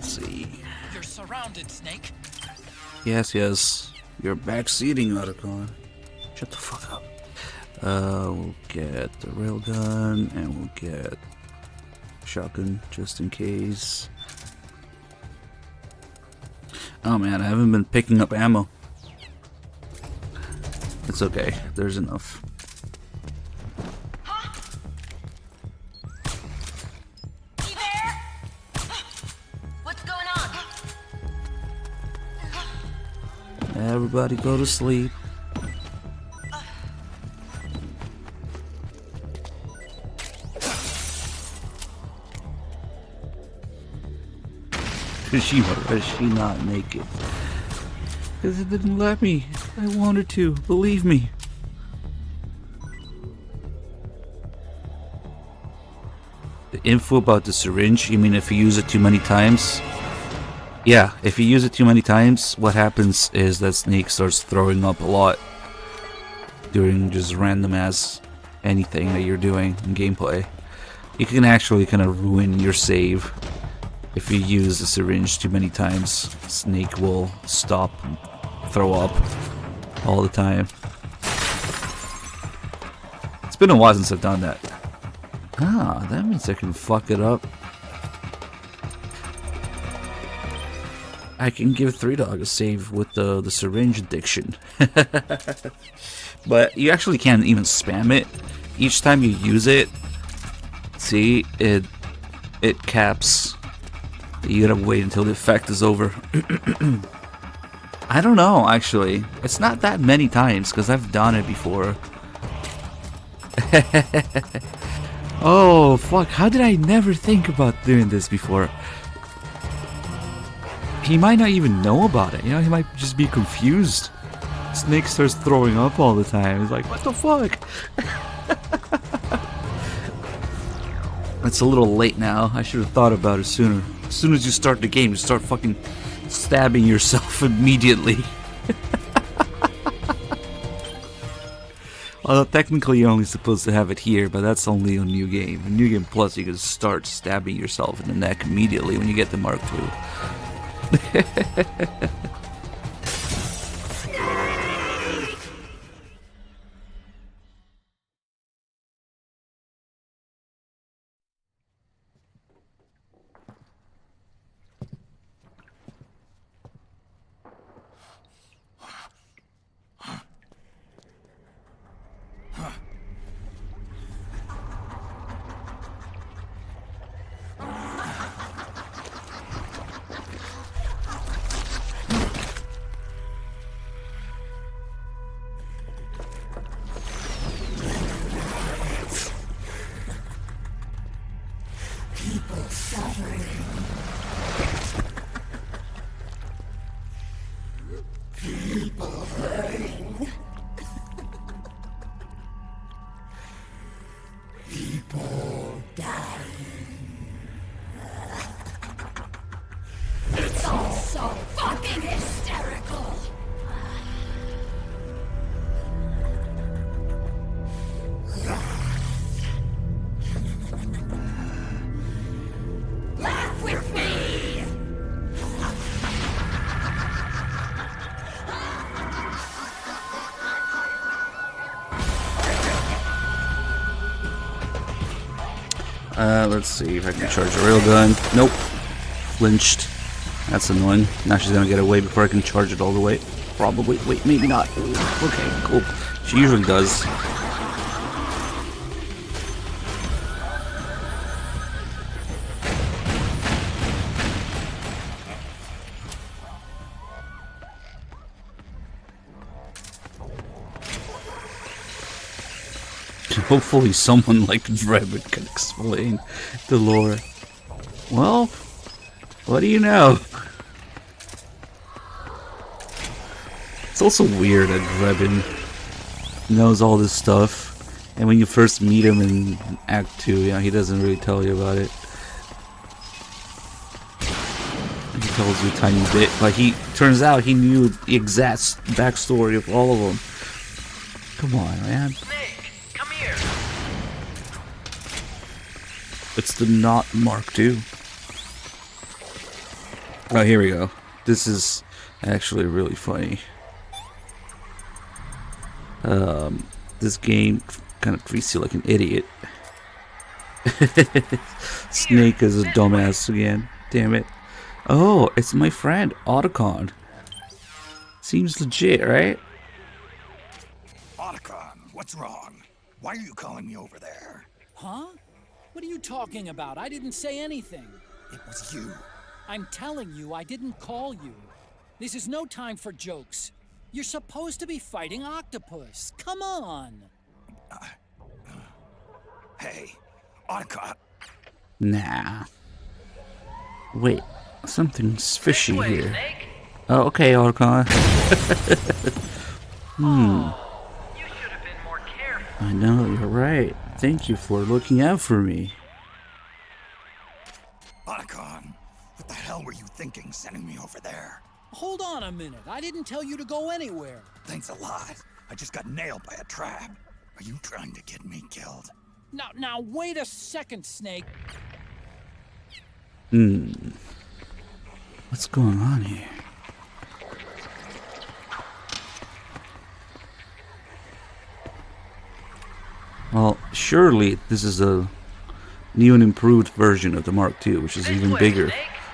Let's see. You're surrounded, Snake. Yes, yes. You're backseating, Otacon. Shut the fuck up. We'll get the railgun, and we'll get shotgun just in case. Oh man, I haven't been picking up ammo. It's okay, there's enough. You there? What's going on? Everybody go to sleep. Why is she not naked? Because it didn't let me. I wanted to. Believe me. The info about the syringe, you mean if you use it too many times? Yeah, if you use it too many times, what happens is that Snake starts throwing up a lot during just random ass anything that you're doing in gameplay. You can actually kind of ruin your save. If you use the syringe too many times, Snake will stop and throw up all the time. It's been a while since I've done that. Ah, that means I can fuck it up. I can give 3Dog a save with the syringe addiction. But you actually can't even spam it. Each time you use it, see, it caps. You gotta wait until the effect is over. I don't know, actually. It's not that many times, because I've done it before. Oh, fuck. How did I never think about doing this before? He might not even know about it. You know, he might just be confused. Snake starts throwing up all the time. He's like, what the fuck? It's a little late now. I should have thought about it sooner. As soon as you start the game, you start fucking stabbing yourself immediately. Although technically you're only supposed to have it here, but that's only a new game. In New Game Plus, you can start stabbing yourself in the neck immediately when you get the Mark II. It's all so fucking hysterical. Laugh with me. Let's see if I can charge a railgun. Nope. Flinched. That's annoying. Now she's gonna get away before I can charge it all the way. Probably. Wait, maybe not. Ooh, okay, cool. She usually does. Hopefully someone like Drebin can explain the lore. Well, what do you know? It's also weird that Drebin knows all this stuff, and when you first meet him in Act 2, you know, he doesn't really tell you about it. He tells you a tiny bit, but he turns out he knew the exact backstory of all of them. Come on, man. It's the not Mark II. Oh, here we go. This is actually really funny. This game kind of treats you like an idiot. Snake is a dumbass again. Damn it. Oh, it's my friend, Otacon. Seems legit, right? Otacon, what's wrong? Why are you calling me over there? Huh? What are you talking about? I didn't say anything. It was you. I'm telling you, I didn't call you. This is no time for jokes. You're supposed to be fighting Octopus. Come on. Hey, Otacon. Nah. Wait, something's fishy here. Oh, okay, Otacon. I know, you're right. Thank you for looking out for me. Otacon, what the hell were you thinking sending me over there? Hold on a minute. I didn't tell you to go anywhere. Thanks a lot. I just got nailed by a trap. Are you trying to get me killed? Now, wait a second, Snake. What's going on here? Well, surely this is a new and improved version of the Mark II, which is even bigger,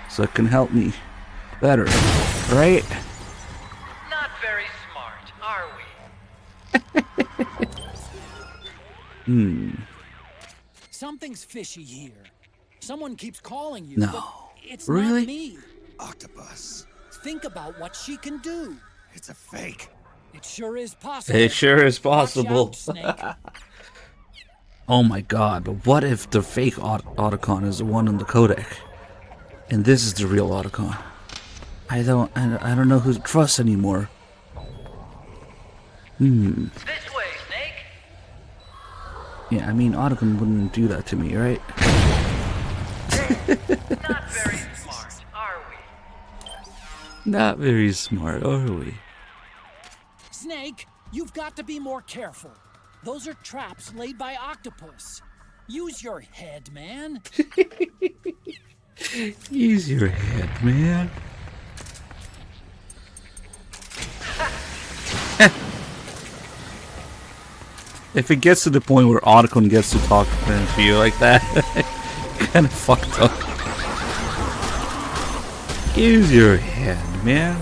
so it can help me better, right? Not very smart, are we? Something's fishy here. Someone keeps calling you, No. but it's Really? not me. Octopus. Think about what she can do. It's a fake. It sure is possible. It sure is possible. Watch out, Snake. Oh my god, but what if the fake Otacon is the one in the codec? And this is the real Otacon? I don't know who to trust anymore. This way, Snake. Yeah, I mean, Otacon wouldn't do that to me, right? Not very smart, are we? Not very smart, are we? Snake, you've got to be more careful. Those are traps laid by Octopus. Use your head, man. Use your head, man. If it gets to the point where Otacon gets to talk to you like that, kind of fucked up. Use your head, man.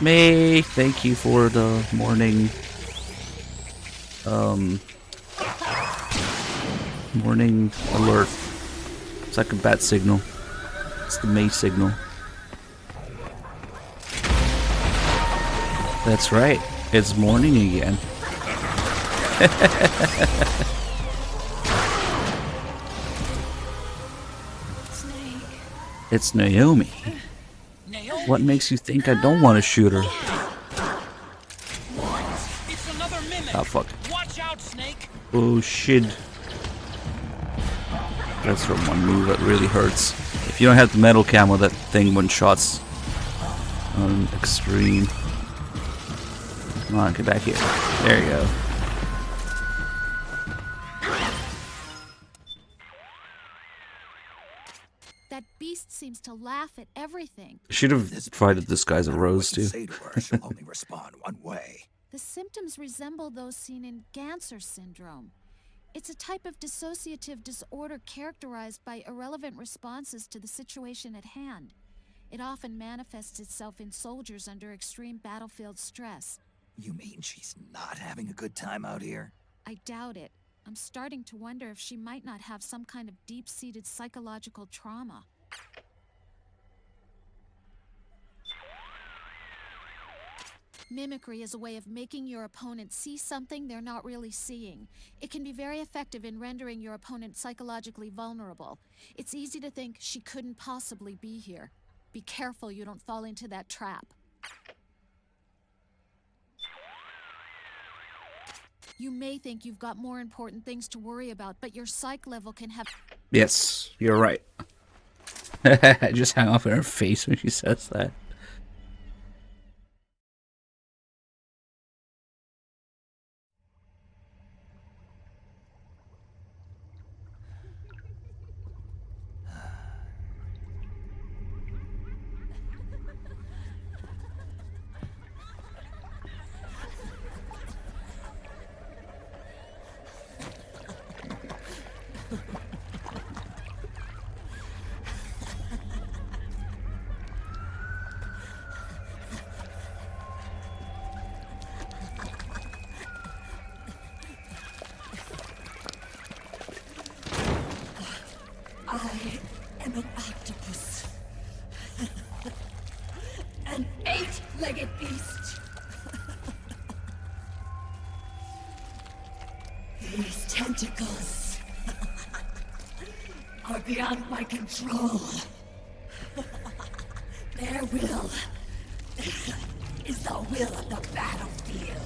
May, thank you for the morning morning alert. It's like a bat signal. It's the May signal. That's right. It's morning again. Snake. It's Naomi. What makes you think I don't want to shoot her? It's another mimic. Oh fuck. Watch out, Snake. Oh shit. That's from one move that really hurts. If you don't have the metal camo, that thing one shots on extreme. Come on, get back here. There you go. That beast seems to laugh at everything. Should have tried to disguise a rose too. Say to her, she'll only respond one way. The symptoms resemble those seen in Ganser syndrome. It's a type of dissociative disorder characterized by irrelevant responses to the situation at hand. It often manifests itself in soldiers under extreme battlefield stress. You mean she's not having a good time out here? I doubt it. I'm starting to wonder if she might not have some kind of deep-seated psychological trauma. Mimicry is a way of making your opponent see something they're not really seeing. It can be very effective in rendering your opponent psychologically vulnerable. It's easy to think she couldn't possibly be here. Be careful you don't fall into that trap. You may think you've got more important things to worry about, but your psych level can have... Yes, you're right. I just hang off in her face when she says that. I am an octopus. An 8-legged beast. These tentacles are beyond my control. Their will is the will of the battlefield.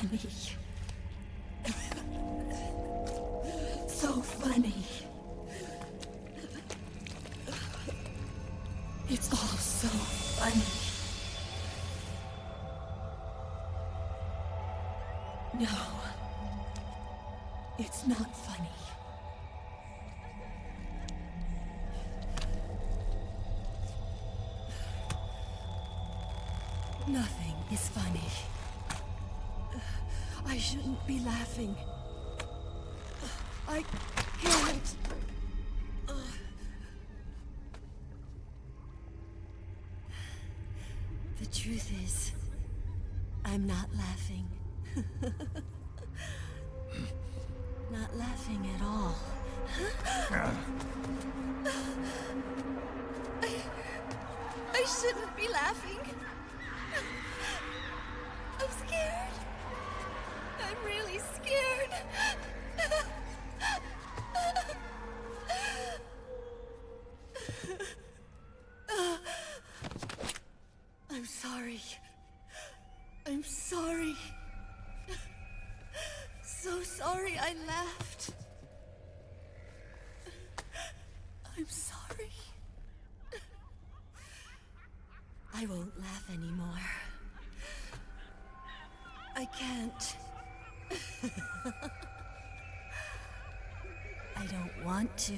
Funny. So funny. It's all so funny. No. It's not funny. Nothing is funny. I shouldn't be laughing. I can't. The truth is, I'm not laughing. Not laughing at all. I shouldn't be laughing. I'm scared. I'm really scared. I'm sorry. I'm sorry. So sorry I laughed. I'm sorry. I won't laugh anymore. I can't. I don't want to.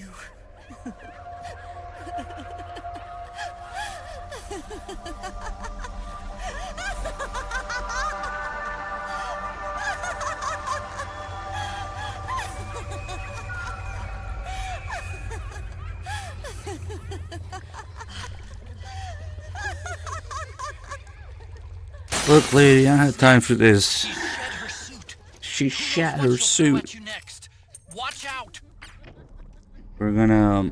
Look, lady, I don't have time for this. She shat her suit. Watch out! We're gonna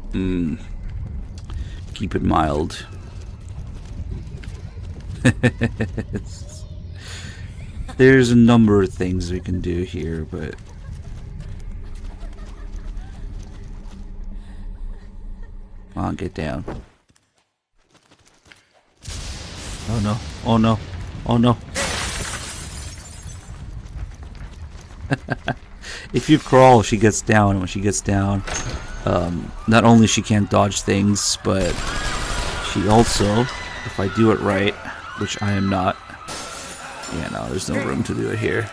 keep it mild. There's a number of things we can do here, but come on, get down. Oh no! Oh no! Oh no! If you crawl, she gets down, and when she gets down, not only she can't dodge things, but she also, if I do it right, which I am not, yeah, no, there's no room to do it here.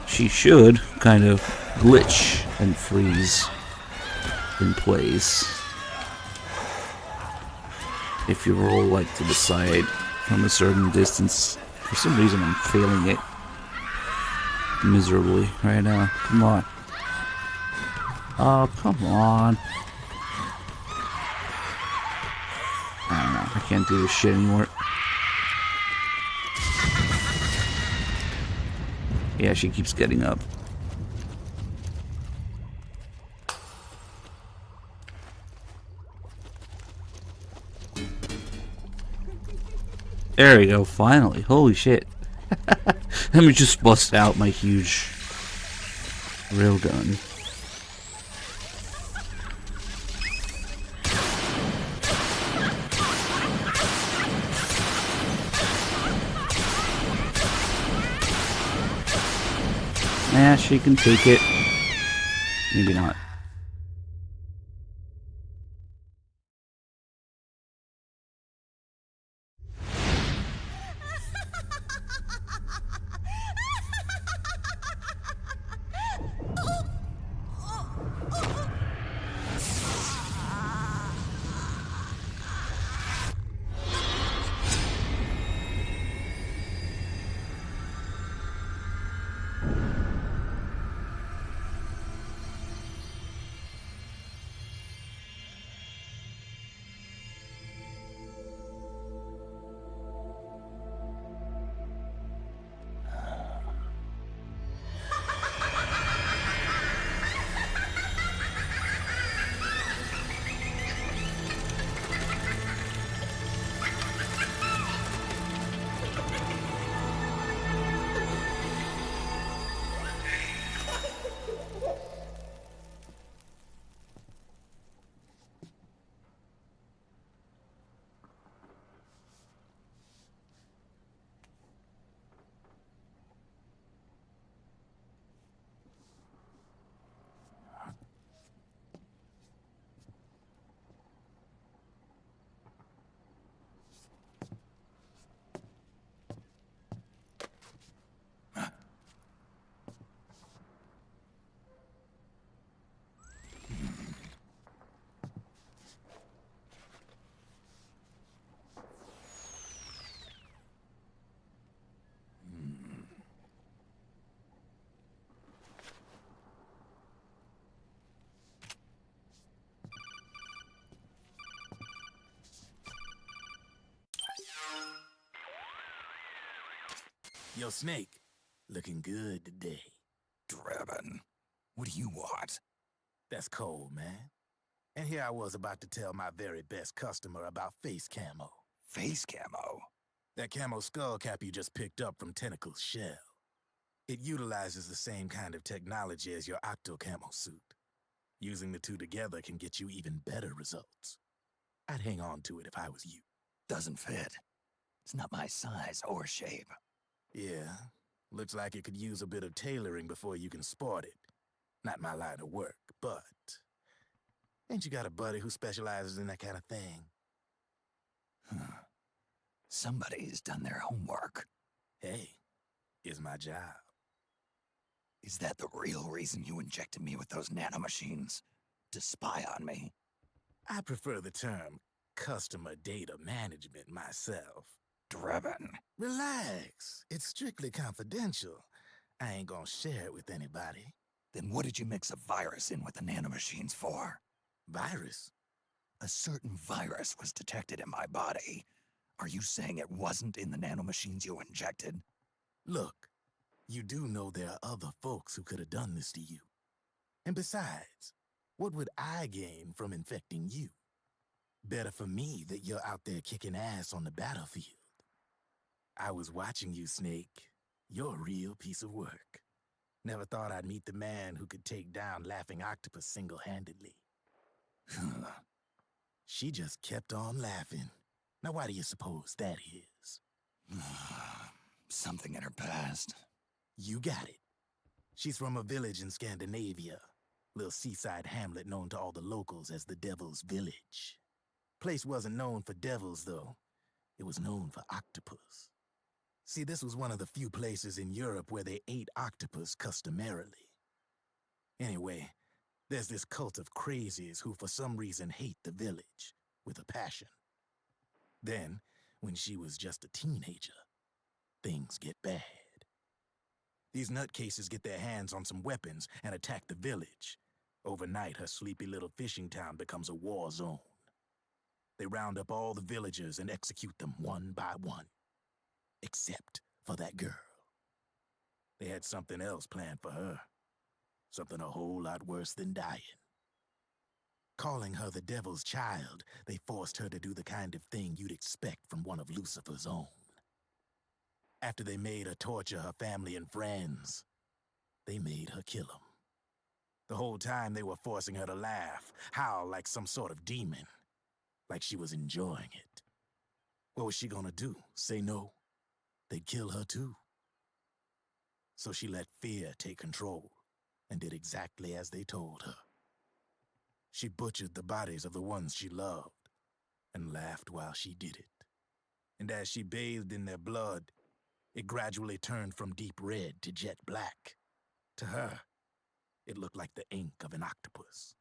She should kind of glitch and freeze in place. If you roll like to the side from a certain distance, for some reason I'm failing it miserably right now. Come on. Oh, come on. I don't know. I can't do this shit anymore. Yeah, she keeps getting up. There we go, finally. Holy shit. Let me just bust out my huge railgun. Yeah, she can take it. Maybe not. Yo, Snake, looking good today. Drebin, what do you want? That's cold, man. And here I was about to tell my very best customer about face camo. Face camo? That camo skull cap you just picked up from Tentacle's shell. It utilizes the same kind of technology as your Octo camo suit. Using the two together can get you even better results. I'd hang on to it if I was you. Doesn't fit. It's not my size or shape. Yeah, looks like it could use a bit of tailoring before you can sport it. Not my line of work, but... Ain't you got a buddy who specializes in that kind of thing? Somebody's done their homework. Hey, it's my job. Is that the real reason you injected me with those nanomachines? To spy on me? I prefer the term customer data management myself. Drebin. Relax. It's strictly confidential. I ain't gonna share it with anybody. Then what did you mix a virus in with the nanomachines for? Virus? A certain virus was detected in my body. Are you saying it wasn't in the nanomachines you injected? Look, you do know there are other folks who could have done this to you. And besides, what would I gain from infecting you? Better for me that you're out there kicking ass on the battlefield. I was watching you, Snake. You're a real piece of work. Never thought I'd meet the man who could take down Laughing Octopus single-handedly. She just kept on laughing. Now why do you suppose that is? Something in her past. You got it. She's from a village in Scandinavia. Little seaside hamlet known to all the locals as the Devil's Village. Place wasn't known for devils, though. It was known for octopus. See, this was one of the few places in Europe where they ate octopus customarily. Anyway, there's this cult of crazies who for some reason hate the village with a passion. Then, when she was just a teenager, things get bad. These nutcases get their hands on some weapons and attack the village. Overnight, her sleepy little fishing town becomes a war zone. They round up all the villagers and execute them one by one. Except for that girl. They had something else planned for her. Something a whole lot worse than dying. Calling her the Devil's Child, they forced her to do the kind of thing you'd expect from one of Lucifer's own. After they made her torture her family and friends, they made her kill them. The whole time they were forcing her to laugh, howl like some sort of demon. Like she was enjoying it. What was she gonna do? Say no? They'd kill her too. So she let fear take control and did exactly as they told her. She butchered the bodies of the ones she loved and laughed while she did it. And as she bathed in their blood, it gradually turned from deep red to jet black. To her, it looked like the ink of an octopus.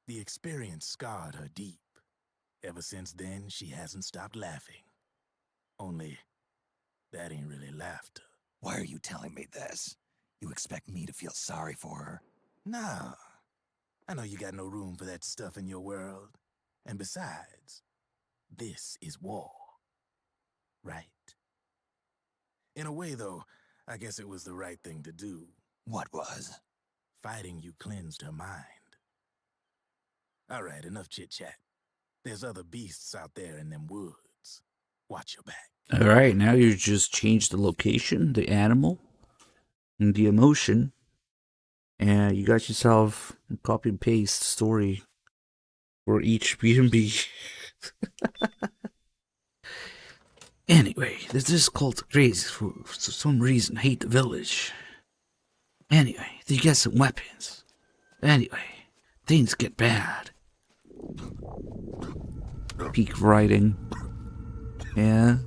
The experience scarred her deep. Ever since then, she hasn't stopped laughing. Only, that ain't really laughter. Why are you telling me this? You expect me to feel sorry for her? Nah. I know you got no room for that stuff in your world. And besides, this is war. Right? In a way, though, I guess it was the right thing to do. What was? Fighting you cleansed her mind. All right, enough chit-chat. There's other beasts out there in them woods. Watch your back. All right, now you just change the location, the animal, and the emotion, and you got yourself a copy and paste story for each B&B. Anyway, there's this cult of crazy for some reason hate the village. Anyway, they get some weapons. Anyway, things get bad. Peak writing. Yeah.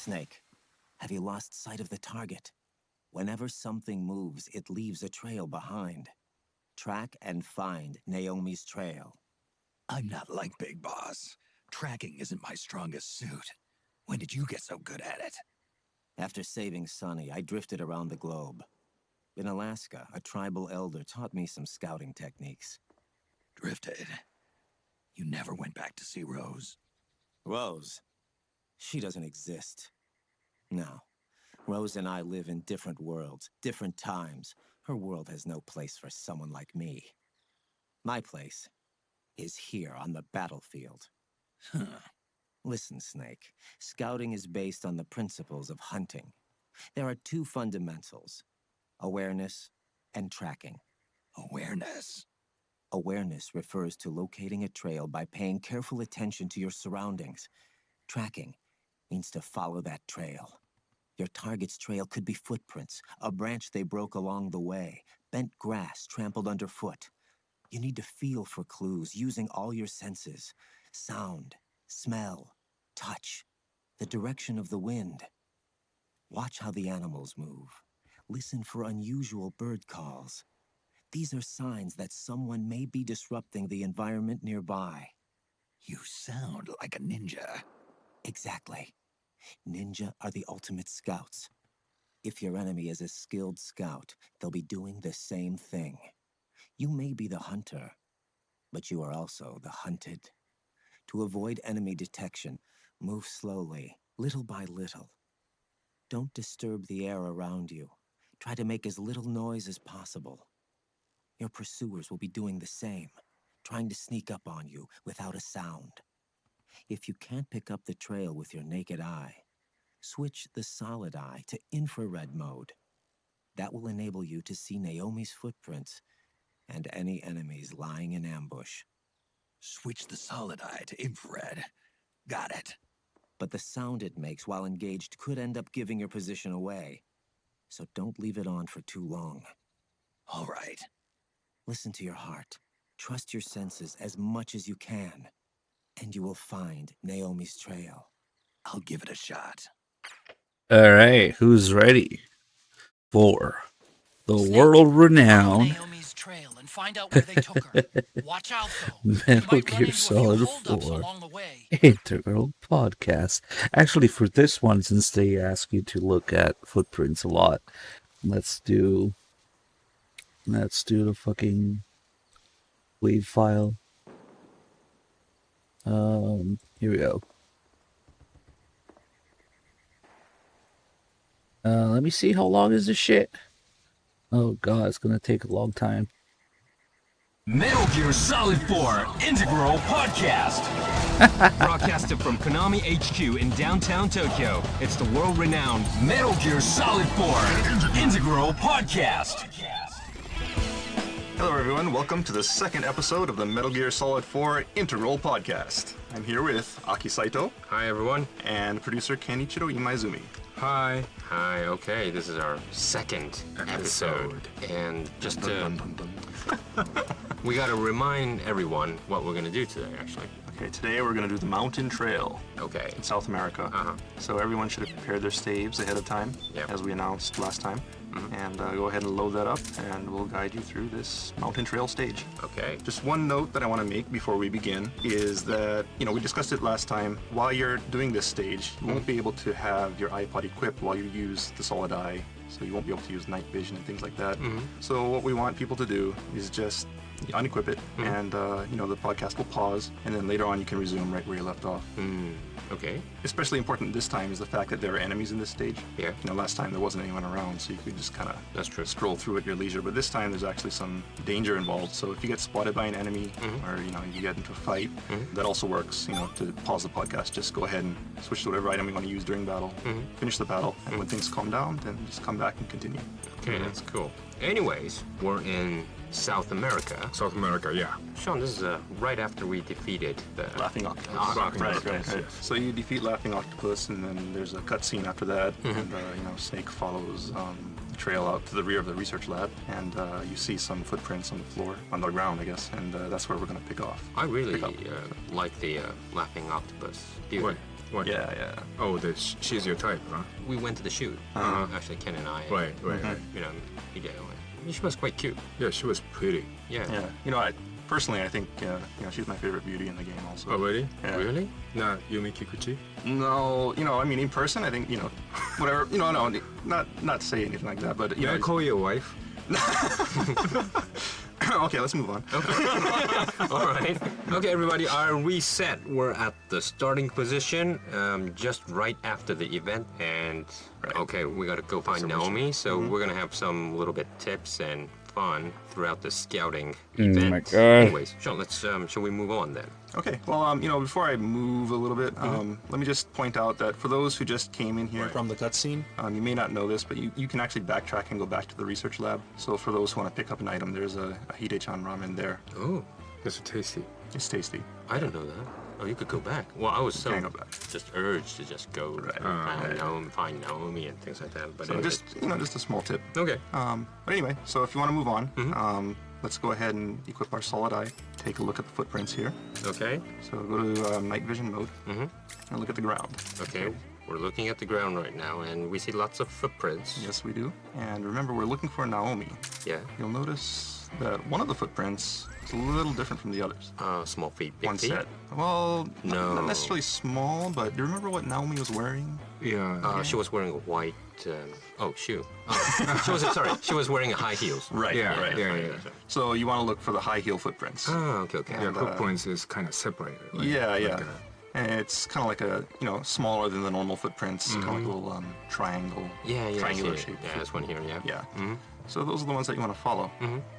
Snake, have you lost sight of the target? Whenever something moves, it leaves a trail behind. Track and find Naomi's trail. I'm not like Big Boss. Tracking isn't my strongest suit. When did you get so good at it? After saving Sonny, I drifted around the globe. In Alaska, a tribal elder taught me some scouting techniques. Drifted? You never went back to see Rose? Rose? She doesn't exist. No. Rose and I live in different worlds, different times. Her world has no place for someone like me. My place is here on the battlefield. Listen, Snake. Scouting is based on the principles of hunting. There are two fundamentals: awareness and tracking. Awareness? Awareness refers to locating a trail by paying careful attention to your surroundings. Tracking means to follow that trail. Your target's trail could be footprints, a branch they broke along the way, bent grass trampled underfoot. You need to feel for clues using all your senses: sound, smell, touch, the direction of the wind. Watch how the animals move. Listen for unusual bird calls. These are signs that someone may be disrupting the environment nearby. You sound like a ninja. Exactly. Ninja are the ultimate scouts. If your enemy is a skilled scout, they'll be doing the same thing. You may be the hunter, but you are also the hunted. To avoid enemy detection, move slowly, little by little. Don't disturb the air around you. Try to make as little noise as possible. Your pursuers will be doing the same, trying to sneak up on you without a sound. If you can't pick up the trail with your naked eye, switch the solid eye to infrared mode. That will enable you to see Naomi's footprints and any enemies lying in ambush. Switch the solid eye to infrared. Got it. But the sound it makes while engaged could end up giving your position away. So don't leave it on for too long. All right. Listen to your heart. Trust your senses as much as you can. And you will find Naomi's trail. I'll give it a shot. All right, who's ready for the world-renowned Naomi's trail and find out where they took her. Watch out, though. Metal Gear Solid 4 Integral Podcast? Actually, for this one, since they ask you to look at footprints a lot, let's do the fucking wave file. Here we go. Let me see, how long is this shit? Oh god, it's gonna take a long time. Metal Gear Solid 4 Integral Podcast. Broadcasted from Konami HQ in downtown Tokyo, it's the world-renowned Metal Gear Solid 4 Integral Podcast. Hello everyone, welcome to the second episode of the Metal Gear Solid 4 Integral Podcast. I'm here with Aki Saito. Hi everyone. And producer Kenichiro Imaizumi. Hi. Hi, okay, this is our second episode. And just we gotta remind everyone what we're gonna do today, actually. Okay, today we're going to do the Mountain Trail. Okay. In South America. So everyone should have prepared their staves ahead of time, as we announced last time. And go ahead and load that up, and we'll guide you through this Mountain Trail stage. Okay. Just one note that I want to make before we begin is that, we discussed it last time. While you're doing this stage, you won't be able to have your iPod equipped while you use the solid eye. So you won't be able to use night vision and things like that. So what we want people to do is just unequip it, and the podcast will pause, and then later on you can resume right where you left off. Okay. Especially important this time is the fact that there are enemies in this stage. Yeah. Last time there wasn't anyone around, so you could just kind of scroll through at your leisure. But this time there's actually some danger involved. So if you get spotted by an enemy, or you get into a fight, that also works. To pause the podcast, just go ahead and switch to whatever item you want to use during battle. Finish the battle, and when things calm down, then just come back and continue. Okay, that's cool. Anyways, we're in South America. South America, yeah. Sean, this is right after we defeated the Laughing Octopus. Right. So you defeat Laughing Octopus, and then there's a cutscene after that, and Snake follows the trail out to the rear of the research lab, and you see some footprints on the floor, on the ground, I guess, and that's where we're going to pick off. I really like the Laughing Octopus. What? Yeah. Oh, she's your type, huh? We went to the shoot. Actually, Ken and I. Right. You know, Hideo. She was quite cute. Yeah, she was pretty. Yeah. You know, personally, I think she's my favorite beauty in the game also. Oh, really? Yeah. Really? Not Yumi Kikuchi? No, I mean, in person, I think, whatever, no, not to say anything like that, but, Can I call you a wife? Okay, let's move on. All right. Okay, everybody, are we set? We're at the starting position, just right after the event, and okay, we gotta go find Naomi. So we're gonna have some little bit tips and fun throughout the scouting event. Oh my God. Anyways, Sean, let's shall we move on then? Okay, well, before I move a little bit, let me just point out that for those who just came in here from the cutscene, you may not know this, but you can actually backtrack and go back to the research lab. So for those who want to pick up an item, there's a Hide-chan ramen there. Oh, it's tasty. It's tasty. I didn't know that. Oh, you could go back. Well, I was so Can't go back. just urged to just go find Naomi and things like that. But So anyways. just a small tip. Okay. But anyway, so if you want to move on, let's go ahead and equip our solid eye. Take a look at the footprints here. Okay. So go to night vision mode and look at the ground. Okay. We're looking at the ground right now, and we see lots of footprints. Yes, we do. And remember, we're looking for Naomi. Yeah. You'll notice that one of the footprints is a little different from the others. Small feet, big One feet. set. Well, No. not necessarily small, but do you remember what Naomi was wearing? Yeah. She was wearing a white shoe. She was wearing high heels. Right. Yeah, right. yeah. So you want to look for the high heel footprints. Oh, okay. Yeah, footprints is kind of separated. Right? Yeah. And it's kind of like a, smaller than the normal footprints, kind of like a little triangle. Triangular shape. Yeah, there's one here, yeah. Yeah. So those are the ones that you want to follow.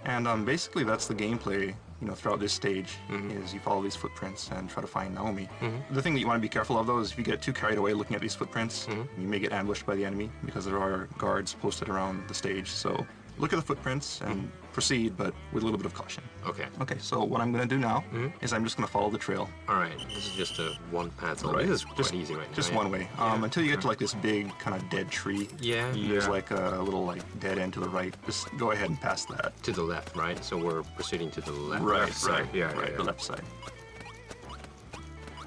And basically that's the gameplay, throughout this stage, is you follow these footprints and try to find Naomi. The thing that you want to be careful of, though, is if you get too carried away looking at these footprints, you may get ambushed by the enemy because there are guards posted around the stage. So look at the footprints and proceed, but with a little bit of caution. Okay. Okay, so what I'm going to do now is I'm just going to follow the trail. All right. This is just a one path. So Right. this is Just- quite easy right now. Just yeah? one way. Until you get to like this big kind of dead tree. Yeah. There's like a little like dead end to the right. Just go ahead and pass that. To the left, right? So we're proceeding to the left. Right, left side. right, Yeah. the left side.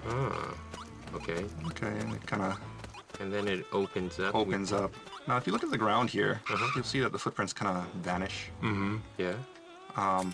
Ah. Okay. Okay, and it kind of And then it opens up. opens up. Now, if you look at the ground here, you'll see that the footprints kind of vanish. Yeah.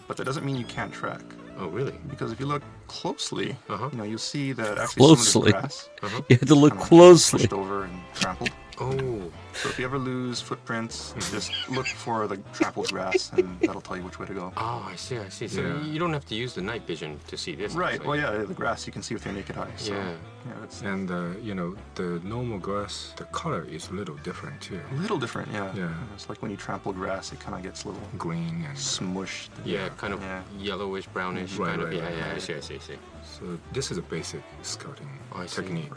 But that doesn't mean you can't track. Oh, really? Because if you look closely, you'll see that actually Closely. some of this grass You have to look kinda closely. pushed over and trampled. Oh. So if you ever lose footprints, just look for the trampled grass, and that'll tell you which way to go. Oh, I see. So Yeah. you don't have to use the night vision to see this. Right. actually. Well, yeah, the grass you can see with your naked eye. So, Yeah. it's And the normal grass, the color is a little different too. a little different. Yeah. Yeah. It's like when you trample grass, it kind of gets a little Green and smushed. Yeah, kind of yellowish, brownish, Right, kind of. right, Yeah, right, yeah. I right. see. so this is a basic scouting technique.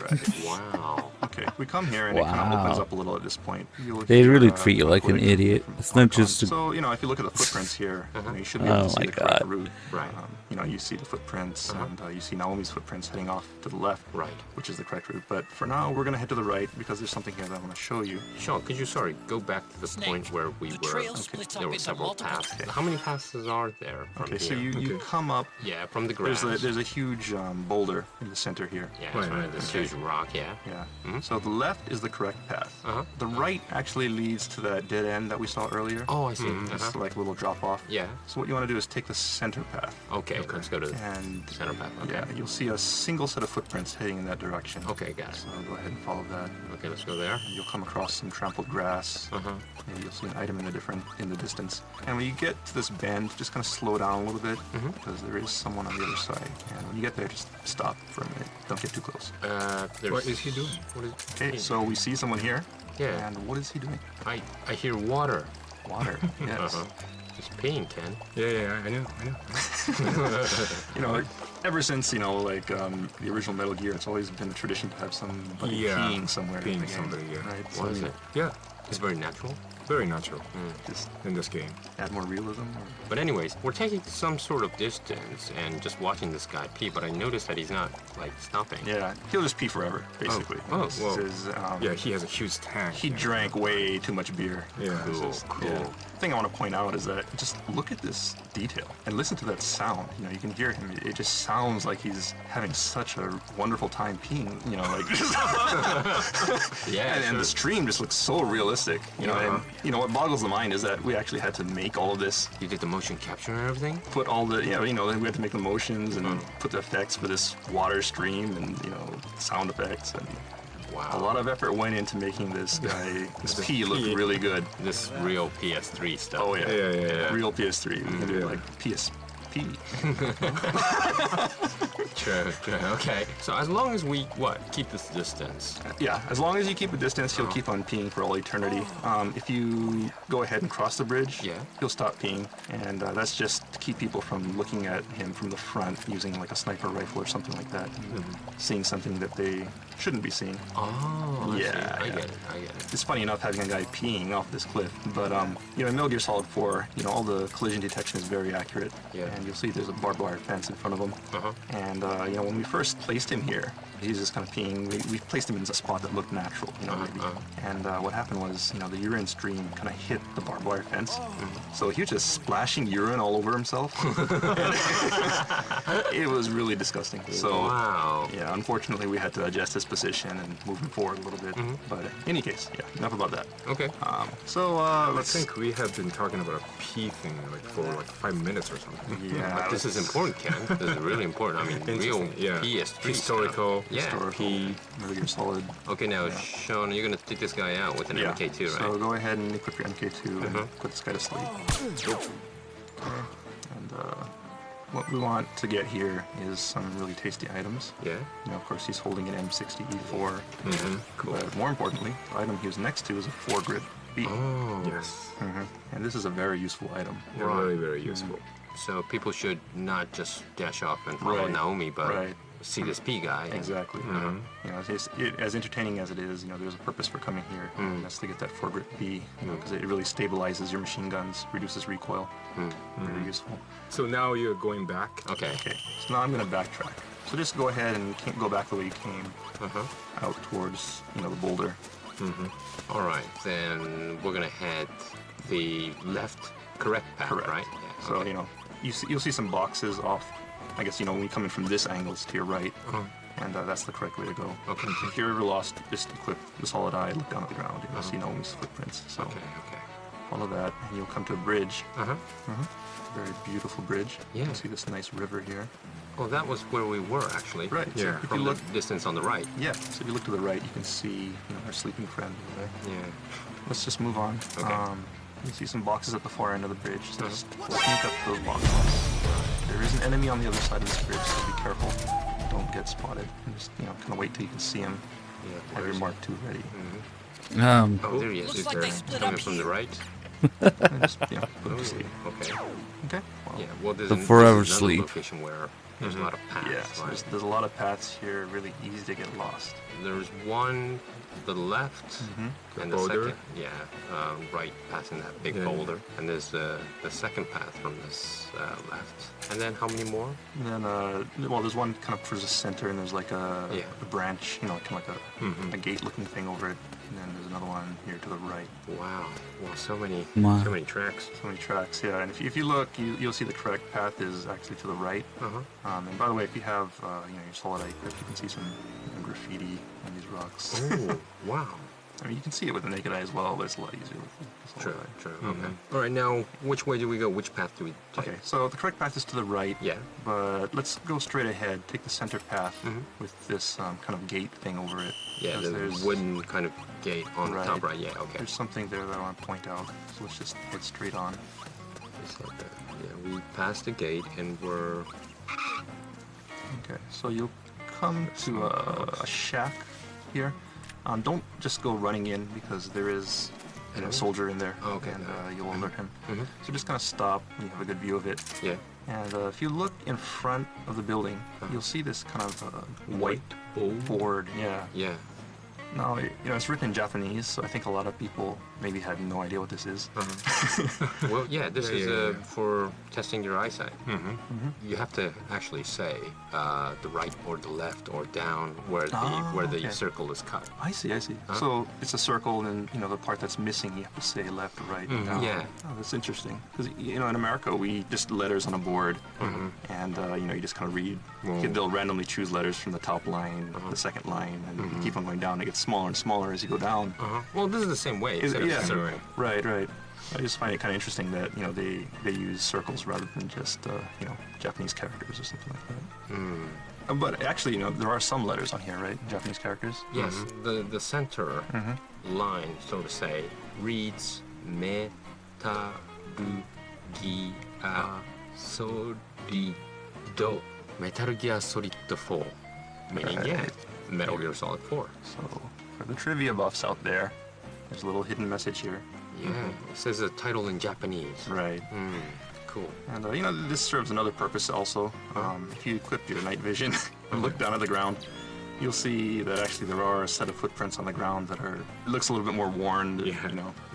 Wow. Okay, we come here and it kind of opens Wow. up a little at this point. You'll They hear, really treat you like an footage idiot. from It's not Hong Kong. just a- So, if you look at the footprints here, you should be able Oh to see my the correct God. route. Right. You see the footprints, and you see Naomi's footprints heading off to the left, Right. which is the correct route. But for now, we're going to head to the right because there's something here that I want to show you. Sean, could you, go back to the point where we were? trail Okay. splits There up were into several multiple- paths. Okay. How many paths are there from Okay, here? so you come up. Yeah, from the grass. There's a huge boulder in the center here. Yeah, that's right. This huge rock, yeah. Yeah. So the left is the correct path. The right actually leads to that dead end that we saw earlier. Oh, I see. It's like a little drop off. Yeah. So what you want to do is take the center path. Okay, let's go to the And center path. Okay. yeah, you'll see a single set of footprints heading in that direction. Okay, got it. So go ahead and follow that. Okay, let's go there. You'll come across some trampled grass. And you'll see an item in the distance. And when you get to this bend, just kind of slow down a little bit because there is someone on the other side. And when you get there, just stop for a minute. Don't get too close. What is he doing? Okay, so we see someone here. Yeah. And what is he doing? I hear water. Water. Yes. He's peeing, Ken. Yeah, I know. Ever since the original Metal Gear, it's always been a tradition to have somebody peeing somewhere. in the game, somebody, yeah. Right. What is it? Yeah. It's very natural. Very natural. Just in this game. Add more realism. But anyways, we're taking some sort of distance and just watching this guy pee, but I noticed that he's not, like, stopping. Yeah, he'll just pee forever, basically. Oh, This well. is, Yeah, he has a huge tank. He drank way too much beer. Yeah. Cool. Yeah. The thing I want to point out is that just look at this detail and listen to that sound. You know, you can hear him. It just sounds like he's having such a wonderful time peeing. You know, like. Yeah. And the stream just looks so realistic. You know, and you know what boggles the mind is that we actually had to make all of this. You did the motion capture and everything? Put all the, you know, we had to make the motions and put the effects for this water stream and, you know, sound effects and. Wow. A lot of effort went into making this guy, this pee look really good. This real PS3 stuff. Oh yeah. Yeah. Real PS3. We can do like PSP. True. Okay. So as long as we, keep this distance. Yeah, as long as you keep a distance, he'll keep on peeing for all eternity. If you go ahead and cross the bridge, he'll stop peeing. And that's just to keep people from looking at him from the front using like a sniper rifle or something like that. Seeing something that they shouldn't be seeing. Oh, yeah. I get it. It's funny enough having a guy peeing off this cliff, but you know, in Metal Gear Solid 4, you know, all the collision detection is very accurate. Yeah. And you'll see there's a barbed wire fence in front of him. And you know, when we first placed him here, he's just kind of peeing. We placed him in a spot that looked natural, you know, maybe. And what happened was, you know, the urine stream kind of hit the barbed wire fence. So he was just splashing urine all over himself. It was really disgusting. So, yeah, unfortunately, we had to adjust his position and move him forward a little bit. But in any case, yeah, enough about that. Okay. I think we have been talking about a pee thing like for like 5 minutes or something. Yeah. But this is important, Ken. This is really important. I mean, real PS3 historical. Yeah. Historical, Metal Gear Solid. Okay, now, Sean, you're gonna take this guy out with an MK2, right? So go ahead and equip your MK2 and put this guy to sleep. And what we want to get here is some really tasty items. Yeah. You know, of course, he's holding an M60E4. Cool. But more importantly, the item he was next to is a 4-grid B. Oh. Yes. And this is a very useful item. Very, very useful. So people should not just dash off and follow Naomi, but see this P guy. Exactly. You know, as entertaining as it is, you know, there's a purpose for coming here. And that's to get that 4-grid B, you know, because it really stabilizes your machine guns, reduces recoil. Very useful. So now you're going back. Okay. So now I'm going to backtrack. So just go ahead and go back the way you came, out towards, you know, the boulder. All right, then we're gonna head the correct path, right? Yeah, So, you know, you'll see some boxes off. I guess, you know, when you come in from this angle, it's to your right. And that's the correct way to go. Okay. If you're ever lost, just equip the solid eye, look down at the ground, you'll see Naomi's footprints. So follow that, and you'll come to a bridge. Very beautiful bridge. Yeah. You can see this nice river here. Oh, that was where we were actually. Right. So if From you look the distance on the right. Yeah. So if you look to the right, you can see, you know, our sleeping friend there. Yeah. Let's just move on. Okay. You see some boxes at the far end of the bridge. So just sneak up those boxes. There is an enemy on the other side of this bridge, so be careful. Don't get spotted. And just, you know, kind of wait till you can see him. Yeah. Have your Mark II ready. Oh, there he is. Looks like they split Coming up from the right. Just, you know, put him to sleep. Okay. Okay. Yeah. Well, there's The there's forever another sleep. location where there's a lot of paths. Yeah, so there's a lot of paths here, really easy to get lost. There's one to the left, and the boulder? second, right, passing that big boulder. And there's the second path from this left. And then how many more? And then, well, there's one kind of towards the center, and there's like a branch, you know, kind of like a gate-looking thing over it. And then there's another one here to the right. Wow. Well, so many tracks. So many tracks, yeah. And if you look, you'll see the correct path is actually to the right. And by the way, if you have, you know, your solid eye equipped, you can see some graffiti on these rocks. Oh, wow. I mean, you can see it with the naked eye as well, but it's a lot easier with the solid eye. True. Okay. All right, now, which way do we go? Which path do we take? Okay, so the correct path is to the right. Yeah. But let's go straight ahead. Take the center path with this kind of gate thing over it. Yeah, the wooden kind of gate on the top right. Yeah, okay. There's something there that I want to point out. So let's just head straight on. Just like that. Yeah, we passed the gate and we're... Okay, so you'll come to a shack here. Don't just go running in because there is a soldier in there. Okay. And you'll alert him. So just kind of stop when you have a good view of it. Yeah. And if you look in front of the building, you'll see this kind of white board. Yeah. Yeah. No, it's written in Japanese, so I think a lot of people maybe have no idea what this is. Well, yeah, this is for testing your eyesight. You have to actually say the right or the left or down where the circle is cut. I see. So it's a circle, and the part that's missing, you have to say left, right, down. Yeah. Oh, that's interesting. Because in America, we just letters on a board, and you just kind of read. They'll randomly choose letters from the top line, the second line, and you keep on going down. It gets smaller and smaller as you go down. Well, this is the same way. Right. I just find it kind of interesting that they use circles rather than just Japanese characters or something like that. But actually, there are some letters on here, right? Japanese characters. Yes, the center line, so to say, reads Metal Gear Solid Do. Metal Gear Solid 4, meaning Metal Gear Solid 4. So for the trivia buffs out there, there's a little hidden message here. Yeah, it says the title in Japanese. Right. Cool. And this serves another purpose also. If you equip your night vision and look down at the ground, you'll see that actually there are a set of footprints on the ground that it looks a little bit more worn, a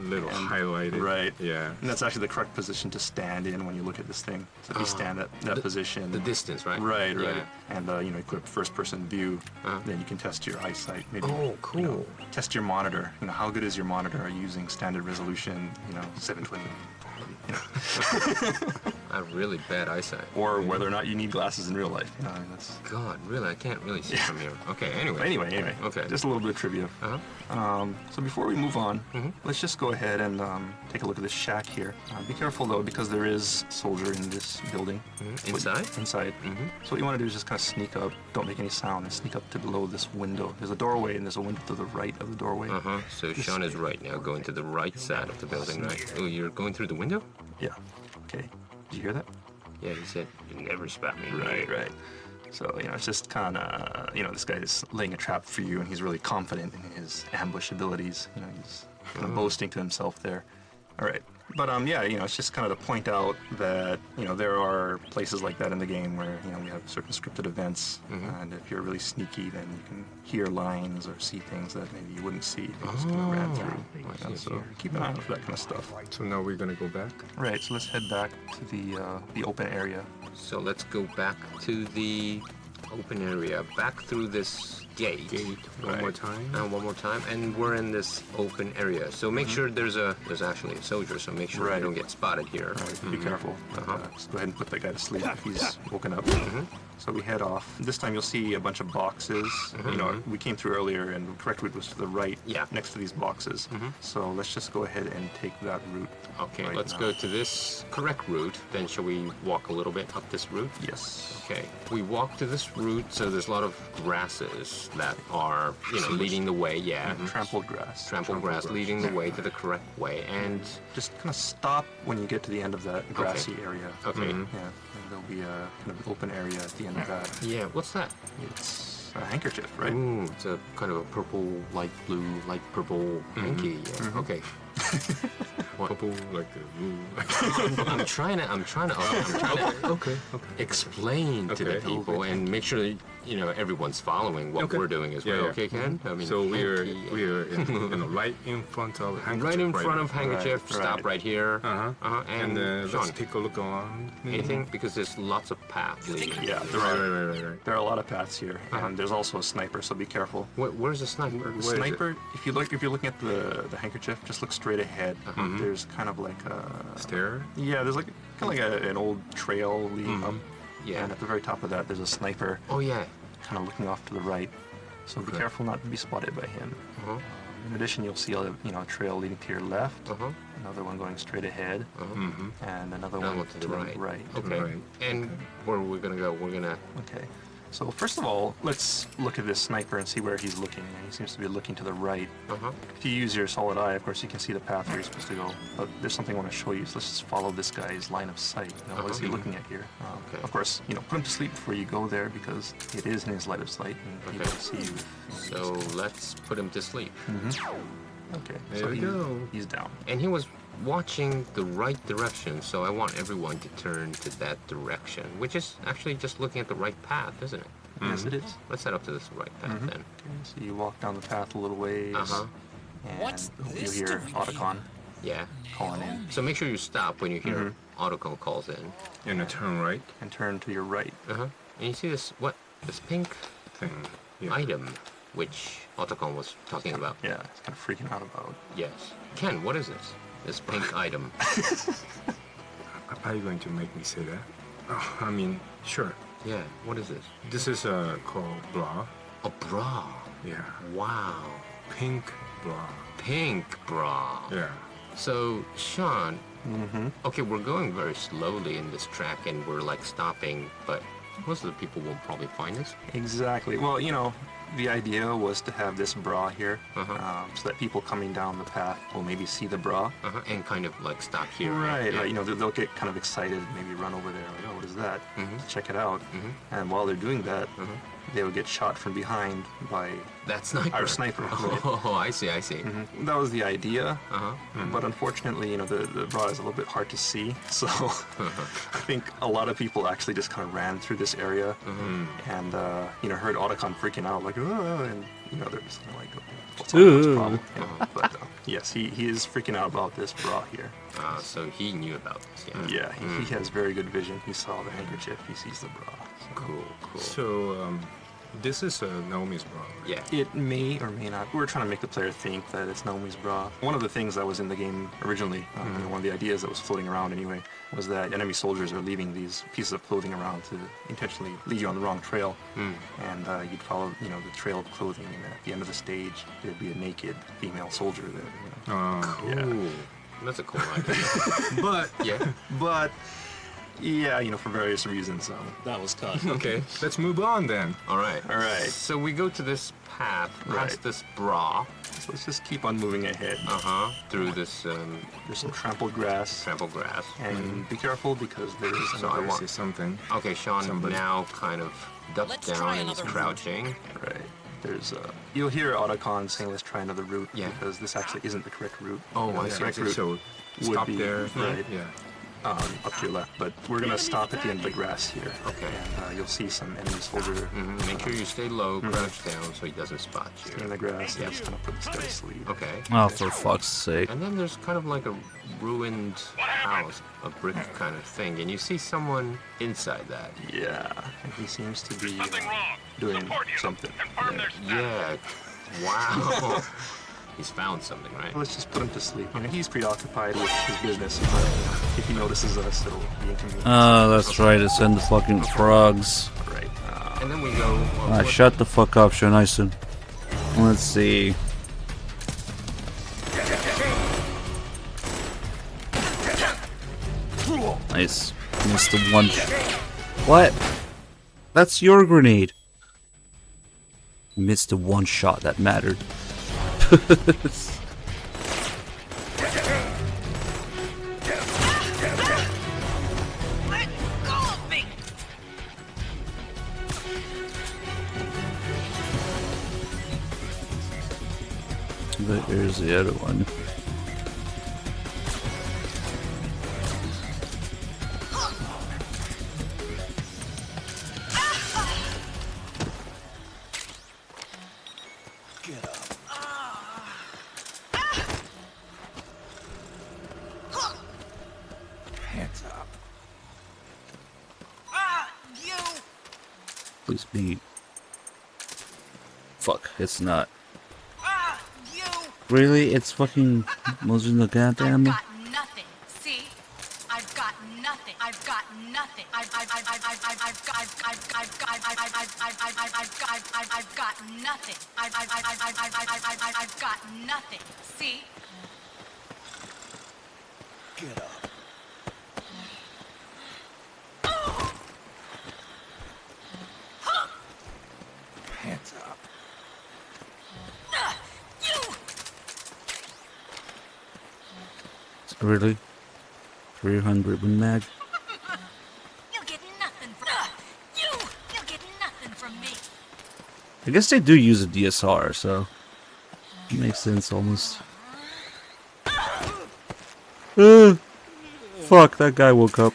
little highlighted. Right. Yeah. And that's actually the correct position to stand in when you look at this thing. So if you stand at that position. The distance, right? Right. Yeah. And, equip first-person view, then you can test your eyesight. Maybe, oh, cool. Test your monitor. How good is your monitor? Are you using standard resolution, 720? I have really bad eyesight. Or whether or not you need glasses in real life. God, really, I can't really see from here. Okay, anyway. Anyway. Okay. Just a little bit of trivia. So before we move on, let's just go ahead and take a look at this shack here. Be careful though, because there is a soldier in this building. Inside? Inside. So what you want to do is just kind of sneak up, don't make any sound, and sneak up to below this window. There's a doorway, and there's a window to the right of the doorway. So Sean is right now, going to the right side of the building, right? Oh, you're going through the window? Yeah. Okay. Did you hear that? Yeah, he said, you never spot me. Right. So, it's just kind of, this guy is laying a trap for you, and he's really confident in his ambush abilities. He's kind of boasting to himself there. All right. But, it's just kind of to point out that, there are places like that in the game where, we have certain scripted events, and if you're really sneaky, then you can hear lines or see things that maybe you wouldn't see if you just kind of ran through. So keep an eye out for that kind of stuff. So now we're going to go back? Right, so let's head back to the open area. So let's go back to the open area, back through this gate. One more time. And one more time, and we're in this open area. So make sure there's actually a soldier. So make sure you don't get spotted here. Right, be careful. Just go ahead and put that guy to sleep if he's woken up. So we head off. This time you'll see a bunch of boxes. We came through earlier, and the correct route was to the right, next to these boxes. So let's just go ahead and take that route. Okay, let's go to this correct route. Then shall we walk a little bit up this route? Yes. Okay. We walk to this route, so there's a lot of grasses that are, leading the way. Yeah. Trampled grass. Trampled grass leading the way to the correct way, and just kind of stop when you get to the end of that grassy area. Okay. Yeah. And there'll be a kind of open area at the end of that. Yeah. What's that? It's a handkerchief, right? Ooh, it's a kind of a purple, light blue, light purple hanky. Yeah. Okay. Purple, like the I'm trying to explain to the people and make sure that, everyone's following what we're doing as well. Okay, Ken? I mean, so we're right in front of handkerchief. Right in front of handkerchief. Stop right here. And let's take a look around. Anything? Because there's lots of paths leading. Yeah, right. There are a lot of paths here, and there's also a sniper, so be careful. Where's the sniper? The sniper, if you're looking at the handkerchief, just look straight ahead. There's kind of like a stair. Yeah, there's an old trail leading up. Yeah. And at the very top of that, there's a sniper. Oh yeah. Kind of looking off to the right. So be careful not to be spotted by him. In addition, you'll see a trail leading to your left. Another one going straight ahead. And another one to the right. Okay. And where are we gonna go? We're gonna. Okay. So first of all, let's look at this sniper and see where he's looking. He seems to be looking to the right. If you use your solid eye, of course, you can see the path where you're supposed to go. But there's something I want to show you, so let's just follow this guy's line of sight. What is he looking at here? Of course, put him to sleep before you go there, because it is in his line of sight, and he will see you. So let's put him to sleep. Okay, there we go. He's down. And he was watching the right direction, so I want everyone to turn to that direction, which is actually just looking at the right path, isn't it? Yes, it is. Let's head up to this right path then. Okay, so you walk down the path a little ways. And What's you this hear doing Otacon Yeah. calling in. So make sure you stop when you hear Otacon calls in. You're gonna turn right. And turn to your right. And you see this this pink Thing. item, which Otacon was talking about. Yeah, it's kind of freaking out about. Yes. Ken, what is this? This pink item. Are you going to make me say that? Oh, I mean, sure. Yeah. What is this? This is called bra. A bra. Yeah. Wow. Pink bra. Pink bra. Yeah. So, Sean. Okay, we're going very slowly in this track, and we're like stopping, but most of the people won't probably find us. Exactly. Well, you know, the idea was to have this bra here, so that people coming down the path will maybe see the bra. And kind of like stop here. Right. Yeah. Like, you know, they'll get kind of excited, maybe run over there, like, oh, what is that? Check it out. And while they're doing that, they will get shot from behind by that sniper. Our sniper. Oh, I see. That was the idea. But unfortunately, you know, the bra is a little bit hard to see, so I think a lot of people actually just kind of ran through this area and you know, heard Otacon freaking out, like, oh, and you know, they're just kind of like, what's the problem? You know, but yes, he is freaking out about this bra here. So he knew about this. Yeah, he has very good vision. He saw the handkerchief. He sees the bra. Cool. So, this is Naomi's bra. Yeah. It may or may not. We're trying to make the player think that it's Naomi's bra. One of the things that was in the game originally, you know, one of the ideas that was floating around anyway, was that enemy soldiers are leaving these pieces of clothing around to intentionally lead you on the wrong trail. And you'd follow, you know, the trail of clothing, and at the end of the stage, there'd be a naked female soldier there. You know? Cool. That's a cool idea. But yeah, you know, for various reasons, that was cut. Okay, let's move on then. All right. So we go to this path past this bra. So let's just keep on moving ahead. Through this. There's some trampled grass. And be careful because there is. So I want to say something. Okay, Sean now kind of ducks down and is crouching. Right. There's you'll hear Otacon saying, "Let's try another route," because this actually isn't the correct route. Oh, You know, I the see. correct route So would stop be there. right. Yeah. Up to your left, but we're gonna stop at the end of the grass here. Okay. And you'll see some enemy soldier. Make sure you stay low, crouch down, so he doesn't spot you. Stay in the grass. And just gonna put this guy to sleep. Okay. Oh, for fuck's sake. And then there's kind of like a ruined house, a brick kind of thing, and you see someone inside that. Yeah, and he seems to be doing something. Yeah. Wow. He's found something, right? Let's just put him to sleep. You know, he's preoccupied with his business, but you know, if he notices us, it'll be inconvenient. That's right, it's in the fucking frogs. Right. And then we go. Shut the fuck up, Shonison. Let's see. Nice. Missed the one. What? That's your grenade. Missed the one shot that mattered. But here's the other one. Get up. Hands up. Please be. Fuck, it's not. Really? It's fucking. Wasn't the goddamn. I've got nothing. See? I've got nothing. I've got nothing. I've got nothing. I've got nothing. See? Get up. Hands up. Really? 300 win mag? You'll get nothing from You'll get nothing from me. I guess they do use a DSR, so. It makes sense almost. Fuck, that guy woke up.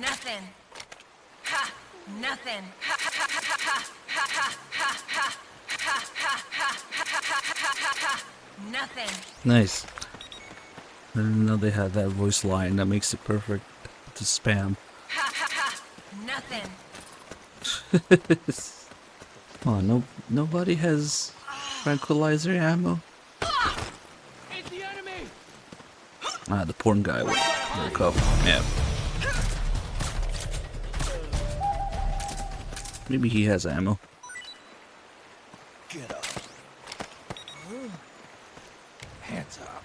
Nothing. Ha! Nothing. Ha! Nothing. Nice. I didn't know they had that voice line. That makes it perfect to spam. Nothing. Oh, nobody has tranquilizer ammo. It's the enemy. Ah, the porn guy with the cup. Yeah. Maybe he has ammo. Get up. Hands up.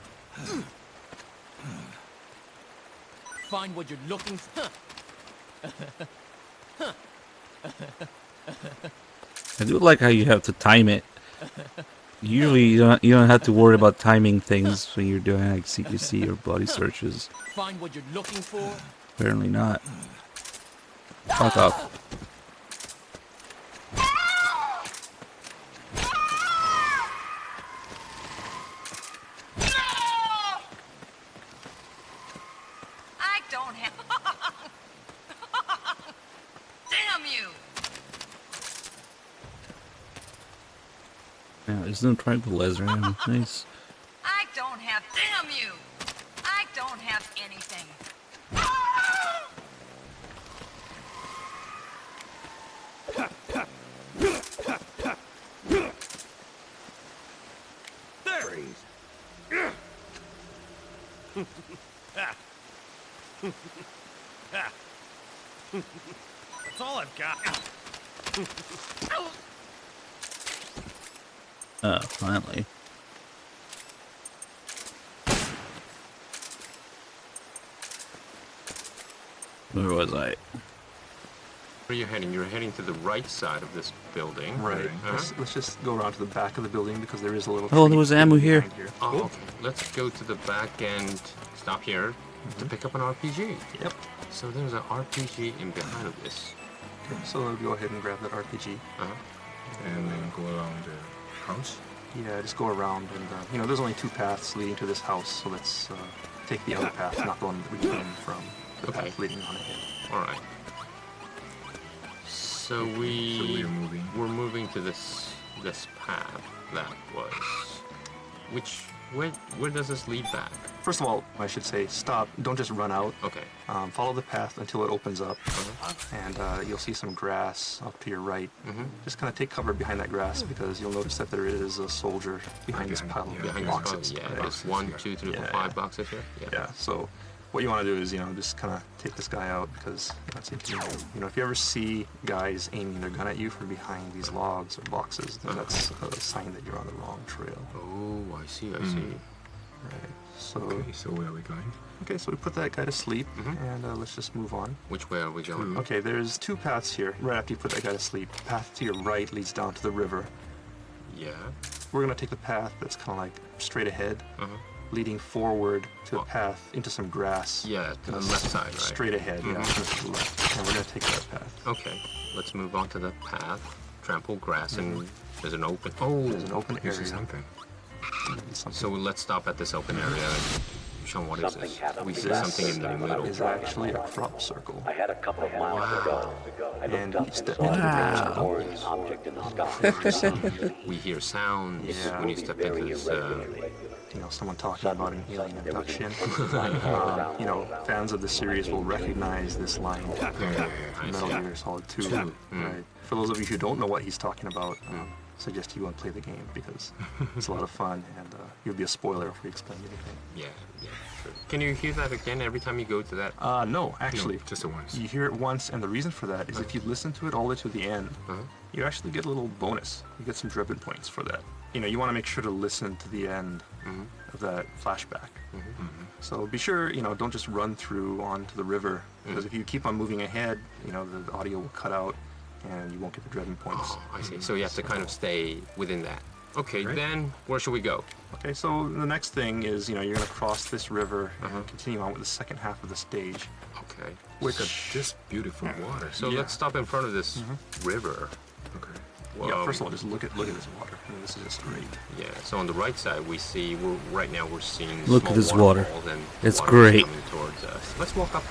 Find what you're looking for. I do like how you have to time it. Usually you don't have to worry about timing things when you're doing like CQC or body searches. Find what you're looking for. Apparently not. Fuck off. I don't have. Damn you! Yeah, there's no tranquilizer ammo. Nice. I don't have. Damn you! I don't have anything. There he is. That's all I've got. Oh, finally. Where was I? Where are you heading? You're heading to the right side of this building. Right. Uh-huh. Let's just go around to the back of the building because there is a little. Oh, tree there was ammo here. behind Oh, okay. Let's go to the back end. Stop here to pick up an RPG. Yep. So there's an RPG in behind of this. Okay, so I'll go ahead and grab that RPG. And then go around the house. Yeah, just go around and there's only two paths leading to this house, so let's take the other path, not the one that we came from. The path leading on ahead. All right. So we're moving to this path that was. Where does this lead back? First of all, I should say stop. Don't just run out. Okay. Follow the path until it opens up, and you'll see some grass up to your right. Just kind of take cover behind that grass because you'll notice that there is a soldier behind this pile of boxes. Yeah, there's 1, 2, 3, 4, 5 boxes here. Yeah. So what you want to do is just kind of take this guy out because if you ever see guys aiming their gun at you from behind these logs or boxes, then that's a sign that you're on the wrong trail. Oh, I see. I see. Right. So. Okay, so where are we going? Okay, so we put that guy to sleep, and let's just move on. Which way are we going? Okay, there's two paths here. Right after you put that guy to sleep, the path to your right leads down to the river. Yeah. We're gonna take the path that's kind of like straight ahead, leading forward to a path into some grass. Yeah, to the left side, right? Straight ahead, yeah, to the left. And we're gonna take that path. Okay, let's move on to the path. Trample grass, and there's an open. There's an open area. Something. So let's stop at this open area. Sean, what is this? We see something in the middle. Is actually a crop circle. I had a couple of miles to go. I And looked each up step and into saw the an crop orange object in the sky. We hear sounds when you step into this. Someone talking about an alien abduction. Fans of the series will recognize this line from Metal Gear Solid 2. Right. For those of you who don't know what he's talking about, suggest you go and play the game because it's a lot of fun and you'll be a spoiler if we explain anything. Yeah, sure. Can you hear that again every time you go to that? No, actually. No, just the once. You hear it once, and the reason for that is if you listen to it all the way to the end, you actually get a little bonus. You get some driven points for that. You want to make sure to listen to the end of that flashback. So be sure, don't just run through onto the river because if you keep on moving ahead, the audio will cut out and you won't get the driven points. Oh, I see. So you have to kind of stay within that. Okay, then where should we go? Okay, so the next thing is, you're going to cross this river and continue on with the second half of the stage. Okay. Look at this beautiful water. So let's stop in front of this river. Okay. Yeah, first of all, just look at this water. This is just great. Yeah, so on the right side, we're seeing Look at this small water. balls and It's water great. coming towards us. Let's walk up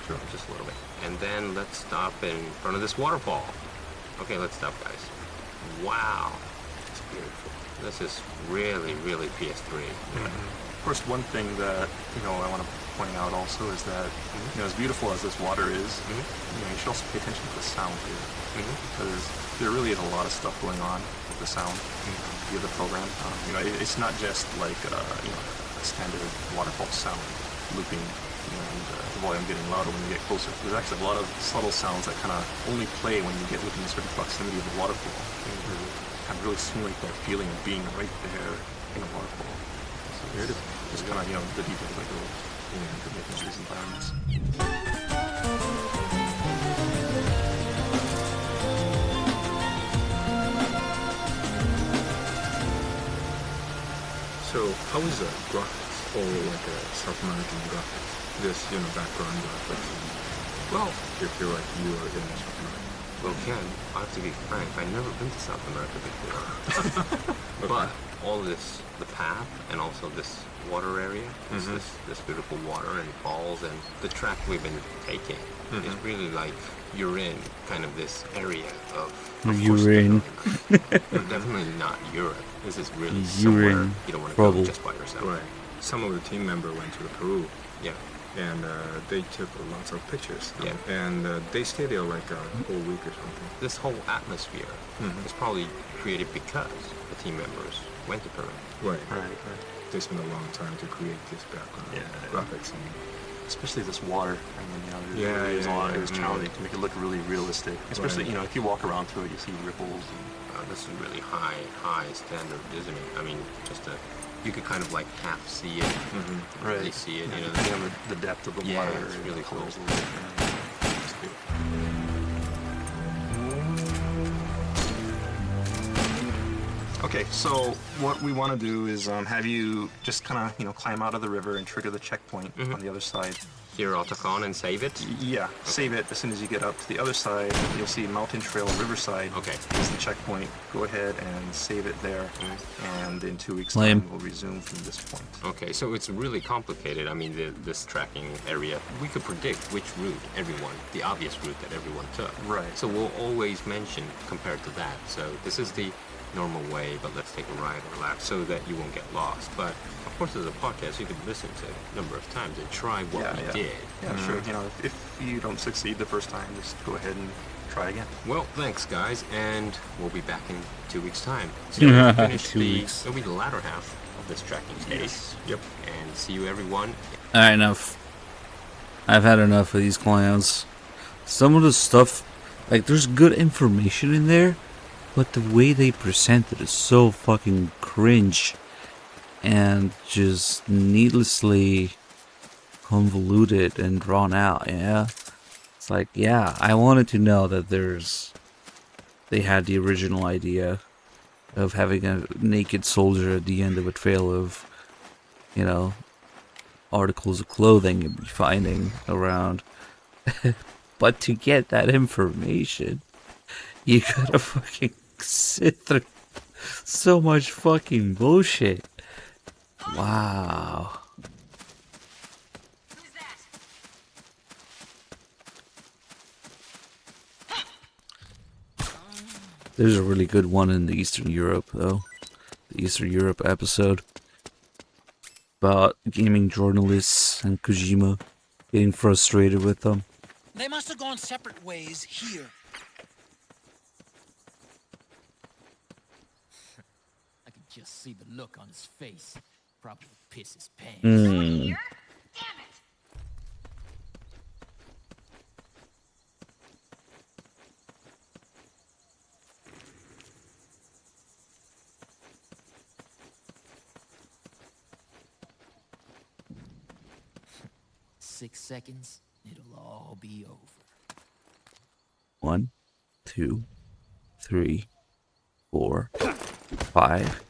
Sure. Just a little bit. And then let's stop in front of this waterfall. Okay, let's stop, guys. Wow. It's beautiful. This is really, really PS3. Of course, one thing that, I want to point out also is that, as beautiful as this water is, you should also pay attention to the sound here. Because there really is a lot of stuff going on with the sound via the program. It's not just like, a standard waterfall sound looping and the volume getting louder when you get closer. There's actually a lot of subtle sounds that kind of only play when you get within a certain proximity of the waterfall. Kind of really simulate that feeling of being right there in a waterfall. So just kind of, the details that go into making these environments. So how is the graphics or like a South American graphics? This, background graphics. Well, you feel like you are in South America. Well, Ken, I have to be frank, I've never been to South America before. But all this, the path, and also this water area, this beautiful water and falls, and the track we've been taking is really like you're in kind of this area of You're in. Definitely not Europe. This is really somewhere you don't want to go just by yourself. Right. Some of the team member went to Peru. Yeah. And they took lots of pictures. Yeah. And they stayed there like a whole week or something. This whole atmosphere is probably created because the team members went to Peru. Right. They spent a long time to create this background graphics. And especially this water. There's a lot. It was challenging to make it look really realistic. Especially, if you walk around through it, you see ripples. And, this is really high standard, isn't it? I mean, you could kind of like half see it, really see it. The depth of the water. Yeah, it's really cool. Okay, so what we want to do is have you just kind of, climb out of the river and trigger the checkpoint on the other side. Here, Otacon, and save it? Yeah, save it. As soon as you get up to the other side, you'll see Mountain Trail Riverside. Okay. Is the checkpoint. Go ahead and save it there. And in 2 weeks' time, we'll resume from this point. Okay, so it's really complicated. I mean, this tracking area. We could predict which route the obvious route that everyone took. Right. So we'll always mention compared to that. So this is the normal way, but let's take a ride or lap so that you won't get lost. But of course, as a podcast, you can listen to a number of times and try what we did. Yeah, sure. If you don't succeed the first time, just go ahead and try again. Well, thanks, guys, and we'll be back in 2 weeks' time. So we'll finish it'll be the latter half of this tracking stage. Yes. Yep. And see you, everyone. Alright, enough. I've had enough of these clowns. Some of the stuff, like, there's good information in there, but the way they present it is so fucking cringe and just needlessly convoluted and drawn out, yeah? It's like, yeah, I wanted to know that they had the original idea of having a naked soldier at the end of a trail of, articles of clothing you'd be finding around. But to get that information, you gotta fucking sit through so much fucking bullshit. Wow. There's a really good one in the Eastern Europe, though. The Eastern Europe episode. About gaming journalists and Kojima getting frustrated with them. They must have gone separate ways here. I could just see the look on his face. Probably piss his pants. Mm. Damn it! 6 seconds, it'll all be over. 1, 2, 3, 4, 5,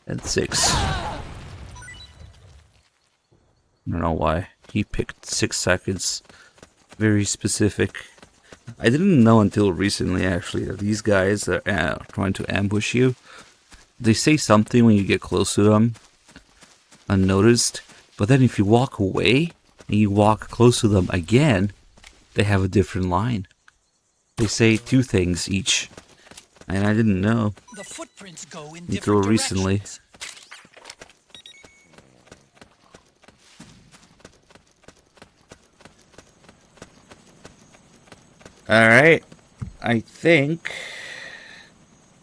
and 6. I don't know why he picked 6 seconds. Very specific. I didn't know until recently, actually, that these guys that are trying to ambush you, they say something when you get close to them, unnoticed, but then if you walk away, and you walk close to them again, they have a different line. They say two things each, and I didn't know The footprints go in until different recently. directions. Alright, I think...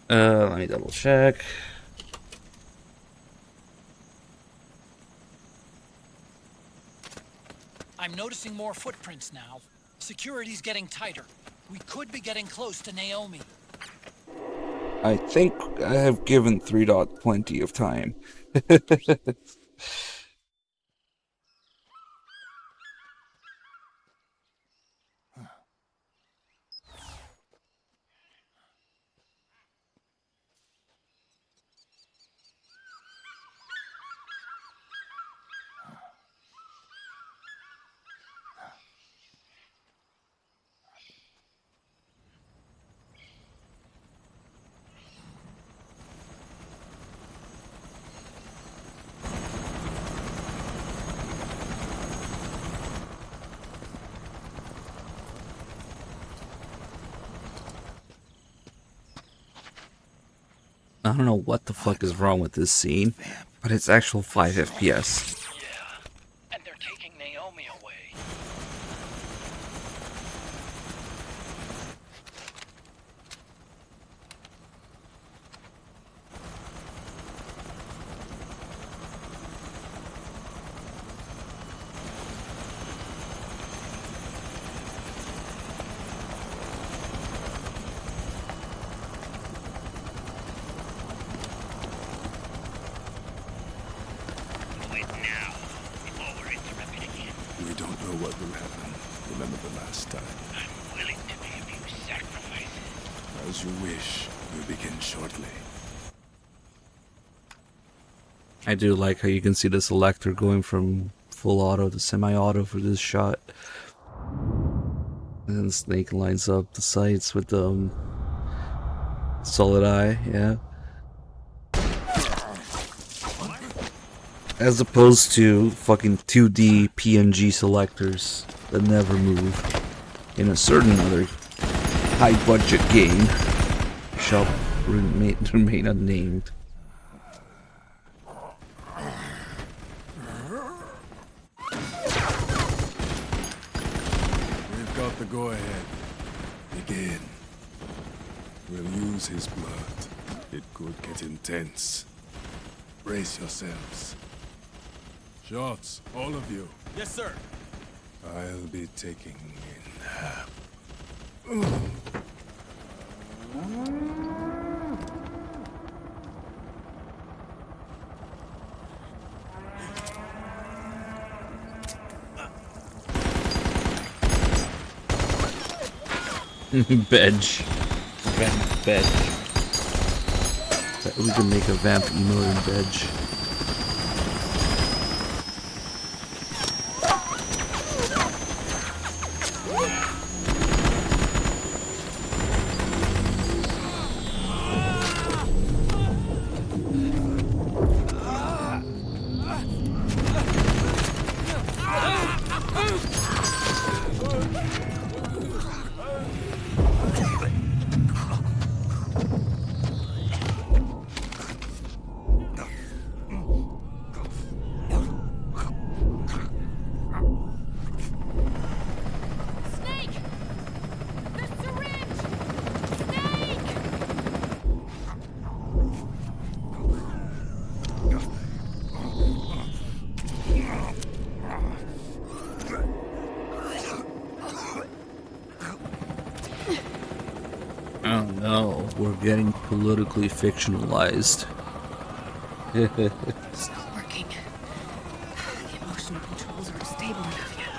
let me double check. I'm noticing more footprints now. Security's getting tighter. We could be getting close to Naomi. I think I have given 3 Dot plenty of time. I don't know what the fuck is wrong with this scene, but it's actual 5 FPS. And they're taking Naomi away. We don't know what will happen. Remember the last time. I'm willing to make a few sacrifices. As you wish. We begin shortly. I do like how you can see the selector going from full auto to semi-auto for this shot. And then Snake lines up the sights with the solid eye, yeah. As opposed to fucking 2D PNG selectors that never move in a certain other high-budget game shall remain unnamed. We've got the go-ahead. Begin. We'll use his blood. It could get intense. Brace yourselves. Shots, all of you. Yes, sir. I'll be taking in half. Bedge. Vamp Bedge. We can make a vamp emote in Bedge. Oh no, we're getting politically fictionalized. It's not working. The emotional controls aren't stable enough yet.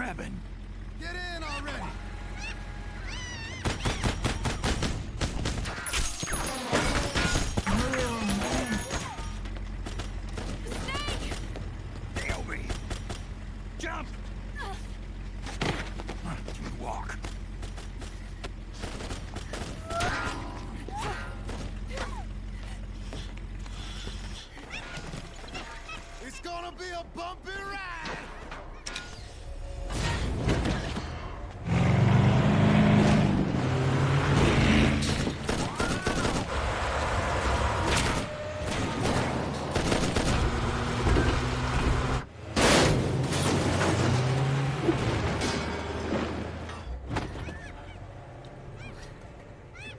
grabbing. Get in already! Nail me! Jump! Walk. It's gonna be a bumpy ride!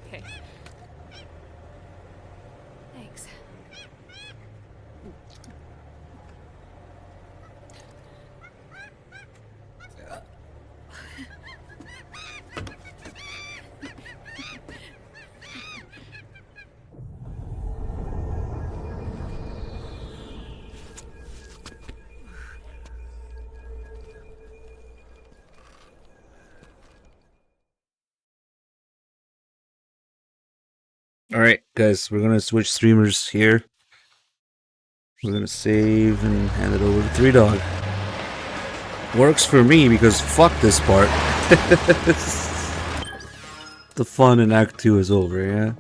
Okay. Thanks. All right, guys, we're gonna switch streamers here. We're gonna save and hand it over to Three Dog. Works for me because fuck this part. The fun in Act 2 is over, yeah?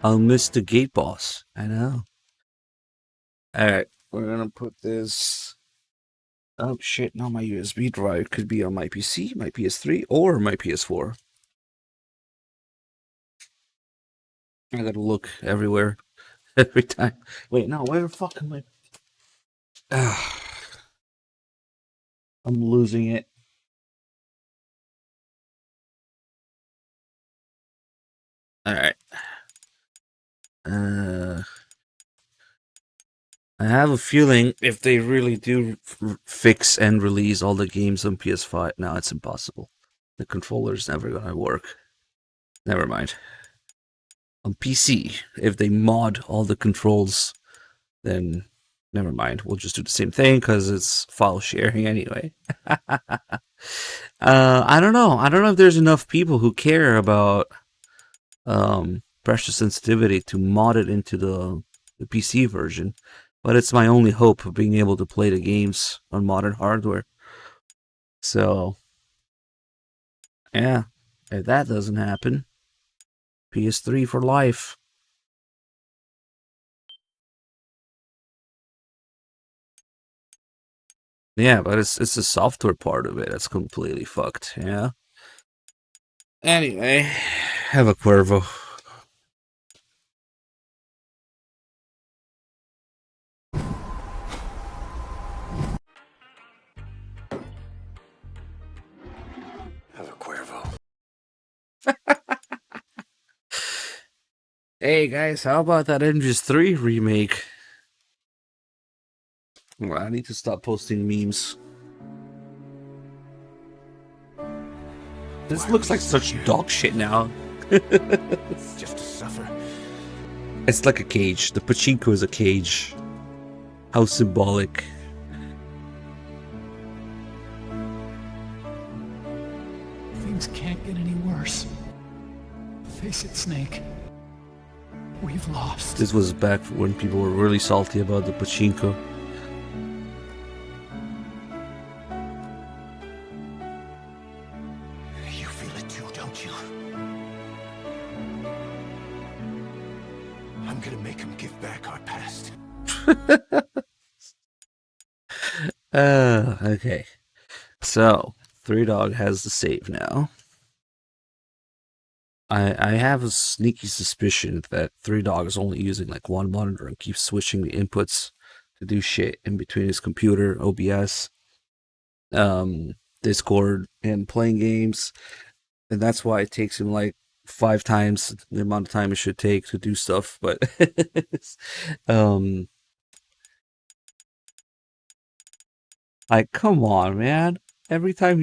I'll miss the gate boss. I know. Alright, we're gonna put this... Oh shit, now my USB drive could be on my PC, my PS3, or my PS4. I gotta look everywhere. Every time. Wait, no, where the fuck am I? I'm losing it. Alright. I have a feeling if they really do fix and release all the games on PS5, now it's impossible. The controller's never gonna work. Never mind. On PC, if they mod all the controls, then never mind. We'll just do the same thing because it's file sharing anyway. I don't know. I don't know if there's enough people who care about pressure sensitivity to mod it into the PC version. But it's my only hope of being able to play the games on modern hardware. So, yeah, if that doesn't happen, PS3 for life. Yeah, but it's the software part of it that's completely fucked, yeah? Anyway, have a Cuervo. Have a Cuervo. Hey guys, how about that Injustice 3 remake? Well, I need to stop posting memes. This looks like such dog shit now. Just to suffer. It's like a cage. The pachinko is a cage. How symbolic. Things can't get any worse. Face it, Snake. We've lost. This was back when people were really salty about the pachinko. You feel it too, don't you? I'm gonna make him give back our past. Okay. So, Three Dog has the save now. I have a sneaky suspicion that Three Dog is only using like one monitor and keeps switching the inputs to do shit in between his computer, OBS, Discord, and playing games. And that's why it takes him like 5 times the amount of time it should take to do stuff. But like, come on, man. Every time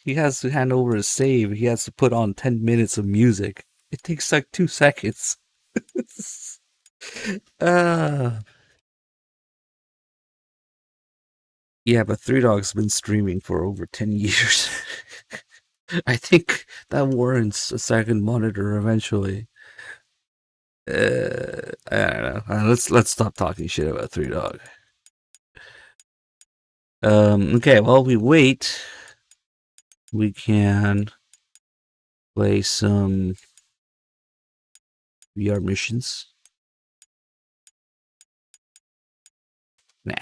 he has to hand over a save, he has to put on 10 minutes of music. It takes like 2 seconds. Yeah, but Three Dog's been streaming for over 10 years. I think that warrants a second monitor eventually. I don't know. Let's stop talking shit about Three Dog. Okay, while we wait, we can play some VR missions. Nah.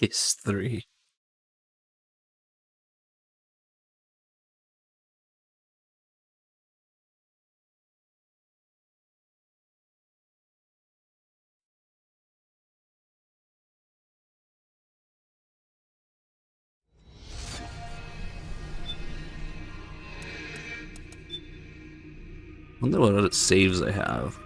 It's 3. I wonder what other saves I have.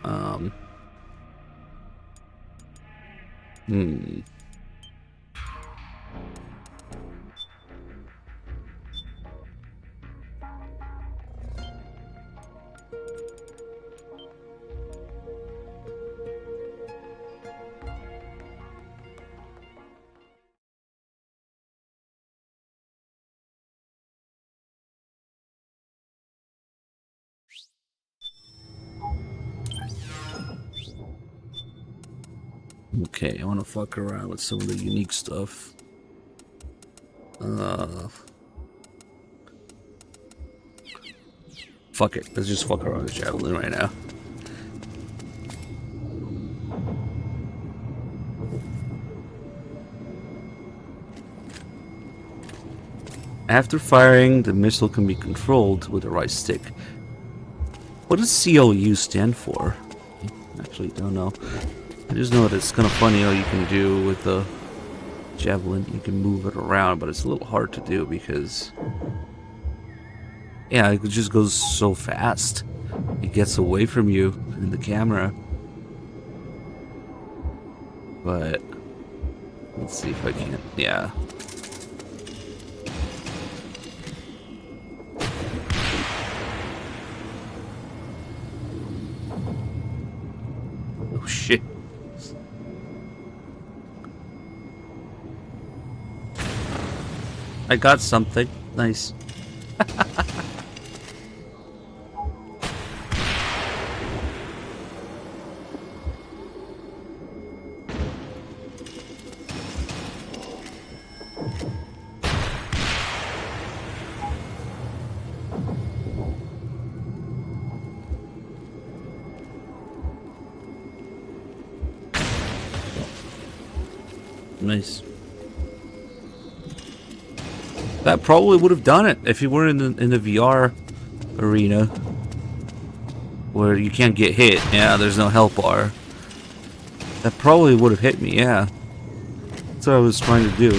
Okay, I want to fuck around with some of the unique stuff. Fuck it. Let's just fuck around with Javelin right now. After firing, the missile can be controlled with the right stick. What does CLU stand for? I actually don't know. I just know that it's kind of funny how you can do with the Javelin. You can move it around, but it's a little hard to do because... yeah, it just goes so fast. It gets away from you in the camera. But... let's see if I can... yeah. Oh shit. I got something. Nice. Nice. That probably would have done it if you were in the VR arena where you can't get hit. Yeah, there's no health bar. That probably would have hit me. Yeah, that's what I was trying to do.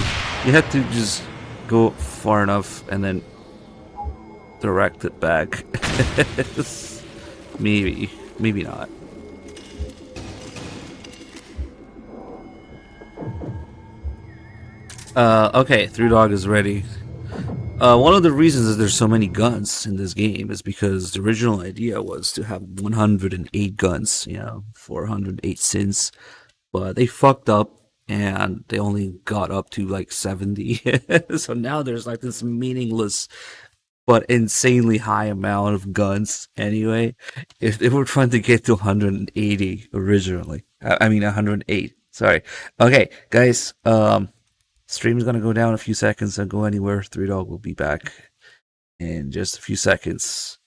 You had to just go far enough and then direct it back. Maybe not. Okay, Three Dog is ready. One of the reasons that there's so many guns in this game is because the original idea was to have 108 guns, 408 sins, but they fucked up and they only got up to like 70. So now there's like this meaningless but insanely high amount of guns anyway. If they were trying to get to 180 originally, I mean 108. Sorry. Okay, guys. Stream's gonna go down a few seconds. Don't go anywhere. Three Dog will be back in just a few seconds.